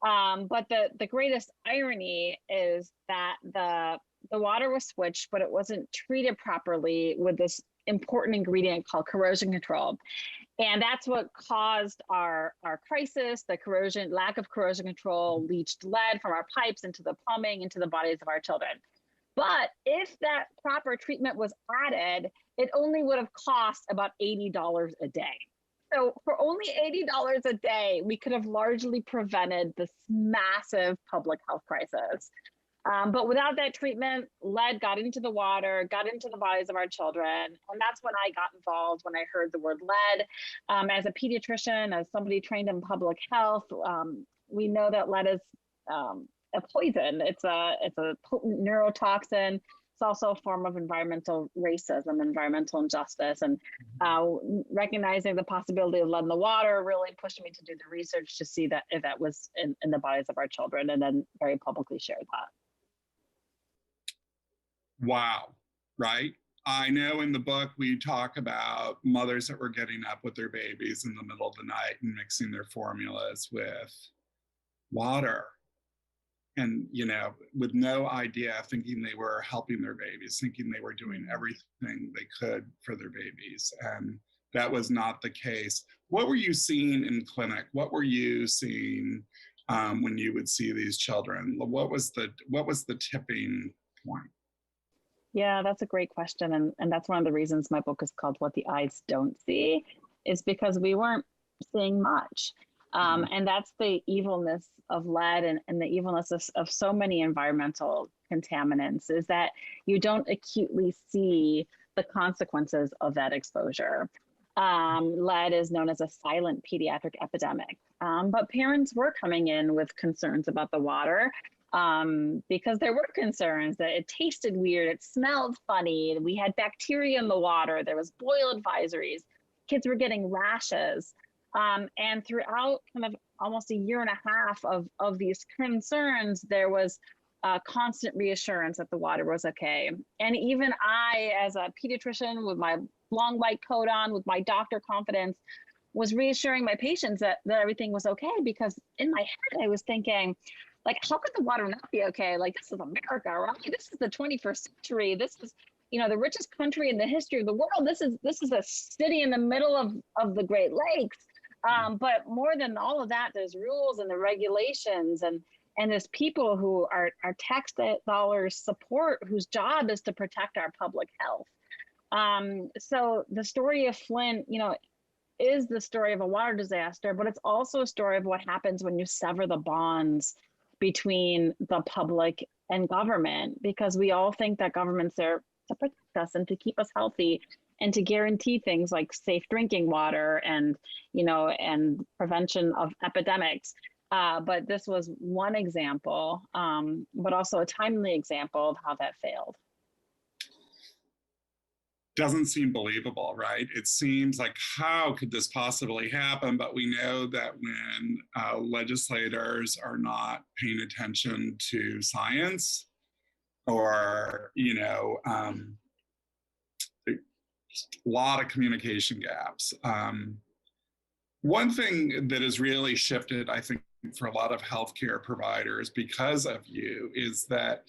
But the greatest irony is that the water was switched, but it wasn't treated properly with this important ingredient called corrosion control. And that's what caused our crisis. The lack of corrosion control leached lead from our pipes into the plumbing, into the bodies of our children. But if that proper treatment was added, it only would have cost about $80 a day. So for only $80 a day, we could have largely prevented this massive public health crisis. But without that treatment, lead got into the water, got into the bodies of our children. And that's when I got involved, when I heard the word lead. As a pediatrician, as somebody trained in public health, we know that lead is a poison. It's a potent neurotoxin. It's also a form of environmental racism, environmental injustice. And recognizing the possibility of lead in the water really pushed me to do the research to see that if that was in the bodies of our children, and then very publicly shared that. Wow, right? I know in the book we talk about mothers that were getting up with their babies in the middle of the night and mixing their formulas with water. And, with no idea, thinking they were helping their babies, thinking they were doing everything they could for their babies. And that was not the case. What were you seeing in clinic? What were you seeing when you would see these children? What was the tipping point? Yeah, that's a great question. And that's one of the reasons my book is called What the Eyes Don't See, is because we weren't seeing much. And that's the evilness of lead and the evilness of so many environmental contaminants, is that you don't acutely see the consequences of that exposure. lead is known as a silent pediatric epidemic. But parents were coming in with concerns about the water because there were concerns that it tasted weird, it smelled funny, we had bacteria in the water, there was boil advisories, kids were getting rashes. And throughout kind of almost a year and a half of these concerns, there was constant reassurance that the water was okay. And even I, as a pediatrician with my long white coat on, with my doctor confidence, was reassuring my patients that everything was okay, because in my head, I was thinking, like, how could the water not be okay? Like, this is America, right? This is the 21st century. This is, you know, the richest country in the history of the world. This is a city in the middle of the Great Lakes. But more than all of that, there's rules and the regulations, and there's people who are tax dollars support, whose job is to protect our public health. So the story of Flint, you know, is the story of a water disaster, but it's also a story of what happens when you sever the bonds between the public and government, because we all think that government's there to protect us and to keep us healthy and to guarantee things like safe drinking water and, you know, and prevention of epidemics. But this was one example, but also a timely example of how that failed. Doesn't seem believable, right? It seems like, how could this possibly happen? But we know that when legislators are not paying attention to science, or, you know, a lot of communication gaps. One thing that has really shifted, I think, for a lot of healthcare providers because of you is that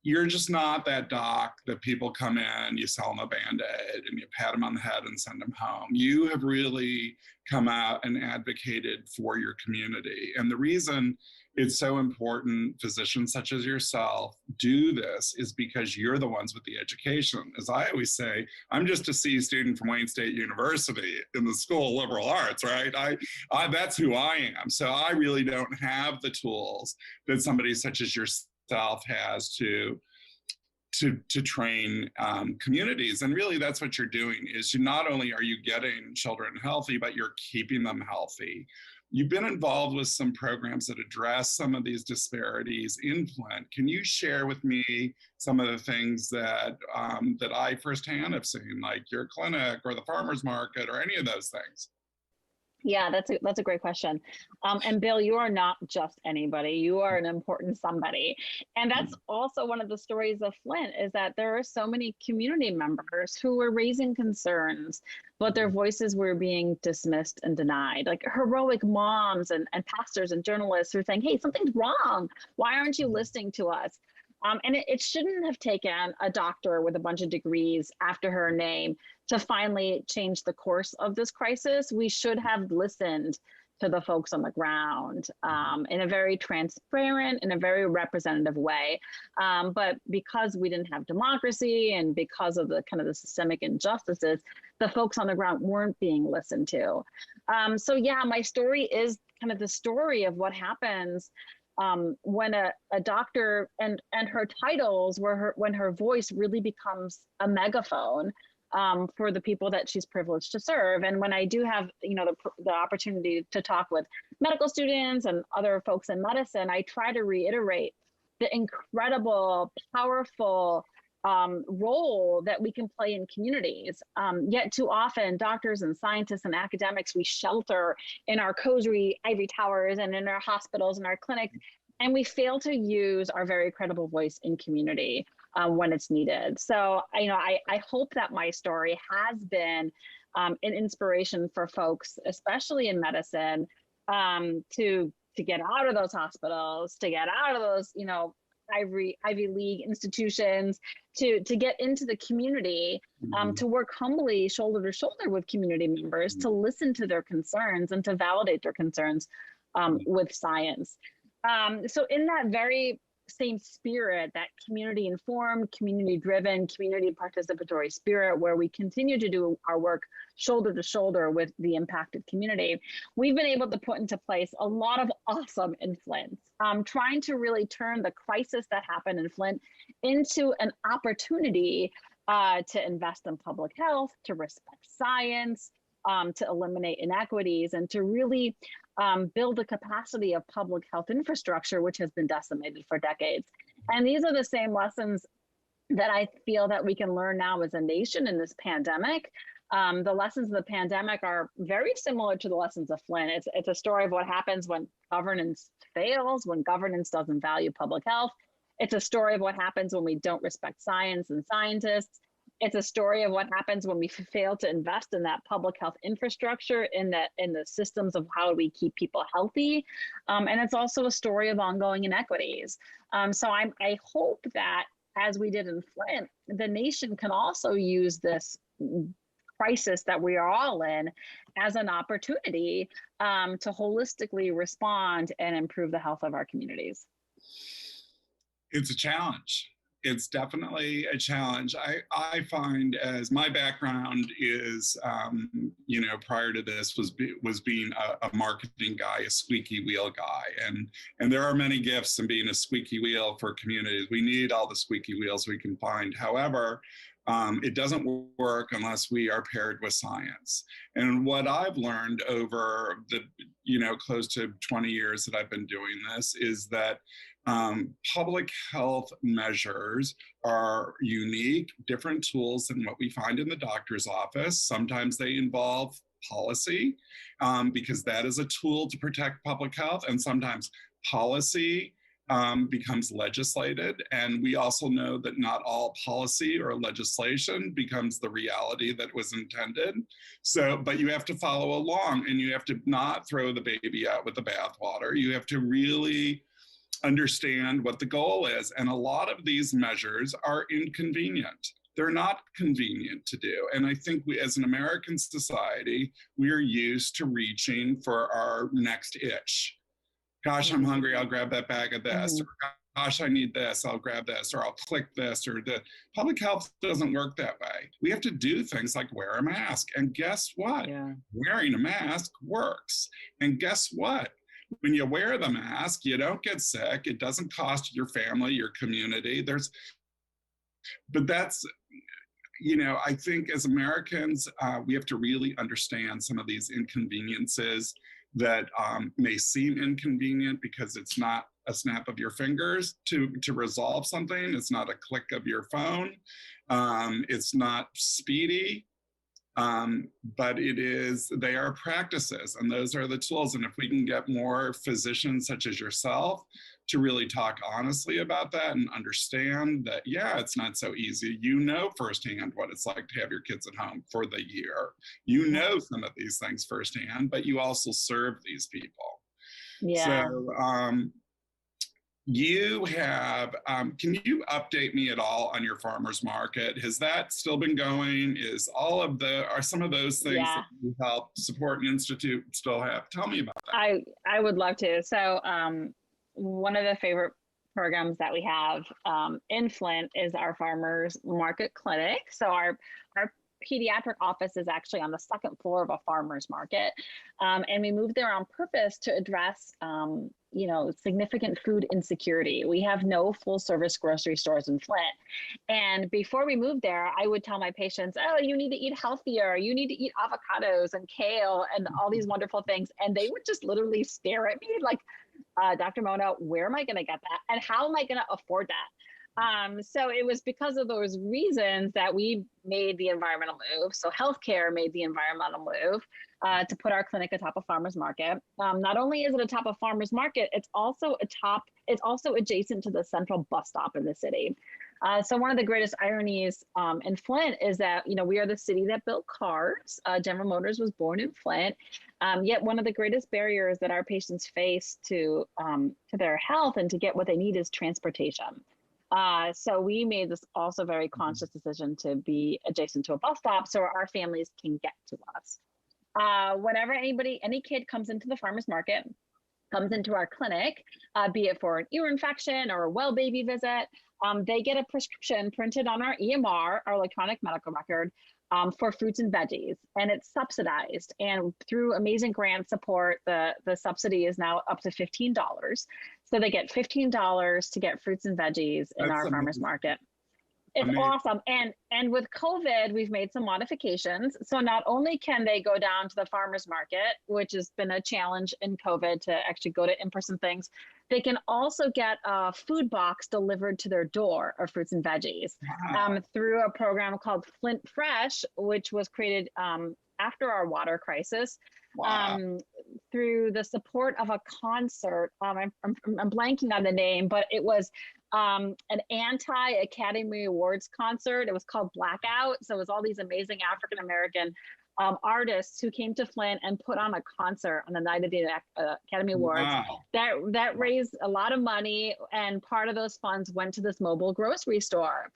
you're just not that doc that people come in, you sell them a Band-Aid and you pat them on the head and send them home. You have really come out and advocated for your community. And the reason it's so important physicians such as yourself do this is because you're the ones with the education. As I always say, I'm just a C student from Wayne State University in the School of Liberal Arts, right? That's who I am. So I really don't have the tools that somebody such as yourself has to train communities. And really that's what you're doing, is you not only are you getting children healthy, but you're keeping them healthy. You've been involved with some programs that address some of these disparities in Flint. Can you share with me some of the things that that I firsthand have seen, like your clinic or the farmer's market or any of those things? Yeah, that's a great question. And Bill, you are not just anybody. You are an important somebody. And that's also one of the stories of Flint, is that there are so many community members who were raising concerns, but their voices were being dismissed and denied. Like heroic moms and pastors and journalists who are saying, hey, something's wrong. Why aren't you listening to us? And it shouldn't have taken a doctor with a bunch of degrees after her name to finally change the course of this crisis. We should have listened to the folks on the ground in a very transparent, in a very representative way. But because we didn't have democracy and because of the kind of the systemic injustices, the folks on the ground weren't being listened to. So yeah, my story is kind of the story of what happens when a doctor and her titles when her voice really becomes a megaphone for the people that she's privileged to serve. And when I do have, you know, the opportunity to talk with medical students and other folks in medicine, I try to reiterate the incredible, powerful role that we can play in communities. Yet too often, doctors and scientists and academics, we shelter in our cozy ivory towers and in our hospitals and our clinics, and we fail to use our very credible voice in community when it's needed. So, you know, I hope that my story has been an inspiration for folks, especially in medicine, to get out of those hospitals, to get out of those, you know, Ivy League institutions, to get into the community, to work humbly shoulder to shoulder with community members, to listen to their concerns and to validate their concerns with science. So in that very same spirit, that community informed, community driven, community participatory spirit, where we continue to do our work shoulder to shoulder with the impacted community, we've been able to put into place a lot of awesome in Flint, trying to really turn the crisis that happened in Flint into an opportunity to invest in public health, to respect science, to eliminate inequities, and to really build the capacity of public health infrastructure, which has been decimated for decades. And these are the same lessons that I feel that we can learn now as a nation in this pandemic. The lessons of the pandemic are very similar to the lessons of Flint. It's a story of what happens when governance fails, when governance doesn't value public health. It's a story of what happens when we don't respect science and scientists. It's a story of what happens when we fail to invest in that public health infrastructure, in the systems of how we keep people healthy. And it's also a story of ongoing inequities. So I hope that, as we did in Flint, the nation can also use this crisis that we are all in as an opportunity to holistically respond and improve the health of our communities. It's a challenge. It's definitely a challenge. I find, as my background is, prior to this was being a marketing guy, a squeaky wheel guy. And there are many gifts in being a squeaky wheel for communities. We need all the squeaky wheels we can find. However, it doesn't work unless we are paired with science. And what I've learned over the, close to 20 years that I've been doing this is that public health measures are unique, different tools than what we find in the doctor's office. Sometimes they involve policy because that is a tool to protect public health, and sometimes policy becomes legislated. And we also know that not all policy or legislation becomes the reality that was intended. So, but you have to follow along, and you have to not throw the baby out with the bathwater. You have to really understand what the goal is. And a lot of these measures are inconvenient. They're not convenient to do. And I think we, as an American society, we are used to reaching for our next itch. Gosh, I'm hungry, I'll grab that bag of this. Or, gosh, I need this, I'll grab this, or I'll click this, or the public health doesn't work that way. We have to do things like wear a mask. And guess what? Wearing a mask works. And guess what? When you wear the mask, you don't get sick. It doesn't cost your family, your community. But that's, I think as Americans, we have to really understand some of these inconveniences that may seem inconvenient because it's not a snap of your fingers to resolve something. It's not a click of your phone. It's not speedy. But they are practices, and those are the tools. And if we can get more physicians such as yourself to really talk honestly about that and understand that, yeah, it's not so easy. You know firsthand what it's like to have your kids at home for the year. You know some of these things firsthand, but you also serve these people. Yeah. So, you have, can you update me at all on your farmers market? Has that still been going? Are some of those things that you help support and institute still have? Tell me about that. I would love to. So one of the favorite programs that we have in Flint is our farmers market clinic. So our pediatric office is actually on the second floor of a farmer's market. And we moved there on purpose to address, significant food insecurity. We have no full service grocery stores in Flint. And before we moved there, I would tell my patients, oh, you need to eat healthier. You need to eat avocados and kale and all these wonderful things. And they would just literally stare at me like, Dr. Mona, where am I going to get that? And how am I going to afford that? So it was because of those reasons that we made the environmental move. So healthcare made the environmental move to put our clinic atop a farmer's market. Not only is it atop a farmer's market, it's also adjacent to the central bus stop in the city. So one of the greatest ironies in Flint is that, we are the city that built cars. General Motors was born in Flint. Yet one of the greatest barriers that our patients face to their health and to get what they need is transportation. So we made this also very conscious decision to be adjacent to a bus stop so our families can get to us. Whenever any kid comes into the farmer's market, comes into our clinic, be it for an ear infection or a well baby visit, they get a prescription printed on our EMR, our electronic medical record, for fruits and veggies, and it's subsidized. And through amazing grant support, the subsidy is now up to $15. So they get $15 to get fruits and veggies in our farmer's market. It's awesome. And with COVID, we've made some modifications. So not only can they go down to the farmer's market, which has been a challenge in COVID to actually go to in-person things, they can also get a food box delivered to their door of fruits and veggies through a program called Flint Fresh, which was created after our water crisis. Through the support of a concert. I'm blanking on the name, but it was an anti-Academy Awards concert. It was called Blackout. So it was all these amazing African-American artists who came to Flint and put on a concert on the night of the Academy Awards. Wow. That raised a lot of money, and part of those funds went to this mobile grocery store.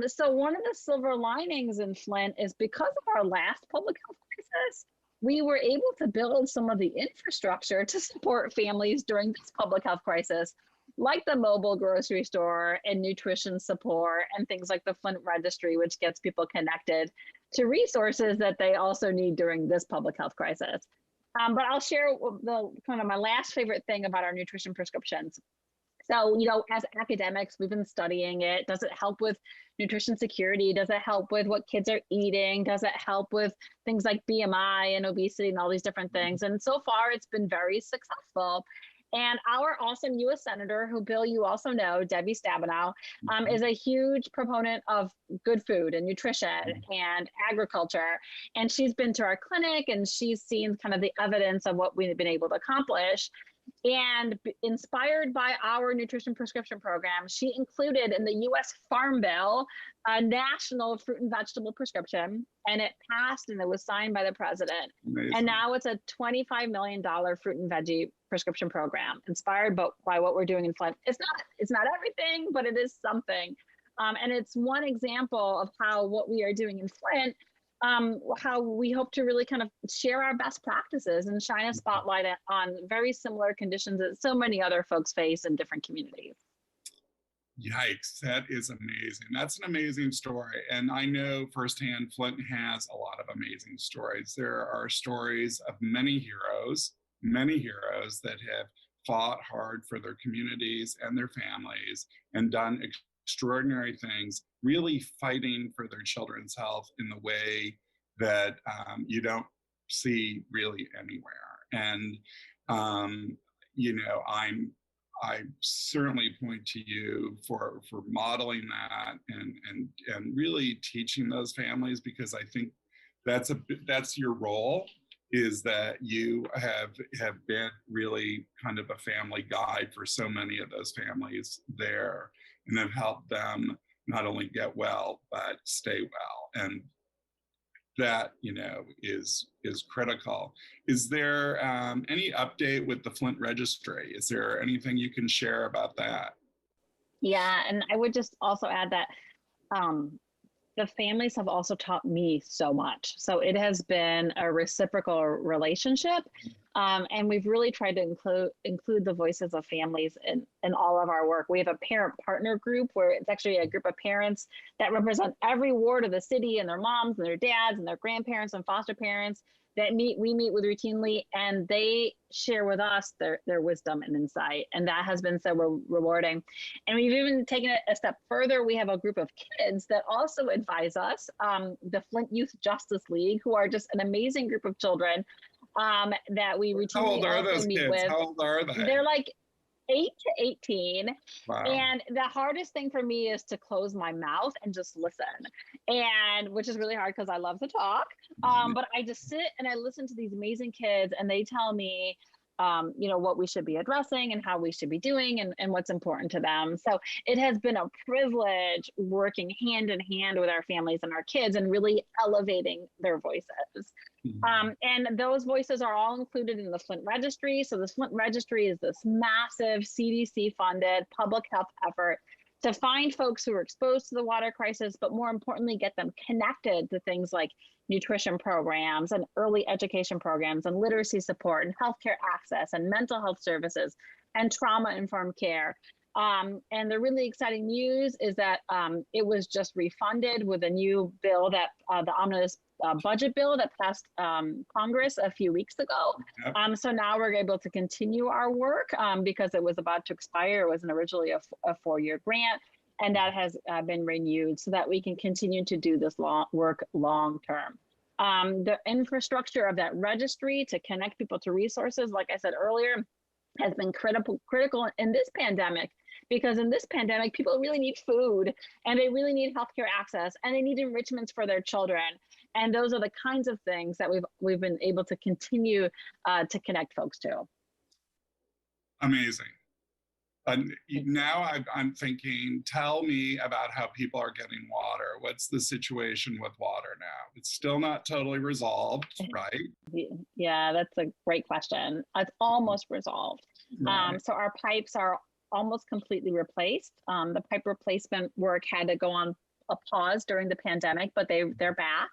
So one of the silver linings in Flint is because of our last public health crisis, we were able to build some of the infrastructure to support families during this public health crisis, like the mobile grocery store and nutrition support and things like the Flint Registry, which gets people connected to resources that they also need during this public health crisis. But I'll share the kind of my last favorite thing about our nutrition prescriptions. So, you know, as academics, we've been studying it. Does it help with nutrition security? Does it help with what kids are eating? Does it help with things like BMI and obesity and all these different things? And so far, it's been very successful. And our awesome U.S. Senator, who, Bill, you also know, Debbie Stabenow, is a huge proponent of good food and nutrition and agriculture. And she's been to our clinic and she's seen kind of the evidence of what we've been able to accomplish. And inspired by our nutrition prescription program, she included in the U.S. Farm Bill a national fruit and vegetable prescription, and it passed and it was signed by the president. Amazing. And now it's a $25 million fruit and veggie prescription program inspired by what we're doing in Flint. It's not everything, but it is something. And it's one example of how what we are doing in Flint, how we hope to really kind of share our best practices and shine a spotlight on very similar conditions that so many other folks face in different communities. Yikes, that is amazing. That's an amazing story. And I know firsthand Flint has a lot of amazing stories. There are stories of many heroes that have fought hard for their communities and their families and done extraordinary things, really fighting for their children's health in the way that you don't see really anywhere. And, you know, I certainly point to you for modeling that and really teaching those families, because I think that's your role, is that you have been really kind of a family guide for so many of those families there, and have helped them not only get well, but stay well. And that, you know, is critical. Is there any update with the Flint Registry? Is there anything you can share about that? Yeah, and I would just also add that the families have also taught me so much. So it has been a reciprocal relationship. And we've really tried to include the voices of families in all of our work. We have a parent partner group where it's actually a group of parents that represent every ward of the city, and their moms and their dads and their grandparents and foster parents that we meet with routinely, and they share with us their wisdom and insight. And that has been so rewarding. And we've even taken it a step further. We have a group of kids that also advise us, the Flint Youth Justice League, who are just an amazing group of children that we routinely How old are those meet kids? with. How old are they? They're like 8 to 18. Wow. And the hardest thing for me is to close my mouth and just listen, and which is really hard because I love to talk. But I just sit and I listen to these amazing kids, and they tell me, you know, what we should be addressing and how we should be doing and what's important to them. So it has been a privilege working hand in hand with our families and our kids and really elevating their voices. And those voices are all included in the Flint Registry. So the Flint Registry is this massive CDC-funded public health effort to find folks who are exposed to the water crisis, but more importantly, get them connected to things like nutrition programs and early education programs and literacy support and healthcare access and mental health services and trauma-informed care. And the really exciting news is that it was just refunded with a new bill that the omnibus budget bill that passed Congress a few weeks ago. Yep. So now we're able to continue our work because it was about to expire. It wasn't originally a 4-year grant. and that has been renewed so that we can continue to do this work long term. The infrastructure of that registry to connect people to resources, like I said earlier, has been critical in this pandemic, because in this pandemic, people really need food and they really need healthcare access and they need enrichments for their children. And those are the kinds of things that we've been able to continue to connect folks to. Amazing. Now I'm thinking, tell me about how people are getting water. What's the situation with water now? It's still not totally resolved, right? Yeah, that's a great question. It's almost resolved. Right. So our pipes are almost completely replaced. The pipe replacement work had to go on a pause during the pandemic, but they're back.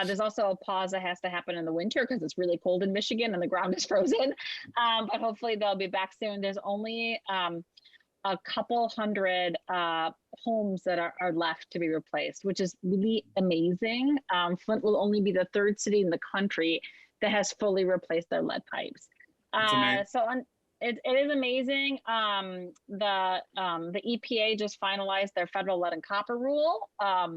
There's also a pause that has to happen in the winter because it's really cold in Michigan and the ground is frozen. But hopefully they'll be back soon. There's only a couple hundred homes that are left to be replaced, which is really amazing. Flint will only be the third city in the country that has fully replaced their lead pipes. It is amazing. The EPA just finalized their federal lead and copper rule a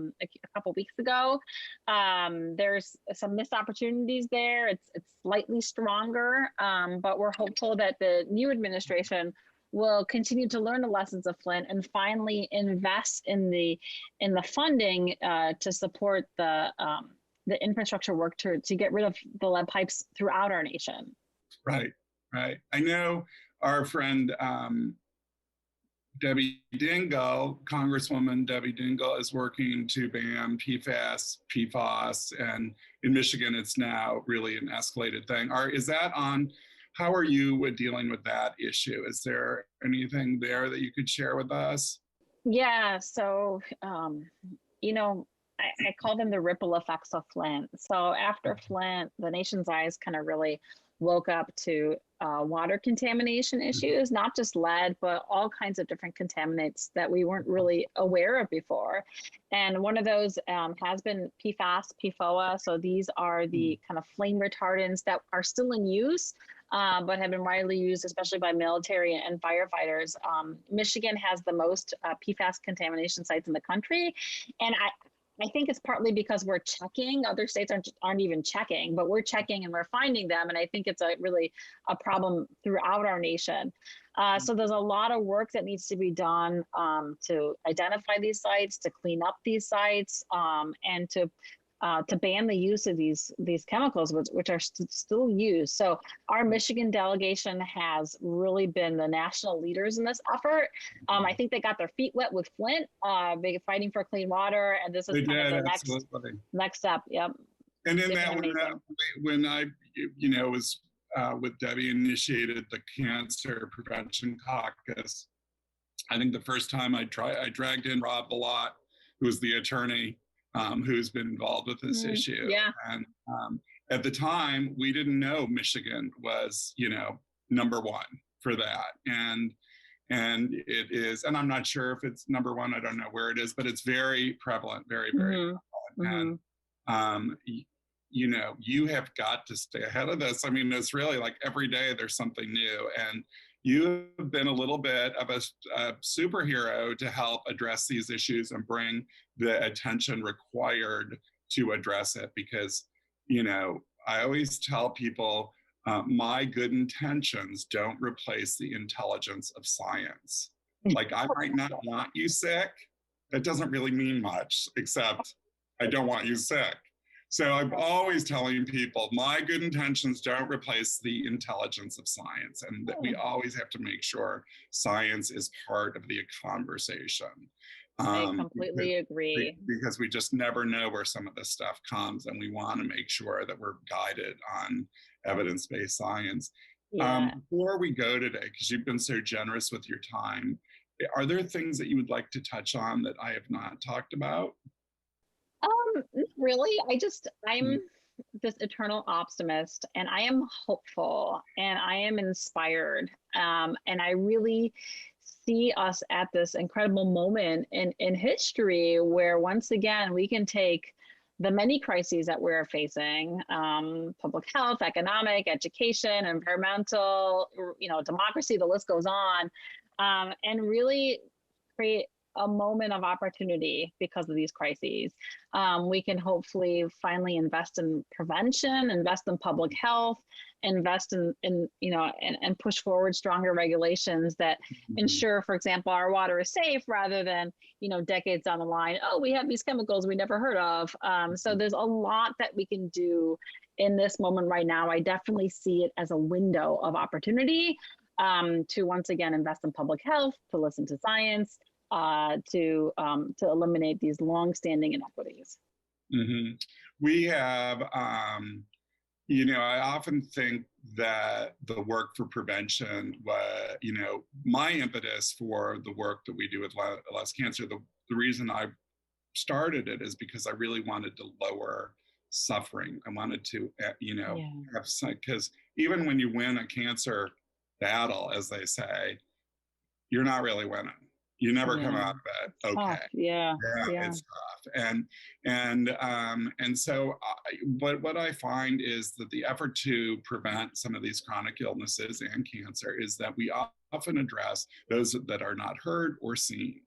couple weeks ago. There's some missed opportunities there. It's slightly stronger, but we're hopeful that the new administration will continue to learn the lessons of Flint and finally invest in the funding to support the infrastructure work to get rid of the lead pipes throughout our nation. Right. Right. I know our friend Debbie Dingell, Congresswoman Debbie Dingell, is working to ban PFAS, PFOS, and in Michigan, it's now really an escalated thing. How are you dealing with that issue? Is there anything there that you could share with us? Yeah. So, I call them the ripple effects of Flint. So after Flint, the nation's eyes kind of really woke up to water contamination issues, not just lead, but all kinds of different contaminants that we weren't really aware of before. And one of those has been PFAS, PFOA. So these are the kind of flame retardants that are still in use, but have been widely used, especially by military and firefighters. Michigan has the most PFAS contamination sites in the country. And I think it's partly because we're checking. Other states aren't even checking, but we're checking and we're finding them. And I think it's really a problem throughout our nation. So there's a lot of work that needs to be done to identify these sites, to clean up these sites, and to ban the use of these chemicals, which are still used. So our Michigan delegation has really been the national leaders in this effort. I think they got their feet wet with Flint, fighting for clean water, and this is kind of the next step. Yep. And in that, when I, was with Debbie, initiated the Cancer Prevention Caucus, I think the first time I dragged in Rob Bilott, who was the attorney who's been involved with this issue. Yeah. And at the time, we didn't know Michigan was, number one for that. And it is, and I'm not sure if it's number one, I don't know where it is, but it's very prevalent, very, very prevalent. And, you have got to stay ahead of this. I mean, it's really like every day there's something new. And you have been a little bit of a superhero to help address these issues and bring the attention required to address it. Because, I always tell people, my good intentions don't replace the intelligence of science. Like, I might not want you sick. That doesn't really mean much, except I don't want you sick. So I'm always telling people my good intentions don't replace the intelligence of science, and that we always have to make sure science is part of the conversation. I completely agree. Because we just never know where some of this stuff comes, and we want to make sure that we're guided on evidence-based science. Yeah. Before we go today, because you've been so generous with your time, are there things that you would like to touch on that I have not talked about? Really, I'm this eternal optimist, and I am hopeful, and I am inspired, and I really see us at this incredible moment in history where once again we can take the many crises that we're facing, public health, economic, education, environmental, democracy, the list goes on, and really create a moment of opportunity because of these crises. We can hopefully finally invest in prevention, invest in public health, invest in you know, and push forward stronger regulations that ensure, for example, our water is safe rather than, you know, decades down the line, oh, we have these chemicals we never heard of. So there's a lot that we can do in this moment right now. I definitely see it as a window of opportunity to once again invest in public health, to listen to science, to eliminate these long-standing inequities. Mm-hmm. We have, you know, I often think that the work for prevention, you know, my impetus for the work that we do with Less Cancer, the reason I started it is because I really wanted to lower suffering. I wanted to, you know, have some, because even when you win a cancer battle, as they say, you're not really winning. You never come out of it okay. It's tough, and so what I find is that the effort to prevent some of these chronic illnesses and cancer is that we often address those that are not heard or seen.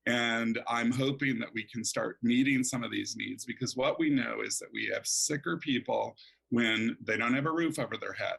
And I'm hoping that we can start meeting some of these needs, because what we know is that we have sicker people when they don't have a roof over their head,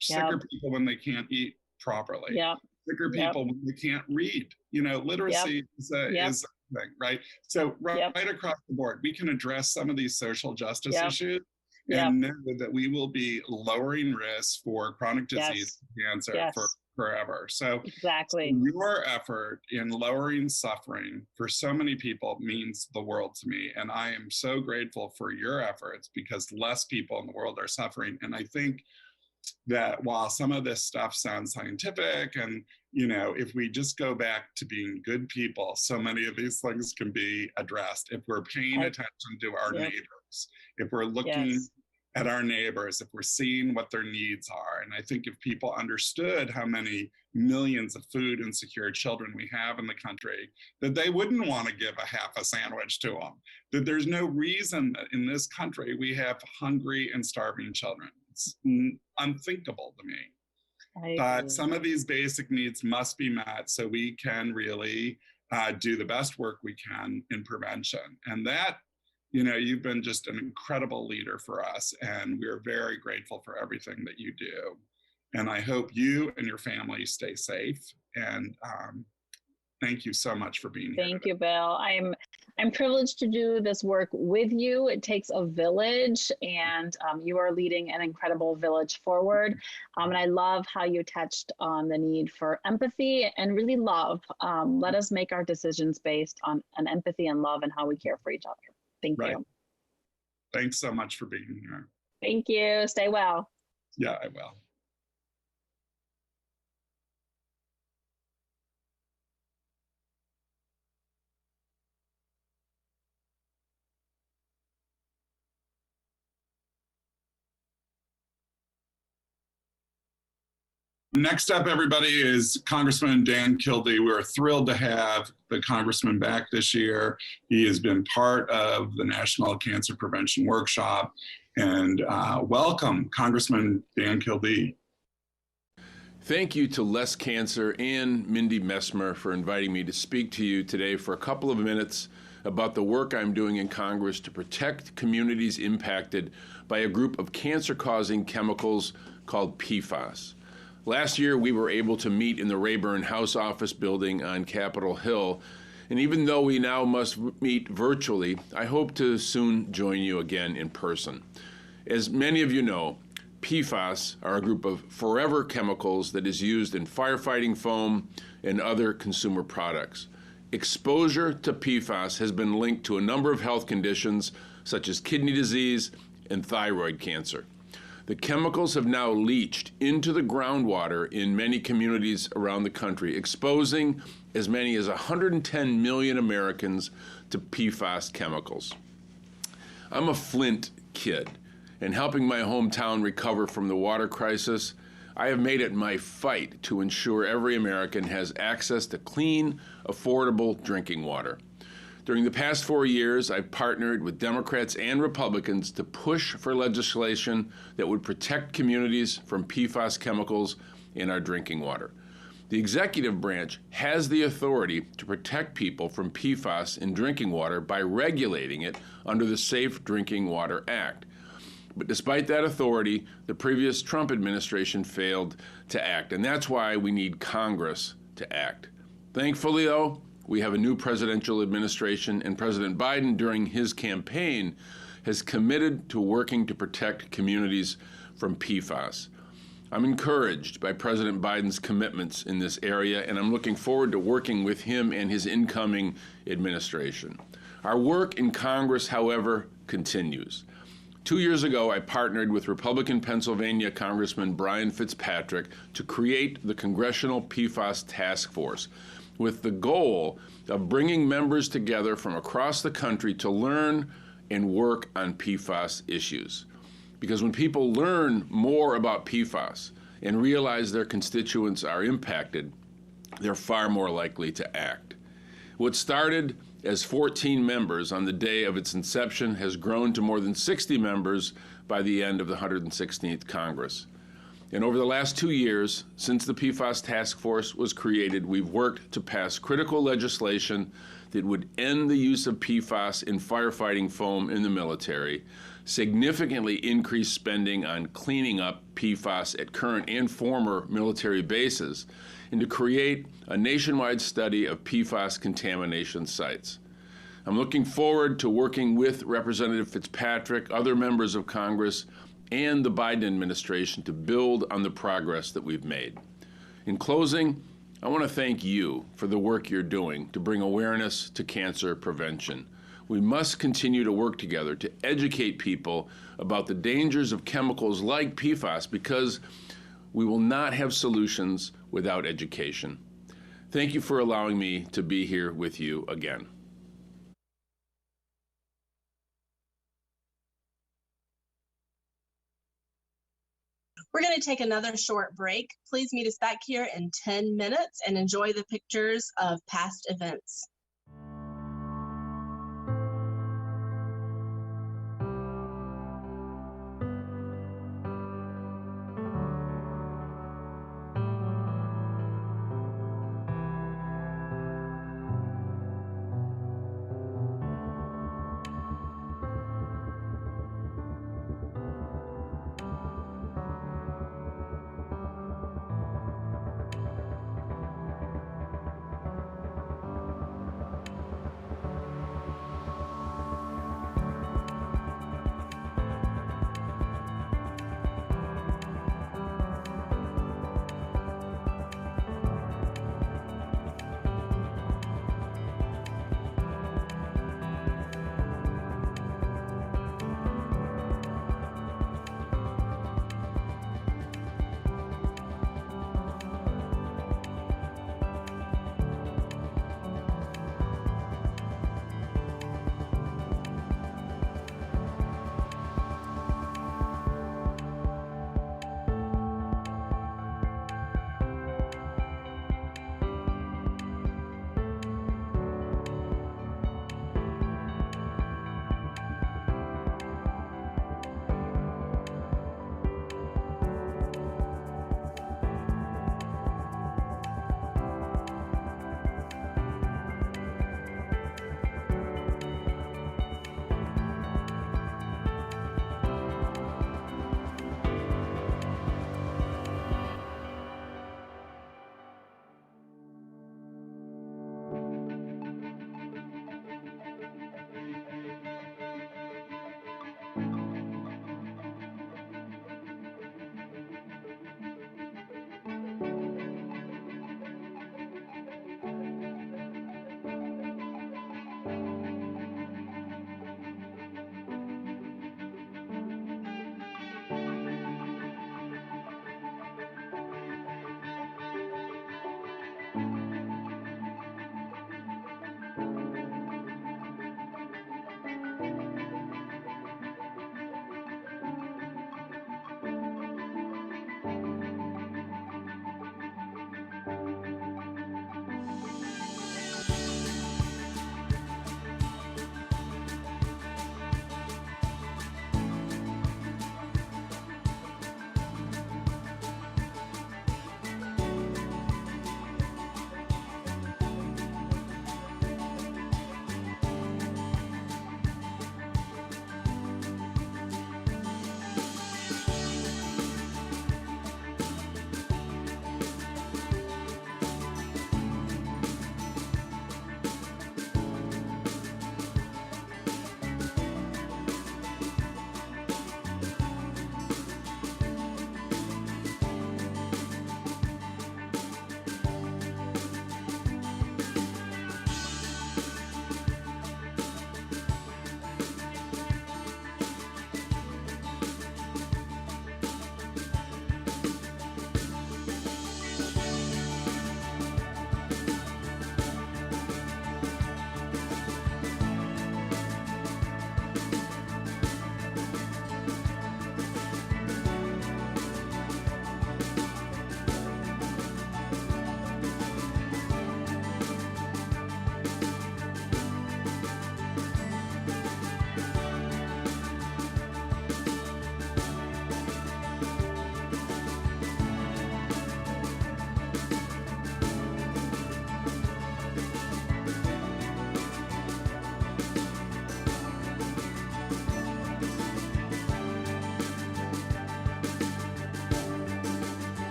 sicker people when they can't eat properly, sicker people when they can't read. You know, literacy is a thing, right? So right across the board, we can address some of these social justice issues and know that we will be lowering risks for chronic disease, cancer for forever. So your effort in lowering suffering for so many people means the world to me. And I am so grateful for your efforts, because less people in the world are suffering. And I think that while some of this stuff sounds scientific, and, you know, if we just go back to being good people, so many of these things can be addressed if we're paying attention to our neighbors, if we're looking at our neighbors, if we're seeing what their needs are. And I think if people understood how many millions of food insecure children we have in the country, that they wouldn't want to give a half a sandwich to them, that there's no reason that in this country we have hungry and starving children. It's unthinkable to me. But some of these basic needs must be met so we can really do the best work we can in prevention. And that, you know, you've been just an incredible leader for us, and we're very grateful for everything that you do. And I hope you and your family stay safe. And thank you so much for being here. Thank you, Bill. I'm privileged to do this work with you. It takes a village, and you are leading an incredible village forward. And I love how you touched on the need for empathy and really love. Let us make our decisions based on an empathy and love and how we care for each other. Thank you. Thanks so much for being here. Thank you. Stay well. Yeah, I will. Next up, everybody, is Congressman Dan Kildee. We're thrilled to have the Congressman back this year. He has been part of the National Cancer Prevention Workshop. And welcome, Congressman Dan Kildee. Thank you to Less Cancer and Mindy Messmer for inviting me to speak to you today for a couple of minutes about the work I'm doing in Congress to protect communities impacted by a group of cancer-causing chemicals called PFAS. Last year, we were able to meet in the Rayburn House Office building on Capitol Hill, and even though we now must meet virtually, I hope to soon join you again in person. As many of you know, PFAS are a group of forever chemicals that is used in firefighting foam and other consumer products. Exposure to PFAS has been linked to a number of health conditions such as kidney disease and thyroid cancer. The chemicals have now leached into the groundwater in many communities around the country, exposing as many as 110 million Americans to PFAS chemicals. I'm a Flint kid, and helping my hometown recover from the water crisis, I have made it my fight to ensure every American has access to clean, affordable drinking water. During the past 4 years, I've partnered with Democrats and Republicans to push for legislation that would protect communities from PFAS chemicals in our drinking water. The executive branch has the authority to protect people from PFAS in drinking water by regulating it under the Safe Drinking Water Act. But despite that authority, the previous Trump administration failed to act, and that's why we need Congress to act. Thankfully, though, we have a new presidential administration, and President Biden, during his campaign, has committed to working to protect communities from PFAS. I'm encouraged by President Biden's commitments in this area, and I'm looking forward to working with him and his incoming administration. Our work in Congress, however, continues. 2 years ago, I partnered with Republican Pennsylvania Congressman Brian Fitzpatrick to create the Congressional PFAS Task Force, with the goal of bringing members together from across the country to learn and work on PFAS issues. Because when people learn more about PFAS and realize their constituents are impacted, they're far more likely to act. What started as 14 members on the day of its inception has grown to more than 60 members by the end of the 116th Congress. And over the last 2 years, since the PFAS Task Force was created, we've worked to pass critical legislation that would end the use of PFAS in firefighting foam in the military, significantly increase spending on cleaning up PFAS at current and former military bases, and to create a nationwide study of PFAS contamination sites. I'm looking forward to working with Representative Fitzpatrick, other members of Congress, and the Biden administration to build on the progress that we've made. In closing, I want to thank you for the work you're doing to bring awareness to cancer prevention. We must continue to work together to educate people about the dangers of chemicals like PFAS, because we will not have solutions without education. Thank you for allowing me to be here with you again. We're going to take another short break. Please meet us back here in 10 minutes and enjoy the pictures of past events.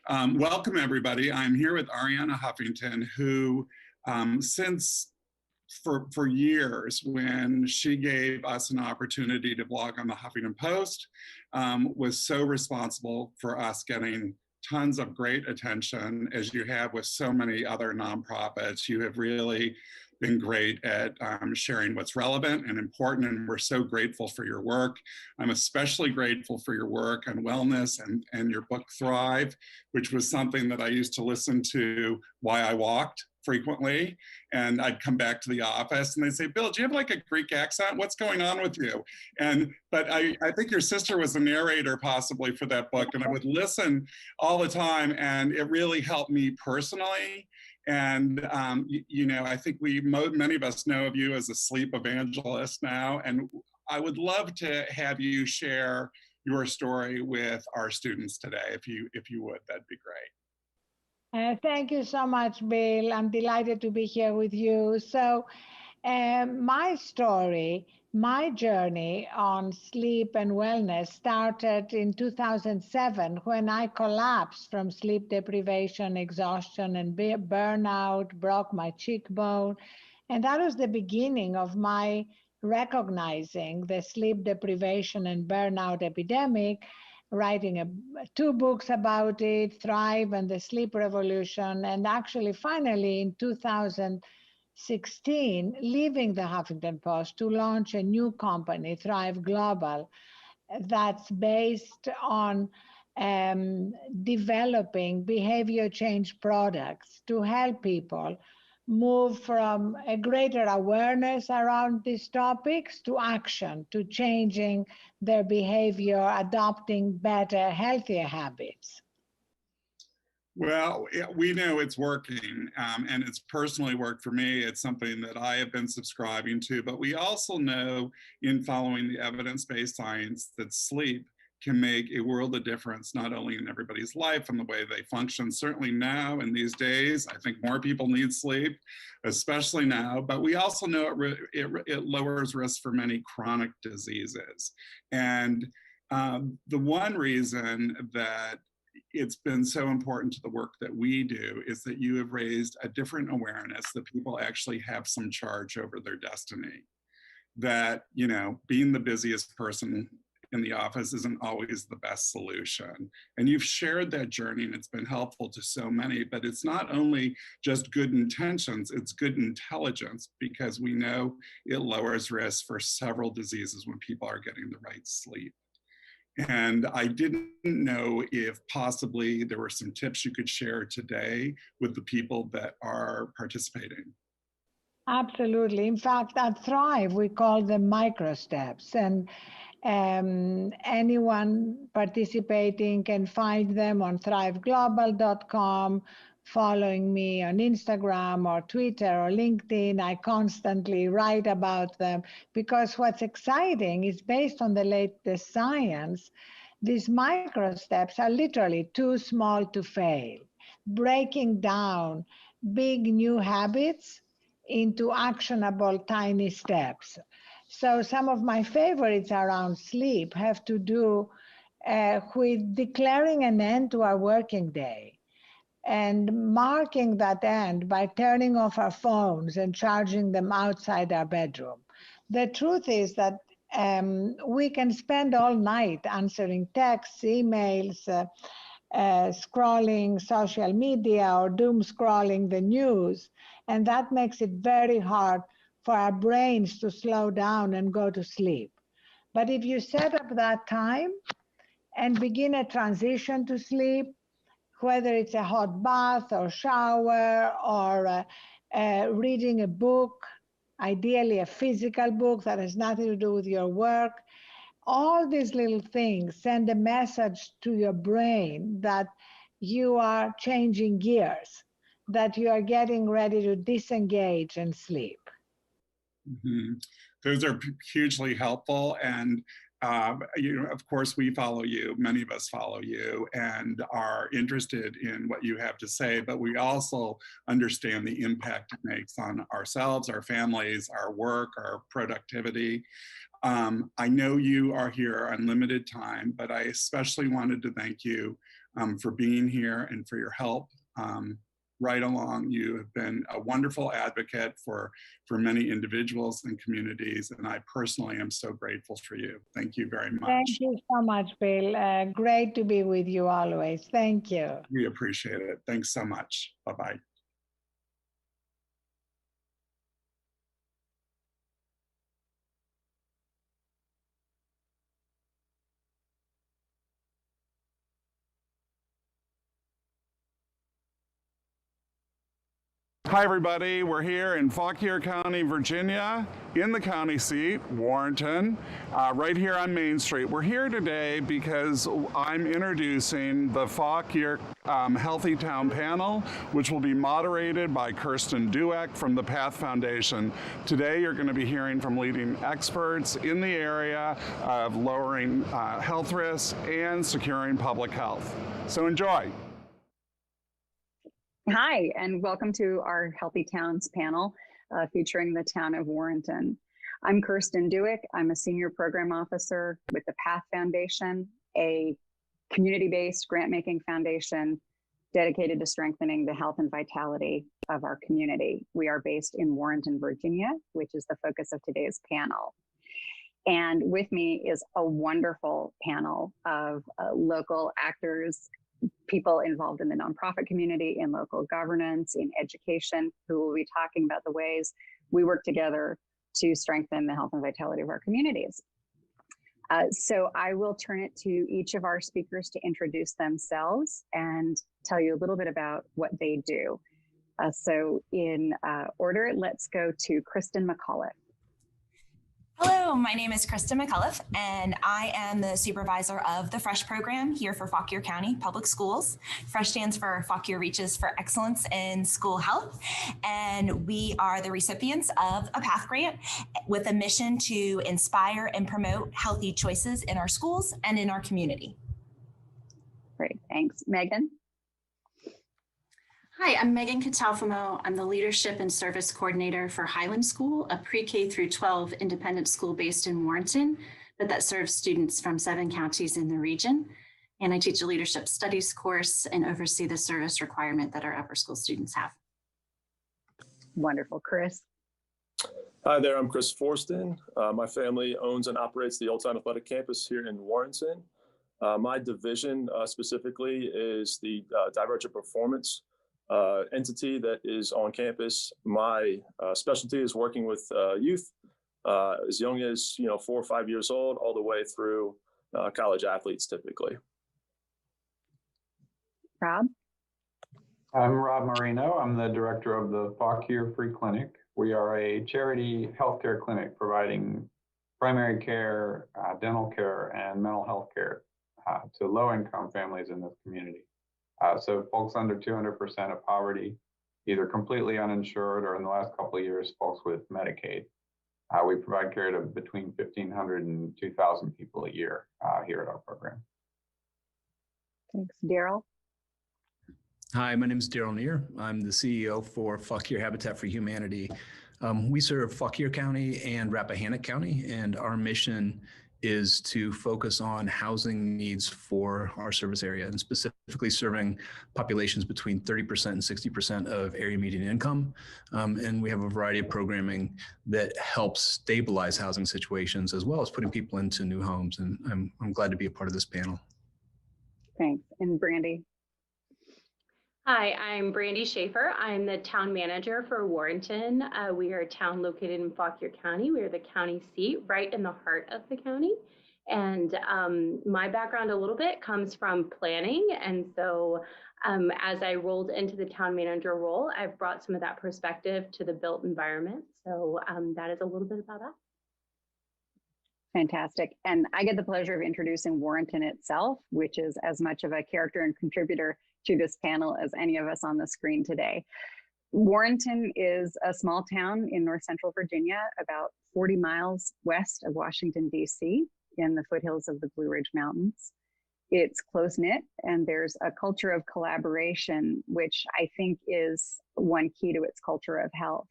Welcome, everybody. I'm here with Arianna Huffington, who for years, when she gave us an opportunity to blog on the Huffington Post, was so responsible for us getting tons of great attention, as you have with so many other nonprofits. You have really been great at sharing what's relevant and important, and we're so grateful for your work. I'm especially grateful for your work on wellness and your book Thrive, which was something that I used to listen to while I walked frequently, and I'd come back to the office and they'd say, Bill, do you have like a Greek accent? What's going on with you? But I think your sister was the narrator possibly for that book, and I would listen all the time, and it really helped me personally. And I think many of us know of you as a sleep evangelist now, and I would love to have you share your story with our students today. If you would, that'd be great. Thank you so much, Bill. I'm delighted to be here with you. So my story, my journey on sleep and wellness started in 2007 when I collapsed from sleep deprivation, exhaustion, and burnout, broke my cheekbone. And that was the beginning of my recognizing the sleep deprivation and burnout epidemic, writing 2 books about it, Thrive and the Sleep Revolution, and actually finally in 2016, leaving the Huffington Post to launch a new company, Thrive Global, that's based on developing behavior change products to help people move from a greater awareness around these topics to action, to changing their behavior, adopting better, healthier habits. Well, we know it's working, and it's personally worked for me. It's something that I have been subscribing to, but we also know in following the evidence-based science that sleep can make a world of difference, not only in everybody's life and the way they function. Certainly now in these days, I think more people need sleep, especially now, but we also know it lowers risk for many chronic diseases. And the one reason that it's been so important to the work that we do is that you have raised a different awareness that people actually have some charge over their destiny. That, being the busiest person in the office isn't always the best solution. And you've shared that journey, and it's been helpful to so many, but it's not only just good intentions, it's good intelligence, because we know it lowers risk for several diseases when people are getting the right sleep. And I didn't know if possibly there were some tips you could share today with the people that are participating. Absolutely. In fact, at Thrive, we call them micro steps. And anyone participating can find them on thriveglobal.com, following me on Instagram or Twitter or LinkedIn. I constantly write about them because what's exciting is based on the latest science. These micro steps are literally too small to fail, breaking down big new habits into actionable tiny steps. So some of my favorites around sleep have to do with declaring an end to our working day and marking that end by turning off our phones and charging them outside our bedroom. The truth is that we can spend all night answering texts, emails, scrolling social media, or doom scrolling the news, and that makes it very hard for our brains to slow down and go to sleep. But if you set up that time and begin a transition to sleep, whether it's a hot bath or shower or reading a book, ideally a physical book that has nothing to do with your work, all these little things send a message to your brain that you are changing gears, that you are getting ready to disengage and sleep. Mm-hmm. Those are hugely helpful. And of course, we follow you. Many of us follow you and are interested in what you have to say, but we also understand the impact it makes on ourselves, our families, our work, our productivity. I know you are here on limited time, but I especially wanted to thank you for being here and for your help right along. You have been a wonderful advocate for many individuals and communities, and I personally am so grateful for you. Thank you very much. Thank you so much, Bill. Great to be with you always. Thank you. We appreciate it. Thanks so much. Bye-bye. Hi everybody, we're here in Fauquier County, Virginia, in the county seat, Warrenton, right here on Main Street. We're here today because I'm introducing the Fauquier Healthy Town Panel, which will be moderated by Kirsten Dueck from the Path Foundation. Today you're going to be hearing from leading experts in the area of lowering health risks and securing public health. So enjoy. Hi, and welcome to our Healthy Towns panel featuring the town of Warrenton. I'm Kirsten Dueck. I'm a senior program officer with the Path Foundation, a community-based grant-making foundation dedicated to strengthening the health and vitality of our community. We are based in Warrenton, Virginia, which is the focus of today's panel. And with me is a wonderful panel of local actors, people involved in the nonprofit community, in local governance, in education, who will be talking about the ways we work together to strengthen the health and vitality of our communities. So I will turn it to each of our speakers to introduce themselves and tell you a little bit about what they do. So in order, let's go to Kristen McAuliffe. Hello, my name is Kristen McAuliffe, and I am the supervisor of the FRESH program here for Fauquier County Public Schools. FRESH stands for Fauquier Reaches for Excellence in School Health, and we are the recipients of a PATH grant with a mission to inspire and promote healthy choices in our schools and in our community. Great, thanks. Megan? Hi, I'm Megan Catalfamo. I'm the Leadership and Service Coordinator for Highland School, a pre-K through 12 independent school based in Warrenton, but that serves students from 7 counties in the region. And I teach a leadership studies course and oversee the service requirement that our upper school students have. Wonderful. Chris? Hi there, I'm Chris Forston. My family owns and operates the Old Town Athletic Campus here in Warrenton. My division specifically is the Divergent Performance entity that is on campus. My specialty is working with youth as young as 4 or 5 years old, all the way through college athletes typically. Rob? I'm Rob Marino. I'm the director of the Fauquier Free Clinic. We are a charity healthcare clinic providing primary care, dental care, and mental health care to low-income families in this community. So folks under 200% of poverty, either completely uninsured or in the last couple of years, folks with Medicaid. We provide care to between 1,500 and 2,000 people a year here at our program. Thanks. Daryl? Hi, my name is Daryl Neer. I'm the CEO for Fauquier Habitat for Humanity. We serve Fauquier County and Rappahannock County, and our mission is to focus on housing needs for our service area and specifically serving populations between 30% and 60% of area median income. And we have a variety of programming that helps stabilize housing situations as well as putting people into new homes. And I'm glad to be a part of this panel. Thanks. And Brandy? Hi, I'm Brandy Schaefer. I'm the town manager for Warrenton. We are a town located in Fauquier County. We are the county seat right in the heart of the county. And my background a little bit comes from planning. And so as I rolled into the town manager role, I've brought some of that perspective to the built environment. So that is a little bit about us. Fantastic. And I get the pleasure of introducing Warrenton itself, which is as much of a character and contributor to this panel as any of us on the screen today. Warrenton is a small town in north central Virginia, about 40 miles west of Washington, D.C., in the foothills of the Blue Ridge Mountains. It's close-knit, and there's a culture of collaboration, which I think is one key to its culture of health.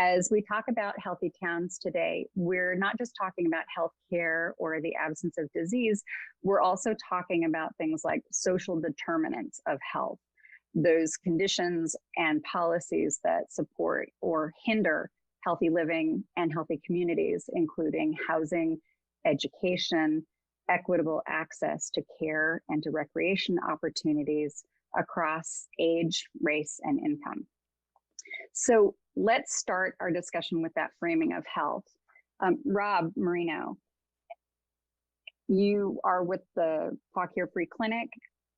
As we talk about healthy towns today, we're not just talking about healthcare or the absence of disease, we're also talking about things like social determinants of health, those conditions and policies that support or hinder healthy living and healthy communities, including housing, education, equitable access to care and to recreation opportunities across age, race, and income. So let's start our discussion with that framing of health. Rob Marino, you are with the Fauquier Free Clinic.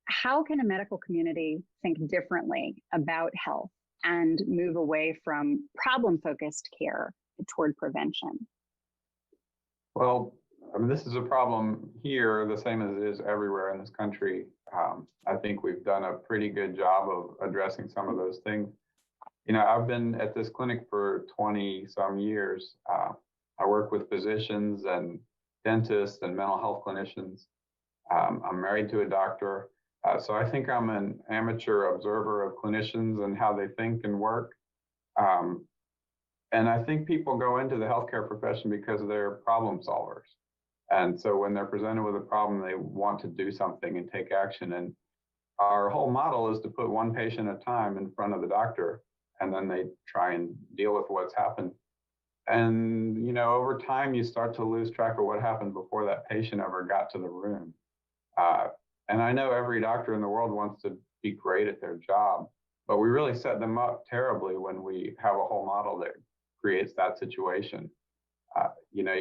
How can a medical community think differently about health and move away from problem-focused care toward prevention? Well, I mean, this is a problem here, the same as it is everywhere in this country. I think we've done a pretty good job of addressing some of those things. You know, I've been at this clinic for 20 some years. I work with physicians and dentists and mental health clinicians. I'm married to a doctor. So I think I'm an amateur observer of clinicians and how they think and work. And I think people go into the healthcare profession because they're problem solvers. And so when they're presented with a problem, they want to do something and take action. And our whole model is to put one patient at a time in front of the doctor, and then they try and deal with what's happened. And, you know, over time, you start to lose track of what happened before that patient ever got to the room. And I know every doctor in the world wants to be great at their job, but we really set them up terribly when we have a whole model that creates that situation. You know,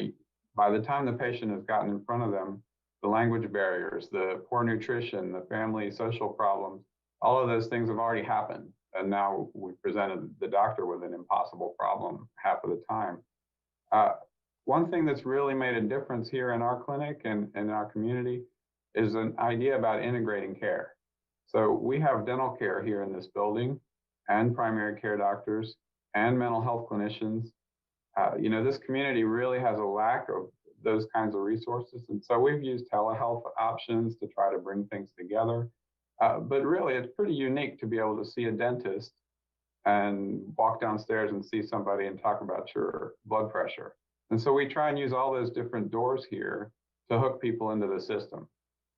by the time the patient has gotten in front of them, the language barriers, the poor nutrition, the family social problems, all of those things have already happened. And now we presented the doctor with an impossible problem half of the time. One thing that's really made a difference here in our clinic and in our community is an idea about integrating care. So we have dental care here in this building, and primary care doctors, and mental health clinicians. You know, this community really has a lack of those kinds of resources. And so we've used telehealth options to try to bring things together. But really, it's pretty unique to be able to see a dentist and walk downstairs and see somebody and talk about your blood pressure. And so we try and use all those different doors here to hook people into the system.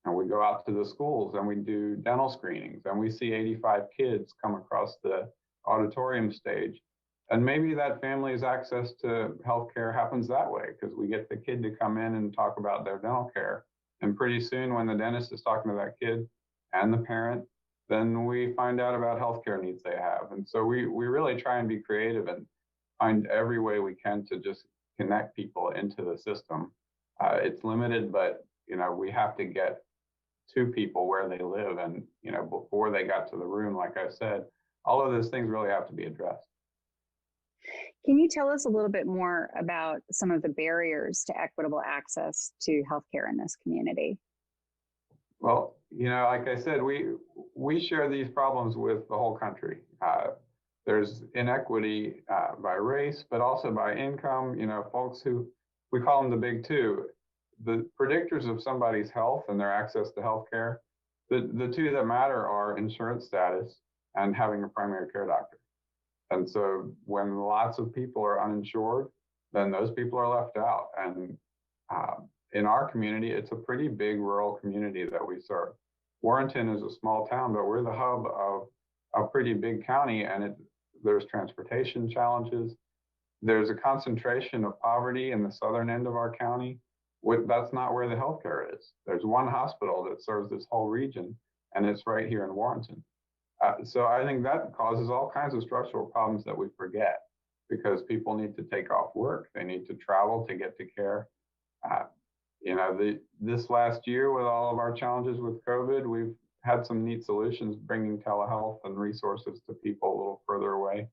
And we go out to the schools and we do dental screenings, and we see 85 kids come across the auditorium stage. And maybe that family's access to healthcare happens that way, because we get the kid to come in and talk about their dental care. And pretty soon, when the dentist is talking to that kid and the parent, then we find out about healthcare needs they have. And so we really try and be creative and find every way we can to just connect people into the system. It's limited, but you know, we have to get to people where they live. And you know, before they got to the room, like I said, all of those things really have to be addressed. Can you tell us a little bit more about some of the barriers to equitable access to healthcare in this community? Well, you know, like I said, we share these problems with the whole country. There's inequity by race, but also by income. You know, folks who, we call them the big two, the predictors of somebody's health and their access to healthcare. The two that matter are insurance status and having a primary care doctor. And so when lots of people are uninsured, then those people are left out. And in our community, it's a pretty big rural community that we serve. Warrenton is a small town, but we're the hub of a pretty big county, and there's transportation challenges. There's a concentration of poverty in the southern end of our county. That's not where the healthcare is. There's one hospital that serves this whole region, and it's right here in Warrenton. So I think that causes all kinds of structural problems that we forget, because people need to take off work. They need to travel to get to care. You know, this last year with all of our challenges with COVID, we've had some neat solutions bringing telehealth and resources to people a little further away.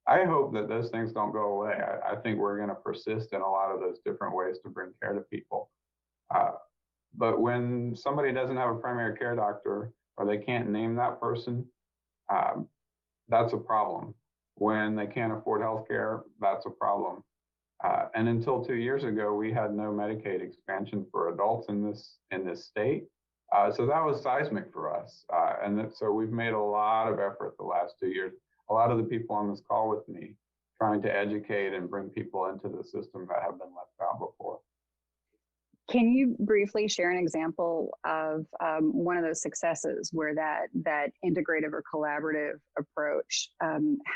I hope that those things don't go away. I think we're going to persist in a lot of those different ways to bring care to people. But when somebody doesn't have a primary care doctor, or they can't name that person, that's a problem. When they can't afford healthcare, that's a problem. And until 2 years ago, we had no Medicaid expansion for adults in this state. So that was seismic for us. So we've made a lot of effort the last 2 years. A lot of the people on this call with me trying to educate and bring people into the system that have been left out before. Can you briefly share an example of one of those successes where that integrative or collaborative approach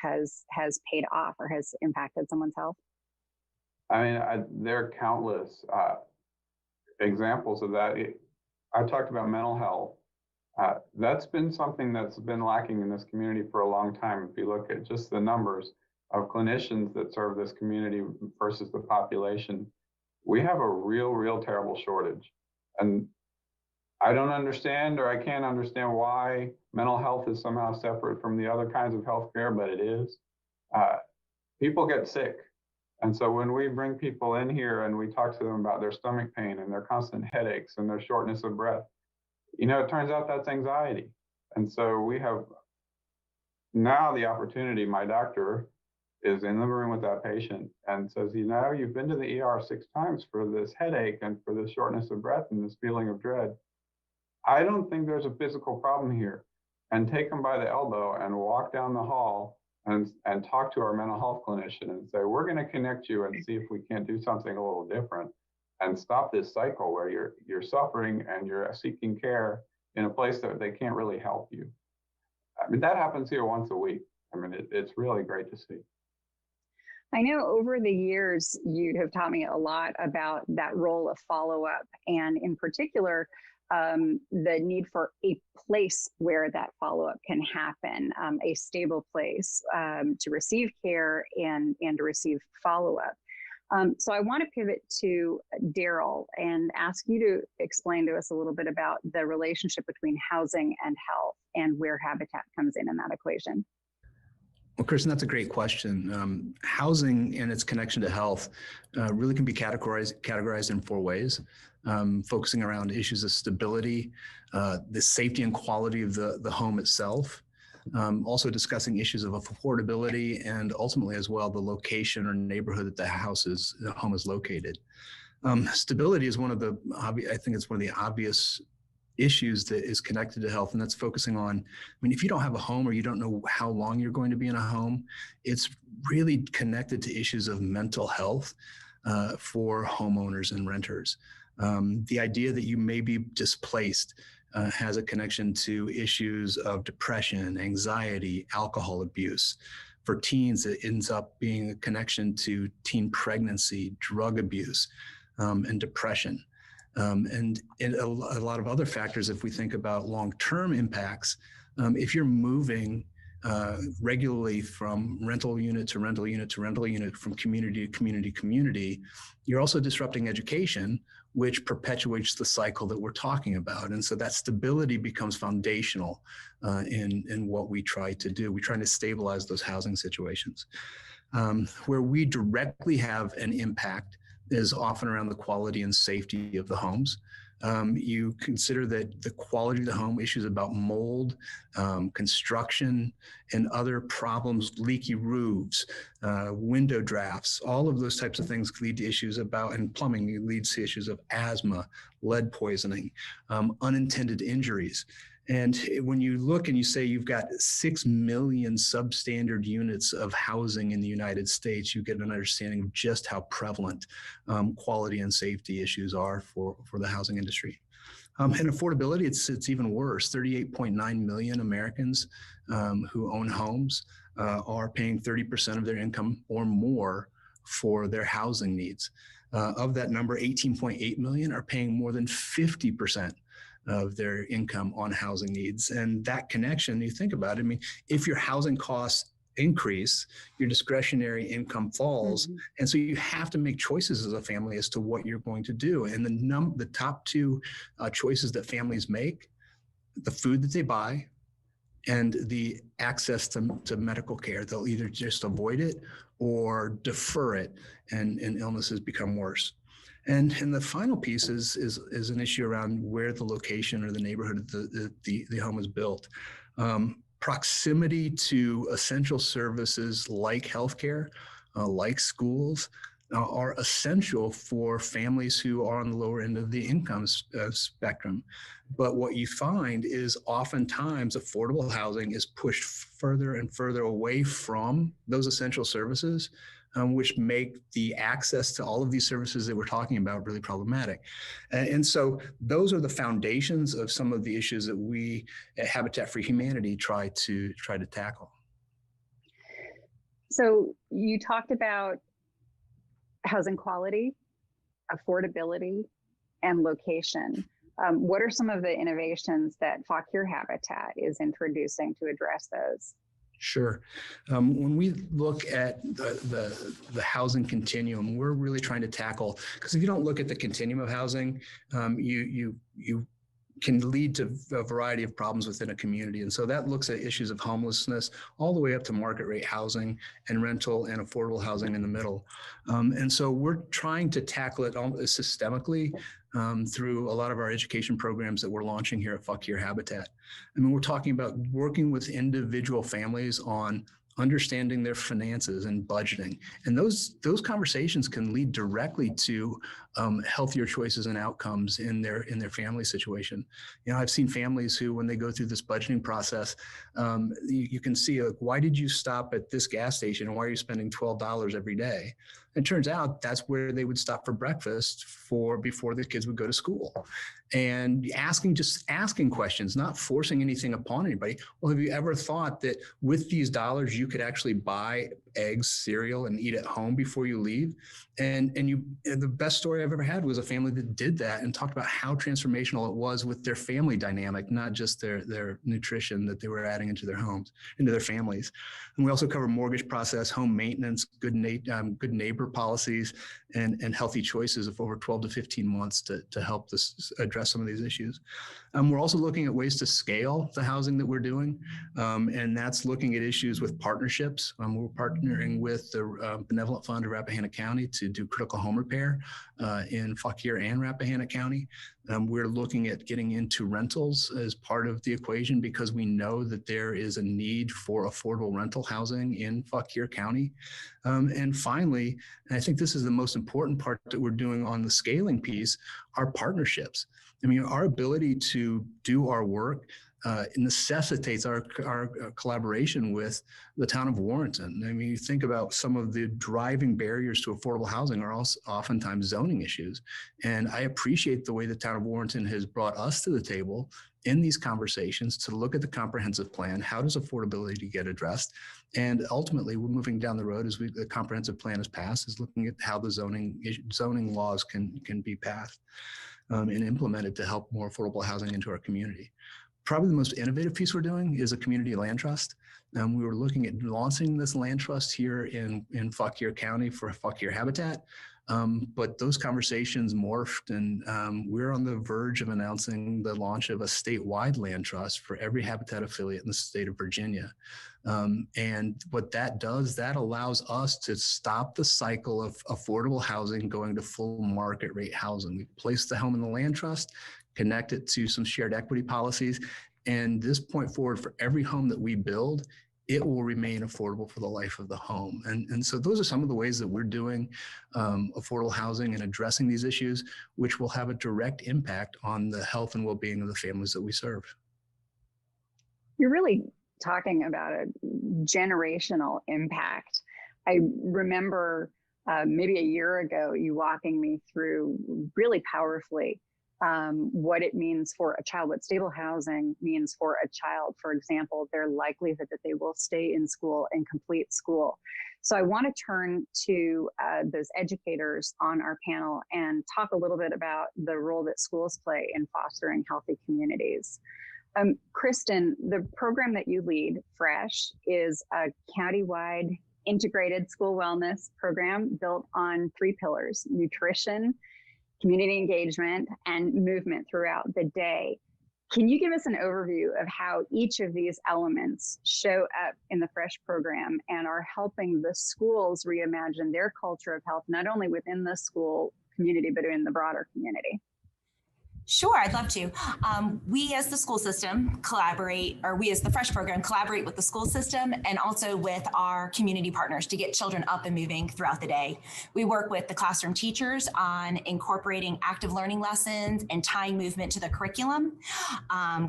has paid off or has impacted someone's health? I mean, there are countless examples of that. I talked about mental health. That's been something that's been lacking in this community for a long time. If you look at just the numbers of clinicians that serve this community versus the population, we have a real terrible shortage. And I don't understand, or I can't understand why mental health is somehow separate from the other kinds of healthcare, but it is. People get sick. And so when we bring people in here and we talk to them about their stomach pain and their constant headaches and their shortness of breath, you know, it turns out that's anxiety. And so we have now the opportunity, my doctor is in the room with that patient and says, you know, you've been to the ER 6 times for this headache and for this shortness of breath and this feeling of dread. I don't think there's a physical problem here. And take them by the elbow and walk down the hall and talk to our mental health clinician and say, we're going to connect you and see if we can't do something a little different and stop this cycle where you're suffering and you're seeking care in a place that they can't really help you. I mean, that happens here once a week. I mean, it's really great to see. I know over the years, you have taught me a lot about that role of follow-up, and in particular, the need for a place where that follow-up can happen, a stable place to receive care and to receive follow-up. So I want to pivot to Daryl and ask you to explain to us a little bit about the relationship between housing and health and where Habitat comes in that equation. Well, Kristen, that's a great question. Housing and its connection to health really can be categorized in 4 ways, focusing around issues of stability, the safety and quality of the home itself, also discussing issues of affordability, and ultimately as well, the location or neighborhood that the home is located. Stability is one of the, I think it's one of the obvious issues that is connected to health, and that's focusing on, I mean, if you don't have a home or you don't know how long you're going to be in a home, it's really connected to issues of mental health for homeowners and renters. The idea that you may be displaced has a connection to issues of depression, anxiety, alcohol abuse. For teens, it ends up being a connection to teen pregnancy, drug abuse, and depression. And a lot of other factors, if we think about long-term impacts, if you're moving regularly from rental unit to rental unit to rental unit, from community to community to community, you're also disrupting education, which perpetuates the cycle that we're talking about. And so that stability becomes foundational in what we try to do. We're trying to stabilize those housing situations. Where we directly have an impact is often around the quality and safety of the homes. You consider that the quality of the home, issues about mold, construction, and other problems, leaky roofs, window drafts, all of those types of things lead to issues about, and plumbing leads to issues of asthma, lead poisoning, unintended injuries. And when you look and you say you've got 6 million substandard units of housing in the United States, you get an understanding of just how prevalent quality and safety issues are for the housing industry. And affordability, it's even worse. 38.9 million Americans who own homes are paying 30% of their income or more for their housing needs. Of that number, 18.8 million are paying more than 50% of their income on housing needs. And that connection, you think about it, I mean, if your housing costs increase, your discretionary income falls. Mm-hmm. And so you have to make choices as a family as to what you're going to do. And the top 2 choices that families make, the food that they buy and the access to medical care. They'll either just avoid it or defer it, and illnesses become worse. And the final piece is an issue around where the location or the neighborhood the home is built. Proximity to essential services like healthcare, like schools, are essential for families who are on the lower end of the income spectrum. But what you find is oftentimes affordable housing is pushed further and further away from those essential services, which make the access to all of these services that we're talking about really problematic. And so those are the foundations of some of the issues that we at Habitat for Humanity try to tackle. So you talked about housing quality, affordability, and location. What are some of the innovations that Fauquier Habitat is introducing to address those? Sure. When we look at the housing continuum, we're really trying to tackle, because if you don't look at the continuum of housing, you can lead to a variety of problems within a community. And so that looks at issues of homelessness all the way up to market rate housing and rental and affordable housing in the middle. And so we're trying to tackle it systemically through a lot of our education programs that we're launching here at Fauquier Habitat. I mean, we're talking about working with individual families on understanding their finances and budgeting. And those conversations can lead directly to healthier choices and outcomes in their family situation. You know, I've seen families who, when they go through this budgeting process, you can see, like, why did you stop at this gas station and why are you spending $12 every day? It turns out that's where they would stop for breakfast before the kids would go to school. And asking questions, not forcing anything upon anybody. Well, have you ever thought that with these dollars, you could actually buy eggs, cereal, and eat at home before you leave? And the best story I've ever had was a family that did that and talked about how transformational it was with their family dynamic, not just their nutrition that they were adding into their homes, into their families. And we also cover mortgage process, home maintenance, good neighbor policies, and healthy choices of over 12 to 15 months to help this address some of these issues. We're also looking at ways to scale the housing that we're doing, and that's looking at issues with partnerships. We're partnering with the Benevolent Fund of Rappahannock County to do critical home repair in Fauquier and Rappahannock County. We're looking at getting into rentals as part of the equation because we know that there is a need for affordable rental housing in Fauquier County. And finally, and I think this is the most important part that we're doing on the scaling piece, are partnerships. I mean, our ability to do our work necessitates our collaboration with the town of Warrenton. I mean, you think about some of the driving barriers to affordable housing are also oftentimes zoning issues. And I appreciate the way the town of Warrenton has brought us to the table in these conversations to look at the comprehensive plan. How does affordability get addressed? And ultimately, we're moving down the road as the comprehensive plan is passed, is looking at how the zoning laws can be passed and implemented to help more affordable housing into our community. Probably the most innovative piece we're doing is a community land trust. We were looking at launching this land trust here in Fauquier County for Fauquier Habitat, but those conversations morphed, and we're on the verge of announcing the launch of a statewide land trust for every Habitat affiliate in the state of Virginia. And what that does, that allows us to stop the cycle of affordable housing going to full market rate housing. We place the home in the land trust, connect it to some shared equity policies. And this point forward, for every home that we build, it will remain affordable for the life of the home. And so those are some of the ways that we're doing affordable housing and addressing these issues, which will have a direct impact on the health and well-being of the families that we serve. You're really talking about a generational impact. I remember maybe a year ago, you walking me through really powerfully what it means for a child, what stable housing means for a child. For example, their likelihood that they will stay in school and complete school. So I want to turn to those educators on our panel and talk a little bit about the role that schools play in fostering healthy communities. Kristen, the program that you lead, FRESH, is a countywide integrated school wellness program built on 3 pillars: nutrition, community engagement, and movement throughout the day. Can you give us an overview of how each of these elements show up in the FRESH program and are helping the schools reimagine their culture of health, not only within the school community, but in the broader community? Sure, I'd love to. We as the school system collaborate, or we as the Fresh program collaborate with the school system and also with our community partners to get children up and moving throughout the day. We work with the classroom teachers on incorporating active learning lessons and tying movement to the curriculum.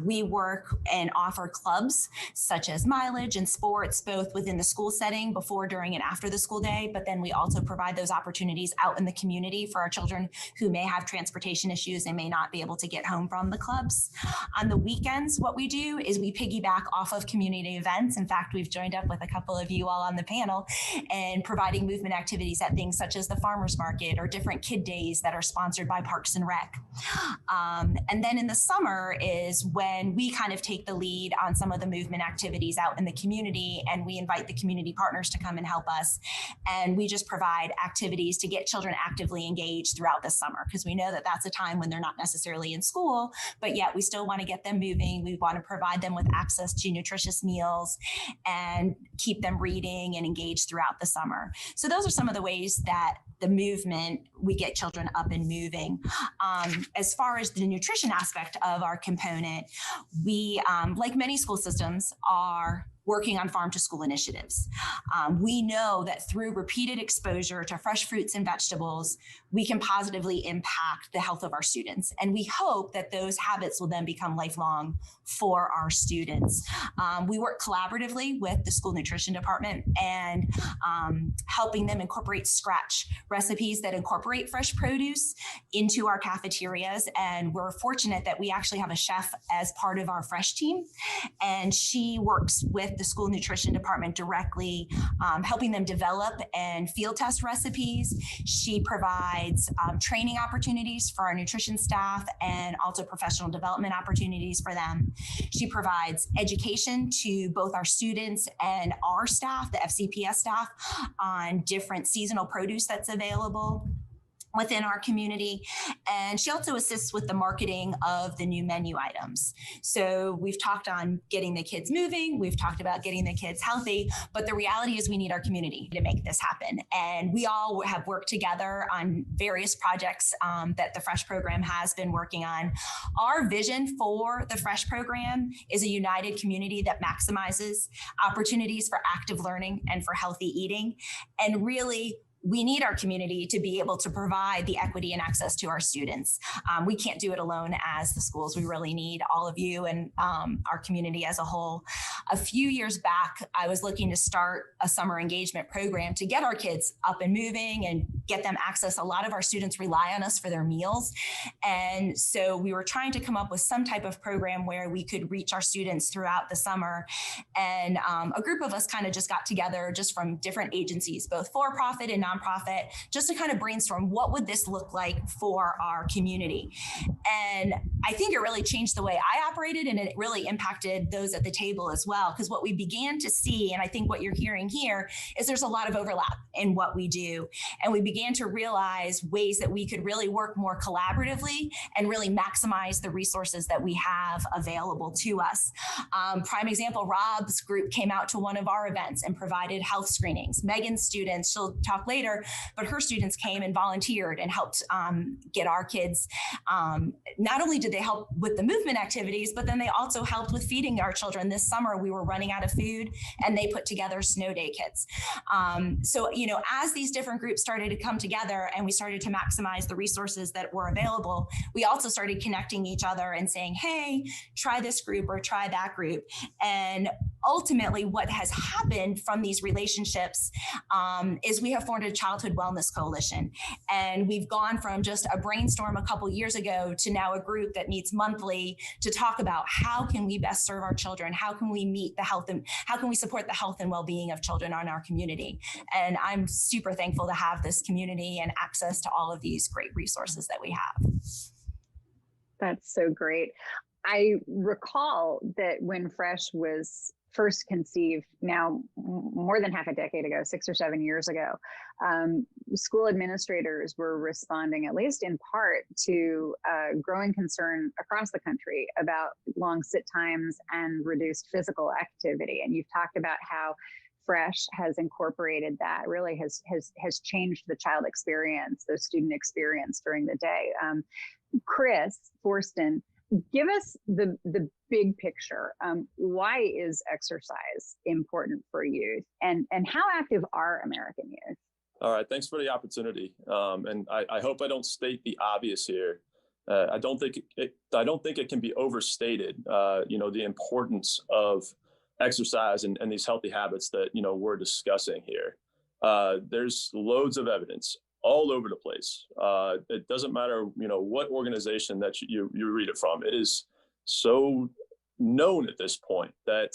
We work and offer clubs such as mileage and sports, both within the school setting before, during, and after the school day, but then we also provide those opportunities out in the community for our children who may have transportation issues and may not be able to get home from the clubs. On the weekends, what we do is we piggyback off of community events. In fact, we've joined up with a couple of you all on the panel and providing movement activities at things such as the farmers market or different kid days that are sponsored by Parks and Rec. And then in the summer is when we kind of take the lead on some of the movement activities out in the community, and we invite the community partners to come and help us. And we just provide activities to get children actively engaged throughout the summer, because we know that that's a time when they're not necessarily in school, but yet we still want to get them moving. We want to provide them with access to nutritious meals and keep them reading and engaged throughout the summer. So those are some of the ways that the movement, we get children up and moving. As far as the nutrition aspect of our component, we, like many school systems, are working on farm to school initiatives. We know that through repeated exposure to fresh fruits and vegetables, we can positively impact the health of our students. And we hope that those habits will then become lifelong for our students. We work collaboratively with the school nutrition department and helping them incorporate scratch recipes that incorporate fresh produce into our cafeterias. And we're fortunate that we actually have a chef as part of our fresh team. And she works with the school nutrition department directly, helping them develop and field test recipes. She provides training opportunities for our nutrition staff and also professional development opportunities for them. She provides education to both our students and our staff, the FCPS staff, on different seasonal produce that's available within our community. And she also assists with the marketing of the new menu items. So we've talked on getting the kids moving, we've talked about getting the kids healthy, but the reality is we need our community to make this happen. And we all have worked together on various projects that the Fresh program has been working on. Our vision for the Fresh program is a united community that maximizes opportunities for active learning and for healthy eating. And really, we need our community to be able to provide the equity and access to our students. We can't do it alone as the schools. We really need all of you and our community as a whole. A few years back, I was looking to start a summer engagement program to get our kids up and moving and get them access. A lot of our students rely on us for their meals. And so we were trying to come up with some type of program where we could reach our students throughout the summer. And a group of us kind of just got together just from different agencies, both for-profit and nonprofit, just to kind of brainstorm what would this look like for our community. And I think it really changed the way I operated, and it really impacted those at the table as well. Because what we began to see, and I think what you're hearing here, is there's a lot of overlap in what we do. And we began to realize ways that we could really work more collaboratively and really maximize the resources that we have available to us. Prime example, Rob's group came out to one of our events and provided health screenings. Megan's students, she'll talk later, but her students came and volunteered and helped get our kids. Not only did they help with the movement activities, but then they also helped with feeding our children. This summer, we were running out of food and they put together snow day kits. So, you know, as these different groups started to come together and we started to maximize the resources that were available, we also started connecting each other and saying, hey, try this group or try that group. And ultimately, what has happened from these relationships is we have formed a childhood wellness coalition. And we've gone from just a brainstorm a couple years ago to now a group that meets monthly to talk about how can we best serve our children? How can we meet the health and how can we support the health and well-being of children in our community? And I'm super thankful to have this community and access to all of these great resources that we have. That's so great. I recall that when Fresh was first conceived, now more than half a decade ago, 6 or 7 years ago, school administrators were responding, at least in part, to growing concern across the country about long sit times and reduced physical activity. And you've talked about how Fresh has incorporated that, really has changed the child experience, the student experience during the day. Chris Forston, give us the big picture. Why is exercise important for youth, and how active are American youth? All right, thanks for the opportunity. And I hope I don't state the obvious here. I don't think it can be overstated. The importance of exercise and these healthy habits that we're discussing here. There's loads of evidence all over the place. It doesn't matter what organization that you read it from. It is so known at this point that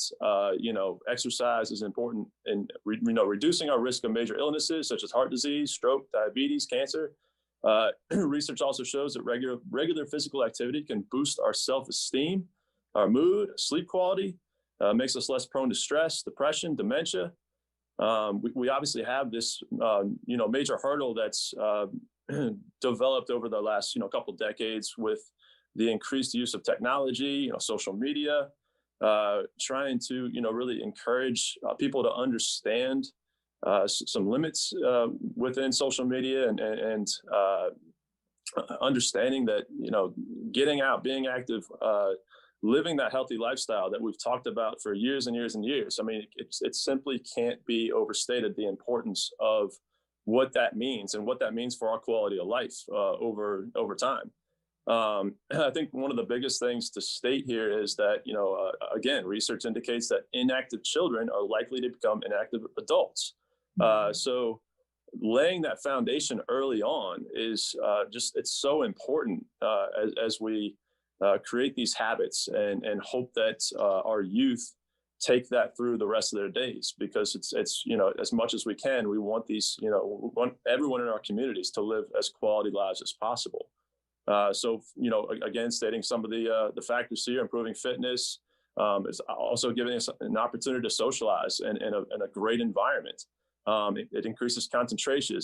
exercise is important in reducing our risk of major illnesses such as heart disease, stroke, diabetes, cancer. Research also shows that regular physical activity can boost our self-esteem, our mood, sleep quality, makes us less prone to stress, depression, dementia. We obviously have this major hurdle that's developed over the last couple decades with the increased use of technology, social media, trying to really encourage people to understand some limits within social media and understanding that getting out, being active, living that healthy lifestyle that we've talked about for years and years and years. I mean, it simply can't be overstated, the importance of what that means and what that means for our quality of life over time. I think one of the biggest things to state here is that, again, research indicates that inactive children are likely to become inactive adults. So laying that foundation early on is it's so important as we create these habits and hope that our youth take that through the rest of their days, because it's as much as we can, we want we want everyone in our communities to live as quality lives as possible. So again, stating some of the factors here: improving fitness, is also giving us an opportunity to socialize in a great environment. It increases concentration,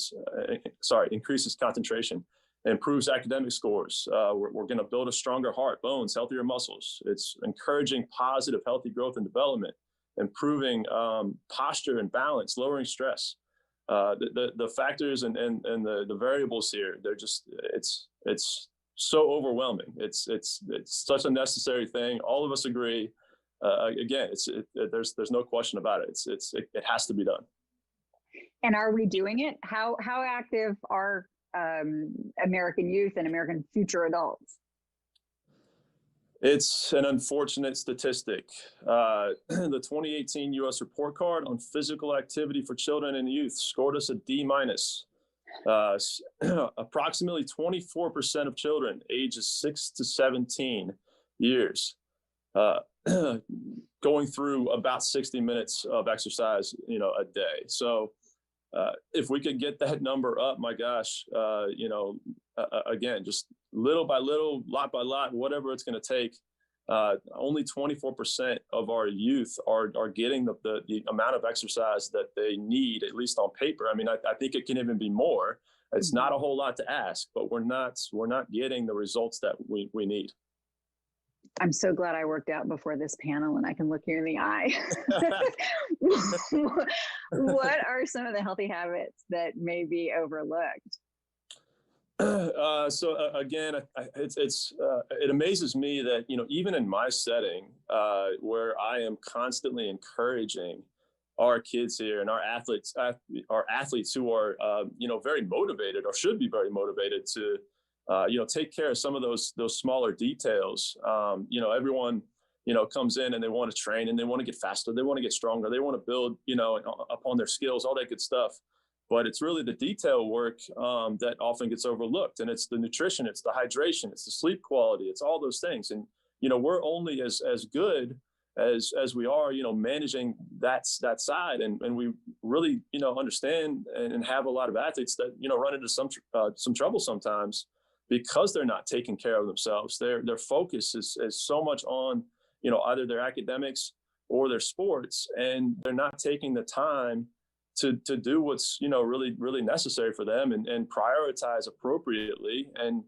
improves academic scores. We're going to build a stronger heart, bones, healthier muscles. It's encouraging positive, healthy growth and development, improving posture and balance, lowering stress. The factors and the variables here, they're just, it's so overwhelming. It's such a necessary thing. All of us agree. Again, there's no question about it. It has to be done. And are we doing it? How active are American youth and American future adults? It's an unfortunate statistic. The 2018 U.S. report card on physical activity for children and youth scored us a D-. Approximately 24% of children ages 6 to 17 years going through about 60 minutes of exercise, a day. So if we could get that number up, my gosh, again, just little by little, lot by lot, whatever it's going to take. Only 24% of our youth are getting the amount of exercise that they need, at least on paper. I mean, I think it can even be more. It's not a whole lot to ask, but we're not getting the results that we need. I'm so glad I worked out before this panel and I can look you in the eye. What are some of the healthy habits that may be overlooked? Again, it amazes me that, even in my setting, where I am constantly encouraging our kids here and our athletes who are, very motivated or should be very motivated to, take care of some of those smaller details. Everyone, comes in and they want to train and they want to get faster. They want to get stronger. They want to build, upon their skills, all that good stuff. But it's really the detail work that often gets overlooked. And it's the nutrition, it's the hydration, it's the sleep quality, it's all those things. And, we're only as good as we are, managing that side. And we really, understand and have a lot of athletes that, run into some trouble sometimes because they're not taking care of themselves. Their focus is so much on, either their academics or their sports, and they're not taking the time to do what's, really, really necessary for them and prioritize appropriately. And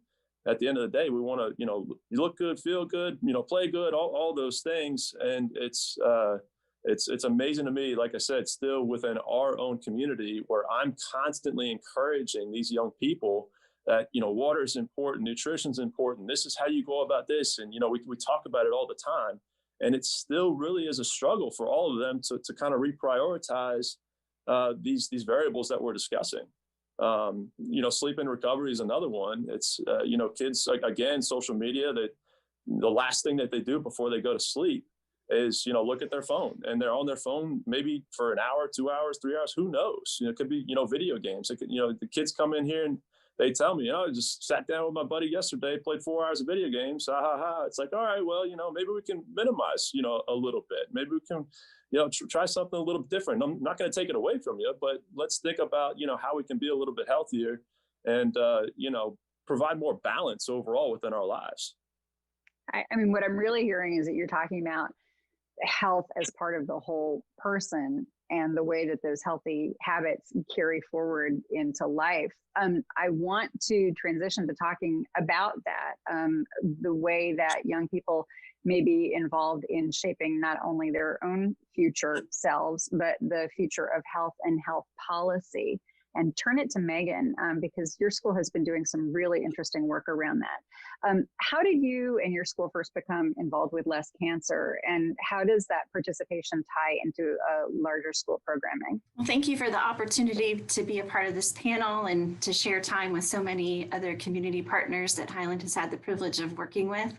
at the end of the day, we want to, look good, feel good, play good, all those things. And it's amazing to me, like I said, still within our own community where I'm constantly encouraging these young people that, water is important, nutrition is important. This is how you go about this. And, we talk about it all the time. And it still really is a struggle for all of them to kind of reprioritize these variables that we're discussing. Sleep and recovery is another one. It's, kids, again, social media, the last thing that they do before they go to sleep is, look at their phone, and they're on their phone maybe for an hour, 2 hours, 3 hours, who knows? It could be, video games. It could, the kids come in here and they tell me, I just sat down with my buddy yesterday, played 4 hours of video games. Ha ha ha. It's like, all right, well, maybe we can minimize, a little bit. Maybe we can, try something a little bit different. I'm not going to take it away from you, but let's think about, how we can be a little bit healthier and, provide more balance overall within our lives. I mean, what I'm really hearing is that you're talking about health as part of the whole person and the way that those healthy habits carry forward into life. I want to transition to talking about that, the way that young people may be involved in shaping not only their own future selves, but the future of health and health policy. And turn it to Megan, because your school has been doing some really interesting work around that. How did you and your school first become involved with Less Cancer, and how does that participation tie into a larger school programming? Well, thank you for the opportunity to be a part of this panel and to share time with so many other community partners that Highland has had the privilege of working with.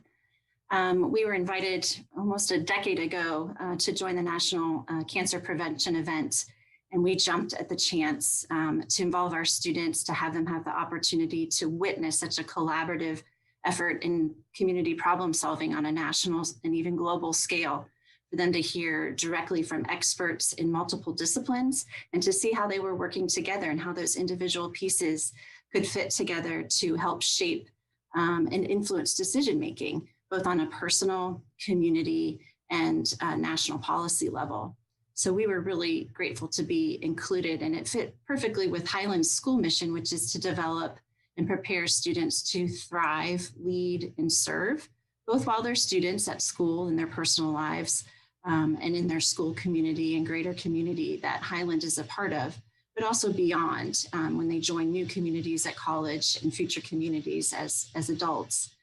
We were invited almost a decade ago to join the National Cancer Prevention event. And we jumped at the chance to involve our students, to have them have the opportunity to witness such a collaborative effort in community problem solving on a national and even global scale, for them to hear directly from experts in multiple disciplines and to see how they were working together and how those individual pieces could fit together to help shape and influence decision-making, both on a personal, community, and national policy level. So we were really grateful to be included, and it fit perfectly with Highland's school mission, which is to develop and prepare students to thrive, lead, and serve, both while they're students at school in their personal lives and in their school community and greater community that Highland is a part of, but also beyond when they join new communities at college and future communities as adults.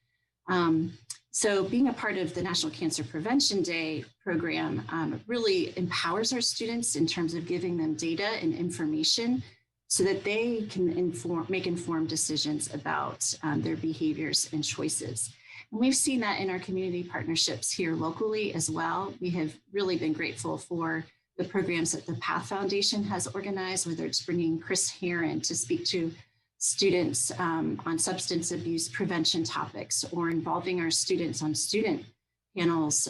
So being a part of the National Cancer Prevention Day program really empowers our students in terms of giving them data and information so that they can make informed decisions about their behaviors and choices. And we've seen that in our community partnerships here locally as well. We have really been grateful for the programs that the PATH Foundation has organized, whether it's bringing Chris Heron to speak to students on substance abuse prevention topics, or involving our students on student panels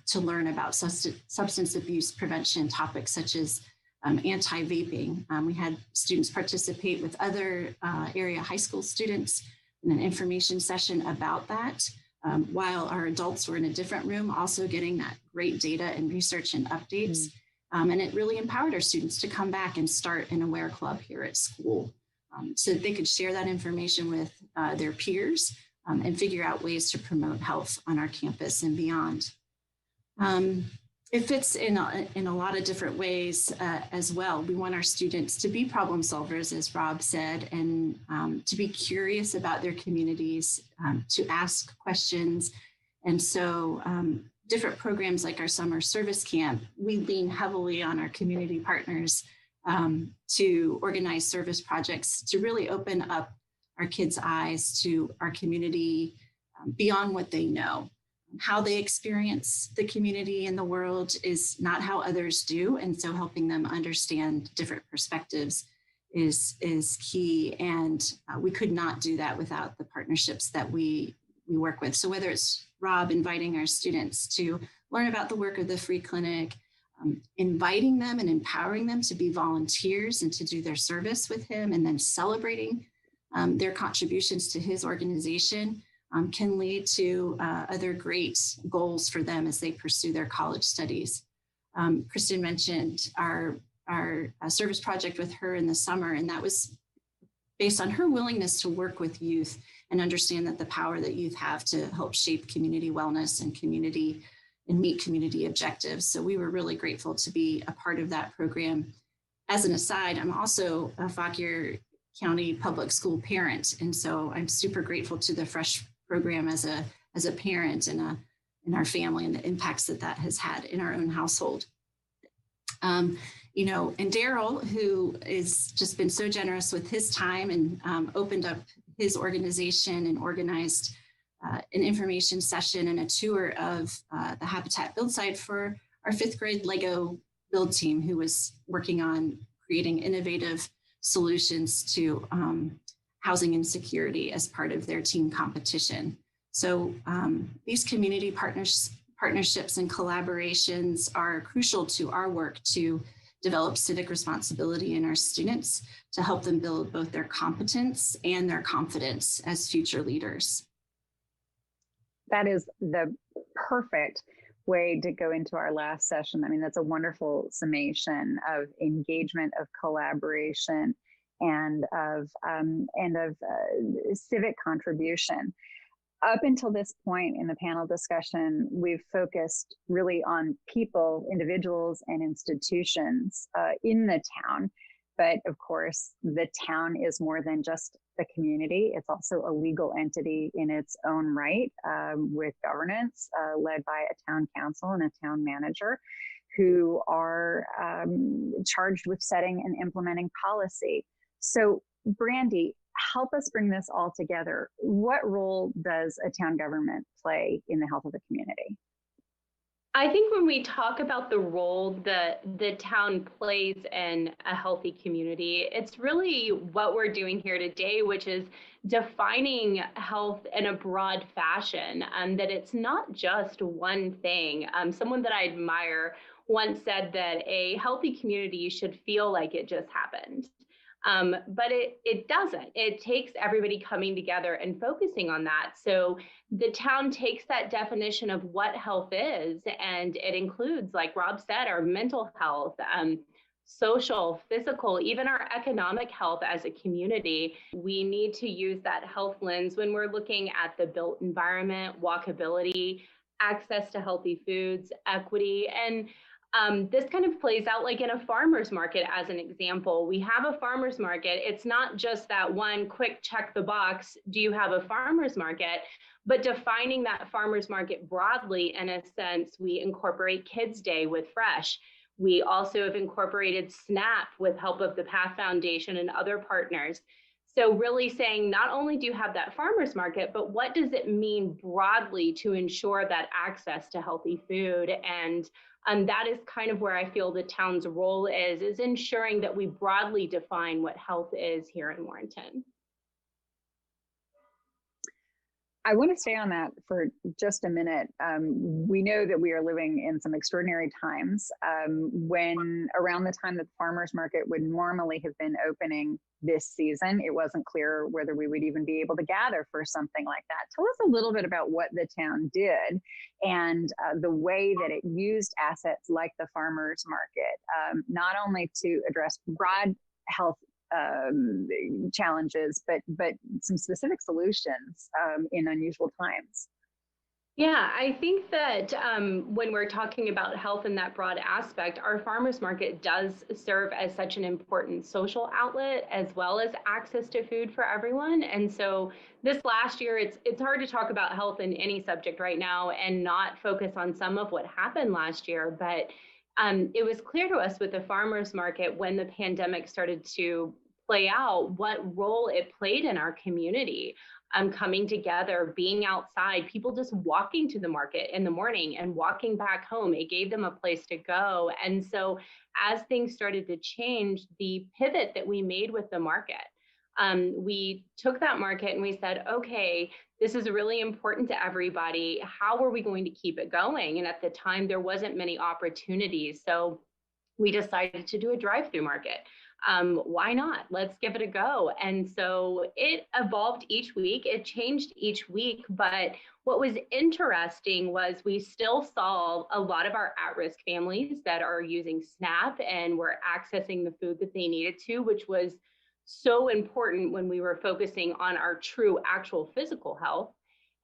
to learn about substance abuse prevention topics such as anti-vaping. We had students participate with other area high school students in an information session about that, while our adults were in a different room, also getting that great data and research and updates. And it really empowered our students to come back and start an Aware Club here at school. So that they could share that information with their peers and figure out ways to promote health on our campus and beyond. It fits in a lot of different ways as well. We want our students to be problem solvers, as Rob said, and to be curious about their communities, to ask questions. And so different programs like our summer service camp, we lean heavily on our community partners to organize service projects to really open up our kids' eyes to our community beyond what they know. How they experience the community and the world is not how others do. And so helping them understand different perspectives is key. And we could not do that without the partnerships that we work with. So whether it's Rob inviting our students to learn about the work of the Free Clinic, inviting them and empowering them to be volunteers and to do their service with him, and then celebrating their contributions to his organization can lead to other great goals for them as they pursue their college studies. Kristen mentioned our service project with her in the summer, and that was based on her willingness to work with youth and understand that the power that youth have to help shape community wellness and community meet community objectives. So we were really grateful to be a part of that program. As an aside, I'm also a Fauquier County public school parent. And so I'm super grateful to the FRESH program as a parent and in our family and the impacts that has had in our own household. You know, and Daryl, who is just been so generous with his time and opened up his organization and organized an information session and a tour of the Habitat build site for our 5th grade Lego build team, who was working on creating innovative solutions to housing insecurity as part of their team competition. So these community partnerships and collaborations are crucial to our work to develop civic responsibility in our students to help them build both their competence and their confidence as future leaders. That is the perfect way to go into our last session. I mean, that's a wonderful summation of engagement, of collaboration, and of civic contribution. Up until this point in the panel discussion, we've focused really on people, individuals, and institutions in the town. But of course, the town is more than just the community. It's also a legal entity in its own right, with governance led by a town council and a town manager who are charged with setting and implementing policy. So, Brandy, help us bring this all together. What role does a town government play in the health of the community? I think when we talk about the role that the town plays in a healthy community, it's really what we're doing here today, which is defining health in a broad fashion, that it's not just one thing. Someone that I admire once said that a healthy community should feel like it just happened. But it doesn't. It takes everybody coming together and focusing on that. So the town takes that definition of what health is, and it includes, like Rob said, our mental health, social, physical, even our economic health as a community. We need to use that health lens when we're looking at the built environment, walkability, access to healthy foods, equity, and this kind of plays out like in a farmer's market as an example. We have a farmer's market. It's not just that one quick check the box, do you have a farmer's market? But defining that farmer's market broadly, in a sense, we incorporate Kids Day with FRESH. We also have incorporated SNAP with help of the PATH Foundation and other partners. So really saying not only do you have that farmer's market, but what does it mean broadly to ensure that access to healthy food? And that is kind of where I feel the town's role is ensuring that we broadly define what health is here in Warrenton. I want to stay on that for just a minute. We know that we are living in some extraordinary times when around the time that the farmers market would normally have been opening this season, it wasn't clear whether we would even be able to gather for something like that. Tell us a little bit about what the town did and the way that it used assets like the farmers market, not only to address broad health challenges, but some specific solutions in unusual times. Yeah, I think that when we're talking about health in that broad aspect, our farmers market does serve as such an important social outlet as well as access to food for everyone. And so this last year, it's hard to talk about health in any subject right now and not focus on some of what happened last year. But it was clear to us with the farmers market when the pandemic started to play out what role it played in our community. Coming together, being outside, people just walking to the market in the morning and walking back home. It gave them a place to go. And so as things started to change, the pivot that we made with the market, we took that market and we said, okay, this is really important to everybody. How are we going to keep it going? And at the time, there wasn't many opportunities. So we decided to do a drive-through market. Why not? Let's give it a go. And so it evolved each week. It changed each week. But what was interesting was we still saw a lot of our at-risk families that are using SNAP and were accessing the food that they needed to, which was so important when we were focusing on our true actual physical health.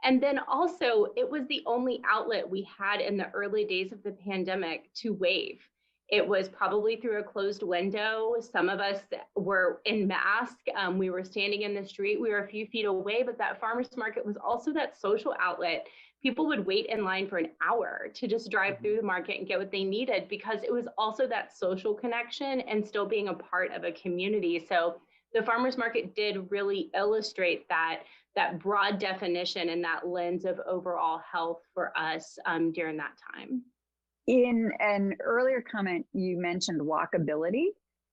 And then also, it was the only outlet we had in the early days of the pandemic to wave. It was probably through a closed window. Some of us were in mask. We were standing in the street. We were a few feet away, but that farmer's market was also that social outlet. People would wait in line for an hour to just drive through the market and get what they needed, because it was also that social connection and still being a part of a community. So the farmer's market did really illustrate that broad definition and that lens of overall health for us during that time. In an earlier comment, you mentioned walkability,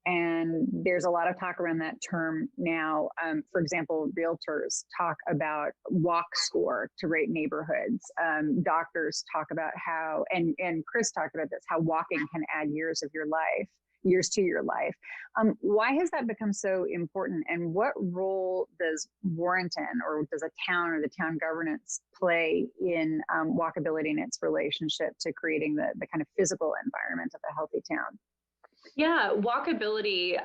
and there's a lot of talk around that term now. For example, realtors talk about walk score to rate neighborhoods. Doctors talk about how, and Chris talked about this, how walking can add years to your life. Why has that become so important, and what role does Warrenton, or does a town or the town governance play in walkability and its relationship to creating the kind of physical environment of a healthy town? Yeah, walkability,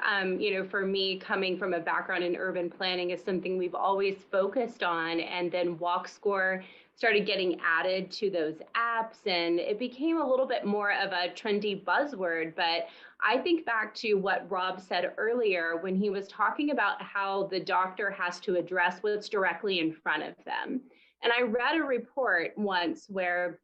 for me, coming from a background in urban planning, is something we've always focused on. And then WalkScore started getting added to those apps, and it became a little bit more of a trendy buzzword. But I think back to what Rob said earlier when he was talking about how the doctor has to address what's directly in front of them. And I read a report once where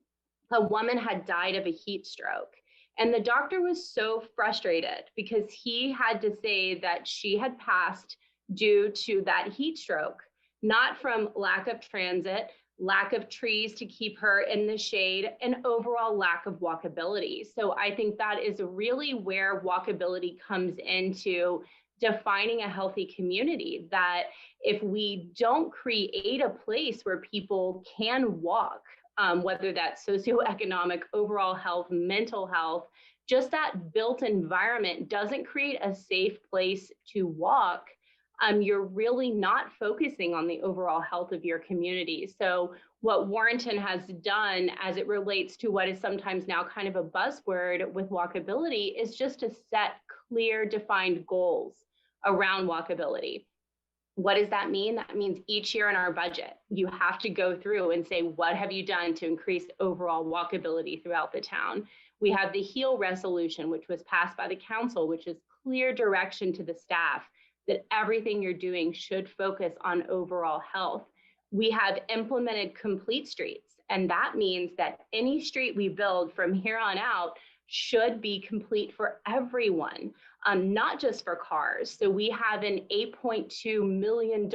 a woman had died of a heat stroke. And the doctor was so frustrated because he had to say that she had passed due to that heat stroke, not from lack of transit, lack of trees to keep her in the shade, and overall lack of walkability. So I think that is really where walkability comes into defining a healthy community, that if we don't create a place where people can walk, whether that's socioeconomic, overall health, mental health, just that built environment doesn't create a safe place to walk, you're really not focusing on the overall health of your community. So what Warrenton has done as it relates to what is sometimes now kind of a buzzword with walkability is just to set clear, defined goals around walkability. What does that mean? That means each year in our budget, you have to go through and say, what have you done to increase overall walkability throughout the town? We have the HEAL resolution, which was passed by the council, which is clear direction to the staff that everything you're doing should focus on overall health. We have implemented complete streets, and that means that any street we build from here on out should be complete for everyone, not just for cars. So we have an $8.2 million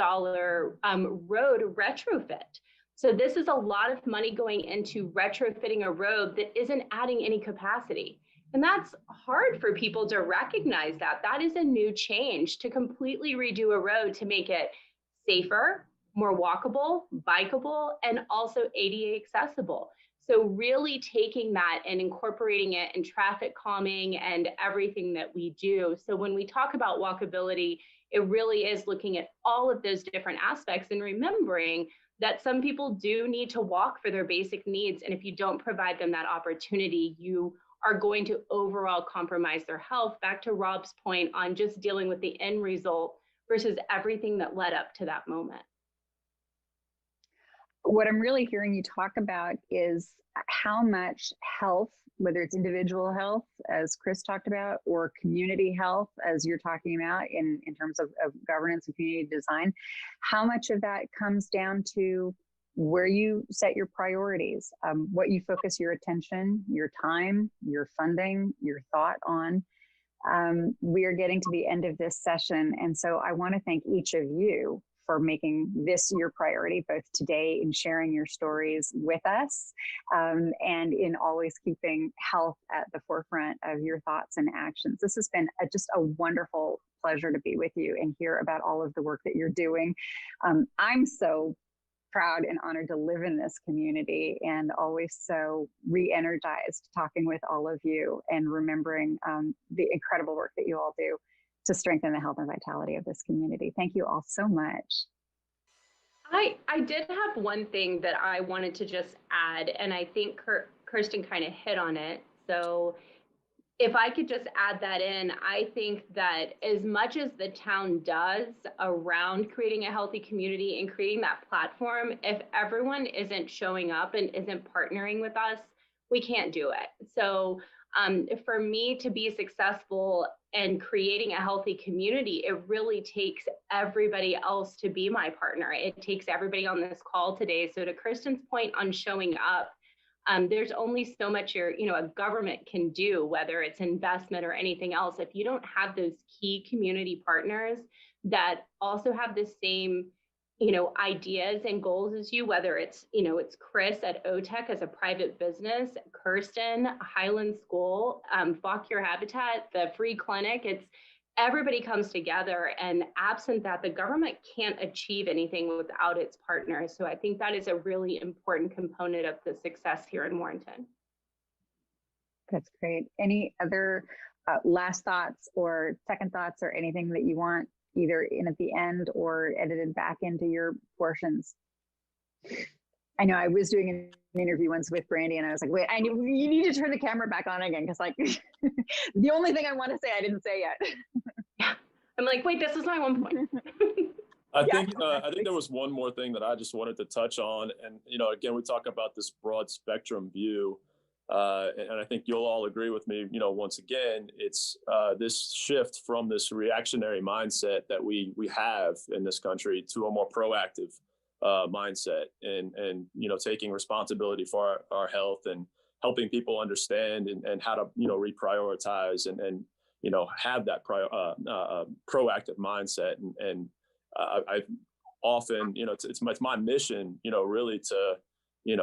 road retrofit. So this is a lot of money going into retrofitting a road that isn't adding any capacity. And that's hard for people to recognize that. That is a new change, to completely redo a road to make it safer, more walkable, bikeable, and also ADA accessible. So really taking that and incorporating it in traffic calming and everything that we do. So when we talk about walkability, it really is looking at all of those different aspects and remembering that some people do need to walk for their basic needs. And if you don't provide them that opportunity, you are going to overall compromise their health. Back to Rob's point on just dealing with the end result versus everything that led up to that moment. What I'm really hearing you talk about is how much health, whether it's individual health, as Chris talked about, or community health, as you're talking about in terms of governance and community design, how much of that comes down to where you set your priorities, what you focus your attention, your time, your funding, your thought on. We are getting to the end of this session. And so I want to thank each of you for making this your priority, both today in sharing your stories with us and in always keeping health at the forefront of your thoughts and actions. This has been just a wonderful pleasure to be with you and hear about all of the work that you're doing. I'm so proud and honored to live in this community, and always so re-energized talking with all of you and remembering the incredible work that you all do to strengthen the health and vitality of this community. Thank you all so much. I did have one thing that I wanted to just add, and I think Kirsten kind of hit on it. So if I could just add that in, I think that as much as the town does around creating a healthy community and creating that platform, if everyone isn't showing up and isn't partnering with us, we can't do it. So for me to be successful and creating a healthy community, it really takes everybody else to be my partner. It takes everybody on this call today. So to Kristen's point on showing up, there's only so much a government can do, whether it's investment or anything else. If you don't have those key community partners that also have the same, ideas and goals as you, whether it's Chris at OTEC as a private business, Kirsten, Highland School, Fauquier Habitat, the free clinic, everybody comes together, and absent that, the government can't achieve anything without its partners. So I think that is a really important component of the success here in Warrenton. That's great. Any other last thoughts or second thoughts or anything that you want either in at the end or edited back into your portions? I know I was doing an interview once with Brandy, and I was like, wait, you need to turn the camera back on again, because the only thing I want to say, I didn't say yet. Yeah. I'm like, wait, this is my one point. I think there was one more thing that I just wanted to touch on. And, again, we talk about this broad spectrum view. And I think you'll all agree with me, once again, it's this shift from this reactionary mindset that we have in this country to a more proactive mindset and taking responsibility for our health and helping people understand and how to, reprioritize and have that proactive mindset. And I often, it's my mission, really to,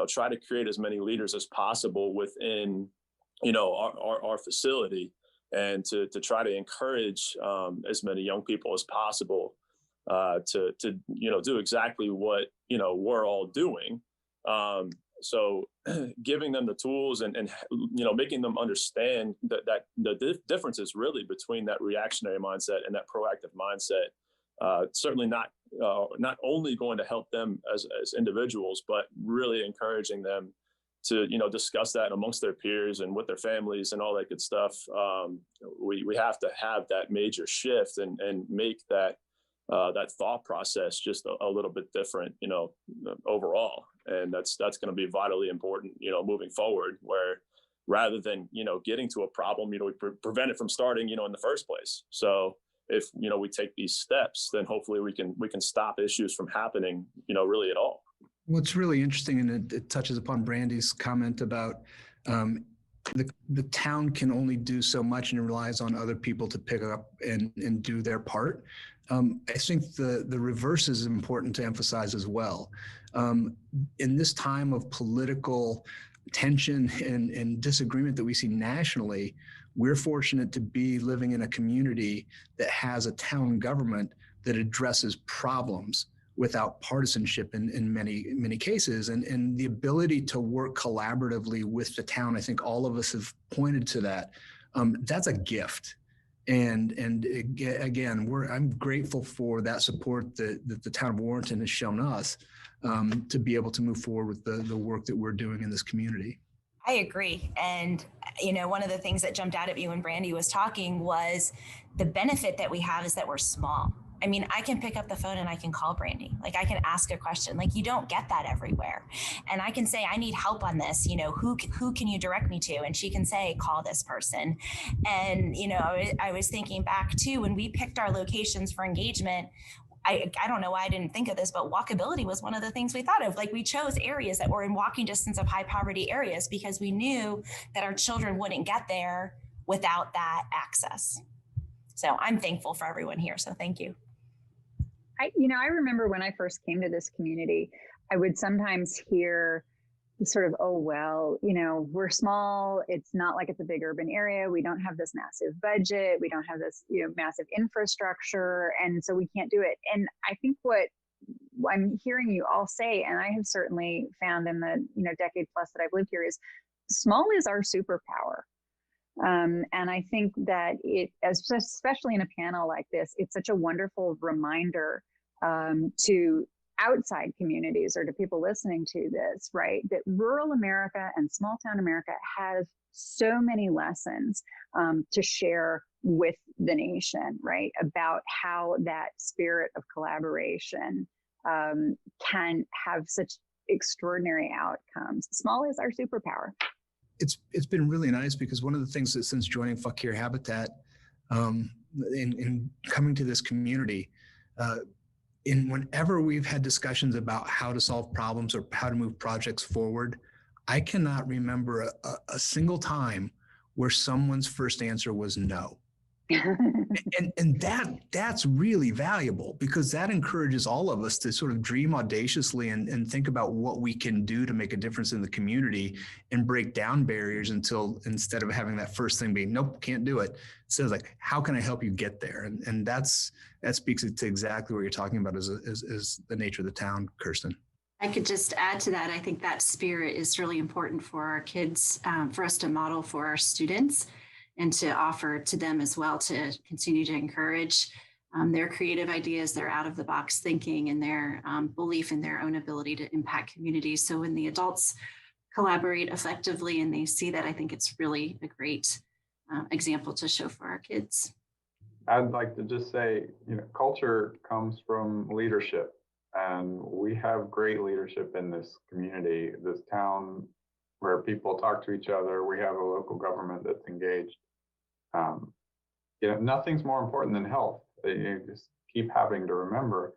try to create as many leaders as possible within, our facility, and to try to encourage as many young people as possible to do exactly what, we're all doing. So giving them the tools and making them understand that the difference is really between that reactionary mindset and that proactive mindset. Certainly not only going to help them as individuals, but really encouraging them to, discuss that amongst their peers and with their families and all that good stuff. We have to have that major shift and make that thought process just a little bit different, overall. And that's going to be vitally important, moving forward, where rather than, getting to a problem, we prevent it from starting, in the first place. So if, we take these steps, then hopefully we can stop issues from happening, really at all. What's really interesting, and it touches upon Brandy's comment about the town can only do so much and relies on other people to pick up and do their part. I think the reverse is important to emphasize as well. In this time of political tension and disagreement that we see nationally, we're fortunate to be living in a community that has a town government that addresses problems without partisanship in many cases, and the ability to work collaboratively with the town. I think all of us have pointed to that. That's a gift. And again, I'm grateful for that support that the town of Warrenton has shown us to be able to move forward with the work that we're doing in this community. I agree. And, one of the things that jumped out at me when Brandy was talking was the benefit that we have is that we're small. I mean, I can pick up the phone and I can call Brandy. Like, I can ask a question. Like, you don't get that everywhere. And I can say, I need help on this. Who can you direct me to? And she can say, call this person. And, I was thinking back too, when we picked our locations for engagement, I don't know why I didn't think of this, but walkability was one of the things we thought of. Like, we chose areas that were in walking distance of high poverty areas because we knew that our children wouldn't get there without that access. So I'm thankful for everyone here. So thank you. I remember when I first came to this community, I would sometimes hear sort of, oh, well, we're small. It's not like it's a big urban area. We don't have this massive budget. We don't have this, massive infrastructure. And so we can't do it. And I think what I'm hearing you all say, and I have certainly found in the, decade plus that I've lived here, is small is our superpower. And I think that especially in a panel like this, it's such a wonderful reminder to outside communities or to people listening to this, right? That rural America and small town America has so many lessons to share with the nation, right? About how that spirit of collaboration can have such extraordinary outcomes. Small is our superpower. It's been really nice because one of the things that since joining Fuck Your Habitat, in coming to this community, whenever we've had discussions about how to solve problems or how to move projects forward, I cannot remember a single time where someone's first answer was no. and that's really valuable because that encourages all of us to sort of dream audaciously and think about what we can do to make a difference in the community and break down barriers instead of having that first thing being, nope, can't do it. So it's like, how can I help you get there? And that speaks to exactly what you're talking about is the nature of the town, Kirsten. I could just add to that. I think that spirit is really important for our kids, for us to model for our students and to offer to them as well, to continue to encourage their creative ideas, their out of the box thinking, and their belief in their own ability to impact communities. So when the adults collaborate effectively and they see that, I think it's really a great example to show for our kids. I'd like to just say, culture comes from leadership, and we have great leadership in this community, this town, where people talk to each other. We have a local government that's engaged. Nothing's more important than health. You just keep having to remember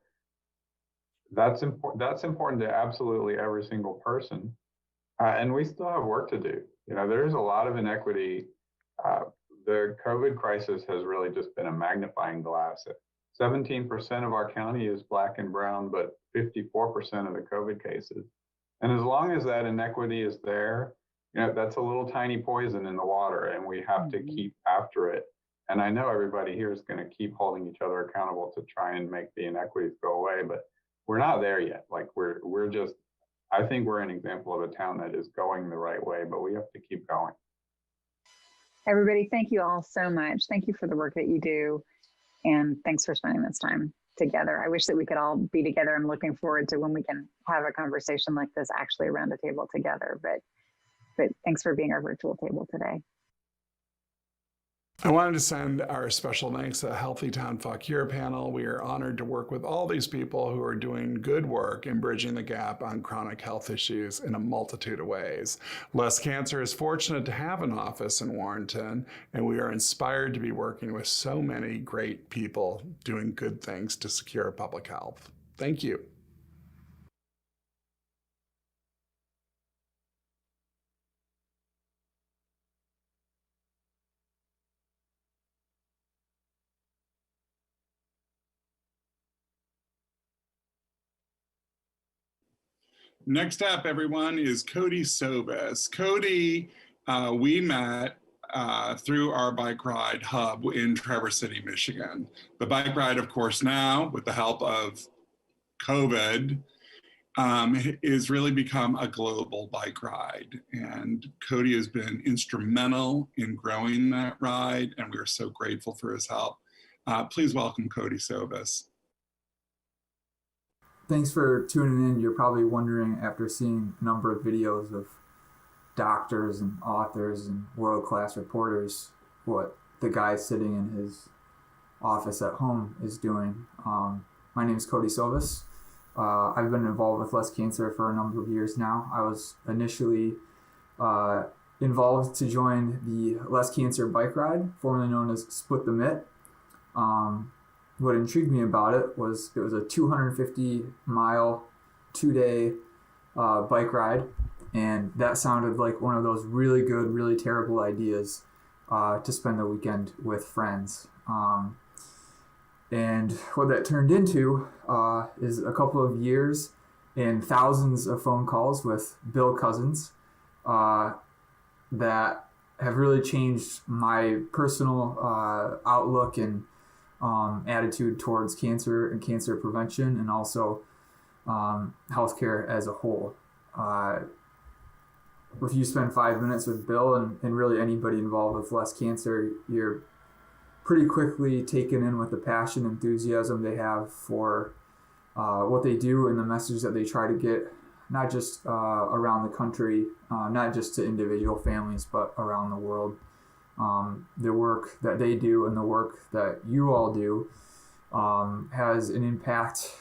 that's important. That's important to absolutely every single person. And we still have work to do. There's a lot of inequity. The COVID crisis has really just been a magnifying glass. 17% of our county is Black and brown, but 54% of the COVID cases. And as long as that inequity is there, that's a little tiny poison in the water, and we have to keep after it. And I know everybody here is going to keep holding each other accountable to try and make the inequities go away, but we're not there yet. Like I think we're an example of a town that is going the right way, but we have to keep going. Everybody, thank you all so much. Thank you for the work that you do. And thanks for spending this time together. I wish that we could all be together. I'm looking forward to when we can have a conversation like this actually around a table together. But thanks for being our virtual table today. I wanted to send our special thanks to the Healthy Town Fuck Your panel. We are honored to work with all these people who are doing good work in bridging the gap on chronic health issues in a multitude of ways. Less Cancer is fortunate to have an office in Warrenton, and we are inspired to be working with so many great people doing good things to secure public health. Thank you. Next up, everyone, is Cody Sobis. Cody, we met through our bike ride hub in Traverse City, Michigan. The bike ride, of course, now, with the help of COVID, is really become a global bike ride. And Cody has been instrumental in growing that ride, and we are so grateful for his help. Please welcome Cody Sobis. Thanks for tuning in. You're probably wondering, after seeing a number of videos of doctors and authors and world-class reporters, what the guy sitting in his office at home is doing. My name is Cody Sobis. I've been involved with Less Cancer for a number of years now. I was initially involved to join the Less Cancer bike ride, formerly known as Split the Mitt. What intrigued me about it was a 250-mile, 2-day bike ride, and that sounded like one of those really good, really terrible ideas to spend the weekend with friends. And what that turned into is a couple of years and thousands of phone calls with Bill Cousins that have really changed my personal outlook and attitude towards cancer and cancer prevention, and also healthcare as a whole. If you spend 5 minutes with Bill and really anybody involved with Less Cancer, you're pretty quickly taken in with the passion and enthusiasm they have for what they do and the message that they try to get not just around the country, not just to individual families, but around the world. The work that they do and the work that you all do has an impact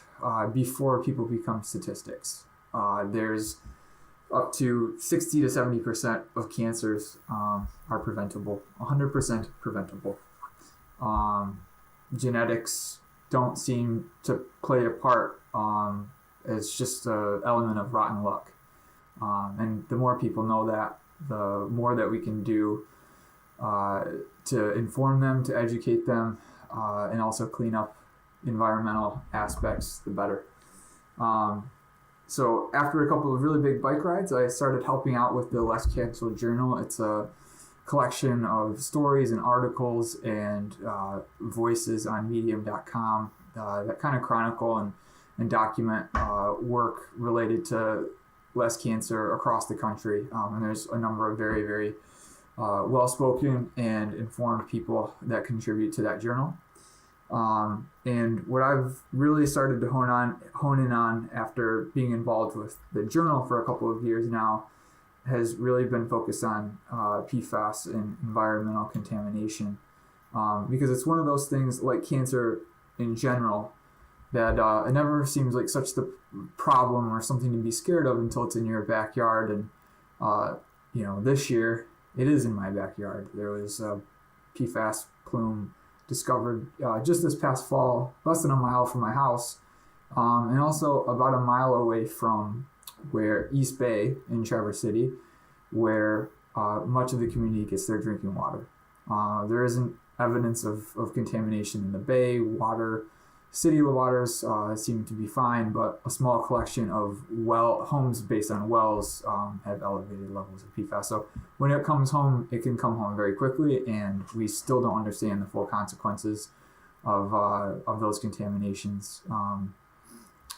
before people become statistics. There's up to 60 to 70% of cancers are preventable, 100% preventable. Genetics don't seem to play a part. It's just an element of rotten luck. And the more people know that, the more that we can do to inform them, to educate them, and also clean up environmental aspects, the better. So after a couple of really big bike rides, I started helping out with the Less Cancer Journal. It's a collection of stories and articles and voices on medium.com that kind of chronicle and document work related to less cancer across the country. And there's a number of very, very well-spoken and informed people that contribute to that journal. And what I've really started to hone in on after being involved with the journal for a couple of years now has really been focused on PFAS and environmental contamination, because it's one of those things, like cancer in general, that it never seems like such the problem or something to be scared of until it's in your backyard. And this year it is in my backyard. There was a PFAS plume discovered just this past fall, less than a mile from my house, and also about a mile away from where East Bay in Traverse City, where much of the community gets their drinking water. There isn't evidence of contamination in the bay. City waters seem to be fine, but a small collection of homes based on wells have elevated levels of PFAS. So when it comes home, it can come home very quickly, and we still don't understand the full consequences of those contaminations.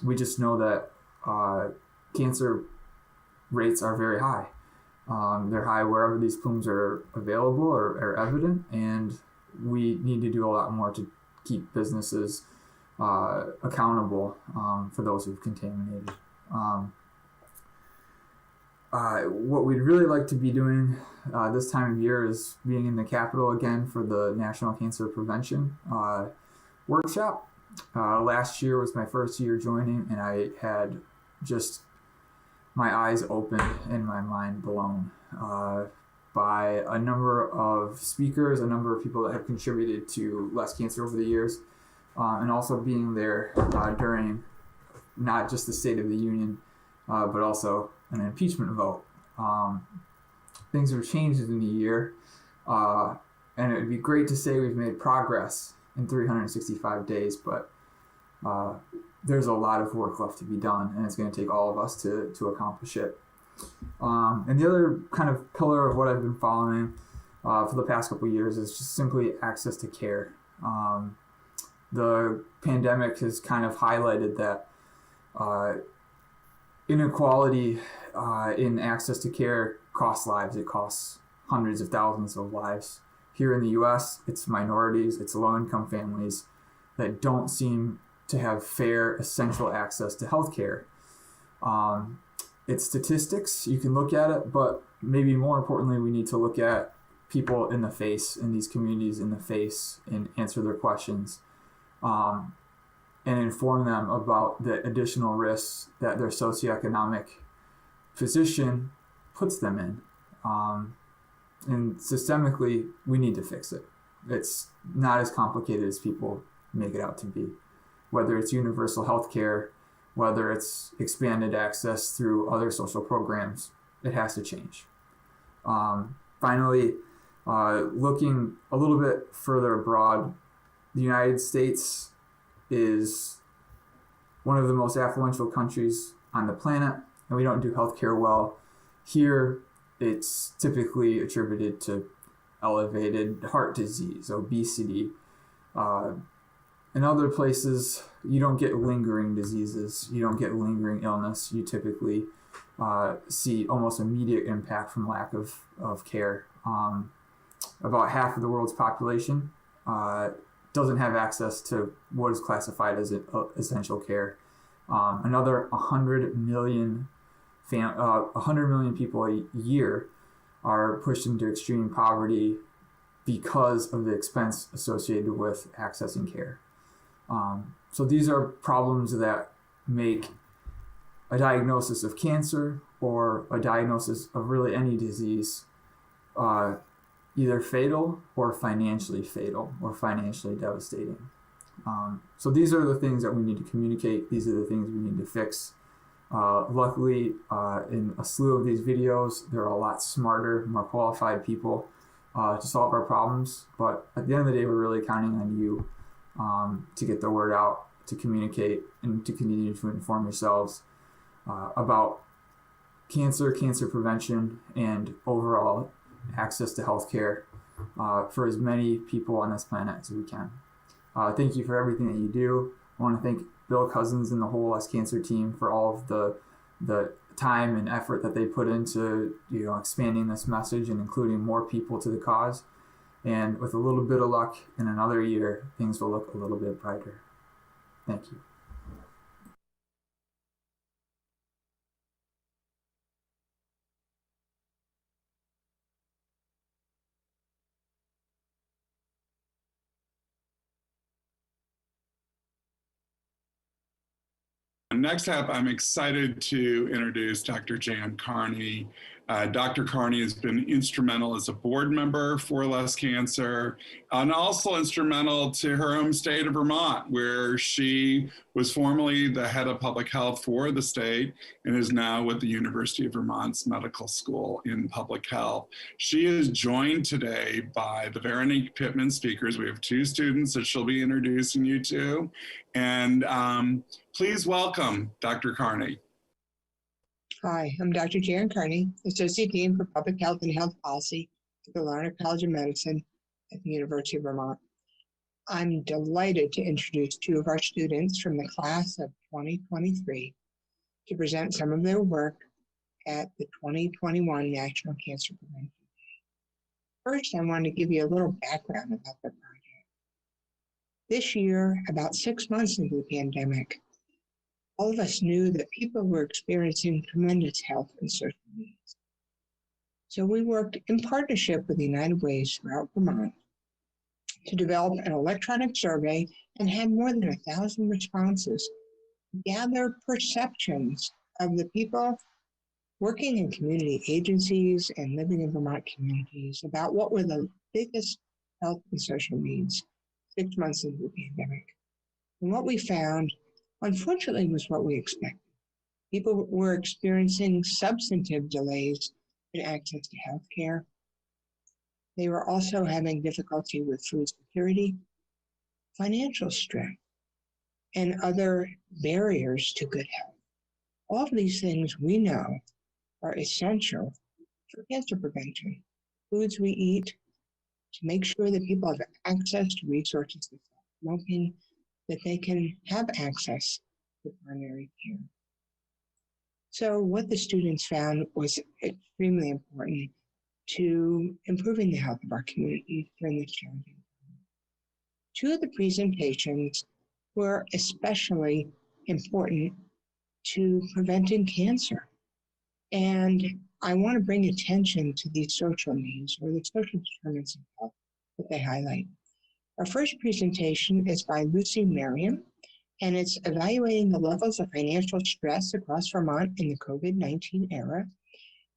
We just know that cancer rates are very high. They're high wherever these plumes are available or are evident, and we need to do a lot more to keep businesses accountable for those who've contaminated. What we'd really like to be doing this time of year is being in the Capitol again for the National Cancer Prevention Workshop. Last year was my first year joining, and I had just my eyes open and my mind blown by a number of speakers, a number of people that have contributed to Less Cancer over the years. And also being there during not just the State of the Union, but also an impeachment vote. Things have changed in a year, and it would be great to say we've made progress in 365 days, but there's a lot of work left to be done, and it's going to take all of us to accomplish it. And the other kind of pillar of what I've been following for the past couple of years is just simply access to care. The pandemic has kind of highlighted that inequality in access to care costs lives. It costs hundreds of thousands of lives. Here in the US, it's minorities, it's low-income families that don't seem to have fair, essential access to healthcare. It's statistics, you can look at it, but maybe more importantly, we need to look at people in the face, in these communities in the face, and answer their questions. And inform them about the additional risks that their socioeconomic position puts them in. And systemically, we need to fix it. It's not as complicated as people make it out to be. Whether it's universal health care, whether it's expanded access through other social programs, it has to change. Finally, looking a little bit further abroad, the United States is one of the most affluential countries on the planet, and we don't do healthcare well. Here, it's typically attributed to elevated heart disease, obesity. In other places, you don't get lingering diseases, you don't get lingering illness. You typically see almost immediate impact from lack of care. About half of the world's population doesn't have access to what is classified as essential care. Another 100 million 100 million people a year are pushed into extreme poverty because of the expense associated with accessing care. So these are problems that make a diagnosis of cancer or a diagnosis of really any disease either fatal or financially devastating. So these are the things that we need to communicate. These are the things we need to fix. Luckily, in a slew of these videos, there are a lot smarter, more qualified people to solve our problems. But at the end of the day, we're really counting on you to get the word out, to communicate, and to continue to inform yourselves about cancer prevention, and overall access to healthcare for as many people on this planet as we can. Thank you for everything that you do. I want to thank Bill Cousins and the whole Less Cancer team for all of the time and effort that they put into expanding this message and including more people to the cause. And with a little bit of luck, in another year, things will look a little bit brighter. Thank you. Next up, I'm excited to introduce Dr. Jan Carney. Dr. Carney has been instrumental as a board member for Less Cancer, and also instrumental to her home state of Vermont, where she was formerly the head of public health for the state and is now with the University of Vermont's Medical School in public health. She is joined today by the Veronique Pittman speakers. We have two students that she'll be introducing you to. And please welcome Dr. Carney. Hi, I'm Dr. Jan Carney, Associate Dean for Public Health and Health Policy at the Larner College of Medicine at the University of Vermont. I'm delighted to introduce two of our students from the class of 2023 to present some of their work at the 2021 National Cancer Prevention Day. First, I want to give you a little background about the project. This year, about 6 months into the pandemic, all of us knew that people were experiencing tremendous health and social needs. So we worked in partnership with the United Ways throughout Vermont to develop an electronic survey and had more than 1,000 responses to gather perceptions of the people working in community agencies and living in Vermont communities about what were the biggest health and social needs 6 months into the pandemic. And what we found, unfortunately, was what we expected. People were experiencing substantive delays in access to health care. They were also having difficulty with food security, financial stress, and other barriers to good health. All of these things we know are essential for cancer prevention. Foods we eat, to make sure that people have access to resources to stop smoking, that they can have access to primary care. So what the students found was extremely important to improving the health of our community during this challenging time. Two of the presentations were especially important to preventing cancer. And I want to bring attention to these social needs, or the social determinants of health that they highlight. Our first presentation is by Lucy Merriam, and it's evaluating the levels of financial stress across Vermont in the COVID-19 era.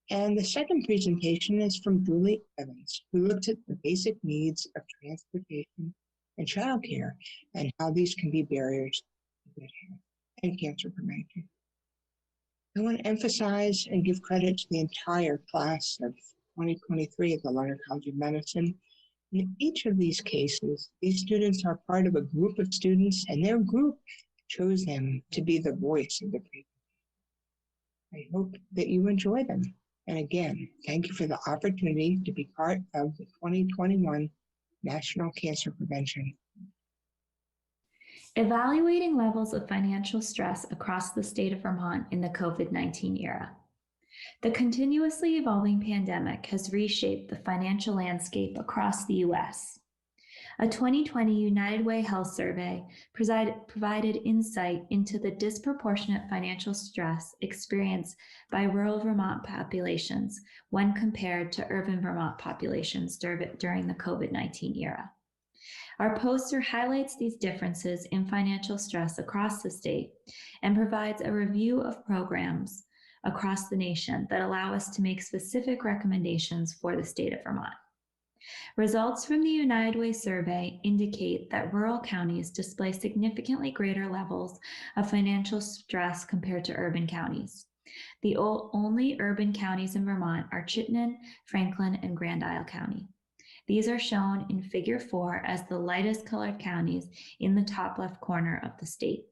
And the second presentation is from Julie Evans, who looked at the basic needs of transportation and childcare and how these can be barriers to good health and cancer prevention. I want to emphasize and give credit to the entire class of 2023 at the Larner College of Medicine. In each of these cases, these students are part of a group of students, and their group chose them to be the voice of the presentation. I hope that you enjoy them. And again, thank you for the opportunity to be part of the 2021 National Cancer Prevention. Evaluating levels of financial stress across the state of Vermont in the COVID-19 era. The continuously evolving pandemic has reshaped the financial landscape across the U.S. A 2020 United Way Health survey provided insight into the disproportionate financial stress experienced by rural Vermont populations when compared to urban Vermont populations during the COVID-19 era. Our poster highlights these differences in financial stress across the state and provides a review of programs across the nation that allow us to make specific recommendations for the state of Vermont. Results from the United Way survey indicate that rural counties display significantly greater levels of financial stress compared to urban counties. The only urban counties in Vermont are Chittenden, Franklin, and Grand Isle County. These are shown in Figure 4 as the lightest colored counties in the top left corner of the state.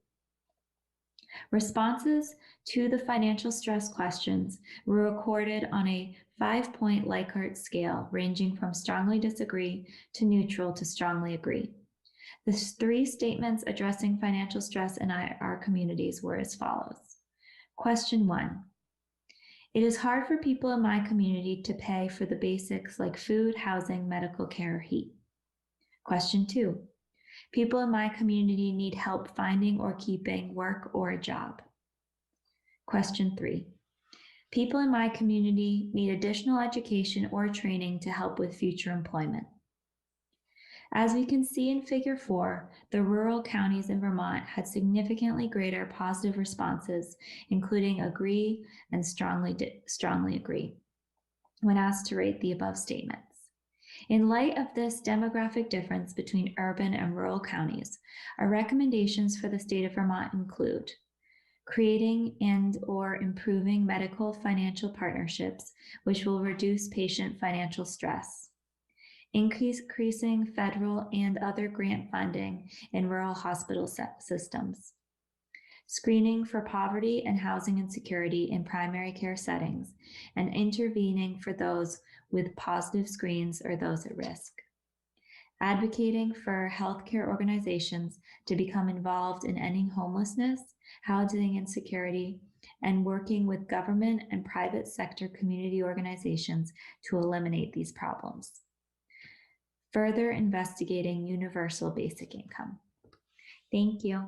Responses to the financial stress questions were recorded on a 5-point Likert scale ranging from strongly disagree to neutral to strongly agree. The 3 statements addressing financial stress in our communities were as follows. Question 1. It is hard for people in my community to pay for the basics like food, housing, medical care, or heat. Question 2. People in my community need help finding or keeping work or a job. Question 3. People in my community need additional education or training to help with future employment. As we can see in Figure 4, the rural counties in Vermont had significantly greater positive responses, including agree and strongly agree, when asked to rate the above statements. In light of this demographic difference between urban and rural counties, our recommendations for the state of Vermont include creating and/or improving medical financial partnerships, which will reduce patient financial stress, increasing federal and other grant funding in rural hospital systems, screening for poverty and housing insecurity in primary care settings, and intervening for those with positive screens or those at risk. Advocating for healthcare organizations to become involved in ending homelessness, housing insecurity, and working with government and private sector community organizations to eliminate these problems. Further investigating universal basic income. Thank you.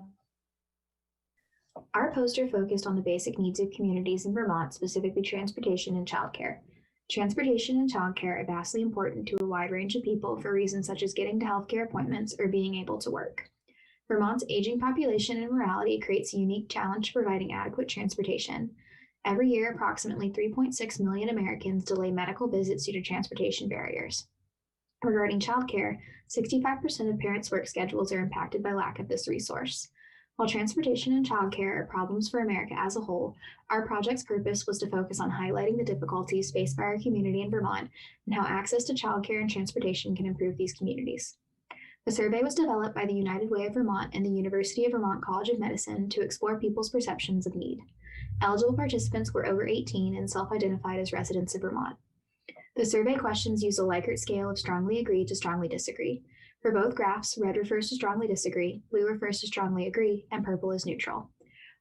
Our poster focused on the basic needs of communities in Vermont, specifically transportation and childcare. Transportation and childcare are vastly important to a wide range of people for reasons such as getting to healthcare appointments or being able to work. Vermont's aging population and mortality creates a unique challenge to providing adequate transportation. Every year, approximately 3.6 million Americans delay medical visits due to transportation barriers. Regarding childcare, 65% of parents' work schedules are impacted by lack of this resource. While transportation and childcare are problems for America as a whole, our project's purpose was to focus on highlighting the difficulties faced by our community in Vermont and how access to childcare and transportation can improve these communities. The survey was developed by the United Way of Vermont and the University of Vermont College of Medicine to explore people's perceptions of need. Eligible participants were over 18 and self-identified as residents of Vermont. The survey questions use a Likert scale of strongly agree to strongly disagree. For both graphs, red refers to strongly disagree, blue refers to strongly agree, and purple is neutral.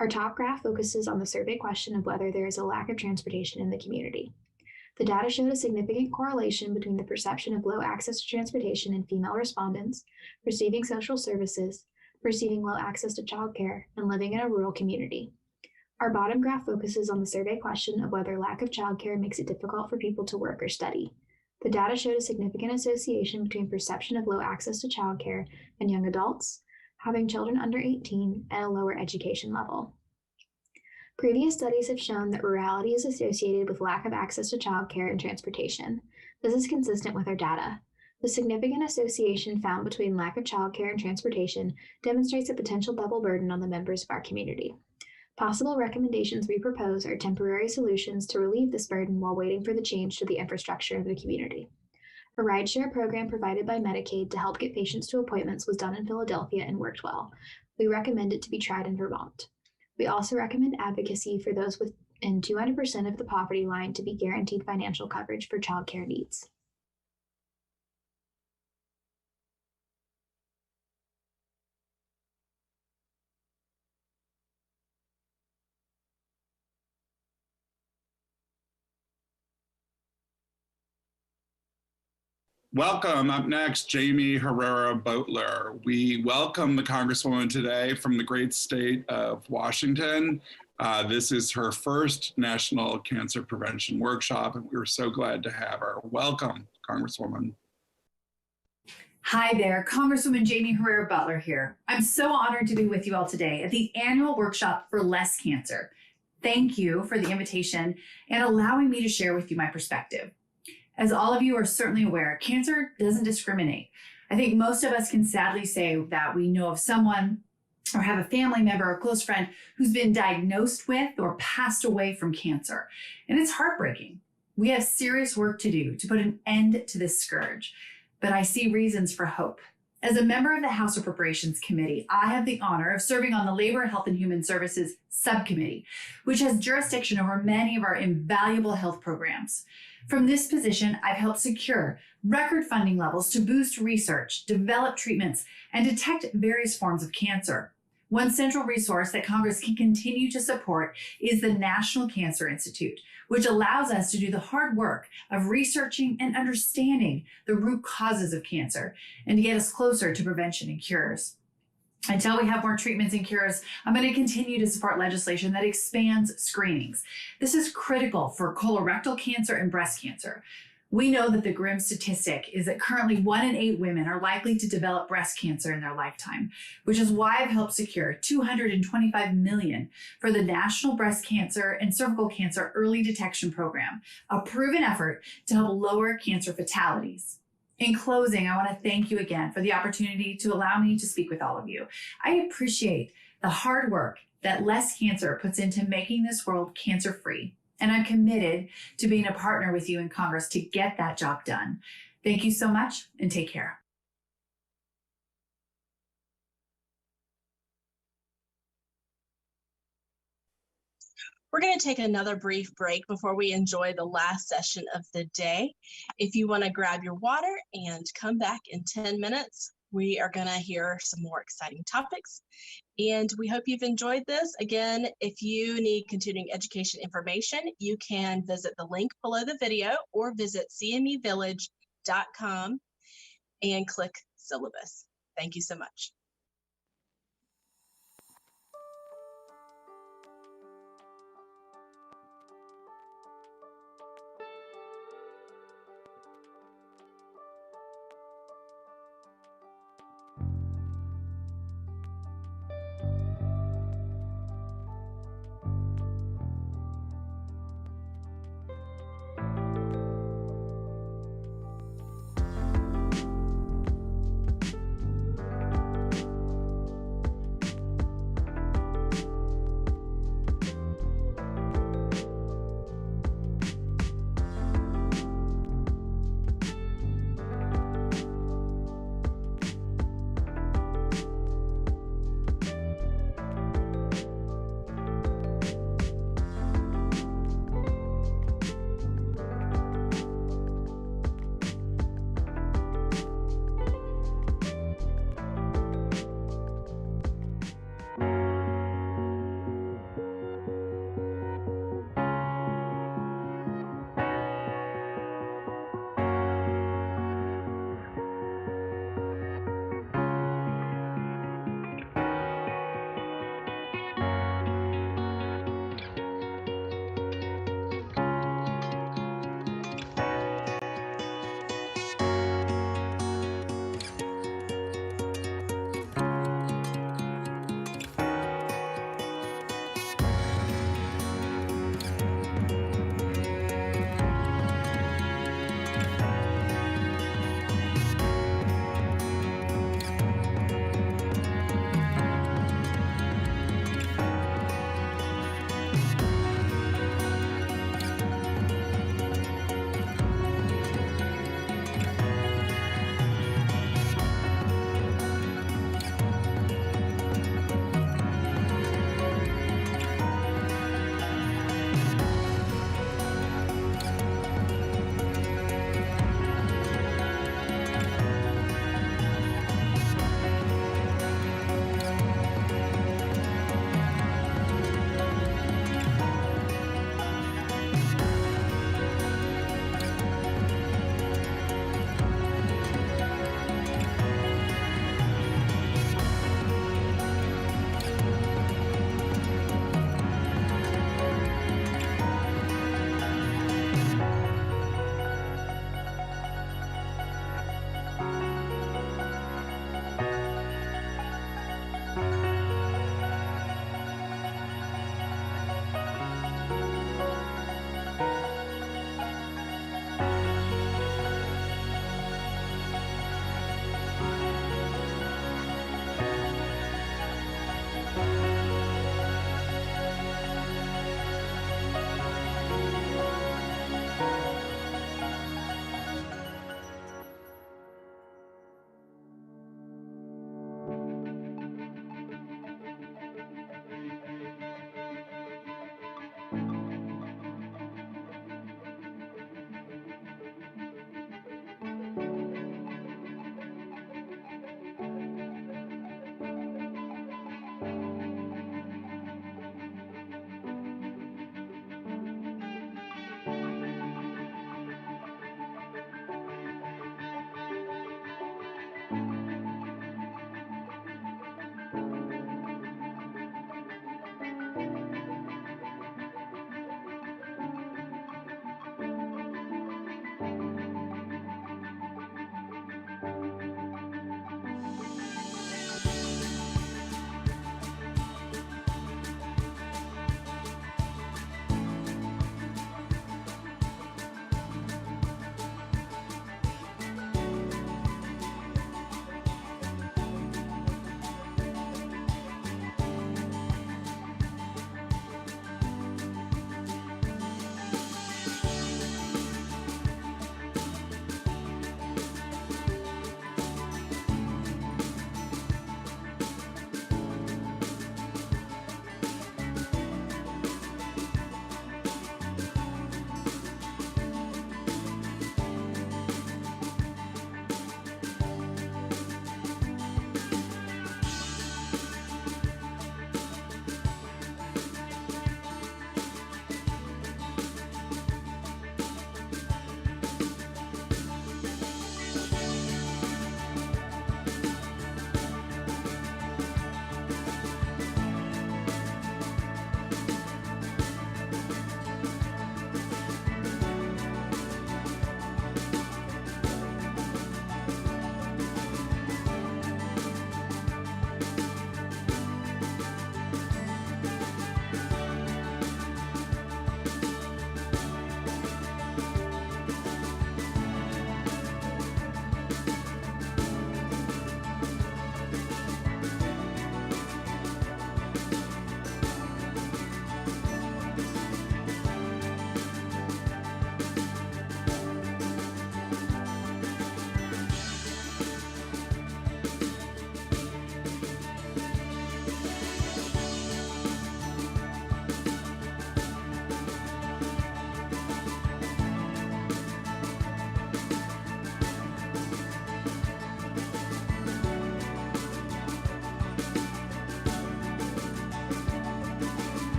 Our top graph focuses on the survey question of whether there is a lack of transportation in the community. The data showed a significant correlation between the perception of low access to transportation in female respondents, receiving social services, receiving low access to childcare, and living in a rural community. Our bottom graph focuses on the survey question of whether lack of childcare makes it difficult for people to work or study. The data showed a significant association between perception of low access to childcare and young adults, having children under 18, and a lower education level. Previous studies have shown that rurality is associated with lack of access to childcare and transportation. This is consistent with our data. The significant association found between lack of childcare and transportation demonstrates a potential double burden on the members of our community. Possible recommendations we propose are temporary solutions to relieve this burden while waiting for the change to the infrastructure of the community. A rideshare program provided by Medicaid to help get patients to appointments was done in Philadelphia and worked well. We recommend it to be tried in Vermont. We also recommend advocacy for those within 200% of the poverty line to be guaranteed financial coverage for childcare needs. Welcome. Up next, Jamie Herrera Boatler. We welcome the Congresswoman today from the great state of Washington. This is her first National Cancer Prevention Workshop, and we're so glad to have her. Welcome, Congresswoman. Hi there, Congresswoman Jamie Herrera Butler here. I'm so honored to be with you all today at the annual workshop for Less Cancer. Thank you for the invitation and allowing me to share with you my perspective. As all of you are certainly aware, cancer doesn't discriminate. I think most of us can sadly say that we know of someone or have a family member or close friend who's been diagnosed with or passed away from cancer. And it's heartbreaking. We have serious work to do to put an end to this scourge, but I see reasons for hope. As a member of the House Appropriations Committee, I have the honor of serving on the Labor, Health, and Human Services Subcommittee, which has jurisdiction over many of our invaluable health programs. From this position, I've helped secure record funding levels to boost research, develop treatments, and detect various forms of cancer. One central resource that Congress can continue to support is the National Cancer Institute, which allows us to do the hard work of researching and understanding the root causes of cancer and to get us closer to prevention and cures. Until we have more treatments and cures, I'm going to continue to support legislation that expands screenings. This is critical for colorectal cancer and breast cancer. We know that the grim statistic is that currently 1 in 8 women are likely to develop breast cancer in their lifetime, which is why I've helped secure $225 million for the National Breast Cancer and Cervical Cancer Early Detection Program, a proven effort to help lower cancer fatalities. In closing, I want to thank you again for the opportunity to allow me to speak with all of you. I appreciate the hard work that Less Cancer puts into making this world cancer-free, and I'm committed to being a partner with you in Congress to get that job done. Thank you so much, and take care. We're going to take another brief break before we enjoy the last session of the day. If you want to grab your water and come back in 10 minutes, we are going to hear some more exciting topics. And we hope you've enjoyed this. Again, if you need continuing education information, you can visit the link below the video or visit cmevillage.com and click syllabus. Thank you so much.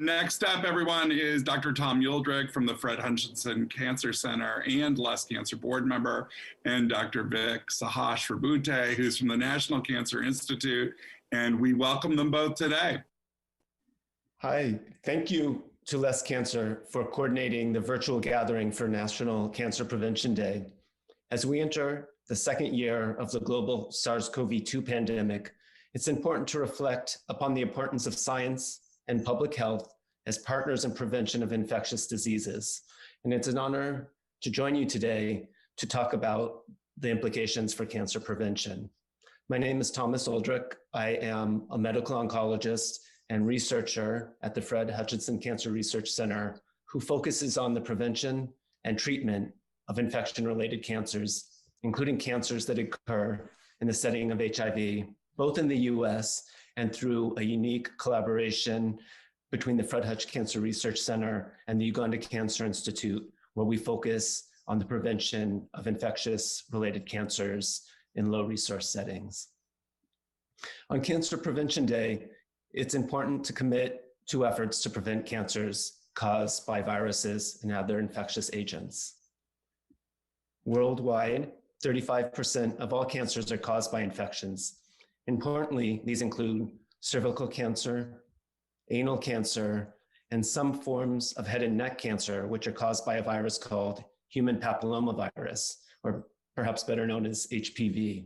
Next up, everyone, is Dr. Tom Uldrich from the Fred Hutchinson Cancer Center and Less Cancer board member, and Dr. Vic Sahash-Rabute, who's from the National Cancer Institute, and we welcome them both today. Hi, thank you to Less Cancer for coordinating the virtual gathering for National Cancer Prevention Day. As we enter the second year of the global SARS-CoV-2 pandemic, it's important to reflect upon the importance of science and public health as partners in prevention of infectious diseases. And it's an honor to join you today to talk about the implications for cancer prevention. My name is Thomas Uldrich. I am a medical oncologist and researcher at the Fred Hutchinson Cancer Research Center, who focuses on the prevention and treatment of infection-related cancers, including cancers that occur in the setting of HIV, both in the US and through a unique collaboration between the Fred Hutch Cancer Research Center and the Uganda Cancer Institute, where we focus on the prevention of infectious-related cancers in low-resource settings. On Cancer Prevention Day, it's important to commit to efforts to prevent cancers caused by viruses and other infectious agents. Worldwide, 35% of all cancers are caused by infections. Importantly, these include cervical cancer, anal cancer, and some forms of head and neck cancer, which are caused by a virus called human papillomavirus, or perhaps better known as HPV.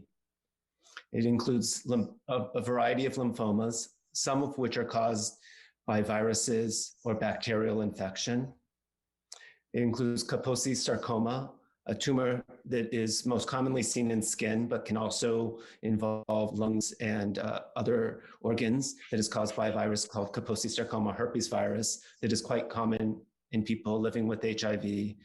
It includes a variety of lymphomas, some of which are caused by viruses or bacterial infection. It includes Kaposi sarcoma, a tumor that is most commonly seen in skin, but can also involve lungs and other organs, that is caused by a virus called Kaposi sarcoma herpes virus that is quite common in people living with HIV,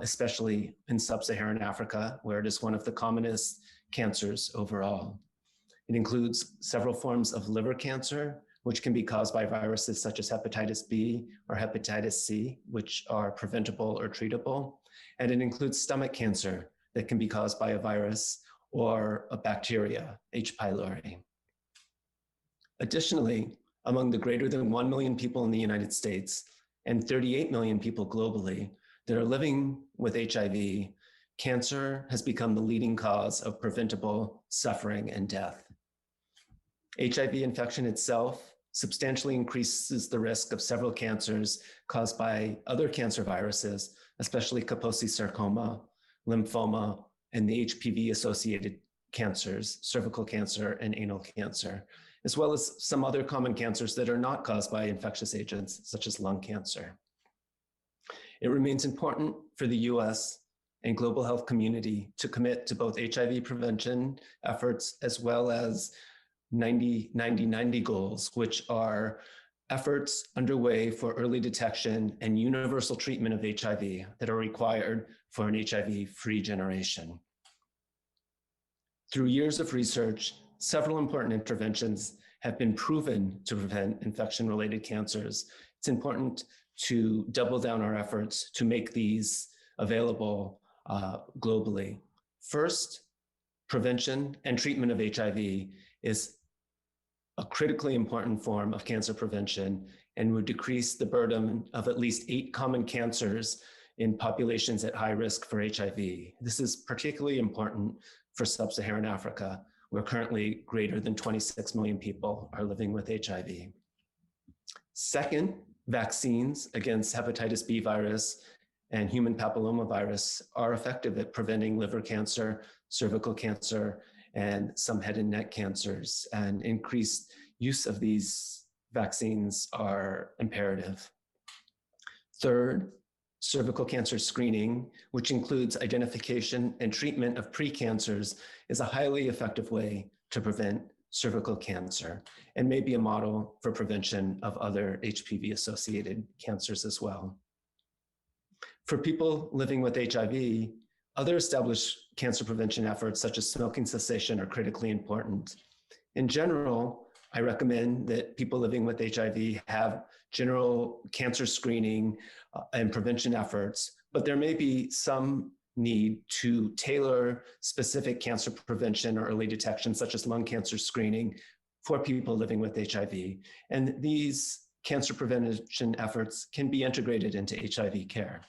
especially in sub-Saharan Africa, where it is one of the commonest cancers overall. It includes several forms of liver cancer, which can be caused by viruses such as hepatitis B or hepatitis C, which are preventable or treatable. And it includes stomach cancer that can be caused by a virus or a bacteria, H. pylori. Additionally, among the greater than 1 million people in the United States and 38 million people globally that are living with HIV, cancer has become the leading cause of preventable suffering and death. HIV infection itself substantially increases the risk of several cancers caused by other cancer viruses, especially Kaposi sarcoma, lymphoma, and the HPV-associated cancers, cervical cancer and anal cancer, as well as some other common cancers that are not caused by infectious agents, such as lung cancer. It remains important for the US and global health community to commit to both HIV prevention efforts as well as 90-90-90 goals, which are efforts underway for early detection and universal treatment of HIV that are required for an HIV-free generation. Through years of research, several important interventions have been proven to prevent infection-related cancers. It's important to double down our efforts to make these available globally. First, prevention and treatment of HIV is a critically important form of cancer prevention and would decrease the burden of at least 8 common cancers in populations at high risk for HIV. This is particularly important for sub-Saharan Africa, where currently greater than 26 million people are living with HIV. Second, vaccines against hepatitis B virus and human papillomavirus are effective at preventing liver cancer, cervical cancer, and some head and neck cancers, and increased use of these vaccines are imperative. Third, cervical cancer screening, which includes identification and treatment of precancers, is a highly effective way to prevent cervical cancer and may be a model for prevention of other HPV-associated cancers as well. For people living with HIV, other established cancer prevention efforts such as smoking cessation are critically important. In general, I recommend that people living with HIV have general cancer screening and prevention efforts, but there may be some need to tailor specific cancer prevention or early detection, such as lung cancer screening, for people living with HIV. And these cancer prevention efforts can be integrated into HIV care.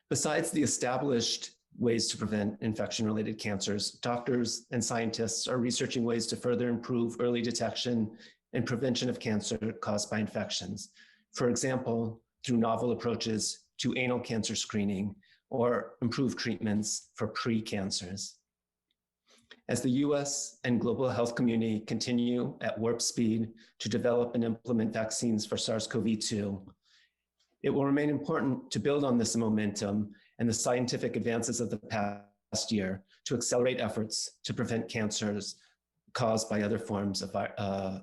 Besides the established ways to prevent infection-related cancers, doctors and scientists are researching ways to further improve early detection and prevention of cancer caused by infections. For example, through novel approaches to anal cancer screening or improved treatments for pre-cancers. As the US and global health community continue at warp speed to develop and implement vaccines for SARS-CoV-2, it will remain important to build on this momentum and the scientific advances of the past year to accelerate efforts to prevent cancers caused by other forms of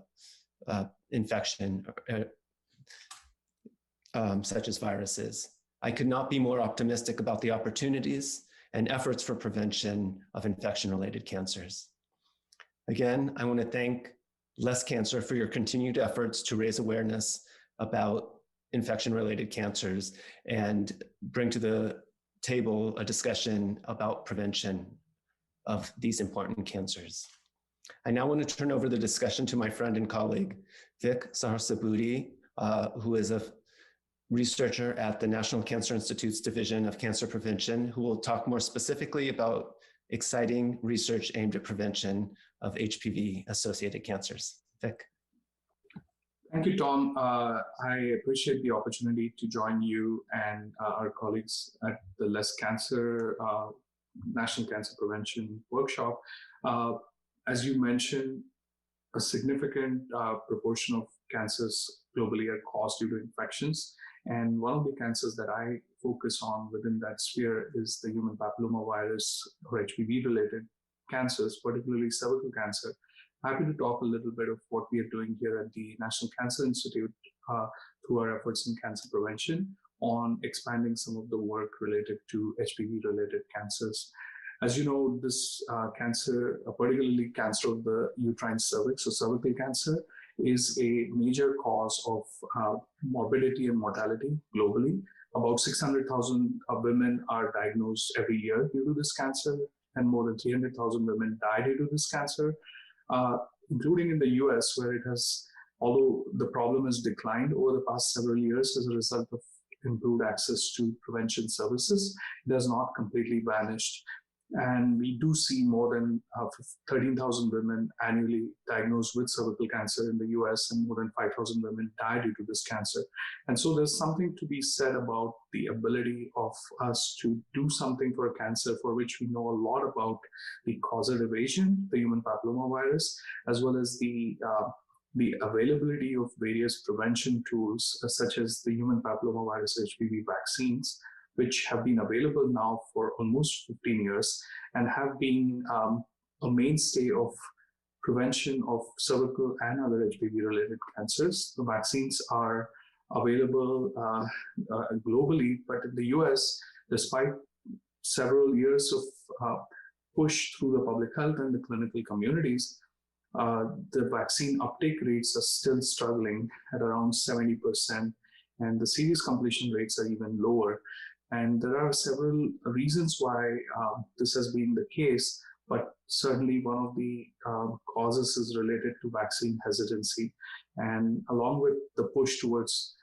infection, such as viruses. I could not be more optimistic about the opportunities and efforts for prevention of infection-related cancers. Again, I want to thank Less Cancer for your continued efforts to raise awareness about infection-related cancers and bring to the table a discussion about prevention of these important cancers. I now want to turn over the discussion to my friend and colleague, Vic Saharsabudi, who is a researcher at the National Cancer Institute's Division of Cancer Prevention, who will talk more specifically about exciting research aimed at prevention of HPV-associated cancers. Vic. Thank you, Tom. I appreciate the opportunity to join you and our colleagues at the Less Cancer National Cancer Prevention Workshop. As you mentioned, a significant proportion of cancers globally are caused due to infections. And one of the cancers that I focus on within that sphere is the human papillomavirus or HPV-related cancers, particularly cervical cancer. Happy to talk a little bit of what we are doing here at the National Cancer Institute through our efforts in cancer prevention on expanding some of the work related to HPV-related cancers. As you know, this cancer, particularly cancer of the uterine cervix, so cervical cancer, is a major cause of morbidity and mortality globally. About 600,000 women are diagnosed every year due to this cancer, and more than 300,000 women die due to this cancer, including in the US, where it has, although the problem has declined over the past several years as a result of improved access to prevention services, it has not completely vanished. And we do see more than 13,000 women annually diagnosed with cervical cancer in the US, and more than 5,000 women die due to this cancer. And so there's something to be said about the ability of us to do something for cancer for which we know a lot about the causative agent, the human papillomavirus, as well as the availability of various prevention tools, such as the human papillomavirus HPV vaccines, which have been available now for almost 15 years and have been a mainstay of prevention of cervical and other HPV-related cancers. The vaccines are available globally, but in the US, despite several years of push through the public health and the clinical communities, the vaccine uptake rates are still struggling at around 70%, and the series completion rates are even lower. And there are several reasons why this has been the case, but certainly one of the causes is related to vaccine hesitancy. And along with the push towards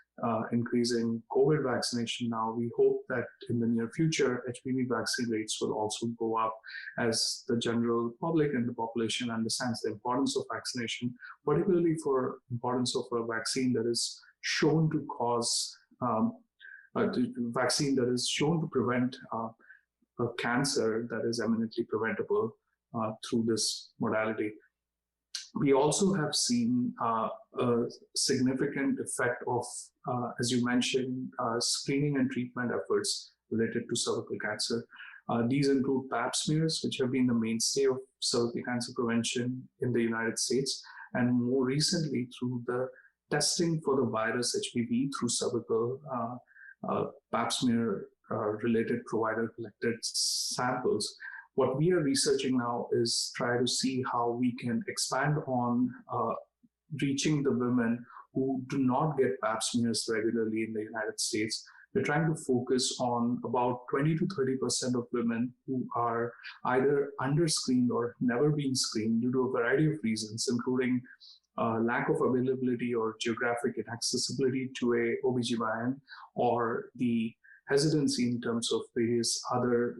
increasing COVID vaccination now, we hope that in the near future, HPV vaccine rates will also go up as the general public and the population understands the importance of vaccination, particularly for importance of a vaccine that is shown to cause vaccine that is shown to prevent a cancer that is eminently preventable through this modality. We also have seen a significant effect of, as you mentioned, screening and treatment efforts related to cervical cancer. These include Pap smears, which have been the mainstay of cervical cancer prevention in the United States, and more recently through the testing for the virus HPV through cervical Pap smear related provider collected samples. What we are researching now is try to see how we can expand on reaching the women who do not get Pap smears regularly in the United States. We're trying to focus on about 20 to 30% of women who are either under-screened or never been screened due to a variety of reasons, including lack of availability or geographic inaccessibility to a OBGYN, or the hesitancy in terms of various other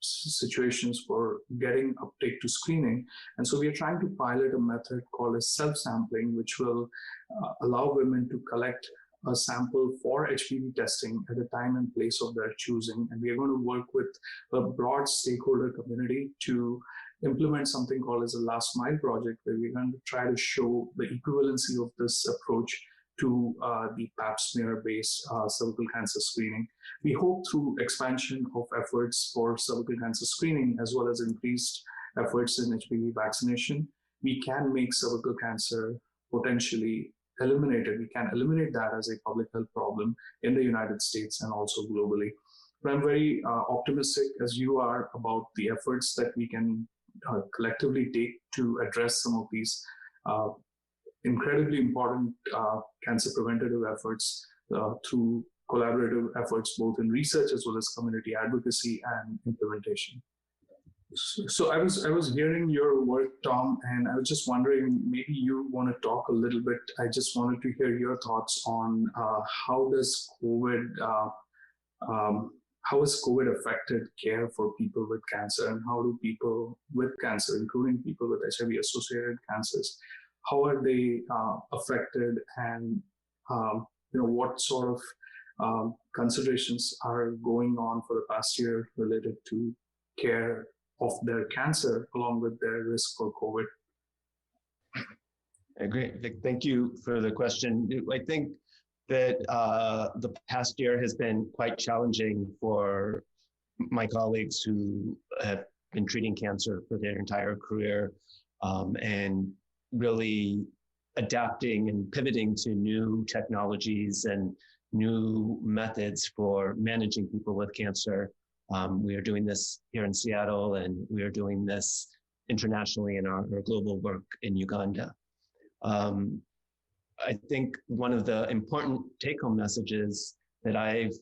situations for getting uptake to screening. And so we are trying to pilot a method called as self-sampling, which will allow women to collect a sample for HPV testing at a time and place of their choosing. And we are going to work with a broad stakeholder community to implement something called as a last mile project, where we're going to try to show the equivalency of this approach to the pap smear based cervical cancer screening. We hope through expansion of efforts for cervical cancer screening, as well as increased efforts in HPV vaccination, we can make cervical cancer potentially eliminated. We can eliminate that as a public health problem in the United States and also globally. But I'm very optimistic, as you are, about the efforts that we can collectively take to address some of these incredibly important cancer preventative efforts through collaborative efforts, both in research as well as community advocacy and implementation. So I was hearing your work, Tom, and I was just wondering, maybe you want to talk a little bit. I just wanted to hear your thoughts on how has COVID affected care for people with cancer, and how do people with cancer, including people with HIV-associated cancers, how are they affected, and what sort of considerations are going on for the past year related to care of their cancer, along with their risk for COVID? Great, Vic, thank you for the question. I think that the past year has been quite challenging for my colleagues who have been treating cancer for their entire career, and really adapting and pivoting to new technologies and new methods for managing people with cancer. We are doing this here in Seattle, and we are doing this internationally in our global work in Uganda. I think one of the important take-home messages that I've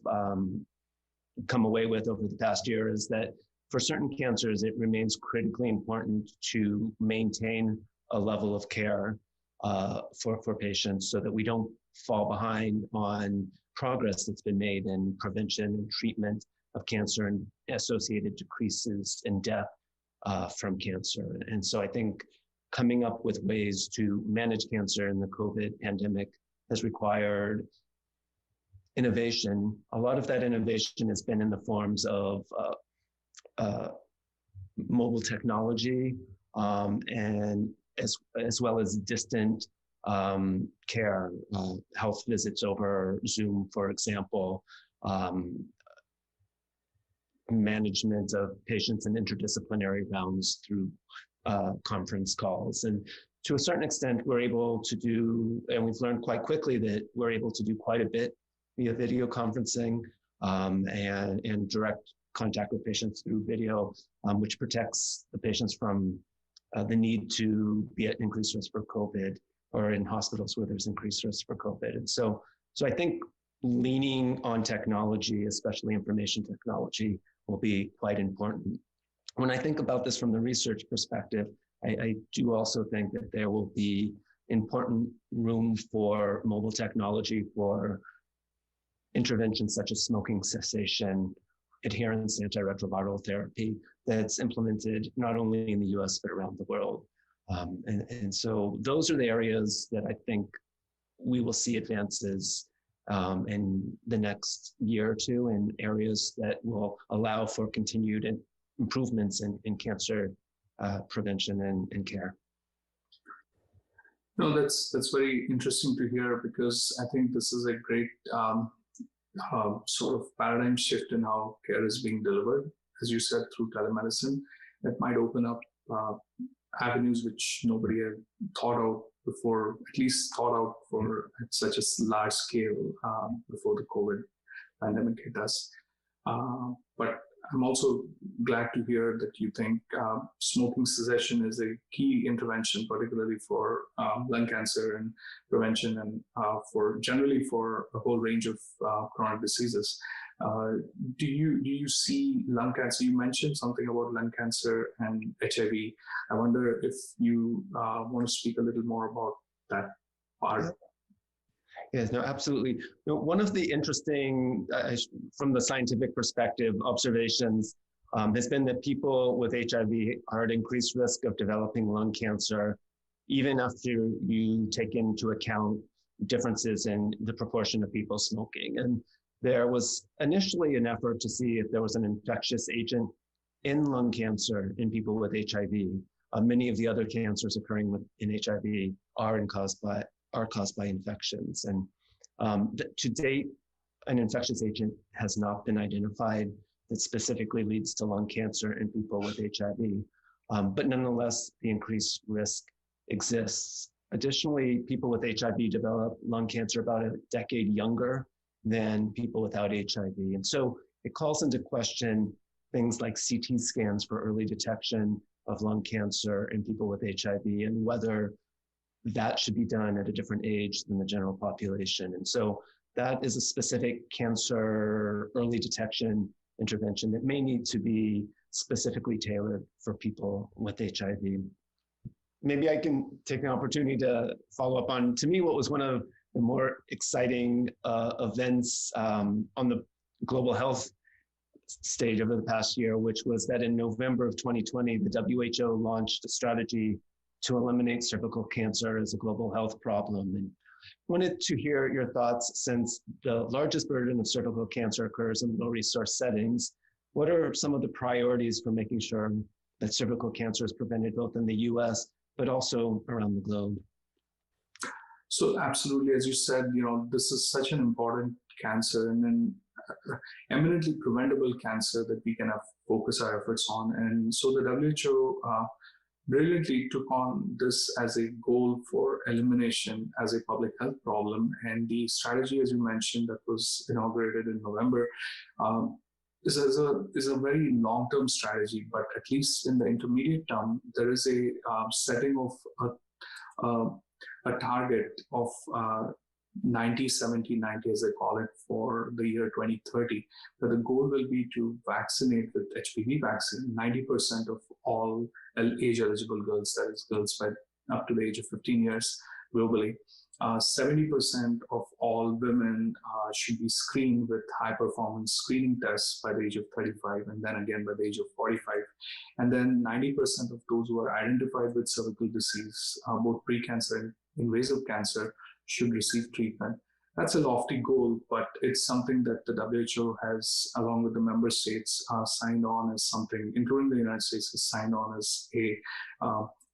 come away with over the past year is that for certain cancers, it remains critically important to maintain a level of care for patients, so that we don't fall behind on progress that's been made in prevention and treatment of cancer and associated decreases in death from cancer. And so I think coming up with ways to manage cancer in the COVID pandemic has required innovation. A lot of that innovation has been in the forms of mobile technology, and as well as distant care, health visits over Zoom, for example, management of patients in interdisciplinary rounds through conference calls. And to a certain extent, we're able to do, and we've learned quite quickly that we're able to do quite a bit via video conferencing and direct contact with patients through video, which protects the patients from the need to be at increased risk for COVID, or in hospitals where there's increased risk for COVID. And so I think leaning on technology, especially information technology, will be quite important. When I think about this from the research perspective, I do also think that there will be important room for mobile technology for interventions such as smoking cessation, adherence antiretroviral therapy that's implemented not only in the US, but around the world. And so those are the areas that I think we will see advances in the next year or two, in areas that will allow for continued improvements in cancer prevention and care. No, that's very interesting to hear, because I think this is a great sort of paradigm shift in how care is being delivered, as you said, through telemedicine. That might open up avenues which nobody had thought of before, at least thought out for at such a large scale before the COVID pandemic hit us. But I'm also glad to hear that you think smoking cessation is a key intervention, particularly for lung cancer and prevention, and for generally for a whole range of chronic diseases. Do you see lung cancer? You mentioned something about lung cancer and HIV. I wonder if you want to speak a little more about that part. Yes, no, absolutely. No, one of the interesting, from the scientific perspective, observations has been that people with HIV are at increased risk of developing lung cancer, even after you take into account differences in the proportion of people smoking. And there was initially an effort to see if there was an infectious agent in lung cancer in people with HIV. Many of the other cancers occurring in HIV are caused by infections. And to date, an infectious agent has not been identified that specifically leads to lung cancer in people with HIV. But nonetheless, the increased risk exists. Additionally, people with HIV develop lung cancer about a decade younger than people without HIV. And so it calls into question things like CT scans for early detection of lung cancer in people with HIV and whether that should be done at a different age than the general population. And so that is a specific cancer early detection intervention that may need to be specifically tailored for people with HIV. Maybe I can take the opportunity to follow up on, to me, what was one of the more exciting events on the global health stage over the past year, which was that in November of 2020, the WHO launched a strategy to eliminate cervical cancer as a global health problem. And wanted to hear your thoughts, since the largest burden of cervical cancer occurs in low resource settings. What are some of the priorities for making sure that cervical cancer is prevented both in the US, but also around the globe? So absolutely, as you said, this is such an important cancer and an eminently preventable cancer that we can focus our efforts on. And so the WHO brilliantly took on this as a goal for elimination as a public health problem. And the strategy, as you mentioned, that was inaugurated in November, is a very long-term strategy, but at least in the intermediate term, there is a setting of a target of 90-70-90, as they call it, for the year 2030, where the goal will be to vaccinate with HPV vaccine 90% of all age-eligible girls, that is girls up to the age of 15 years globally. 70% of all women should be screened with high-performance screening tests by the age of 35, and then again by the age of 45. And then 90% of those who are identified with cervical disease, both pre-cancer and invasive cancer, should receive treatment. That's a lofty goal, but it's something that the WHO has, along with the member states, signed on as something, including the United States, has signed on as a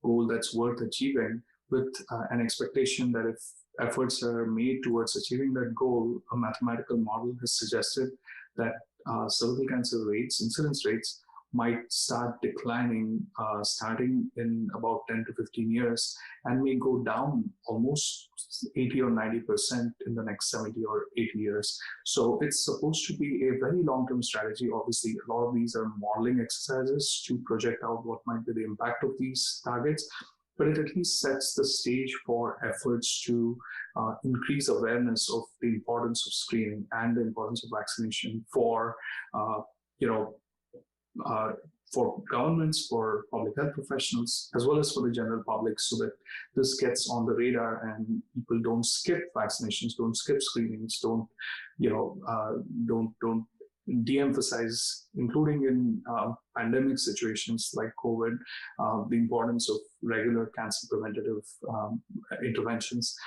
goal that's worth achieving, with an expectation that if efforts are made towards achieving that goal, a mathematical model has suggested that cervical cancer rates, incidence rates, might start declining starting in about 10 to 15 years and may go down almost 80 or 90% in the next 70 or 80 years. So it's supposed to be a very long-term strategy. Obviously, a lot of these are modeling exercises to project out what might be the impact of these targets, but it at least sets the stage for efforts to increase awareness of the importance of screening and the importance of vaccination for governments, for public health professionals, as well as for the general public, so that this gets on the radar and people don't skip vaccinations, don't skip screenings, don't de-emphasize, including in pandemic situations like COVID, the importance of regular cancer preventative interventions.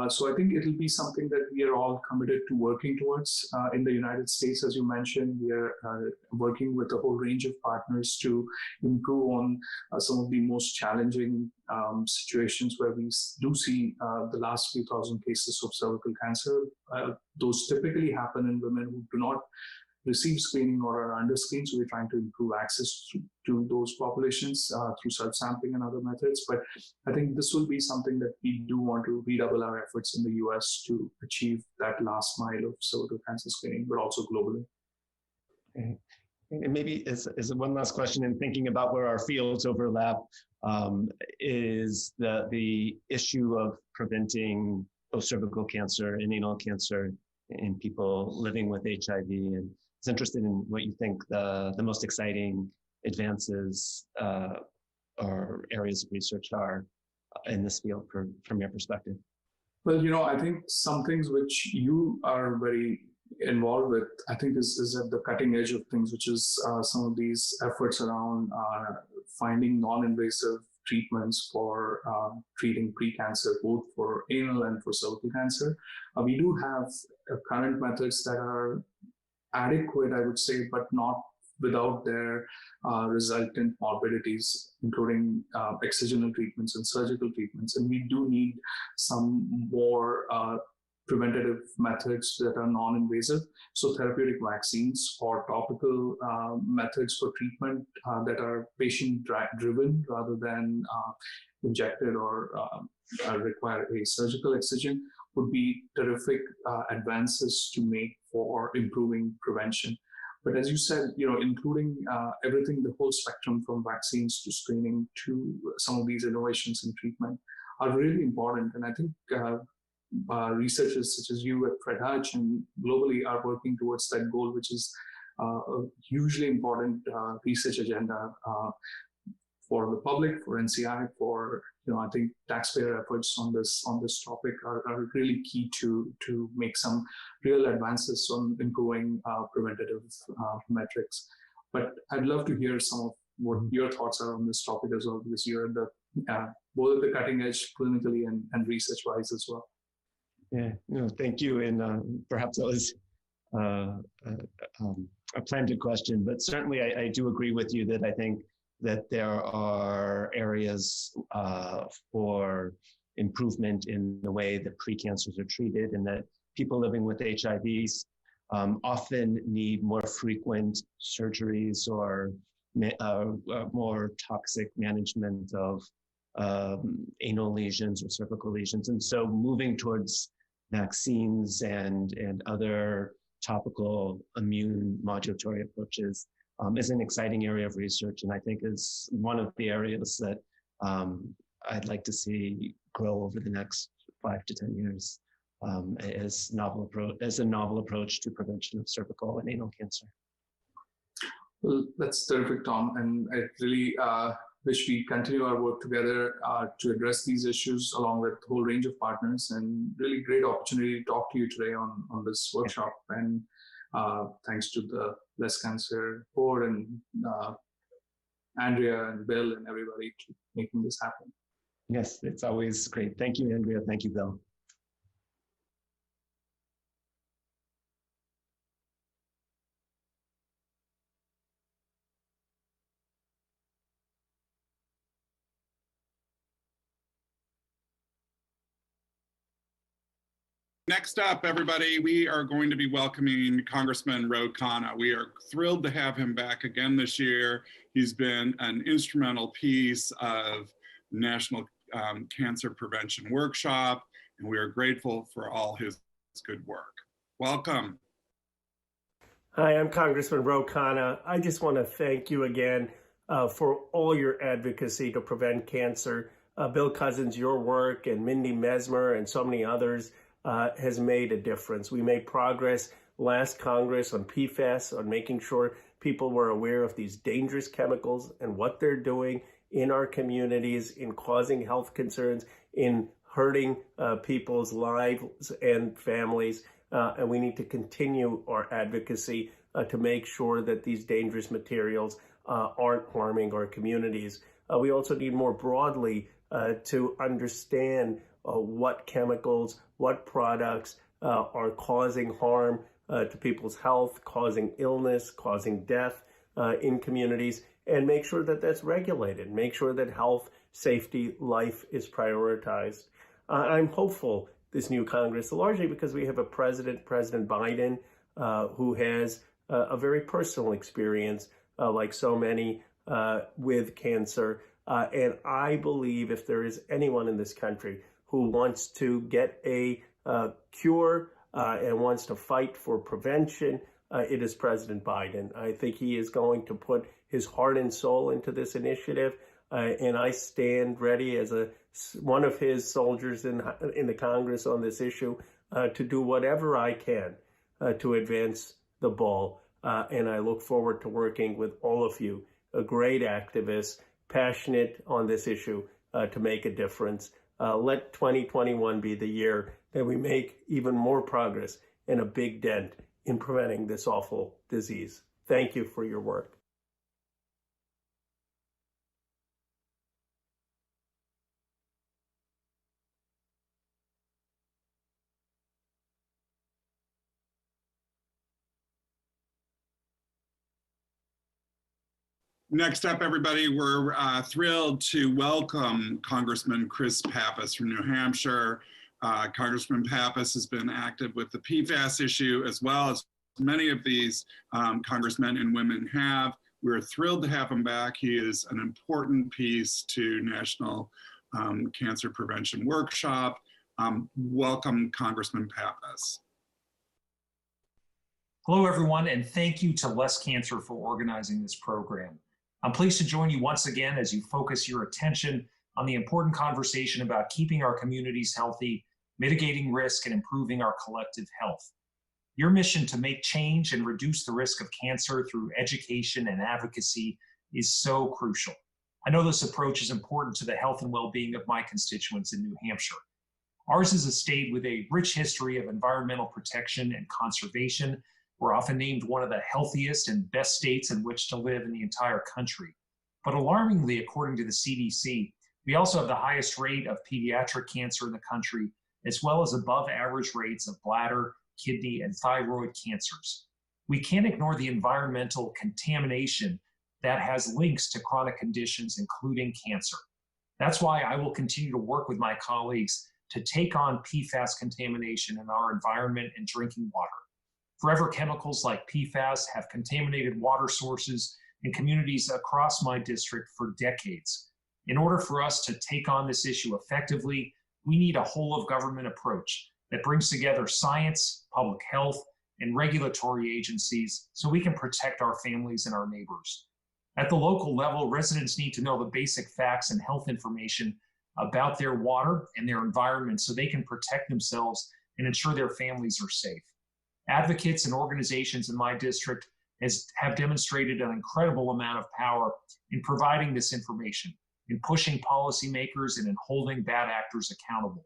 So I think it'll be something that we are all committed to working towards. In the United States, as you mentioned, we are working with a whole range of partners to improve on some of the most challenging situations where we do see the last few thousand cases of cervical cancer. Those typically happen in women who do not receive screening or are under screened. So we're trying to improve access to those populations through self-sampling and other methods. But I think this will be something that we do want to redouble our efforts in the US to achieve that last mile of cervical cancer screening, but also globally. Okay. And maybe as one last question, in thinking about where our fields overlap, is the issue of preventing both cervical cancer and anal cancer in people living with HIV. And I was interested in what you think the most exciting advances or areas of research are in this field from your perspective? Well, I think some things which you are very involved with, I think is at the cutting edge of things, which is some of these efforts around finding non-invasive treatments for treating pre-cancer, both for anal and for cervical cancer. We do have current methods that are adequate, I would say, but not without their resultant morbidities, including excisional treatments and surgical treatments. And we do need some more preventative methods that are non-invasive. So therapeutic vaccines or topical methods for treatment that are patient-driven rather than injected or require a surgical excision would be terrific advances to make for improving prevention. But as you said, including everything, the whole spectrum from vaccines to screening to some of these innovations in treatment are really important. And I think researchers such as you at Fred Hutch and globally are working towards that goal, which is a hugely important research agenda for the public, for NCI, for I think taxpayer efforts on this topic are really key to make some real advances on improving preventative metrics. But I'd love to hear some of what your thoughts are on this topic as well, because you're at the both at the cutting edge clinically and research wise as well. Yeah, thank you. And perhaps that was a planted question, but certainly I do agree with you that I think that there are areas for improvement in the way that precancers are treated, and that people living with HIVs often need more frequent surgeries or more toxic management of anal lesions or cervical lesions. And so moving towards vaccines and other topical immune modulatory approaches is an exciting area of research, and I think is one of the areas that I'd like to see grow over the next 5 to 10 years as a novel approach to prevention of cervical and anal cancer. Well, that's terrific, Tom, and I really wish we continue our work together to address these issues along with a whole range of partners, and really great opportunity to talk to you today on this workshop. And thanks to the Less Cancer Board and Andrea and Bill and everybody to making this happen. Yes, it's always great. Thank you, Andrea. Thank you, Bill. Next up, everybody, we are going to be welcoming Congressman Ro Khanna. We are thrilled to have him back again this year. He's been an instrumental piece of National Cancer Prevention Workshop, and we are grateful for all his good work. Welcome. Hi, I'm Congressman Ro Khanna. I just want to thank you again for all your advocacy to prevent cancer. Bill Cousins, your work, and Mindy Mesmer, and so many others has made a difference. We made progress last Congress on PFAS, on making sure people were aware of these dangerous chemicals and what they're doing in our communities, in causing health concerns, in hurting people's lives and families. And we need to continue our advocacy to make sure that these dangerous materials aren't harming our communities. We also need more broadly to understand what chemicals, what products are causing harm to people's health, causing illness, causing death in communities, and make sure that that's regulated, make sure that health, safety, life is prioritized. I'm hopeful this new Congress, largely because we have a President Biden, who has a very personal experience, like so many, with cancer. And I believe if there is anyone in this country who wants to get a cure and wants to fight for prevention, it is President Biden. I think he is going to put his heart and soul into this initiative, and I stand ready as one of his soldiers in the Congress on this issue to do whatever I can to advance the ball. And I look forward to working with all of you, great activists, passionate on this issue, to make a difference. Let 2021 be the year that we make even more progress and a big dent in preventing this awful disease. Thank you for your work. Next up, everybody, we're thrilled to welcome Congressman Chris Pappas from New Hampshire. Congressman Pappas has been active with the PFAS issue, as well as many of these congressmen and women have. We're thrilled to have him back. He is an important piece to National Cancer Prevention Workshop. Welcome, Congressman Pappas. Hello, everyone, and thank you to Less Cancer for organizing this program. I'm pleased to join you once again as you focus your attention on the important conversation about keeping our communities healthy, mitigating risk, and improving our collective health. Your mission to make change and reduce the risk of cancer through education and advocacy is so crucial. I know this approach is important to the health and well-being of my constituents in New Hampshire. Ours is a state with a rich history of environmental protection and conservation. We're often named one of the healthiest and best states in which to live in the entire country. But alarmingly, according to the CDC, we also have the highest rate of pediatric cancer in the country, as well as above average rates of bladder, kidney, and thyroid cancers. We can't ignore the environmental contamination that has links to chronic conditions, including cancer. That's why I will continue to work with my colleagues to take on PFAS contamination in our environment and drinking water. Forever chemicals like PFAS have contaminated water sources in communities across my district for decades. In order for us to take on this issue effectively, we need a whole of government approach that brings together science, public health, and regulatory agencies so we can protect our families and our neighbors. At the local level, residents need to know the basic facts and health information about their water and their environment so they can protect themselves and ensure their families are safe. Advocates and organizations in my district have demonstrated an incredible amount of power in providing this information, in pushing policymakers, and in holding bad actors accountable.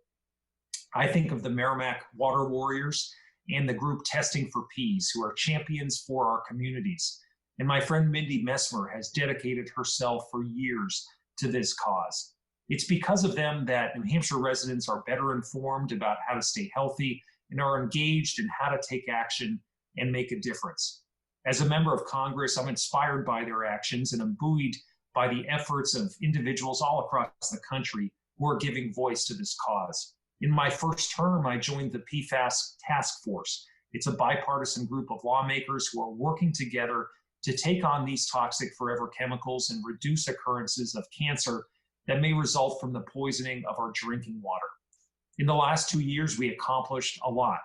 I think of the Merrimack Water Warriors and the group Testing for Peas, who are champions for our communities. And my friend Mindy Messmer has dedicated herself for years to this cause. It's because of them that New Hampshire residents are better informed about how to stay healthy and are engaged in how to take action and make a difference. As a member of Congress, I'm inspired by their actions and I'm buoyed by the efforts of individuals all across the country who are giving voice to this cause. In my first term, I joined the PFAS Task Force. It's a bipartisan group of lawmakers who are working together to take on these toxic forever chemicals and reduce occurrences of cancer that may result from the poisoning of our drinking water. In the last 2 years, we accomplished a lot.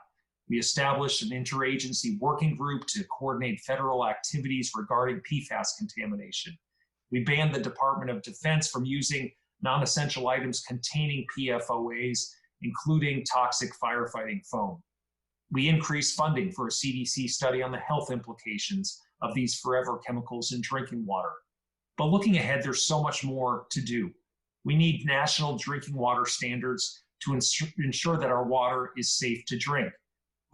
We established an interagency working group to coordinate federal activities regarding PFAS contamination. We banned the Department of Defense from using non-essential items containing PFOAs, including toxic firefighting foam. We increased funding for a CDC study on the health implications of these forever chemicals in drinking water. But looking ahead, there's so much more to do. We need national drinking water standards to ensure that our water is safe to drink.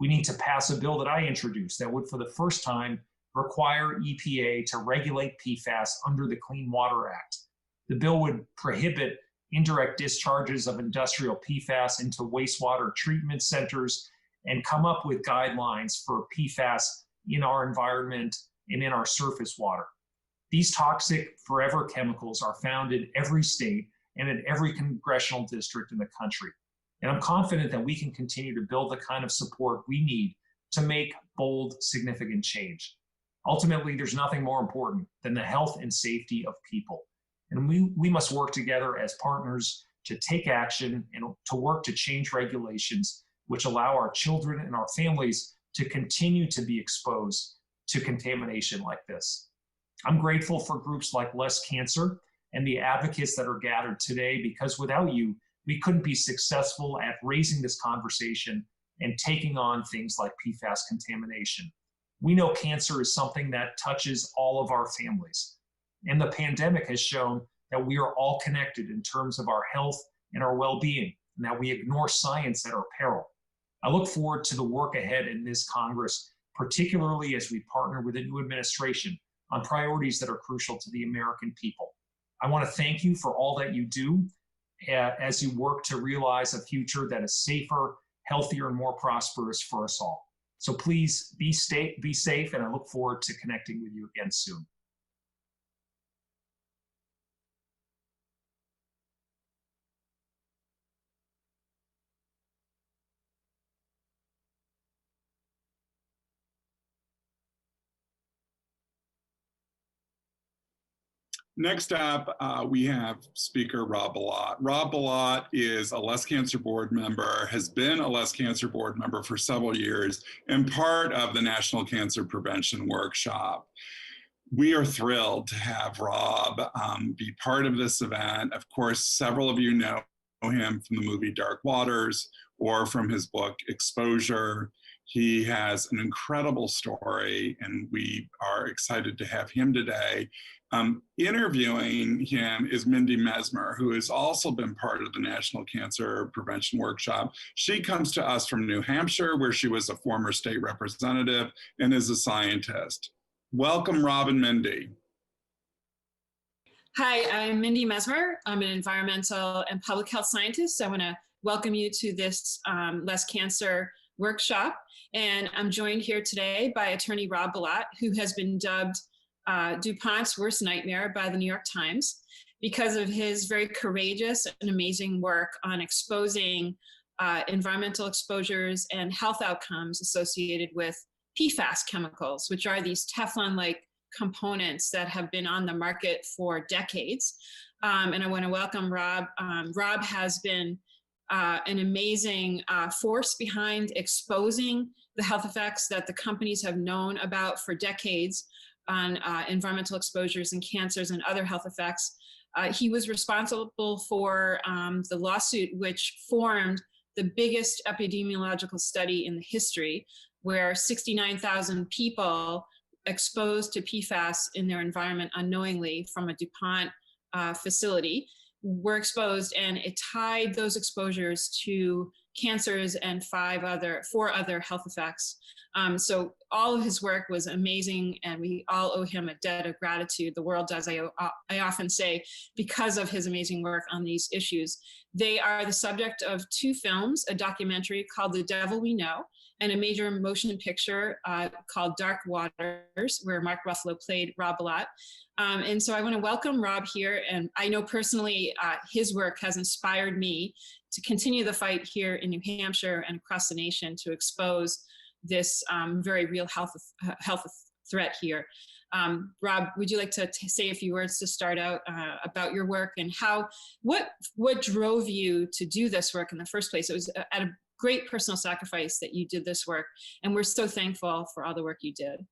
We need to pass a bill that I introduced that would, for the first time, require EPA to regulate PFAS under the Clean Water Act. The bill would prohibit indirect discharges of industrial PFAS into wastewater treatment centers and come up with guidelines for PFAS in our environment and in our surface water. These toxic forever chemicals are found in every state and in every congressional district in the country. And I'm confident that we can continue to build the kind of support we need to make bold, significant change. Ultimately, there's nothing more important than the health and safety of people. And we must work together as partners to take action and to work to change regulations which allow our children and our families to continue to be exposed to contamination like this. I'm grateful for groups like Less Cancer and the advocates that are gathered today, because without you, we couldn't be successful at raising this conversation and taking on things like PFAS contamination. We know cancer is something that touches all of our families. And the pandemic has shown that we are all connected in terms of our health and our well-being, and that we ignore science at our peril. I look forward to the work ahead in this Congress, particularly as we partner with the new administration on priorities that are crucial to the American people. I want to thank you for all that you do as you work to realize a future that is safer, healthier, and more prosperous for us all. So please be safe, and I look forward to connecting with you again soon. Next up, we have Speaker Rob Bilott. Rob Bilott is a Less Cancer board member, has been a Less Cancer board member for several years, and part of the National Cancer Prevention Workshop. We are thrilled to have Rob be part of this event. Of course, several of you know him from the movie Dark Waters or from his book Exposure. He has an incredible story, and we are excited to have him today. Interviewing him is Mindy Messmer, who has also been part of the National Cancer Prevention Workshop. She comes to us from New Hampshire, where she was a former state representative and is a scientist. Welcome, Rob and Mindy. Hi, I'm Mindy Messmer. I'm an environmental and public health scientist. I want to welcome you to this Less Cancer workshop. And I'm joined here today by attorney Rob Bilott, who has been dubbed DuPont's worst nightmare by the New York Times because of his very courageous and amazing work on exposing environmental exposures and health outcomes associated with PFAS chemicals, which are these Teflon-like components that have been on the market for decades. And I want to welcome Rob. Rob has been an amazing force behind exposing the health effects that the companies have known about for decades on environmental exposures and cancers and other health effects. He was responsible for the lawsuit which formed the biggest epidemiological study in the history, where 69,000 people exposed to PFAS in their environment unknowingly from a DuPont facility were exposed, and it tied those exposures to cancers and four other health effects. So all of his work was amazing, and we all owe him a debt of gratitude. The world does, I often say, because of his amazing work on these issues. They are the subject of two films, a documentary called The Devil We Know, and a major motion picture called Dark Waters, where Mark Ruffalo played Rob Bilott. And so I want to welcome Rob here. And I know personally his work has inspired me to continue the fight here in New Hampshire and across the nation to expose this very real health threat here. Rob, would you like to say a few words to start out about your work and what drove you to do this work in the first place? It was at a great personal sacrifice that you did this work, and we're so thankful for all the work you did.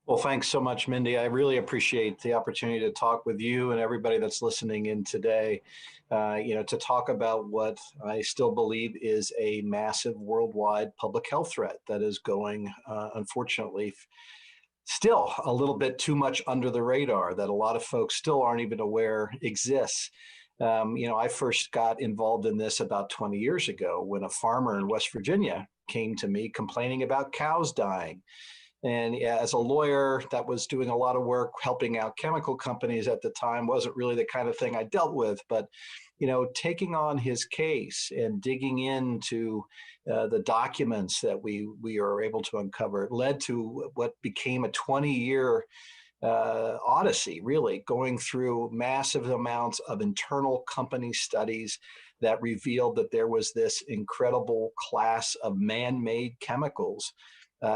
Well, thanks so much, Mindy. I really appreciate the opportunity to talk with you and everybody that's listening in today, to talk about what I still believe is a massive worldwide public health threat that is going, unfortunately, still a little bit too much under the radar, that a lot of folks still aren't even aware exists. I first got involved in this about 20 years ago when a farmer in West Virginia came to me complaining about cows dying. And as a lawyer that was doing a lot of work helping out chemical companies at the time, wasn't really the kind of thing I dealt with. But, taking on his case and digging into the documents that we are able to uncover led to what became a 20-year odyssey, really, going through massive amounts of internal company studies that revealed that there was this incredible class of man-made chemicals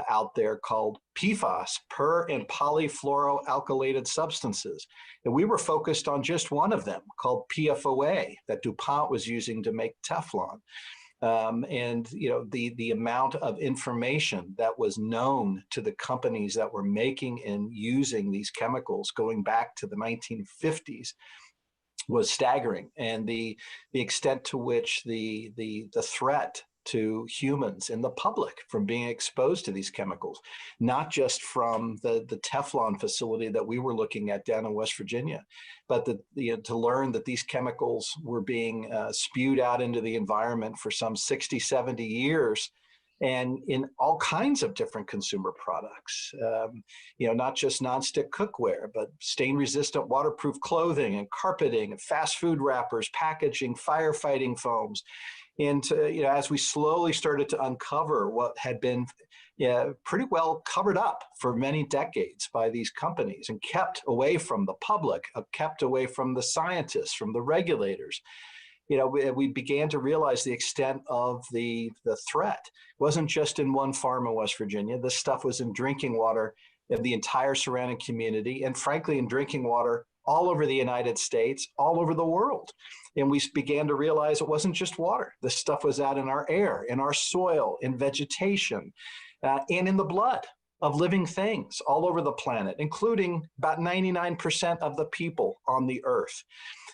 out there called PFAS, per and polyfluoroalkylated substances. And we were focused on just one of them called PFOA that DuPont was using to make Teflon. The amount of information that was known to the companies that were making and using these chemicals going back to the 1950s was staggering, and the extent to which the threat to humans and the public from being exposed to these chemicals, not just from the Teflon facility that we were looking at down in West Virginia, but to learn that these chemicals were being spewed out into the environment for some 60, 70 years and in all kinds of different consumer products, not just nonstick cookware, but stain-resistant waterproof clothing and carpeting and fast food wrappers, packaging, firefighting foams. And as we slowly started to uncover what had been pretty well covered up for many decades by these companies and kept away from the public, kept away from the scientists, from the regulators, we began to realize the extent of the threat. It wasn't just in one farm in West Virginia. This stuff was in drinking water of the entire surrounding community, and frankly, in drinking water all over the United States, all over the world. And we began to realize it wasn't just water. This stuff was out in our air, in our soil, in vegetation, and in the blood of living things all over the planet, including about 99% of the people on the earth.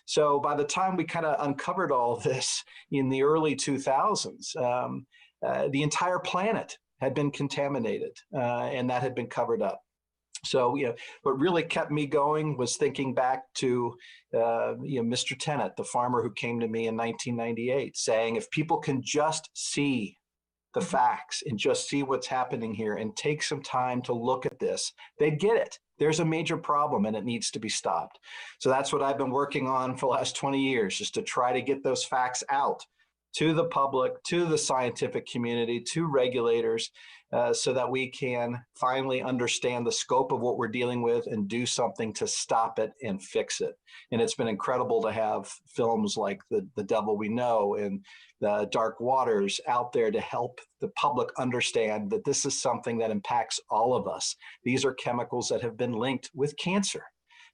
So by the time we kind of uncovered all of this in the early 2000s, the entire planet had been contaminated, and that had been covered up. So, what really kept me going was thinking back to, Mr. Tennant, the farmer who came to me in 1998, saying, if people can just see the facts and just see what's happening here and take some time to look at this, they'd get it. There's a major problem and it needs to be stopped. So that's what I've been working on for the last 20 years, just to try to get those facts out to the public, to the scientific community, to regulators, so that we can finally understand the scope of what we're dealing with and do something to stop it and fix it. And it's been incredible to have films like The Devil We Know and The Dark Waters out there to help the public understand that this is something that impacts all of us. These are chemicals that have been linked with cancer,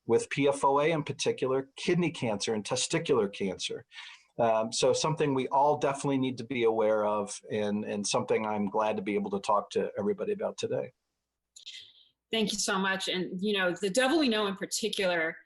with PFOA in particular, kidney cancer and testicular cancer. So something we all definitely need to be aware of, and something I'm glad to be able to talk to everybody about today. Thank you so much. And, The Devil We Know in particular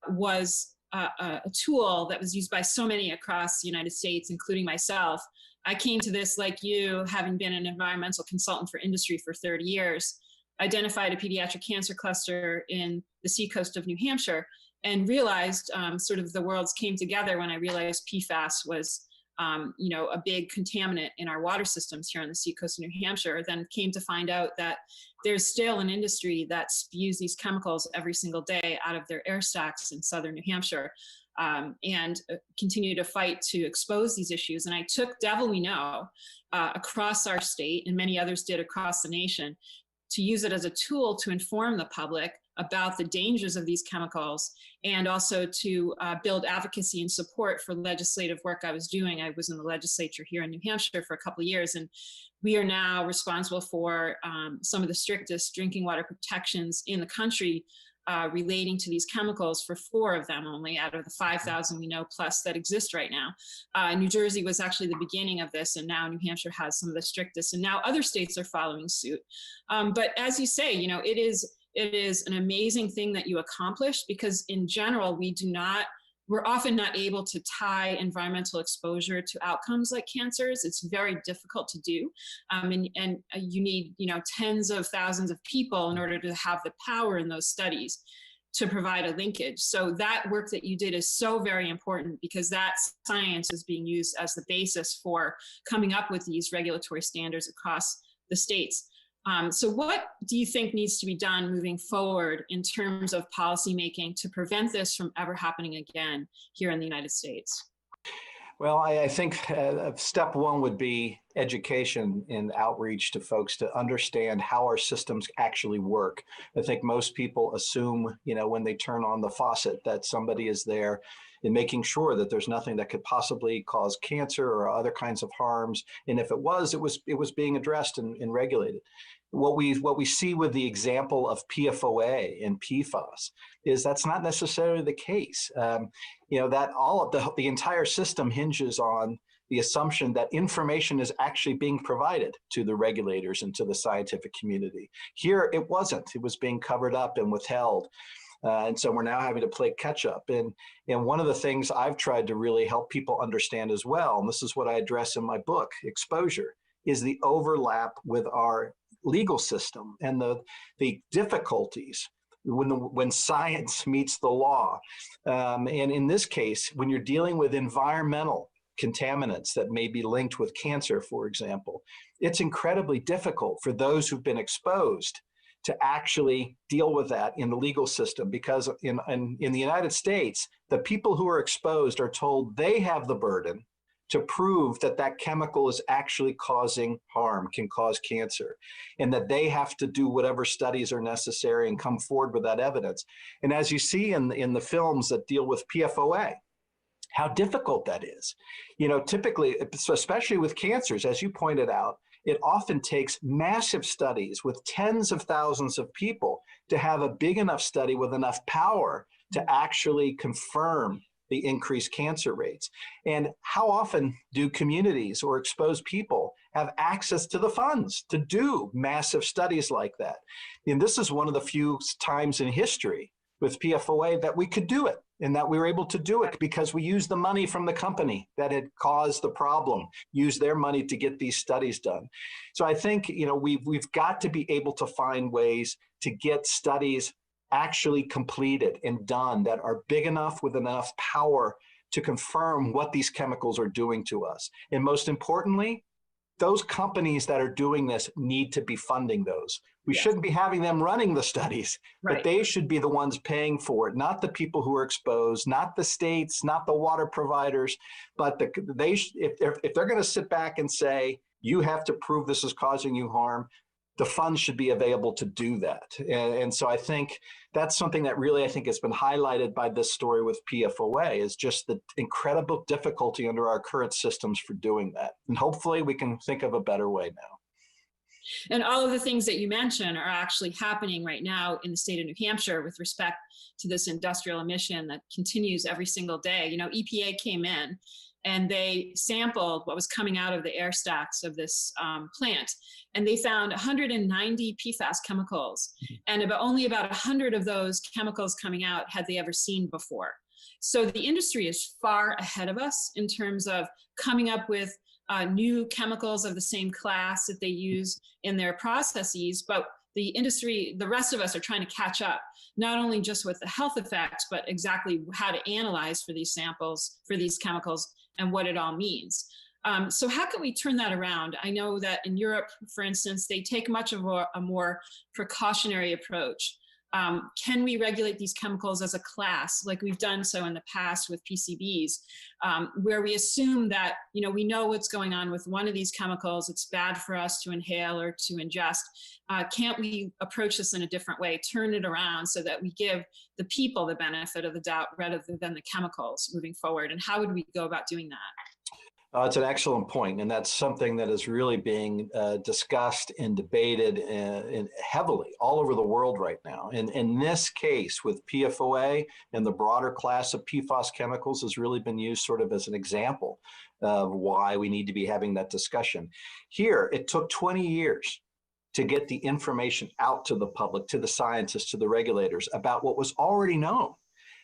was a tool that was used by so many across the United States, including myself. I came to this, like you, having been an environmental consultant for industry for 30 years, identified a pediatric cancer cluster in the seacoast of New Hampshire, and realized sort of the worlds came together when I realized PFAS was, a big contaminant in our water systems here on the seacoast of New Hampshire. Then came to find out that there's still an industry that spews these chemicals every single day out of their air stacks in southern New Hampshire, and continue to fight to expose these issues. And I took Devil We Know across our state, and many others did across the nation, to use it as a tool to inform the public about the dangers of these chemicals, and also to build advocacy and support for legislative work I was doing. I was in the legislature here in New Hampshire for a couple of years, and we are now responsible for some of the strictest drinking water protections in the country relating to these chemicals for 4 of them only out of the 5,000 we know plus that exist right now. New Jersey was actually the beginning of this, and now New Hampshire has some of the strictest, and now other states are following suit. But as you say, it is an amazing thing that you accomplished, because in general, we're often not able to tie environmental exposure to outcomes like cancers. It's very difficult to do. And you need, tens of thousands of people in order to have the power in those studies to provide a linkage. So that work that you did is so very important, because that science is being used as the basis for coming up with these regulatory standards across the states. So what do you think needs to be done moving forward in terms of policymaking to prevent this from ever happening again here in the United States? Well, I think step one would be education and outreach to folks to understand how our systems actually work. I think most people assume, when they turn on the faucet, that somebody is there in making sure that there's nothing that could possibly cause cancer or other kinds of harms. And if it was being addressed and regulated. What we see with the example of PFOA and PFAS is that's not necessarily the case. That all of the entire system hinges on the assumption that information is actually being provided to the regulators and to the scientific community. Here, it wasn't. It was being covered up and withheld. And so we're now having to play catch up. And one of the things I've tried to really help people understand as well, and this is what I address in my book, Exposure, is the overlap with our legal system and the difficulties when science meets the law. And in this case, when you're dealing with environmental contaminants that may be linked with cancer, for example, it's incredibly difficult for those who've been exposed to actually deal with that in the legal system, because in the United States, the people who are exposed are told they have the burden to prove that that chemical is actually causing harm, can cause cancer, and that they have to do whatever studies are necessary and come forward with that evidence. And as you see in the films that deal with PFOA, how difficult that is. You know, typically, especially with cancers, as you pointed out, it often takes massive studies with tens of thousands of people to have a big enough study with enough power to actually confirm the increased cancer rates. And how often do communities or exposed people have access to the funds to do massive studies like that? And this is one of the few times in history with PFOA that we could do it, and that we were able to do it because we used the money from the company that had caused the problem, used their money to get these studies done. So I think, you know, we've got to be able to find ways to get studies actually completed and done that are big enough with enough power to confirm what these chemicals are doing to us. And most importantly, those companies that are doing this need to be funding those. We shouldn't be having them running the studies, but they should be the ones paying for it, not the people who are exposed, not the states, not the water providers, but if they're going to sit back and say, you have to prove this is causing you harm, the funds should be available to do that. And so I think that's something that really, I think, has been highlighted by this story with PFOA, is just the incredible difficulty under our current systems for doing that. And hopefully we can think of a better way now. And all of the things that you mentioned are actually happening right now in the state of New Hampshire with respect to this industrial emission that continues every single day. You know, EPA came in and they sampled what was coming out of the air stacks of this plant. And they found 190 PFAS chemicals. And only about 100 of those chemicals coming out had they ever seen before. So the industry is far ahead of us in terms of coming up with new chemicals of the same class that they use in their processes. But the industry, the rest of us, are trying to catch up, not only just with the health effects, but exactly how to analyze for these samples, for these chemicals, and what it all means. So how can we turn that around? I know that in Europe, for instance, they take much of a more precautionary approach. Can we regulate these chemicals as a class, like we've done so in the past with PCBs, where we assume that, you know, we know what's going on with one of these chemicals, it's bad for us to inhale or to ingest. Can't we approach this in a different way, turn it around so that we give the people the benefit of the doubt rather than the chemicals moving forward? And how would we go about doing that? It's an excellent point, and that's something that is really being discussed and debated heavily all over the world right now. And in this case, with PFOA and the broader class of PFAS chemicals, has really been used sort of as an example of why we need to be having that discussion. Here, it took 20 years to get the information out to the public, to the scientists, to the regulators about what was already known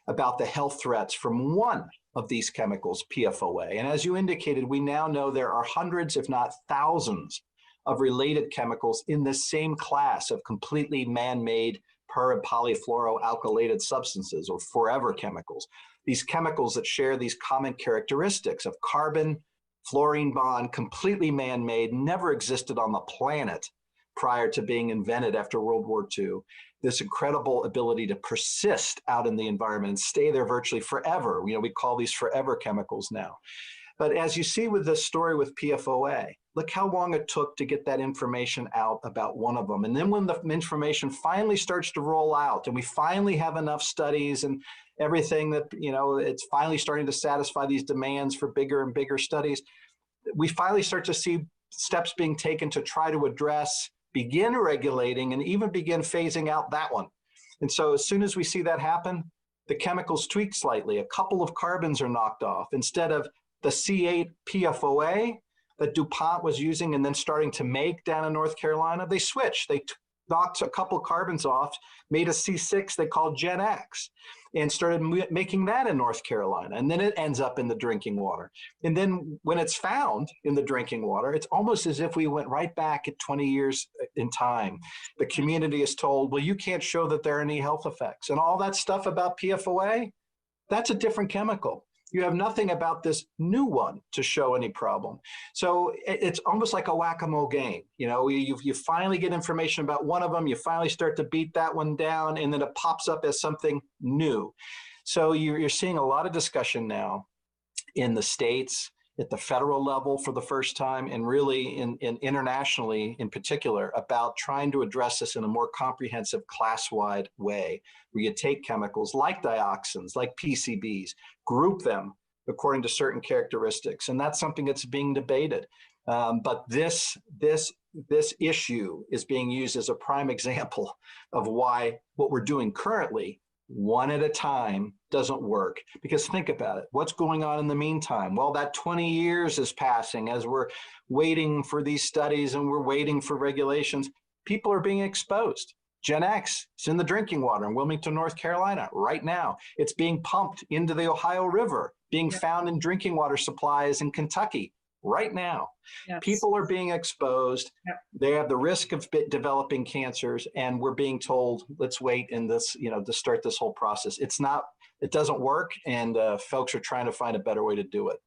about the health threats from one of these chemicals, PFOA. And as you indicated, we now know there are hundreds, if not thousands, of related chemicals in the same class of completely man-made per- and polyfluoroalkylated substances, or forever chemicals. These chemicals that share these common characteristics of carbon, fluorine bond, completely man-made, never existed on the planet prior to being invented after World War II. This incredible ability to persist out in the environment and stay there virtually forever. You know, we call these forever chemicals now. But as you see with this story with PFOA, look how long it took to get that information out about one of them. And then when the information finally starts to roll out and we finally have enough studies and everything that, you know, it's finally starting to satisfy these demands for bigger and bigger studies, we finally start to see steps being taken to try to address, begin regulating, and even begin phasing out that one. And so as soon as we see that happen, the chemicals tweak slightly. A couple of carbons are knocked off. Instead of the C8 PFOA that DuPont was using and then starting to make down in North Carolina, they switch. They knocked a couple carbons off, made a C6 they called Gen X, and started making that in North Carolina. And then it ends up in the drinking water. And then when it's found in the drinking water, it's almost as if we went right back at 20 years in time. The community is told, well, you can't show that there are any health effects. And all that stuff about PFOA, that's a different chemical. You have nothing about this new one to show any problem. So it's almost like a whack-a-mole game. You know, you finally get information about one of them, you finally start to beat that one down, and then it pops up as something new. So you're seeing a lot of discussion now in the states, at the federal level for the first time, and really in internationally in particular, about trying to address this in a more comprehensive class-wide way, where you take chemicals like dioxins, like PCBs, group them according to certain characteristics. And that's something that's being debated. But this issue is being used as a prime example of why what we're doing currently, one at a time, doesn't work. Because think about it, what's going on in the meantime? Well, that 20 years is passing as we're waiting for these studies and we're waiting for regulations. People are being exposed. Gen X is in the drinking water in Wilmington, North Carolina right now. It's being pumped into the Ohio River, being found in drinking water supplies in Kentucky right now. Yes. People are being exposed. Yep. They have the risk of developing cancers, and we're being told, let's wait in this, to start this whole process. It doesn't work, and folks are trying to find a better way to do it.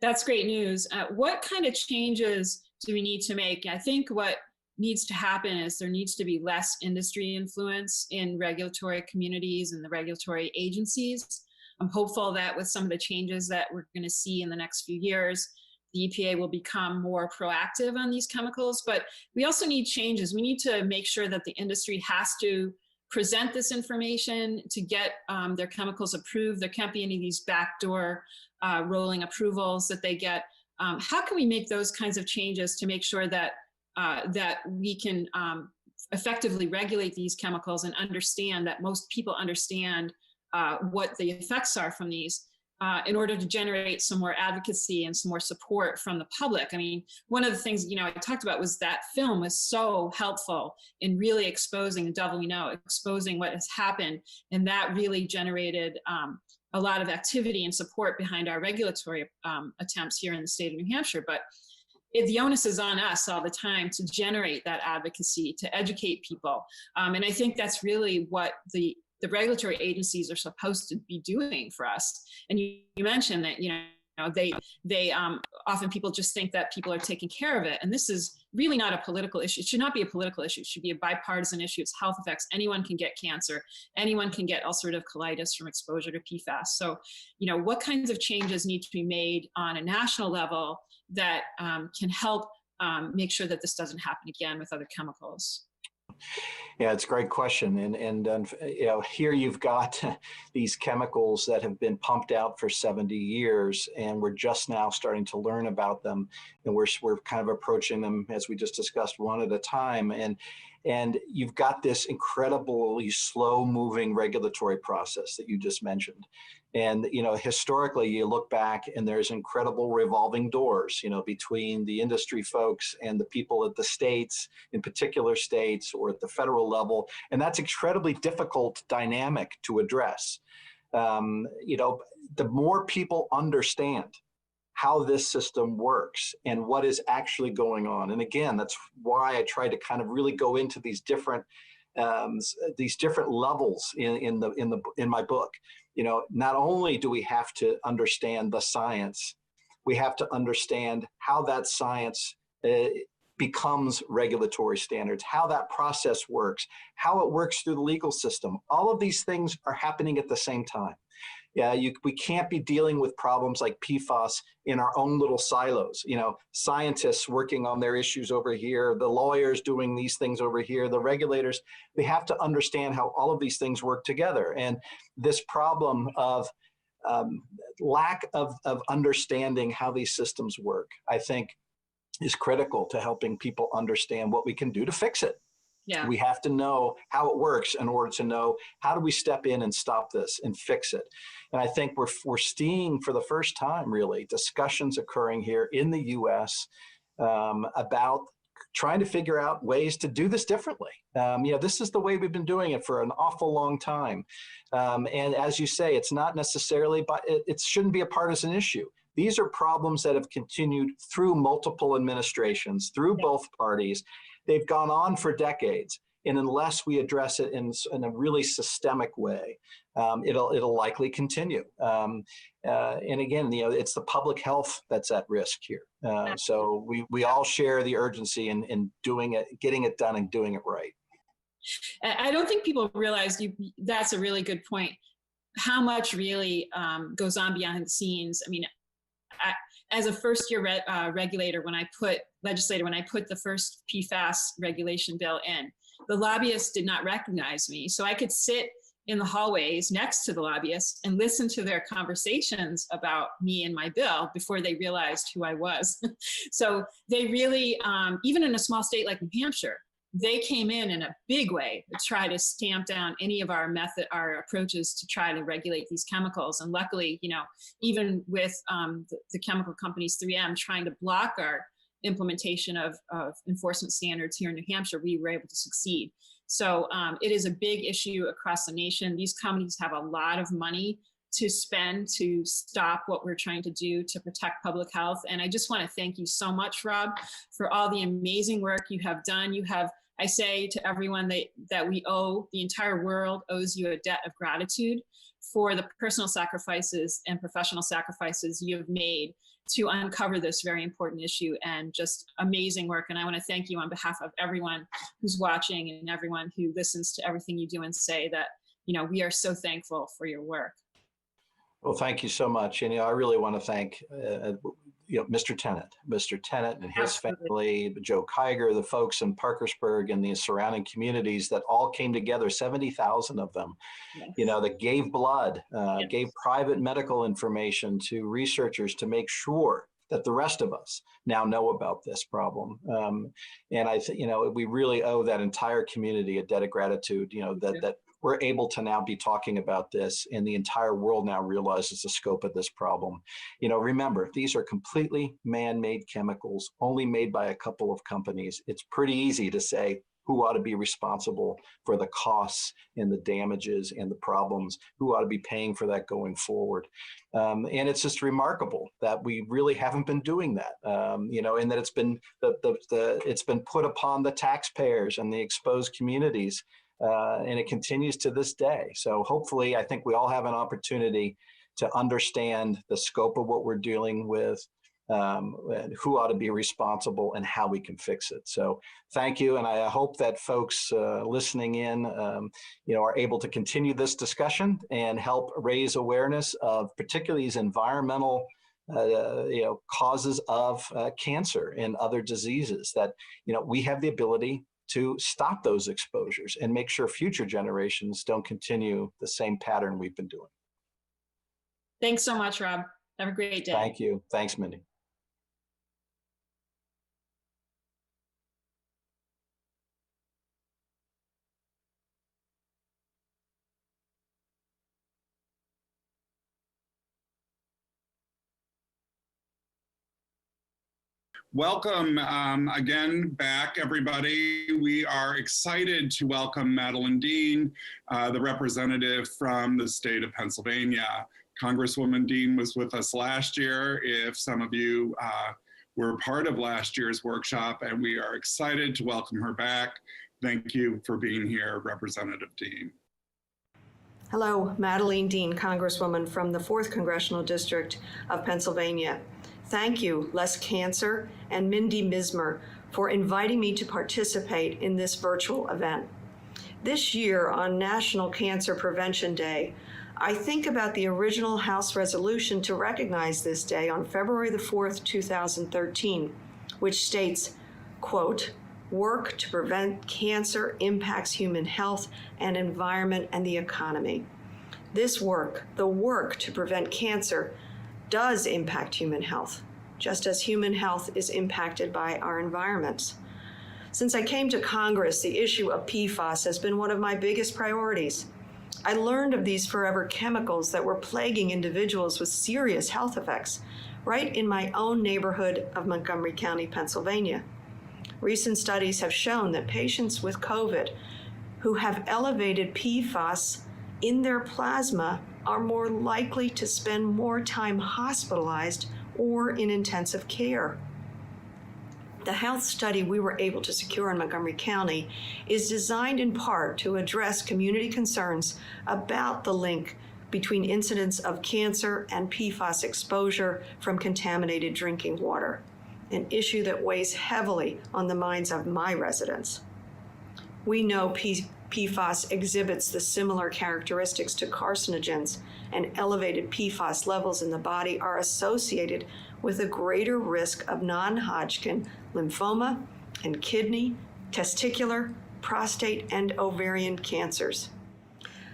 That's great news. What kind of changes do we need to make? I think what needs to happen is there needs to be less industry influence in regulatory communities and the regulatory agencies. I'm hopeful that with some of the changes that we're going to see in the next few years, the EPA will become more proactive on these chemicals, but we also need changes. We need to make sure that the industry has to present this information to get their chemicals approved. There can't be any of these backdoor rolling approvals that they get. How can we make those kinds of changes to make sure that that we can effectively regulate these chemicals and understand that most people understand what the effects are from these in order to generate some more advocacy and some more support from the public? I mean, one of the things, I talked about was that film was so helpful in really exposing the devil we know, exposing what has happened. And that really generated a lot of activity and support behind our regulatory attempts here in the state of New Hampshire. But the onus is on us all the time to generate that advocacy, to educate people. And I think that's really what the regulatory agencies are supposed to be doing for us. And you mentioned that, they often people just think that people are taking care of it. And this is really not a political issue. It should not be a political issue. It should be a bipartisan issue. It's health effects. Anyone can get cancer. Anyone can get ulcerative colitis from exposure to PFAS. So, what kinds of changes need to be made on a national level that can help make sure that this doesn't happen again with other chemicals? Yeah, it's a great question. And here you've got these chemicals that have been pumped out for 70 years, and we're just now starting to learn about them. And we're kind of approaching them, as we just discussed, one at a time. And you've got this incredibly slow moving regulatory process that you just mentioned. And, historically, you look back and there's incredible revolving doors, between the industry folks and the people at the states, in particular states, or at the federal level. And that's incredibly difficult dynamic to address. The more people understand how this system works and what is actually going on. And again, that's why I try to kind of really go into these different levels in my book. Not only do we have to understand the science, we have to understand how that science becomes regulatory standards, how that process works, how it works through the legal system. All of these things are happening at the same time. We can't be dealing with problems like PFAS in our own little silos. Scientists working on their issues over here, the lawyers doing these things over here, the regulators. They have to understand how all of these things work together. And this problem of lack of understanding how these systems work, I think, is critical to helping people understand what we can do to fix it. Yeah. We have to know how it works in order to know how do we step in and stop this and fix it. And I think we're seeing for the first time, really, discussions occurring here in the U.S. About trying to figure out ways to do this differently. This is the way we've been doing it for an awful long time. And as you say, it's not necessarily, but it shouldn't be a partisan issue. These are problems that have continued through multiple administrations, through both parties. They've gone on for decades. And unless we address it in a really systemic way, it'll likely continue. And again, it's the public health that's at risk here. So we all share the urgency in doing it, getting it done and doing it right. I don't think people realize that's a really good point. How much really goes on behind the scenes. I mean, as a first-year regulator, when I put the first PFAS regulation bill in, the lobbyists did not recognize me. So I could sit in the hallways next to the lobbyists and listen to their conversations about me and my bill before they realized who I was. So they really, even in a small state like New Hampshire, they came in a big way to try to stamp down any of our approaches to try to regulate these chemicals. And luckily, even with the chemical companies 3M trying to block our implementation of enforcement standards here in New Hampshire, we were able to succeed. So it is a big issue across the nation. These companies have a lot of money to spend to stop what we're trying to do to protect public health. And I just want to thank you so much, Rob, for all the amazing work you have done. I say to everyone that the entire world owes you a debt of gratitude for the personal sacrifices and professional sacrifices you have made to uncover this very important issue, and just amazing work. And I want to thank you on behalf of everyone who's watching and everyone who listens to everything you do and say that, we are so thankful for your work. Well, thank you so much. And I really want to thank Mr. Tennant and his family, Joe Kiger, the folks in Parkersburg and the surrounding communities that all came together, 70,000 of them, that gave blood, gave private medical information to researchers to make sure that the rest of us now know about this problem. And I think, we really owe that entire community a debt of gratitude, that we're able to now be talking about this, and the entire world now realizes the scope of this problem. Remember, these are completely man-made chemicals, only made by a couple of companies. It's pretty easy to say who ought to be responsible for the costs and the damages and the problems, who ought to be paying for that going forward. And it's just remarkable that we really haven't been doing that, and that it's been put upon the taxpayers and the exposed communities. And it continues to this day. So hopefully, I think we all have an opportunity to understand the scope of what we're dealing with, and who ought to be responsible and how we can fix it. So thank you. And I hope that folks listening in, are able to continue this discussion and help raise awareness of particularly these environmental causes of cancer and other diseases that, we have the ability to stop those exposures and make sure future generations don't continue the same pattern we've been doing. Thanks so much, Rob. Have a great day. Thank you. Thanks, Mindy. Welcome again back, everybody. We are excited to welcome Madeline Dean, the representative from the state of Pennsylvania. Congresswoman Dean was with us last year, if some of you were part of last year's workshop, and we are excited to welcome her back. Thank you for being here, Representative Dean. Hello, Madeline Dean, Congresswoman from the 4th Congressional District of Pennsylvania. Thank you, Less Cancer and Mindy Mizmer, for inviting me to participate in this virtual event. This year, on National Cancer Prevention Day, I think about the original House resolution to recognize this day on February the 4th, 2013, which states, quote, "Work to prevent cancer impacts human health and environment and the economy." This work, the work to prevent cancer, does impact human health, just as human health is impacted by our environments. Since I came to Congress, the issue of PFAS has been one of my biggest priorities. I learned of these forever chemicals that were plaguing individuals with serious health effects right in my own neighborhood of Montgomery County, Pennsylvania. Recent studies have shown that patients with COVID who have elevated PFAS in their plasma are more likely to spend more time hospitalized or in intensive care. The health study we were able to secure in Montgomery County is designed in part to address community concerns about the link between incidents of cancer and PFAS exposure from contaminated drinking water, an issue that weighs heavily on the minds of my residents. We know PFAS exhibits the similar characteristics to carcinogens, and elevated PFAS levels in the body are associated with a greater risk of non-Hodgkin lymphoma and kidney, testicular, prostate, and ovarian cancers.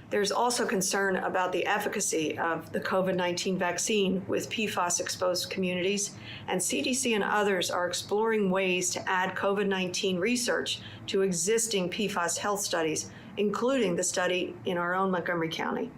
There's also concern about the efficacy of the COVID-19 vaccine with PFAS-exposed communities, and CDC and others are exploring ways to add COVID-19 research to existing PFAS health studies, including the study in our own Montgomery County.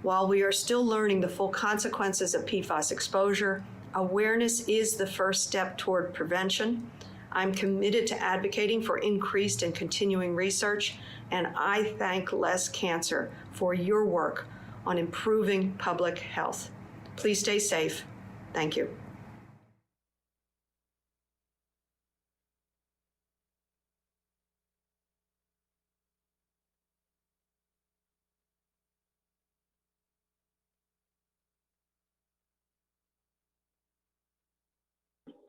While we are still learning the full consequences of PFAS exposure, awareness is the first step toward prevention. I'm committed to advocating for increased and continuing research, and I thank Less Cancer for your work on improving public health. Please stay safe. Thank you.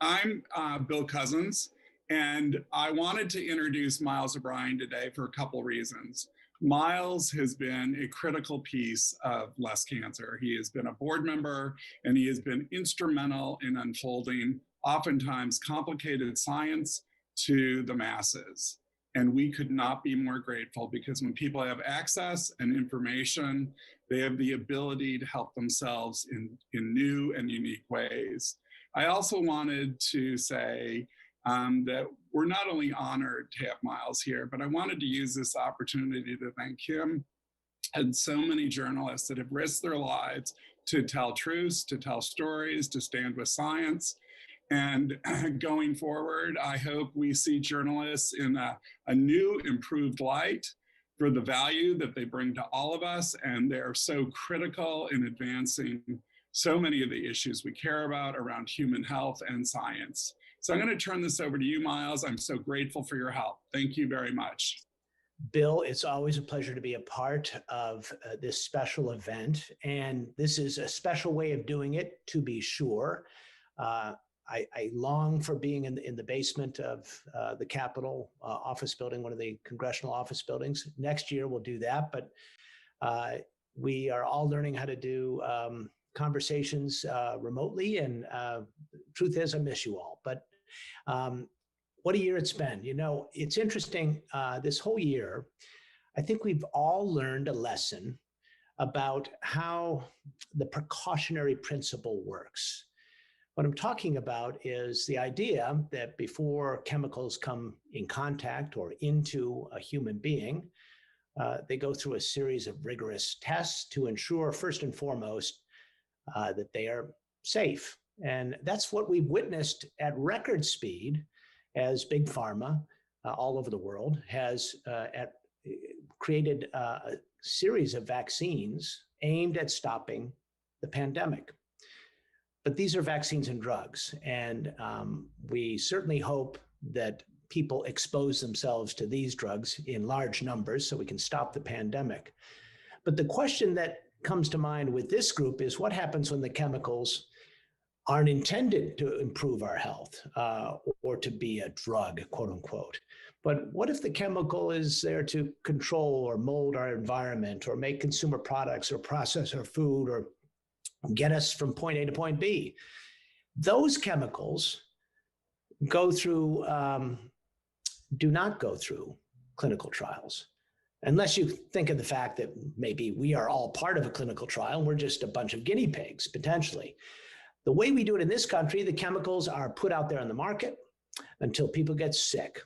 I'm Bill Cousins, and I wanted to introduce Miles O'Brien today for a couple reasons. Miles has been a critical piece of Less Cancer. He has been a board member, and he has been instrumental in unfolding oftentimes complicated science to the masses. And we could not be more grateful, because when people have access and information, they have the ability to help themselves in new and unique ways. I also wanted to say that we're not only honored to have Miles here, but I wanted to use this opportunity to thank him and so many journalists that have risked their lives to tell truths, to tell stories, to stand with science. And going forward, I hope we see journalists in a new, improved light for the value that they bring to all of us. And they're so critical in advancing so many of the issues we care about around human health and science. So I'm going to turn this over to you, Miles. I'm so grateful for your help. Thank you very much. Bill, it's always a pleasure to be a part of this special event. And this is a special way of doing it, to be sure. I long for being in the basement of the Capitol office building, one of the congressional office buildings. Next year we'll do that, but we are all learning how to do conversations remotely, and truth is, I miss you all. But what a year it's been. You know, it's interesting, this whole year, I think we've all learned a lesson about how the precautionary principle works. What I'm talking about is the idea that before chemicals come in contact or into a human being, they go through a series of rigorous tests to ensure, first and foremost, that they are safe. And that's what we've witnessed at record speed as Big Pharma all over the world has created a series of vaccines aimed at stopping the pandemic. But these are vaccines and drugs. And we certainly hope that people expose themselves to these drugs in large numbers so we can stop the pandemic. But the question that comes to mind with this group is what happens when the chemicals aren't intended to improve our health or to be a drug, quote unquote. But what if the chemical is there to control or mold our environment or make consumer products or process our food or get us from point A to point B? Those chemicals go through, do not go through clinical trials. Unless you think of the fact that maybe we are all part of a clinical trial and we're just a bunch of guinea pigs, potentially. The way we do it in this country, the chemicals are put out there on the market until people get sick.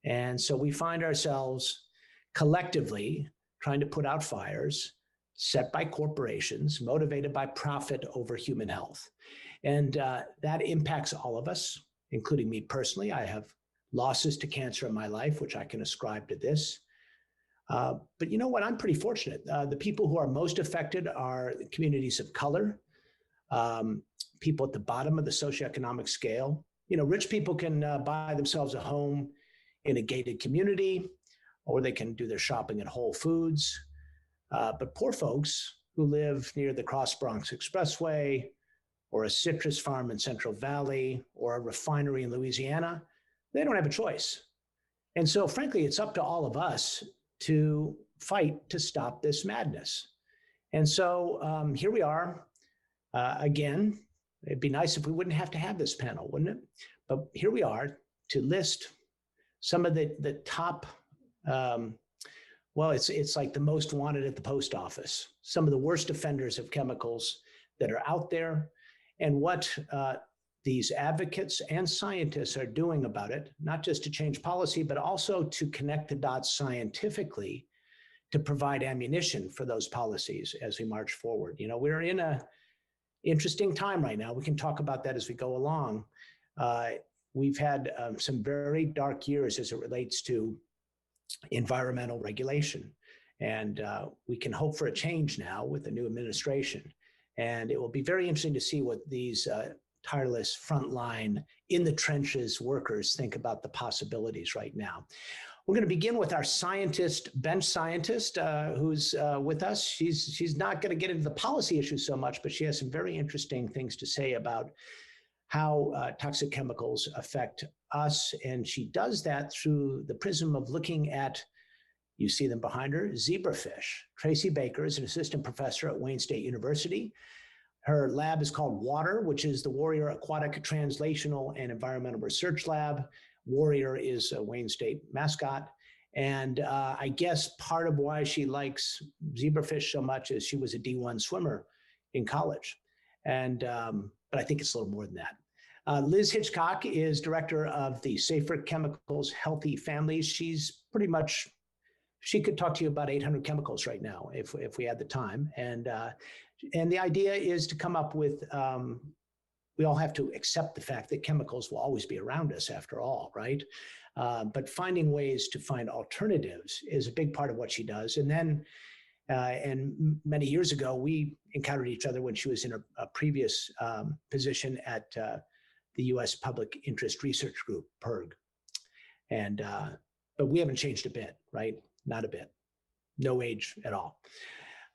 And so we find ourselves collectively trying to put out fires set by corporations, motivated by profit over human health. And that impacts all of us, including me personally. I have losses to cancer in my life, which I can ascribe to this. But you know what? I'm pretty fortunate. The people who are most affected are communities of color, people at the bottom of the socioeconomic scale. You know, rich people can buy themselves a home in a gated community, or they can do their shopping at Whole Foods. But poor folks who live near the Cross Bronx Expressway, or a citrus farm in Central Valley, or a refinery in Louisiana, they don't have a choice. And so, frankly, it's up to all of us to fight to stop this madness. And so here we are. Again, it'd be nice if we wouldn't have to have this panel, wouldn't it? But here we are to list some of the top, well, it's like the most wanted at the post office, some of the worst offenders of chemicals that are out there, and what these advocates and scientists are doing about it, not just to change policy, but also to connect the dots scientifically to provide ammunition for those policies as we march forward. You know, we're in a interesting time right now. We can talk about that as we go along. We've had some very dark years as it relates to environmental regulation. And we can hope for a change now with the new administration. And it will be very interesting to see what these tireless frontline in the trenches workers think about the possibilities right now. We're going to begin with our bench scientist, who's with us. She's not going to get into the policy issues so much, but she has some very interesting things to say about how toxic chemicals affect us. And she does that through the prism of looking at, you see them behind her, zebrafish. Tracy Baker is an assistant professor at Wayne State University. Her lab is called WATER, which is the Warrior Aquatic Translational and Environmental Research Lab. Warrior is a Wayne State mascot. And I guess part of why she likes zebrafish so much is she was a D1 swimmer in college. And but I think it's a little more than that. Liz Hitchcock is director of the Safer Chemicals Healthy Families. She's pretty much, she could talk to you about 800 chemicals right now if we had the time. And the idea is to come up with, we all have to accept the fact that chemicals will always be around us after all, right? But finding ways to find alternatives is a big part of what she does. And then, and many years ago, we encountered each other when she was in a previous position at the U.S. Public Interest Research Group, PIRG. And, but we haven't changed a bit, right? Not a bit. No age at all.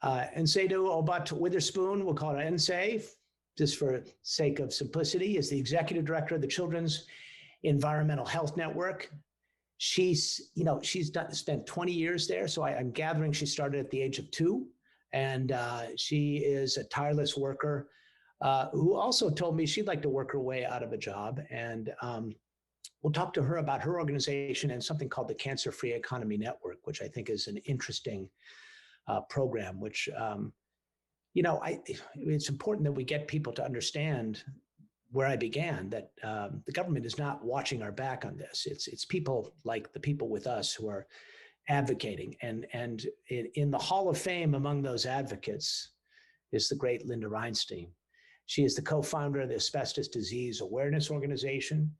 Ncedo Obat Witherspoon, we'll call her Nce, just for sake of simplicity, is the executive director of the Children's Environmental Health Network. She's spent 20 years there, so I'm gathering she started at the age of 2, and she is a tireless worker who also told me she'd like to work her way out of a job. And we'll talk to her about her organization and something called the Cancer Free Economy Network, which I think is an interesting program, which, it's important that we get people to understand where I began, that the government is not watching our back on this. It's people like the people with us who are advocating. And in the Hall of Fame among those advocates is the great Linda Reinstein. She is the co-founder of the Asbestos Disease Awareness Organization.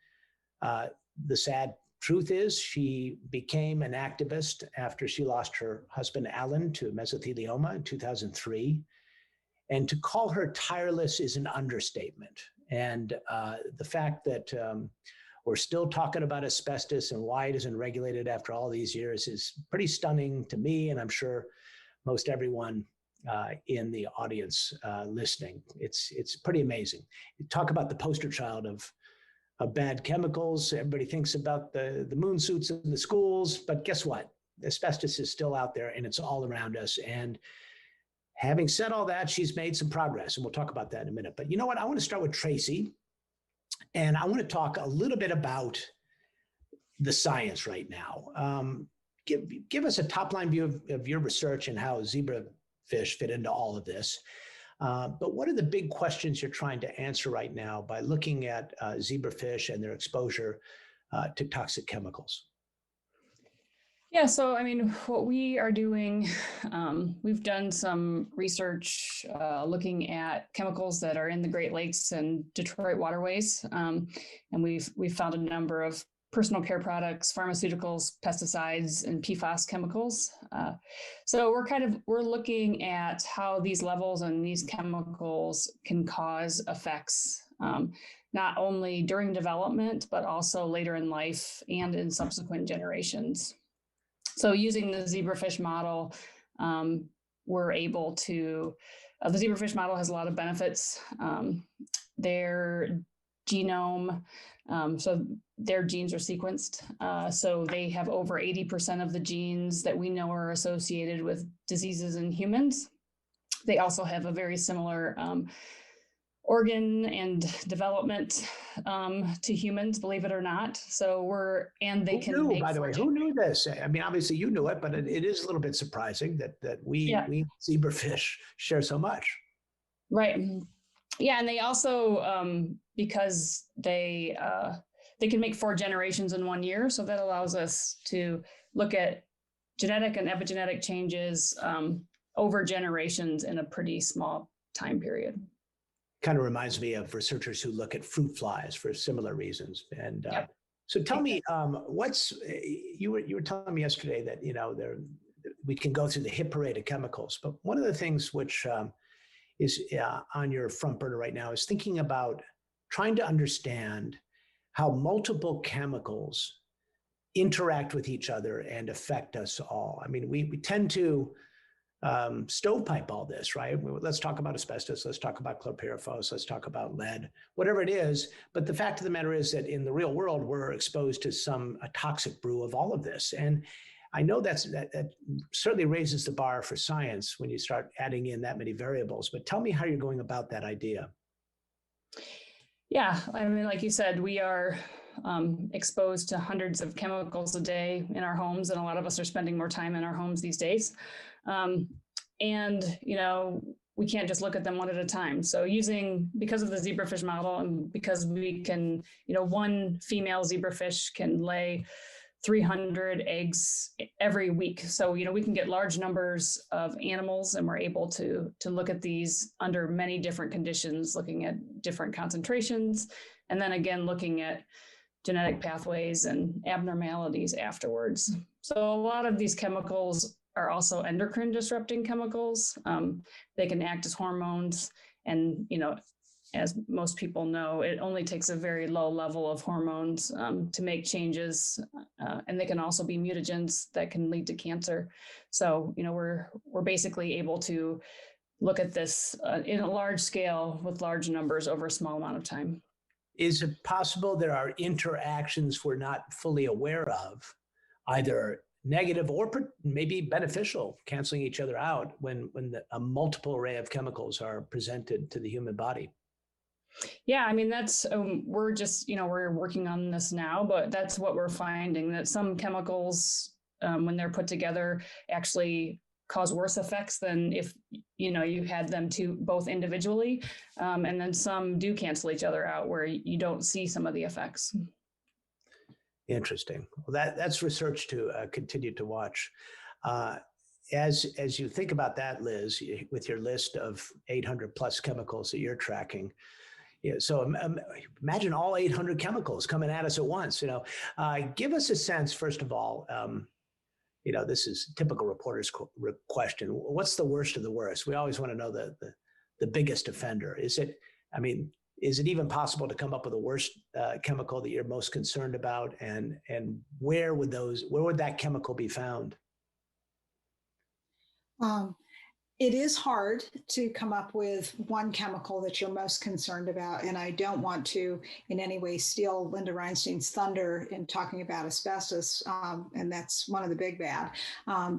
The sad truth is she became an activist after she lost her husband, Alan, to mesothelioma in 2003. And to call her tireless is an understatement. And the fact that we're still talking about asbestos and why it isn't regulated after all these years is pretty stunning to me, and I'm sure most everyone in the audience listening. It's pretty amazing. You talk about the poster child of bad chemicals. Everybody thinks about the moon suits in the schools, but guess what? Asbestos is still out there and it's all around us. And having said all that, she's made some progress, and we'll talk about that in a minute. But you know what? I want to start with Tracy, and I want to talk a little bit about the science right now. Give us a top-line view of your research and how zebrafish fit into all of this. But what are the big questions you're trying to answer right now by looking at zebrafish and their exposure to toxic chemicals? Yeah, so I mean, what we are doing, we've done some research looking at chemicals that are in the Great Lakes and Detroit waterways, and we've found a number of personal care products, pharmaceuticals, pesticides, and PFAS chemicals. So we're looking at how these levels and these chemicals can cause effects, not only during development, but also later in life and in subsequent generations. So using the zebrafish model, we're able to, the zebrafish model has a lot of benefits. Their genome, so their genes are sequenced. So they have over 80% of the genes that we know are associated with diseases in humans. They also have a very similar organ and development to humans, believe it or not. So they can make, by the way, who knew this? I mean, obviously you knew it, but it is a little bit surprising that we zebrafish share so much. Right. Yeah, and they also, because they can make 4 generations in 1 year, so that allows us to look at genetic and epigenetic changes over generations in a pretty small time period. Kind of reminds me of researchers who look at fruit flies for similar reasons. And so tell me, you were telling me yesterday that we can go through the hit parade of chemicals, but one of the things which is on your front burner right now is thinking about trying to understand how multiple chemicals interact with each other and affect us all. I mean, we tend to stovepipe all this, right? Let's talk about asbestos, let's talk about chlorpyrifos, let's talk about lead, whatever it is. But the fact of the matter is that in the real world, we're exposed to a toxic brew of all of this. And I know that certainly raises the bar for science when you start adding in that many variables, but tell me how you're going about that idea. Yeah, I mean, like you said, we are exposed to hundreds of chemicals a day in our homes, and a lot of us are spending more time in our homes these days. And, we can't just look at them one at a time. So because of the zebrafish model and because we can, one female zebrafish can lay 300 eggs every week. So, we can get large numbers of animals, and we're able to look at these under many different conditions, looking at different concentrations, and then again, looking at genetic pathways and abnormalities afterwards. So a lot of these chemicals are also endocrine disrupting chemicals. They can act as hormones, and, as most people know, it only takes a very low level of hormones to make changes, and they can also be mutagens that can lead to cancer. So, we're basically able to look at this in a large scale with large numbers over a small amount of time. Is it possible there are interactions we're not fully aware of, either negative or maybe beneficial, canceling each other out when a multiple array of chemicals are presented to the human body? Yeah, I mean, that's, we're just, we're working on this now, but that's what we're finding, that some chemicals, when they're put together, actually cause worse effects than if, you had them both individually. And then some do cancel each other out where you don't see some of the effects. Interesting. Well, that's research to continue to watch. As you think about that, Liz, with your list of 800 plus chemicals that you're tracking, so imagine all 800 chemicals coming at us at once. Give us a sense, first of all. This is typical reporter's question. What's the worst of the worst? We always want to know the biggest offender. Is it even possible to come up with a worst chemical that you're most concerned about, and where would that chemical be found? It is hard to come up with one chemical that you're most concerned about, and I don't want to in any way steal Linda Reinstein's thunder in talking about asbestos, and that's one of the big bad.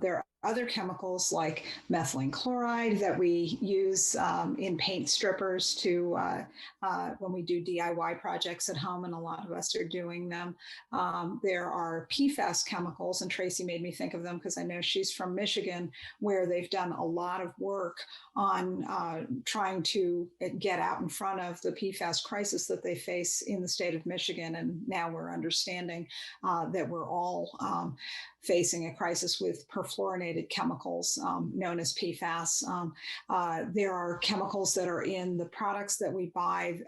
There are other chemicals like methylene chloride that we use in paint strippers to when we do DIY projects at home, and a lot of us are doing them. There are PFAS chemicals, and Tracy made me think of them because I know she's from Michigan, where they've done a lot of work on trying to get out in front of the PFAS crisis that they face in the state of Michigan. And now we're understanding that we're all facing a crisis with perfluorinated contaminated chemicals known as PFAS. There are chemicals that are in the products that we buy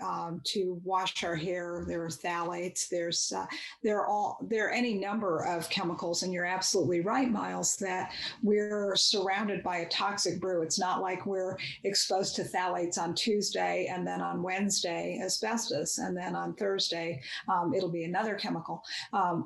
to wash our hair. There are phthalates. There are any number of chemicals, and you're absolutely right, Miles, that we're surrounded by a toxic brew. It's not like we're exposed to phthalates on Tuesday and then on Wednesday asbestos, and then on Thursday it'll be another chemical.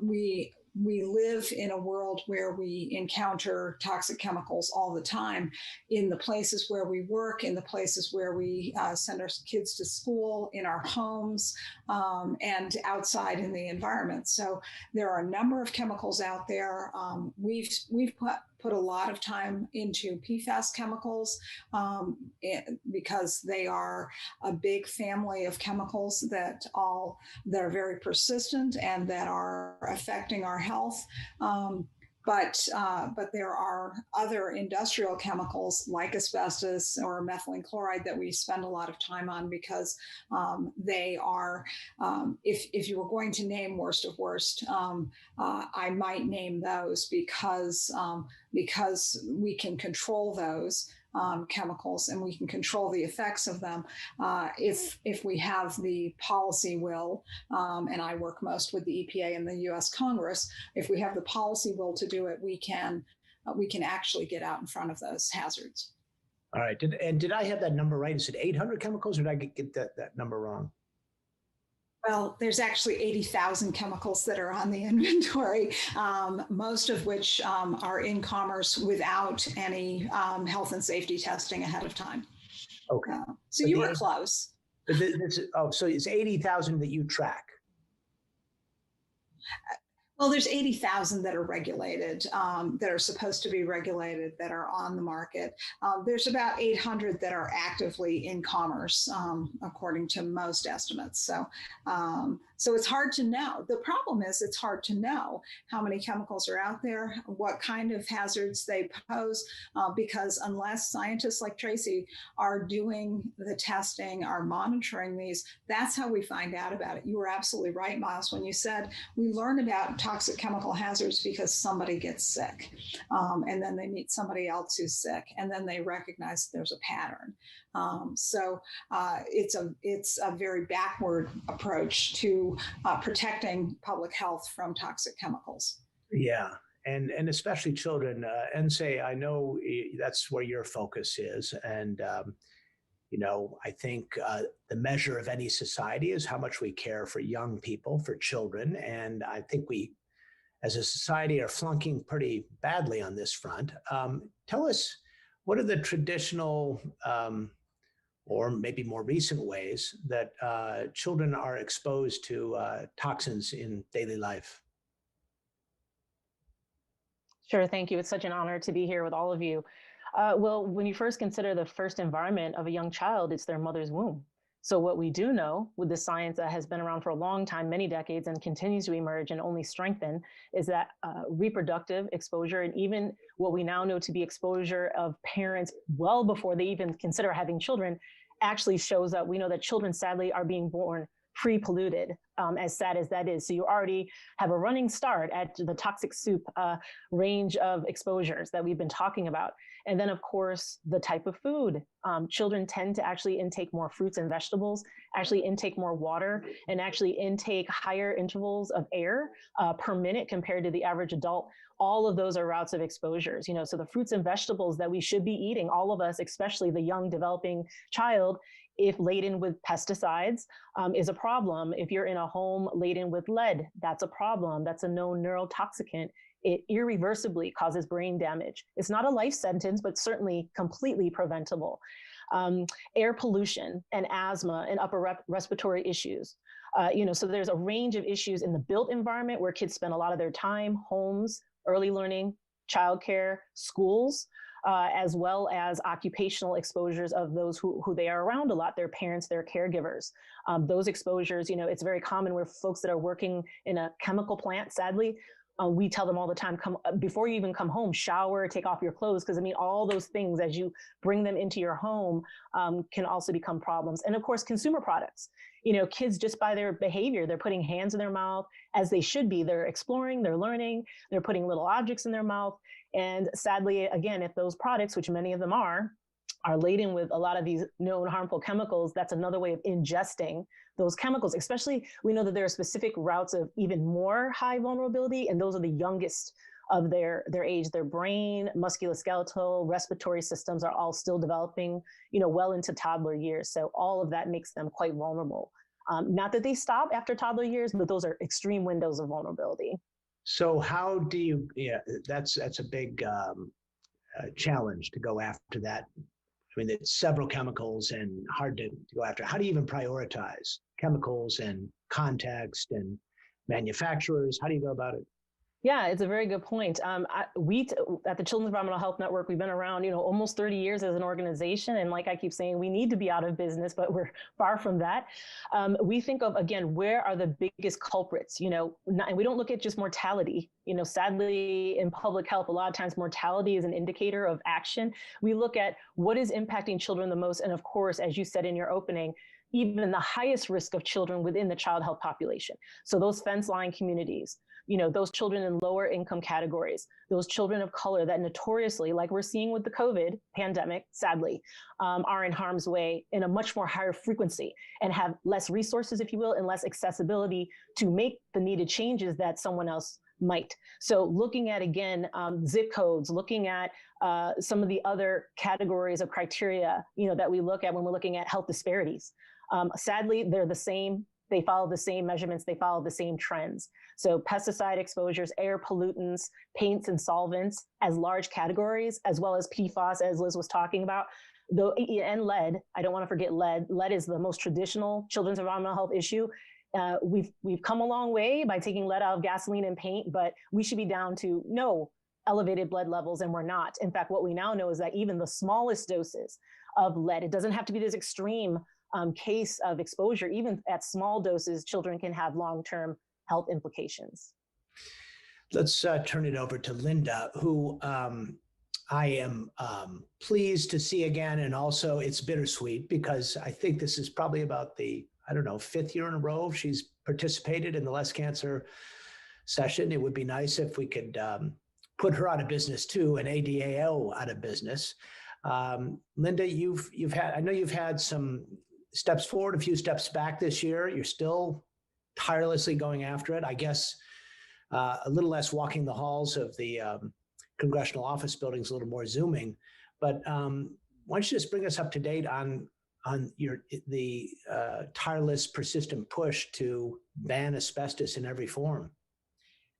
We live in a world where we encounter toxic chemicals all the time in the places where we work, in the places where we send our kids to school, in our homes, and outside in the environment. So there are a number of chemicals out there. We've put a lot of time into PFAS chemicals because they are a big family of chemicals that are very persistent and that are affecting our health. But there are other industrial chemicals like asbestos or methylene chloride that we spend a lot of time on because they are, if you were going to name worst of worst, I might name those because we can control those chemicals and we can control the effects of them if we have the policy will, and I work most with the EPA and the US Congress. If we have the policy will to do it, we can actually get out in front of those hazards. All right. Did I have that number right? Is it 800 chemicals, or did I get that number wrong? Well, there's actually 80,000 chemicals that are on the inventory, most of which are in commerce without any health and safety testing ahead of time. Okay. So you were close. So it's 80,000 that you track. Well, there's 80,000 that are regulated, that are supposed to be regulated, that are on the market. There's about 800 that are actively in commerce, according to most estimates. So it's hard to know. The problem is it's hard to know how many chemicals are out there, what kind of hazards they pose, because unless scientists like Tracy are doing the testing, are monitoring these, that's how we find out about it. You were absolutely right, Miles, when you said we learn about toxic chemical hazards because somebody gets sick, and then they meet somebody else who's sick, and then they recognize there's a pattern. So it's a very backward approach to protecting public health from toxic chemicals. Yeah, and especially children. Nsé, I know that's where your focus is, and I think the measure of any society is how much we care for young people, for children, and I think we, as a society, are flunking pretty badly on this front. Tell us, what are the traditional or maybe more recent ways that children are exposed to toxins in daily life? Sure, thank you. It's such an honor to be here with all of you. Well, when you first consider the first environment of a young child, it's their mother's womb. So what we do know with the science that has been around for a long time, many decades, and continues to emerge and only strengthen, is that reproductive exposure, and even what we now know to be exposure of parents well before they even consider having children, actually shows up. We know that children sadly are being born pre-polluted, as sad as that is. So you already have a running start at the toxic soup range of exposures that we've been talking about. And then of course, the type of food. Children tend to actually intake more fruits and vegetables, actually intake more water, and actually intake higher intervals of air per minute compared to the average adult. All of those are routes of exposures, so the fruits and vegetables that we should be eating, all of us, especially the young developing child, if laden with pesticides, is a problem. If you're in a home laden with lead, that's a problem. That's a known neurotoxicant. It irreversibly causes brain damage. It's not a life sentence, but certainly completely preventable. Air pollution and asthma and upper respiratory issues. So there's a range of issues in the built environment where kids spend a lot of their time, homes, early learning, childcare, schools, as well as occupational exposures of those who they are around a lot, their parents, their caregivers. Those exposures, it's very common where folks that are working in a chemical plant, sadly, We tell them all the time, come before you even come home, shower, take off your clothes, because I mean, all those things as you bring them into your home can also become problems. And of course, consumer products. You know, kids, just by their behavior, they're putting hands in their mouth as they should be. They're exploring, they're learning, they're putting little objects in their mouth. And sadly, again, if those products, which many of them are laden with a lot of these known harmful chemicals, that's another way of ingesting those chemicals. Especially, we know that there are specific routes of even more high vulnerability, and those are the youngest of their age. Their brain, musculoskeletal, respiratory systems are all still developing, you know, well into toddler years. So all of that makes them quite vulnerable. Not that they stop after toddler years, but those are extreme windows of vulnerability. So how do you, that's a big challenge to go after that. I mean, it's several chemicals and hard to go after. How do you even prioritize chemicals and context and manufacturers? How do you go about it? Yeah, it's a very good point. We at the Children's Environmental Health Network, we've been around, you know, almost 30 years as an organization. And like I keep saying, we need to be out of business, but we're far from that. We think of, again, where are the biggest culprits, you know, and we don't look at just mortality. You know, sadly, in public health, a lot of times mortality is an indicator of action. We look at what is impacting children the most. And of course, as you said in your opening, even the highest risk of children within the child health population. So those fence-line communities, you know, those children in lower income categories, those children of color that notoriously, like we're seeing with the COVID pandemic, sadly, are in harm's way in a much more higher frequency and have less resources, if you will, and less accessibility to make the needed changes that someone else might. So looking at, again, zip codes, looking at some of the other categories of criteria, you know, that we look at when we're looking at health disparities. Sadly, they're the same. They follow the same measurements. They follow the same trends. So pesticide exposures, air pollutants, paints and solvents as large categories, as well as PFAS, as Liz was talking about. And lead, I don't want to forget lead. Lead is the most traditional children's environmental health issue. We've come a long way by taking lead out of gasoline and paint, but we should be down to no elevated blood levels, and we're not. In fact, what we now know is that even the smallest doses of lead, it doesn't have to be this extreme case of exposure. Even at small doses, children can have long-term health implications. Let's turn it over to Linda, who I am pleased to see again. And also it's bittersweet because I think this is probably about the, I don't know, 5th year in a row she's participated in the Less Cancer session. It would be nice if we could put her out of business too, and ADAO out of business. Linda, you've had, I know you've had some steps forward, a few steps back this year. You're still tirelessly going after it. I guess a little less walking the halls of the congressional office buildings, a little more Zooming. But why don't you just bring us up to date on the tireless, persistent push to ban asbestos in every form?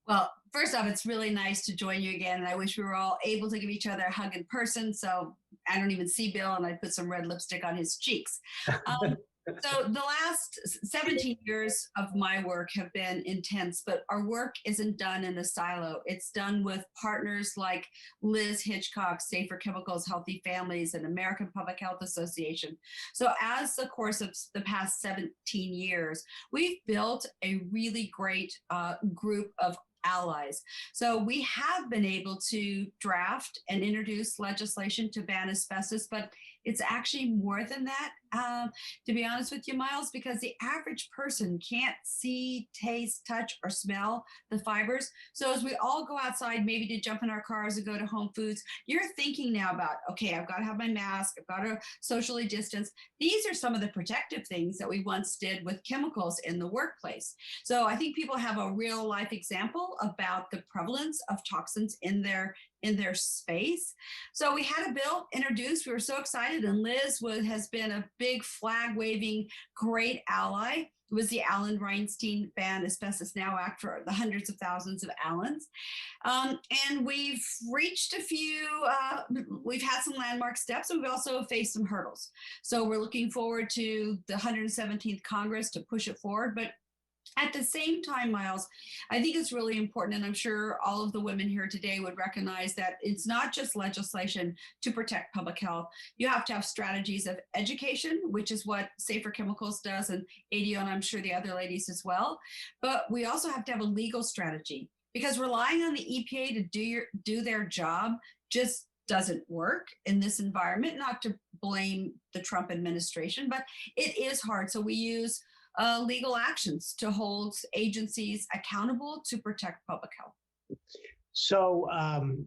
Well, first off, it's really nice to join you again. And I wish we were all able to give each other a hug in person. So I don't even see Bill, and I put some red lipstick on his cheeks. So the last 17 years of my work have been intense, but our work isn't done in a silo. It's done with partners like Liz Hitchcock, Safer Chemicals, Healthy Families, and American Public Health Association. So as the course of the past 17 years, we've built a really great group of allies. So we have been able to draft and introduce legislation to ban asbestos, but it's actually more than that, to be honest with you, Miles, because the average person can't see, taste, touch, or smell the fibers. So as we all go outside, maybe to jump in our cars and go to Home Foods, you're thinking now about, okay, I've got to have my mask, I've got to socially distance. These are some of the protective things that we once did with chemicals in the workplace. So I think people have a real life example about the prevalence of toxins in their space. So we had a bill introduced. We were so excited, and Liz has been a big flag waving, great ally. It was the Alan Reinstein Ban Asbestos Now Act for the hundreds of thousands of Allens. And we've reached a few, we've had some landmark steps, and we've also faced some hurdles. So we're looking forward to the 117th Congress to push it forward. But at the same time, Miles, I think it's really important, and I'm sure all of the women here today would recognize that it's not just legislation to protect public health. You have to have strategies of education, which is what Safer Chemicals does, and ADO, and I'm sure the other ladies as well. But we also have to have a legal strategy, because relying on the EPA to do their job just doesn't work in this environment. Not to blame the Trump administration, but it is hard. So we use legal actions to hold agencies accountable to protect public health. So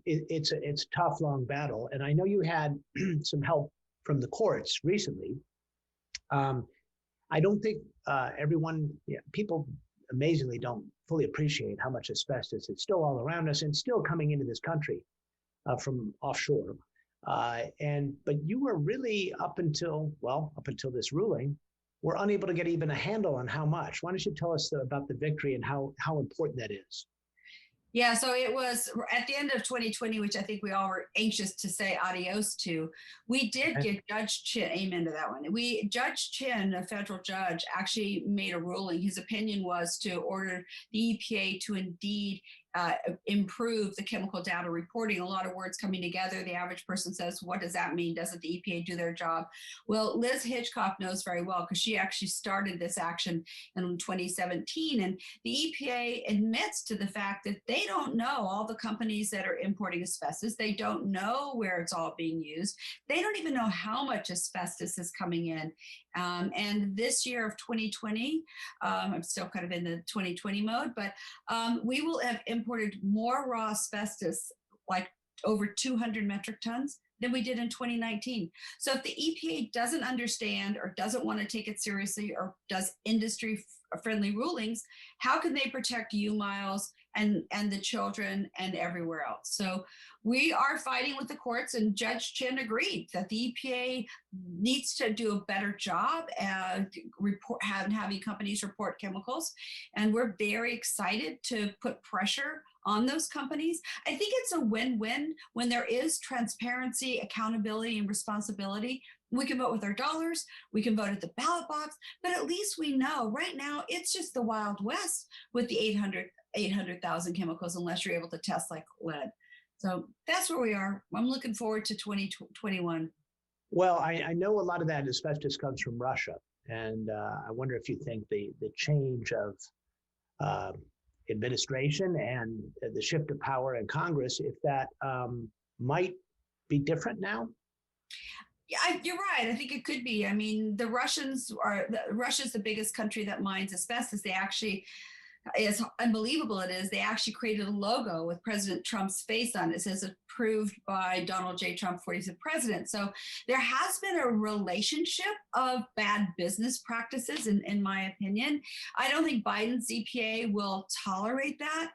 it's a tough, long battle, and I know you had some help from the courts recently. I don't think people amazingly don't fully appreciate how much asbestos is still all around us and still coming into this country from offshore. But you were really up until this ruling, were unable to get even a handle on how much. Why don't you tell us about the victory and how important that is? Yeah, so it was at the end of 2020, which I think we all were anxious to say adios to. We did get Judge Chin, amen to that one. Judge Chin, a federal judge, actually made a ruling. His opinion was to order the EPA to indeed improve the chemical data reporting. A lot of words coming together. The average person says, what does that mean? Doesn't the EPA do their job? Well, Liz Hitchcock knows very well because she actually started this action in 2017. And the EPA admits to the fact that they don't know all the companies that are importing asbestos. They don't know where it's all being used. They don't even know how much asbestos is coming in. And this year of 2020, I'm still kind of in the 2020 mode, but we will have imported more raw asbestos, like over 200 metric tons, than we did in 2019. So if the EPA doesn't understand or doesn't want to take it seriously or does industry-friendly rulings, how can they protect miles and the children and everywhere else? So we are fighting with the courts, and Judge Chin agreed that the EPA needs to do a better job at having companies report chemicals. And we're very excited to put pressure on those companies. I think it's a win-win when there is transparency, accountability, and responsibility. We can vote with our dollars, we can vote at the ballot box, but at least we know right now it's just the Wild West with the 800,000 chemicals, unless you're able to test like lead. So that's where we are. I'm looking forward to 2021. Well, I know a lot of that asbestos comes from Russia, and I wonder if you think the change of administration and the shift of power in Congress, if that might be different now? Yeah, you're right. I think it could be. I mean, Russia's the biggest country that mines asbestos. They actually, as unbelievable it is, they actually created a logo with President Trump's face on it. It says approved by Donald J. Trump, 45th president. So there has been a relationship of bad business practices, in my opinion. I don't think Biden's EPA will tolerate that,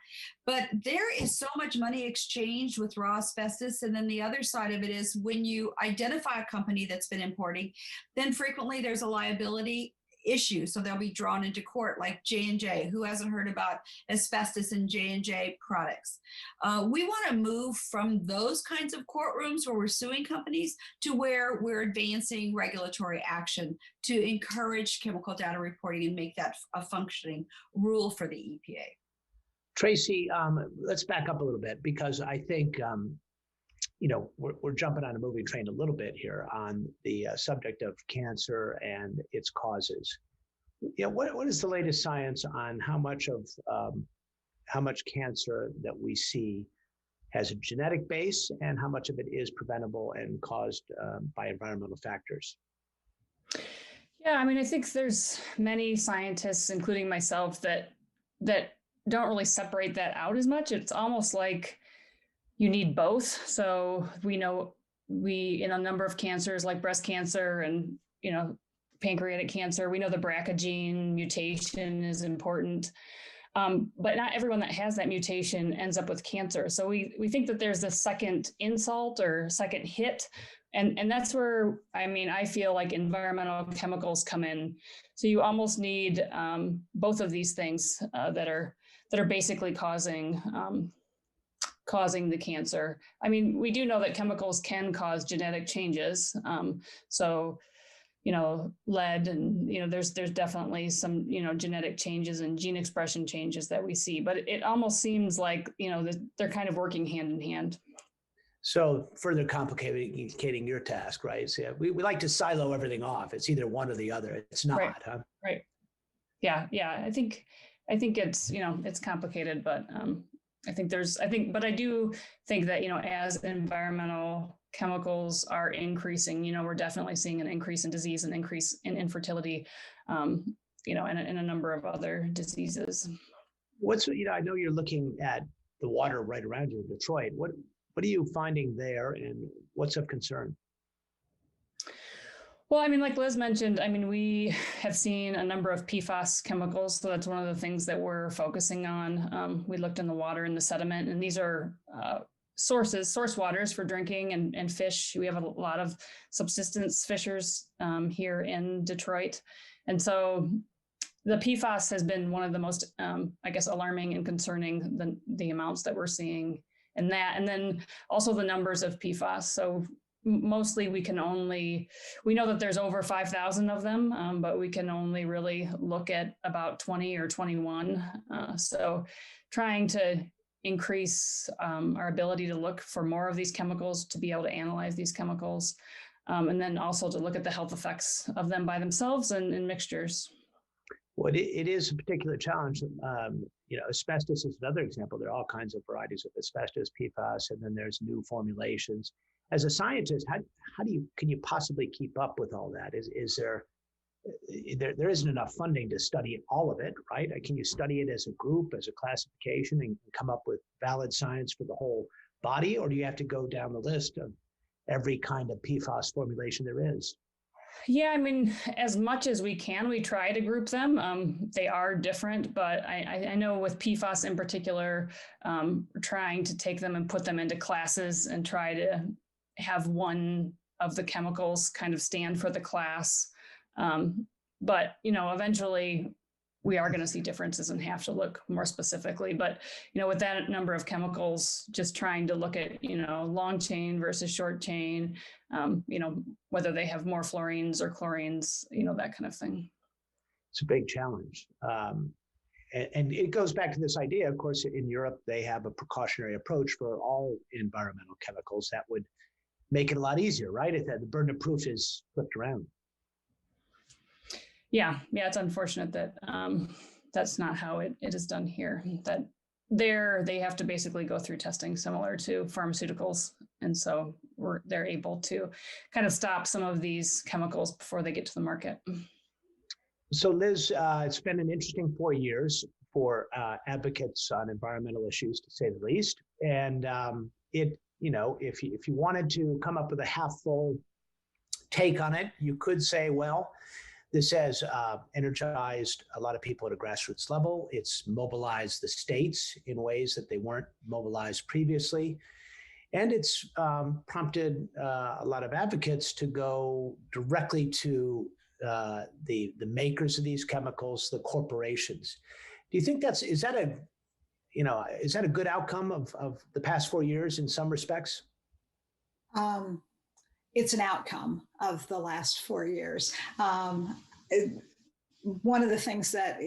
but there is so much money exchanged with raw asbestos. And then the other side of it is when you identify a company that's been importing, then frequently there's a liability issue. So they'll be drawn into court, like J&J. Who hasn't heard about asbestos in J&J products? We want to move from those kinds of courtrooms where we're suing companies to where we're advancing regulatory action to encourage chemical data reporting and make that a functioning rule for the EPA. Tracy, let's back up a little bit, because I think we're jumping on a moving train a little bit here on the subject of cancer and its causes. What is the latest science on how much cancer that we see has a genetic base and how much of it is preventable and caused by environmental factors? Yeah, I mean, I think there's many scientists, including myself, that don't really separate that out as much. It's almost like you need both. So we know in a number of cancers like breast cancer and, pancreatic cancer, we know the BRCA gene mutation is important. But not everyone that has that mutation ends up with cancer. So we think that there's a second insult or second hit. And that's where, I feel like environmental chemicals come in. So you almost need both of these things that are basically causing the cancer. We do know that chemicals can cause genetic changes. Lead and, there's definitely some, genetic changes and gene expression changes that we see, but it almost seems like, they're kind of working hand in hand. So further complicating your task, right? So we like to silo everything off. It's either one or the other. It's not, right. Huh? Right. Yeah. I think it's, it's complicated, but but I do think that, as environmental chemicals are increasing, we're definitely seeing an increase in disease and increase in infertility, and a number of other diseases. I know you're looking at the water right around you in Detroit. What are you finding there, and what's of concern? Well, like Liz mentioned, we have seen a number of PFAS chemicals. So that's one of the things that we're focusing on. We looked in the water and the sediment, and these are source waters for drinking and fish. We have a lot of subsistence fishers here in Detroit. And so the PFAS has been one of the most, alarming and concerning, the amounts that we're seeing in that. And then also the numbers of PFAS. So mostly we know that there's over 5,000 of them, but we can only really look at about 20 or 21. So trying to increase our ability to look for more of these chemicals, to be able to analyze these chemicals, and then also to look at the health effects of them by themselves and in mixtures. Well, it is a particular challenge. Asbestos is another example. There are all kinds of varieties of asbestos, PFAS, and then there's new formulations. As a scientist, can you possibly keep up with all that? Is there isn't enough funding to study all of it, right? Can you study it as a group, as a classification, and come up with valid science for the whole body, or do you have to go down the list of every kind of PFAS formulation there is? Yeah, as much as we can, we try to group them. They are different, but I know with PFAS in particular, trying to take them and put them into classes and try to have one of the chemicals kind of stand for the class. But, eventually we are going to see differences and have to look more specifically. But, with that number of chemicals, just trying to look at, long chain versus short chain, whether they have more fluorines or chlorines, that kind of thing. It's a big challenge. And it goes back to this idea, of course, in Europe, they have a precautionary approach for all environmental chemicals that would make it a lot easier, right? The burden of proof is flipped around. Yeah, it's unfortunate that that's not how it is done here. That they have to basically go through testing similar to pharmaceuticals, and so they're able to kind of stop some of these chemicals before they get to the market. So Liz, it's been an interesting 4 years for advocates on environmental issues, to say the least. And if you wanted to come up with a half full take on it, you could say, well, this has energized a lot of people at a grassroots level. It's mobilized the states in ways that they weren't mobilized previously. And it's prompted a lot of advocates to go directly to the makers of these chemicals, the corporations. Do you think is that a good outcome of the past 4 years in some respects? It's an outcome of the last 4 years. One of the things that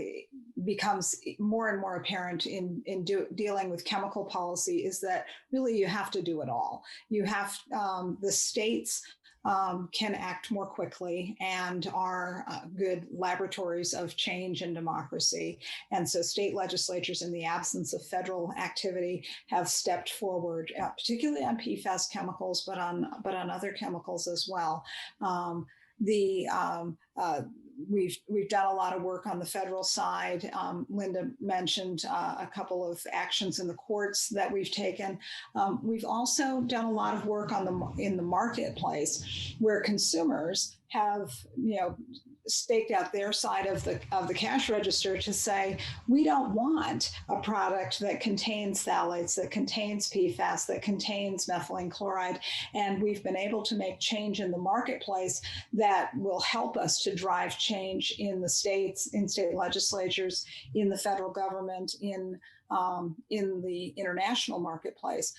becomes more and more apparent in dealing with chemical policy is that really you have to do it all. You have the states can act more quickly and are good laboratories of change and democracy. And so state legislatures, in the absence of federal activity, have stepped forward, particularly on PFAS chemicals, but on other chemicals as well. We've done a lot of work on the federal side. Linda mentioned a couple of actions in the courts that we've taken. We've also done a lot of work in the marketplace, where consumers have, staked out their side of the cash register to say, we don't want a product that contains phthalates, that contains PFAS, that contains methylene chloride. And we've been able to make change in the marketplace that will help us to drive change in the states, in state legislatures, in the federal government, in the international marketplace.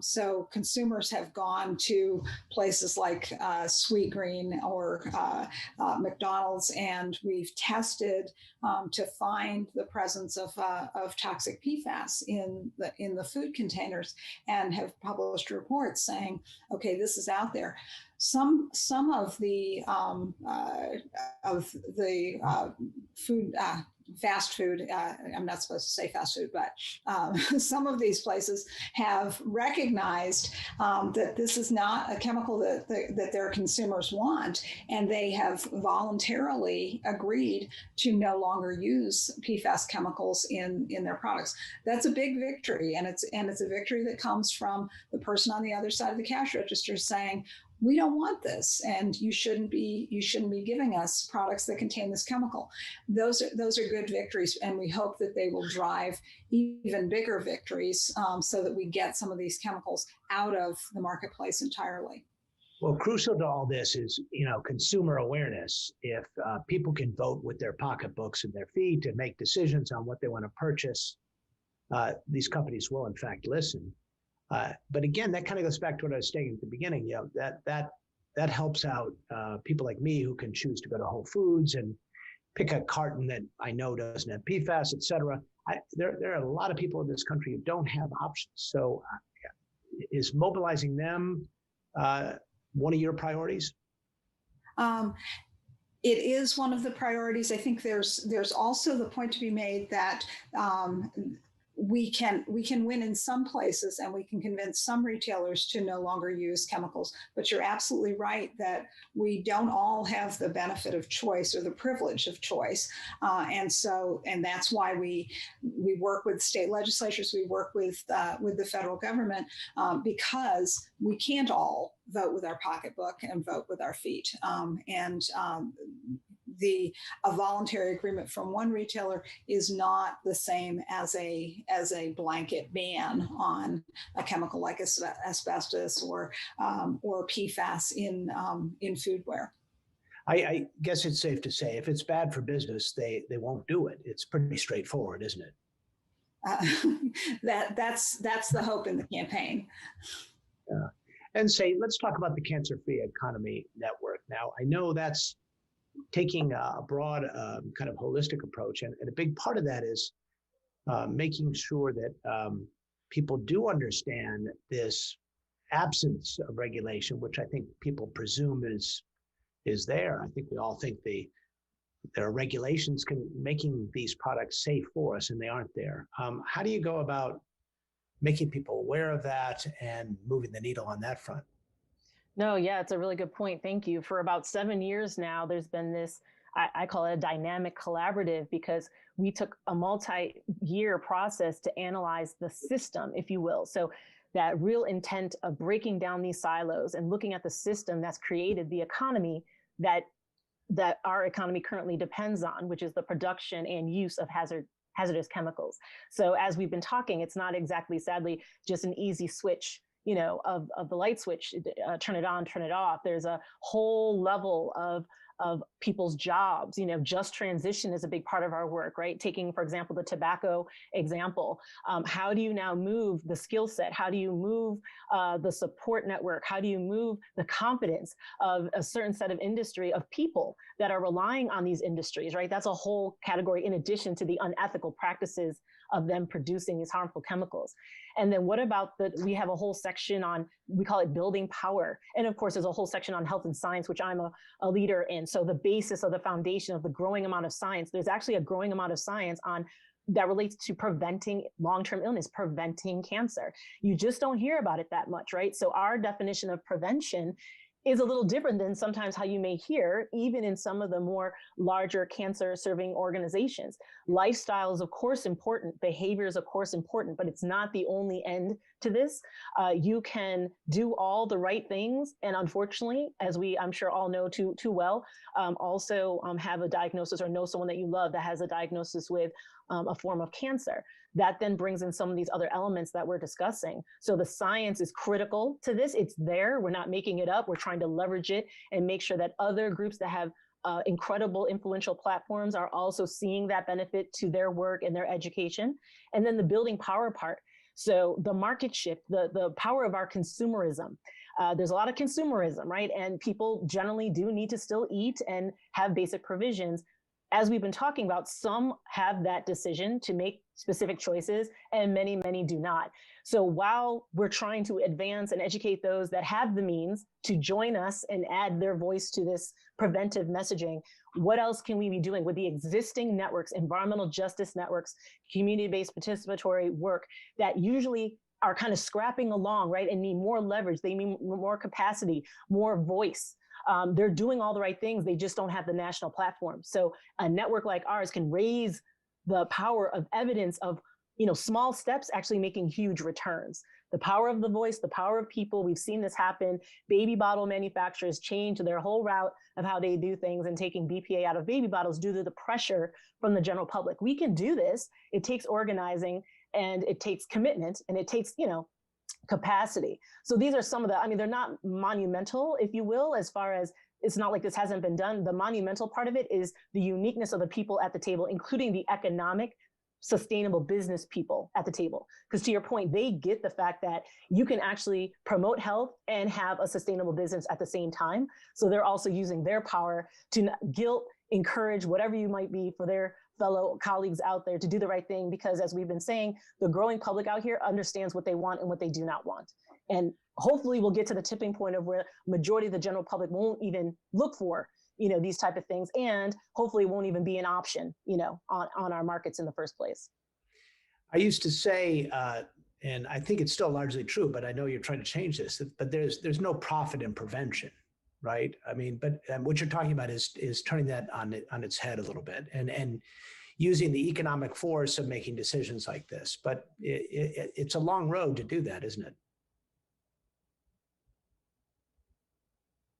So consumers have gone to places like Sweetgreen or McDonald's, and we've tested to find the presence of toxic PFAS in the food containers, and have published reports saying, okay, this is out there. Some of the food fast food, I'm not supposed to say fast food, but some of these places have recognized that this is not a chemical that their consumers want, and they have voluntarily agreed to no longer use PFAS chemicals in their products. That's a big victory, and it's a victory that comes from the person on the other side of the cash register saying, we don't want this, and you shouldn't be giving us products that contain this chemical. Those are good victories, and we hope that they will drive even bigger victories so that we get some of these chemicals out of the marketplace entirely. Well, crucial to all this is, consumer awareness. If people can vote with their pocketbooks and their feet and make decisions on what they want to purchase, these companies will in fact listen. But again, that kind of goes back to what I was saying at the beginning. That helps out people like me who can choose to go to Whole Foods and pick a carton that I know doesn't have PFAS, et cetera. There are a lot of people in this country who don't have options. So is mobilizing them one of your priorities? It is one of the priorities. I think there's also the point to be made that we can win in some places, and we can convince some retailers to no longer use chemicals. But you're absolutely right that we don't all have the benefit of choice or the privilege of choice, and that's why we work with state legislatures, we work with the federal government, because we can't all vote with our pocketbook and vote with our feet, a voluntary agreement from one retailer is not the same as a blanket ban on a chemical like asbestos or PFAS in foodware. I guess it's safe to say if it's bad for business, they won't do it. It's pretty straightforward, isn't it? That's the hope in the campaign. And let's talk about the Cancer-Free Economy Network. Now, I know that's taking a broad kind of holistic approach. And a big part of that is making sure that people do understand this absence of regulation, which I think people presume is there. I think we all think there are regulations making these products safe for us, and they aren't there. How do you go about making people aware of that and moving the needle on that front? No, yeah, it's a really good point. Thank you. For about 7 years now, there's been this, I call it a dynamic collaborative, because we took a multi-year process to analyze the system, if you will. So that real intent of breaking down these silos and looking at the system that's created the economy that our economy currently depends on, which is the production and use of hazardous chemicals. So as we've been talking, it's not exactly, sadly, just an easy switch of the light switch, turn it on, turn it off. There's a whole level of people's jobs. Just transition is a big part of our work, right? Taking, for example, the tobacco example. How do you now move the skill set? How do you move the support network? How do you move the competence of a certain set of industry, of people that are relying on these industries, right? That's a whole category in addition to the unethical practices of them producing these harmful chemicals. And then what about we have a whole section on, we call it building power. And of course, there's a whole section on health and science, which I'm a leader in. So the basis of the foundation of the growing amount of science, there's actually a growing amount of science that relates to preventing long-term illness, preventing cancer. You just don't hear about it that much, right? So our definition of prevention is a little different than sometimes how you may hear, even in some of the more larger cancer-serving organizations. Lifestyle is, of course, important. Behavior is, of course, important, but it's not the only end to this. You can do all the right things, and unfortunately, as I'm sure all know too well, also have a diagnosis or know someone that you love that has a diagnosis with a form of cancer. That then brings in some of these other elements that we're discussing. So the science is critical to this. It's there. We're not making it up. We're trying to leverage it and make sure that other groups that have incredible influential platforms are also seeing that benefit to their work and their education. And then the building power part. So the market shift, the power of our consumerism. There's a lot of consumerism, right? And people generally do need to still eat and have basic provisions. as we've been talking about, some have that decision to make specific choices and many, many do not. So while we're trying to advance and educate those that have the means to join us and add their voice to this preventive messaging, what else can we be doing with the existing networks, environmental justice networks, community-based participatory work that usually are kind of scrapping along, right, and need more leverage, they need more capacity, more voice. They're doing all the right things, they just don't have the national platform. So a network like ours can raise the power of evidence of, small steps actually making huge returns. The power of the voice, the power of people, we've seen this happen. Baby bottle manufacturers change their whole route of how they do things and taking BPA out of baby bottles due to the pressure from the general public. We can do this. It takes organizing and it takes commitment and it takes, capacity. So these are some of they're not monumental, if you will, as far as it's not like this hasn't been done. The monumental part of it is the uniqueness of the people at the table, including the economic, sustainable business people at the table. Because to your point, they get the fact that you can actually promote health and have a sustainable business at the same time. So they're also using their power to guilt, encourage, whatever you might be for their fellow colleagues out there to do the right thing, because as we've been saying, the growing public out here understands what they want and what they do not want. And hopefully we'll get to the tipping point of where majority of the general public won't even look for, these type of things, and hopefully won't even be an option, on our markets in the first place. I used to say, and I think it's still largely true, but I know you're trying to change this, but there's no profit in prevention. Right. I mean, but what you're talking about is turning that on its head a little bit and using the economic force of making decisions like this. But it's a long road to do that, isn't it?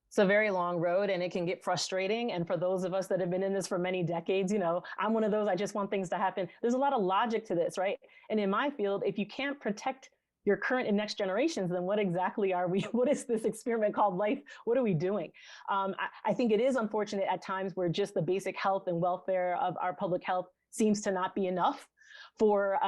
It's a very long road and it can get frustrating. And for those of us that have been in this for many decades, I'm one of those, I just want things to happen. There's a lot of logic to this, right? And in my field, if you can't protect your current and next generations, then what exactly are we? What is this experiment called life? What are we doing? I think it is unfortunate at times where just the basic health and welfare of our public health seems to not be enough for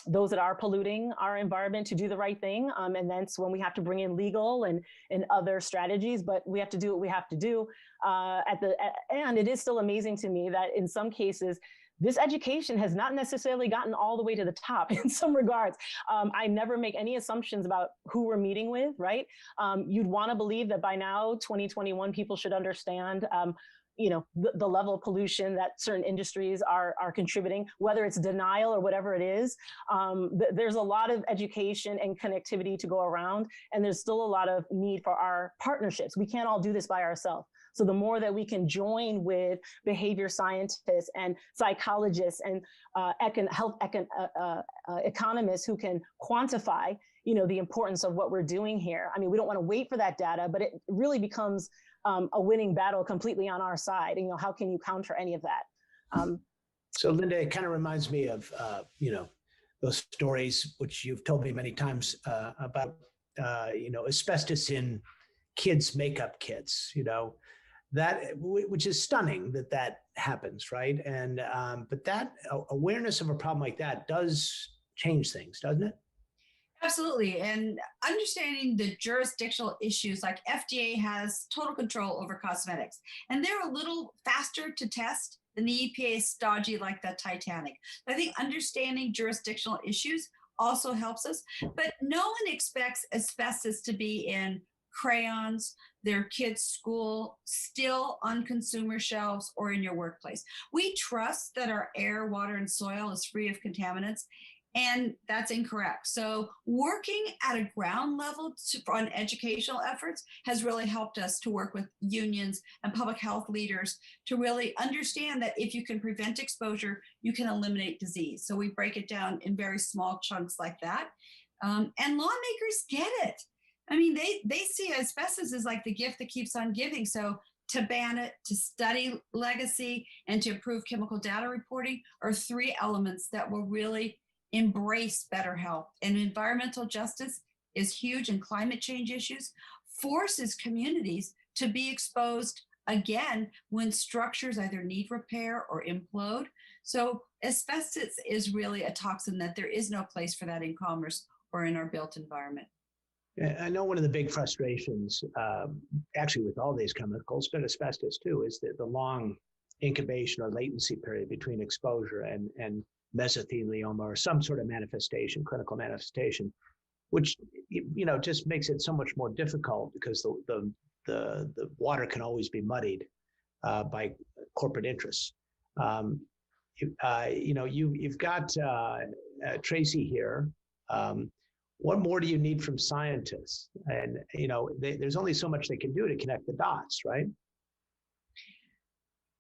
those that are polluting our environment to do the right thing. And that's when we have to bring in legal and other strategies, but we have to do what we have to do. And it is still amazing to me that in some cases, this education has not necessarily gotten all the way to the top in some regards. I never make any assumptions about who we're meeting with, right? You'd want to believe that by now, 2021, people should understand, the level of pollution that certain industries are contributing, whether it's denial or whatever it is. There's a lot of education and connectivity to go around, and there's still a lot of need for our partnerships. We can't all do this by ourselves. So the more that we can join with behavior scientists and psychologists and health economists who can quantify, the importance of what we're doing here. I mean, we don't want to wait for that data, but it really becomes a winning battle completely on our side. How can you counter any of that? So Linda, it kind of reminds me of, those stories, which you've told me many times about, asbestos in kids' makeup kits, which is stunning that happens, right? And but that awareness of a problem like that does change things, doesn't it? Absolutely. And understanding the jurisdictional issues, like FDA has total control over cosmetics, and they're a little faster to test than the EPA is stodgy like the Titanic. I think understanding jurisdictional issues also helps us, but no one expects asbestos to be in crayons, their kids' school, still on consumer shelves, or in your workplace. We trust that our air, water, and soil is free of contaminants, and that's incorrect. So working at a ground level on educational efforts has really helped us to work with unions and public health leaders to really understand that if you can prevent exposure, you can eliminate disease. So we break it down in very small chunks like that. And lawmakers get it. I mean, they see asbestos as like the gift that keeps on giving. So to ban it, to study legacy, and to improve chemical data reporting are three elements that will really embrace better health. And environmental justice is huge, and climate change issues forces communities to be exposed again when structures either need repair or implode. So asbestos is really a toxin that there is no place for that in commerce or in our built environment. I know one of the big frustrations, actually with all these chemicals, but asbestos too, is the long incubation or latency period between exposure and mesothelioma or some sort of manifestation, clinical manifestation, which just makes it so much more difficult because the water can always be muddied by corporate interests. You've got Tracy here. What more do you need from scientists? And there's only so much they can do to connect the dots, right?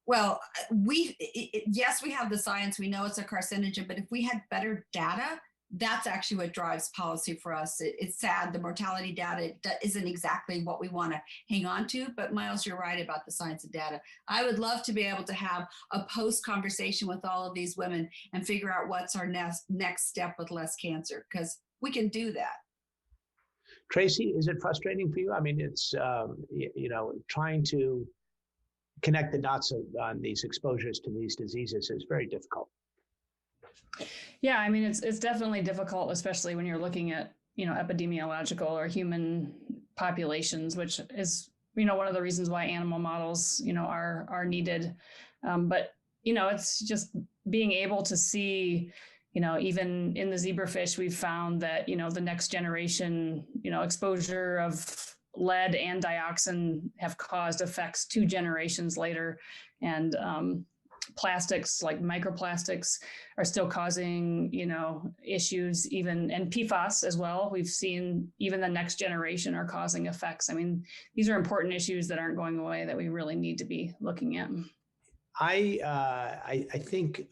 Well, yes, we have the science. We know it's a carcinogen, but if we had better data, that's actually what drives policy for us. It's sad the mortality data isn't exactly what we want to hang on to, but Miles, you're right about the science and data. I would love to be able to have a post conversation with all of these women and figure out what's our next step with less cancer, because we can do that. Tracy, is it frustrating for you? I mean, it's, trying to connect the dots on these exposures to these diseases is very difficult. Yeah, I mean, it's definitely difficult, especially when you're looking at, epidemiological or human populations, which is, one of the reasons why animal models, are needed. But, it's just being able to see, even in the zebrafish, we've found that, the next generation, exposure of lead and dioxin have caused effects 2 generations later. And, plastics like microplastics are still causing, issues and PFAS as well. We've seen even the next generation are causing effects. I mean, these are important issues that aren't going away that we really need to be looking at. I think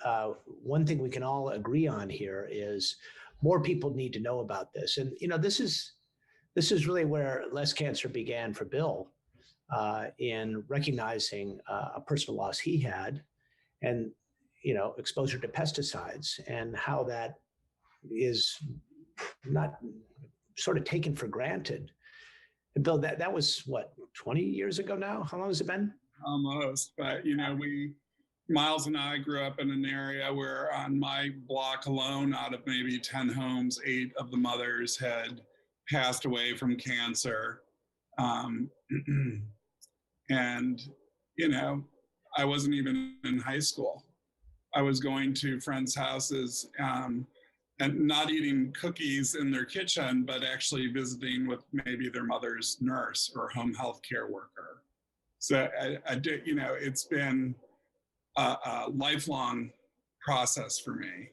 one thing we can all agree on here is more people need to know about this. And, this is really where Less Cancer began for Bill in recognizing a personal loss he had, and exposure to pesticides and how that is not sort of taken for granted. And Bill, that was what, 20 years ago now? How long has it been? Almost, but Miles and I grew up in an area where on my block alone, out of maybe 10 homes, 8 of the mothers had passed away from cancer. And, I wasn't even in high school. I was going to friends' houses and not eating cookies in their kitchen, but actually visiting with maybe their mother's nurse or home health care worker. So I did, it's been a lifelong process for me.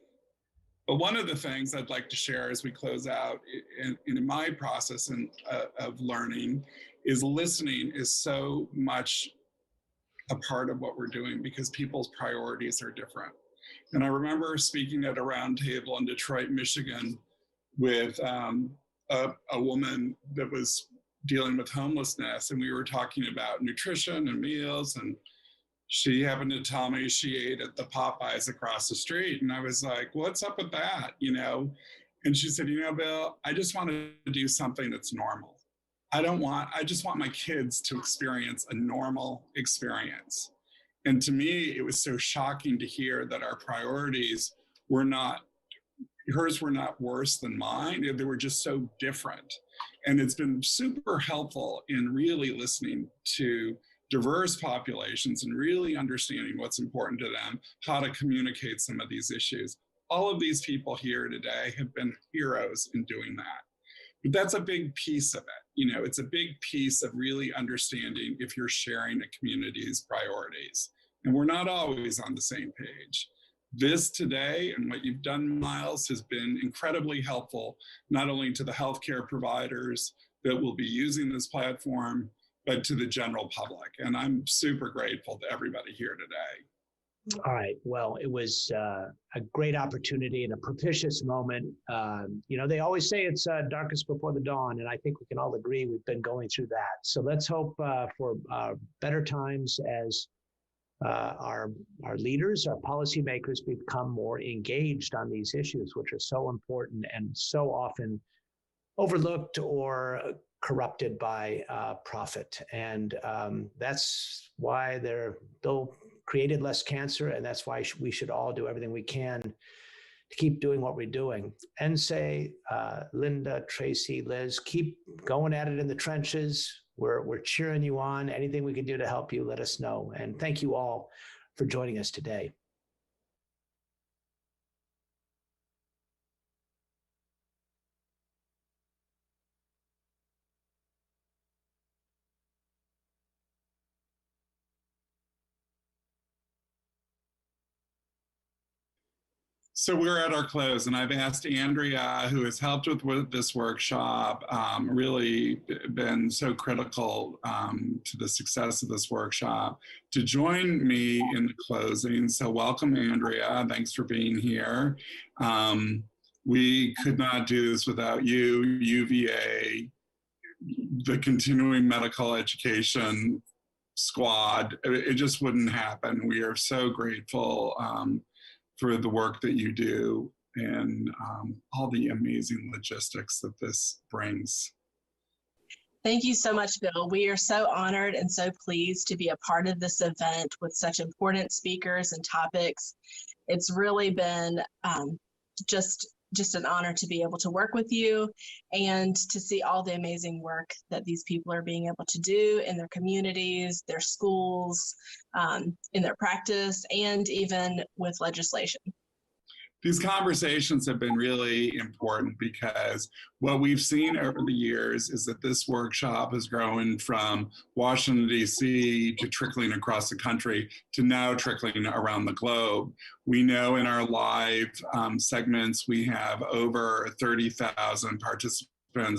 But one of the things I'd like to share as we close out in my process of learning is listening is so much a part of what we're doing because people's priorities are different. And I remember speaking at a roundtable in Detroit, Michigan, with a woman that was dealing with homelessness, and we were talking about nutrition and meals, and she happened to tell me she ate at the Popeyes across the street, and I was like, "What's up with that?" And she said, "Bill, I just want to do something that's normal. I just want my kids to experience a normal experience." And to me, it was so shocking to hear that our priorities hers were not worse than mine. They were just so different. And it's been super helpful in really listening to diverse populations and really understanding what's important to them, how to communicate some of these issues. All of these people here today have been heroes in doing that. But that's a big piece of it. It's a big piece of really understanding if you're sharing a community's priorities. And we're not always on the same page. This today and what you've done, Miles, has been incredibly helpful, not only to the healthcare providers that will be using this platform, but to the general public. And I'm super grateful to everybody here today. All right. Well, it was a great opportunity and a propitious moment. They always say it's darkest before the dawn, and I think we can all agree we've been going through that. So let's hope for better times as our leaders, our policymakers become more engaged on these issues, which are so important and so often overlooked or corrupted by profit. And that's why Bill created Less Cancer, and that's why we should all do everything we can to keep doing what we're doing. And say, Linda, Tracy, Liz, keep going at it in the trenches. We're cheering you on. Anything we can do to help you, let us know. And thank you all for joining us today. So we're at our close, and I've asked Andrea, who has helped with this workshop, really been so critical to the success of this workshop, to join me in the closing. So welcome, Andrea. Thanks for being here. We could not do this without you, UVA, the continuing medical education squad. It just wouldn't happen. We are so grateful for the work that you do and all the amazing logistics that this brings. Thank you so much, Bill. We are so honored and so pleased to be a part of this event with such important speakers and topics. It's really been just an honor to be able to work with you and to see all the amazing work that these people are being able to do in their communities, their schools, in their practice, and even with legislation. These conversations have been really important because what we've seen over the years is that this workshop has grown from Washington, D.C. to trickling across the country to now trickling around the globe. We know in our live segments, we have over 30,000 participants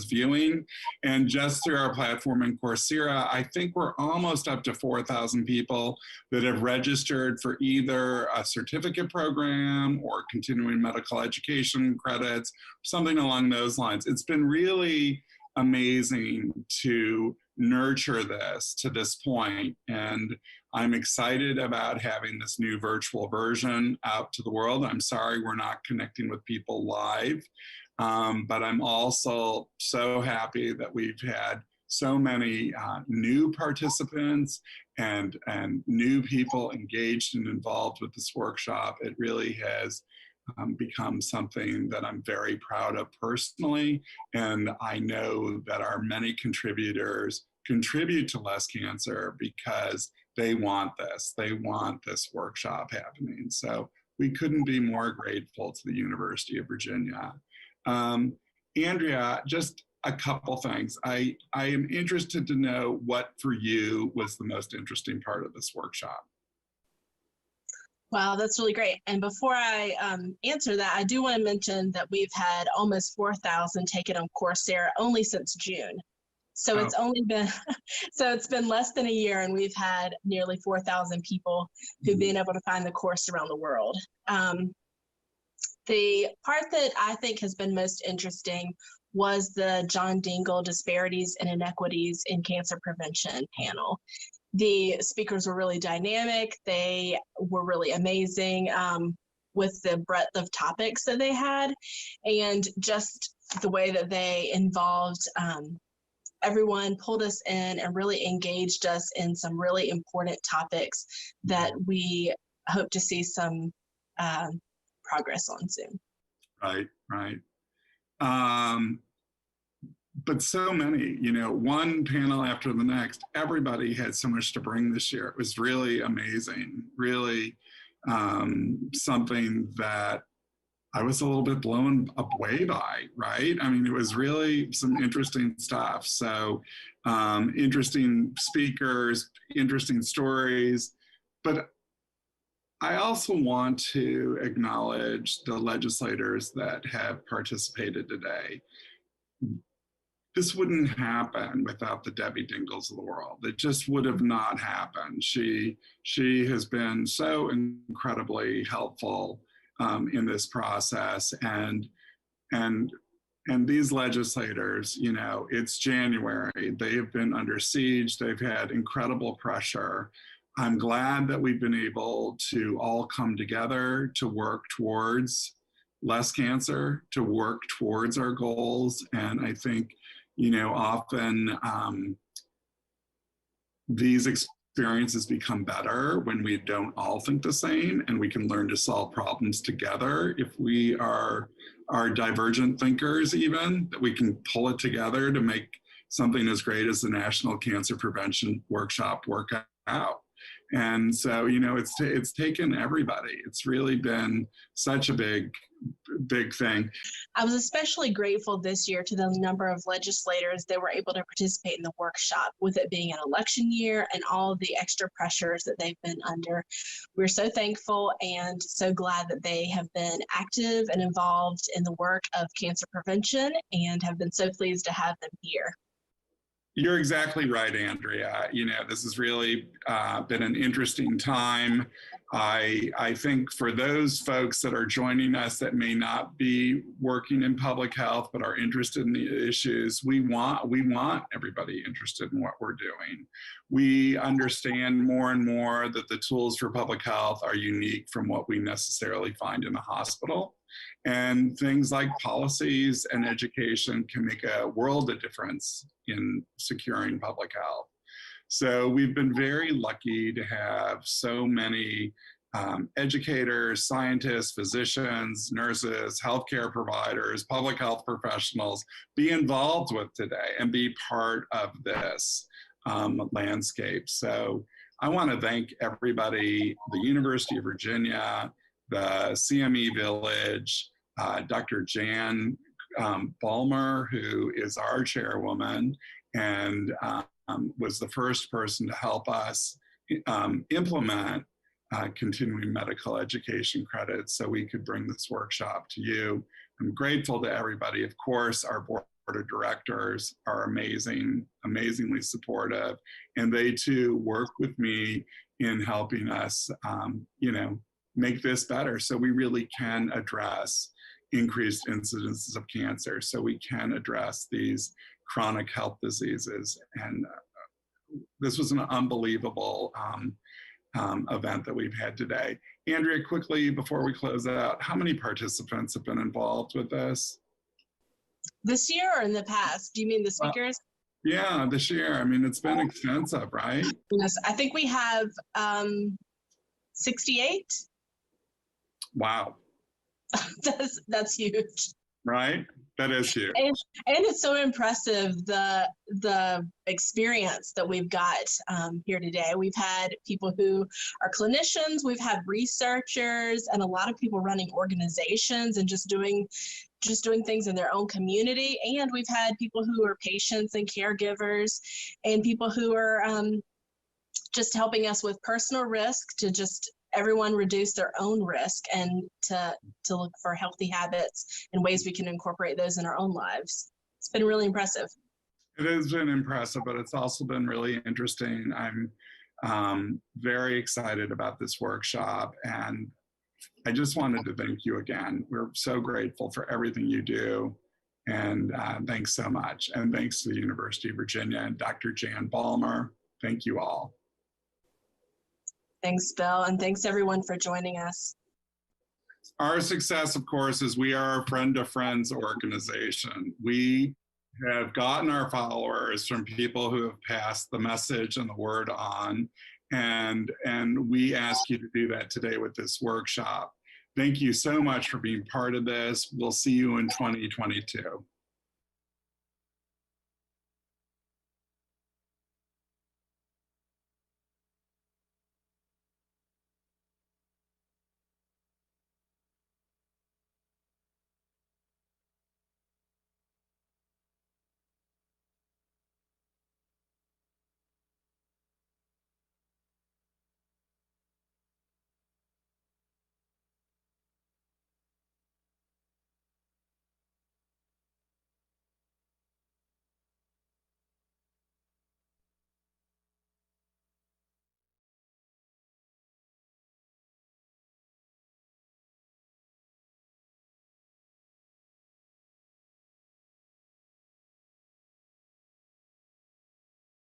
viewing, and just through our platform in Coursera, I think we're almost up to 4,000 people that have registered for either a certificate program or continuing medical education credits, something along those lines. It's been really amazing to nurture this to this point, and I'm excited about having this new virtual version out to the world. I'm sorry we're not connecting with people live. But I'm also so happy that we've had so many new participants and new people engaged and involved with this workshop. It really has become something that I'm very proud of personally. And I know that our many contributors contribute to Less Cancer because they want this. They want this workshop happening. So we couldn't be more grateful to the University of Virginia. Andrea, just a couple things. I am interested to know what for you was the most interesting part of this workshop. Wow, that's really great. And before I answer that, I do want to mention that we've had almost 4,000 take it on Coursera only since June. So it's only been, so it's been less than a year, and we've had nearly 4,000 people who've been able to find the course around the world. The part that I think has been most interesting was the John Dingell Disparities and Inequities in Cancer Prevention panel. The speakers were really dynamic. They were really amazing with the breadth of topics that they had, and just the way that they involved everyone, pulled us in and really engaged us in some really important topics that we hope to see some progress on soon. Right. But so many, one panel after the next, everybody had so much to bring this year. It was really amazing, really something that I was a little bit blown away by, right? I mean, it was really some interesting stuff. So interesting speakers, interesting stories, but I also want to acknowledge the legislators that have participated today. This wouldn't happen without the Debbie Dingells of the world. It just would have not happened. She has been so incredibly helpful in this process, and these legislators, it's January. They have been under siege. They've had incredible pressure. I'm glad that we've been able to all come together to work towards less cancer, to work towards our goals. And I think, often these experiences become better when we don't all think the same, and we can learn to solve problems together. If we are divergent thinkers, even, that we can pull it together to make something as great as the National Cancer Prevention Workshop work out. And so, you know, it's taken everybody. It's really been such a big thing. I was especially grateful this year to the number of legislators that were able to participate in the workshop, with it being an election year and all the extra pressures that they've been under. We're so thankful and so glad that they have been active and involved in the work of cancer prevention, and have been so pleased to have them here. You're exactly right, Andrea. You know, this has really been an interesting time. I think for those folks that are joining us that may not be working in public health but are interested in the issues, we want everybody interested in what we're doing. We understand more and more that the tools for public health are unique from what we necessarily find in the hospital. And things like policies and education can make a world of difference in securing public health. So we've been very lucky to have so many educators, scientists, physicians, nurses, healthcare providers, public health professionals be involved with today and be part of this landscape. So I want to thank everybody, the University of Virginia, the CME Village, Dr. Jan Balmer, who is our chairwoman and was the first person to help us implement continuing medical education credits so we could bring this workshop to you. I'm grateful to everybody. Of course, our board of directors are amazing, amazingly supportive, and they too work with me in helping us, you know, make this better so we really can address increased incidences of cancer, so we can address these chronic health diseases. And this was an unbelievable event that we've had today. Andrea, quickly before we close out, how many participants have been involved with this? This year or in the past? Do you mean the speakers? Yeah, this year. I mean, it's been extensive, right? Yes, I think we have 68. Wow. That's huge. Right? That is huge. And it's so impressive, the experience that we've got here today. We've had people who are clinicians, we've had researchers, and a lot of people running organizations and just doing things in their own community. And we've had people who are patients and caregivers, and people who are just helping us with personal risk to just everyone reduce their own risk, and to look for healthy habits and ways we can incorporate those in our own lives. It's been really impressive. It has been impressive, but it's also been really interesting. I'm very excited about this workshop, and I just wanted to thank you again. We're so grateful for everything you do, and thanks so much. And thanks to the University of Virginia and Dr. Jan Balmer. Thank you all. Thanks, Bill, and thanks everyone for joining us. Our success, of course, is we are a friend of friends organization. We have gotten our followers from people who have passed the message and the word on, and we ask you to do that today with this workshop. Thank you so much for being part of this. We'll see you in 2022.